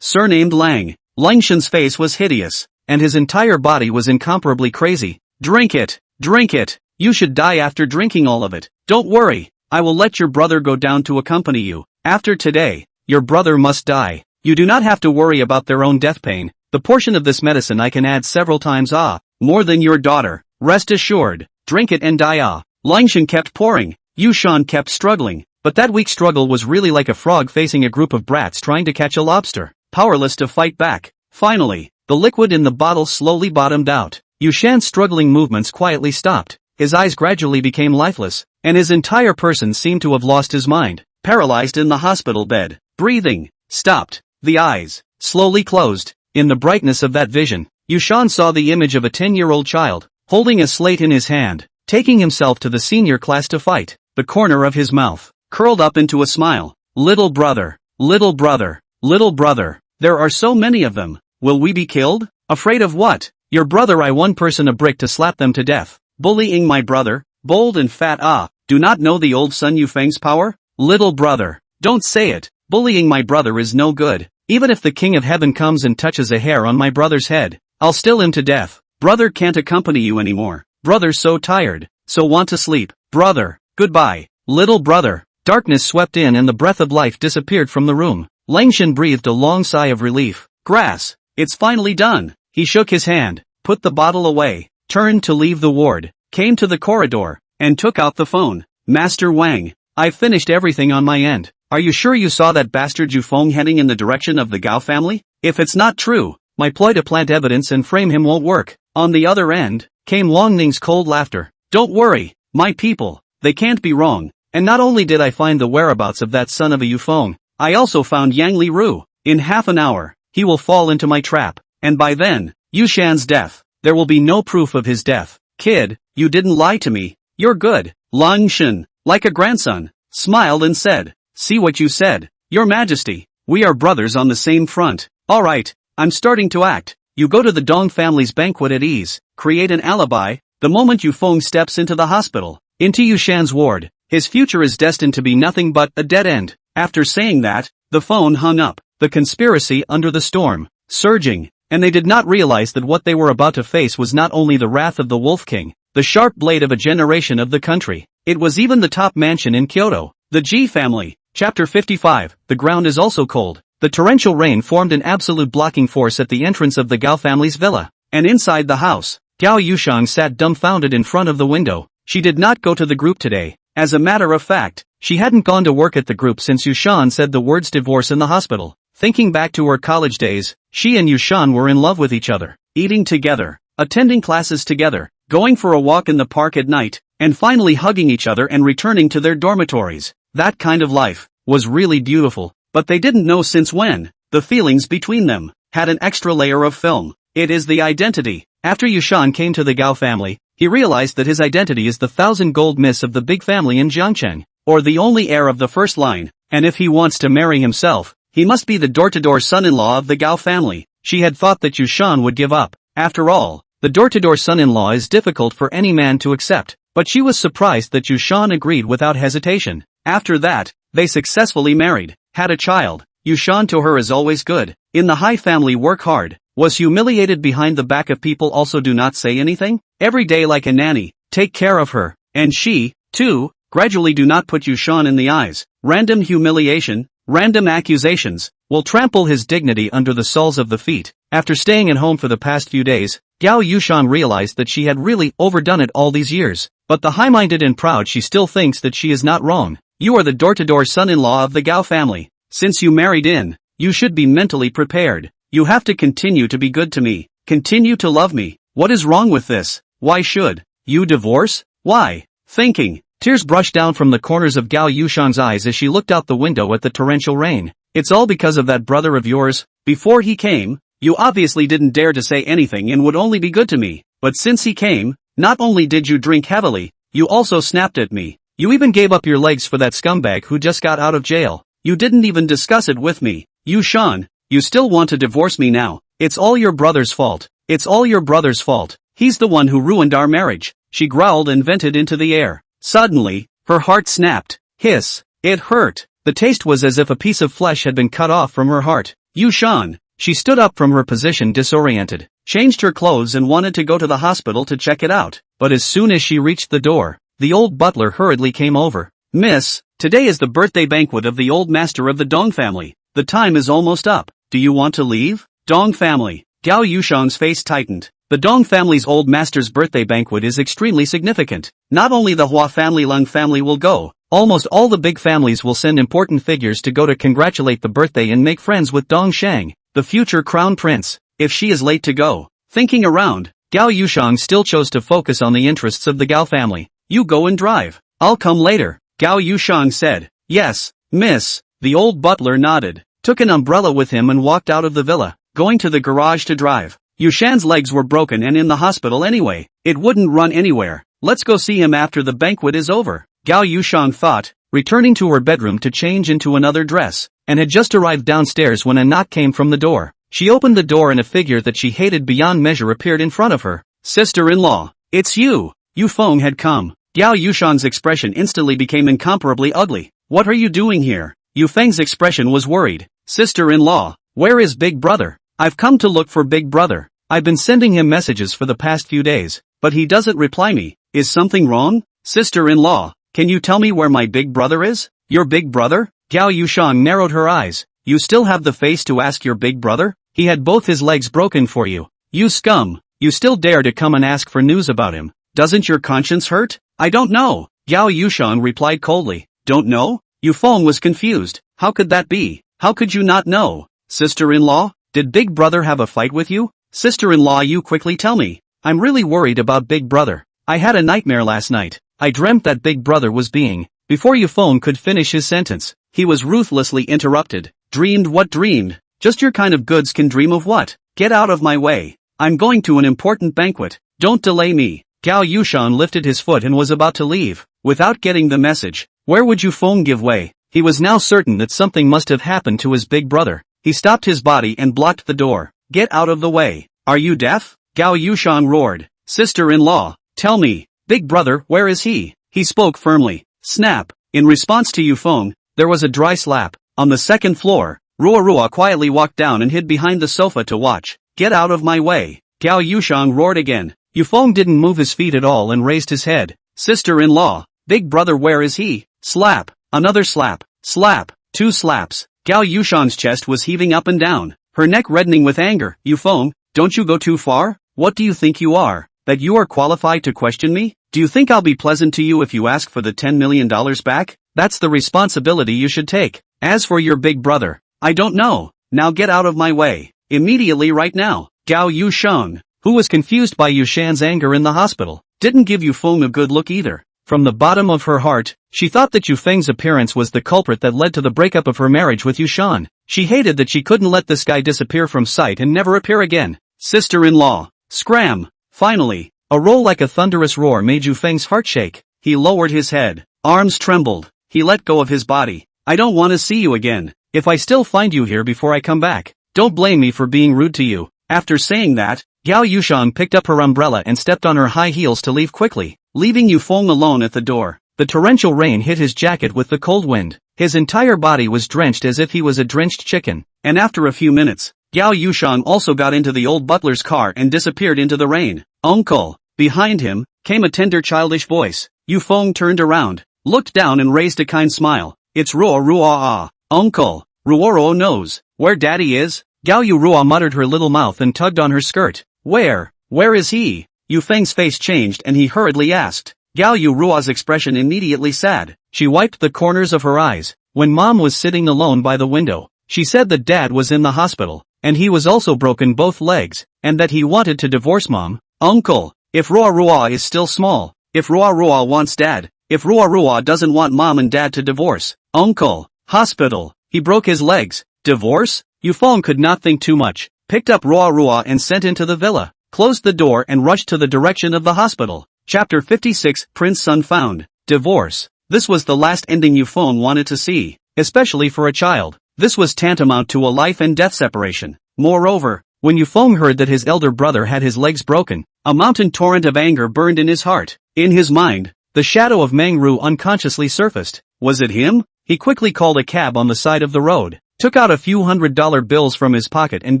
Surnamed Lang. Langshan's face was hideous, and his entire body was incomparably crazy. Drink it! Drink it! You should die after drinking all of it. Don't worry, I will let your brother go down to accompany you. After today, your brother must die. You do not have to worry about their own death pain. The portion of this medicine I can add several times more than your daughter. Rest assured, drink it and die Langshan kept pouring. Shunned kept struggling, but that weak struggle was really like a frog facing a group of brats trying to catch a lobster, powerless to fight back. Finally, the liquid in the bottle slowly bottomed out. Yushan's struggling movements quietly stopped. His eyes gradually became lifeless, and his entire person seemed to have lost his mind, paralyzed in the hospital bed. Breathing stopped. The eyes slowly closed. In the brightness of that vision, Yushan saw the image of a 10-year-old child, holding a slate in his hand, taking himself to the senior class to fight. The corner of his mouth curled up into a smile. Little brother, little brother, little brother. There are so many of them. Will we be killed? Afraid of what? Your brother I one person a brick to slap them to death. Bullying my brother, bold and fat do not know the old Sun Yufeng's power? Little brother, don't say it. Bullying my brother is no good. Even if the King of Heaven comes and touches a hair on my brother's head, I'll still him to death. Brother can't accompany you anymore. Brother so tired, so want to sleep. Brother, goodbye. Little brother. Darkness swept in and the breath of life disappeared from the room. Langshan breathed a long sigh of relief. Grass. It's finally done. He shook his hand, put the bottle away, turned to leave the ward, came to the corridor, and took out the phone. Master Wang, I've finished everything on my end. Are you sure you saw that bastard Yufeng heading in the direction of the Gao family? If it's not true, my ploy to plant evidence and frame him won't work. On the other end, came Long Ning's cold laughter. Don't worry, my people, they can't be wrong. And not only did I find the whereabouts of that son of a Yufeng, I also found Yang Li Ru. In half an hour, he will fall into my trap, and by then, Yushan's death, there will be no proof of his death. Kid, you didn't lie to me. You're good. Langshan, like a grandson, smiled and said, see what you said, Your Majesty, we are brothers on the same front. Alright, I'm starting to act. You go to the Dong family's banquet at ease, create an alibi, the moment Yufeng steps into the hospital, into Yushan's ward, his future is destined to be nothing but a dead end. After saying that, the phone hung up, the conspiracy under the storm, surging, and they did not realize that what they were about to face was not only the wrath of the Wolf King, the sharp blade of a generation of the country, it was even the top mansion in Kyoto, the Ji family. Chapter 55, The ground is also cold. The torrential rain formed an absolute blocking force at the entrance of the Gao family's villa, and inside the house, Gao Yushang sat dumbfounded in front of the window. She did not go to the group today. As a matter of fact, she hadn't gone to work at the group since Yushan said the words divorce in the hospital. Thinking back to her college days, she and Yushan were in love with each other, eating together, attending classes together, going for a walk in the park at night, and finally hugging each other and returning to their dormitories. That kind of life was really beautiful, but they didn't know since when the feelings between them had an extra layer of film. It is the identity. After Yushan came to the Gao family, he realized that his identity is the 1,000 gold miss of the big family in Jiangcheng, or the only heir of the first line, and if he wants to marry himself, he must be the door-to-door son-in-law of the Gao family. She had thought that Yushan would give up. After all, the door-to-door son-in-law is difficult for any man to accept, but she was surprised that Yushan agreed without hesitation. After that, they successfully married, had a child. Yushan to her is always good. In the high family work hard, was humiliated behind the back of people also do not say anything, every day like a nanny, take care of her, and she, too, gradually do not put Yushan in the eyes. Random humiliation, random accusations, will trample his dignity under the soles of the feet. After staying at home for the past few days, Gao Yushan realized that she had really overdone it all these years, but the high-minded and proud she still thinks that she is not wrong. You are the door-to-door son-in-law of the Gao family. Since you married in, you should be mentally prepared. You have to continue to be good to me, continue to love me. What is wrong with this? Why should you divorce? Why? Thinking, tears brushed down from the corners of Gao Yushan's eyes as she looked out the window at the torrential rain. It's all because of that brother of yours. Before he came, you obviously didn't dare to say anything and would only be good to me. But since he came, not only did you drink heavily, you also snapped at me. You even gave up your legs for that scumbag who just got out of jail. You didn't even discuss it with me. Yushan, you still want to divorce me now. It's all your brother's fault. It's all your brother's fault. He's the one who ruined our marriage. She growled and vented into the air. Suddenly, her heart snapped. Hiss. It hurt. The taste was as if a piece of flesh had been cut off from her heart. Yushan. She stood up from her position disoriented, changed her clothes and wanted to go to the hospital to check it out. But as soon as she reached the door, the old butler hurriedly came over. Miss, today is the birthday banquet of the old master of the Dong family. The time is almost up. Do you want to leave? Dong family. Gao Yushang's face tightened. The Dong family's old master's birthday banquet is extremely significant. Not only the Hua family, Lung family will go, almost all the big families will send important figures to go to congratulate the birthday and make friends with Dong Shang, the future crown prince. If she is late to go. Thinking around, Gao Yushang still chose to focus on the interests of the Gao family. You go and drive. I'll come later. Gao Yushang said. Yes, miss. The old butler nodded, took an umbrella with him and walked out of the villa, going to the garage to drive. Yushan's legs were broken and in the hospital anyway. It wouldn't run anywhere. Let's go see him after the banquet is over. Gao Yushang thought, returning to her bedroom to change into another dress, and had just arrived downstairs when a knock came from the door. She opened the door and a figure that she hated beyond measure appeared in front of her. Sister-in-law, it's you. Yu Feng had come. Gao Yushang's expression instantly became incomparably ugly. What are you doing here? Yu Feng's expression was worried. Sister-in-law, where is Big Brother? I've come to look for Big Brother. I've been sending him messages for the past few days, but he doesn't reply me. Is something wrong? Sister-in-law, can you tell me where my big brother is? Your big brother? Gao Yushang narrowed her eyes. You still have the face to ask your big brother? He had both his legs broken for you. You scum. You still dare to come and ask for news about him. Doesn't your conscience hurt? I don't know. Gao Yushang replied coldly. Don't know? Yufeng was confused. How could that be? How could you not know? Sister-in-law, did Big Brother have a fight with you? Sister-in-law, you quickly tell me. I'm really worried about Big Brother. I had a nightmare last night. I dreamt that Big Brother was being. Before Yufeng could finish his sentence, he was ruthlessly interrupted. Dreamed what dreamed? Just your kind of goods can dream of what? Get out of my way. I'm going to an important banquet. Don't delay me. Gao Yushan lifted his foot and was about to leave. Without getting the message, where would Yufeng give way? He was now certain that something must have happened to his big brother. He stopped his body and blocked the door. Get out of the way. Are you deaf? Gao Yushan roared. Sister-in-law, tell me, Big Brother, where is he? He spoke firmly. Snap. In response to Yufeng, there was a dry slap. On the second floor, Ruo quietly walked down and hid behind the sofa to watch. Get out of my way. Gao Yushang roared again. Yufeng didn't move his feet at all and raised his head. Sister-in-law, Big Brother, where is he? Slap. Another slap. Slap. 2 slaps. Gao Yushang's chest was heaving up and down, her neck reddening with anger. Yufeng, don't you go too far? What do you think you are? That you are qualified to question me? Do you think I'll be pleasant to you if you ask for the $10 million back? That's the responsibility you should take. As for your big brother, I don't know. Now get out of my way. Immediately right now. Gao Yusheng, who was confused by Yushan's anger in the hospital, didn't give Yufeng a good look either. From the bottom of her heart, she thought that Yufeng's appearance was the culprit that led to the breakup of her marriage with Yushan. She hated that she couldn't let this guy disappear from sight and never appear again. Sister-in-law. Scram. Finally, a roll like a thunderous roar made Yufeng's heart shake. He lowered his head. Arms trembled. He let go of his body. I don't want to see you again. If I still find you here before I come back, don't blame me for being rude to you. After saying that, Gao Yushang picked up her umbrella and stepped on her high heels to leave quickly, leaving Yufeng alone at the door. The torrential rain hit his jacket with the cold wind. His entire body was drenched as if he was a drenched chicken. And after a few minutes, Gao Yushang also got into the old butler's car and disappeared into the rain. Uncle! Behind him, came a tender childish voice. Yufeng turned around, looked down and raised a kind smile. It's Ruo. Uncle! Ruo knows where daddy is? Gao Ruo muttered her little mouth and tugged on her skirt. Where is he? Yufeng's face changed and he hurriedly asked. Gao Ruo's expression immediately sad. She wiped the corners of her eyes. When Mom was sitting alone by the window, she said that Dad was in the hospital, and he was also broken both legs, and that he wanted to divorce Mom. Uncle, if Ruo is still small, if Ruo wants Dad, if Ruo doesn't want Mom and Dad to divorce, Uncle, hospital, he broke his legs, divorce? Yufeng could not think too much, picked up Ruo and sent into the villa, closed the door and rushed to the direction of the hospital. Chapter 56, Prince Sun Found. Divorce. This was the last ending Yufeng wanted to see, especially for a child. This was tantamount to a life and death separation. Moreover, when Yufeng heard that his elder brother had his legs broken, a mountain torrent of anger burned in his heart. In his mind, the shadow of Mangru unconsciously surfaced. Was it him? He quickly called a cab on the side of the road, took out a few $100 bills from his pocket and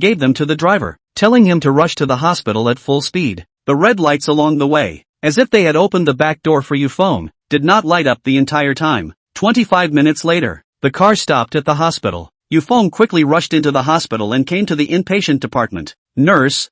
gave them to the driver, telling him to rush to the hospital at full speed. The red lights along the way, as if they had opened the back door for Yufeng, did not light up the entire time. 25 minutes later, the car stopped at the hospital. Yufeng quickly rushed into the hospital and came to the inpatient department. Nurse,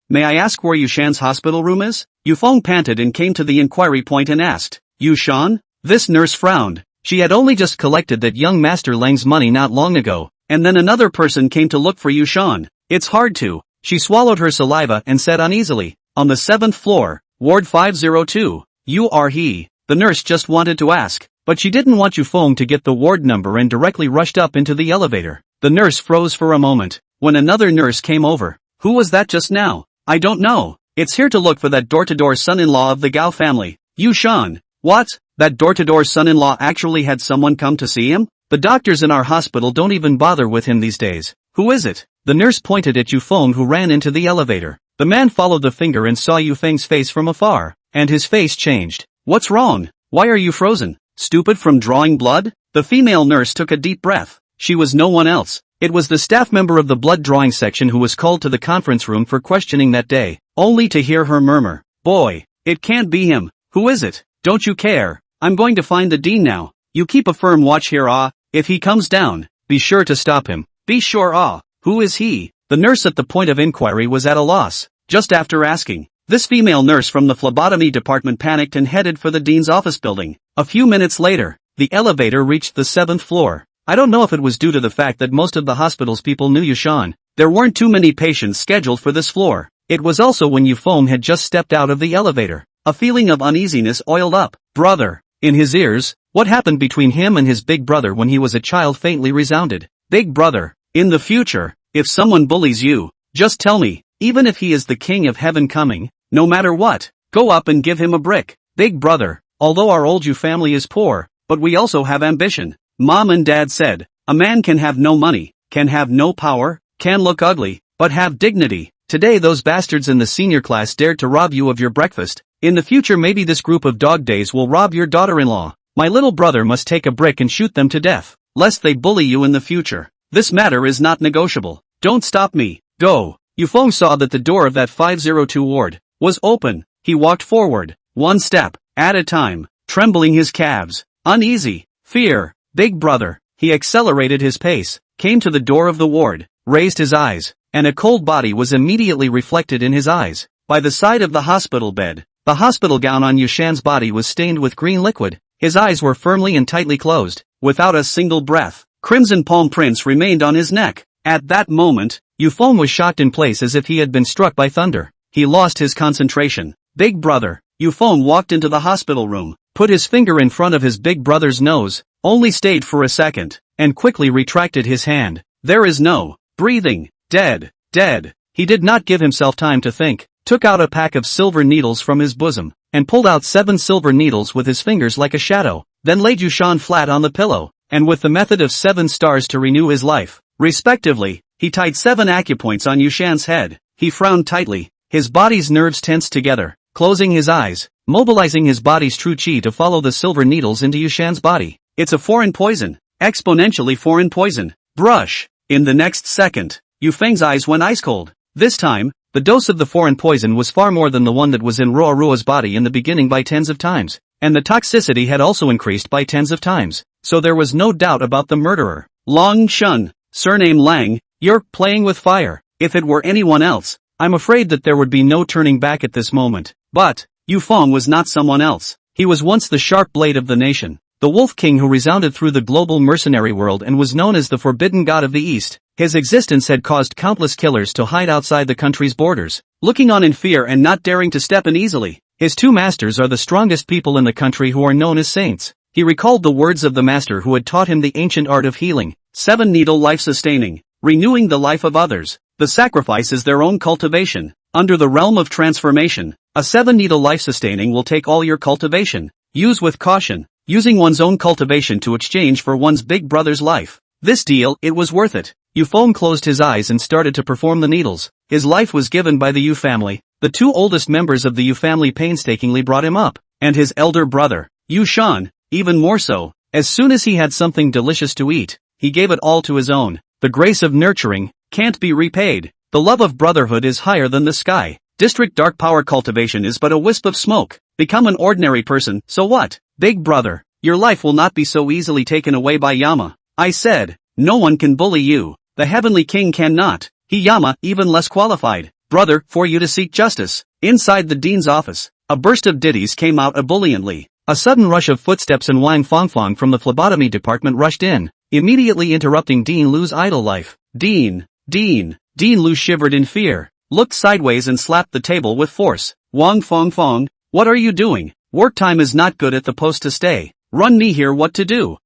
may I ask where Yushan's hospital room is? Yufeng panted and came to the inquiry point and asked. Yushan? This nurse frowned. She had only just collected that young Master Lang's money not long ago, and then another person came to look for Yushan. It's hard to. She swallowed her saliva and said uneasily. On the 7th floor, Ward 502. You are he. The nurse just wanted to ask, but she didn't want Yufeng to get the ward number and directly rushed up into the elevator. The nurse froze for a moment, when another nurse came over. Who was that just now? I don't know. It's here to look for that door-to-door son-in-law of the Gao family. Yushan. What? That door-to-door son-in-law actually had someone come to see him? The doctors in our hospital don't even bother with him these days. Who is it? The nurse pointed at Yufeng, who ran into the elevator. The man followed the finger and saw Yufeng's face from afar, and his face changed. What's wrong? Why are you frozen? Stupid from drawing blood? The female nurse took a deep breath. She was no one else. It was the staff member of the blood drawing section who was called to the conference room for questioning that day, only to hear her murmur. Boy, it can't be him. Who is it? Don't you care? I'm going to find the dean now. You keep a firm watch here, If he comes down, be sure to stop him. Be sure, Who is he? The nurse at the point of inquiry was at a loss. Just after asking, this female nurse from the phlebotomy department panicked and headed for the dean's office building. A few minutes later, the elevator reached the 7th floor. I don't know if it was due to the fact that most of the hospital's people knew Shunned. There weren't too many patients scheduled for this floor. It was also when Foam had just stepped out of the elevator. A feeling of uneasiness oiled up. Brother. In his ears, what happened between him and his big brother when he was a child faintly resounded. Big brother. In the future, if someone bullies you, just tell me, even if he is the king of heaven coming, no matter what, go up and give him a brick. Big brother, although our old family is poor, but we also have ambition. Mom and Dad said, a man can have no money, can have no power, can look ugly, but have dignity. Today those bastards in the senior class dared to rob you of your breakfast. In the future maybe this group of dog days will rob your daughter-in-law. My little brother must take a brick and shoot them to death, lest they bully you in the future. This matter is not negotiable. Don't stop me. Go. Foam saw that the door of that 502 ward was open. He walked forward, one step at a time, trembling his calves. Uneasy. Fear. Big brother. He accelerated his pace, came to the door of the ward, raised his eyes, and a cold body was immediately reflected in his eyes. By the side of the hospital bed, the hospital gown on Yushan's body was stained with green liquid. His eyes were firmly and tightly closed, without a single breath. Crimson palm prints remained on his neck. At that moment, Foam was shocked in place as if he had been struck by thunder. He lost his concentration. Big brother. Foam walked into the hospital room, put his finger in front of his big brother's nose, only stayed for a second, and quickly retracted his hand. There is no breathing. Dead. Dead. He did not give himself time to think, took out a pack of silver needles from his bosom, and pulled out 7 silver needles with his fingers like a shadow, then laid Yushan flat on the pillow, and with the method of 7 stars to renew his life, respectively, he tied 7 acupoints on Yushan's head. He frowned tightly, his body's nerves tensed together, closing his eyes, mobilizing his body's true chi to follow the silver needles into Yushan's body. It's a foreign poison, exponentially foreign poison. Brush. In the next second, Yufeng's eyes went ice cold. This time, the dose of the foreign poison was far more than the one that was in Rua's body in the beginning by tens of times, and the toxicity had also increased by tens of times, so there was no doubt about the murderer. Long Shun, surname Lang, you're playing with fire. If it were anyone else, I'm afraid that there would be no turning back at this moment. But, Yufeng was not someone else. He was once the sharp blade of the nation, the Wolf King who resounded through the global mercenary world and was known as the Forbidden God of the East. His existence had caused countless killers to hide outside the country's borders, looking on in fear and not daring to step in easily. His 2 masters are the strongest people in the country who are known as saints. He recalled the words of the master who had taught him the ancient art of healing, 7-needle life-sustaining, renewing the life of others. The sacrifice is their own cultivation. Under the realm of transformation, a 7-needle life-sustaining will take all your cultivation. Use with caution, using one's own cultivation to exchange for one's big brother's life. This deal, it was worth it. Foam closed his eyes and started to perform the needles. His life was given by the Yu family. The 2 oldest members of the Yu family painstakingly brought him up, and his elder brother, Yushan, even more so. As soon as he had something delicious to eat, he gave it all to his own. The grace of nurturing can't be repaid. The love of brotherhood is higher than the sky. District dark power cultivation is but a wisp of smoke. Become an ordinary person, so what? Big brother, your life will not be so easily taken away by Yama. I said, no one can bully you. The heavenly king cannot. He Yama, even less qualified. Brother, for you to seek justice. Inside the dean's office, a burst of ditties came out ebulliently. A sudden rush of footsteps and Wang Fongfong from the phlebotomy department rushed in, immediately interrupting Dean Lu's idle life. Dean Lu shivered in fear, looked sideways and slapped the table with force. Wang Fongfong, what are you doing? Work time is not good at the post to stay. Run me here what to do.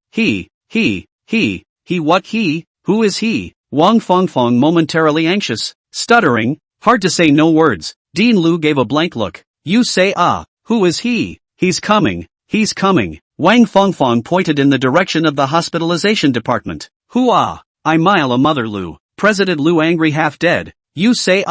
What he? Who is he? Wang Fongfong momentarily anxious, stuttering, hard to say no words. Dean Lu gave a blank look. You say who is he? He's coming. Wang Fongfong pointed in the direction of the hospitalization department. Who I mile a mother Lu. President Lu angry half dead. You say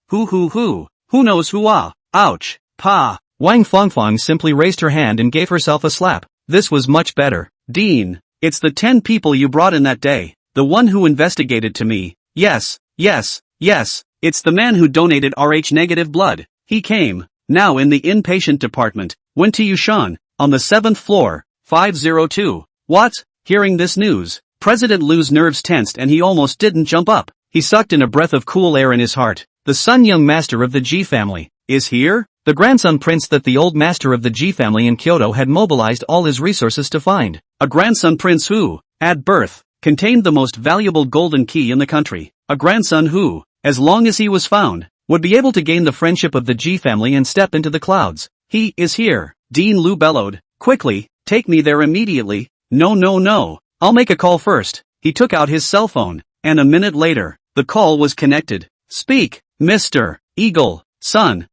who knows who ouch, pa. Wang Fongfong simply raised her hand and gave herself a slap. This was much better. Dean, it's the 10 people you brought in that day. The one who investigated to me. Yes, it's the man who donated Rh negative blood. He came. now in the inpatient department, went to Yushan, on the 7th floor, 502. What? Hearing this news, President Lu's nerves tensed and he almost didn't jump up. He sucked in a breath of cool air in his heart. The son young master of the G family is here? The grandson prince that the old master of the G family in Kyoto had mobilized all his resources to find. A grandson prince who, at birth, contained the most valuable golden key in the country. A grandson who, as long as he was found, would be able to gain the friendship of the G family and step into the clouds. He is here. Dean Lu bellowed. Quickly, take me there immediately. No no no, I'll make a call first. He took out his cell phone, and a minute later, the call was connected. Speak, Mr. Eagle, Sun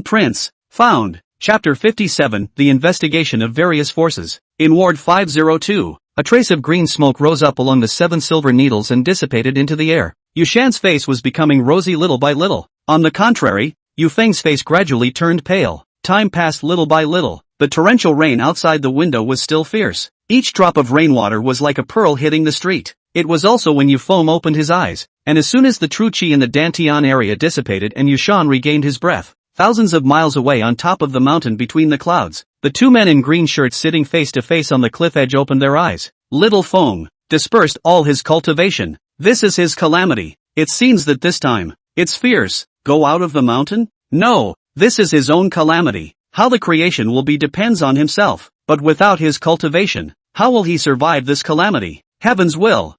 Prince, found. Chapter 57, The Investigation of Various Forces. In Ward 502, a trace of green smoke rose up along the 7 silver needles and dissipated into the air. Yushan's face was becoming rosy little by little. On the contrary, Yufeng's face gradually turned pale. Time passed little by little. The torrential rain outside the window was still fierce. Each drop of rainwater was like a pearl hitting the street. It was also when Yufeng opened his eyes, and as soon as the true chi in the Dantian area dissipated and Yushan regained his breath, thousands of miles away on top of the mountain between the clouds, the 2 men in green shirts sitting face to face on the cliff edge opened their eyes. Little Feng dispersed all his cultivation. This is his calamity. It seems that this time, it's fierce. Go out of the mountain? No, this is his own calamity. How the creation will be depends on himself, but without his cultivation, how will he survive this calamity? Heavens will.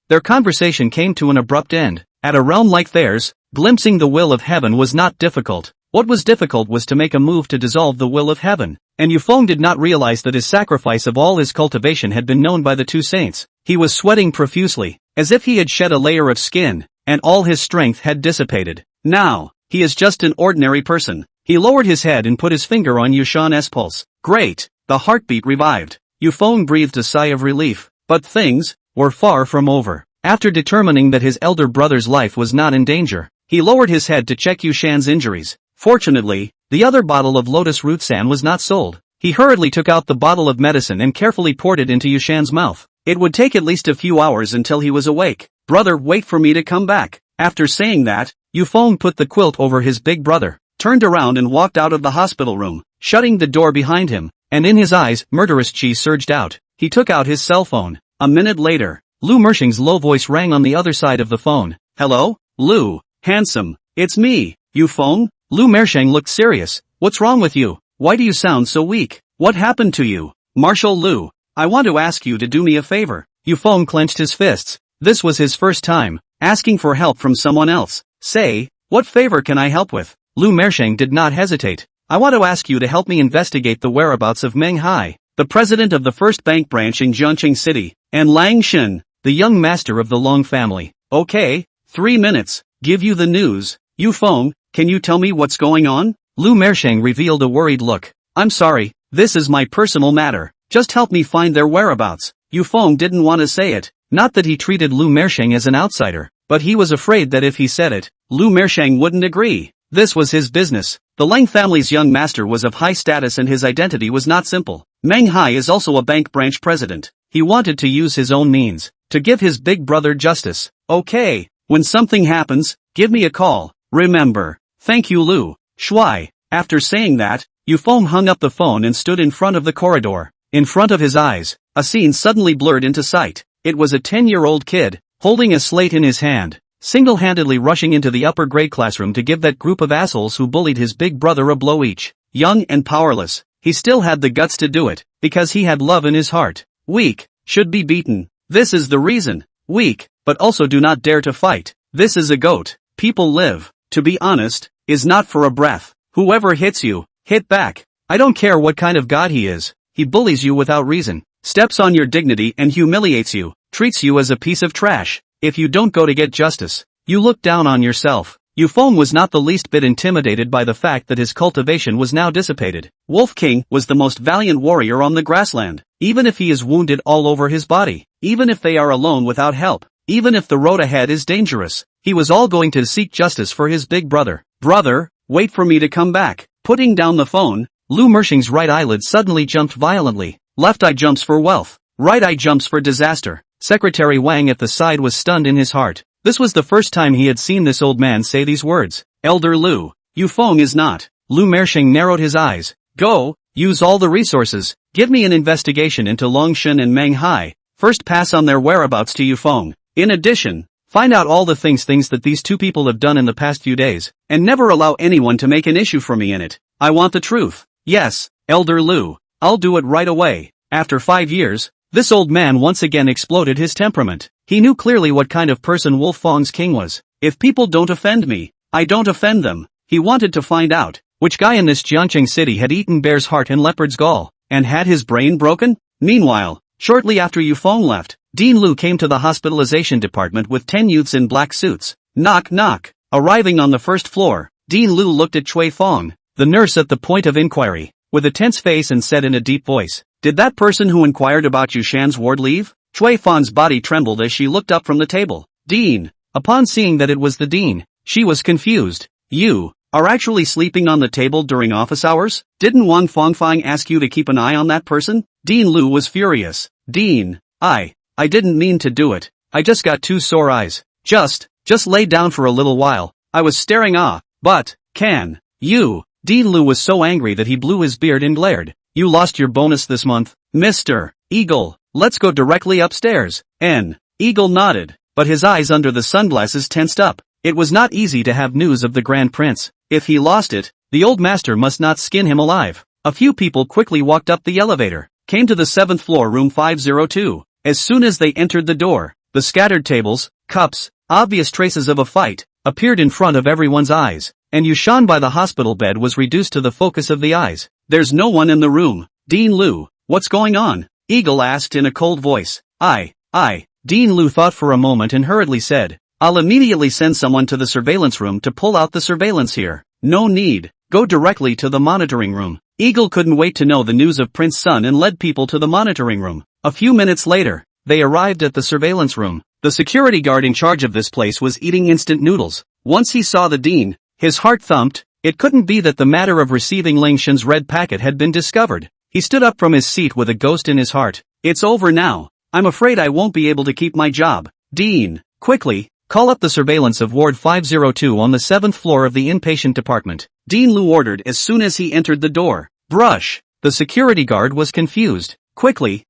Their conversation came to an abrupt end. At a realm like theirs, glimpsing the will of heaven was not difficult. What was difficult was to make a move to dissolve the will of heaven. And Yufeng did not realize that his sacrifice of all his cultivation had been known by the 2 saints. He was sweating profusely, as if he had shed a layer of skin, and all his strength had dissipated. Now, he is just an ordinary person. He lowered his head and put his finger on Yushan's pulse. Great! The heartbeat revived. Yufeng breathed a sigh of relief. But things were far from over. After determining that his elder brother's life was not in danger, he lowered his head to check Yushan's injuries. Fortunately, the other bottle of lotus root sand was not sold. He hurriedly took out the bottle of medicine and carefully poured it into Yushan's mouth. It would take at least a few hours until he was awake. Brother, wait for me to come back. After saying that, Yufeng put the quilt over his big brother, turned around and walked out of the hospital room, shutting the door behind him, and in his eyes, murderous chi surged out. He took out his cell phone. A minute later, Lu Mershing's low voice rang on the other side of the phone. Hello, Lu, handsome, it's me, Yufeng? Lu Mershing looked serious. What's wrong with you? Why do you sound so weak? What happened to you? Marshal Lu, I want to ask you to do me a favor. Yufeng clenched his fists. This was his first time asking for help from someone else. Say, what favor can I help with? Lu Mershing did not hesitate. I want to ask you to help me investigate the whereabouts of Meng Hai, the president of the first bank branch in Jianqing City, and Lang Shen, the young master of the Long family. Okay, 3 minutes. Give you the news. Yufeng, can you tell me what's going on? Lu Mershing revealed a worried look. I'm sorry, this is my personal matter. Just help me find their whereabouts. Yufeng didn't want to say it. Not that he treated Lu Mershing as an outsider, but he was afraid that if he said it, Lu Mershing wouldn't agree. This was his business. The Lang family's young master was of high status and his identity was not simple. Meng Hai is also a bank branch president. He wanted to use his own means to give his big brother justice. Okay, when something happens, give me a call. Remember. Thank you, Lu. Shui. After saying that, Yufeng hung up the phone and stood in front of the corridor. In front of his eyes, a scene suddenly blurred into sight. It was a 10-year-old kid, holding a slate in his hand, single-handedly rushing into the upper grade classroom to give that group of assholes who bullied his big brother a blow each. Young and powerless, he still had the guts to do it, because he had love in his heart. Weak, should be beaten. This is the reason. Weak, but also do not dare to fight. This is a goat. People live, to be honest, is not for a breath. Whoever hits you, hit back. I don't care what kind of god he is. He bullies you without reason, steps on your dignity and humiliates you, treats you as a piece of trash. If you don't go to get justice, you look down on yourself. Yufeng was not the least bit intimidated by the fact that his cultivation was now dissipated. Wolf King was the most valiant warrior on the grassland. Even if he is wounded all over his body, even if they are alone without help, even if the road ahead is dangerous, he was all going to seek justice for his big brother. Brother, wait for me to come back. Putting down the phone, Lu Mershing's right eyelid suddenly jumped violently. Left eye jumps for wealth. Right eye jumps for disaster. Secretary Wang at the side was stunned in his heart. This was the first time he had seen this old man say these words. Elder Lu, Yufeng is not Lu Mershing narrowed his eyes. Go, use all the resources, give me an investigation into Longshan and Meng Hai, first pass on their whereabouts to Yufeng. In addition, find out all the things that these two people have done in the past few days, and never allow anyone to make an issue for me in it. I want the truth. Yes, Elder Lu, I'll do it right away. After 5 years, this old man once again exploded his temperament. He knew clearly what kind of person Wolf Fong's king was. If people don't offend me, I don't offend them. He wanted to find out which guy in this Jiangqing city had eaten bear's heart and leopard's gall, and had his brain broken? Meanwhile, shortly after Yufeng left, Dean Lu came to the hospitalization department with 10 youths in black suits. Knock knock. Arriving on the first floor, Dean Lu looked at Chui Fong, the nurse at the point of inquiry, with a tense face and said in a deep voice, "Did that person who inquired about Yushan's ward leave?" Chui Fong's body trembled as she looked up from the table. Dean. Upon seeing that it was the dean, she was confused. You are actually sleeping on the table during office hours? Didn't Wang Fongfang ask you to keep an eye on that person? Dean Lu was furious. Dean, I didn't mean to do it. I just got 2 sore eyes. Just lay down for a little while. I was staring but, can you? Dean Lu was so angry that he blew his beard and glared. You lost your bonus this month, Mr. Eagle. Let's go directly upstairs. Eagle nodded, but his eyes under the sunglasses tensed up. It was not easy to have news of the Grand Prince. If he lost it, the old master must not skin him alive. A few people quickly walked up the elevator, came to the 7th floor room 502. As soon as they entered the door, the scattered tables, cups, obvious traces of a fight, appeared in front of everyone's eyes, and Yushan by the hospital bed was reduced to the focus of the eyes. There's no one in the room. Dean Lu, what's going on? Eagle asked in a cold voice. Dean Lu thought for a moment and hurriedly said, I'll immediately send someone to the surveillance room to pull out the surveillance here. No need. Go directly to the monitoring room. Eagle couldn't wait to know the news of Prince Sun and led people to the monitoring room. A few minutes later, they arrived at the surveillance room. The security guard in charge of this place was eating instant noodles. Once he saw the dean, his heart thumped. It couldn't be that the matter of receiving Ling Shen's red packet had been discovered. He stood up from his seat with a ghost in his heart. It's over now. I'm afraid I won't be able to keep my job. Dean, quickly, call up the surveillance of Ward 502 on the 7th floor of the inpatient department. Dean Lu ordered as soon as he entered the door. Brush. The security guard was confused. Quickly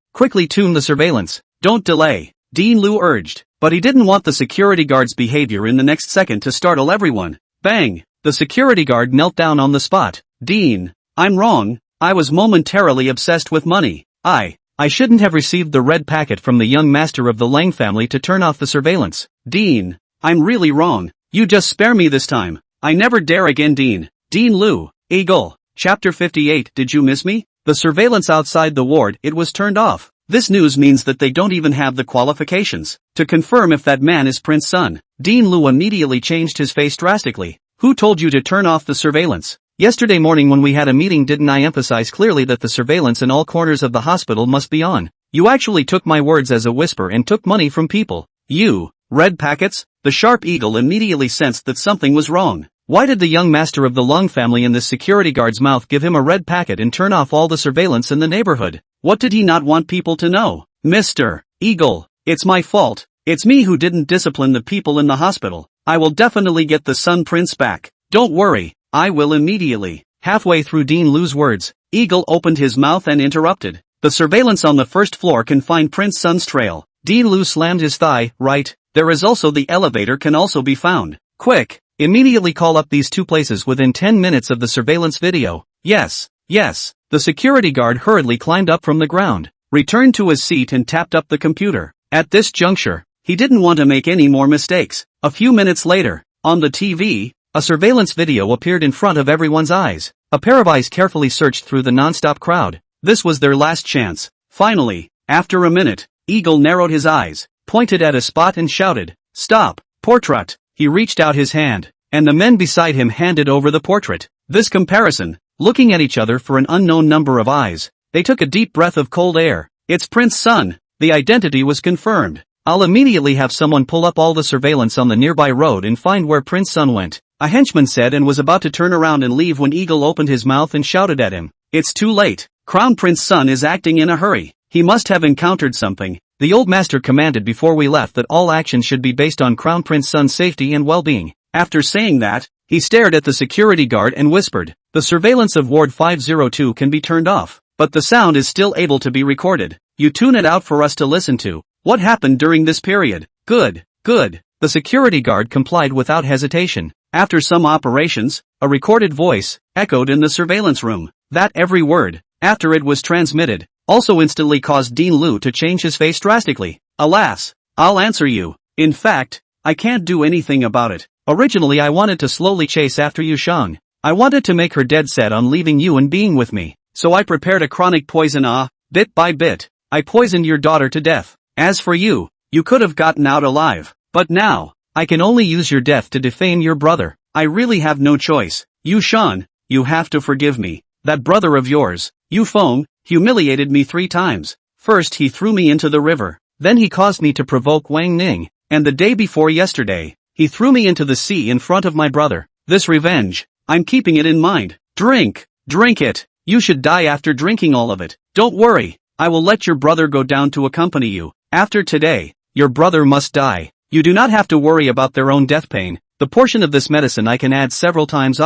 tune the surveillance. Don't delay. Dean Lu urged. But he didn't want the security guard's behavior in the next second to startle everyone. Bang. The security guard knelt down on the spot. Dean, I'm wrong. I was momentarily obsessed with money. I shouldn't have received the red packet from the young master of the Lang family to turn off the surveillance. Dean, I'm really wrong. You just spare me this time. I never dare again. Dean Lu, Eagle. Chapter 58. Did you miss me? The surveillance outside the ward, it was turned off. This news means that they don't even have the qualifications to confirm if that man is Prince Sun. Dean Lu immediately changed his face drastically. Who told you to turn off the surveillance? Yesterday morning when we had a meeting, didn't I emphasize clearly that the surveillance in all corners of the hospital must be on? You actually took my words as a whisper and took money from people. You, red packets? The sharp Eagle immediately sensed that something was wrong. Why did the young master of the Lung family in this security guard's mouth give him a red packet and turn off all the surveillance in the neighborhood? What did he not want people to know? Mr. Eagle, it's my fault. It's me who didn't discipline the people in the hospital. I will definitely get the Sun Prince back. Don't worry. I will immediately. Halfway through Dean Lu's words, Eagle opened his mouth and interrupted. The surveillance on the first floor can find Prince Sun's trail. Dean Lu slammed his thigh. Right, there is also the elevator can also be found. Quick, immediately call up these 2 places within 10 minutes of the surveillance video. Yes. The security guard hurriedly climbed up from the ground, returned to his seat and tapped up the computer. At this juncture, he didn't want to make any more mistakes. A few minutes later, on the TV, a surveillance video appeared in front of everyone's eyes. A pair of eyes carefully searched through the non-stop crowd. This was their last chance. Finally, after a minute, Eagle narrowed his eyes, pointed at a spot and shouted, Stop, portrait. He reached out his hand, and the men beside him handed over the portrait. This comparison, looking at each other for an unknown number of eyes, they took a deep breath of cold air. It's Prince Sun. The identity was confirmed. I'll immediately have someone pull up all the surveillance on the nearby road and find where Prince Sun went. A henchman said and was about to turn around and leave when Eagle opened his mouth and shouted at him. It's too late. Crown Prince Sun is acting in a hurry. He must have encountered something. The old master commanded before we left that all action should be based on Crown Prince Sun's safety and well-being. After saying that, he stared at the security guard and whispered, "The surveillance of Ward 502 can be turned off, but the sound is still able to be recorded. You tune it out for us to listen to. What happened during this period?" "Good, good." The security guard complied without hesitation. After some operations, a recorded voice echoed in the surveillance room. That every word, after it was transmitted, also instantly caused Dean Liu to change his face drastically. "Alas, I'll answer you. In fact, I can't do anything about it. Originally I wanted to slowly chase after you, Shang. I wanted to make her dead set on leaving you and being with me. So I prepared a chronic poison. Bit by bit, I poisoned your daughter to death. As for you, you could have gotten out alive. But now, I can only use your death to defame your brother. I really have no choice. You Shan, you have to forgive me. That brother of yours, Yu Feng, humiliated me 3 times. First he threw me into the river. Then he caused me to provoke Wang Ning. And the day before yesterday, he threw me into the sea in front of my brother. This revenge, I'm keeping it in mind. Drink it. You should die after drinking all of it. Don't worry, I will let your brother go down to accompany you. After today, your brother must die. You do not have to worry about their own death pain. The portion of this medicine I can add several times.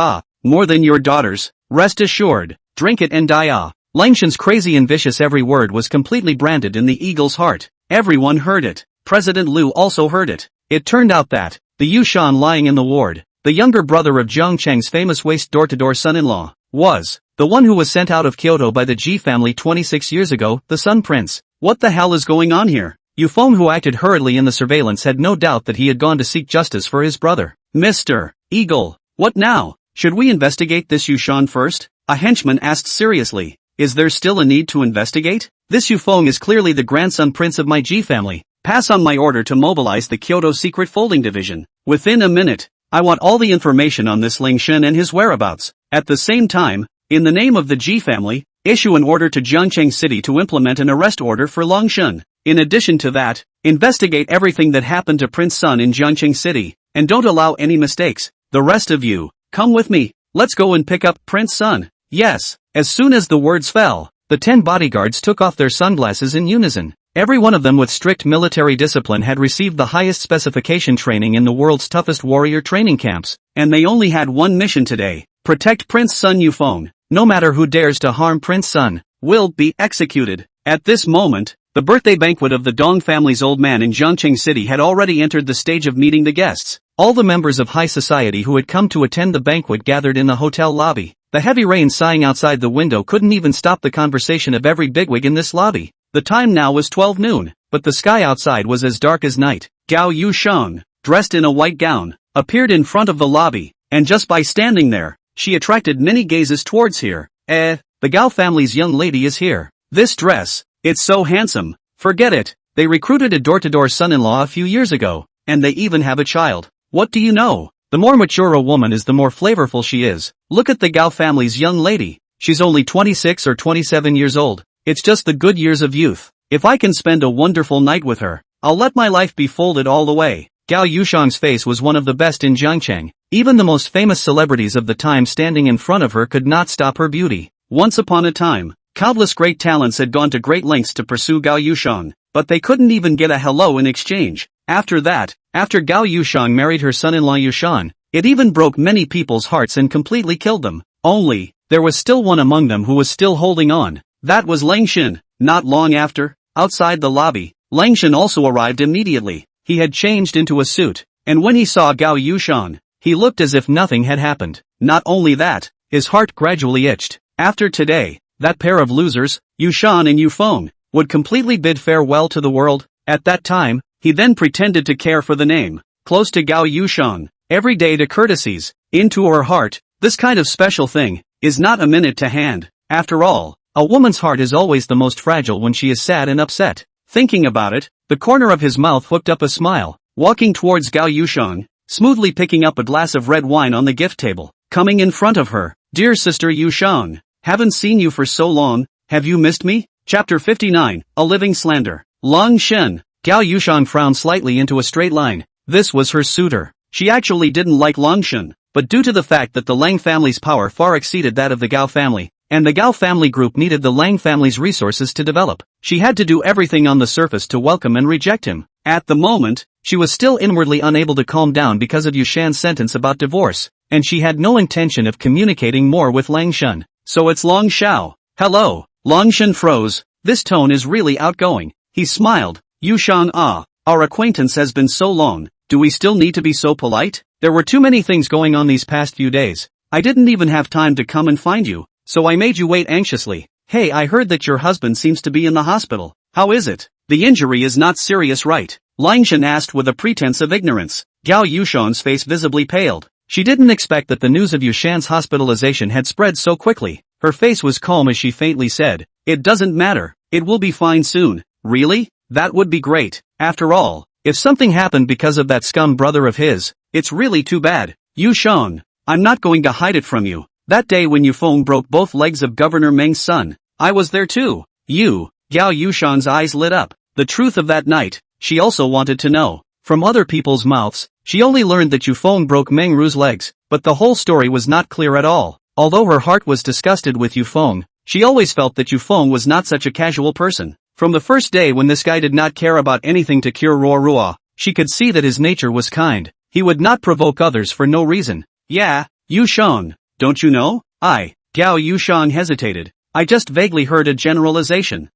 More than your daughter's. Rest assured, drink it and die. Langshan's crazy and vicious every word was completely branded in the eagle's heart. Everyone heard it. President Liu also heard it. It turned out that the Yu Shan lying in the ward, the younger brother of Zhang Cheng's famous waste door-to-door son-in-law, was the one who was sent out of Kyoto by the Ji family 26 years ago, the Sun Prince. What the hell is going on here? Yu Feng, who acted hurriedly in the surveillance, had no doubt that he had gone to seek justice for his brother. Mr. Eagle, what now? Should we investigate this Yu Shan first? A henchman asked seriously. Is there still a need to investigate? This Yu Feng is clearly the grandson prince of my Ji family. Pass on my order to mobilize the Kyoto Secret Folding Division. Within a minute, I want all the information on this Langshan and his whereabouts. At the same time, in the name of the Ji family, issue an order to Jiangcheng City to implement an arrest order for Langshan. In addition to that, investigate everything that happened to Prince Sun in Jiangcheng City, and don't allow any mistakes. The rest of you, come with me. Let's go and pick up Prince Sun. Yes. As soon as the words fell, the 10 bodyguards took off their sunglasses in unison. Every one of them with strict military discipline had received the highest specification training in the world's toughest warrior training camps, and they only had one mission today: protect Prince Sun Yufeng. No matter who dares to harm Prince Sun, will be executed. At this moment, the birthday banquet of the Dong family's old man in Jiangcheng City had already entered the stage of meeting the guests. All the members of high society who had come to attend the banquet gathered in the hotel lobby. The heavy rain sighing outside the window couldn't even stop the conversation of every bigwig in this lobby. The time now was 12 noon, but the sky outside was as dark as night. Gao Yusheng, dressed in a white gown, appeared in front of the lobby, and just by standing there, she attracted many gazes towards her. The Gao family's young lady is here. This dress, it's so handsome. Forget it, they recruited a door-to-door son-in-law a few years ago, and they even have a child. What do you know? The more mature a woman is, the more flavorful she is. Look at the Gao family's young lady. She's only 26 or 27 years old. It's just the good years of youth. If I can spend a wonderful night with her, I'll let my life be folded all the way. Gao Yushang's face was one of the best in Jiangcheng. Even the most famous celebrities of the time standing in front of her could not stop her beauty. Once upon a time, countless great talents had gone to great lengths to pursue Gao Yushang, but they couldn't even get a hello in exchange. After that, after Gao Yushang married her son-in-law Yushan, it even broke many people's hearts and completely killed them. Only, there was still one among them who was still holding on. That was Langshan. Not long after, outside the lobby, Langshan also arrived immediately. He had changed into a suit, and when he saw Gao Yushang, he looked as if nothing had happened. Not only that, his heart gradually itched. After today, that pair of losers, Yushan and Yufeng, would completely bid farewell to the world. At that time, he then pretended to care for the name, close to Gao Yushang, every day to courtesies, into her heart. This kind of special thing is not a minute to hand. After all, a woman's heart is always the most fragile when she is sad and upset. Thinking about it, the corner of his mouth hooked up a smile, walking towards Gao Yushang, smoothly picking up a glass of red wine on the gift table, coming in front of her. Dear sister Yushang, haven't seen you for so long, have you missed me? Chapter 59, A Living Slander. Long Shen. Gao Yushang frowned slightly into a straight line. This was her suitor. She actually didn't like Longshan, but due to the fact that the Lang family's power far exceeded that of the Gao family, and the Gao family group needed the Lang family's resources to develop, she had to do everything on the surface to welcome and reject him. At the moment, she was still inwardly unable to calm down because of Yushan's sentence about divorce, and she had no intention of communicating more with Langshan. So it's Long Xiao. Hello. Langshan froze. This tone is really outgoing. He smiled. Yushan, our acquaintance has been so long. Do we still need to be so polite? There were too many things going on these past few days. I didn't even have time to come and find you, so I made you wait anxiously. Hey, I heard that your husband seems to be in the hospital. How is it? The injury is not serious, right? Langshan asked with a pretense of ignorance. Gao Yushan's face visibly paled. She didn't expect that the news of Yushan's hospitalization had spread so quickly. Her face was calm as she faintly said, "It doesn't matter. It will be fine soon." Really? That would be great. After all, if something happened because of that scum brother of his, it's really too bad. Yushan, I'm not going to hide it from you. That day when Yufeng broke both legs of Governor Meng's son, I was there too. Gao Yushan's eyes lit up. The truth of that night, she also wanted to know. From other people's mouths, she only learned that Yufeng broke Meng Ru's legs, but the whole story was not clear at all. Although her heart was disgusted with Yufeng, she always felt that Yufeng was not such a casual person. From the first day when this guy did not care about anything to cure Ruo, she could see that his nature was kind. He would not provoke others for no reason. Yeah, Yushan, don't you know? Gao Yushan hesitated. I just vaguely heard a generalization.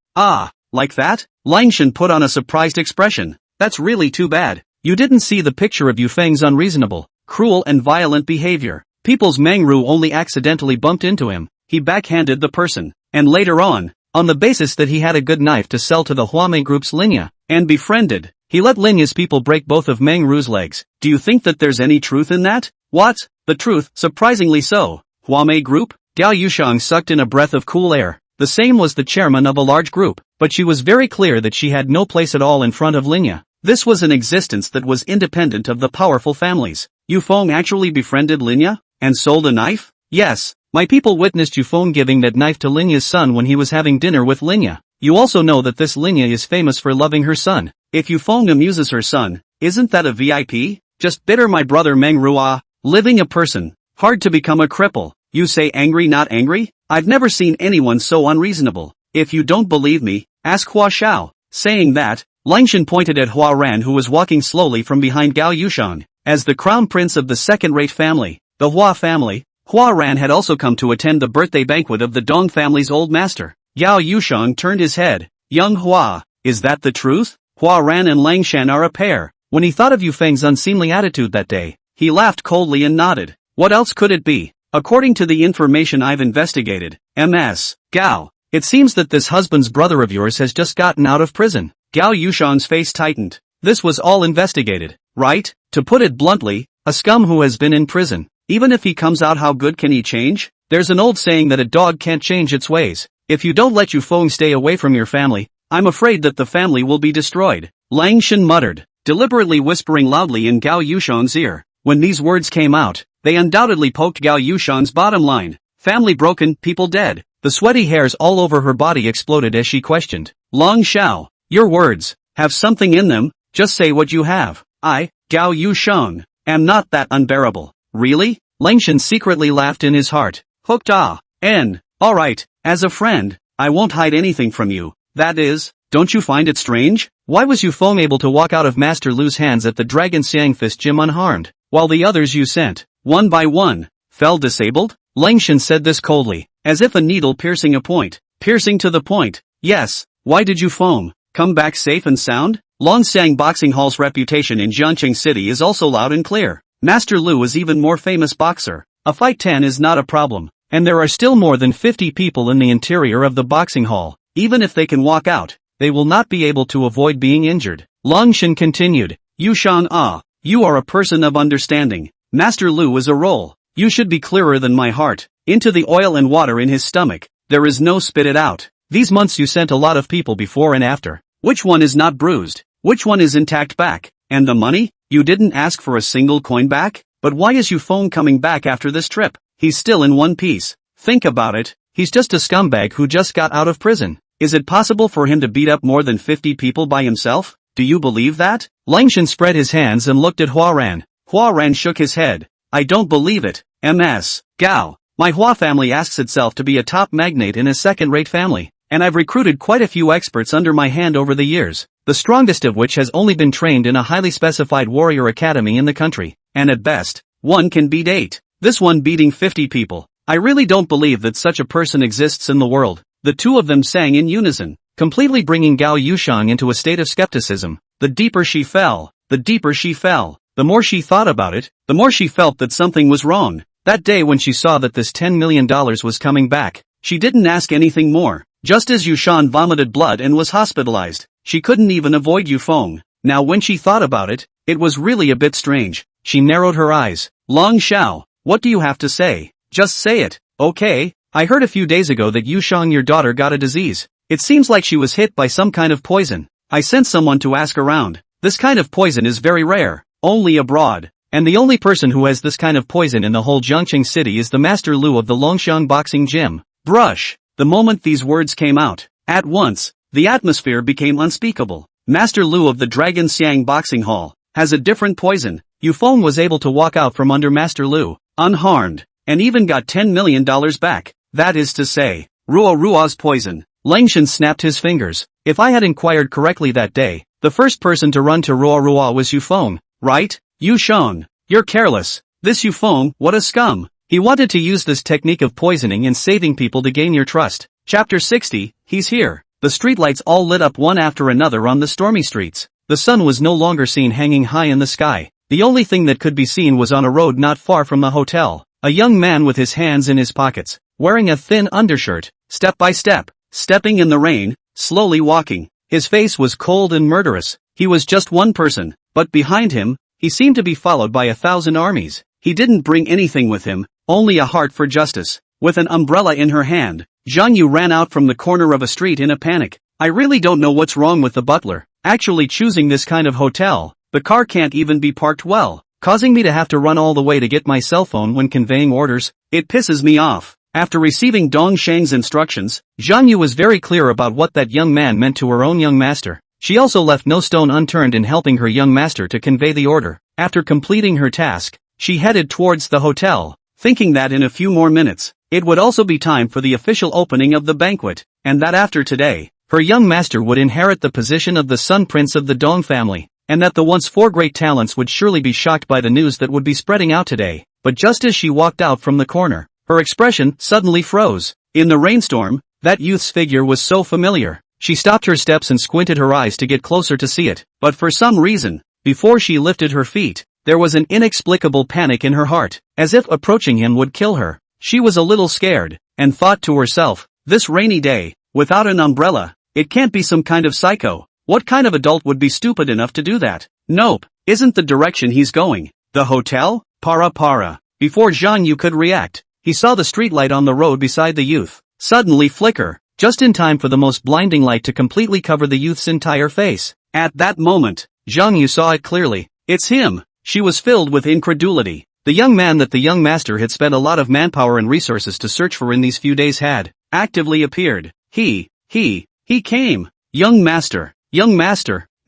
Like that? Langshan put on a surprised expression. That's really too bad. You didn't see the picture of Yufeng's unreasonable, cruel and violent behavior. People's Mengru only accidentally bumped into him. He backhanded the person. And later on the basis that he had a good knife to sell to the Huame group's Linya, and befriended, he let Linya's people break both of Mengru's legs. Do you think that there's any truth in that? What? The truth, surprisingly so. Huame group? Gao Yushang sucked in a breath of cool air. The same was the chairman of a large group, but she was very clear that she had no place at all in front of Linya. This was an existence that was independent of the powerful families. Yufeng actually befriended Linya? And sold a knife? Yes, my people witnessed Yufeng giving that knife to Linya's son when he was having dinner with Linya. You also know that this Linya is famous for loving her son. If Yufeng amuses her son, isn't that a VIP? Just bitter my brother Meng Rua, living a person. Hard to become a cripple. You say angry not angry? I've never seen anyone so unreasonable. If you don't believe me, ask Hua Xiao. Saying that, Langshan pointed at Hua Ran who was walking slowly from behind Gao Yushang. As the crown prince of the second-rate family, the Hua family, Hua Ran had also come to attend the birthday banquet of the Dong family's old master. Gao Yushang turned his head. Young Hua, is that the truth? Hua Ran and Langshan are a pair. When he thought of Yufeng's unseemly attitude that day, he laughed coldly and nodded. What else could it be? According to the information I've investigated, Ms. Gao, it seems that this husband's brother of yours has just gotten out of prison. Gao Yushang's face tightened. This was all investigated, right? To put it bluntly, a scum who has been in prison. Even if he comes out, how good can he change? There's an old saying that a dog can't change its ways. If you don't let Yufeng stay away from your family, I'm afraid that the family will be destroyed. Langshan muttered, deliberately whispering loudly in Gao Yushang's ear. When these words came out, they undoubtedly poked Gao Yushang's bottom line. Family broken, people dead. The sweaty hairs all over her body exploded as she questioned. Long Xiao, your words have something in them, just say what you have. I, Gao Yushang, am not that unbearable. Really? Langshan secretly laughed in his heart. Hooked alright, as a friend, I won't hide anything from you. That is, don't you find it strange? Why was Yufeng able to walk out of Master Lu's hands at the Dragon Xiangfist gym unharmed, while the others you sent, one by one, fell disabled? Langshan said this coldly, as if a needle piercing a point. Piercing to the point. Yes, why did Yufeng come back safe and sound? Longxiang Boxing Hall's reputation in Jianqing City is also loud and clear. Master Lu is even more famous boxer. A fight 10 is not a problem, and there are still more than 50 people in the interior of the boxing hall. Even if they can walk out, they will not be able to avoid being injured. Langshan continued, Yushang, you are a person of understanding. Master Lu is a role. You should be clearer than my heart. Into the oil and water in his stomach, there is no spit it out. These months you sent a lot of people before and after. Which one is not bruised? Which one is intact back? And the money? You didn't ask for a single coin back? But why is Yufeng coming back after this trip? He's still in one piece. Think about it, he's just a scumbag who just got out of prison. Is it possible for him to beat up more than 50 people by himself? Do you believe that? Langshan spread his hands and looked at Hua Ran. Hua Ran shook his head. I don't believe it. Ms. Gao, my Hua family asks itself to be a top magnate in a second-rate family. and I've recruited quite a few experts under my hand over the years, the strongest of which has only been trained in a highly specified warrior academy in the country, and at best, one can beat 8. This one beating 50 people. I really don't believe that such a person exists in the world, the two of them sang in unison, completely bringing Gao Yushang into a state of skepticism. The deeper she fell, the more she thought about it, the more she felt that something was wrong. That day when she saw that this $10 million was coming back, she didn't ask anything more. Just as Yushan vomited blood and was hospitalized, she couldn't even avoid Yufeng. Now when she thought about it, it was really a bit strange. She narrowed her eyes. Long Xiao, what do you have to say? Just say it, okay? I heard a few days ago that Yushang, your daughter, got a disease. It seems like she was hit by some kind of poison. I sent someone to ask around. This kind of poison is very rare, only abroad. And the only person who has this kind of poison in the whole Jiangqing city is the Master Lu of the Longxiang boxing gym. Brush. The moment these words came out, at once, the atmosphere became unspeakable. Master Lu of the Dragon Xiang boxing hall has a different poison. Yufeng was able to walk out from under Master Lu, unharmed, and even got $10 million back. That is to say, Ruo's poison. Langshan snapped his fingers. If I had inquired correctly that day, the first person to run to Ruo was Yufeng, right? Yusheng, you're careless. This Yufeng, what a scum. He wanted to use this technique of poisoning and saving people to gain your trust. Chapter 60, he's here. The streetlights all lit up one after another on the stormy streets. The sun was no longer seen hanging high in the sky. The only thing that could be seen was on a road not far from the hotel, a young man with his hands in his pockets, wearing a thin undershirt, step by step, stepping in the rain, slowly walking. His face was cold and murderous. He was just one person, but behind him, he seemed to be followed by 1,000 armies. He didn't bring anything with him, only a heart for justice. With an umbrella in her hand, Zhang Yu ran out from the corner of a street in a panic. I really don't know what's wrong with the butler, actually choosing this kind of hotel. The car can't even be parked well, causing me to have to run all the way to get my cell phone when conveying orders. It pisses me off. After receiving Dong Sheng's instructions, Zhang Yu was very clear about what that young man meant to her own young master. She also left no stone unturned in helping her young master to convey the order. After completing her task, she headed towards the hotel, thinking that in a few more minutes, it would also be time for the official opening of the banquet, and that after today, her young master would inherit the position of the Sun Prince of the Dong family, and that the once 4 great talents would surely be shocked by the news that would be spreading out today. But just as she walked out from the corner, her expression suddenly froze. In the rainstorm, that youth's figure was so familiar. She stopped her steps and squinted her eyes to get closer to see it, but for some reason, before she lifted her feet, there was an inexplicable panic in her heart, as if approaching him would kill her. She was a little scared, and thought to herself, this rainy day, without an umbrella, it can't be some kind of psycho. What kind of adult would be stupid enough to do that? Nope, isn't the direction he's going. The hotel? Para. Before Zhang Yu could react, he saw the streetlight on the road beside the youth suddenly flicker, just in time for the most blinding light to completely cover the youth's entire face. At that moment, Zhang Yu saw it clearly. It's him. She was filled with incredulity. The young man that the young master had spent a lot of manpower and resources to search for in these few days had actively appeared. He came. Young master,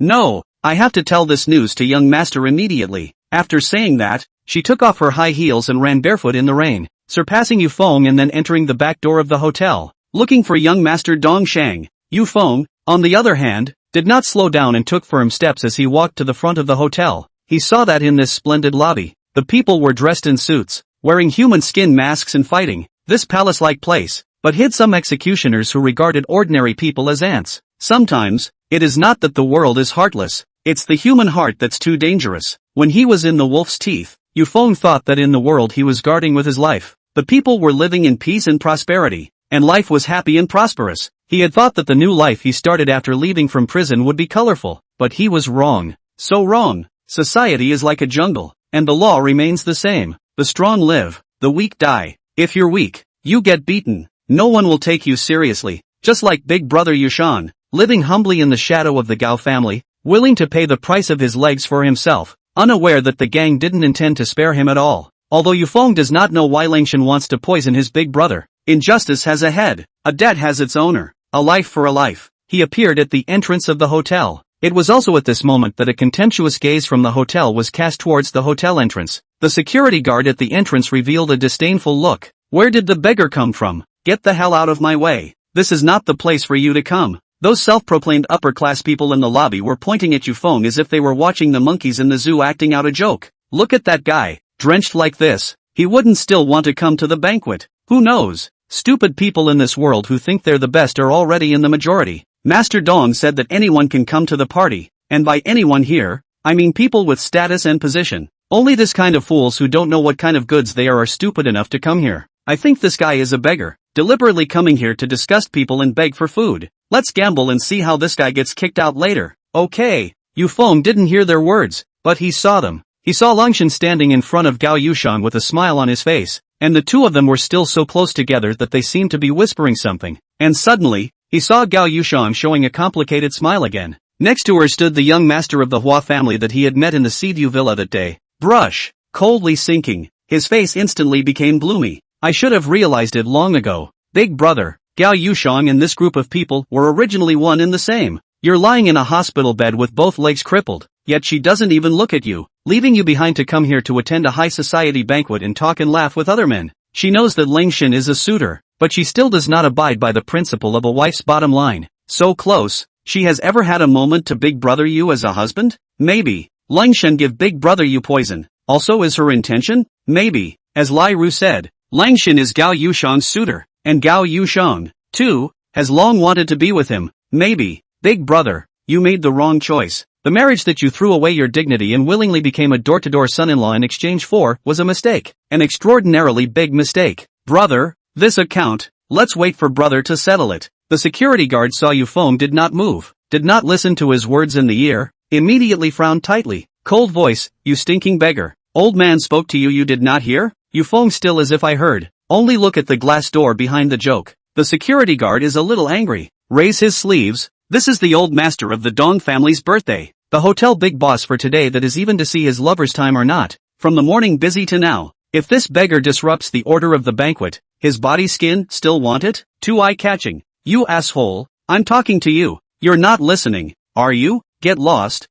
no, I have to tell this news to young master immediately. After saying that, she took off her high heels and ran barefoot in the rain, surpassing Yufeng and then entering the back door of the hotel, looking for young master Dongshang. Yufeng, on the other hand, did not slow down and took firm steps as he walked to the front of the hotel. He saw that in this splendid lobby, the people were dressed in suits, wearing human skin masks and fighting. This palace-like place, but hid some executioners who regarded ordinary people as ants. Sometimes, it is not that the world is heartless, it's the human heart that's too dangerous. When he was in the wolf's teeth, Yufeng thought that in the world he was guarding with his life, the people were living in peace and prosperity, and life was happy and prosperous. He had thought that the new life he started after leaving from prison would be colorful, but he was wrong. So wrong. Society is like a jungle, and the law remains the same. The strong live, the weak die. If you're weak, you get beaten. No one will take you seriously, just like Big Brother Yushan, living humbly in the shadow of the Gao family, willing to pay the price of his legs for himself, unaware that the gang didn't intend to spare him at all. Although Yufeng does not know why Langshan wants to poison his big brother, injustice has a head, a debt has its owner, a life for a life. He appeared at the entrance of the hotel. It was also at this moment that a contemptuous gaze from the hotel was cast towards the hotel entrance. The security guard at the entrance revealed a disdainful look. Where did the beggar come from? Get the hell out of my way. this is not the place for you to come. Those self-proclaimed upper-class people in the lobby were pointing at Yufeng as if they were watching the monkeys in the zoo acting out a joke. Look at that guy, drenched like this. He wouldn't still want to come to the banquet. Who knows? Stupid people in this world who think they're the best are already in the majority. Master Dong said that anyone can come to the party, and by anyone here, I mean people with status and position. Only this kind of fools who don't know what kind of goods they are stupid enough to come here. I think this guy is a beggar, deliberately coming here to disgust people and beg for food. Let's gamble and see how this guy gets kicked out later. Okay. Yufeng didn't hear their words, but he saw them. He saw Lingshan standing in front of Gao Yushang with a smile on his face, and the two of them were still so close together that they seemed to be whispering something. And suddenly, he saw Gao Yushang showing a complicated smile again. Next to her stood the young master of the Hua family that he had met in the Seaview Villa that day. Brush, coldly sinking. His face instantly became gloomy. I should have realized it long ago. Big brother, Gao Yushang and this group of people were originally one and the same. You're lying in a hospital bed with both legs crippled, yet she doesn't even look at you, leaving you behind to come here to attend a high society banquet and talk and laugh with other men. She knows that Lingshan is a suitor, but she still does not abide by the principle of a wife's bottom line. So close, she has ever had a moment to big brother you as a husband? Maybe. Lingshan give big brother you poison, also is her intention? Maybe. As Lai Ru said, Lingshan is Gao Yushang's suitor, and Gao Yushang, too, has long wanted to be with him. Maybe. Big brother, you made the wrong choice. The marriage that you threw away your dignity and willingly became a door-to-door son-in-law in exchange for was a mistake. An extraordinarily big mistake. Brother, this account, let's wait for brother to settle it. The security guard saw Yufeng did not move, did not listen to his words in the ear, immediately frowned tightly. Cold voice, you stinking beggar. Old man spoke to you, you did not hear? Yufeng still as if I heard. Only look at the glass door behind the joke. The security guard is a little angry. Raise his sleeves. This is the old master of the Dong family's birthday. The hotel big boss for today that is even to see his lover's time or not. From the morning busy to now. If this beggar disrupts the order of the banquet, his body skin still want it? Too eye-catching. You asshole, I'm talking to you. You're not listening, are you? Get lost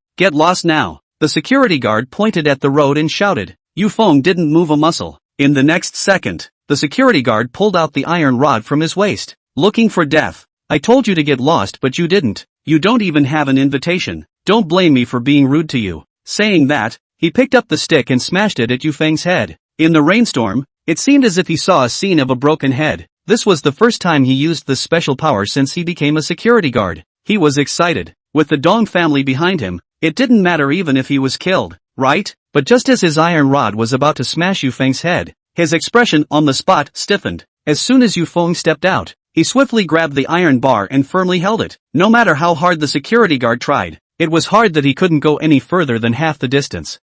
now. The security guard pointed at the road and shouted. Yufeng didn't move a muscle. In the next second, the security guard pulled out the iron rod from his waist. Looking for death. I told you to get lost but you didn't. You don't even have an invitation. Don't blame me for being rude to you. Saying that, he picked up the stick and smashed it at Yufeng's head. In the rainstorm, it seemed as if he saw a scene of a broken head. This was the first time he used this special power since he became a security guard. He was excited. With the Dong family behind him, it didn't matter even if he was killed, right? But just as his iron rod was about to smash Yufeng's head, his expression on the spot stiffened. As soon as Yufeng stepped out, he swiftly grabbed the iron bar and firmly held it. No matter how hard the security guard tried, it was hard that he couldn't go any further than half the distance.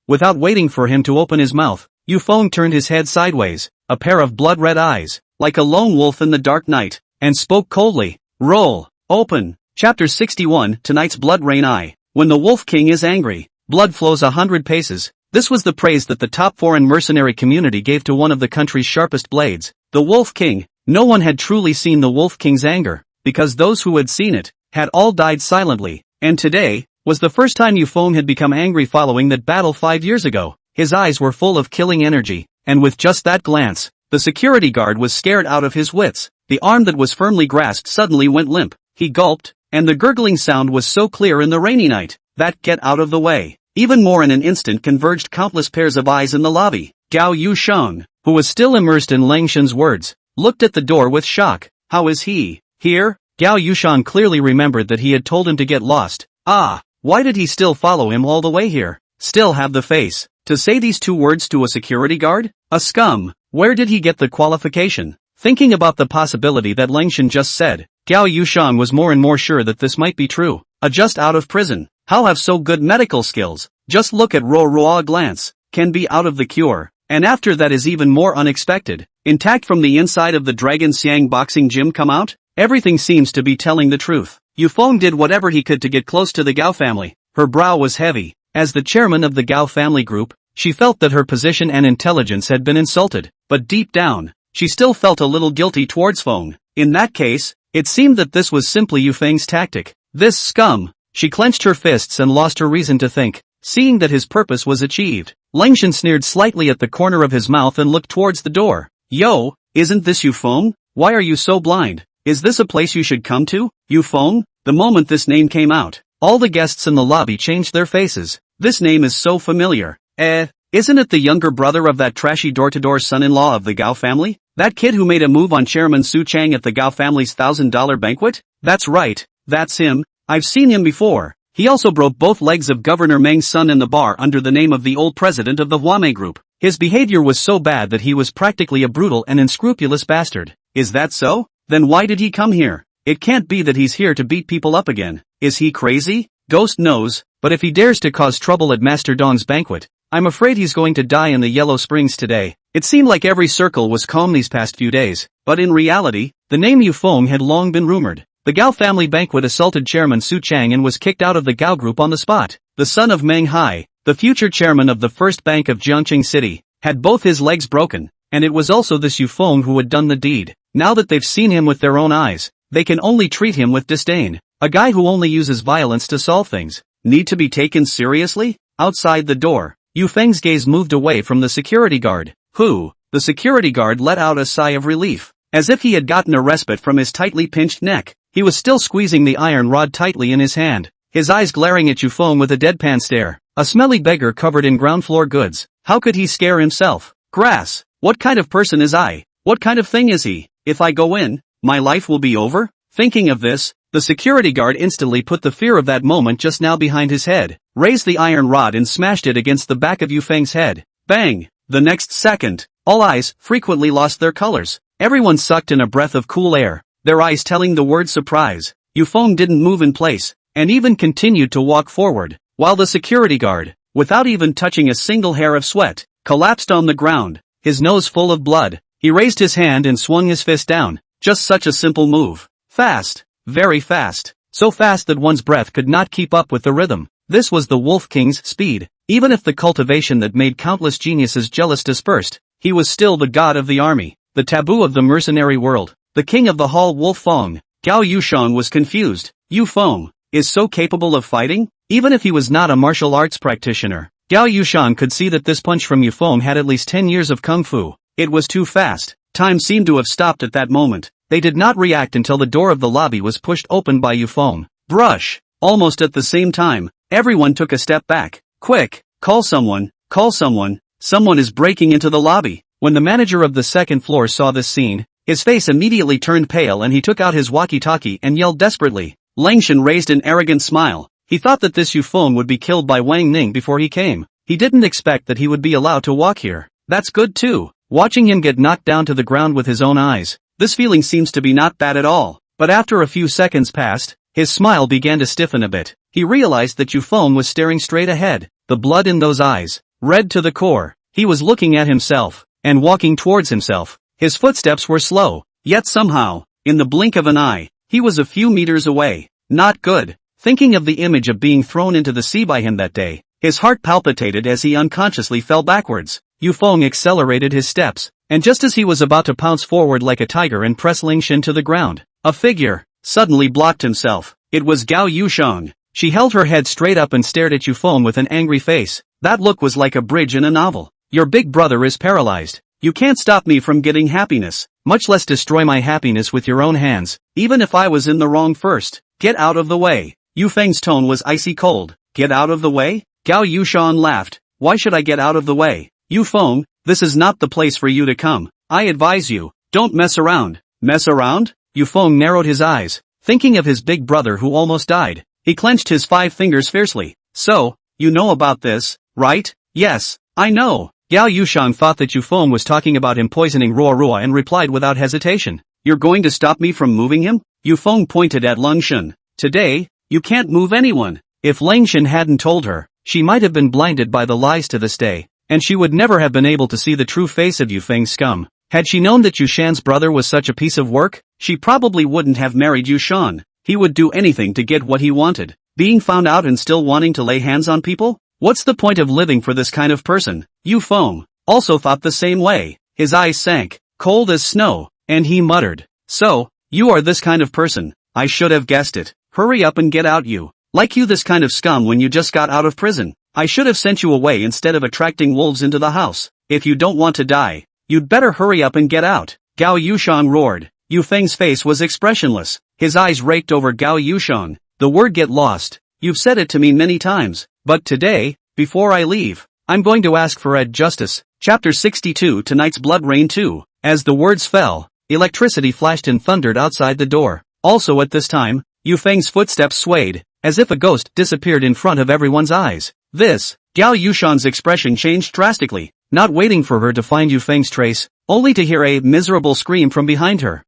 Without waiting for him to open his mouth, Yufeng turned his head sideways, a pair of blood-red eyes, like a lone wolf in the dark night, and spoke coldly. Roll, open. Chapter 61, Tonight's Blood Rain Eye. When the Wolf King is angry, blood flows 100 paces. This was the praise that the top foreign mercenary community gave to one of the country's sharpest blades, the Wolf King. No one had truly seen the Wolf King's anger, because those who had seen it, had all died silently, and today, was the first time Yufeng had become angry following that battle 5 years ago. His eyes were full of killing energy, and with just that glance, the security guard was scared out of his wits. The arm that was firmly grasped suddenly went limp. He gulped, and the gurgling sound was so clear in the rainy night, that get out of the way. Even more in an instant converged countless pairs of eyes in the lobby. Gao Yushang, who was still immersed in Lingshan's words, looked at the door with shock. How is he here? Gao Yushang clearly remembered that he had told him to get lost. Why did he still follow him all the way here? Still have the face to say these two words to a security guard? A scum. Where did he get the qualification? Thinking about the possibility that Lingshan just said, Gao Yushang was more and more sure that this might be true. Just out of prison. How have so good medical skills? Just look at Ro glance. Can be out of the cure. And after that is even more unexpected. Intact from the inside of the Dragon Siang boxing gym come out? Everything seems to be telling the truth. Yufeng did whatever he could to get close to the Gao family. Her brow was heavy. As the chairman of the Gao family group, she felt that her position and intelligence had been insulted. But deep down, she still felt a little guilty towards Feng. In that case, it seemed that this was simply Yufeng's tactic. This scum. She clenched her fists and lost her reason to think, seeing that his purpose was achieved. Lingshan sneered slightly at the corner of his mouth and looked towards the door. Yo, isn't this Yufeng? Why are you so blind? Is this a place you should come to, Yufeng? The moment this name came out, all the guests in the lobby changed their faces. This name is so familiar. Isn't it the younger brother of that trashy door-to-door son-in-law of the Gao family? That kid who made a move on Chairman Su Chang at the Gao family's $1,000 banquet? That's right, that's him. I've seen him before. He also broke both legs of Governor Meng's son in the bar under the name of the old president of the Huame group. His behavior was so bad that he was practically a brutal and unscrupulous bastard. Is that so? Then why did he come here? It can't be that he's here to beat people up again. Is he crazy? Ghost knows, but if he dares to cause trouble at Master Dong's banquet, I'm afraid he's going to die in the Yellow Springs today. It seemed like every circle was calm these past few days, but in reality, the name Yufeng had long been rumored. The Gao family banquet assaulted Chairman Su Chang and was kicked out of the Gao group on the spot. The son of Meng Hai, the future chairman of the First Bank of Jiangqing City, had both his legs broken, and it was also this Yufeng who had done the deed. Now that they've seen him with their own eyes, they can only treat him with disdain. A guy who only uses violence to solve things. Need to be taken seriously? Outside the door, Yufeng's gaze moved away from the security guard. Who? The security guard let out a sigh of relief, as if he had gotten a respite from his tightly pinched neck. He was still squeezing the iron rod tightly in his hand, his eyes glaring at Yufeng with a deadpan stare. A smelly beggar covered in ground floor goods. How could he scare himself? Grass. What kind of person is I? What kind of thing is he? If I go in, my life will be over? Thinking of this, the security guard instantly put the fear of that moment just now behind his head, raised the iron rod and smashed it against the back of Yufeng's head. Bang! The next second, all eyes frequently lost their colors. Everyone sucked in a breath of cool air, their eyes telling the word surprise. Yufeng didn't move in place, and even continued to walk forward, while the security guard, without even touching a single hair of sweat, collapsed on the ground, his nose full of blood. He raised his hand and swung his fist down. Just such a simple move. Fast. Very fast. So fast that one's breath could not keep up with the rhythm. This was the Wolf King's speed. Even if the cultivation that made countless geniuses jealous dispersed, he was still the god of the army, the taboo of the mercenary world, the king of the hall. Wolf Feng. Gao Yushang was confused. Yufeng is so capable of fighting? Even if he was not a martial arts practitioner, Gao Yushang could see that this punch from Yufeng had at least 10 years of kung fu. It was too fast. Time seemed to have stopped at that moment. They did not react until the door of the lobby was pushed open by Yufeng. Brush! Almost at the same time, everyone took a step back. Quick! Call someone! Call someone! Someone is breaking into the lobby. When the manager of the second floor saw this scene, his face immediately turned pale and he took out his walkie-talkie and yelled desperately. Langshan raised an arrogant smile. He thought that this Yufeng would be killed by Wang Ning before he came. He didn't expect that he would be allowed to walk here. That's good too. Watching him get knocked down to the ground with his own eyes, this feeling seems to be not bad at all. But after a few seconds passed, his smile began to stiffen a bit. He realized that Yufeng was staring straight ahead, the blood in those eyes, red to the core. He was looking at himself, and walking towards himself. His footsteps were slow, yet somehow, in the blink of an eye, he was a few meters away. Not good. Thinking of the image of being thrown into the sea by him that day, his heart palpitated as he unconsciously fell backwards. Yufeng accelerated his steps, and just as he was about to pounce forward like a tiger and press Langshan to the ground, a figure suddenly blocked himself. It was Gao Yushang. She held her head straight up and stared at Yufeng with an angry face. That look was like a bridge in a novel. Your big brother is paralyzed. You can't stop me from getting happiness, much less destroy my happiness with your own hands, even if I was in the wrong first. Get out of the way. Yufeng's tone was icy cold. Get out of the way? Gao Yushang laughed. Why should I get out of the way? Yufeng, this is not the place for you to come. I advise you, don't mess around. Mess around? Yufeng narrowed his eyes, thinking of his big brother who almost died. He clenched his 5 fingers fiercely. So, you know about this, right? Yes, I know. Gao Yushang thought that Yufeng was talking about him poisoning Ruo and replied without hesitation. You're going to stop me from moving him? Yufeng pointed at Langshan. Today, you can't move anyone. If Langshan hadn't told her, she might have been blinded by the lies to this day, and she would never have been able to see the true face of Yufeng's scum. Had she known that Yushan's brother was such a piece of work, she probably wouldn't have married Yushan. He would do anything to get what he wanted. Being found out and still wanting to lay hands on people? What's the point of living for this kind of person? Yufeng also thought the same way. His eyes sank, cold as snow, and he muttered. So, you are this kind of person. I should have guessed it. Hurry up and get out you. Like you this kind of scum when you just got out of prison. I should have sent you away instead of attracting wolves into the house. If you don't want to die, you'd better hurry up and get out. Gao Yushang roared. Yu Feng's face was expressionless. His eyes raked over Gao Yushang. The word get lost. You've said it to me many times, but today, before I leave, I'm going to ask for justice. Chapter 62 Tonight's Blood Rain 2. As the words fell, electricity flashed and thundered outside the door. Also at this time, Yu Feng's footsteps swayed, as if a ghost disappeared in front of everyone's eyes. Gao Yushang's expression changed drastically, not waiting for her to find Yu Feng's trace, only to hear a miserable scream from behind her.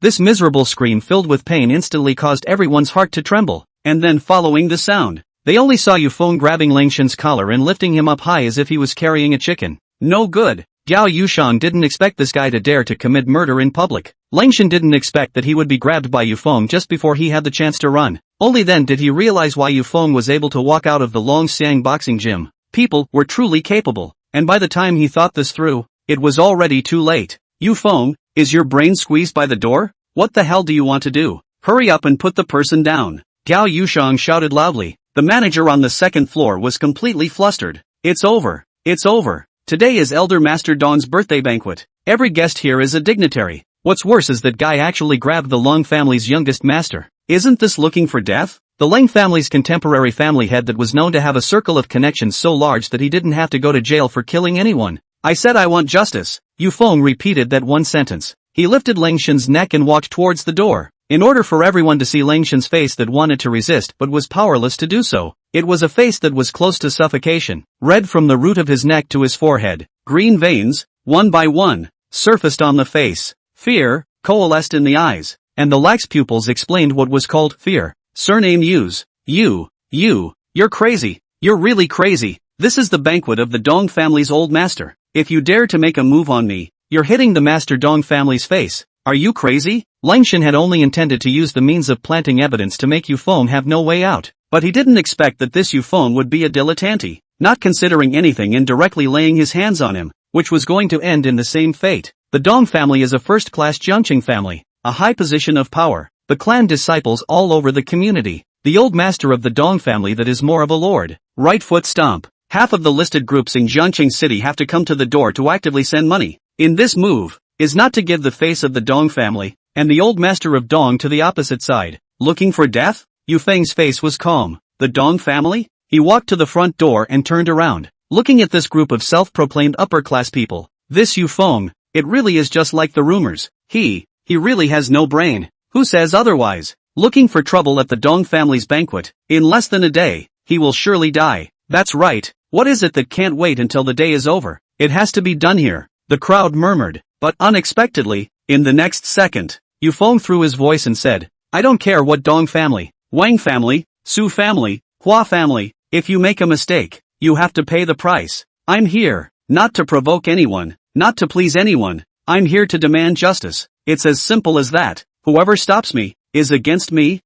This miserable scream filled with pain instantly caused everyone's heart to tremble, and then following the sound, they only saw Yu Feng grabbing Ling Shen's collar and lifting him up high as if he was carrying a chicken. No good. Gao Yushang didn't expect this guy to dare to commit murder in public. Ling Shen didn't expect that he would be grabbed by Yu Feng just before he had the chance to run. Only then did he realize why Yu Feng was able to walk out of the Longxiang boxing gym. People were truly capable, and by the time he thought this through, it was already too late. Yu Feng, is your brain squeezed by the door? What the hell do you want to do? Hurry up and put the person down. Gao Yushang shouted loudly. The manager on the second floor was completely flustered. It's over. It's over. Today is Elder Master Dong's birthday banquet. Every guest here is a dignitary. What's worse is that guy actually grabbed the Long family's youngest master. Isn't this looking for death? The Ling family's contemporary family head that was known to have a circle of connections so large that he didn't have to go to jail for killing anyone. I said I want justice. Yu Feng repeated that one sentence. He lifted Ling Shen's neck and walked towards the door. In order for everyone to see Ling Shen's face that wanted to resist but was powerless to do so, it was a face that was close to suffocation. Red from the root of his neck to his forehead, green veins, one by one, surfaced on the face. Fear coalesced in the eyes, and the lax pupils explained what was called fear. Surname Yus. You're crazy. You're really crazy. This is the banquet of the Dong family's old master. If you dare to make a move on me, you're hitting the Master Dong family's face. Are you crazy? Ling Shen had only intended to use the means of planting evidence to make Yu Feng have no way out, but he didn't expect that this Yu Feng would be a dilettante, not considering anything and directly laying his hands on him, which was going to end in the same fate. The Dong family is a first-class Jiangqing family, a high position of power, the clan disciples all over the community. The old master of the Dong family that is more of a lord. Right foot stomp. Half of the listed groups in Jiangqing City have to come to the door to actively send money. In this move, is not to give the face of the Dong family, and the old master of Dong to the opposite side. Looking for death? Yu Feng's face was calm. The Dong family? He walked to the front door and turned around, looking at this group of self-proclaimed upper-class people. This Yu Feng, it really is just like the rumors. He really has no brain. Who says otherwise? Looking for trouble at the Dong family's banquet. In less than a day, he will surely die. That's right. What is it that can't wait until the day is over? It has to be done here. The crowd murmured, but unexpectedly, in the next second, Yu Feng threw his voice and said, I don't care what Dong family, Wang family, Su family, Hua family, if you make a mistake, you have to pay the price. I'm here, not to provoke anyone, not to please anyone, I'm here to demand justice. It's as simple as that. Whoever stops me, is against me,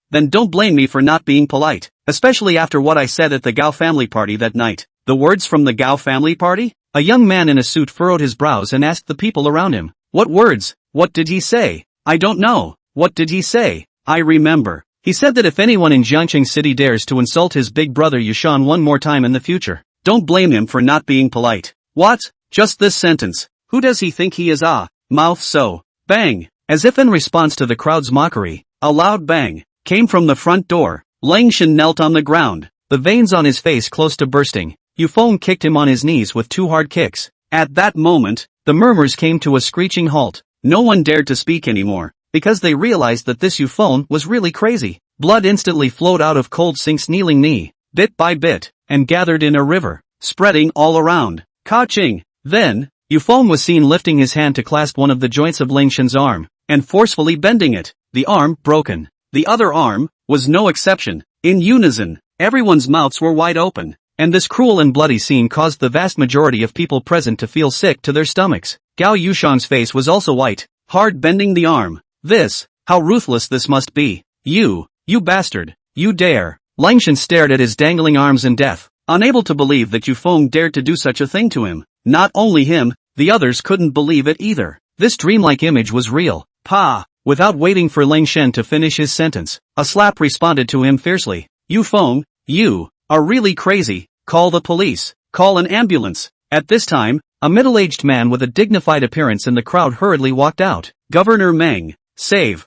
then don't blame me for not being polite, especially after what I said at the Gao family party that night. The words from the Gao family party? A young man in a suit furrowed his brows and asked the people around him, what words? What did he say? I don't know. What did he say? I remember. He said that if anyone in Jiangqing City dares to insult his big brother Yushan one more time in the future, don't blame him for not being polite. What? Just this sentence. Who does he think he is? Mouth so. Bang. As if in response to the crowd's mockery, a loud bang came from the front door. Ling Shen knelt on the ground, the veins on his face close to bursting. Yu Feng kicked him on his knees with 2 hard kicks. At that moment, the murmurs came to a screeching halt. No one dared to speak anymore, because they realized that this Yu Feng was really crazy. Blood instantly flowed out of Cold Sink's kneeling knee, bit by bit, and gathered in a river, spreading all around. Ka-ching! Then, Yu Feng was seen lifting his hand to clasp one of the joints of Ling Shen's arm, and forcefully bending it. The arm broken. The other arm was no exception. In unison, everyone's mouths were wide open, and this cruel and bloody scene caused the vast majority of people present to feel sick to their stomachs. Gao Yushang's face was also white, hard bending the arm. How ruthless this must be. You bastard, you dare. Ling Shen stared at his dangling arms in death, unable to believe that Yu Feng dared to do such a thing to him. Not only him, the others couldn't believe it either. This dreamlike image was real. Pa! Without waiting for Ling Shen to finish his sentence, a slap responded to him fiercely. Yu Feng, you are really crazy. Call the police. Call an ambulance. At this time, a middle-aged man with a dignified appearance in the crowd hurriedly walked out. Governor Meng, save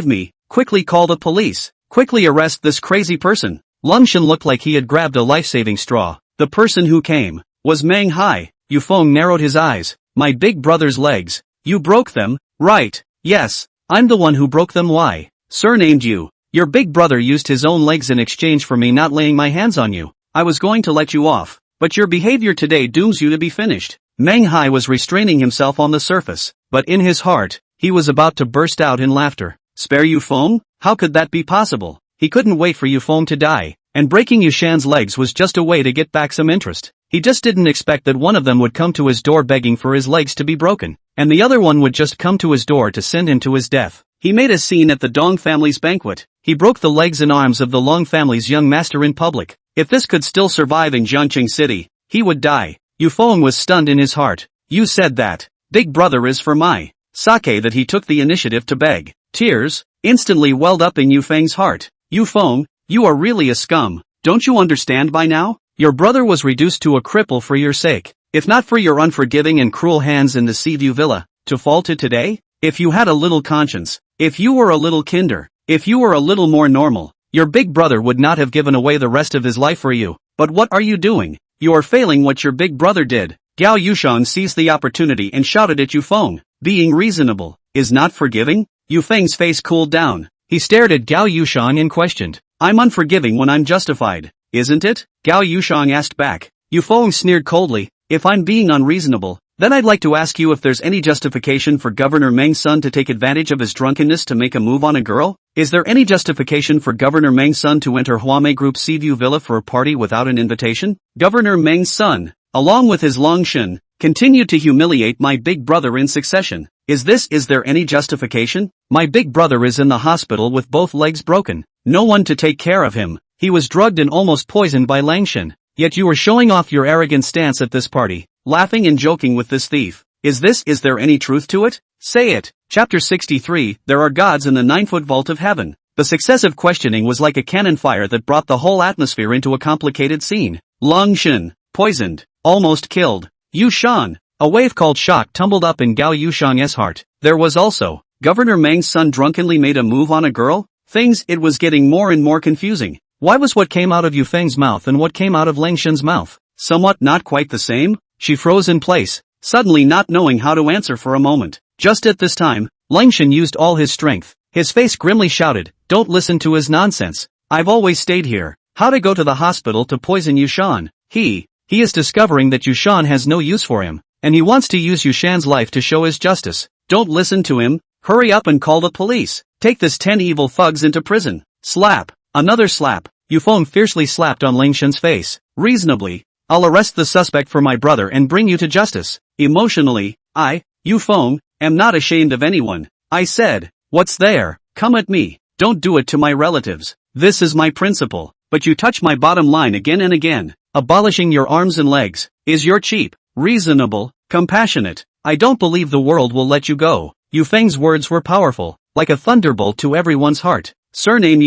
me, quickly call the police, quickly arrest this crazy person. Longshan looked like he had grabbed a life-saving straw. The person who came was manhwa. Yufeng narrowed his eyes. My big brother's legs. You broke them, right? Yes, I'm the one who broke them. Why? Surnamed you. Your big brother used his own legs in exchange for me not laying my hands on you. I was going to let you off, but your behavior today dooms you to be finished. Manhwa was restraining himself on the surface, but in his heart, he was about to burst out in laughter. Spare Yufeng? How could that be possible? He couldn't wait for Yufeng to die, and breaking Yushan's legs was just a way to get back some interest. He just didn't expect that one of them would come to his door begging for his legs to be broken, and the other one would just come to his door to send him to his death. He made a scene at the Dong family's banquet. He broke the legs and arms of the Long family's young master in public. If this could still survive in Jiangqing City, he would die. Yufeng was stunned in his heart. You said that big brother is for my sake that he took the initiative to beg. Tears instantly welled up in Yufeng's heart. Yufeng, you are really a scum. Don't you understand by now? Your brother was reduced to a cripple for your sake. If not for your unforgiving and cruel hands in the Seaview Villa, to fall to today? If you had a little conscience, if you were a little kinder, if you were a little more normal, your big brother would not have given away the rest of his life for you. But what are you doing? You are failing what your big brother did. Gao Yushang seized the opportunity and shouted at Yufeng. Being reasonable is not forgiving? Yufeng's face cooled down. He stared at Gao Yushang and questioned. I'm unforgiving when I'm justified, isn't it? Gao Yushang asked back. Yufeng sneered coldly. If I'm being unreasonable, then I'd like to ask you if there's any justification for Governor Meng's son to take advantage of his drunkenness to make a move on a girl? Is there any justification for Governor Meng's son to enter Huame Group's Seaview Villa for a party without an invitation? Governor Meng's son, along with his Longshan, continued to humiliate my big brother in succession. Is there any justification? My big brother is in the hospital with both legs broken. No one to take care of him. He was drugged and almost poisoned by Longshan. Yet you were showing off your arrogant stance at this party, laughing and joking with this thief. Is there any truth to it? Say it. Chapter 63, There are gods in the 9-foot vault of heaven. The successive questioning was like a cannon fire that brought the whole atmosphere into a complicated scene. Longshan, poisoned, almost killed. Yushan. A wave called shock tumbled up in Gao Yushang's heart. There was also, Governor Meng's son drunkenly made a move on a girl? It was getting more and more confusing. Why was what came out of Yufeng's mouth and what came out of Longshan's mouth somewhat not quite the same? She froze in place, suddenly not knowing how to answer for a moment. Just at this time, Longshan used all his strength. His face grimly shouted, don't listen to his nonsense. I've always stayed here. How to go to the hospital to poison Yushan? He is discovering that Yushan has no use for him, and he wants to use Yushan's life to show his justice. Don't listen to him. Hurry up and call the police. Take this 10 evil thugs into prison. Slap. Another slap. Yufeng fiercely slapped on Longshan's face. Reasonably, I'll arrest the suspect for my brother and bring you to justice. Emotionally, Yufeng, am not ashamed of anyone. I said, what's there? Come at me. Don't do it to my relatives. This is my principle. But you touch my bottom line again and again. Abolishing your arms and legs is your cheap, reasonable, compassionate. I don't believe the world will let you go. Yufeng's words were powerful, like a thunderbolt to everyone's heart. Surname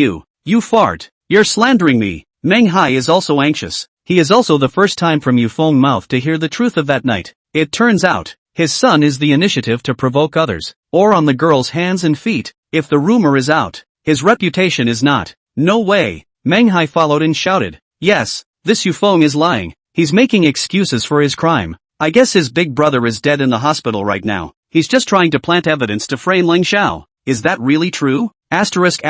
you fart. You're slandering me. Manhwa is also anxious. He is also the first time from Yufeng's mouth to hear the truth of that night. It turns out, his son is the initiative to provoke others, or on the girl's hands and feet. If the rumor is out, his reputation is not. No way. Manhwa followed and shouted. Yes, this Yufeng is lying. He's making excuses for his crime. I guess his big brother is dead in the hospital right now. He's just trying to plant evidence to frame Ling Xiao. Is that really true? Asterisk.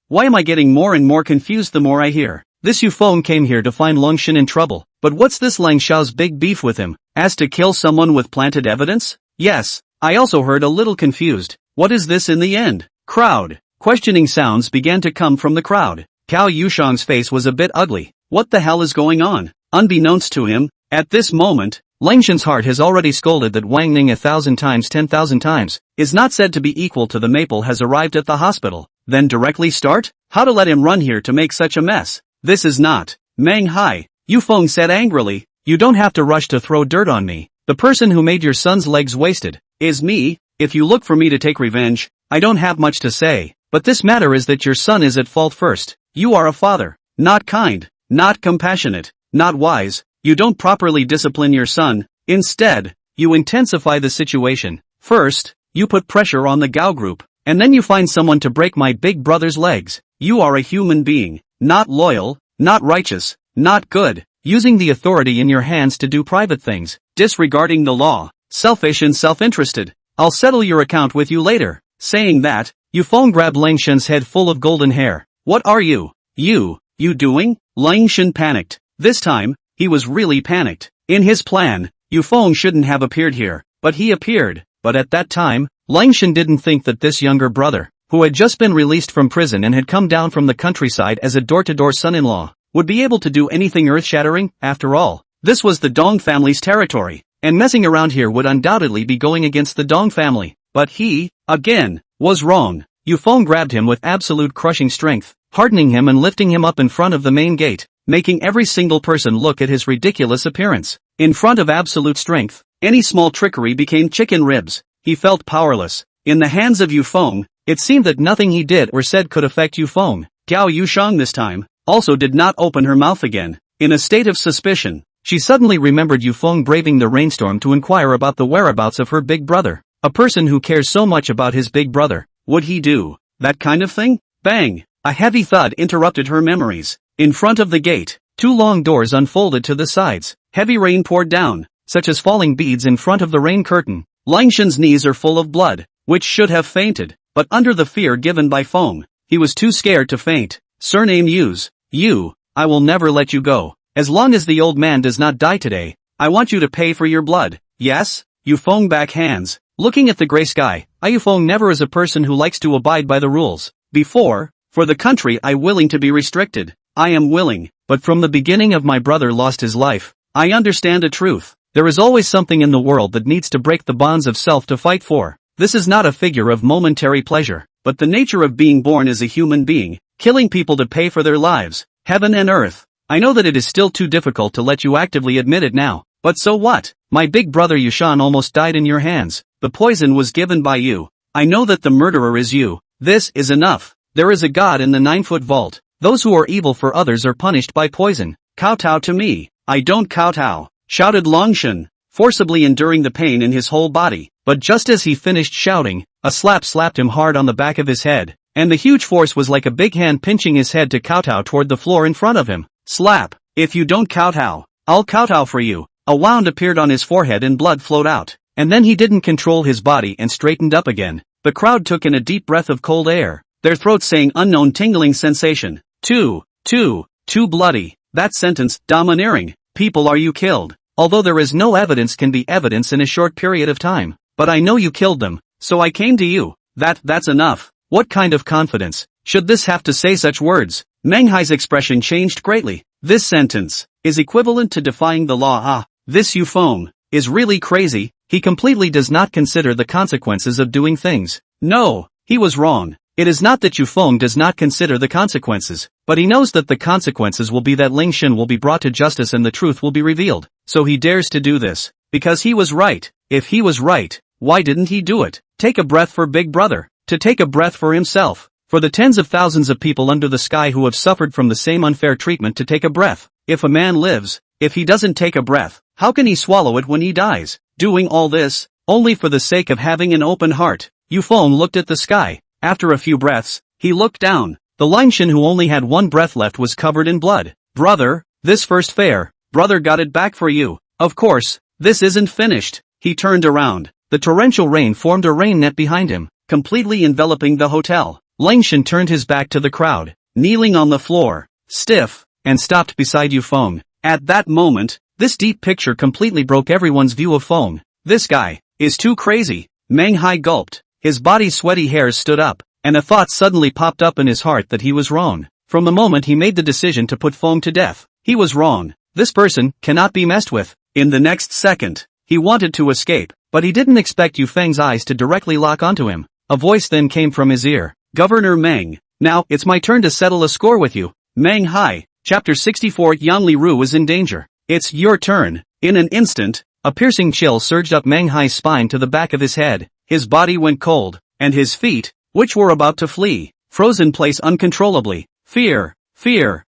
Why am I getting more and more confused the more I hear? This Yufeng came here to find Longshan in trouble. But what's this Ling Xiao's big beef with him? As to kill someone with planted evidence? Yes, I also heard a little confused. What is this in the end? Crowd. Questioning sounds began to come from the crowd. Gao Yushang's face was a bit ugly. What the hell is going on? Unbeknownst to him, at this moment, Longshan's heart has already scolded that Wang Ning 1,000 times 10,000 times, is not said to be equal to the maple has arrived at the hospital. Then directly start? How to let him run here to make such a mess? This is not Manhwa. Yufeng said angrily, you don't have to rush to throw dirt on me. The person who made your son's legs wasted is me. If you look for me to take revenge, I don't have much to say, but this matter is that your son is at fault first. You are a father, not kind, not compassionate, not wise. You don't properly discipline your son. Instead, you intensify the situation. First, you put pressure on the Gao group, and then you find someone to break my big brother's legs. You are a human being, not loyal, not righteous, not good, using the authority in your hands to do private things, disregarding the law, selfish and self-interested. I'll settle your account with you later. Saying that, Yufeng grabbed Lang Shen's head full of golden hair. What are you doing? Lang Shen panicked. This time, he was really panicked. In his plan, Yufeng shouldn't have appeared here, but he appeared. But at that time, Lang Shen didn't think that this younger brother, who had just been released from prison and had come down from the countryside as a door-to-door son-in-law, would be able to do anything earth-shattering. After all, this was the Dong family's territory, and messing around here would undoubtedly be going against the Dong family. But he, again, was wrong. Yufeng grabbed him with absolute crushing strength, hardening him and lifting him up in front of the main gate, making every single person look at his ridiculous appearance. In front of absolute strength, any small trickery became chicken ribs. He felt powerless. In the hands of Yufeng, it seemed that nothing he did or said could affect Yufeng. Gao Yushang this time, also did not open her mouth again. In a state of suspicion, she suddenly remembered Yufeng braving the rainstorm to inquire about the whereabouts of her big brother. A person who cares so much about his big brother, would he do that kind of thing? Bang! A heavy thud interrupted her memories. In front of the gate, two long doors unfolded to the sides. Heavy rain poured down, such as falling beads in front of the rain curtain. Lang Shen's knees are full of blood, which should have fainted, but under the fear given by Feng, he was too scared to faint. Surname Use. I will never let you go. As long as the old man does not die today, I want you to pay for your blood. Yes? Yufeng back hands. Looking at the gray sky, Yufeng never is a person who likes to abide by the rules. Before, for the country I willing to be restricted. I am willing, but from the beginning of my brother lost his life, I understand a truth. There is always something in the world that needs to break the bonds of self to fight for. This is not a figure of momentary pleasure, but the nature of being born as a human being, killing people to pay for their lives, heaven and earth. I know that it is still too difficult to let you actively admit it now, but so what? My big brother Yushan almost died in your hands. The poison was given by you. I know that the murderer is you. This is enough. There is a god in the 9-foot vault. Those who are evil for others are punished by poison. Kowtow to me. I don't kowtow, shouted Longshan, forcibly enduring the pain in his whole body. But just as he finished shouting, a slap slapped him hard on the back of his head, and the huge force was like a big hand pinching his head to kowtow toward the floor in front of him. Slap. If you don't kowtow, I'll kowtow for you. A wound appeared on his forehead and blood flowed out, and then he didn't control his body and straightened up again. The crowd took in a deep breath of cold air, their throats saying unknown tingling sensation. Too bloody. That sentence, domineering. People, are you killed? Although there is no evidence can be evidence in a short period of time. But I know you killed them, so I came to you. That's enough. What kind of confidence should this have to say such words? Meng Hai's expression changed greatly. This sentence is equivalent to defying the law. This Yufeng is really crazy. He completely does not consider the consequences of doing things. No, he was wrong. It is not that Yufeng does not consider the consequences, but he knows that the consequences will be that Ling Xin will be brought to justice and the truth will be revealed. So he dares to do this, because he was right. If he was right, why didn't he do it? Take a breath for Big Brother. To take a breath for himself. For the tens of thousands of people under the sky who have suffered from the same unfair treatment, to take a breath. If a man lives, if he doesn't take a breath, how can he swallow it when he dies? Doing all this, only for the sake of having an open heart. Yufeng looked at the sky. After a few breaths, he looked down. The Lingshan, who only had one breath left, was covered in blood. Brother, this first fair, brother got it back for you. Of course, this isn't finished. He turned around. The torrential rain formed a rain net behind him, completely enveloping the hotel. Lingshan turned his back to the crowd, kneeling on the floor, stiff, and stopped beside Yufeng. At that moment, this deep picture completely broke everyone's view of Feng. This guy is too crazy. Meng Hai gulped. His body's sweaty hairs stood up, and a thought suddenly popped up in his heart that he was wrong. From the moment he made the decision to put Feng to death, he was wrong. This person cannot be messed with. In the next second, he wanted to escape, but he didn't expect Yufeng's eyes to directly lock onto him. A voice then came from his ear. Governor Meng, now it's my turn to settle a score with you. Meng Hai, Chapter 64. Yang Liru is in danger. It's your turn. In an instant, a piercing chill surged up Meng Hai's spine to the back of his head. His body went cold, and his feet, which were about to flee, froze in place uncontrollably. Fear.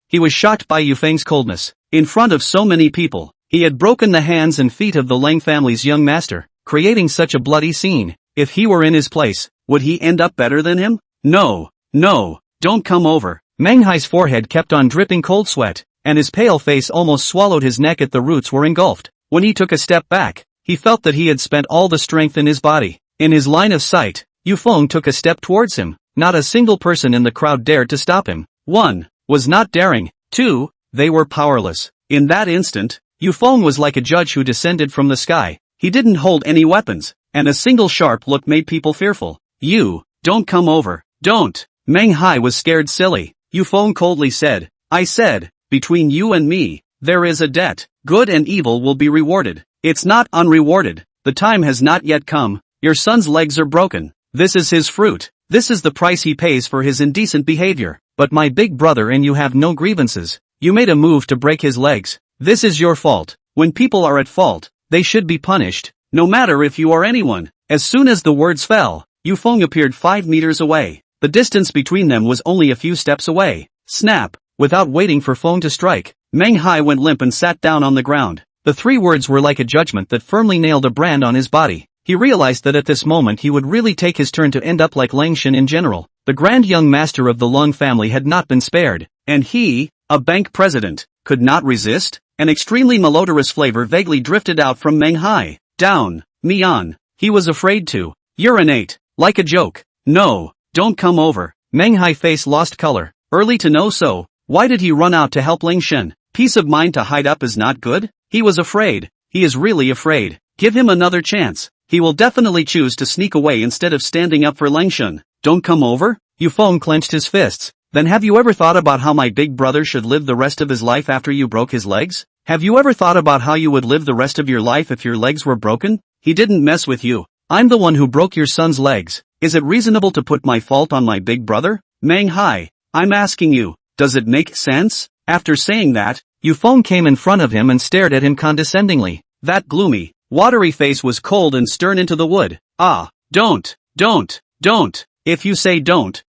He was shocked by Yufeng's coldness. In front of so many people, he had broken the hands and feet of the Lang family's young master, creating such a bloody scene. If he were in his place, would he end up better than him? No, no, don't come over. Manghai's forehead kept on dripping cold sweat, and his pale face almost swallowed his neck at the roots were engulfed. When he took a step back, he felt that he had spent all the strength in his body. In his line of sight, Yufeng took a step towards him. Not a single person in the crowd dared to stop him. 1. Was not daring. 2. They were powerless. In that instant, Yufeng was like a judge who descended from the sky. He didn't hold any weapons, and a single sharp look made people fearful. You, don't come over. Don't. Manghai was scared silly. Yufeng coldly said, I said, between you and me, there is a debt. Good and evil will be rewarded. It's not unrewarded. The time has not yet come. Your son's legs are broken. This is his fruit. This is the price he pays for his indecent behavior. But my big brother and you have no grievances. You made a move to break his legs. This is your fault. When people are at fault, they should be punished, no matter if you are anyone. As soon as the words fell, Yufeng appeared 5 meters away. The distance between them was only a few steps away. Snap! Without waiting for Feng to strike, Manghai went limp and sat down on the ground. The 3 words were like a judgment that firmly nailed a brand on his body. He realized that at this moment he would really take his turn to end up like Langshan in general. The grand young master of the Lung family had not been spared, and he, a bank president, could not resist. An extremely malodorous flavor vaguely drifted out from Manghai. Down, Mian. He was afraid to urinate, like a joke. No, don't come over. Manghai's face lost color. Early to know so, why did he run out to help Langshan? Peace of mind to hide up is not good? He was afraid. He is really afraid. Give him another chance. He will definitely choose to sneak away instead of standing up for Langshan. Don't come over? Yufeng clenched his fists. Then have you ever thought about how my big brother should live the rest of his life after you broke his legs? Have you ever thought about how you would live the rest of your life if your legs were broken? He didn't mess with you. I'm the one who broke your son's legs. Is it reasonable to put my fault on my big brother? Manghai, I'm asking you, does it make sense? After saying that, Yufeng came in front of him and stared at him condescendingly. That gloomy, watery face was cold and stern into the wood. Ah, don't. If you say don't.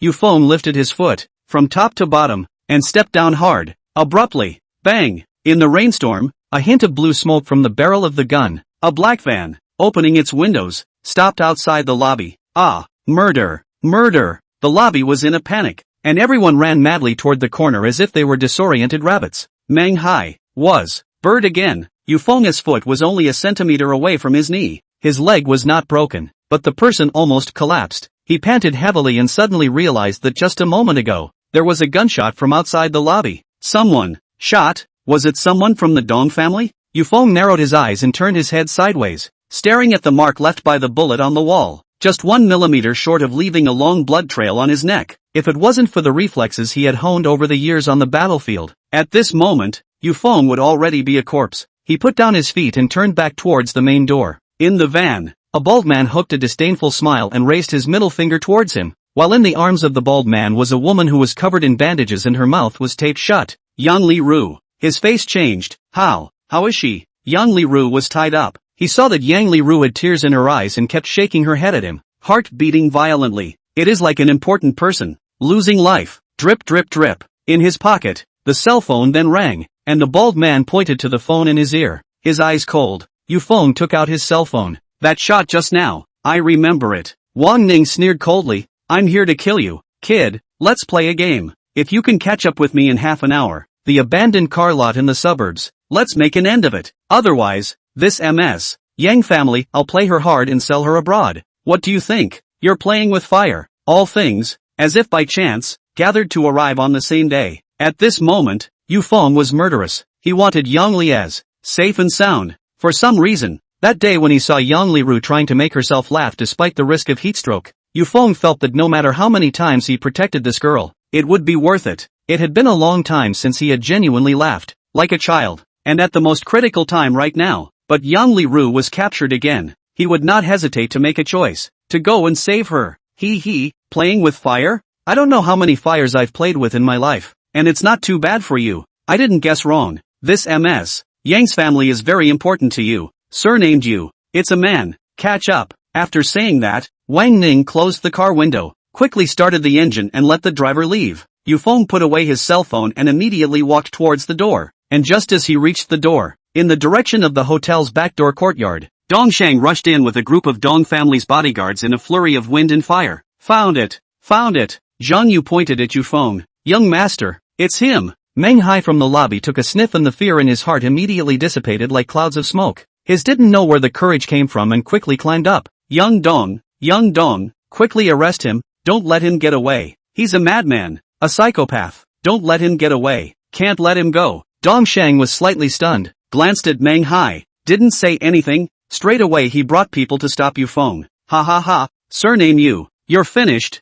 Yufeng lifted his foot, from top to bottom, and stepped down hard. Abruptly, bang! In the rainstorm, a hint of blue smoke from the barrel of the gun. A black van, opening its windows, stopped outside the lobby. Ah, murder! The lobby was in a panic, and everyone ran madly toward the corner as if they were disoriented rabbits. Manghai was bird again. Yufeng's foot was only a centimeter away from his knee. His leg was not broken, but the person almost collapsed. He panted heavily and suddenly realized that just a moment ago, there was a gunshot from outside the lobby. Someone shot? Was it someone from the Dong family? Yufeng narrowed his eyes and turned his head sideways, staring at the mark left by the bullet on the wall, just 1 millimeter short of leaving a long blood trail on his neck. If it wasn't for the reflexes he had honed over the years on the battlefield, at this moment, Yufeng would already be a corpse. He put down his feet and turned back towards the main door. In the van, a bald man hooked a disdainful smile and raised his middle finger towards him, while in the arms of the bald man was a woman who was covered in bandages and her mouth was taped shut. Yang Li-ru. His face changed. How is she? Yang Li-ru was tied up. He saw that Yang Li-ru had tears in her eyes and kept shaking her head at him, heart beating violently. It is like an important person, losing life. Drip. In his pocket, the cell phone then rang, and the bald man pointed to the phone in his ear, his eyes cold. Yufeng took out his cell phone. That shot just now, I remember it. Wang Ning sneered coldly. I'm here to kill you, kid. Let's play a game. If you can catch up with me in half an hour, the abandoned car lot in the suburbs, let's make an end of it. Otherwise, this MS Yang family, I'll play her hard and sell her abroad. What do you think? You're playing with fire. All things, as if by chance, gathered to arrive on the same day. At this moment, Yufeng was murderous. He wanted Yang Li as safe and sound. For some reason, that day when he saw Yang Li-ru trying to make herself laugh despite the risk of heatstroke, Yufeng felt that no matter how many times he protected this girl, it would be worth it. It had been a long time since he had genuinely laughed, like a child, and at the most critical time right now. But Yang Li-ru was captured again. He would not hesitate to make a choice, to go and save her. Playing with fire? I don't know how many fires I've played with in my life, and it's not too bad for you. I didn't guess wrong. This MS Yang's family is very important to you. Surnamed you. It's a man. Catch up. After saying that, Wang Ning closed the car window, quickly started the engine and let the driver leave. Yufeng put away his cell phone and immediately walked towards the door. And just as he reached the door, in the direction of the hotel's backdoor courtyard, Dongsheng rushed in with a group of Dong family's bodyguards in a flurry of wind and fire. Found it! Found it! Zhang Yu pointed at Yufeng. Young master, it's him! Manhwa from the lobby took a sniff and the fear in his heart immediately dissipated like clouds of smoke. His didn't know where the courage came from and quickly climbed up. Young Dong, quickly arrest him, don't let him get away. He's a madman, a psychopath. Don't let him get away, can't let him go. Dongsheng was slightly stunned, glanced at Manhwa, didn't say anything. Straight away he brought people to stop Yufeng. Ha ha ha, surname you. You're finished,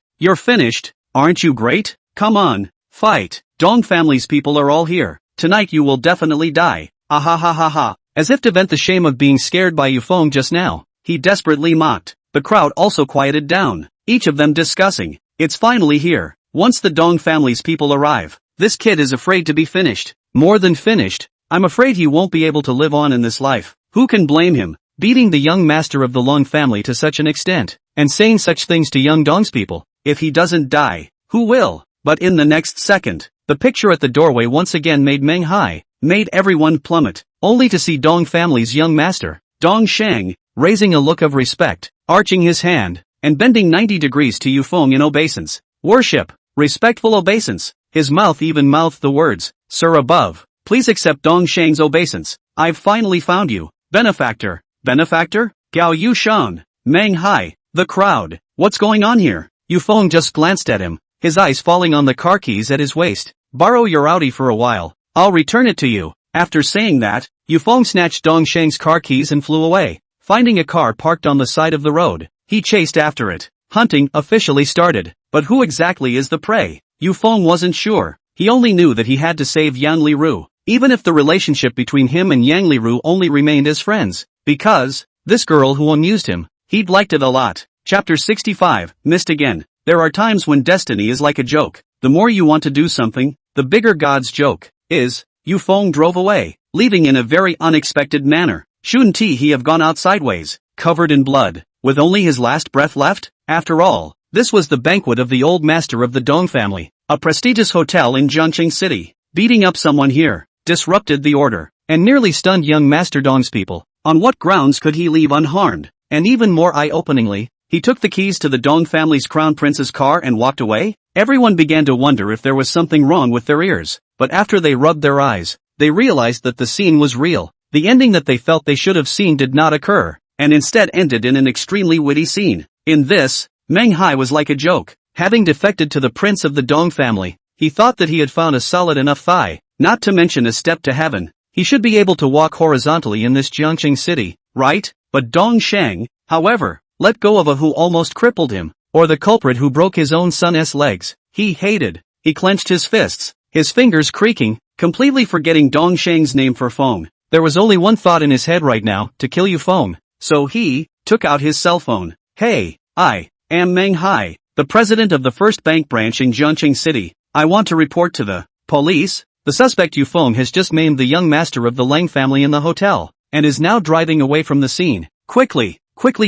aren't you great? Come on, fight. Dong family's people are all here. Tonight you will definitely die. Ah ha ha ha ha. As if to vent the shame of being scared by Yufeng just now, he desperately mocked. The crowd also quieted down, each of them discussing. It's finally here. Once the Dong family's people arrive, this kid is afraid to be finished. More than finished. I'm afraid he won't be able to live on in this life. Who can blame him? Beating the young master of the Long family to such an extent, and saying such things to young Dong's people. If he doesn't die, who will? But in the next second, the picture at the doorway once again made Manhwa, made everyone plummet, only to see Dong family's young master, Dongsheng, raising a look of respect, arching his hand, and bending 90 degrees to Yufeng in obeisance. Worship, respectful obeisance. His mouth even mouthed the words, Sir above, please accept Dongsheng's obeisance. I've finally found you, benefactor. Benefactor? Gao Yushan, Manhwa, the crowd. What's going on here? Yufeng just glanced at him, his eyes falling on the car keys at his waist. Borrow your Audi for a while, I'll return it to you. After saying that, Yufeng snatched Dongsheng's car keys and flew away. Finding a car parked on the side of the road, he chased after it. Hunting officially started, but who exactly is the prey? Yufeng wasn't sure. He only knew that he had to save Yang Liru, even if the relationship between him and Yang Liru only remained as friends. Because, this girl who amused him, he'd liked it a lot. Chapter 65, Missed Again. There are times when destiny is like a joke. The more you want to do something, the bigger God's joke is. Yufeng drove away, leaving in a very unexpected manner. Shouldn't he have gone out sideways, covered in blood, with only his last breath left? After all, this was the banquet of the old master of the Dong family, a prestigious hotel in Zhongqing City. Beating up someone here disrupted the order, and nearly stunned young Master Dong's people. On what grounds could he leave unharmed? And even more eye-openingly, he took the keys to the Dong family's crown prince's car and walked away? Everyone began to wonder if there was something wrong with their ears, but after they rubbed their eyes, they realized that the scene was real. The ending that they felt they should have seen did not occur, and instead ended in an extremely witty scene. In this, Manhwa was like a joke. Having defected to the prince of the Dong family, he thought that he had found a solid enough thigh, not to mention a step to heaven. He should be able to walk horizontally in this Zhongqing city, right? But Dongsheng, however, let go of a who almost crippled him, or the culprit who broke his own son's legs. He hated. He clenched his fists, his fingers creaking, completely forgetting Dongsheng's name for Feng. There was only one thought in his head right now, to kill Yufeng. So he took out his cell phone. Hey, I am Manhwa, the president of the first bank branch in Zhongqing City. I want to report to the police. The suspect Yufeng has just maimed the young master of the Lang family in the hotel, and is now driving away from the scene. Quickly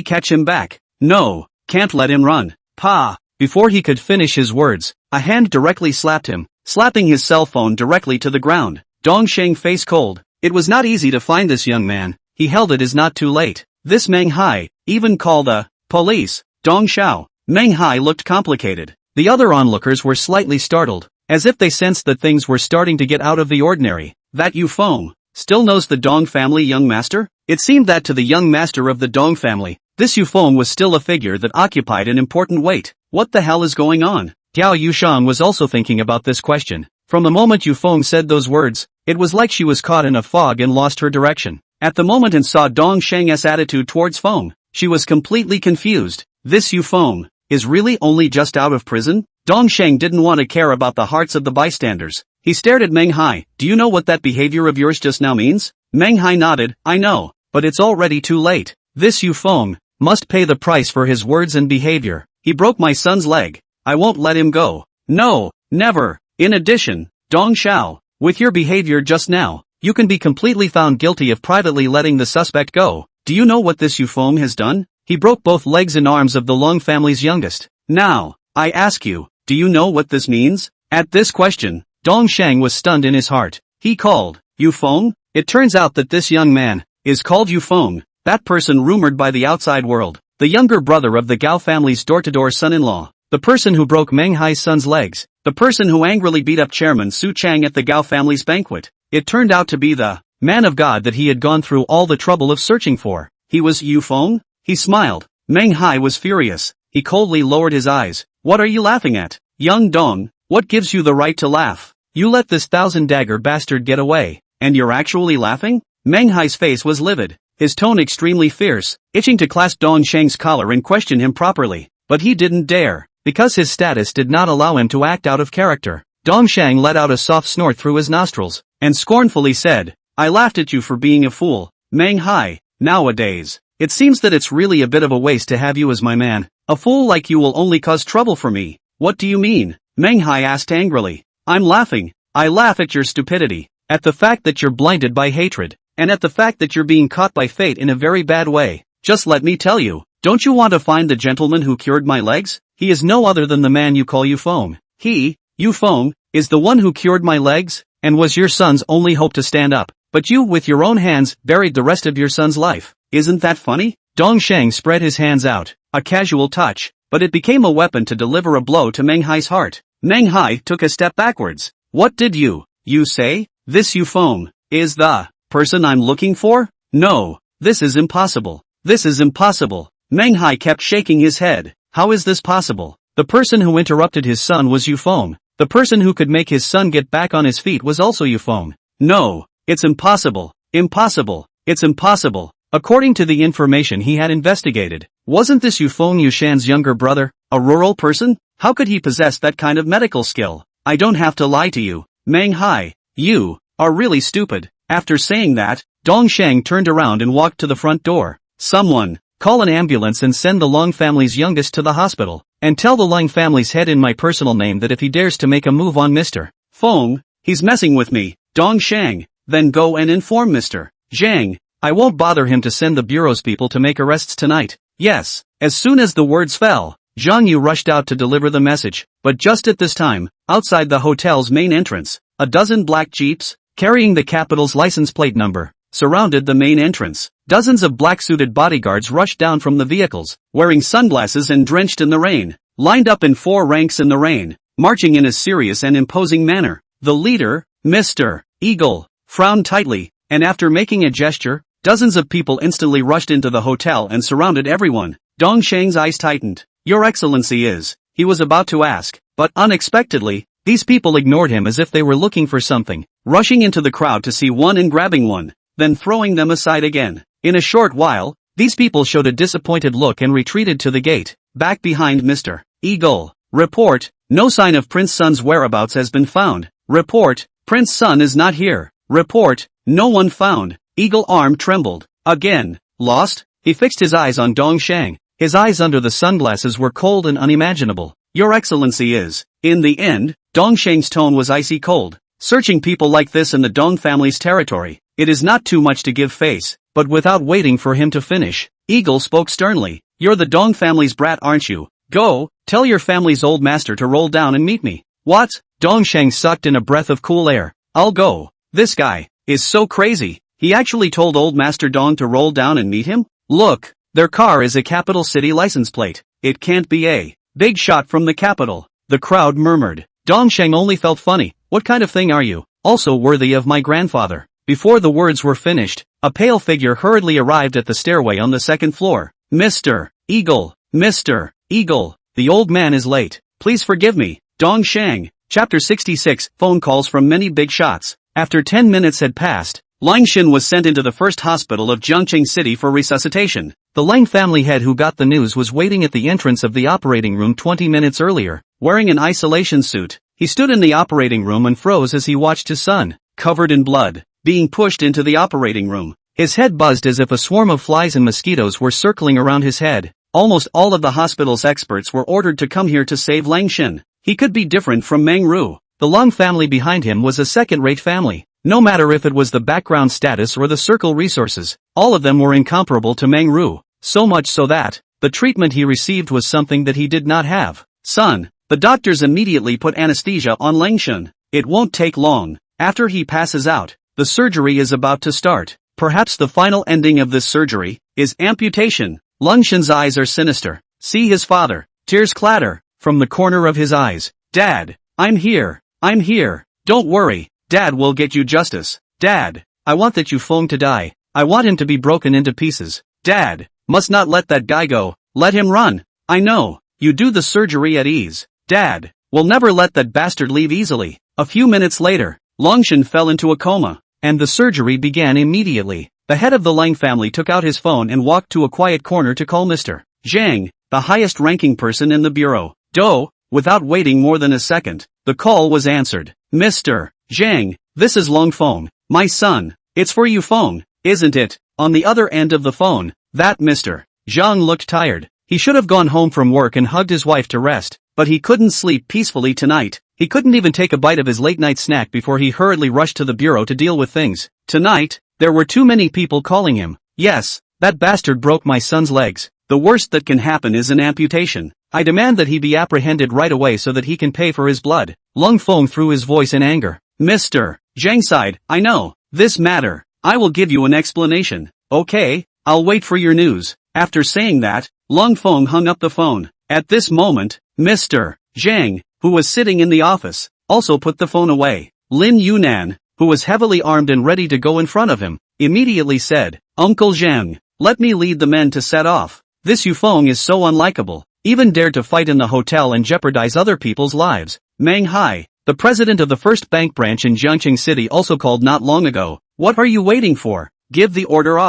catch him back. No, can't let him run. Pa! Before he could finish his words, a hand directly slapped him, slapping his cell phone directly to the ground. Dongsheng face cold. It was not easy to find this young man. He held it as not too late. This Manhwa even called the police. Dongshao. Manhwa looked complicated. The other onlookers were slightly startled, as if they sensed that things were starting to get out of the ordinary. That Yufeng still knows the Dong family young master? It seemed that to the young master of the Dong family, this Yufeng was still a figure that occupied an important weight. What the hell is going on? Gao Yushan was also thinking about this question. From the moment Yufeng said those words, it was like she was caught in a fog and lost her direction. At the moment and saw Dongsheng's attitude towards Feng, she was completely confused. This Yufeng is really only just out of prison? Dongsheng didn't want to care about the hearts of the bystanders. He stared at Manhwa. Do you know what that behavior of yours just now means? Manhwa nodded. I know, but it's already too late. This Yufeng must pay the price for his words and behavior. He broke my son's leg. I won't let him go. No, never. In addition, Dongshao, with your behavior just now, you can be completely found guilty of privately letting the suspect go. Do you know what this Yufeng has done? He broke both legs and arms of the Long family's youngest. Now, I ask you, do you know what this means? At this question, Dongsheng was stunned in his heart. He called, Yufeng? It turns out that this young man is called Yufeng. that person rumored by the outside world, the younger brother of the Gao family's door-to-door son-in-law, the person who broke Meng Hai's son's legs, the person who angrily beat up Chairman Su Chang at the Gao family's banquet. It turned out to be the man of God that he had gone through all the trouble of searching for. He was Yu Feng? He smiled. Meng Hai was furious. He coldly lowered his eyes. What are you laughing at? Young Dong, what gives you the right to laugh? You let this 1,000-dagger bastard get away, and you're actually laughing? Meng Hai's face was livid, his tone extremely fierce, itching to clasp Dong Sheng's collar and question him properly. But he didn't dare, because his status did not allow him to act out of character. Dong Sheng let out a soft snort through his nostrils, and scornfully said, I laughed at you for being a fool, Meng Hai. Nowadays, it seems that it's really a bit of a waste to have you as my man. A fool like you will only cause trouble for me. What do you mean? Meng Hai asked angrily. I'm laughing. I laugh at your stupidity, at the fact that you're blinded by hatred, and at the fact that you're being caught by fate in a very bad way. Just let me tell you, don't you want to find the gentleman who cured my legs? He is no other than the man you call Yu Feng. He, Yu Feng, is the one who cured my legs, and was your son's only hope to stand up. But you, with your own hands, buried the rest of your son's life. Isn't that funny? Dong Sheng spread his hands out, a casual touch, but it became a weapon to deliver a blow to Meng Hai's heart. Meng Hai took a step backwards. What did you say? This Yu Feng is the person I'm looking for? No, this is impossible. This is impossible. Meng Hai kept shaking his head. How is this possible? The person who interrupted his son was Yu Feng. The person who could make his son get back on his feet was also Yu Feng. No, it's impossible. Impossible. It's impossible. According to the information he had investigated, wasn't this Yu Feng Yushan's younger brother, a rural person? How could he possess that kind of medical skill? I don't have to lie to you, Meng Hai. You are really stupid. After saying that, Dong Sheng turned around and walked to the front door. Someone, call an ambulance and send the Long family's youngest to the hospital, and tell the Long family's head in my personal name that if he dares to make a move on Mr. Feng, he's messing with me. Dong Sheng, then go and inform Mr. Zhang. I won't bother him to send the bureau's people to make arrests tonight. Yes. As soon as the words fell, Zhang Yu rushed out to deliver the message, but just at this time, outside the hotel's main entrance, a dozen black jeeps, carrying the capital's license plate number, surrounded the main entrance. Dozens of black-suited bodyguards rushed down from the vehicles, wearing sunglasses and drenched in the rain, lined up in 4 ranks in the rain, marching in a serious and imposing manner. The leader, Mr. Eagle, frowned tightly, and after making a gesture, dozens of people instantly rushed into the hotel and surrounded everyone. Dong Sheng's eyes tightened. Your Excellency is, he was about to ask, but unexpectedly, these people ignored him as if they were looking for something, rushing into the crowd to see one and grabbing one, then throwing them aside again. In a short while, these people showed a disappointed look and retreated to the gate, back behind Mr. Eagle. Report, no sign of Prince Sun's whereabouts has been found. Report, Prince Sun is not here. Report, no one found. Eagle arm trembled. Again. Lost? He fixed his eyes on Dong Sheng. His eyes under the sunglasses were cold and unimaginable. Your Excellency is. In the end, Dong Sheng's tone was icy cold. Searching people like this in the Dong family's territory, it is not too much to give face. But without waiting for him to finish, Eagle spoke sternly. You're the Dong family's brat, aren't you? Go, tell your family's old master to roll down and meet me. What? Dong Sheng sucked in a breath of cool air. I'll go. This guy is so crazy. He actually told old Master Dong to roll down and meet him? Look, their car is a capital city license plate. It can't be a big shot from the capital. The crowd murmured. Dong Sheng only felt funny. What kind of thing are you? Also worthy of my grandfather. Before the words were finished, a pale figure hurriedly arrived at the stairway on the 2nd floor. Mr. Eagle. Mr. Eagle. The old man is late. Please forgive me. Dong Sheng. Chapter 66. Phone calls from many big shots. After 10 minutes had passed, Lang Xin was sent into the first hospital of Jiangqing City for resuscitation. The Lang family head who got the news was waiting at the entrance of the operating room 20 minutes earlier, wearing an isolation suit. He stood in the operating room and froze as he watched his son, covered in blood, being pushed into the operating room. His head buzzed as if a swarm of flies and mosquitoes were circling around his head. Almost all of the hospital's experts were ordered to come here to save Lang Xin. He could be different from Meng Ru. The Long family behind him was a second-rate family. No matter if it was the background status or the circle resources, all of them were incomparable to Meng Ru, so much so that the treatment he received was something that he did not have. Son, the doctors immediately put anesthesia on Lang Xin. It won't take long. After he passes out, the surgery is about to start. Perhaps the final ending of this surgery is amputation. Lung Shen's eyes are sinister. See his father. Tears clatter from the corner of his eyes. Dad, I'm here. I'm here. Don't worry. Dad will get you justice. Dad, I want that Yufeng to die. I want him to be broken into pieces. Dad, must not let that guy go. Let him run. I know. You do the surgery at ease. Dad, will never let that bastard leave easily. A few minutes later, Longshan fell into a coma, and the surgery began immediately. The head of the Lang family took out his phone and walked to a quiet corner to call Mr. Zhang, the highest-ranking person in the bureau. Without waiting more than a second, the call was answered. Mr. Zhang, this is Long Feng, my son. It's for Yufeng, isn't it? On the other end of the phone, that Mr. Zhang looked tired. He should have gone home from work and hugged his wife to rest, but he couldn't sleep peacefully tonight. He couldn't even take a bite of his late-night snack before he hurriedly rushed to the bureau to deal with things. Tonight, there were too many people calling him. Yes, that bastard broke my son's legs. The worst that can happen is an amputation. I demand that he be apprehended right away so that he can pay for his blood. Lung Feng threw his voice in anger. Mr. Zhang sighed. I know this matter. I will give you an explanation. Okay, I'll wait for your news. After saying that, Lung Feng hung up the phone. At this moment, Mr. Zhang, who was sitting in the office, also put the phone away. Lin Yunan, who was heavily armed and ready to go in front of him, immediately said, Uncle Zhang, let me lead the men to set off. This Yufeng is so unlikable, even dared to fight in the hotel and jeopardize other people's lives. Meng Hai, the president of the first bank branch in Jiangqing City, also called not long ago. What are you waiting for? Give the order.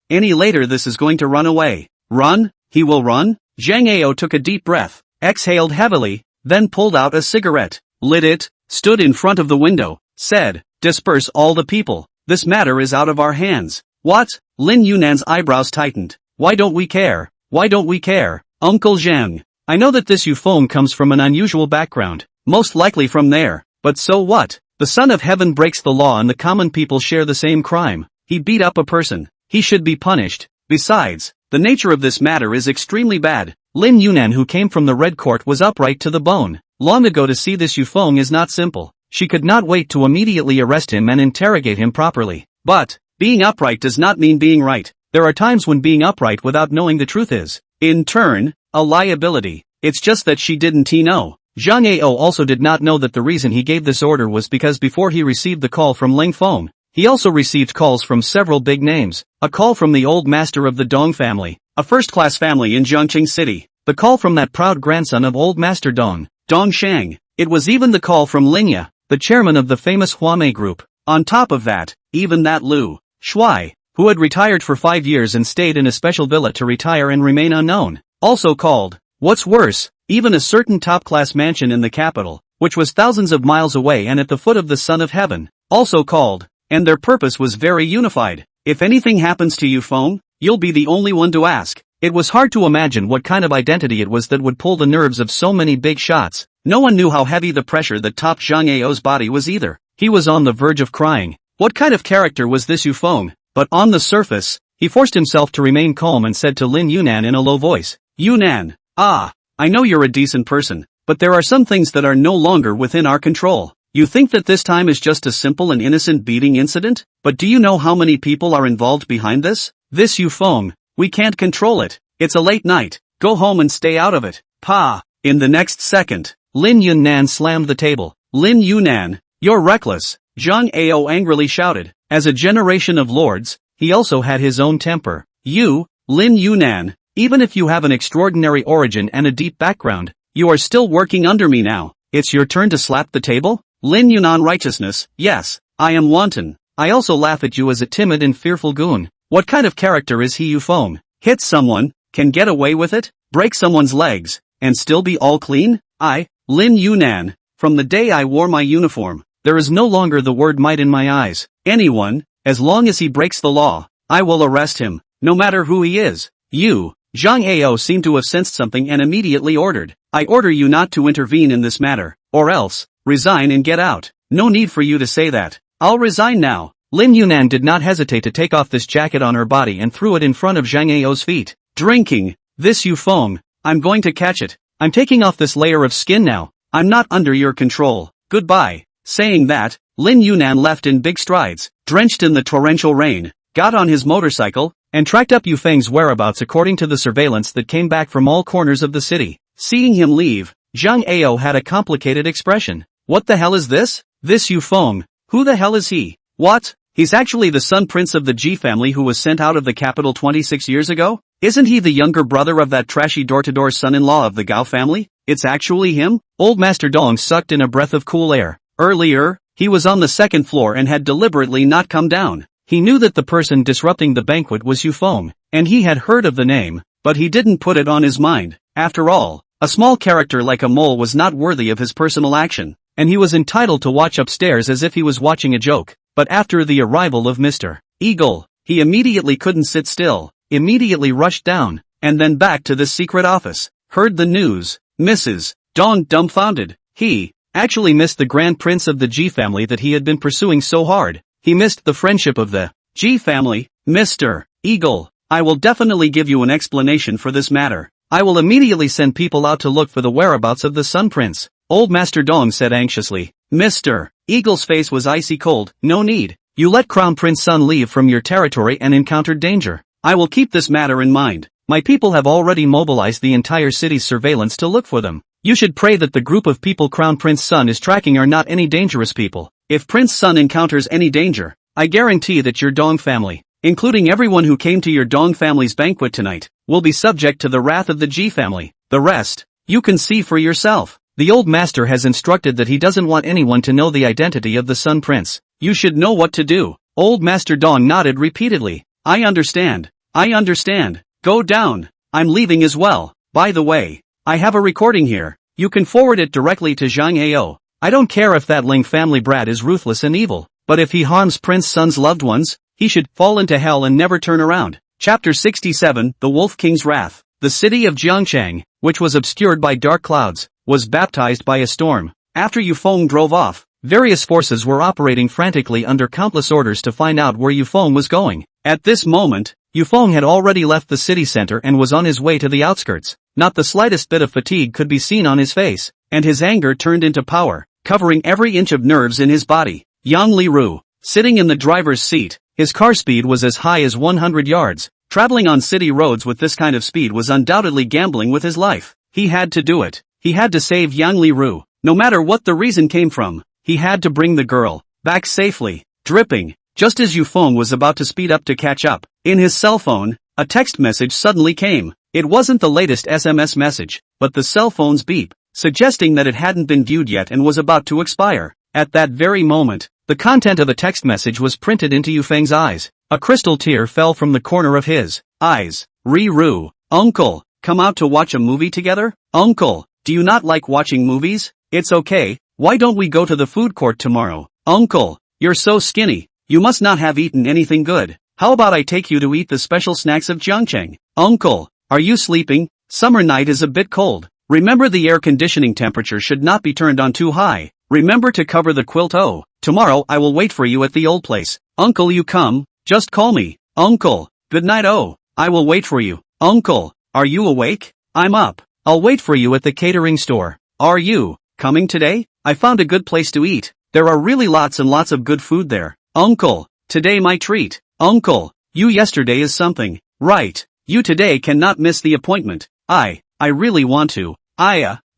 Any later this is going to run away. Run? He will run? Zhang Ao took a deep breath, exhaled heavily, then pulled out a cigarette, lit it, stood in front of the window, said, disperse all the people. This matter is out of our hands. What? Lin Yunan's eyebrows tightened. Why don't we care? Why don't we care? Uncle Zhang, I know that this Yufeng comes from an unusual background, most likely from there, but so what? The Son of Heaven breaks the law and the common people share the same crime. He beat up a person. He should be punished. Besides, the nature of this matter is extremely bad. Lin Yunan, who came from the Red Court, was upright to the bone. Long ago to see this Yufeng is not simple. She could not wait to immediately arrest him and interrogate him properly. But, being upright does not mean being right. There are times when being upright without knowing the truth is, in turn, a liability. It's just that she didn't know. Zhang Ao also did not know that the reason he gave this order was because before he received the call from Ling Feng, he also received calls from several big names. A call from the old master of the Dong family, a first-class family in Jiangqing City. The call from that proud grandson of old master Dong Shang. It was even the call from Lingya, the chairman of the famous Huamei group. On top of that, even that Lu Shuai, who had retired for 5 years and stayed in a special villa to retire and remain unknown, also called. What's worse, even a certain top-class mansion in the capital, which was thousands of miles away and at the foot of the Son of Heaven, also called. And their purpose was very unified. If anything happens to Yufeng, you'll be the only one to ask. It was hard to imagine what kind of identity it was that would pull the nerves of so many big shots. No one knew how heavy the pressure that topped Zhang Ao's body was either. He was on the verge of crying. What kind of character was this Yufeng? But on the surface, he forced himself to remain calm and said to Lin Yunan in a low voice, Yunan, I know you're a decent person, but there are some things that are no longer within our control. You think that this time is just a simple and innocent beating incident? But do you know how many people are involved behind this? This Yufeng, we can't control it. It's a late night. Go home and stay out of it. Pa! In the next second, Lin Yunan slammed the table. Lin Yunan, you're reckless, Zhang Ao angrily shouted. As a generation of lords, he also had his own temper. You, Lin Yunan, even if you have an extraordinary origin and a deep background, you are still working under me now. It's your turn to slap the table? Lin Yunan righteousness, yes, I am wanton. I also laugh at you as a timid and fearful goon. What kind of character is he Yufeng? Hit someone, can get away with it, break someone's legs, and still be all clean? I, Lin Yunan, from the day I wore my uniform, there is no longer the word might in my eyes. Anyone, as long as he breaks the law, I will arrest him, no matter who he is. You, Zhang Ao seemed to have sensed something and immediately ordered, I order you not to intervene in this matter, or else, resign and get out. No need for you to say that. I'll resign now. Lin Yunan did not hesitate to take off this jacket on her body and threw it in front of Zhang Ao's feet. Drinking, this Yufeng, I'm going to catch it. I'm taking off this layer of skin now. I'm not under your control. Goodbye. Saying that, Lin Yunan left in big strides, drenched in the torrential rain. got on his motorcycle, and tracked up Yu Feng's whereabouts according to the surveillance that came back from all corners of the city. Seeing him leave, Zhang Ao had a complicated expression. What the hell is this? This Yu Feng. Who the hell is he? What? He's actually the son prince of the Ji family who was sent out of the capital 26 years ago? Isn't he the younger brother of that trashy door-to-door son-in-law of the Gao family? It's actually him? Old Master Dong sucked in a breath of cool air. Earlier, he was on the second floor and had deliberately not come down. He knew that the person disrupting the banquet was Yu Feng, and he had heard of the name, but he didn't put it on his mind. After all, a small character like a mole was not worthy of his personal action, and he was entitled to watch upstairs as if he was watching a joke. But after the arrival of Mr. Eagle, he immediately couldn't sit still, immediately rushed down, and then back to the secret office. Heard the news, Mrs. Dong dumbfounded. He actually missed the Grand Prince of the Ji family that he had been pursuing so hard. He missed the friendship of the Ji family. Mr. Eagle, I will definitely give you an explanation for this matter. I will immediately send people out to look for the whereabouts of the Sun Prince. Old Master Dong said anxiously. Mr. Eagle's face was icy cold. No need. You let Crown Prince Sun leave from your territory and encountered danger. I will keep this matter in mind. My people have already mobilized the entire city's surveillance to look for them. You should pray that the group of people Crown Prince Sun is tracking are not any dangerous people. If Prince Sun encounters any danger, I guarantee that your Dong family, including everyone who came to your Dong family's banquet tonight, will be subject to the wrath of the Ji family. The rest, you can see for yourself. The old master has instructed that he doesn't want anyone to know the identity of the Sun Prince. You should know what to do. Old Master Dong nodded repeatedly. I understand. I understand. Go down. I'm leaving as well. By the way, I have a recording here. You can forward it directly to Zhang Ao. I don't care if that Ling family brat is ruthless and evil, but if he harms Prince Sun's loved ones, he should fall into hell and never turn around. Chapter 67, The Wolf King's Wrath. The city of Jiangchang, which was obscured by dark clouds, was baptized by a storm. After Yu Feng drove off, various forces were operating frantically under countless orders to find out where Yu Feng was going. At this moment, Yu Feng had already left the city center and was on his way to the outskirts. Not the slightest bit of fatigue could be seen on his face, and his anger turned into power, covering every inch of nerves in his body. Yang Liru, sitting in the driver's seat, his car speed was as high as 100 yards. Traveling on city roads with this kind of speed was undoubtedly gambling with his life. He had to do it. He had to save Yang Liru. No matter what the reason came from, he had to bring the girl back safely. Dripping, just as Yu Feng was about to speed up to catch up, in his cell phone, a text message suddenly came. It wasn't the latest SMS message, but the cell phone's beep, suggesting that it hadn't been viewed yet and was about to expire. At that very moment, the content of the text message was printed into Yu Feng's eyes. A crystal tear fell from the corner of his eyes. Ru, uncle, come out to watch a movie together? Uncle, do you not like watching movies? It's okay, why don't we go to the food court tomorrow? Uncle, you're so skinny, you must not have eaten anything good. How about I take you to eat the special snacks of Jiangcheng? Uncle, are you sleeping? Summer night is a bit cold. Remember the air conditioning temperature should not be turned on too high. Remember to cover the quilt. Oh, tomorrow I will wait for you at the old place. Uncle, you come, just call me. Uncle, good night. Oh, I will wait for you. Uncle, are you awake? I'm up. I'll wait for you at the catering store. Are you coming today? I found a good place to eat. There are really lots and lots of good food there. Uncle, today my treat. Uncle, you yesterday is something. Right, you today cannot miss the appointment. I really want to.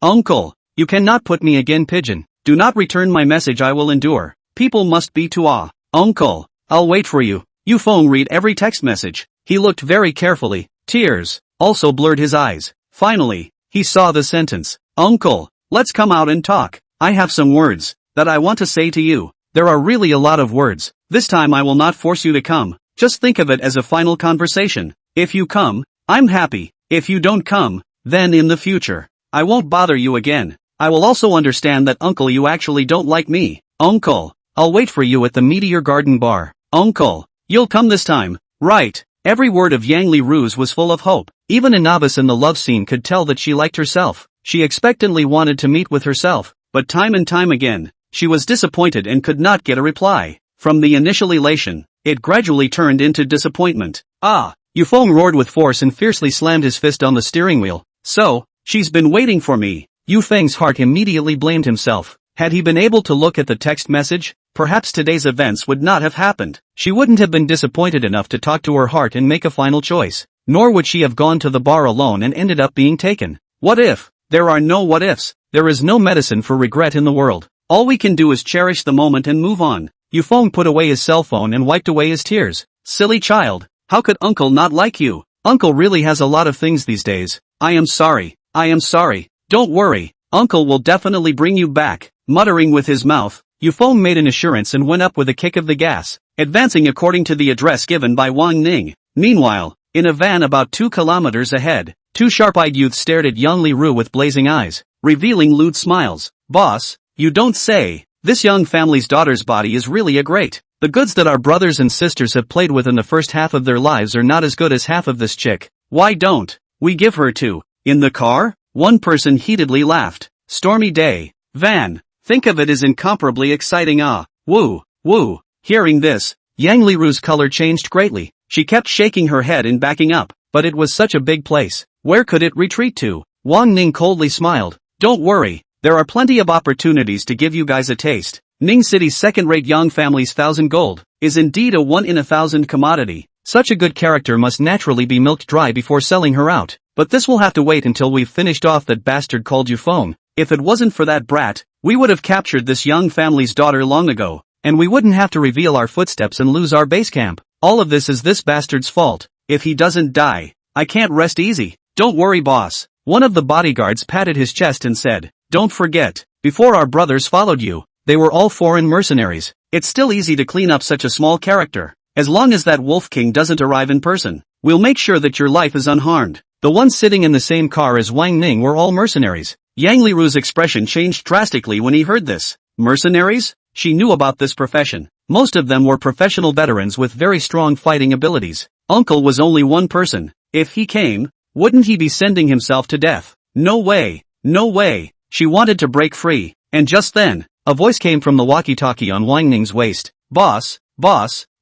Uncle, you cannot put me again. Pigeon, do not return my message. I will endure. People must be to awe. Uncle, I'll wait for you. Yu Feng read every text message. He looked very carefully. Tears also blurred his eyes. Finally, he saw the sentence. Uncle, let's come out and talk. I have some words that I want to say to you. There are really a lot of words. This time I will not force you to come. Just think of it as a final conversation. If you come, I'm happy. If you don't come, then in the future, I won't bother you again. I will also understand that uncle you actually don't like me. Uncle, I'll wait for you at the Meteor Garden Bar. Uncle, you'll come this time, right? Every word of Yang Liru's was full of hope. Even a novice in the love scene could tell that she liked herself. She expectantly wanted to meet with herself, but time and time again, she was disappointed and could not get a reply. From the initial elation, it gradually turned into disappointment. Yu Feng roared with force and fiercely slammed his fist on the steering wheel. So, she's been waiting for me. Yu Feng's heart immediately blamed himself. Had he been able to look at the text message, perhaps today's events would not have happened. She wouldn't have been disappointed enough to talk to her heart and make a final choice. Nor would she have gone to the bar alone and ended up being taken. What if? There are no what ifs. There is no medicine for regret in the world. All we can do is cherish the moment and move on. Yufeng put away his cell phone and wiped away his tears. Silly child. How could Uncle not like you? Uncle really has a lot of things these days. I am sorry. I am sorry. Don't worry. Uncle will definitely bring you back. Muttering with his mouth, Yufeng made an assurance and went up with a kick of the gas, advancing according to the address given by Wang Ning. Meanwhile, in a van about 2 kilometers ahead, 2 sharp-eyed youths stared at young Li Ru with blazing eyes, revealing lewd smiles. Boss, you don't say. This young family's daughter's body is really a great. The goods that our brothers and sisters have played with in the first half of their lives are not as good as half of this chick. Why don't we give her to? In the car? One person heatedly laughed. Stormy day. Van. Think of it as incomparably exciting. Ah. Woo. Woo. Hearing this, Yang Liru's color changed greatly. She kept shaking her head and backing up, but it was such a big place. Where could it retreat to? Wang Ning coldly smiled. Don't worry. There are plenty of opportunities to give you guys a taste. Ning City's second-rate young family's 1,000 gold is indeed a 1 in 1,000 commodity. Such a good character must naturally be milked dry before selling her out. But this will have to wait until we've finished off that bastard called Yufeng. If it wasn't for that brat, we would have captured this young family's daughter long ago, and we wouldn't have to reveal our footsteps and lose our base camp. All of this is this bastard's fault. If he doesn't die, I can't rest easy. Don't worry, boss. One of the bodyguards patted his chest and said, don't forget, before our brothers followed you, they were all foreign mercenaries. It's still easy to clean up such a small character. As long as that Wolf King doesn't arrive in person, we'll make sure that your life is unharmed. The ones sitting in the same car as Wang Ning were all mercenaries. Yang Liru's expression changed drastically when he heard this. Mercenaries? She knew about this profession. Most of them were professional veterans with very strong fighting abilities. Uncle was only one person. If he came, wouldn't he be sending himself to death? No way. No way. She wanted to break free. And just then, a voice came from the walkie-talkie on Wang Ning's waist. Boss,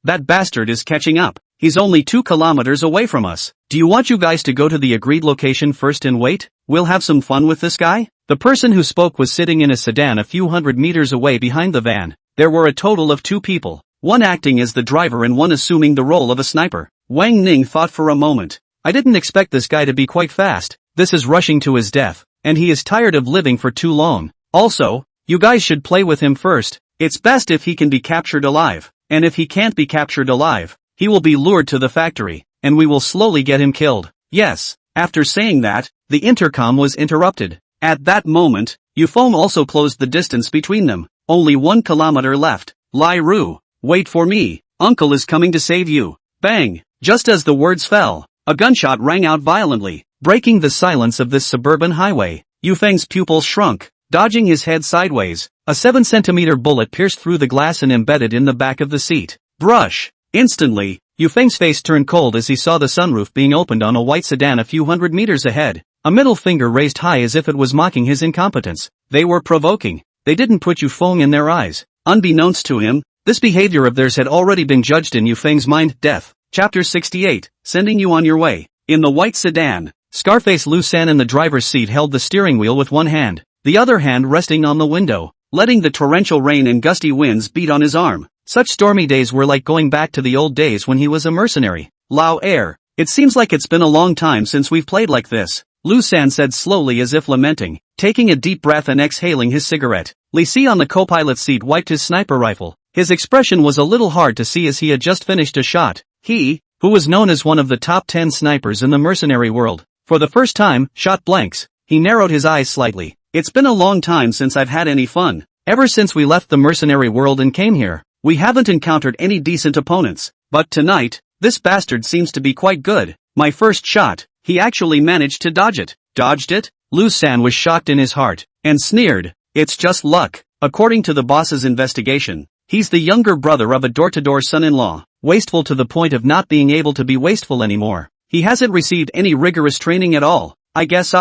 that bastard is catching up. He's only 2 kilometers away from us. Do you want you guys to go to the agreed location first and wait? We'll have some fun with this guy? The person who spoke was sitting in a sedan a few hundred meters away behind the van. There were a total of 2 people, one acting as the driver and one assuming the role of a sniper. Wang Ning thought for a moment. I didn't expect this guy to be quite fast. This is rushing to his death, and he is tired of living for too long. Also, you guys should play with him first. It's best if he can be captured alive, and if he can't be captured alive, he will be lured to the factory, and we will slowly get him killed. Yes. After saying that, the intercom was interrupted. At that moment, Yufeng also closed the distance between them. Only 1 kilometer left. Li Ru, wait for me. Uncle is coming to save you. Bang! Just as the words fell, a gunshot rang out violently, breaking the silence of this suburban highway. Yufeng's pupils shrunk. Dodging his head sideways, a 7-centimeter bullet pierced through the glass and embedded in the back of the seat. Brush! Instantly, Yufeng's face turned cold as he saw the sunroof being opened on a white sedan a few hundred meters ahead, a middle finger raised high as if it was mocking his incompetence. They were provoking. They didn't put Yufeng in their eyes. Unbeknownst to him, this behavior of theirs had already been judged in Yufeng's mind. Death. Chapter 68, sending you on your way. In the white sedan, Scarface Lu San in the driver's seat held the steering wheel with one hand, the other hand resting on the window, letting the torrential rain and gusty winds beat on his arm. Such stormy days were like going back to the old days when he was a mercenary. Lao Air, it seems like it's been a long time since we've played like this, Lu San said slowly as if lamenting, taking a deep breath and exhaling his cigarette. Li Si on the co-pilot's seat wiped his sniper rifle. His expression was a little hard to see as he had just finished a shot. He, who was known as one of the top 10 snipers in the mercenary world, for the first time, shot blanks. He narrowed his eyes slightly. It's been a long time since I've had any fun. Ever since we left the mercenary world and came here, we haven't encountered any decent opponents. But tonight, this bastard seems to be quite good. My first shot, he actually managed to dodge it. Dodged it? Lu San was shocked in his heart, and sneered. It's just luck. According to the boss's investigation, he's the younger brother of a door-to-door son-in-law, wasteful to the point of not being able to be wasteful anymore. He hasn't received any rigorous training at all. I guess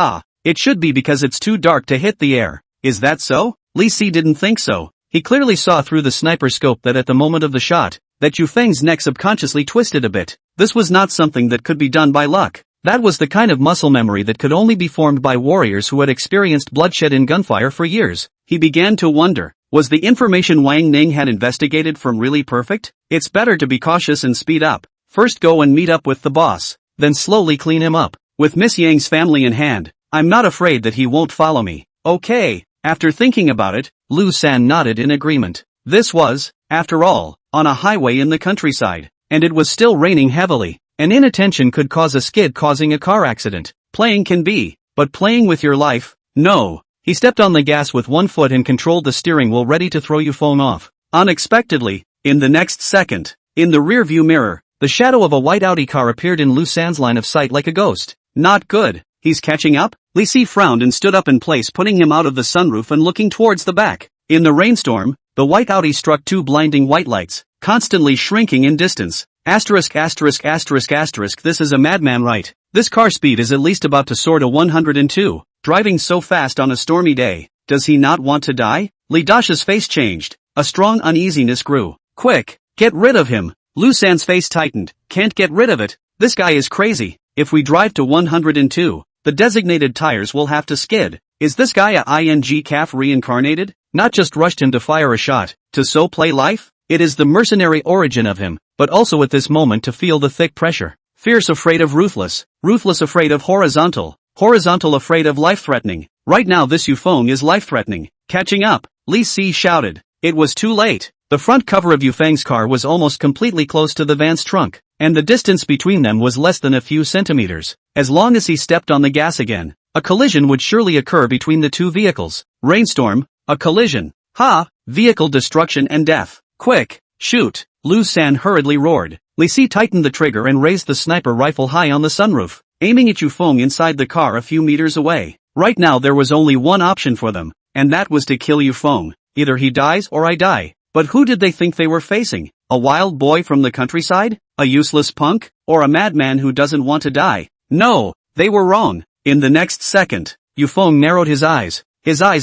it should be because it's too dark to hit the air. Is that so? Li Si didn't think so. He clearly saw through the sniper scope that at the moment of the shot, that Yufeng's neck subconsciously twisted a bit. This was not something that could be done by luck. That was the kind of muscle memory that could only be formed by warriors who had experienced bloodshed in gunfire for years. he began to wonder, was the information Wang Ning had investigated from really perfect? It's better to be cautious and speed up. First go and meet up with the boss, then slowly clean him up. With Miss Yang's family in hand, I'm not afraid that he won't follow me. Okay. After thinking about it, Lu San nodded in agreement. This was, after all, on a highway in the countryside, and it was still raining heavily. An inattention could cause a skid causing a car accident. Playing can be, but playing with your life? No. He stepped on the gas with one foot and controlled the steering wheel ready to throw Yufeng off. Unexpectedly, in the next second, in the rearview mirror, the shadow of a white Audi car appeared in Lu San's line of sight like a ghost. Not good. He's catching up? Li Si frowned and stood up in place, putting him out of the sunroof and looking towards the back. In the rainstorm, the white Audi struck two blinding white lights, constantly shrinking in distance. Asterisk asterisk asterisk asterisk, this is a madman, right? This car speed is at least about to soar to 102. Driving so fast on a stormy day, does he not want to die? Li Dasha's face changed. A strong uneasiness grew. Quick, get rid of him. Lu San's face tightened. Can't get rid of it. This guy is crazy. If we drive to 102, the designated tires will have to skid. Is this guy a ing calf reincarnated? Not just rushed him to fire a shot, to so play life? It is the mercenary origin of him, but also at this moment to feel the thick pressure. Fierce afraid of ruthless, ruthless afraid of horizontal, horizontal afraid of life-threatening. Right now this Yufeng is life-threatening. Catching up, Li Si shouted. It was too late. The front cover of Yufeng's car was almost completely close to the van's trunk, and the distance between them was less than a few centimeters. As long as he stepped on the gas again, a collision would surely occur between the two vehicles. Rainstorm, a collision. Ha! Vehicle destruction and death. Quick, shoot! Lu San hurriedly roared. Li Si tightened the trigger and raised the sniper rifle high on the sunroof, aiming at Yufeng inside the car a few meters away. Right now there was only one option for them, and that was to kill Yufeng. Either he dies or I die. But who did they think they were facing? A wild boy from the countryside? A useless punk? Or a madman who doesn't want to die? No, they were wrong. In the next second, Yufeng narrowed his eyes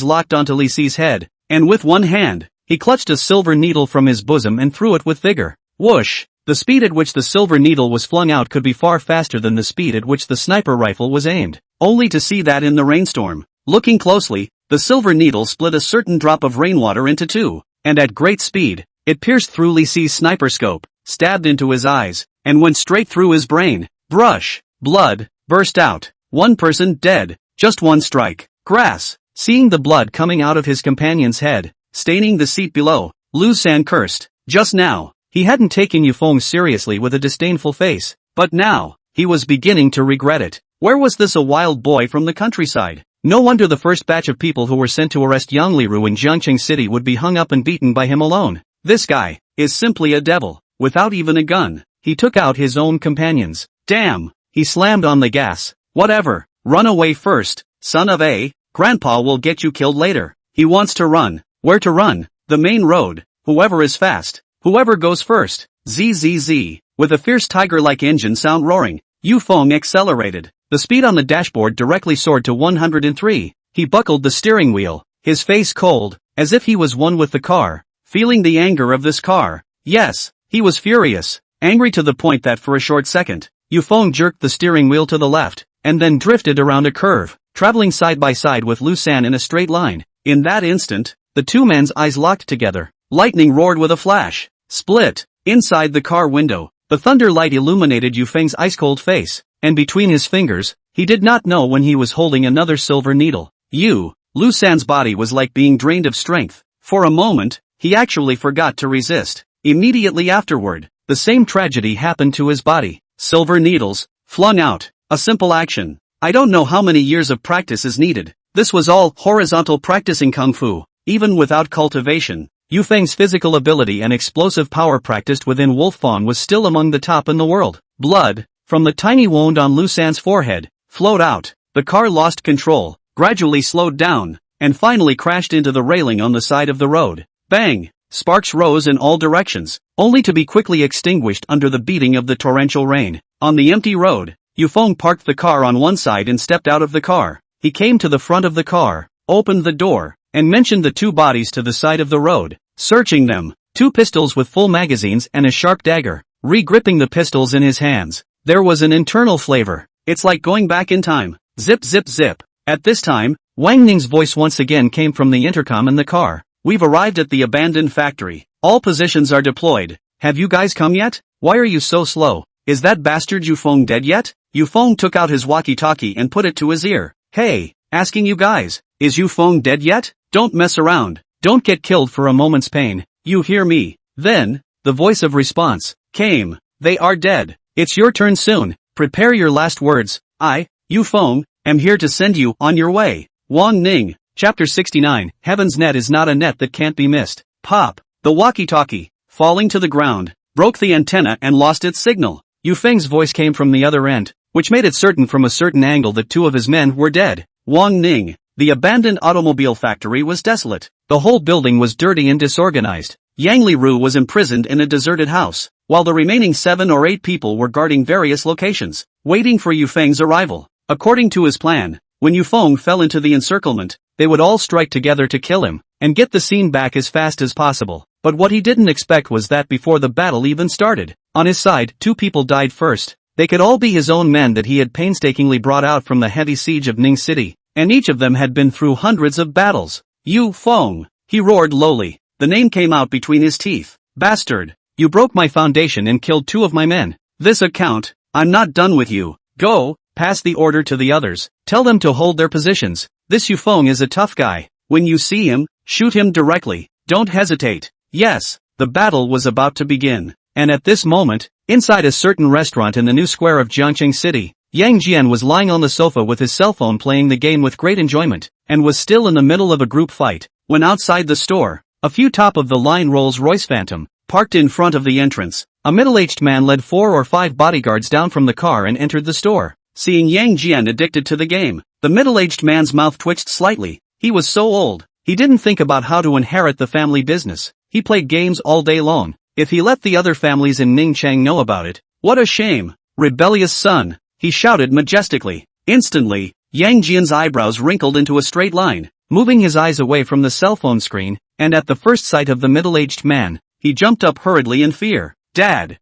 locked onto Li Si's head, and with one hand, he clutched a silver needle from his bosom and threw it with vigor. Whoosh! The speed at which the silver needle was flung out could be far faster than the speed at which the sniper rifle was aimed, only to see that in the rainstorm. Looking closely, the silver needle split a certain drop of rainwater into two, and at great speed, it pierced through Li Si's sniper scope, stabbed into his eyes, and went straight through his brain. Brush! Blood burst out. One person dead. Just one strike. Grass! Seeing the blood coming out of his companion's head, staining the seat below, Lu San cursed. Just now, he hadn't taken Yufeng seriously with a disdainful face, but now, he was beginning to regret it. Where was this a wild boy from the countryside? No wonder the first batch of people who were sent to arrest Yang Liru in Jiangqing City would be hung up and beaten by him alone. This guy is simply a devil. Without even a gun, he took out his own companions. Damn! He slammed on the gas. Whatever. Run away first, son of a. Grandpa will get you killed later. He wants to run. Where to run? The main road. Whoever is fast. Whoever goes first. ZZZ. With a fierce tiger-like engine sound roaring, Yufeng accelerated. The speed on the dashboard directly soared to 103. He buckled the steering wheel, his face cold, as if he was one with the car, feeling the anger of this car. Yes, he was furious, angry to the point that for a short second, Yufeng jerked the steering wheel to the left, and then drifted around a curve, traveling side by side with Lu San in a straight line. In that instant, the two men's eyes locked together. Lightning roared with a flash. Split. Inside the car window, the thunder light illuminated Yufeng's ice-cold face, and between his fingers, he did not know when he was holding another silver needle. Lu San's body was like being drained of strength. For a moment, he actually forgot to resist. Immediately afterward, the same tragedy happened to his body. Silver needles, flung out. A simple action. I don't know how many years of practice is needed. This was all horizontal practicing kung fu, even without cultivation. Yufeng's physical ability and explosive power practiced within Wolffawn was still among the top in the world. Blood, from the tiny wound on Lu San's forehead, flowed out. The car lost control, gradually slowed down, and finally crashed into the railing on the side of the road. Bang! Sparks rose in all directions, only to be quickly extinguished under the beating of the torrential rain. On the empty road, Yufeng parked the car on one side and stepped out of the car. He came to the front of the car, opened the door, and mentioned the two bodies to the side of the road, searching them. Two pistols with full magazines and a sharp dagger. Re-gripping the pistols in his hands, there was an internal flavor. It's like going back in time. Zip zip zip. At this time, Wang Ning's voice once again came from the intercom in the car. We've arrived at the abandoned factory. All positions are deployed. Have you guys come yet? Why are you so slow? Is that bastard Yufeng dead yet? Yufeng took out his walkie-talkie and put it to his ear. Hey, asking you guys, is Yufeng dead yet? Don't mess around. Don't get killed for a moment's pain. You hear me? Then, the voice of response came. They are dead. It's your turn soon. Prepare your last words. I, Yufeng, am here to send you on your way. Wang Ning. Chapter 69. Heaven's net is not a net that can't be missed. Pop. The walkie-talkie, falling to the ground, broke the antenna and lost its signal. Yufeng's voice came from the other end, which made it certain from a certain angle that two of his men were dead. Wang Ning. The abandoned automobile factory was desolate. The whole building was dirty and disorganized. Yang Liru was imprisoned in a deserted house, while the remaining 7 or 8 people were guarding various locations, waiting for Yufeng's arrival. According to his plan, when Yufeng fell into the encirclement, they would all strike together to kill him, and get the scene back as fast as possible. But what he didn't expect was that before the battle even started, on his side, 2 people died first. They could all be his own men that he had painstakingly brought out from the heavy siege of Ning City, and each of them had been through hundreds of battles. Yufeng, he roared lowly. The name came out between his teeth. Bastard, you broke my foundation and killed 2 of my men. This account, I'm not done with you. Go, pass the order to the others. Tell them to hold their positions. This Yufeng is a tough guy. When you see him, shoot him directly. Don't hesitate. Yes, the battle was about to begin. And at this moment, inside a certain restaurant in the new square of Jiangqing City, Yang Jian was lying on the sofa with his cell phone playing the game with great enjoyment, and was still in the middle of a group fight, when outside the store, a few top-of-the-line Rolls-Royce Phantom, parked in front of the entrance. A middle-aged man led 4 or 5 bodyguards down from the car and entered the store. Seeing Yang Jian addicted to the game, the middle-aged man's mouth twitched slightly. He was so old, he didn't think about how to inherit the family business. He played games all day long. If he let the other families in Ningchang know about it, what a shame! Rebellious son, he shouted majestically. Instantly, Yang Jian's eyebrows wrinkled into a straight line, moving his eyes away from the cell phone screen, and at the first sight of the middle-aged man, he jumped up hurriedly in fear. Dad,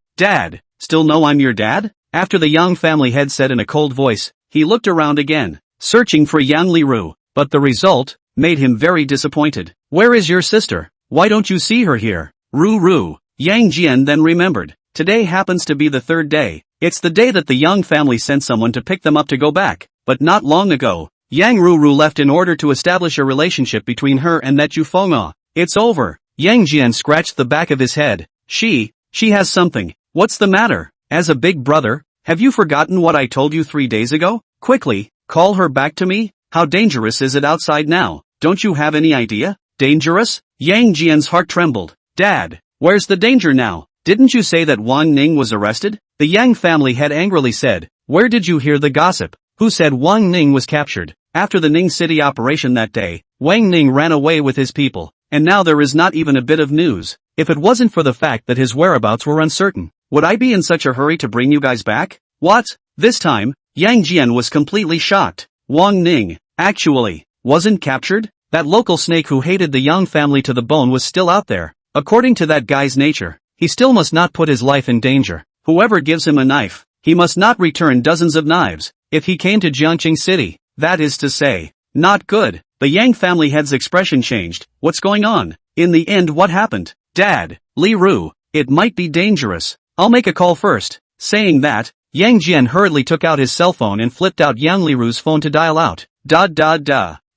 still know I'm your dad? After the Yang family head said in a cold voice, he looked around again, searching for Yang Liru, but the result made him very disappointed. Where is your sister? Why don't you see her here? Ru. Yang Jian then remembered. Today happens to be the 3rd day. It's the day that the Yang family sent someone to pick them up to go back. But not long ago, Yang Ruru left in order to establish a relationship between her and that Yufeng. It's over. Yang Jian scratched the back of his head. She has something. What's the matter? As a big brother, have you forgotten what I told you 3 days ago? Quickly, call her back to me. How dangerous is it outside now? Don't you have any idea? Dangerous? Yang Jian's heart trembled. Dad, where's the danger now? Didn't you say that Wang Ning was arrested? The Yang family head angrily said. Where did you hear the gossip? Who said Wang Ning was captured? After the Ning City operation that day, Wang Ning ran away with his people, and now there is not even a bit of news. If it wasn't for the fact that his whereabouts were uncertain, would I be in such a hurry to bring you guys back? What? This time, Yang Jian was completely shocked. Wang Ning, actually, wasn't captured? That local snake who hated the Yang family to the bone was still out there. According to that guy's nature, he still must not put his life in danger. Whoever gives him a knife, he must not return dozens of knives. If he came to Jiangqing City, that is to say, not good. The Yang family head's expression changed. What's going on? In the end, what happened? Dad, Li Ru, it might be dangerous. I'll make a call first. Saying that, Yang Jian hurriedly took out his cell phone and flipped out Yang Liru's phone to dial out.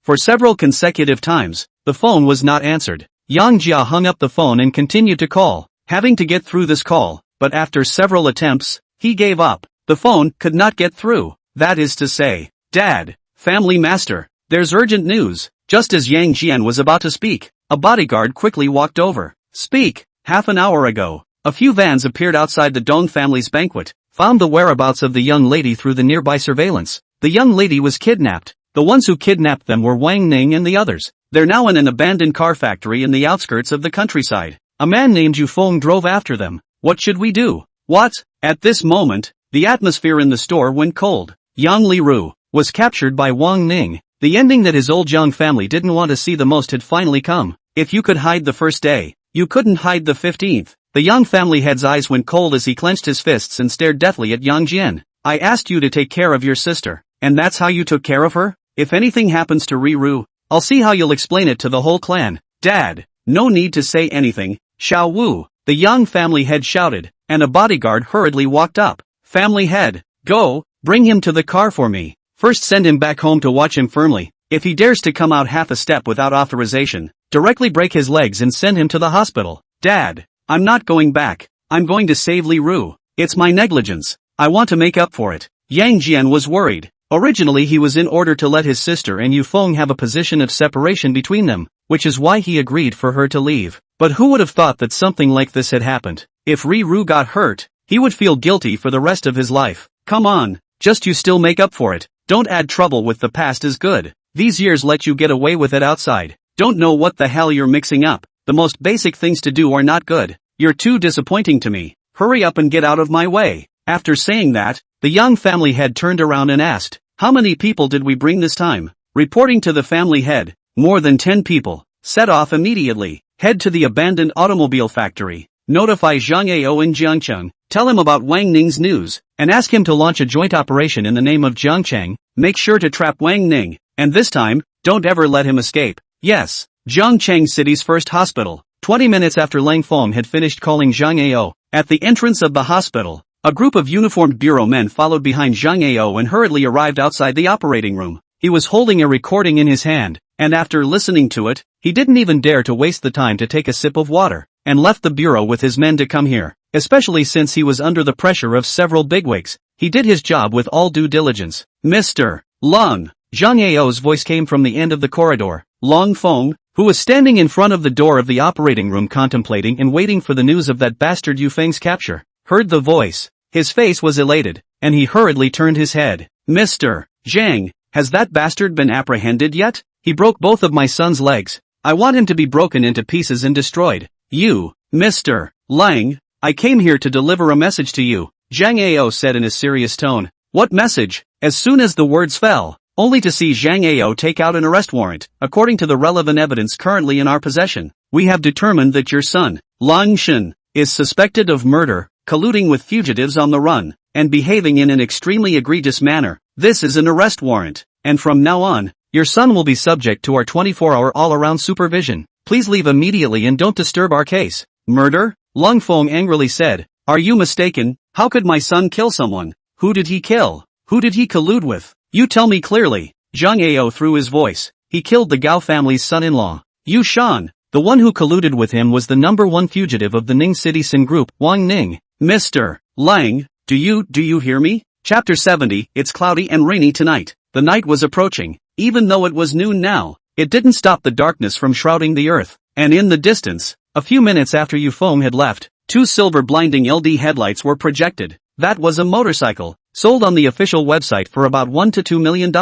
For several consecutive times, the phone was not answered. Yang Jia hung up the phone and continued to call, having to get through this call, but after several attempts, he gave up. The phone could not get through. That is to say, Dad, family master, there's urgent news. Just as Yang Jian was about to speak, a bodyguard quickly walked over. Speak. Half an hour ago, a few vans appeared outside the Dong family's banquet, found the whereabouts of the young lady through the nearby surveillance. The young lady was kidnapped. The ones who kidnapped them were Wang Ning and the others. They're now in an abandoned car factory in the outskirts of the countryside. A man named Yufeng drove after them. What should we do? What? At this moment, the atmosphere in the store went cold. Yang Liru was captured by Wang Ning. The ending that his old Zhang family didn't want to see the most had finally come. If you could hide the first day, you couldn't hide the 15th. The Yang family head's eyes went cold as he clenched his fists and stared deathly at Yang Jian. I asked you to take care of your sister, and that's how you took care of her? if anything happens to Riru, I'll see how you'll explain it to the whole clan. Dad, no need to say anything, Xiao Wu, the young family head shouted, and a bodyguard hurriedly walked up. Family head, go, bring him to the car for me. First send him back home to watch him firmly. If he dares to come out half a step without authorization, directly break his legs and send him to the hospital. Dad, I'm not going back. I'm going to save Li Ru. It's my negligence. I want to make up for it. Yang Jian was worried. Originally he was in order to let his sister and Yu Feng have a position of separation between them, which is why he agreed for her to leave. But who would have thought that something like this had happened? If Ri Ru got hurt, he would feel guilty for the rest of his life. Come on, just you still make up for it. Don't add trouble with the past is good. These years let you get away with it outside. Don't know what the hell you're mixing up. The most basic things to do are not good. You're too disappointing to me. Hurry up and get out of my way. After saying that, the young family head turned around and asked, how many people did we bring this time? Reporting to the family head, more than 10 people. Set off immediately. Head to the abandoned automobile factory. Notify Zhang Ao in Jiangcheng. Tell him about Wang Ning's news, and ask him to launch a joint operation in the name of Jiangcheng. Make sure to trap Wang Ning, and this time, don't ever let him escape. Yes, Jiangcheng City's first hospital. 20 minutes after Lang Feng had finished calling Zhang Ao, at the entrance of the hospital, a group of uniformed bureau men followed behind Zhang Ao and hurriedly arrived outside the operating room. He was holding a recording in his hand, and after listening to it, he didn't even dare to waste the time to take a sip of water, and left the bureau with his men to come here, especially since he was under the pressure of several bigwigs. He did his job with all due diligence. Mr. Lung, Zhang Ao's voice came from the end of the corridor. Long Feng, who was standing in front of the door of the operating room contemplating and waiting for the news of that bastard Yu Feng's capture, heard the voice. His face was elated, and he hurriedly turned his head. Mr. Zhang, has that bastard been apprehended yet? He broke both of my son's legs. I want him to be broken into pieces and destroyed. You, Mr. Lang, I came here to deliver a message to you, Zhang Ao said in a serious tone. What message? As soon as the words fell, only to see Zhang Ao take out an arrest warrant. According to the relevant evidence currently in our possession, we have determined that your son, Lang Shen, is suspected of murder, colluding with fugitives on the run, and behaving in an extremely egregious manner. This is an arrest warrant, and from now on, your son will be subject to our 24-hour all-around supervision. Please leave immediately and don't disturb our case. Murder? Long Feng angrily said. Are you mistaken? How could my son kill someone? Who did he kill? Who did he collude with? You tell me clearly. Zhang Ao threw his voice. He killed the Gao family's son-in-law. Yu Shan. The one who colluded with him was the #1 fugitive of the Ning City Sin Group, Wang Ning. Mr. Lang, do you hear me? Chapter 70. It's cloudy and rainy tonight. The night was approaching. Even though it was noon now, it didn't stop the darkness from shrouding the earth. And in the distance, a few minutes after Yu Feng had left, 2 silver blinding LD headlights were projected. That was a motorcycle, sold on the official website for about $1 to $2 million,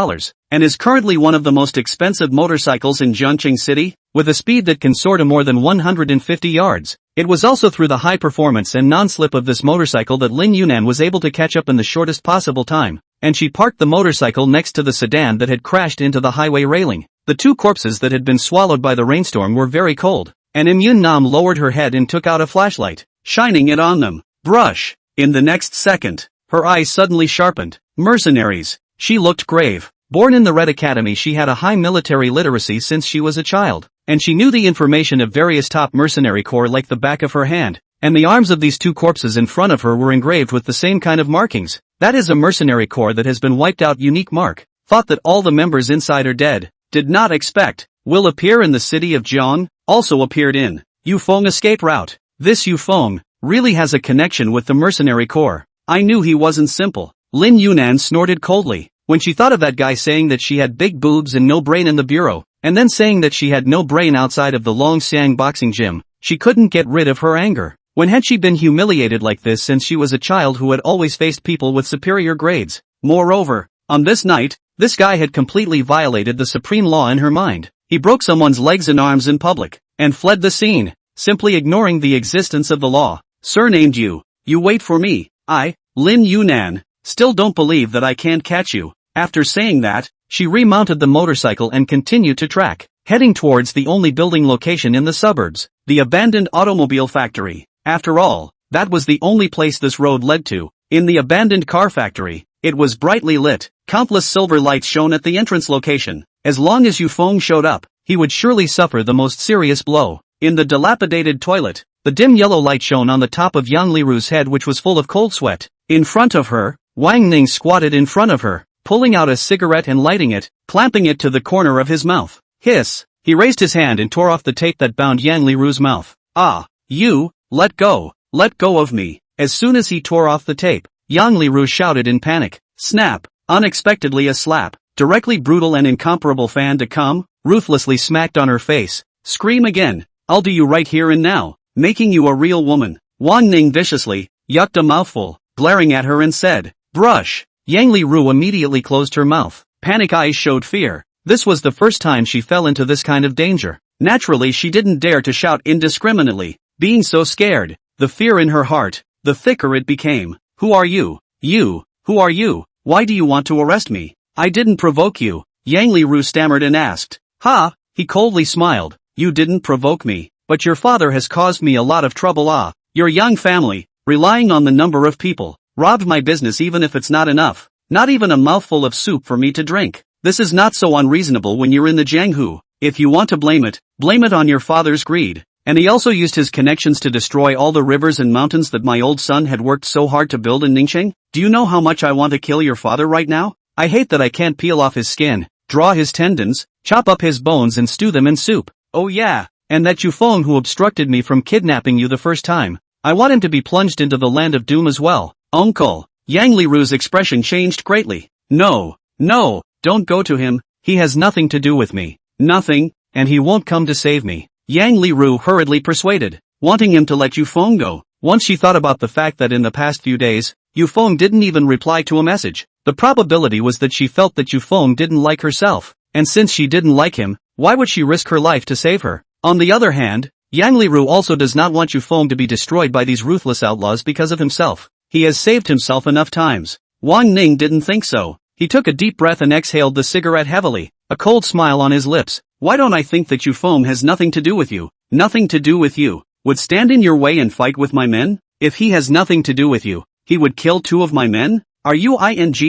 and is currently one of the most expensive motorcycles in Jiangcheng City, with a speed that can soar to more than 150 yards. It was also through the high performance and non-slip of this motorcycle that Lin Yunan was able to catch up in the shortest possible time, and she parked the motorcycle next to the sedan that had crashed into the highway railing. The 2 corpses that had been swallowed by the rainstorm were very cold, and Im Yun Nam lowered her head and took out a flashlight, shining it on them. Brush! In the next second, her eyes suddenly sharpened. Mercenaries. She looked grave. Born in the Red Academy, she had a high military literacy since she was a child, and she knew the information of various top mercenary corps like the back of her hand, and the arms of these 2 corpses in front of her were engraved with the same kind of markings. That is a mercenary corps that has been wiped out. Unique mark. Thought that all the members inside are dead. Did not expect. Will appear in the city of Jiang. Also appeared in Yu Feng escape route. This Yu Feng really has a connection with the mercenary corps. I knew he wasn't simple. Lin Yunan snorted coldly when she thought of that guy saying that she had big boobs and no brain in the bureau, and then saying that she had no brain outside of the Longxiang boxing gym. She couldn't get rid of her anger. When had she been humiliated like this since she was a child who had always faced people with superior grades? Moreover, on this night, this guy had completely violated the supreme law in her mind. He broke someone's legs and arms in public, and fled the scene, simply ignoring the existence of the law. Surnamed you. You wait for me. I, Lin Yunan, still don't believe that I can't catch you. After saying that, she remounted the motorcycle and continued to track, heading towards the only building location in the suburbs, the abandoned automobile factory. After all, that was the only place this road led to. In the abandoned car factory, It was brightly lit. Countless silver lights shone at the entrance location. As long as Yufeng showed up, he would surely suffer the most serious blow. In the dilapidated toilet, the dim yellow light shone on the top of Yang Liru's head, which was full of cold sweat. In front of her, Wang Ning squatted in front of her, pulling out a cigarette and lighting it, clamping it to the corner of his mouth. Hiss! He raised his hand and tore off the tape that bound Yang Liru's mouth. Ah! You! Let go of me! As soon as he tore off the tape, Yang Liru shouted in panic. Snap! Unexpectedly a slap, directly brutal and incomparable fan to come, ruthlessly smacked on her face. Scream again! I'll do you right here and now, making you a real woman. Wang Ning viciously yucked a mouthful, glaring at her and said, brush! Yang Liru immediately closed her mouth. Panic eyes showed fear. This was the first time she fell into this kind of danger. Naturally she didn't dare to shout indiscriminately, being so scared. The fear in her heart, the thicker it became. Who are you? You, who are you? Why do you want to arrest me? I didn't provoke you. Yang Liru stammered and asked. Ha! He coldly smiled. You didn't provoke me, but your father has caused me a lot of trouble. Your young family, relying on the number of people, robbed my business even if it's not enough. Not even a mouthful of soup for me to drink. This is not so unreasonable when you're in the Jianghu. If you want to blame it on your father's greed. And he also used his connections to destroy all the rivers and mountains that my old son had worked so hard to build in Ningxing. Do you know how much I want to kill your father right now? I hate that I can't peel off his skin, draw his tendons, chop up his bones and stew them in soup. Oh yeah, and that Yufeng who obstructed me from kidnapping you the first time. I want him to be plunged into the land of doom as well. Uncle! Yang Liru's expression changed greatly. No, don't go to him, he has nothing to do with me. Nothing, and he won't come to save me. Yang Liru hurriedly persuaded, wanting him to let Yufeng go. Once she thought about the fact that in the past few days, Yufeng didn't even reply to a message. The probability was that she felt that Yufeng didn't like herself, and since she didn't like him, why would she risk her life to save her? On the other hand, Yang Liru also does not want Yufeng to be destroyed by these ruthless outlaws because of himself. He has saved himself enough times. Wang Ning didn't think so. He took a deep breath and exhaled the cigarette heavily, a cold smile on his lips. Why don't I think that Yufeng has nothing to do with you? Nothing to do with you. Would stand in your way and fight with my men? If he has nothing to do with you, he would kill 2 of my men? Are you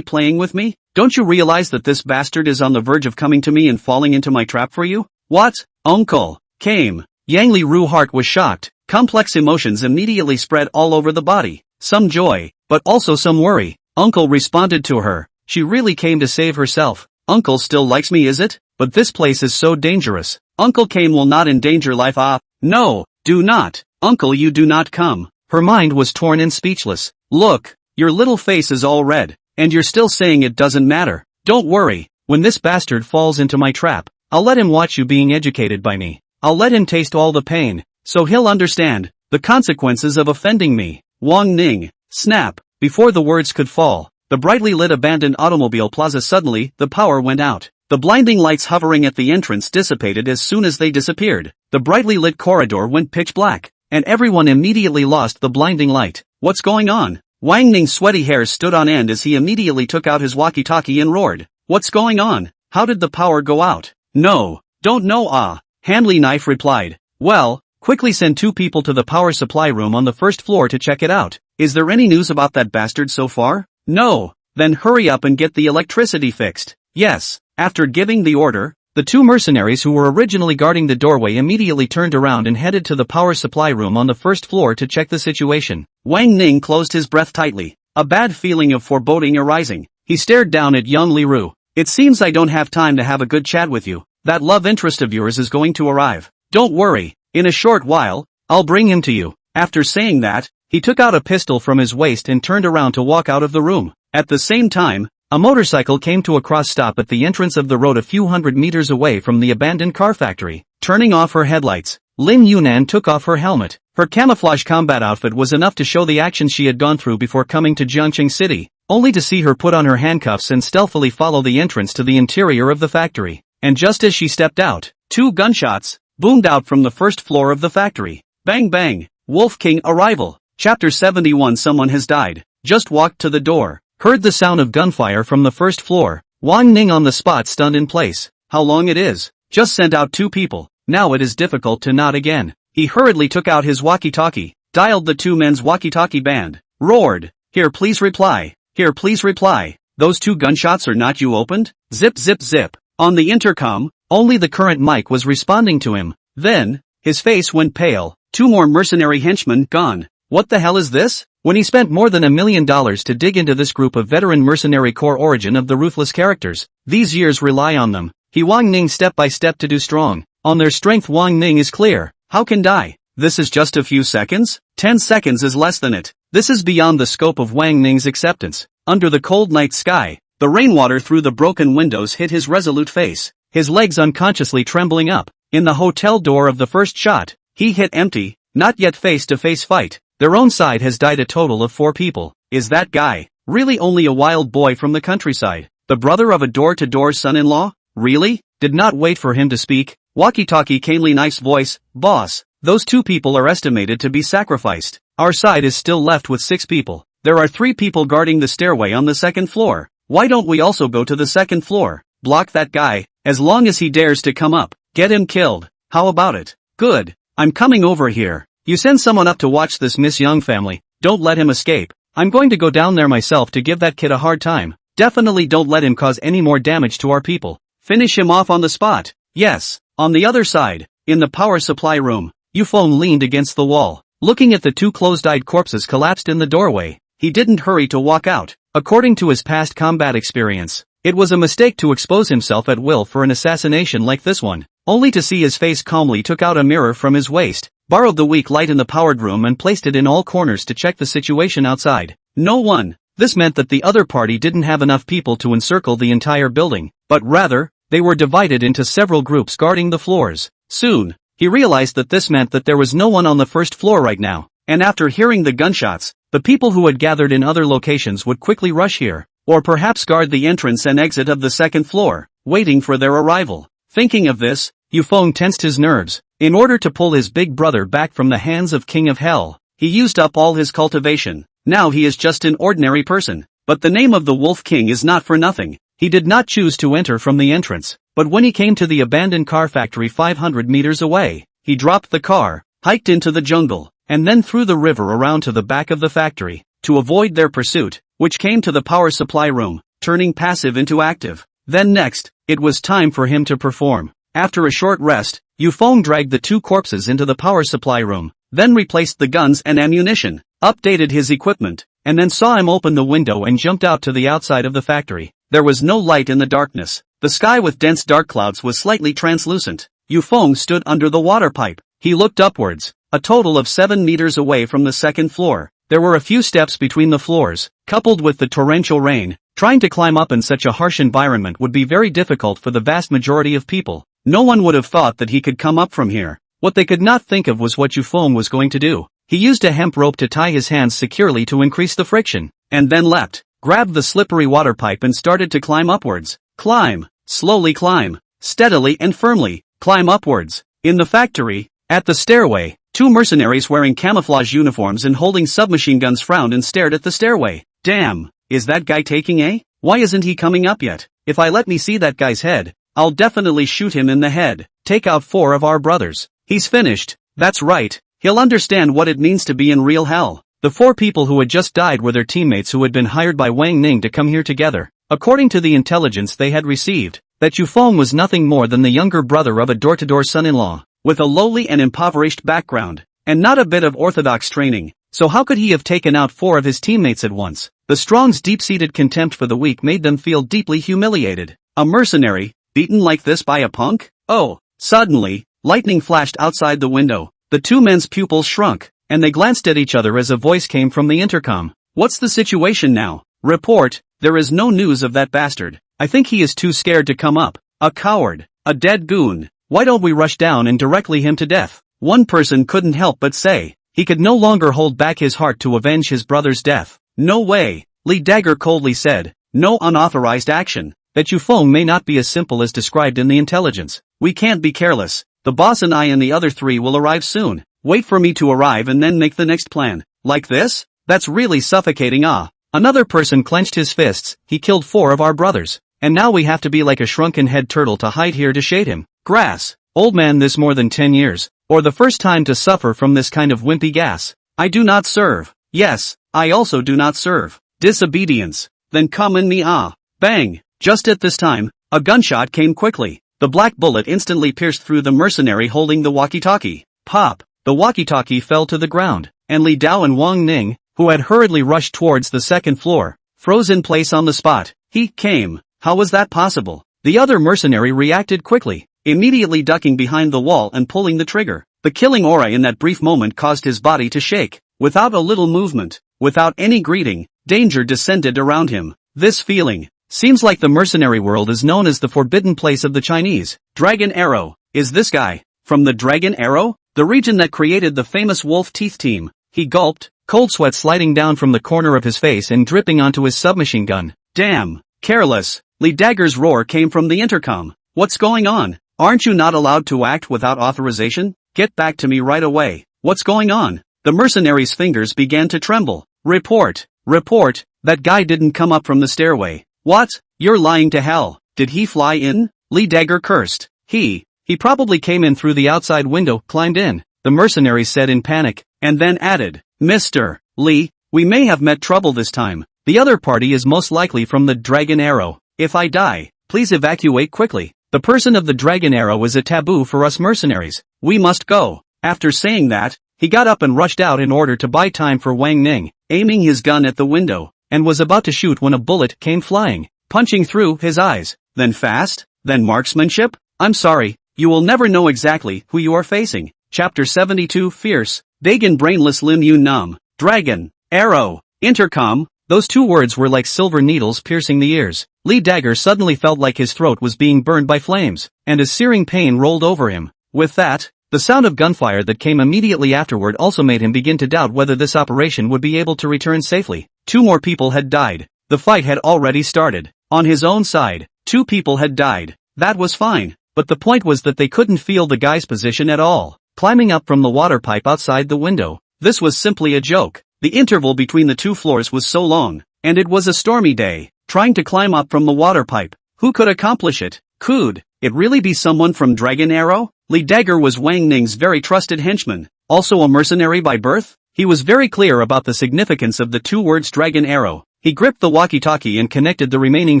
playing with me? Don't you realize that this bastard is on the verge of coming to me and falling into my trap for you? What? Uncle! Came. Yang Liru's heart was shocked. Complex emotions immediately spread all over the body. Some joy, but also some worry. Uncle responded to her. She really came to save herself. Uncle still likes me, is it? But this place is so dangerous. Uncle Kane will not endanger life. No, do not. Uncle, you do not come. Her mind was torn and speechless. Look, your little face is all red, and you're still saying it doesn't matter. Don't worry, when this bastard falls into my trap, I'll let him watch you being educated by me. I'll let him taste all the pain, so he'll understand the consequences of offending me. Wang Ning, snap. Before the words could fall, the brightly lit abandoned automobile plaza suddenly, the power went out. The blinding lights hovering at the entrance dissipated as soon as they disappeared. The brightly lit corridor went pitch black, and everyone immediately lost the blinding light. What's going on? Wang Ning's sweaty hair stood on end as he immediately took out his walkie-talkie and roared. What's going on? How did the power go out? No, don't know. Hanley Knife replied. Well, quickly send 2 people to the power supply room on the first floor to check it out. Is there any news about that bastard so far? No. Then hurry up and get the electricity fixed. Yes. After giving the order, the 2 mercenaries who were originally guarding the doorway immediately turned around and headed to the power supply room on the first floor to check the situation. Wang Ning closed his breath tightly, a bad feeling of foreboding arising. He stared down at Yang Liru. It seems I don't have time to have a good chat with you. That love interest of yours is going to arrive. Don't worry, in a short while, I'll bring him to you. After saying that, he took out a pistol from his waist and turned around to walk out of the room. At the same time, a motorcycle came to a cross stop at the entrance of the road a few hundred meters away from the abandoned car factory. Turning off her headlights, Lin Yunan took off her helmet. Her camouflage combat outfit was enough to show the actions she had gone through before coming to Jiangqing City, only to see her put on her handcuffs and stealthily follow the entrance to the interior of the factory. And just as she stepped out, 2 gunshots boomed out from the first floor of the factory. Bang bang, Wolf King arrival. Chapter 71. Someone has died. Just walked to the door, heard the sound of gunfire from the first floor. Wang Ning on the spot, stunned in place. How long it is? Just sent out 2 people. Now it is difficult to nod again. He hurriedly took out his walkie-talkie, dialed the 2 men's walkie-talkie band, roared, Here please reply. Here please reply. those 2 gunshots are not you opened? Zip zip zip. On the intercom, only the current mic was responding to him. Then, his face went pale. 2 more mercenary henchmen gone. What the hell is this? When he spent more than $1 million to dig into this group of veteran mercenary core origin of the ruthless characters, these years rely on them. He Wang Ning step by step to do strong. On their strength Wang Ning is clear. How can die? This is just a few seconds? 10 seconds is less than it. This is beyond the scope of Wang Ning's acceptance. Under the cold night sky, the rainwater through the broken windows hit his resolute face, his legs unconsciously trembling up. In the hotel door of the first shot, he hit empty, not yet face-to-face fight. Their own side has died a total of 4 people. Is that guy really only a wild boy from the countryside? The brother of a door-to-door son-in-law? Really? Did not wait for him to speak. Walkie-talkie Canely nice voice, boss. Those 2 people are estimated to be sacrificed. Our side is still left with 6 people. There are 3 people guarding the stairway on the 2nd floor. Why don't we also go to the 2nd floor? Block that guy, as long as he dares to come up. Get him killed. How about it? Good. I'm coming over here. You send someone up to watch this Miss Young family. Don't let him escape. I'm going to go down there myself to give that kid a hard time. Definitely don't let him cause any more damage to our people. Finish him off on the spot. Yes. On the other side, in the power supply room, Yufeng leaned against the wall, looking at the 2 closed-eyed corpses collapsed in the doorway. He didn't hurry to walk out. According to his past combat experience, it was a mistake to expose himself at will for an assassination like this one. Only to see his face calmly took out a mirror from his waist, borrowed the weak light in the powered room and placed it in all corners to check the situation outside. No one. This meant that the other party didn't have enough people to encircle the entire building, but rather, they were divided into several groups guarding the floors. Soon, he realized that this meant that there was no one on the 1st floor right now, and after hearing the gunshots, the people who had gathered in other locations would quickly rush here, or perhaps guard the entrance and exit of the 2nd floor, waiting for their arrival. Thinking of this, Yufeng tensed his nerves. In order to pull his big brother back from the hands of King of Hell, he used up all his cultivation. Now he is just an ordinary person. But the name of the Wolf King is not for nothing. He did not choose to enter from the entrance, but when he came to the abandoned car factory 500 meters away, he dropped the car, hiked into the jungle, and then threw the river around to the back of the factory, to avoid their pursuit, which came to the power supply room, turning passive into active. Then next, it was time for him to perform. After a short rest, Yufeng dragged the 2 corpses into the power supply room, then replaced the guns and ammunition, updated his equipment, and then saw him open the window and jumped out to the outside of the factory. There was no light in the darkness. The sky with dense dark clouds was slightly translucent. Yufeng stood under the water pipe. He looked upwards, a total of 7 meters away from the 2nd floor. There were a few steps between the floors, coupled with the torrential rain. Trying to climb up in such a harsh environment would be very difficult for the vast majority of people. No one would have thought that he could come up from here. What they could not think of was what Yufeng was going to do. He used a hemp rope to tie his hands securely to increase the friction, and then leapt, grabbed the slippery water pipe and started to climb upwards. Climb, slowly climb, steadily and firmly, climb upwards. In the factory, at the stairway, 2 mercenaries wearing camouflage uniforms and holding submachine guns frowned and stared at the stairway. Damn, is that guy taking a? Why isn't he coming up yet? If I let me see that guy's head, I'll definitely shoot him in the head. Take out 4 of our brothers. He's finished. That's right. He'll understand what it means to be in real hell. The 4 people who had just died were their teammates who had been hired by Wang Ning to come here together. According to the intelligence they had received, that Yufeng was nothing more than the younger brother of a door-to-door son-in-law, with a lowly and impoverished background, and not a bit of orthodox training. So how could he have taken out 4 of his teammates at once? The Strong's deep-seated contempt for the weak made them feel deeply humiliated. A mercenary, beaten like this by a punk? Oh, suddenly, lightning flashed outside the window. The 2 men's pupils shrunk, and they glanced at each other as a voice came from the intercom. What's the situation now? Report, there is no news of that bastard. I think he is too scared to come up. A coward, a dead goon. Why don't we rush down and directly him to death? One person couldn't help but say. He could no longer hold back his heart to avenge his brother's death. No way, Li Dagger coldly said. No unauthorized action. That Yufeng may not be as simple as described in the intelligence. We can't be careless. The boss and I and the other 3 will arrive soon. Wait for me to arrive and then make the next plan. Like this? That's really suffocating. Another person clenched his fists. He killed 4 of our brothers. And now we have to be like a shrunken head turtle to hide here to shade him. Grass. Old man, this more than 10 years. Or the first time to suffer from this kind of wimpy gas. I do not serve. Yes, I also do not serve. Disobedience. then come in me ah. Bang! Just at this time, a gunshot came quickly. The black bullet instantly pierced through the mercenary holding the walkie-talkie. Pop! The walkie-talkie fell to the ground, and Li Dao and Wang Ning, who had hurriedly rushed towards the second floor, froze in place on the spot. He came. How was that possible? The other mercenary reacted quickly, immediately ducking behind the wall and pulling the trigger. The killing aura in that brief moment caused his body to shake. Without a little movement, without any greeting, danger descended around him. This feeling seems like the mercenary world is known as the forbidden place of the Chinese. Dragon Arrow. Is this guy from the Dragon Arrow? The region that created the famous Wolf Teeth team. He gulped, cold sweat sliding down from the corner of his face and dripping onto his submachine gun. Damn. Careless. Li Dagger's roar came from the intercom. What's going on? Aren't you not allowed to act without authorization? Get back to me right away. What's going on? The mercenary's fingers began to tremble. Report. Report. That guy didn't come up from the stairway. What? You're lying to hell. Did he fly in? Li Dagger cursed. He probably came in through the outside window, climbed in, the mercenary said in panic, and then added, Mr. Li, we may have met trouble this time. The other party is most likely from the Dragon Arrow. If I die, please evacuate quickly. The person of the Dragon Arrow is a taboo for us mercenaries. We must go. After saying that, he got up and rushed out in order to buy time for Wang Ning, aiming his gun at the window, and was about to shoot when a bullet came flying, punching through his eyes. Then fast? Then marksmanship? I'm sorry, you will never know exactly who you are facing. Chapter 72 Fierce, Dagon Brainless Lim Yu Nam, Dragon, Arrow, Intercom. Those two words were like silver needles piercing the ears. Li Dagger suddenly felt like his throat was being burned by flames, and a searing pain rolled over him. With that, the sound of gunfire that came immediately afterward also made him begin to doubt whether this operation would be able to return safely. 2 more people had died. The fight had already started. On his own side, 2 people had died. That was fine, but the point was that they couldn't feel the guy's position at all. Climbing up from the water pipe outside the window, this was simply a joke. The interval between the 2 floors was so long, and it was a stormy day. Trying to climb up from the water pipe, who could accomplish it? Could it really be someone from Dragon Arrow? Li Dagger was Wang Ning's very trusted henchman, also a mercenary by birth. He was very clear about the significance of the 2 words Dragon Arrow. He gripped the walkie-talkie and connected the remaining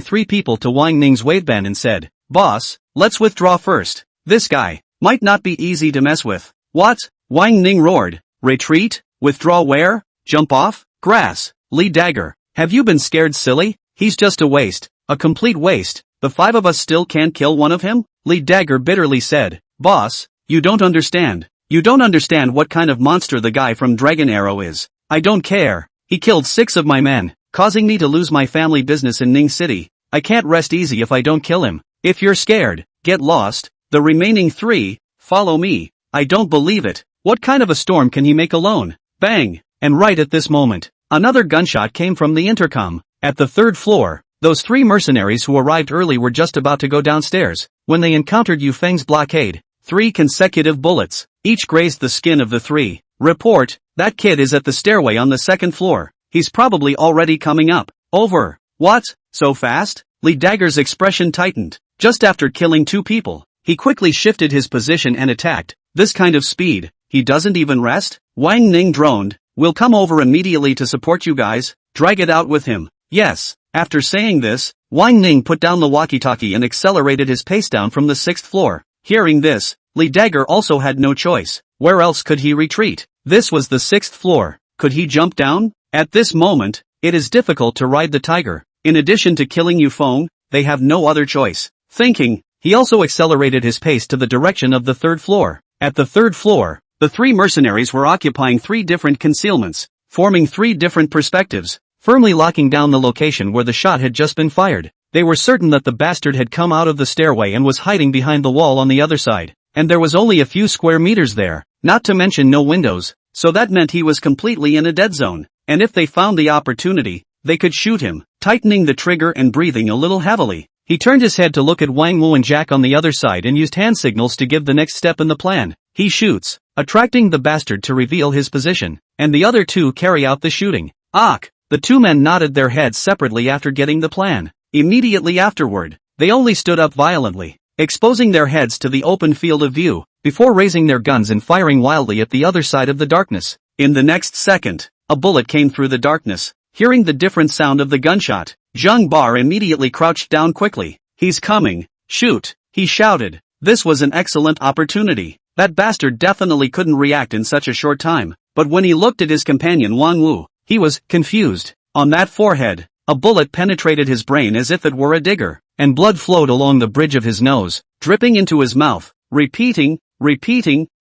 3 people to Wang Ning's waveband and said, Boss, let's withdraw first. This guy might not be easy to mess with. What? Wang Ning roared. Retreat? Withdraw where? Jump off? Grass. Li Dagger, have you been scared silly? He's just a waste. A complete waste. The 5 of us still can't kill one of him? Li Dagger bitterly said. Boss, you don't understand. You don't understand what kind of monster the guy from Dragon Arrow is. I don't care. He killed 6 of my men, causing me to lose my family business in Ning City. I can't rest easy if I don't kill him. If you're scared, get lost. The remaining 3, follow me. I don't believe it. What kind of a storm can he make alone? Bang! And right at this moment, another gunshot came from the intercom. At the 3rd floor, those 3 mercenaries who arrived early were just about to go downstairs, when they encountered Yu Feng's blockade. 3 consecutive bullets, each grazed the skin of the 3. Report, that kid is at the stairway on the 2nd floor. He's probably already coming up. Over. What? So fast? Li Dagger's expression tightened. Just after killing 2 people, he quickly shifted his position and attacked. This kind of speed, he doesn't even rest? Wang Ning droned. We'll come over immediately to support you guys. Drag it out with him. Yes. After saying this, Wang Ning put down the walkie-talkie and accelerated his pace down from the 6th floor. Hearing this, Li Dagger also had no choice. Where else could he retreat? This was the 6th floor. Could he jump down? At this moment, it is difficult to ride the tiger. In addition to killing Yu Feng, they have no other choice. Thinking, he also accelerated his pace to the direction of the 3rd floor. At the 3rd floor, the 3 mercenaries were occupying 3 different concealments, forming 3 different perspectives, firmly locking down the location where the shot had just been fired. They were certain that the bastard had come out of the stairway and was hiding behind the wall on the other side, and there was only a few square meters there, not to mention no windows, so that meant he was completely in a dead zone, and if they found the opportunity, they could shoot him. Tightening the trigger and breathing a little heavily, he turned his head to look at Wang Wu and Jack on the other side and used hand signals to give the next step in the plan. He shoots, attracting the bastard to reveal his position, and the other 2 carry out the shooting. Ach! The 2 men nodded their heads separately after getting the plan. Immediately afterward, they only stood up violently, exposing their heads to the open field of view, before raising their guns and firing wildly at the other side of the darkness. In the next second, a bullet came through the darkness, Hearing the different sound of the gunshot, Zhang Bar immediately crouched down quickly. He's coming. Shoot, he shouted. This was an excellent opportunity. That bastard definitely couldn't react in such a short time, but when he looked at his companion Wang Wu, he was confused. On that forehead, a bullet penetrated his brain as if it were a digger, and blood flowed along the bridge of his nose, dripping into his mouth. Repeating,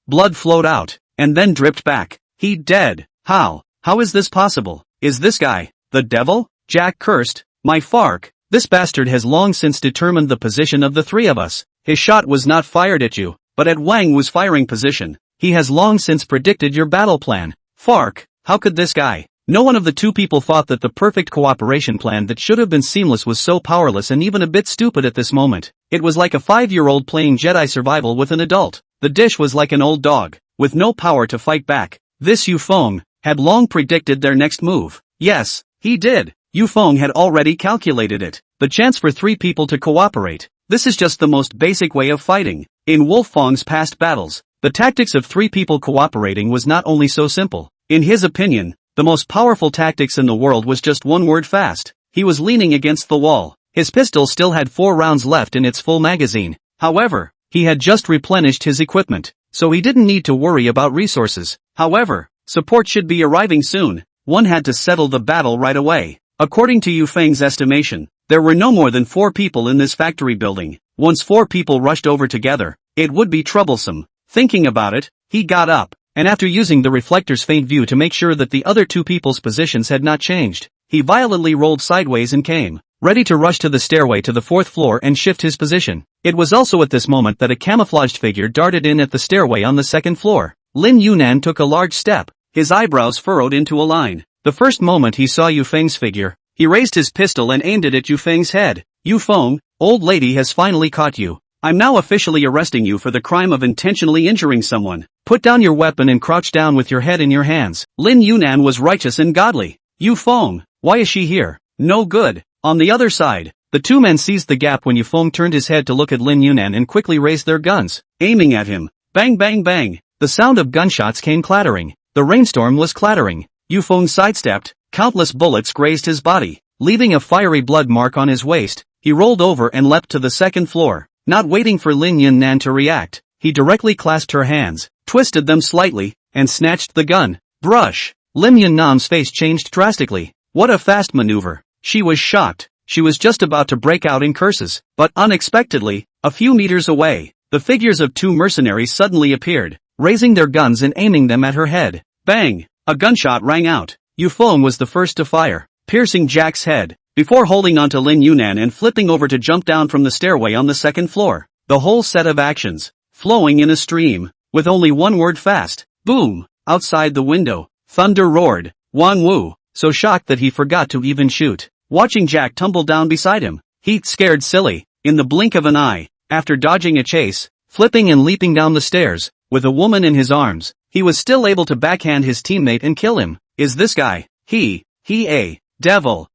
blood flowed out, and then dripped back. He dead. How is this possible? Is this guy the devil? Jack cursed. My fark, this bastard has long since determined the position of the three of us. His shot was not fired at you, but at Wang Wu's firing position. He has long since predicted your battle plan. Fark, how could this guy? No one of the two people thought that the perfect cooperation plan that should have been seamless was so powerless and even a bit stupid at this moment. It was like a 5-year-old playing Jedi survival with an adult. The dish was like an old dog, with no power to fight back. This Yu Feng had long predicted their next move. Yes, he did. Yu Feng had already calculated it. The chance for 3 people to cooperate. This is just the most basic way of fighting. In Wolf Feng's past battles, the tactics of 3 people cooperating was not only so simple. In his opinion, the most powerful tactics in the world was just one word: fast. He was leaning against the wall. His pistol still had 4 rounds left in its full magazine. However, he had just replenished his equipment, so he didn't need to worry about resources. However, support should be arriving soon. One had to settle the battle right away. According to Yu Feng's estimation, there were no more than 4 people in this factory building. Once 4 people rushed over together, it would be troublesome. Thinking about it, he got up, and after using the reflector's faint view to make sure that the other 2 people's positions had not changed, he violently rolled sideways and came, ready to rush to the stairway to the 4th floor and shift his position. It was also at this moment that a camouflaged figure darted in at the stairway on the 2nd floor. Lin Yunan took a large step, his eyebrows furrowed into a line. The first moment he saw Yu Feng's figure, he raised his pistol and aimed it at Yu Feng's head. Yu Feng, old lady has finally caught you. I'm now officially arresting you for the crime of intentionally injuring someone. Put down your weapon and crouch down with your head in your hands. Lin Yunan was righteous and godly. Yu Feng, why is she here? No good. On the other side, the 2 men seized the gap when Yu Feng turned his head to look at Lin Yunan and quickly raised their guns, aiming at him. Bang bang bang. The sound of gunshots came clattering. The rainstorm was clattering. Yu Feng sidestepped. Countless bullets grazed his body, leaving a fiery blood mark on his waist. He rolled over and leapt to the 2nd floor. Not waiting for Lin Yunan to react, he directly clasped her hands, twisted them slightly, and snatched the gun. Brush! Lin Yunan's face changed drastically. What a fast maneuver. She was shocked. She was just about to break out in curses, but unexpectedly, a few meters away, the figures of 2 mercenaries suddenly appeared, raising their guns and aiming them at her head. Bang! A gunshot rang out. Yu Feng was the first to fire, piercing Jack's head, before holding onto Lin Yunan and flipping over to jump down from the stairway on the 2nd floor. The whole set of actions, flowing in a stream, with only one word: fast. Boom! Outside the window, thunder roared. Wang Wu, so shocked that he forgot to even shoot, watching Jack tumble down beside him. He scared silly, in the blink of an eye, after dodging a chase, flipping and leaping down the stairs, with a woman in his arms, he was still able to backhand his teammate and kill him. Is this guy, he a devil?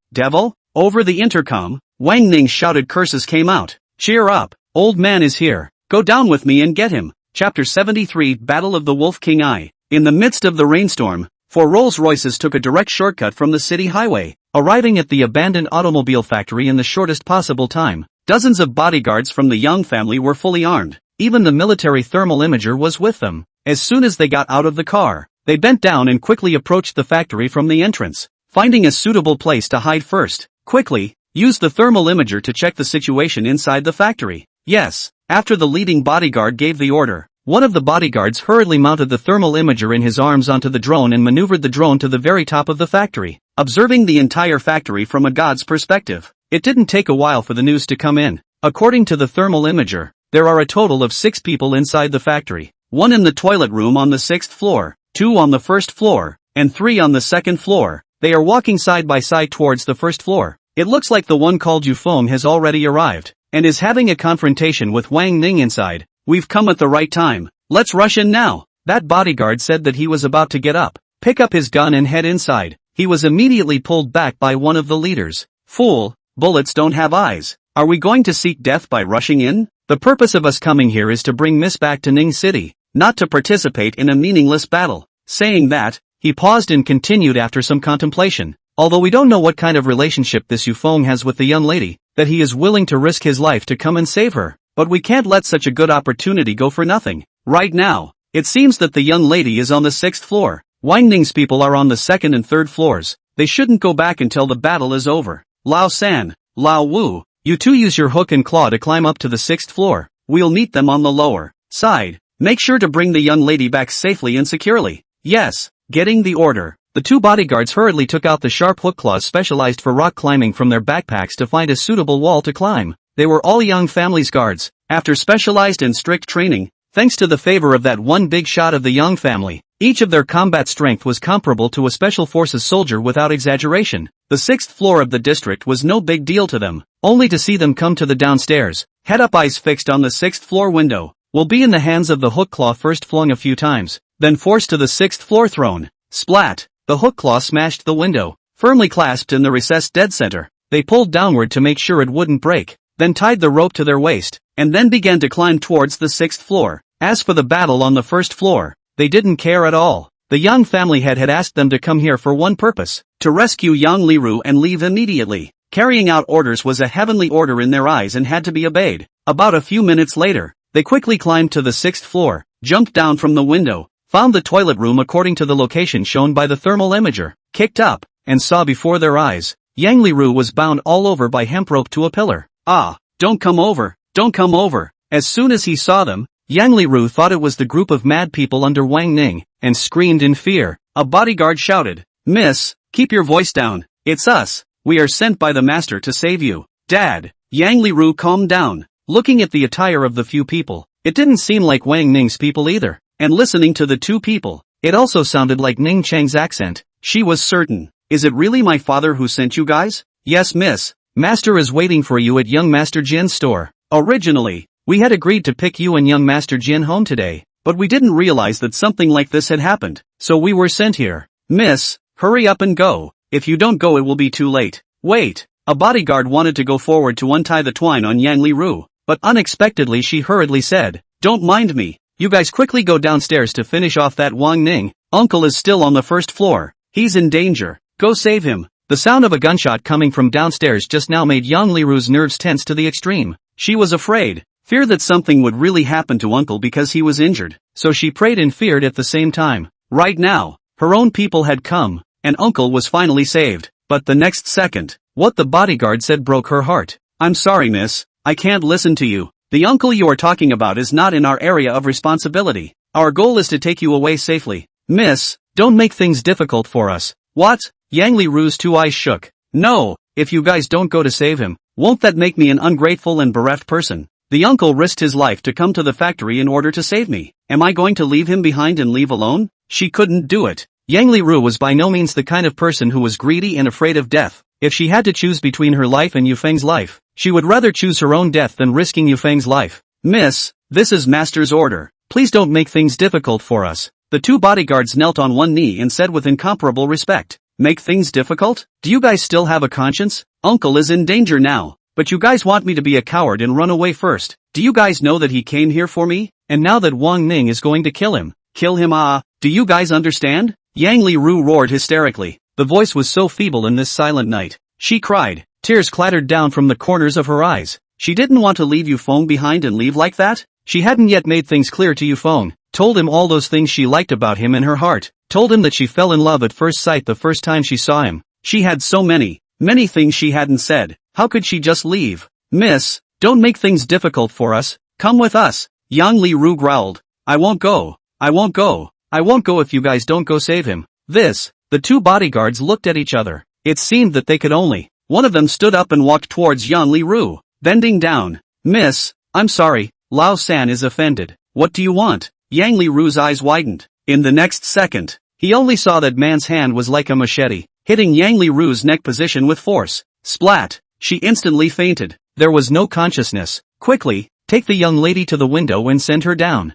Over the intercom, Wang Ning's shouted curses came out. Cheer up, old man is here. Go down with me and get him. Chapter 73 Battle of the Wolf King I. In the midst of the rainstorm, 4 Rolls-Royces took a direct shortcut from the city highway, arriving at the abandoned automobile factory in the shortest possible time. Dozens of bodyguards from the Young family were fully armed. Even the military thermal imager was with them. As soon as they got out of the car, they bent down and quickly approached the factory from the entrance, finding a suitable place to hide first. Quickly, use the thermal imager to check the situation inside the factory. Yes, after the leading bodyguard gave the order, one of the bodyguards hurriedly mounted the thermal imager in his arms onto the drone and maneuvered the drone to the very top of the factory, observing the entire factory from a god's perspective. It didn't take a while for the news to come in. According to the thermal imager, there are a total of 6 people inside the factory, 1 in the toilet room on the 6th floor, 2 on the 1st floor, and 3 on the 2nd floor. They are walking side by side towards the 1st floor. It looks like the one called Yu Feng has already arrived, and is having a confrontation with Wang Ning inside. We've come at the right time. Let's rush in now. That bodyguard said that he was about to get up, pick up his gun and head inside. He was immediately pulled back by one of the leaders. Fool, bullets don't have eyes. Are we going to seek death by rushing in? The purpose of us coming here is to bring Miss back to Ning City, not to participate in a meaningless battle. Saying that, he paused and continued after some contemplation. Although we don't know what kind of relationship this Yufeng has with the young lady, that he is willing to risk his life to come and save her. But we can't let such a good opportunity go for nothing. Right now, it seems that the young lady is on the 6th floor. Wang Ning's people are on the 2nd and 3rd floors. They shouldn't go back until the battle is over. Lao San, Lao Wu, you two use your hook and claw to climb up to the 6th floor. We'll meet them on the lower side. Make sure to bring the young lady back safely and securely. Yes. Getting the order, the two bodyguards hurriedly took out the sharp hook claws specialized for rock climbing from their backpacks to find a suitable wall to climb. They were all young family's guards. After specialized and strict training, thanks to the favor of that one big shot of the young family, each of their combat strength was comparable to a special forces soldier without exaggeration. The 6th floor of the district was no big deal to them, only to see them come to the downstairs, head up eyes fixed on the 6th floor window, will be in the hands of the hook claw first flung a few times, then forced to the 6th floor thrown. Splat! The hook claw smashed the window, firmly clasped in the recessed dead center. They pulled downward to make sure it wouldn't break, then tied the rope to their waist, and then began to climb towards the 6th floor. As for the battle on the 1st floor, they didn't care at all. The young family head had asked them to come here for one purpose, to rescue Yang Liru and leave immediately. Carrying out orders was a heavenly order in their eyes and had to be obeyed. About a few minutes later, they quickly climbed to the 6th floor, jumped down from the window, found the toilet room according to the location shown by the thermal imager, kicked up, and saw before their eyes, Yang Liru was bound all over by hemp rope to a pillar. Ah, don't come over, don't come over. As soon as he saw them, Yang Liru thought it was the group of mad people under Wang Ning, and screamed in fear. A bodyguard shouted, "Miss, keep your voice down, it's us, we are sent by the master to save you." Dad. Yang Liru calmed down, looking at the attire of the few people. It didn't seem like Wang Ning's people either, and listening to the two people, it also sounded like Ning Cheng's accent. She was certain. Is it really my father who sent you guys? Yes, miss. Master is waiting for you at young Master Jin's store. Originally, we had agreed to pick you and young Master Jin home today, but we didn't realize that something like this had happened, so we were sent here. Miss, hurry up and go. If you don't go it will be too late. Wait. A bodyguard wanted to go forward to untie the twine on Yang Liru, but unexpectedly she hurriedly said, "Don't mind me. You guys quickly go downstairs to finish off that Wang Ning. Uncle is still on the 1st floor. He's in danger. Go save him." The sound of a gunshot coming from downstairs just now made Yang Liru's nerves tense to the extreme. She was afraid, feared that something would really happen to Uncle because he was injured, so she prayed and feared at the same time. Right now, her own people had come, and Uncle was finally saved. But the next second, what the bodyguard said broke her heart. "I'm sorry, miss, I can't listen to you. The uncle you are talking about is not in our area of responsibility. Our goal is to take you away safely. Miss, don't make things difficult for us." What? Yang Liru's two eyes shook. "No, if you guys don't go to save him, won't that make me an ungrateful and bereft person? The uncle risked his life to come to the factory in order to save me. Am I going to leave him behind and leave alone?" She couldn't do it. Yang Liru was by no means the kind of person who was greedy and afraid of death. If she had to choose between her life and Yufeng's life, she would rather choose her own death than risking Yufeng's life. "Miss, this is Master's order. Please don't make things difficult for us." The two bodyguards knelt on one knee and said with incomparable respect, "Make things difficult? Do you guys still have a conscience? Uncle is in danger now, but you guys want me to be a coward and run away first. Do you guys know that he came here for me? And now that Wang Ning is going to kill him? Kill him do you guys understand?" Yang Liru roared hysterically. The voice was so feeble in this silent night. She cried. Tears clattered down from the corners of her eyes. She didn't want to leave Yufeng behind and leave like that. She hadn't yet made things clear to Yufeng, told him all those things she liked about him in her heart, told him that she fell in love at first sight the first time she saw him. She had so many things she hadn't said. How could she just leave? "Miss, don't make things difficult for us. Come with us." Yang Liru growled. "I won't go. I won't go. I won't go if you guys don't go save him." The two bodyguards looked at each other. It seemed that they could only. One of them stood up and walked towards Yang Liru, bending down. "Miss, I'm sorry, Lao San is offended. What do you want?" Yang Liru's eyes widened. In the next second, he only saw that man's hand was like a machete, hitting Yang Liru's neck position with force. Splat! She instantly fainted. There was no consciousness. "Quickly, take the young lady to the window and send her down."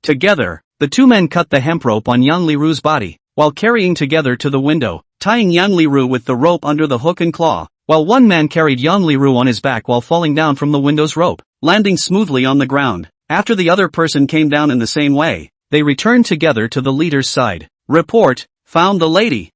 Together, the two men cut the hemp rope on Yang Liru's body, while carrying together to the window, tying Yang Liru with the rope under the hook and claw, while one man carried Yang Liru on his back while falling down from the window's rope, landing smoothly on the ground. After the other person came down in the same way, they returned together to the leader's side. Report, found the lady.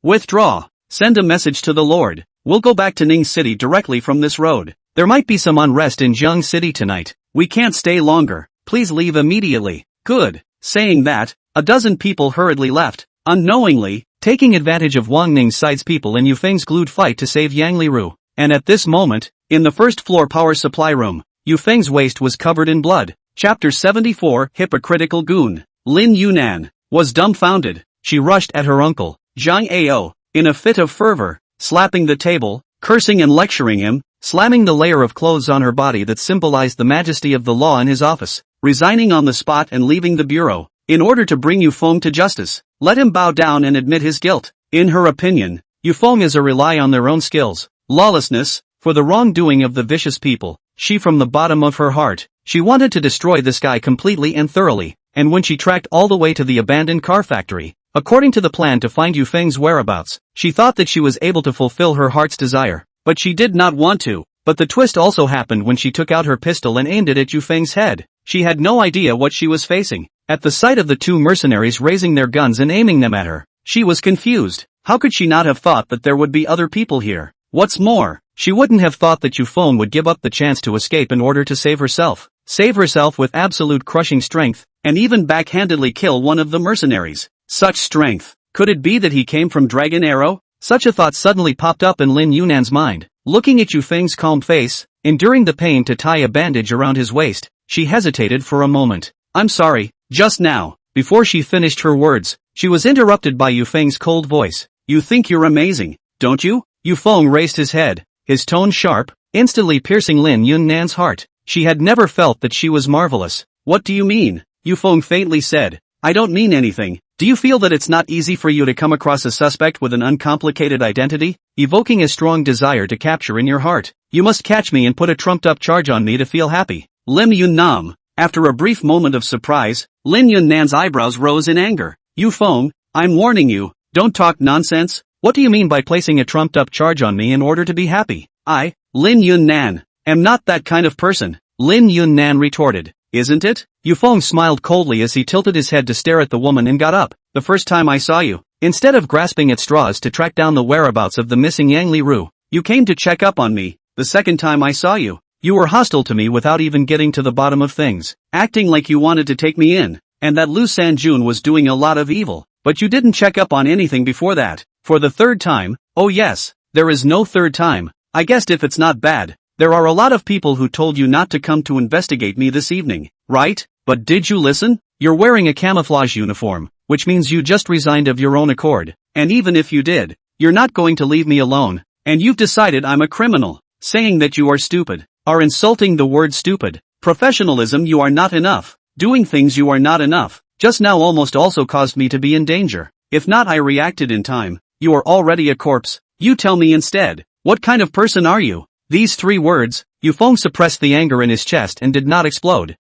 Withdraw. send a message to the Lord. We'll go back to Ning City directly from this road. There might be some unrest in Jiang City tonight. We can't stay longer. Please leave immediately. Good. Saying that, a dozen people hurriedly left, unknowingly, taking advantage of Wang Ning's side's people in Yufeng's glued fight to save Yang Liru. And at this moment, in the first floor power supply room, Yufeng's waist was covered in blood. Chapter 74 Hypocritical Goon. Lin Yunan was dumbfounded. She rushed at her uncle, Zhang Ao, in a fit of fervor, slapping the table, cursing and lecturing him, slamming the layer of clothes on her body that symbolized the majesty of the law in his office, resigning on the spot and leaving the bureau, in order to bring Yufeng to justice. Let him bow down and admit his guilt. In her opinion, Yufeng is a rely on their own skills, lawlessness, for the wrongdoing of the vicious people. She from the bottom of her heart, she wanted to destroy this guy completely and thoroughly, and when she tracked all the way to the abandoned car factory, according to the plan to find Yufeng's whereabouts, she thought that she was able to fulfill her heart's desire, but she did not want to. But the twist also happened when she took out her pistol and aimed it at Yufeng's head. She had no idea what she was facing. At the sight of the two mercenaries raising their guns and aiming them at her, she was confused. How could she not have thought that there would be other people here? What's more, she wouldn't have thought that Yufeng would give up the chance to escape in order to save herself. Save herself with absolute crushing strength, and even backhandedly kill one of the mercenaries. Such strength. Could it be that he came from Dragon Arrow? Such a thought suddenly popped up in Lin Yunan's mind. Looking at Yufeng's calm face, enduring the pain to tie a bandage around his waist, she hesitated for a moment. I'm sorry, just now. Before she finished her words, she was interrupted by Yufeng's cold voice. You think you're amazing, don't you? Yufeng raised his head, his tone sharp, instantly piercing Lin Yunan's heart. She had never felt that she was marvelous. What do you mean? Yufeng faintly said. I don't mean anything. Do you feel that it's not easy for you to come across a suspect with an uncomplicated identity, evoking a strong desire to capture in your heart? You must catch me and put a trumped-up charge on me to feel happy. Lim Yunnam. After a brief moment of surprise, Lin Yunnan's eyebrows rose in anger. Yufeng, I'm warning you, don't talk nonsense. What do you mean by placing a trumped-up charge on me in order to be happy? I, Lin Yunnan, am not that kind of person. Lin Yunnan retorted. Isn't it? Yufeng smiled coldly as he tilted his head to stare at the woman and got up. The first time I saw you, instead of grasping at straws to track down the whereabouts of the missing Yang Liru, you came to check up on me. The second time I saw you, you were hostile to me without even getting to the bottom of things, acting like you wanted to take me in, and that Lu Sanjun was doing a lot of evil, but you didn't check up on anything before that. For the third time, oh yes, there is no third time. I guessed if it's not bad. There are a lot of people who told you not to come to investigate me this evening, right? But did you listen? You're wearing a camouflage uniform, which means you just resigned of your own accord, and even if you did, you're not going to leave me alone, and you've decided I'm a criminal. Saying that you are stupid, are insulting the word stupid. Professionalism you are not enough. Doing things you are not enough. Just now almost also caused me to be in danger. If not I reacted in time, you are already a corpse. You tell me instead, what kind of person are you? These three words, Yufeng suppressed the anger in his chest and did not explode.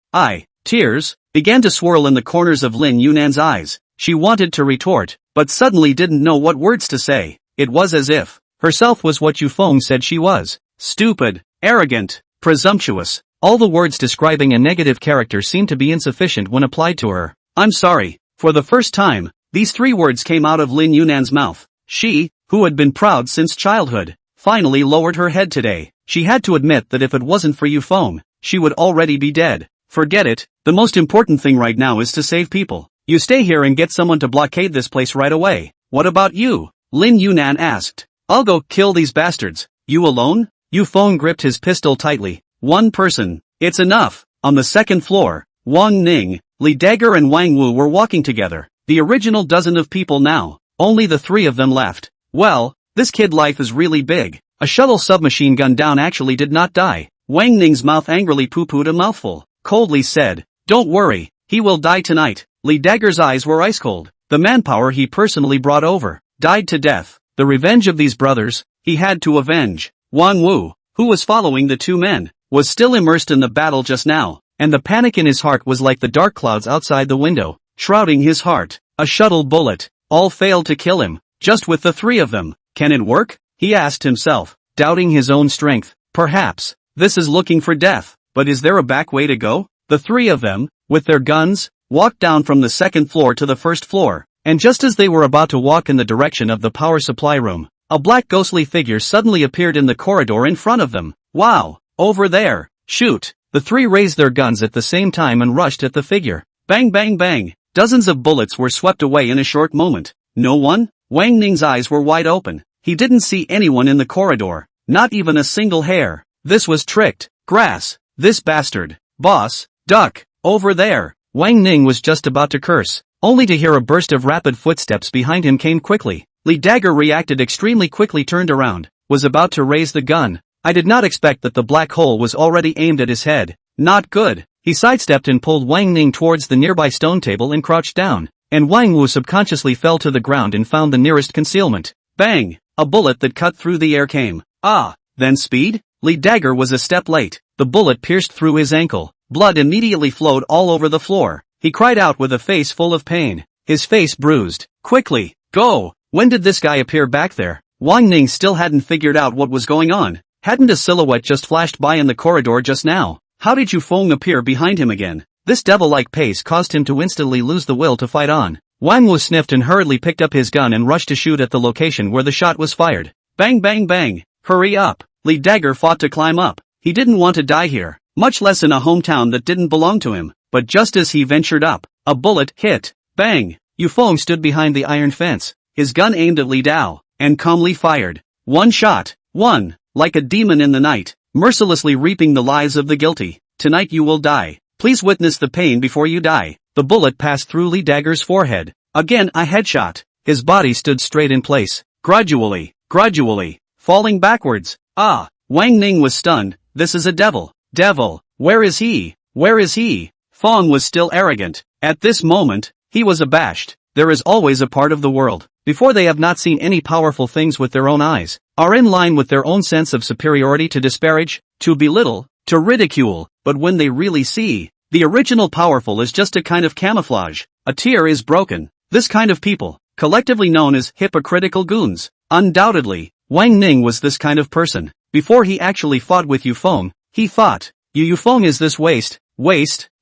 Tears, began to swirl in the corners of Lin Yunan's eyes. She wanted to retort, but suddenly didn't know what words to say. It was as if, herself was what Yufeng said she was. Stupid, arrogant, presumptuous. All the words describing a negative character seemed to be insufficient when applied to her. I'm sorry. For the first time, these three words came out of Lin Yunan's mouth. She, who had been proud since childhood, finally lowered her head today. She had to admit that if it wasn't for Yufeng, she would already be dead. Forget it, the most important thing right now is to save people. You stay here and get someone to blockade this place right away. What about you? Lin Yunan asked. I'll go kill these bastards. You alone? Yufeng gripped his pistol tightly. One person. It's enough. On the second floor, Wang Ning, Li Dagger and Wang Wu were walking together. The original dozen of people now. Only the three of them left. Well, this kid life is really big. A shuttle submachine gun down actually did not die. Wang Ning's mouth angrily poo-pooed a mouthful. Coldly said, don't worry, he will die tonight. Li Dagger's eyes were ice cold. The manpower he personally brought over, died to death. The revenge of these brothers, he had to avenge. Wang Wu, who was following the two men, was still immersed in the battle just now, and the panic in his heart was like the dark clouds outside the window, shrouding his heart. A shuttle bullet, all failed to kill him, just with the three of them. Can it work? He asked himself, doubting his own strength. Perhaps, this is looking for death. But is there a back way to go? The three of them, with their guns, walked down from the second floor to the first floor, and just as they were about to walk in the direction of the power supply room, a black ghostly figure suddenly appeared in the corridor in front of them. Wow! Over there! Shoot! The three raised their guns at the same time and rushed at the figure. Bang bang bang! Dozens of bullets were swept away in a short moment. No one? Wang Ning's eyes were wide open. He didn't see anyone in the corridor. Not even a single hair. This was tricked. Grass. This bastard. Boss. Duck. Over there. Wang Ning was just about to curse, only to hear a burst of rapid footsteps behind him came quickly. Li Dagger reacted extremely quickly, turned around, was about to raise the gun. I did not expect that the black hole was already aimed at his head. Not good. He sidestepped and pulled Wang Ning towards the nearby stone table and crouched down, and Wang Wu subconsciously fell to the ground and found the nearest concealment. Bang! A bullet that cut through the air came. Ah! Then speed? Li Dagger was a step late. The bullet pierced through his ankle. Blood immediately flowed all over the floor. He cried out with a face full of pain. His face bruised. Quickly! Go! When did this guy appear back there? Wang Ning still hadn't figured out what was going on. Hadn't a silhouette just flashed by in the corridor just now? How did Yufeng appear behind him again? This devil-like pace caused him to instantly lose the will to fight on. Wang Wu sniffed and hurriedly picked up his gun and rushed to shoot at the location where the shot was fired. Bang bang bang! Hurry up! Li Dagger fought to climb up. He didn't want to die here, much less in a hometown that didn't belong to him. But just as he ventured up, a bullet hit. Bang! Yufeng stood behind the iron fence, his gun aimed at Li Dao, and calmly fired. One shot. One. Like a demon in the night, mercilessly reaping the lives of the guilty. Tonight you will die. Please witness the pain before you die. The bullet passed through Li Dagger's forehead. Again a headshot. His body stood straight in place, gradually, falling backwards. Ah! Wang Ning was stunned. This is a devil. Devil! Where is he? Where is he? Fong was still arrogant. At this moment, he was abashed. There is always a part of the world, before they have not seen any powerful things with their own eyes, are in line with their own sense of superiority to disparage, to belittle, to ridicule, but when they really see, the original powerful is just a kind of camouflage. A tier is broken. This kind of people, collectively known as hypocritical goons. Undoubtedly, Wang Ning was this kind of person. Before he actually fought with Yufeng, he thought, Yufeng is this waste,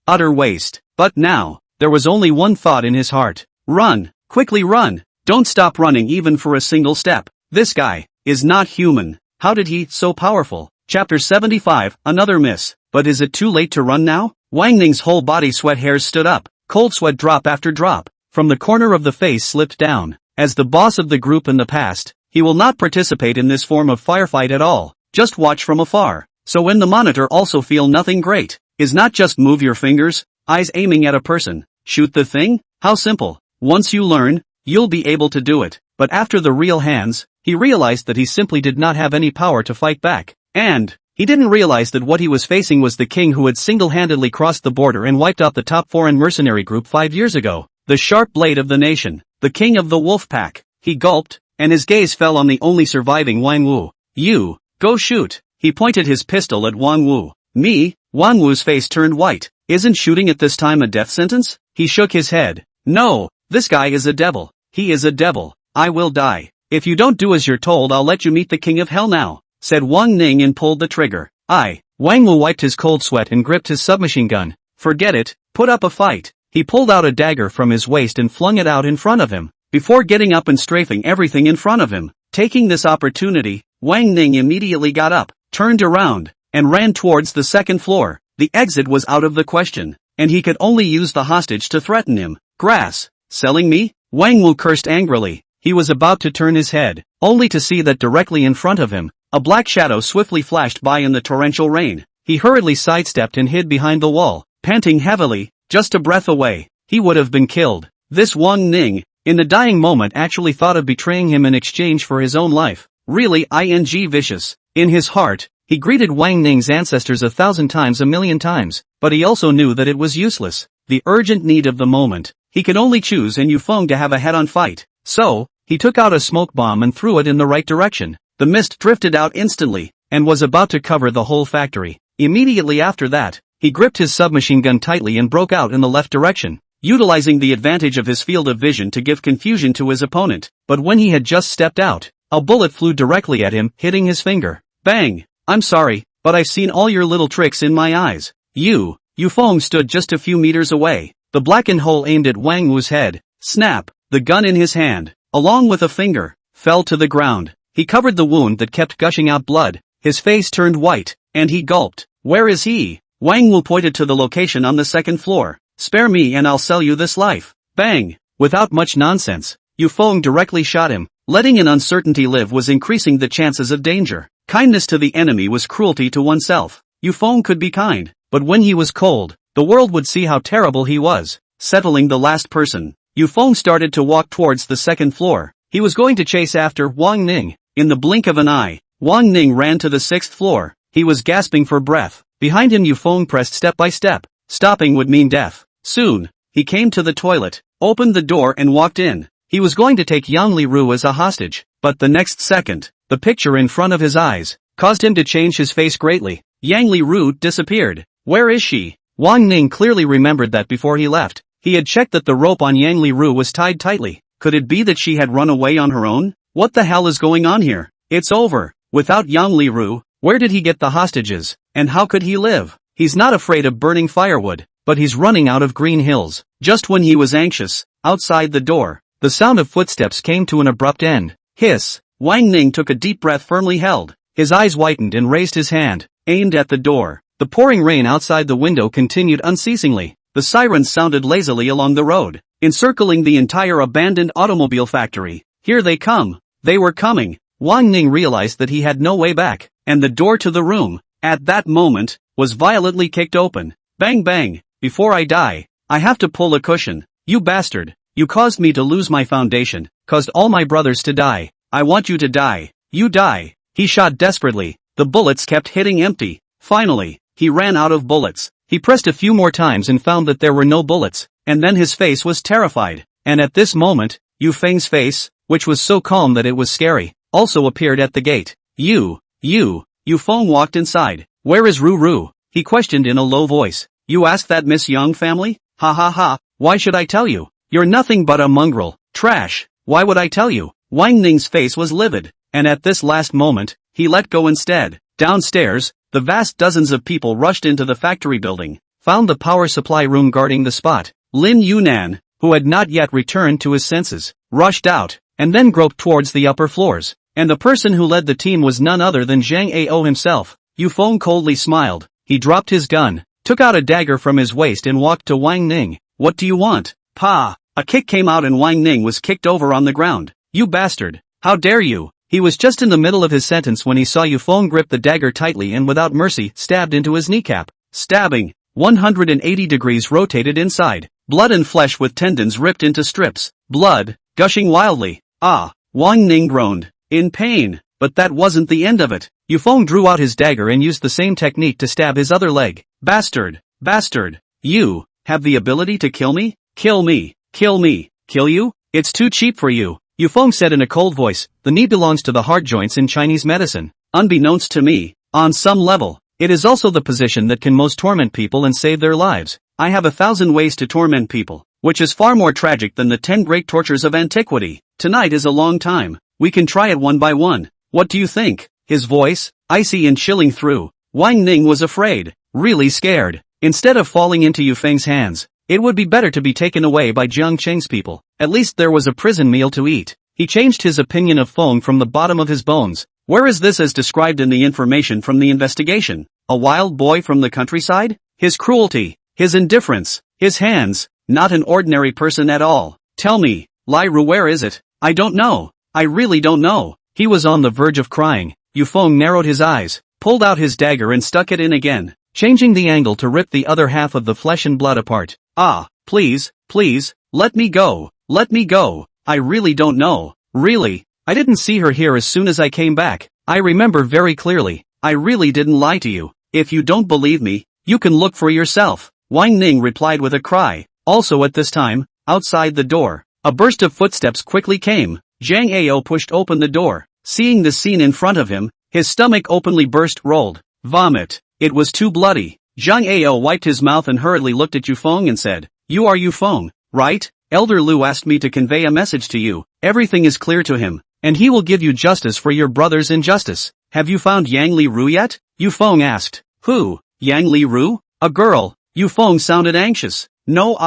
utter waste. But now, there was only one thought in his heart. Run, quickly run. Don't stop running even for a single step. This guy is not human. How did he so powerful? Chapter 75, another miss. But is it too late to run now? Wang Ning's whole body sweat hairs stood up, cold sweat drop after drop, from the corner of the face slipped down. As the boss of the group in the past, he will not participate in this form of firefight at all, just watch from afar. So when the monitor also feel nothing great, is not just move your fingers, eyes aiming at a person, shoot the thing? How simple. Once you learn, you'll be able to do it. But after the real hands, he realized that he simply did not have any power to fight back. And he didn't realize that what he was facing was the king who had single-handedly crossed the border and wiped out the top foreign mercenary group 5 years ago. The sharp blade of the nation, the king of the wolf pack. He gulped, and his gaze fell on the only surviving Wang Wu. You, go shoot. He pointed his pistol at Wang Wu. Me? Wang Wu's face turned white. Isn't shooting at this time a death sentence? He shook his head. No, this guy is a devil. He is a devil. I will die. If you don't do as you're told, I'll let you meet the king of hell now, said Wang Ning and pulled the trigger. Wang Wu wiped his cold sweat and gripped his submachine gun. Forget it, put up a fight. He pulled out a dagger from his waist and flung it out in front of him, before getting up and strafing everything in front of him. Taking this opportunity, Wang Ning immediately got up, turned around, and ran towards the second floor. The exit was out of the question, and he could only use the hostage to threaten him. Grass, selling me? Wang Wu cursed angrily. He was about to turn his head, only to see that directly in front of him, a black shadow swiftly flashed by in the torrential rain. He hurriedly sidestepped and hid behind the wall, panting heavily, just a breath away. He would have been killed. This Wang Ning, in the dying moment, actually thought of betraying him in exchange for his own life. Really vicious. In his heart, he greeted Wang Ning's ancestors 1,000 times, 1,000,000 times, but he also knew that it was useless. The urgent need of the moment. He could only choose and Yufeng to have a head-on fight. So, he took out a smoke bomb and threw it in the right direction. The mist drifted out instantly, and was about to cover the whole factory. Immediately after that, he gripped his submachine gun tightly and broke out in the left direction, utilizing the advantage of his field of vision to give confusion to his opponent. But when he had just stepped out, a bullet flew directly at him, hitting his finger. Bang! I'm sorry, but I've seen all your little tricks in my eyes. Yufeng stood just a few meters away, the blackened hole aimed at Wang Wu's head. Snap! The gun in his hand, along with a finger, fell to the ground. He covered the wound that kept gushing out blood. His face turned white, and he gulped. Where is he? Wang Wu pointed to the location on the second floor. Spare me and I'll sell you this life. Bang! Without much nonsense, Yu Feng directly shot him. Letting an uncertainty live was increasing the chances of danger. Kindness to the enemy was cruelty to oneself. Yu Feng could be kind, but when he was cold, the world would see how terrible he was. Settling the last person, Yu Feng started to walk towards the second floor. He was going to chase after Wang Ning. In the blink of an eye, Wang Ning ran to the sixth floor. He was gasping for breath. Behind him Yu Feng pressed step by step. Stopping would mean death. Soon, he came to the toilet, opened the door and walked in. He was going to take Yang Li Ru as a hostage, but the next second, the picture in front of his eyes caused him to change his face greatly. Yang Li Ru disappeared. Where is she? Wang Ning clearly remembered that before he left. He had checked that the rope on Yang Li Ru was tied tightly. Could it be that she had run away on her own? What the hell is going on here? It's over. Without Yang Li Ru, where did he get the hostages? And how could he live? He's not afraid of burning firewood, but he's running out of green hills. Just when he was anxious, outside the door, the sound of footsteps came to an abrupt end. Hiss! Wang Ning took a deep breath firmly held. His eyes whitened and raised his hand, aimed at the door. The pouring rain outside the window continued unceasingly. The sirens sounded lazily along the road, encircling the entire abandoned automobile factory. Here they come. They were coming. Wang Ning realized that he had no way back, and the door to the room, at that moment, was violently kicked open. Bang bang! Before I die, I have to pull a cushion. You bastard! You caused me to lose my foundation, caused all my brothers to die. I want you to die. You die! He shot desperately. The bullets kept hitting empty. Finally, he ran out of bullets. He pressed a few more times and found that there were no bullets, and then his face was terrified. And at this moment, Yu Feng's face, which was so calm that it was scary, also appeared at the gate. Yu Feng walked inside. Where is Ru Ru? He questioned in a low voice. You asked that Miss Young family? Ha ha ha, why should I tell you? You're nothing but a mongrel. Trash. Why would I tell you? Wang Ning's face was livid, and at this last moment, he let go instead. Downstairs, the vast dozens of people rushed into the factory building, found the power supply room guarding the spot. Lin Yunan, who had not yet returned to his senses, rushed out, and then groped towards the upper floors. And the person who led the team was none other than Zhang Ao himself. Yu Feng coldly smiled. He dropped his gun, took out a dagger from his waist and walked to Wang Ning. What do you want? Pa! A kick came out and Wang Ning was kicked over on the ground. You bastard! How dare you! He was just in the middle of his sentence when he saw Yu Feng grip the dagger tightly and without mercy stabbed into his kneecap. Stabbing. 180 degrees rotated inside. Blood and flesh with tendons ripped into strips. Blood, gushing wildly. Ah! Wang Ning groaned. In pain. But that wasn't the end of it. Yu Feng drew out his dagger and used the same technique to stab his other leg. Bastard! Bastard! You have the ability to kill me? Kill me! Kill me! Kill you? It's too cheap for you. Yu Feng said in a cold voice. The knee belongs to the heart joints in Chinese medicine. Unbeknownst to me, on some level, it is also the position that can most torment people and save their lives. I have 1,000 ways to torment people, which is far more tragic than the 10 great tortures of antiquity. Tonight is a long time. We can try it one by one. What do you think? His voice, icy and chilling through. Wang Ning was afraid, really scared. Instead of falling into Yu Feng's hands, it would be better to be taken away by Jiang Cheng's people. At least there was a prison meal to eat. He changed his opinion of Feng from the bottom of his bones. Where is this as described in the information from the investigation? A wild boy from the countryside? His cruelty, his indifference, his hands, not an ordinary person at all. Tell me, Lai Ru, where is it? I don't know. I really don't know. He was on the verge of crying. Yu Feng narrowed his eyes, pulled out his dagger and stuck it in again, changing the angle to rip the other half of the flesh and blood apart. Ah, please, please, let me go, let me go. I really don't know. Really, I didn't see her here as soon as I came back. I remember very clearly. I really didn't lie to you. If you don't believe me, you can look for yourself. Wang Ning replied with a cry. Also at this time, outside the door, a burst of footsteps quickly came. Zhang Ao pushed open the door. Seeing the scene in front of him, his stomach openly burst rolled. Vomit. It was too bloody. Zhang Ao wiped his mouth and hurriedly looked at Yu Feng and said, You are Yu Feng, right? Elder Lu asked me to convey a message to you. Everything is clear to him, and he will give you justice for your brother's injustice. Have you found Yang Li Ru yet? Yu Feng asked. Who? Yang Li Ru? A girl. Yu Feng sounded anxious. No,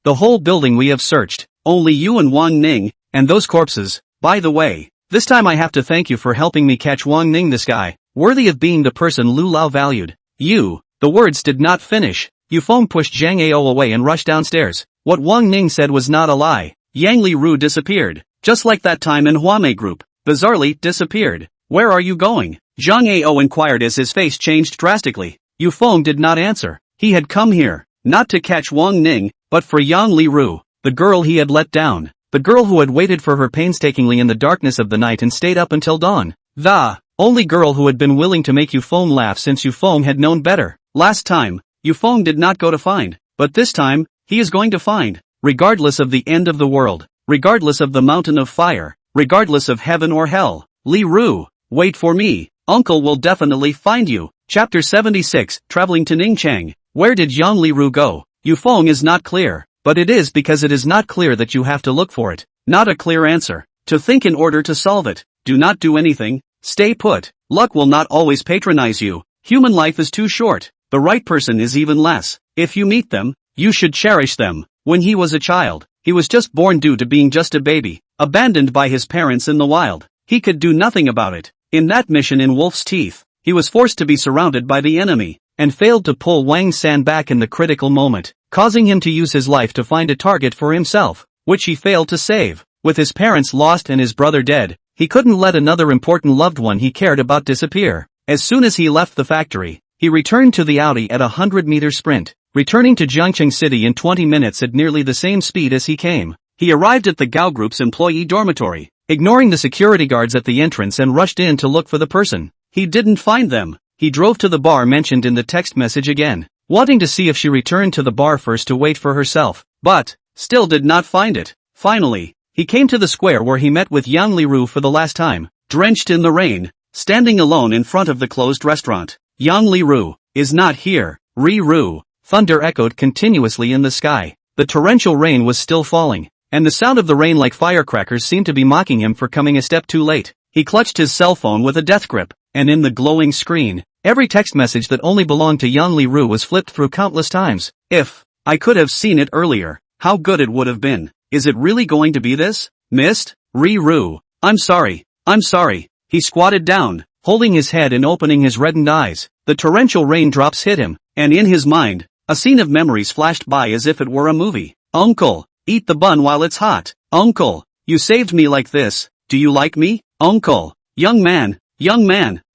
the whole building we have searched. Only you and Wang Ning, and those corpses. By the way, This time I have to thank you for helping me catch Wang Ning, this guy, worthy of being the person Lu Lao valued. You." The words did not finish. Yufeng pushed Zhang Ao away and rushed downstairs. What Wang Ning said was not a lie. Yang Li Ru disappeared. Just like that time in Huame group. Bizarrely, disappeared. "Where are you going?" Zhang Ao inquired as his face changed drastically. Yufeng did not answer. He had come here, not to catch Wang Ning, but for Yang Li Ru, the girl he had let down. The girl who had waited for her painstakingly in the darkness of the night and stayed up until dawn. The only girl who had been willing to make Yufeng laugh since Yufeng had known better. Last time, Yufeng did not go to find, but this time, he is going to find, regardless of the end of the world, regardless of the mountain of fire, regardless of heaven or hell. Li Ru, wait for me, uncle will definitely find you. Chapter 76, Traveling to Ningchang. Where did Yang Li Ru go? Yufeng is not clear, but it is because it is not clear that you have to look for it. Not a clear answer. To think in order to solve it. Do not do anything. Stay put. Luck will not always patronize you. Human life is too short. The right person is even less. If you meet them, you should cherish them. When he was a child, he was just born due to being just a baby, abandoned by his parents in the wild. He could do nothing about it. In that mission in Wolf's Teeth, he was forced to be surrounded by the enemy, and failed to pull Wang San back in the critical moment, causing him to use his life to find a target for himself, which he failed to save. With his parents lost and his brother dead, he couldn't let another important loved one he cared about disappear. As soon as he left the factory, he returned to the Audi at a 100-meter sprint, returning to Jiangcheng City in 20 minutes at nearly the same speed as he came. He arrived at the Gao Group's employee dormitory, ignoring the security guards at the entrance, and rushed in to look for the person. He didn't find them. He drove to the bar mentioned in the text message again, wanting to see if she returned to the bar first to wait for herself, but still did not find it. Finally, he came to the square where he met with Yang Li Ru for the last time, drenched in the rain, standing alone in front of the closed restaurant. Yang Li Ru is not here. Ri Ru. Thunder echoed continuously in the sky. The torrential rain was still falling, and the sound of the rain like firecrackers seemed to be mocking him for coming a step too late. He clutched his cell phone with a death grip, and in the glowing screen, every text message that only belonged to Yang Li Ru was flipped through countless times. If I could have seen it earlier, how good it would have been. Is it really going to be this? Missed? Ri Ru. I'm sorry. I'm sorry. He squatted down, holding his head and opening his reddened eyes. The torrential raindrops hit him, and in his mind, a scene of memories flashed by as if it were a movie. Uncle, eat the bun while it's hot. Uncle, you saved me like this. Do you like me? Uncle. Young man,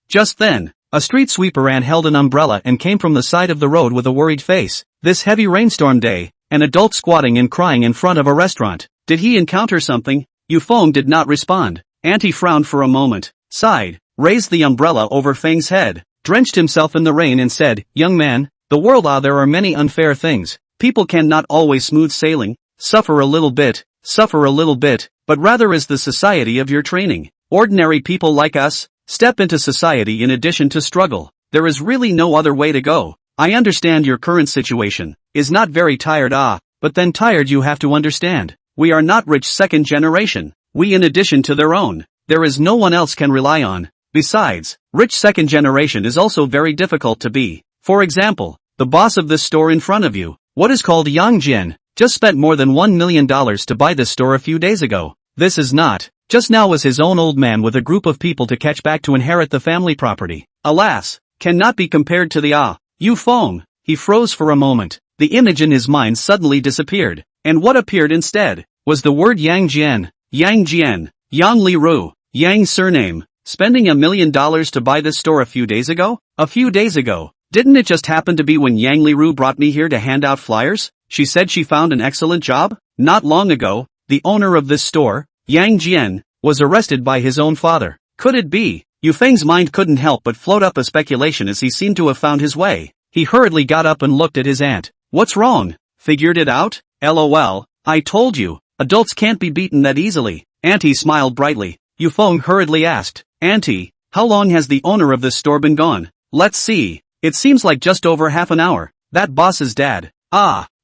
just then, a street sweeper held an umbrella and came from the side of the road with a worried face. This heavy rainstorm day, an adult squatting and crying in front of a restaurant. Did he encounter something? Yufeng did not respond. Auntie frowned for a moment, sighed, raised the umbrella over Feng's head, drenched himself in the rain and said, "Young man, the world there are many unfair things. People cannot always smooth sailing, suffer a little bit, but rather is the society of your training. Ordinary people like us, step into society in addition to struggle. There is really no other way to go. I understand your current situation is not very tired but then tired you have to understand. We are not rich second generation. We in addition to their own, there is no one else can rely on. Besides, rich second generation is also very difficult to be. For example, the boss of this store in front of you, what is called Yang Jian, just spent more than $1 million to buy this store a few days ago. This is not, just now was his own old man with a group of people to catch back to inherit the family property. Alas, cannot be compared to the Yufeng. He froze for a moment. The image in his mind suddenly disappeared, and what appeared instead was the word Yang Jian. Yang Jian, Yang Li Ru, Yang surname. Spending $1 million to buy this store a few days ago? A few days ago. Didn't it just happen to be when Yang Li Ru brought me here to hand out flyers? She said she found an excellent job? Not long ago, the owner of this store, Yang Jian, was arrested by his own father. Could it be? Yufeng's mind couldn't help but float up a speculation as he seemed to have found his way. He hurriedly got up and looked at his aunt. What's wrong? Figured it out? LOL, I told you, adults can't be beaten that easily. Auntie smiled brightly. Yufeng hurriedly asked, Auntie, how long has the owner of this store been gone? Let's see. It seems like just over half an hour. That boss's dad,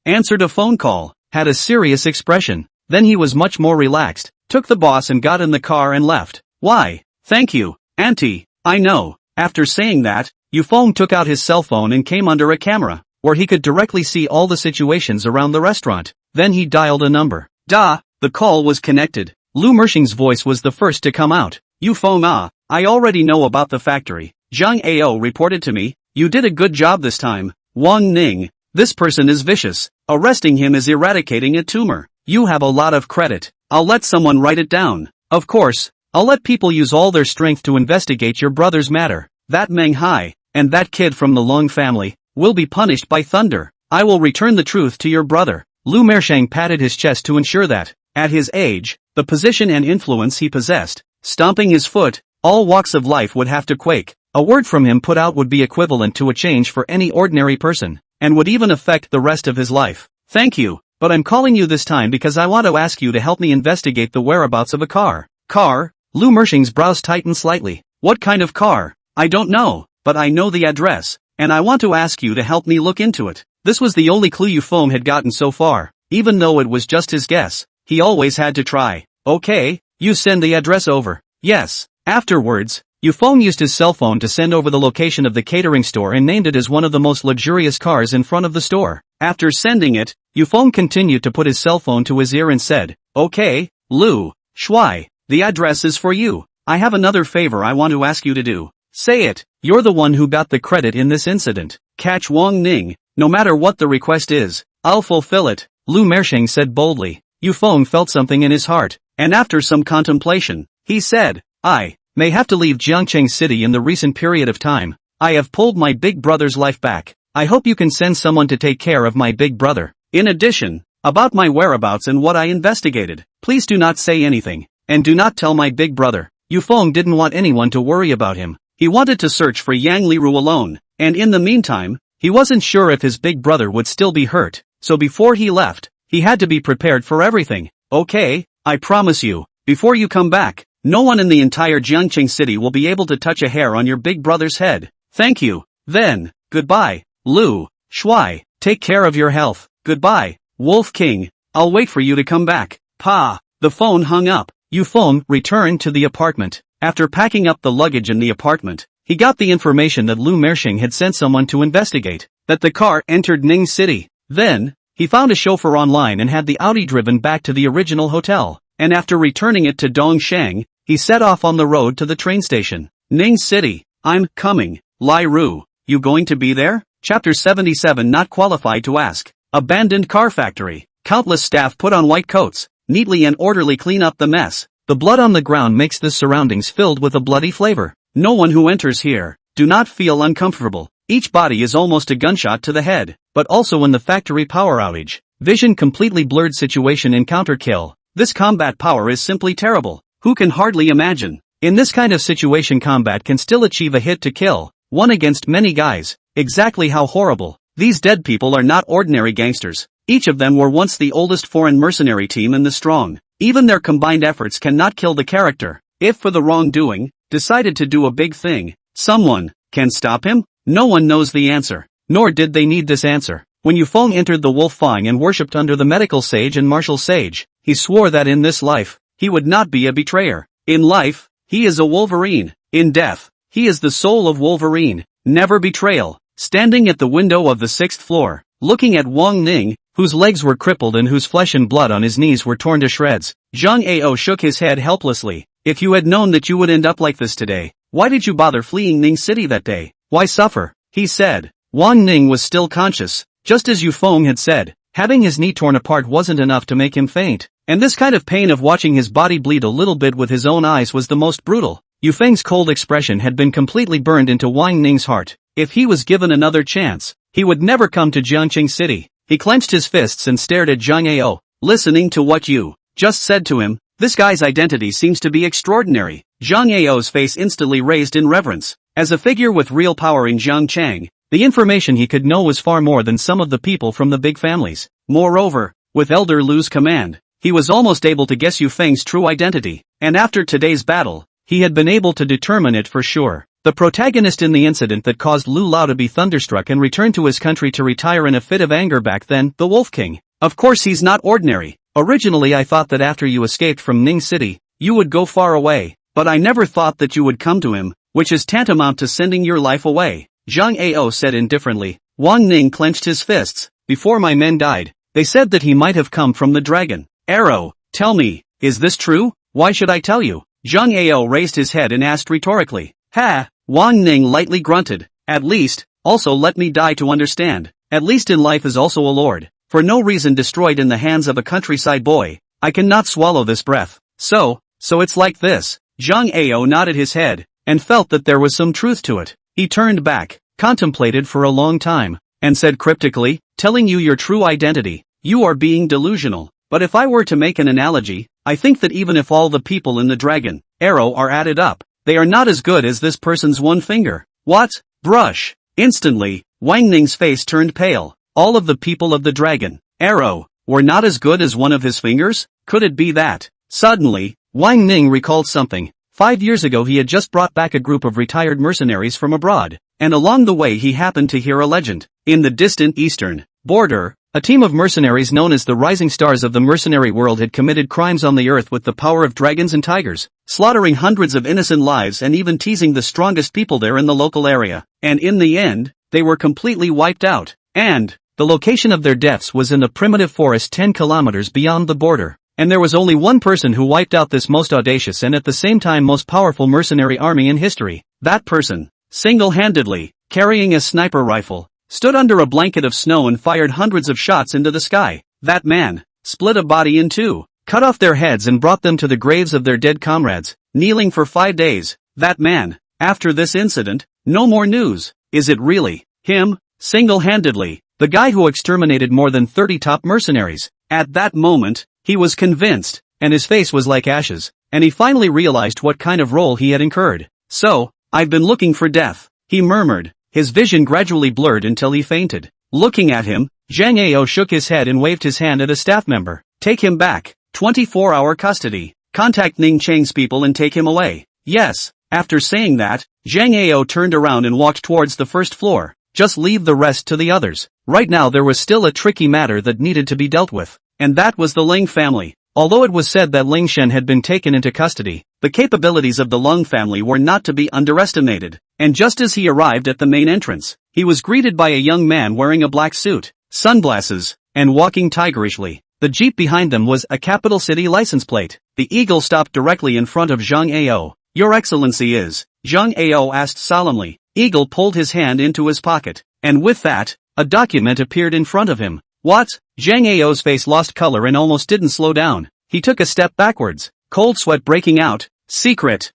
answered a phone call, had a serious expression. Then he was much more relaxed, took the boss and got in the car and left. Why, thank you, Auntie, I know. After saying that, Yufeng took out his cell phone and came under a camera, where he could directly see all the situations around the restaurant. Then he dialed a number. The call was connected. Lu Mershing's voice was the first to come out. Yu Feng I already know about the factory. Zhang Ao reported to me. You did a good job this time. Wang Ning. This person is vicious. Arresting him is eradicating a tumor. You have a lot of credit. I'll let someone write it down. Of course, I'll let people use all their strength to investigate your brother's matter. That Meng Hai, and that kid from the Long family, will be punished by thunder. I will return the truth to your brother. Lu Mershang patted his chest to ensure that, at his age, the position and influence he possessed, stomping his foot, all walks of life would have to quake. A word from him put out would be equivalent to a change for any ordinary person, and would even affect the rest of his life. Thank you, but I'm calling you this time because I want to ask you to help me investigate the whereabouts of a car. Car? Lu Mershing's brows tightened slightly. What kind of car? I don't know, but I know the address, and I want to ask you to help me look into it. This was the only clue Yu Feng had gotten so far. Even though it was just his guess, he always had to try. Okay, you send the address over. Yes. Afterwards, Yu Feng used his cell phone to send over the location of the catering store and named it as one of the most luxurious cars in front of the store. After sending it, Yu Feng continued to put his cell phone to his ear and said, Okay, Lu Shuai, the address is for you. I have another favor I want to ask you to do. Say it. You're the one who got the credit in this incident. Catch Wang Ning. No matter what the request is, I'll fulfill it. Lu Mershing said boldly. Yu Feng felt something in his heart, and after some contemplation, he said, I may have to leave Jiangcheng City in the recent period of time. I have pulled my big brother's life back. I hope you can send someone to take care of my big brother. In addition, about my whereabouts and what I investigated, please do not say anything, and do not tell my big brother. Yu Feng didn't want anyone to worry about him. He wanted to search for Yang Liru alone, and in the meantime, he wasn't sure if his big brother would still be hurt, so before he left, he had to be prepared for everything. Okay, I promise you, before you come back, no one in the entire Jiangcheng City will be able to touch a hair on your big brother's head. Thank you. Then, goodbye, Lu Shuai. Take care of your health. Goodbye, Wolf King. I'll wait for you to come back. Pa. The phone hung up. Yu Feng returned to the apartment. After packing up the luggage in the apartment, he got the information that Lu Mershing had sent someone to investigate, that the car entered Ning City. Then, he found a chauffeur online and had the Audi driven back to the original hotel, and after returning it to Dongshang, he set off on the road to the train station. Ning City. I'm coming. Lai Ru, you going to be there? Chapter 77 Not qualified to ask. Abandoned car factory. Countless staff put on white coats, neatly and orderly clean up the mess. The blood on the ground makes the surroundings filled with a bloody flavor. No one who enters here, do not feel uncomfortable. Each body is almost a gunshot to the head, but also in the factory power outage. Vision completely blurred situation encounter kill. This combat power is simply terrible. Who can hardly imagine? In this kind of situation combat can still achieve a hit to kill. One against many guys. Exactly how horrible. These dead people are not ordinary gangsters. Each of them were once the oldest foreign mercenary team in the strong. Even their combined efforts cannot kill the character. If for the wrongdoing, decided to do a big thing, someone can stop him? No one knows the answer. Nor did they need this answer. When Yu Feng entered the Wolf Fang and worshipped under the medical sage and martial sage, he swore that in this life, he would not be a betrayer. In life, he is a Wolverine. In death, he is the soul of Wolverine. Never betrayal. Standing at the window of the 6th floor, looking at Wang Ning, whose legs were crippled and whose flesh and blood on his knees were torn to shreds, Zhang Ao shook his head helplessly. If you had known that you would end up like this today, why did you bother fleeing Ning City that day? Why suffer? He said. Wang Ning was still conscious, just as Yu Feng had said. Having his knee torn apart wasn't enough to make him faint, and this kind of pain of watching his body bleed a little bit with his own eyes was the most brutal. Yu Feng's cold expression had been completely burned into Wang Ning's heart. If he was given another chance, he would never come to Jiangcheng City. He clenched his fists and stared at Zhang Ao. Listening to what you just said to him, this guy's identity seems to be extraordinary. Zhang Ao's face instantly raised in reverence. As a figure with real power in Jiangcheng, the information he could know was far more than some of the people from the big families. Moreover, with Elder Lu's command, he was almost able to guess Yu Feng's true identity, and after today's battle, he had been able to determine it for sure. The protagonist in the incident that caused Lu Lao to be thunderstruck and return to his country to retire in a fit of anger back then, the Wolf King. Of course he's not ordinary. Originally I thought that after you escaped from Ning City, you would go far away, but I never thought that you would come to him, which is tantamount to sending your life away. Zhang Ao said indifferently. Wang Ning clenched his fists. Before my men died, they said that he might have come from the dragon. Arrow, tell me, is this true? Why should I tell you? Zhang Ao raised his head and asked rhetorically. Ha! Wang Ning lightly grunted. At least, also let me die to understand. At least in life is also a lord. For no reason destroyed in the hands of a countryside boy. I cannot swallow this breath. So it's like this. Zhang Ao nodded his head, and felt that there was some truth to it. He turned back, contemplated for a long time, and said cryptically, telling you your true identity. You are being delusional. But if I were to make an analogy, I think that even if all the people in the dragon arrow are added up, they are not as good as this person's one finger. What? Brush. Instantly, Wang Ning's face turned pale. All of the people of the dragon arrow were not as good as one of his fingers? Could it be that? Suddenly, Wang Ning recalled something. 5 years ago he had just brought back a group of retired mercenaries from abroad, and along the way he happened to hear a legend. In the distant eastern border, a team of mercenaries known as the Rising Stars of the mercenary world had committed crimes on the earth with the power of dragons and tigers, slaughtering hundreds of innocent lives and even teasing the strongest people there in the local area. And in the end, they were completely wiped out. And the location of their deaths was in the primitive forest 10 kilometers beyond the border. And there was only one person who wiped out this most audacious and at the same time most powerful mercenary army in history. That person, single-handedly, carrying a sniper rifle, stood under a blanket of snow and fired hundreds of shots into the sky. That man split a body in two, cut off their heads and brought them to the graves of their dead comrades, kneeling for 5 days. That man, after this incident, no more news. Is it really him? Single-handedly, the guy who exterminated more than 30 top mercenaries. At that moment, he was convinced, and his face was like ashes, and he finally realized what kind of role he had incurred. So, I've been looking for death, he murmured. His vision gradually blurred until he fainted. Looking at him, Zhang Ao shook his head and waved his hand at a staff member. Take him back. 24-hour custody. Contact Ning Cheng's people and take him away. Yes. After saying that, Zhang Ao turned around and walked towards the first floor. Just leave the rest to the others. Right now there was still a tricky matter that needed to be dealt with. And that was the Ling family. Although it was said that Ling Shen had been taken into custody, the capabilities of the Lung family were not to be underestimated. And just as he arrived at the main entrance, he was greeted by a young man wearing a black suit, sunglasses, and walking tigerishly. The jeep behind them was a capital city license plate. The eagle stopped directly in front of Zhang Ao. Your Excellency is? Zhang Ao asked solemnly. Eagle pulled his hand into his pocket, and with that, a document appeared in front of him. What? Zhang Ao's face lost color and almost didn't slow down. He took a step backwards, cold sweat breaking out. Secret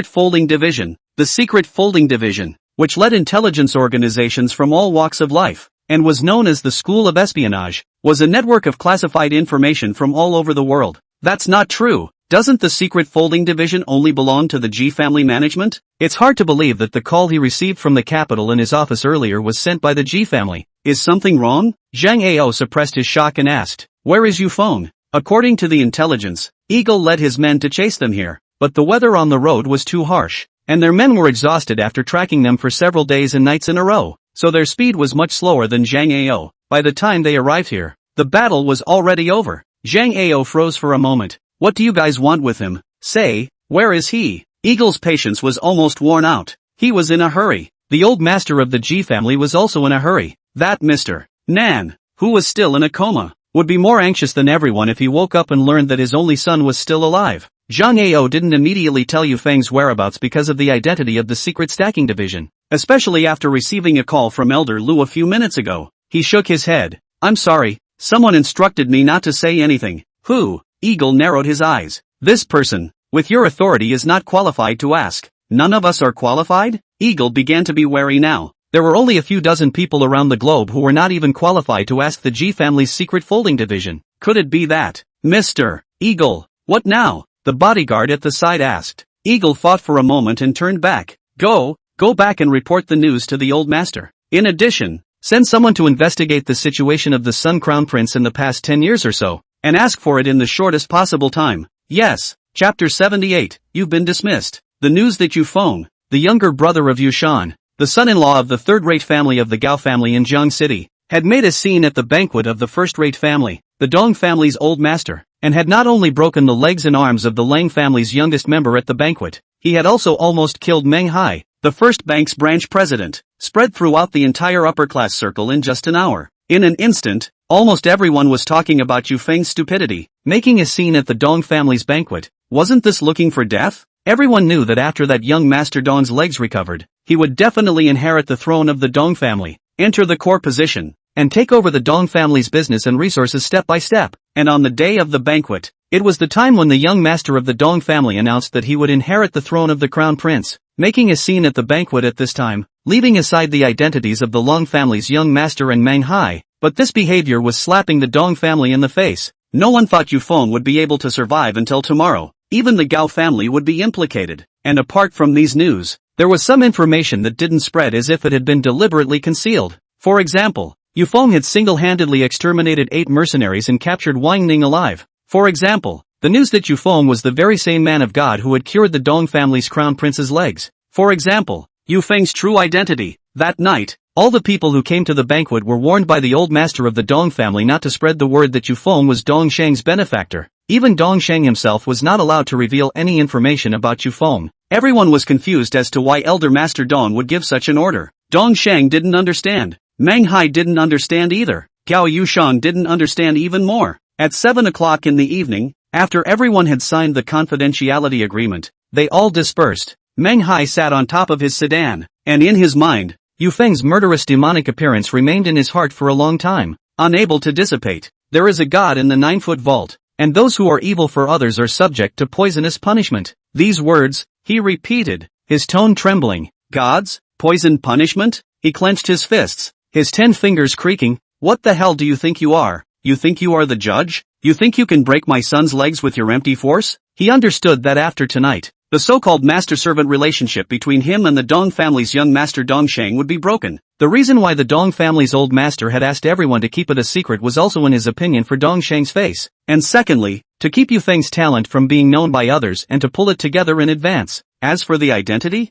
Folding Division. The Secret Folding Division, which led intelligence organizations from all walks of life, and was known as the School of Espionage, was a network of classified information from all over the world. That's not true. Doesn't the Secret Folding Division only belong to the G family management? It's hard to believe that the call he received from the capital in his office earlier was sent by the G family. Is something wrong? Zhang Ao suppressed his shock and asked, where is Yu Feng? According to the intelligence, Eagle led his men to chase them here, but the weather on the road was too harsh, and their men were exhausted after tracking them for several days and nights in a row, so their speed was much slower than Zhang Ao. By the time they arrived here, the battle was already over. Zhang Ao froze for a moment. What do you guys want with him? Say, where is he? Eagle's patience was almost worn out. He was in a hurry. The old master of the G family was also in a hurry. That Mr. Nan, who was still in a coma, would be more anxious than everyone if he woke up and learned that his only son was still alive. Zhang Ao didn't immediately tell Yu Feng's whereabouts because of the identity of the secret stacking division, especially after receiving a call from Elder Lu a few minutes ago. He shook his head. I'm sorry, someone instructed me not to say anything. Who? Eagle narrowed his eyes. This person, with your authority, is not qualified to ask. None of us are qualified? Eagle began to be wary now. There were only a few dozen people around the globe who were not even qualified to ask the G family's secret folding division. Could it be that? Mr. Eagle, what now? The bodyguard at the side asked. Eagle thought for a moment and turned back. Go back and report the news to the old master. In addition, send someone to investigate the situation of the Sun Crown Prince in the past 10 years or so, and ask for it in the shortest possible time. Yes. Chapter 78, You've been dismissed. The news that Yu Feng, the younger brother of Yu Shan, the son-in-law of the third-rate family of the Gao family in Jiang City, had made a scene at the banquet of the first-rate family, the Dong family's old master, and had not only broken the legs and arms of the Lang family's youngest member at the banquet, he had also almost killed Meng Hai, the first bank's branch president, spread throughout the entire upper-class circle in just an hour. In an instant, almost everyone was talking about Yu Feng's stupidity, making a scene at the Dong family's banquet, Wasn't this looking for death? Everyone knew that after that young Master Dong's legs recovered, he would definitely inherit the throne of the Dong family, enter the core position, and take over the Dong family's business and resources step by step. And on the day of the banquet, it was the time when the young master of the Dong family announced that he would inherit the throne of the crown prince, making a scene at the banquet at this time, leaving aside the identities of the Long family's young master and manhwa. But this behavior was slapping the Dong family in the face. No one thought Yufeng would be able to survive until tomorrow. Even the Gao family would be implicated. And apart from these news, there was some information that didn't spread as if it had been deliberately concealed. For example, Yufeng had single-handedly exterminated 8 mercenaries and captured Wang Ning alive. For example, the news that Yufeng was the very same man of God who had cured the Dong family's crown prince's legs. For example, Yufeng's true identity. That night, all the people who came to the banquet were warned by the old master of the Dong family not to spread the word that Yufeng was Dong Sheng's benefactor. Even Dong Sheng himself was not allowed to reveal any information about Yufeng. Everyone was confused as to why Elder Master Dong would give such an order. Dong Sheng didn't understand. Manhwa didn't understand either. Gao Yushan didn't understand even more. At 7 o'clock in the evening, after everyone had signed the confidentiality agreement, they all dispersed. Manhwa sat on top of his sedan, and in his mind, Yufeng's murderous demonic appearance remained in his heart for a long time, unable to dissipate. There is a God in the 9-foot vault, and those who are evil for others are subject to poisonous punishment. These words, he repeated, his tone trembling. Gods? Poison punishment? He clenched his fists, his 10 fingers creaking. What the hell do you think you are? You think you are the judge? You think you can break my son's legs with your empty force? He understood that after tonight, the so-called master-servant relationship between him and the Dong family's young master Dong Sheng would be broken. The reason why the Dong family's old master had asked everyone to keep it a secret was also in his opinion for Dong Sheng's face. And secondly, to keep Yufeng's talent from being known by others and to pull it together in advance. As for the identity?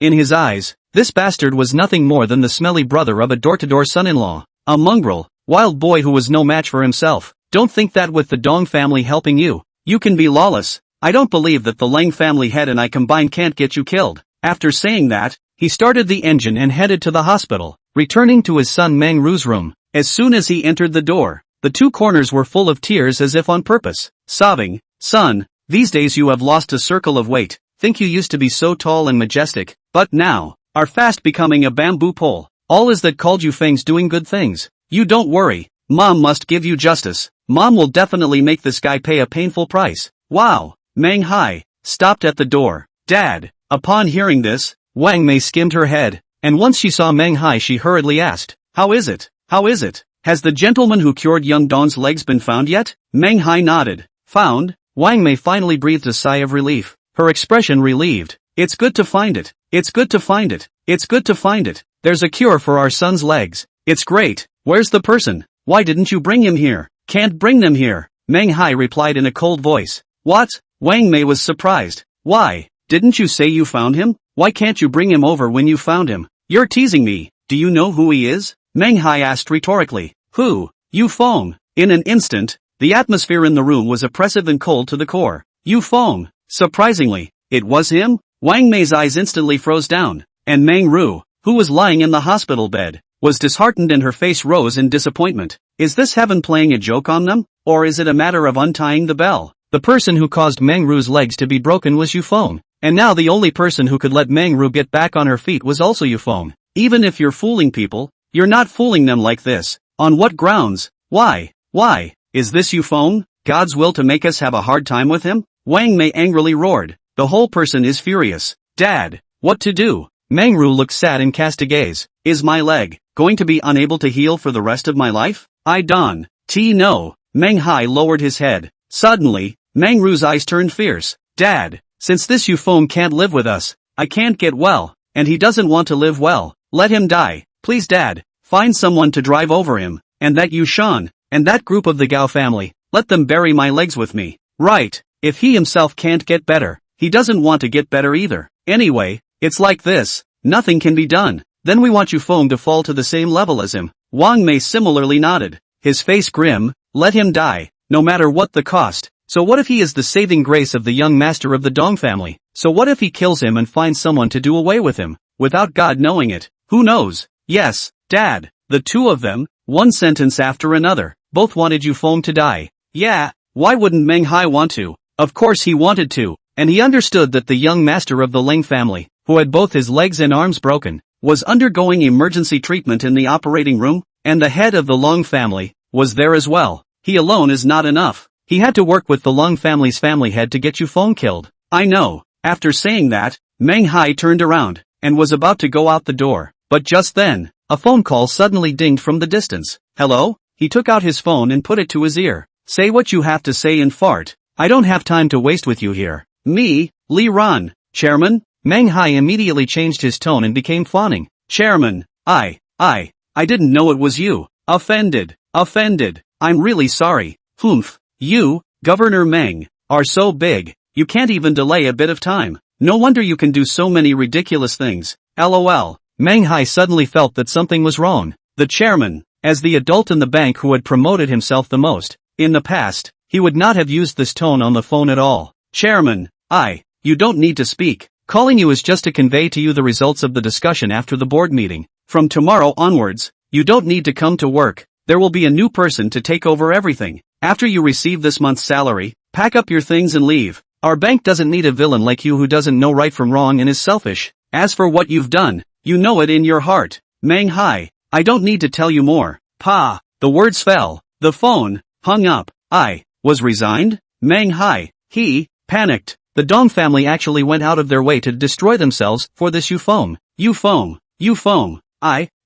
In his eyes, this bastard was nothing more than the smelly brother of a door-to-door son-in-law. A mongrel, wild boy who was no match for himself. Don't think that with the Dong family helping you, you can be lawless. I don't believe that the Lang family head and I combined can't get you killed. After saying that, he started the engine and headed to the hospital, returning to his son Meng Ru's room. As soon as he entered the door, the 2 corners were full of tears as if on purpose. Sobbing, son, these days you have lost a circle of weight. Think you used to be so tall and majestic, but now, are fast becoming a bamboo pole. All is that called Yufeng's doing good things. You don't worry, Mom must give you justice. Mom will definitely make this guy pay a painful price. Wow. Manhwa stopped at the door. Dad. Upon hearing this, Wang Mei skimmed her head, and once she saw Manhwa she hurriedly asked, How is it? How is it? Has the gentleman who cured young Dong's legs been found yet? Manhwa nodded. Found? Wang Mei finally breathed a sigh of relief, her expression relieved. It's good to find it. It's good to find it. It's good to find it. There's a cure for our son's legs. It's great. Where's the person? Why didn't you bring him here? Can't bring them here. Manhwa replied in a cold voice. What? Wang Mei was surprised. Why? Didn't you say you found him? Why can't you bring him over when you found him? You're teasing me. Do you know who he is? Manhwa asked rhetorically. Who? Yufeng. In an instant, the atmosphere in the room was oppressive and cold to the core. Yufeng. Surprisingly, it was him? Wang Mei's eyes instantly froze down, and Meng Ru, who was lying in the hospital bed, was disheartened and her face rose in disappointment. Is this heaven playing a joke on them? Or is it a matter of untying the bell? The person who caused Meng Ru's legs to be broken was Yufeng, and now the only person who could let Meng Ru get back on her feet was also Yufeng. Even if you're fooling people, you're not fooling them like this. On what grounds? Why? Is this Yufeng? God's will to make us have a hard time with him? Wang Mei angrily roared. The whole person is furious. Dad, what to do? Meng Ru looked sad and cast a gaze. Is my leg going to be unable to heal for the rest of my life? I don't know. Manhwa lowered his head. Suddenly, Meng Ru's eyes turned fierce. Dad, since this Yufeng can't live with us, I can't get well, and he doesn't want to live well. Let him die. Please Dad, find someone to drive over him, and that Yushan, and that group of the Gao family, let them bury my legs with me. Right, if he himself can't get better, he doesn't want to get better either. Anyway, it's like this, nothing can be done. Then we want Yufeng to fall to the same level as him. Wang Mei similarly nodded, his face grim. Let him die, no matter what the cost. So what if he is the saving grace of the young master of the Dong family? So what if he kills him and finds someone to do away with him, without God knowing it? Who knows? Yes, Dad, the 2 of them, one sentence after another, both wanted Yufeng to die. Yeah, why wouldn't Manhwa want to? Of course he wanted to, and he understood that the young master of the Ling family, who had both his legs and arms broken, was undergoing emergency treatment in the operating room, and the head of the Long family was there as well. He alone is not enough. He had to work with the Long family's family head to get Yufeng killed. I know. After saying that, Meng Hai turned around and was about to go out the door, but just then, a phone call suddenly dinged from the distance. Hello? He took out his phone and put it to his ear. Say what you have to say and fart. I don't have time to waste with you here. Me, Li Ran. Chairman? Meng Hai immediately changed his tone and became fawning. Chairman, I didn't know it was you. Offended. I'm really sorry. Humph. You, Governor Meng, are so big, you can't even delay a bit of time. No wonder you can do so many ridiculous things. LOL. Meng Hai suddenly felt that something was wrong. The chairman, as the adult in the bank who had promoted himself the most, in the past, he would not have used this tone on the phone at all. Chairman, you don't need to speak. Calling you is just to convey to you the results of the discussion after the board meeting. From tomorrow onwards, you don't need to come to work. There will be a new person to take over everything. After you receive this month's salary, pack up your things and leave. Our bank doesn't need a villain like you who doesn't know right from wrong and is selfish. As for what you've done, you know it in your heart. Meng Hai, I don't need to tell you more. Pa. The words fell. The phone hung up. I was resigned? Meng Hai, he panicked. The Dong family actually went out of their way to destroy themselves for this Yufeng. Yufeng.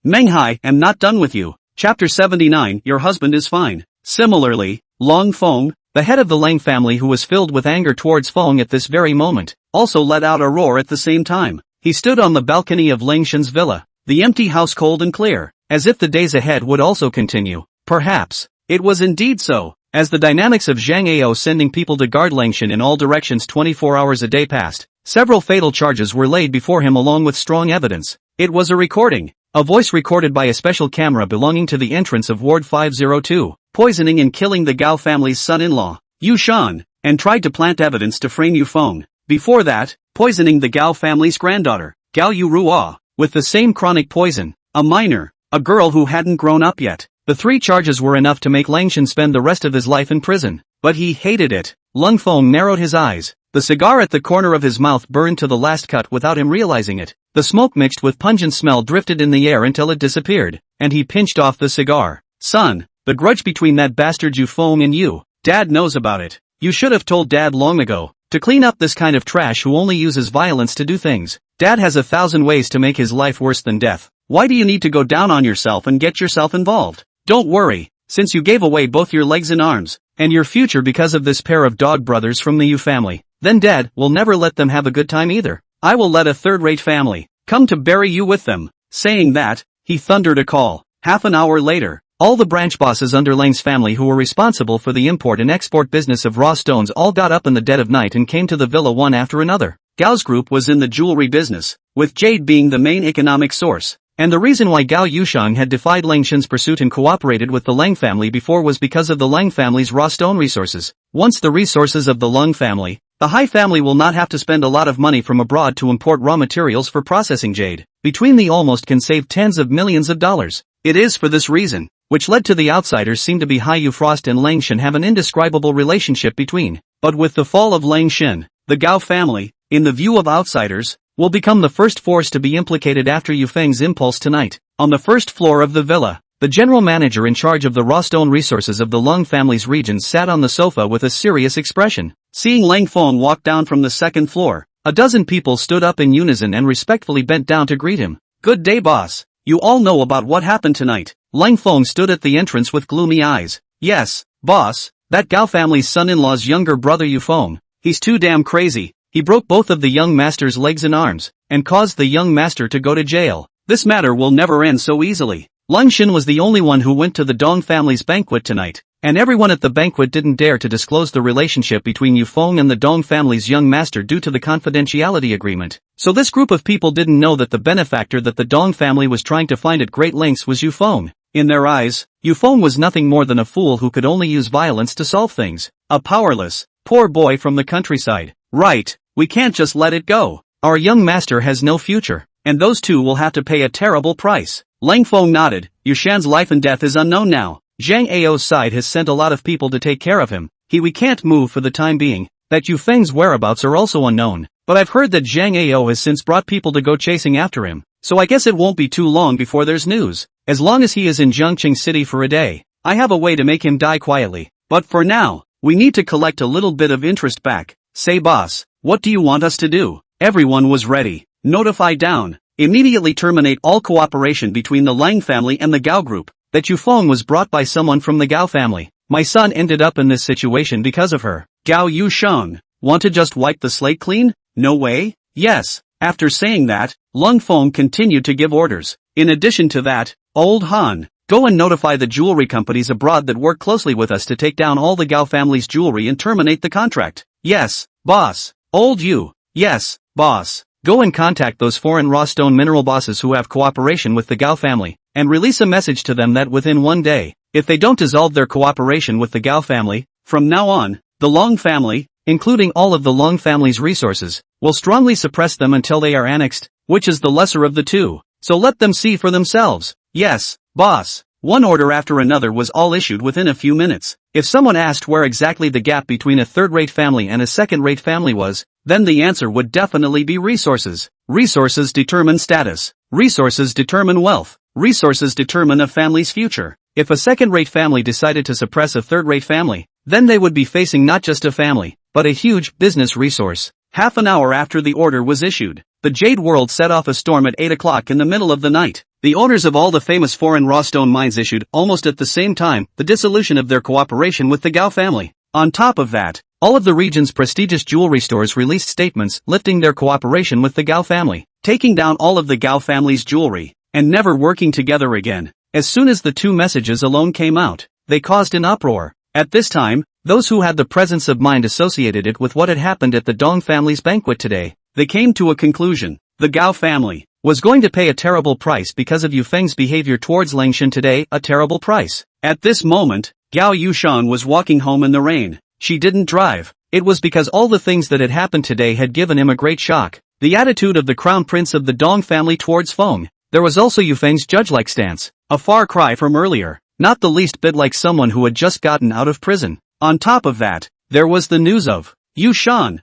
Meng Hai, am not done with you. Chapter 79, your husband is fine. Similarly, Long Feng, the head of the Lang family who was filled with anger towards Feng at this very moment, also let out a roar at the same time. He stood on the balcony of Lang Shen's villa, the empty house cold and clear, as if the days ahead would also continue. Perhaps. It was indeed so. As the dynamics of Zhang Ao sending people to guard Langshan in all directions 24 hours a day passed, several fatal charges were laid before him along with strong evidence. It was a recording, a voice recorded by a special camera belonging to the entrance of Ward 502, poisoning and killing the Gao family's son-in-law, Yu Shan, and tried to plant evidence to frame Yufeng. Before that, poisoning the Gao family's granddaughter, Gao Yu Ruo, with the same chronic poison, a minor, a girl who hadn't grown up yet. The 3 charges were enough to make Langshan spend the rest of his life in prison. But he hated it. Lung Feng narrowed his eyes. The cigar at the corner of his mouth burned to the last cut without him realizing it. The smoke mixed with pungent smell drifted in the air until it disappeared, and he pinched off the cigar. Son, the grudge between that bastard Yufeng and you, Dad knows about it. You should have told Dad long ago. To clean up this kind of trash who only uses violence to do things. Dad has 1,000 ways to make his life worse than death. Why do you need to go down on yourself and get yourself involved? Don't worry, since you gave away both your legs and arms, and your future because of this pair of dog brothers from the Yu family, then Dad will never let them have a good time either. I will let a third-rate family come to bury you with them. Saying that, he thundered a call. Half an hour later, all the branch bosses under Lang's family who were responsible for the import and export business of raw stones all got up in the dead of night and came to the villa one after another. Gao's group was in the jewelry business, with jade being the main economic source. And the reason why Gao Yushang had defied Lang Shen's pursuit and cooperated with the Lang family before was because of the Lang family's raw stone resources. Once the resources of the Lang family, the Hai family will not have to spend a lot of money from abroad to import raw materials for processing jade. Between the almost can save tens of millions of dollars. It is for this reason, which led to the outsiders seem to be Hai Yu Frost and Lang Shen have an indescribable relationship between. But with the fall of Lang Shen, the Gao family, in the view of outsiders, will become the first force to be implicated after Yufeng's impulse tonight. On the first floor of the villa, the general manager in charge of the raw stone resources of the Lung family's regions sat on the sofa with a serious expression. Seeing Lang Feng walk down from the second floor, a dozen people stood up in unison and respectfully bent down to greet him. Good day, boss. You all know about what happened tonight. Lang Feng stood at the entrance with gloomy eyes. Yes, boss, that Gao family's son-in-law's younger brother Yufeng. He's too damn crazy. He broke both of the young master's legs and arms, and caused the young master to go to jail. This matter will never end so easily. Lang Shen was the only one who went to the Dong family's banquet tonight, and everyone at the banquet didn't dare to disclose the relationship between Yufeng and the Dong family's young master due to the confidentiality agreement. So this group of people didn't know that the benefactor that the Dong family was trying to find at great lengths was Yufeng. In their eyes, Yufeng was nothing more than a fool who could only use violence to solve things. A powerless, poor boy from the countryside. Right. We can't just let it go. Our young master has no future, and those two will have to pay a terrible price. Lang Feng nodded. Yushan's life and death is unknown now. Zhang Ao's side has sent a lot of people to take care of him. We can't move for the time being. that Yufeng's whereabouts are also unknown, but I've heard that Zhang Ao has since brought people to go chasing after him, so I guess it won't be too long before there's news. As long as he is in Zhongqing City for a day, I have a way to make him die quietly. But for now, we need to collect a little bit of interest back. Say boss, what do you want us to do? Everyone was ready. Notify down. Immediately terminate all cooperation between the Lang family and the Gao group. That Yufeng was brought by someone from the Gao family. My son ended up in this situation because of her. Gao Yusheng. Want to just wipe the slate clean? No way? Yes. After saying that, Lung Feng continued to give orders. In addition to that, Old Han, go and notify the jewelry companies abroad that work closely with us to take down all the Gao family's jewelry and terminate the contract. Yes, boss. Old Yu. Yes, boss. Go and contact those foreign raw stone mineral bosses who have cooperation with the Gao family, and release a message to them that within 1 day, if they don't dissolve their cooperation with the Gao family, from now on, the Long family, including all of the Long family's resources, will strongly suppress them until they are annexed, which is the lesser of the two. So let them see for themselves. Yes, boss. One order after another was all issued within a few minutes. If someone asked where exactly the gap between a third-rate family and a second-rate family was, then the answer would definitely be resources. Resources determine status. Resources determine wealth. Resources determine a family's future. If a second-rate family decided to suppress a third-rate family, then they would be facing not just a family, but a huge business resource. Half an hour after the order was issued, the Jade World set off a storm at 8 o'clock in the middle of the night. The owners of all the famous foreign raw stone mines issued, almost at the same time, the dissolution of their cooperation with the Gao family. On top of that, all of the region's prestigious jewelry stores released statements lifting their cooperation with the Gao family, taking down all of the Gao family's jewelry, and never working together again. As soon as the two messages alone came out, they caused an uproar. At this time, those who had the presence of mind associated it with what had happened at the Dong family's banquet today. They came to a conclusion. The Gao family was going to pay a terrible price because of Yufeng's behavior towards Langshan today, a terrible price. At this moment, Gao Yushan was walking home in the rain. She didn't drive. It was because all the things that had happened today had given him a great shock. The attitude of the crown prince of the Dong family towards Feng. There was also Yufeng's judge-like stance, a far cry from earlier, not the least bit like someone who had just gotten out of prison. On top of that, there was the news of Yushan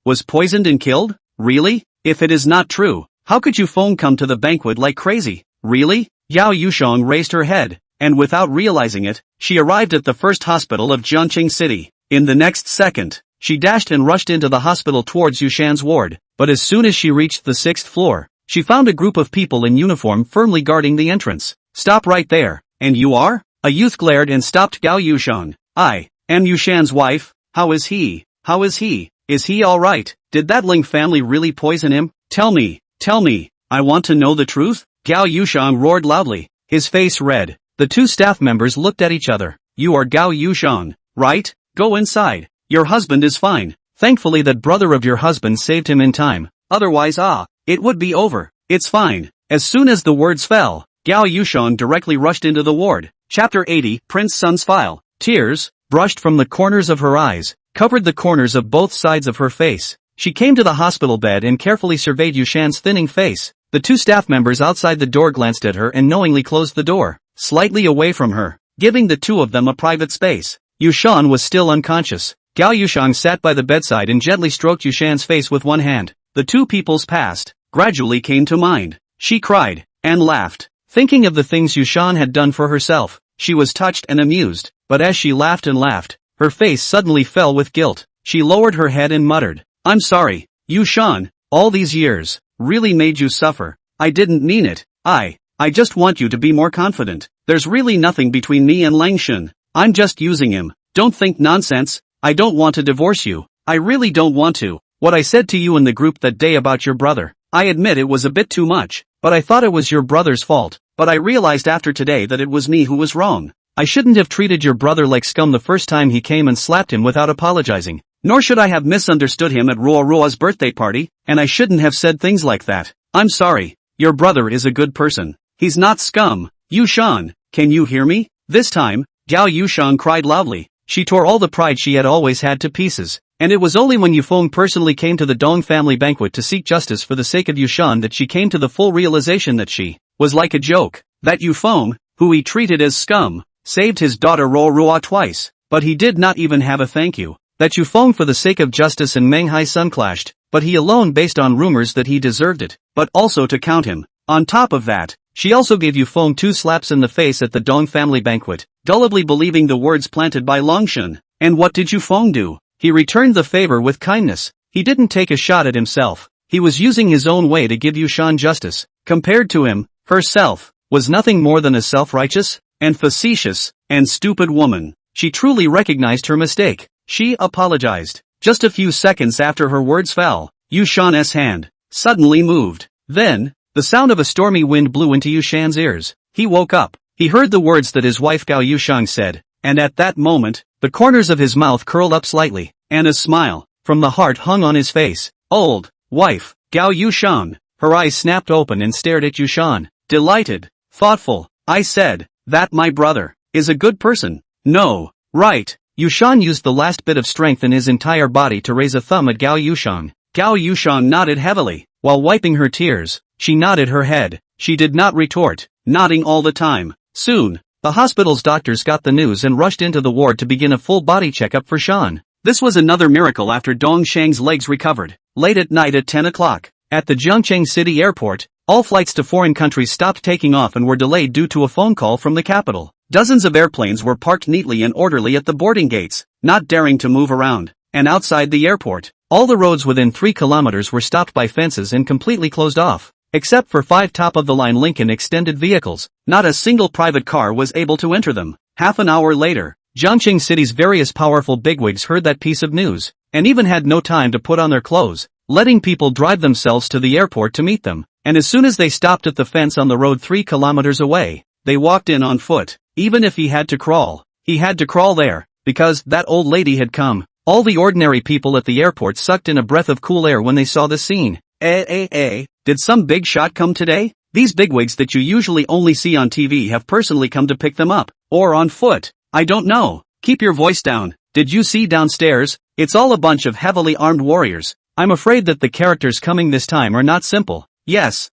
was poisoned and killed? Really? If it is not true, how could Yufeng come to the banquet like crazy? Really? Yao Yusheng raised her head, and without realizing it, she arrived at the first hospital of Zhongqing City. In the next second, she dashed and rushed into the hospital towards Yushan's ward, but as soon as she reached the 6th floor, she found a group of people in uniform firmly guarding the entrance. Stop right there. And you are? A youth glared and stopped Gao Yusheng. I am Yushan's wife. How is he? How is he? Is he alright? Did that Ling family really poison him? Tell me, I want to know the truth. Gao Yusheng roared loudly, his face red. The two staff members looked at each other. You are Gao Yusheng, right? Go inside. Your husband is fine. Thankfully that brother of your husband saved him in time. Otherwise it would be over. It's fine. As soon as the words fell, Gao Yusheng directly rushed into the ward. Chapter 80, Prince Sun's file. Tears brushed from the corners of her eyes, covered the corners of both sides of her face. She came to the hospital bed and carefully surveyed Yushan's thinning face. The two staff members outside the door glanced at her and knowingly closed the door, slightly away from her, giving the two of them a private space. Yushan was still unconscious. Gao Yusheng sat by the bedside and gently stroked Yushan's face with one hand. The two people's past gradually came to mind. She cried and laughed, thinking of the things Yushan had done for herself. She was touched and amused, but as she laughed and laughed, her face suddenly fell with guilt. She lowered her head and muttered, I'm sorry, Yushan, all these years really made you suffer. I didn't mean it. I just want you to be more confident. There's really nothing between me and Langshan. I'm just using him. Don't think nonsense. I don't want to divorce you. I really don't want to. What I said to you in the group that day about your brother, I admit it was a bit too much, but I thought it was your brother's fault. But I realized after today that it was me who was wrong. I shouldn't have treated your brother like scum the first time he came and slapped him without apologizing. Nor should I have misunderstood him at Ruo's birthday party, and I shouldn't have said things like that. I'm sorry. Your brother is a good person. He's not scum. Yushan, can you hear me? This time, Gao Yusheng cried loudly. She tore all the pride she had always had to pieces. And it was only when Yufeng personally came to the Dong family banquet to seek justice for the sake of Yushan that she came to the full realization that she was like a joke. That Yufeng, who he treated as scum, saved his daughter Ruo twice, but he did not even have a thank you. That Yufeng for the sake of justice and Meng Hai Sun clashed, but he alone based on rumors that he deserved it, but also to count him. On top of that, she also gave Yufeng 2 slaps in the face at the Dong family banquet, gullibly believing the words planted by Longshun. And what did Yufeng do? He returned the favor with kindness. He didn't take a shot at himself. He was using his own way to give Yushan justice. Compared to him, herself was nothing more than a self-righteous, and facetious, and stupid woman. She truly recognized her mistake. She apologized. Just a few seconds after her words fell, Yushan's hand suddenly moved. Then, the sound of a stormy wind blew into Yushan's ears. He woke up. He heard the words that his wife Gao Yushang said, and at that moment, the corners of his mouth curled up slightly, and a smile from the heart hung on his face. Old wife, Gao Yushang. Her eyes snapped open and stared at Yushan, delighted, thoughtful. I said, that my brother is a good person. No, right. Yushan used the last bit of strength in his entire body to raise a thumb at Gao Yushang. Gao Yushang nodded heavily. While wiping her tears, she nodded her head. She did not retort, nodding all the time. Soon, the hospital's doctors got the news and rushed into the ward to begin a full body checkup for Shan. This was another miracle after Dong Shang's legs recovered. Late at night at 10 o'clock, at the Jiangcheng City Airport, all flights to foreign countries stopped taking off and were delayed due to a phone call from the capital. Dozens of airplanes were parked neatly and orderly at the boarding gates, not daring to move around. And outside the airport, all the roads within 3 kilometers were stopped by fences and completely closed off. Except for 5 top-of-the-line Lincoln extended vehicles, not a single private car was able to enter them. Half an hour later, Jiangcheng City's various powerful bigwigs heard that piece of news, and even had no time to put on their clothes, letting people drive themselves to the airport to meet them. And as soon as they stopped at the fence on the road 3 kilometers away, they walked in on foot. Even if he had to crawl, he had to crawl there, because that old lady had come. All the ordinary people at the airport sucked in a breath of cool air when they saw the scene. Did some big shot come today? These bigwigs that you usually only see on TV have personally come to pick them up, or on foot. I don't know. Keep your voice down. Did you see downstairs? It's all a bunch of heavily armed warriors. I'm afraid that the characters coming this time are not simple. Yes,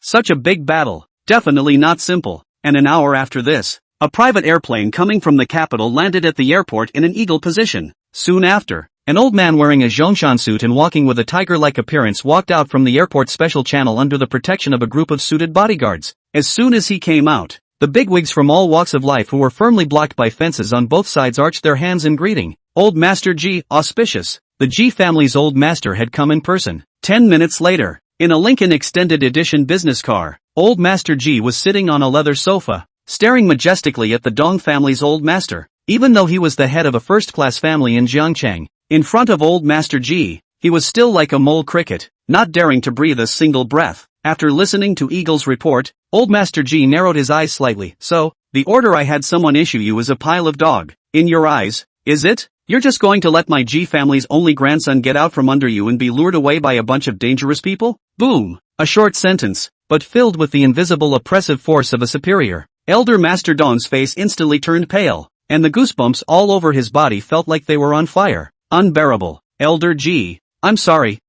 such a big battle. Definitely not simple. And an hour after this, a private airplane coming from the capital landed at the airport in an eagle position. Soon after, an old man wearing a Zhongshan suit and walking with a tiger-like appearance walked out from the airport special channel under the protection of a group of suited bodyguards. As soon as he came out, the bigwigs from all walks of life who were firmly blocked by fences on both sides arched their hands in greeting. Old Master Ji, auspicious. The Ji family's old master had come in person. 10 minutes later, in a Lincoln Extended Edition business car, Old Master Ji was sitting on a leather sofa, staring majestically at the Dong family's old master. Even though he was the head of a first-class family in Jiangcheng, in front of Old Master Ji, he was still like a mole cricket, not daring to breathe a single breath. After listening to Eagle's report, Old Master Ji narrowed his eyes slightly. So, the order I had someone issue you is a pile of dog. In your eyes, is it? You're just going to let my Ji family's only grandson get out from under you and be lured away by a bunch of dangerous people? Boom! A short sentence, but filled with the invisible oppressive force of a superior. Elder Master Dong's face instantly turned pale, and the goosebumps all over his body felt like they were on fire. Unbearable. Elder Ji. I'm sorry.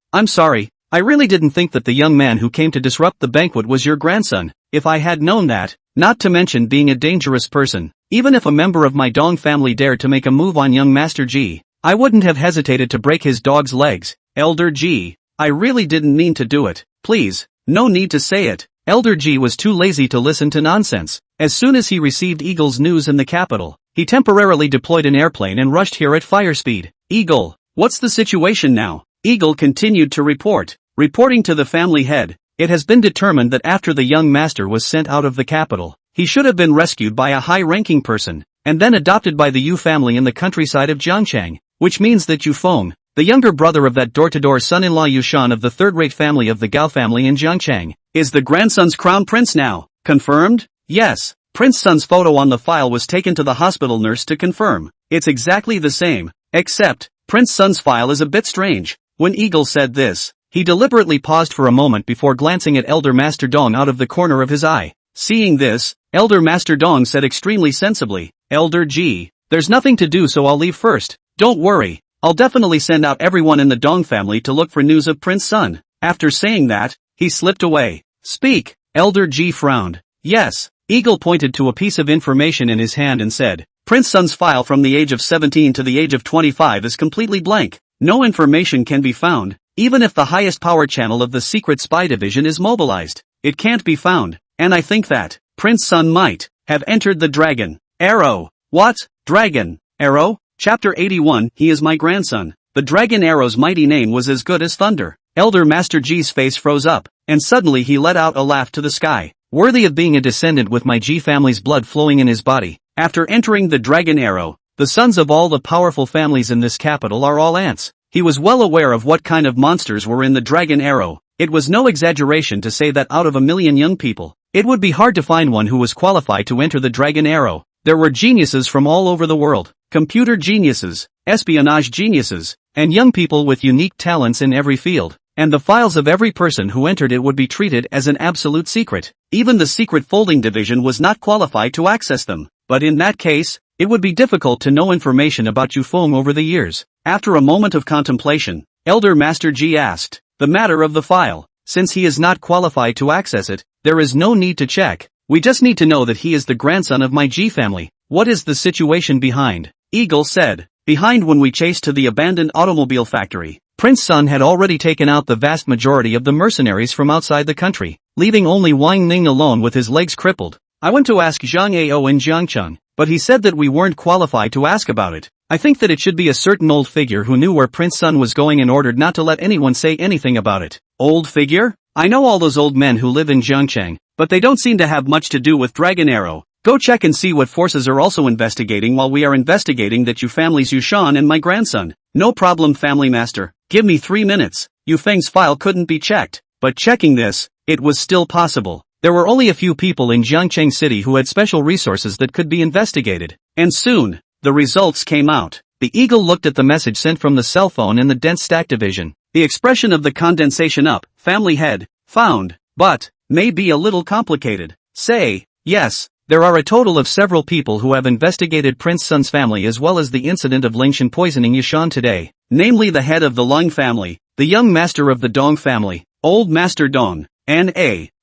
I really didn't think that the young man who came to disrupt the banquet was your grandson. If I had known that, not to mention being a dangerous person, even if a member of my Dong family dared to make a move on young Master Ji, I wouldn't have hesitated to break his dog's legs. Elder Ji. I really didn't mean to do it. Please, no need to say it. Elder Ji was too lazy to listen to nonsense. As soon as he received Eagle's news in the capital, he temporarily deployed an airplane and rushed here at fire speed. Eagle, what's the situation now? Eagle continued to report. Reporting to the family head, it has been determined that after the young master was sent out of the capital, he should have been rescued by a high-ranking person, and then adopted by the Yu family in the countryside of Jiangcheng, which means that Yu Feng, the younger brother of that door-to-door son-in-law Yushan of the third-rate family of the Gao family in Jiangcheng, is the grandson's crown prince now. Confirmed? Yes. Prince Sun's photo on the file was taken to the hospital nurse to confirm. It's exactly the same, except, Prince Sun's file is a bit strange. When Eagle said this, he deliberately paused for a moment before glancing at Elder Master Dong out of the corner of his eye. Seeing this, Elder Master Dong said extremely sensibly, Elder Ji, there's nothing to do so I'll leave first. Don't worry, I'll definitely send out everyone in the Dong family to look for news of Prince Sun. After saying that, he slipped away. Speak. Elder Ji frowned. Yes. Eagle pointed to a piece of information in his hand and said, Prince Sun's file from the age of 17 to the age of 25 is completely blank. No information can be found, even if the highest power channel of the secret spy division is mobilized. It can't be found, and I think that Prince Sun might have entered the dragon arrow. What? Dragon arrow? Chapter 81. He is my grandson. The dragon arrow's mighty name was as good as thunder. Elder Master G's face froze up, and suddenly he let out a laugh to the sky. Worthy of being a descendant with my G family's blood flowing in his body. After entering the dragon arrow, the sons of all the powerful families in this capital are all ants. He was well aware of what kind of monsters were in the dragon arrow. It was no exaggeration to say that out of 1,000,000 young people, it would be hard to find one who was qualified to enter the dragon arrow. There were geniuses from all over the world, computer geniuses, espionage geniuses, and young people with unique talents in every field. And the files of every person who entered it would be treated as an absolute secret. Even the secret folding division was not qualified to access them. But in that case, it would be difficult to know information about Yufeng over the years. After a moment of contemplation, Elder Master G asked, the matter of the file, since he is not qualified to access it, there is no need to check. We just need to know that he is the grandson of my G family. What is the situation behind? Eagle said. Behind when we chased to the abandoned automobile factory, Prince Sun had already taken out the vast majority of the mercenaries from outside the country, leaving only Wang Ning alone with his legs crippled. I went to ask Zhang Ao in Jiangcheng, but he said that we weren't qualified to ask about it. I think that it should be a certain old figure who knew where Prince Sun was going and ordered not to let anyone say anything about it. Old figure? I know all those old men who live in Jiangcheng, but they don't seem to have much to do with Dragon Arrow. Go check and see what forces are also investigating while we are investigating that you families Yushan and my grandson. No problem, family master. Give me 3 minutes. Yufeng's file couldn't be checked, but checking this, it was still possible. There were only a few people in Jiangcheng City who had special resources that could be investigated. And soon, the results came out. The eagle looked at the message sent from the cell phone in the dense stack division. The expression of the condensation up, family head, found, but, may be a little complicated. Say, yes. There are a total of several people who have investigated Prince Sun's family as well as the incident of Lingshan poisoning Yushan today, namely the head of the Lung family, the young master of the Dong family, Old Master Dong, and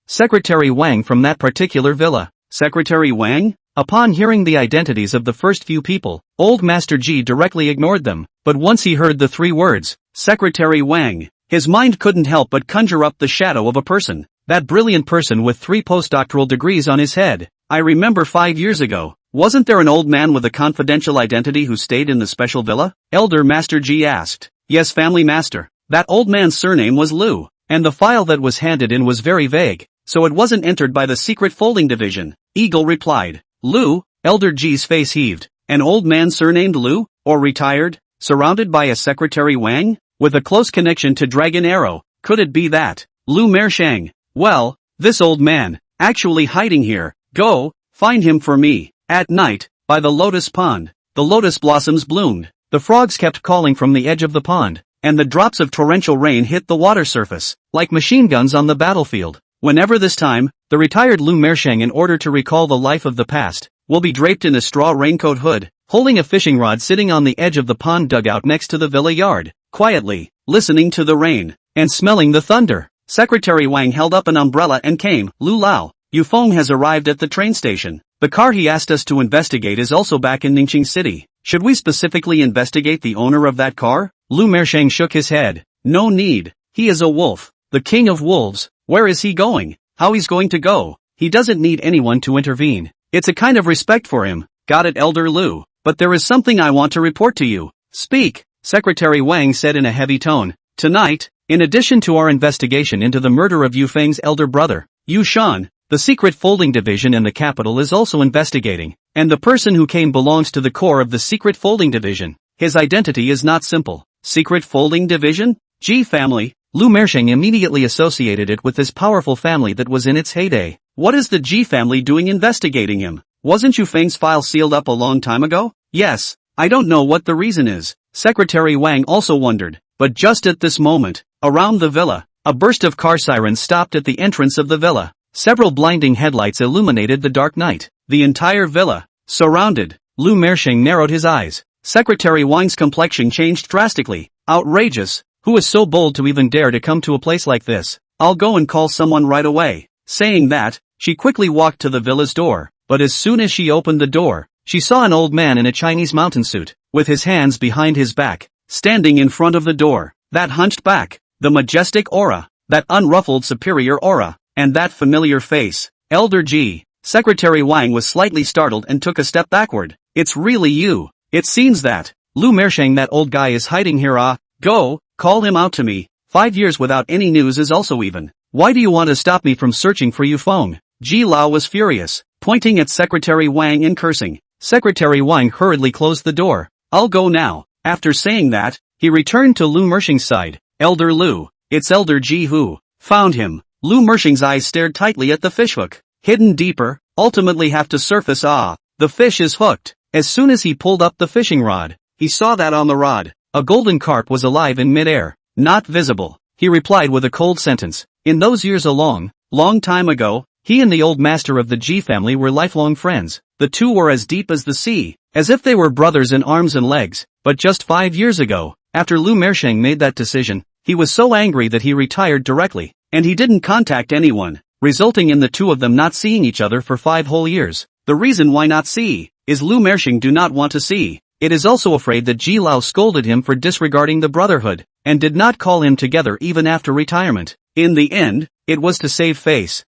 Secretary Wang from that particular villa. Secretary Wang? Upon hearing the identities of the first few people, Old Master G directly ignored them, but once he heard the 3 words, Secretary Wang, his mind couldn't help but conjure up the shadow of a person, that brilliant person with 3 postdoctoral degrees on his head. I remember 5 years ago, wasn't there an old man with a confidential identity who stayed in the special villa? Elder Master G asked. Yes, family master. That old man's surname was Liu, and the file that was handed in was very vague, so it wasn't entered by the secret folding division. Eagle replied. Liu? Elder G's face heaved. An old man surnamed Liu, or retired, surrounded by a Secretary Wang, with a close connection to Dragon Arrow. Could it be that Liu Mershang? Well, this old man, actually hiding here. Go, find him for me. At night, by the lotus pond, the lotus blossoms bloomed. The frogs kept calling from the edge of the pond, and the drops of torrential rain hit the water surface, like machine guns on the battlefield. Whenever this time, the retired Lu Mershang, in order to recall the life of the past, will be draped in a straw raincoat hood, holding a fishing rod sitting on the edge of the pond dugout next to the villa yard, quietly, listening to the rain, and smelling the thunder. Secretary Wang held up an umbrella and came. Lu Lao. Yufeng has arrived at the train station. The car he asked us to investigate is also back in Ningxing City. Should we specifically investigate the owner of that car? Lu Mershang shook his head. No need. He is a wolf. The king of wolves. Where is he going? How he's going to go? He doesn't need anyone to intervene. It's a kind of respect for him. Got it, Elder Lu. But there is something I want to report to you. Speak, Secretary Wang said in a heavy tone. Tonight, in addition to our investigation into the murder of Yufeng's elder brother, Yushan, the secret folding division in the capital is also investigating, and the person who came belongs to the core of the secret folding division. His identity is not simple. Secret folding division? G family? Lu Mershang immediately associated it with this powerful family that was in its heyday. What is the G family doing investigating him? Wasn't Yufeng's file sealed up a long time ago? Yes. I don't know what the reason is. Secretary Wang also wondered. But just at this moment, around the villa, a burst of car sirens stopped at the entrance of the villa. Several blinding headlights illuminated the dark night. The entire villa, surrounded. Lu Mershang narrowed his eyes. Secretary Wang's complexion changed drastically. Outrageous. Who is so bold to even dare to come to a place like this? I'll go and call someone right away. Saying that, she quickly walked to the villa's door. But as soon as she opened the door, she saw an old man in a Chinese mountain suit, with his hands behind his back, standing in front of the door. That hunched back, the majestic aura, that unruffled superior aura, and that familiar face. Elder G. Secretary Wang was slightly startled and took a step backward. It's really you. It seems that Lu Mersheng, that old guy, is hiding here. Go, call him out to me. 5 years without any news is also even. Why do you want to stop me from searching for you, Feng? Ji Lao was furious, pointing at Secretary Wang and cursing. Secretary Wang hurriedly closed the door. I'll go now. After saying that, he returned to Lu Mersheng's side. Elder Lu, it's Elder Ji who found him. Lu Mersheng's eyes stared tightly at the fishhook. Hidden deeper, ultimately have to surface. The fish is hooked. As soon as he pulled up the fishing rod, he saw that on the rod, a golden carp was alive in midair. Not visible, he replied with a cold sentence. In those years, a long time ago, he and the old master of the Ji family were lifelong friends. The two were as deep as the sea, as if they were brothers in arms and legs. But just 5 years ago, after Lu Mersheng made that decision, he was so angry that he retired directly, and he didn't contact anyone, resulting in the two of them not seeing each other for 5 whole years. The reason why not see, is Lu Mersheng do not want to see. It is also afraid that Ji Lao scolded him for disregarding the brotherhood, and did not call him together even after retirement. In the end, it was to save face.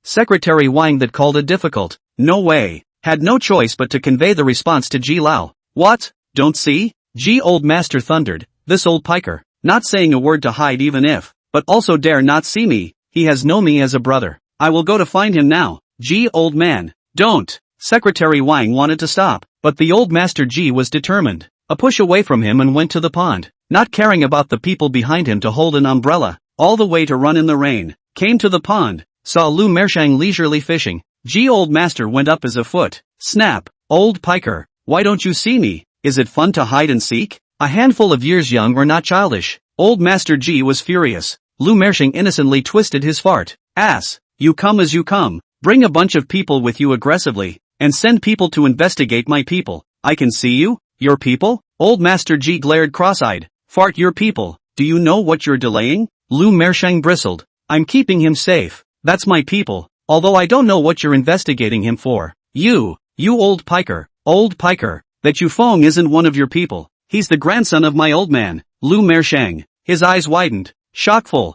Secretary Wang that called it difficult. No way. Had no choice but to convey the response to Ji Lao. What? Don't see? Ji old master thundered. This old piker, not saying a word to hide even if, but also dare not see me. He has known me as a brother. I will go to find him now. Ji old man. Don't. Secretary Wang wanted to stop, but the old master Ji was determined. A push away from him and went to the pond, not caring about the people behind him to hold an umbrella, all the way to run in the rain. Came to the pond, saw Lu Mersheng leisurely fishing. Ji old master went up as a foot. Snap. Old piker, why don't you see me? Is it fun to hide and seek? A handful of years young or not childish? Old master Ji was furious. Lu Mersheng innocently twisted his fart. Ass. You come as you come. Bring a bunch of people with you aggressively, and send people to investigate my people. I can see you? Your people? Old master Ji glared cross-eyed. Fart your people. Do you know what you're delaying? Lu Mersheng bristled. I'm keeping him safe. That's my people. Although I don't know what you're investigating him for. You old piker. That Yu Feng isn't one of your people. He's the grandson of my old man, Lu Mersheng. His eyes widened. Shockful.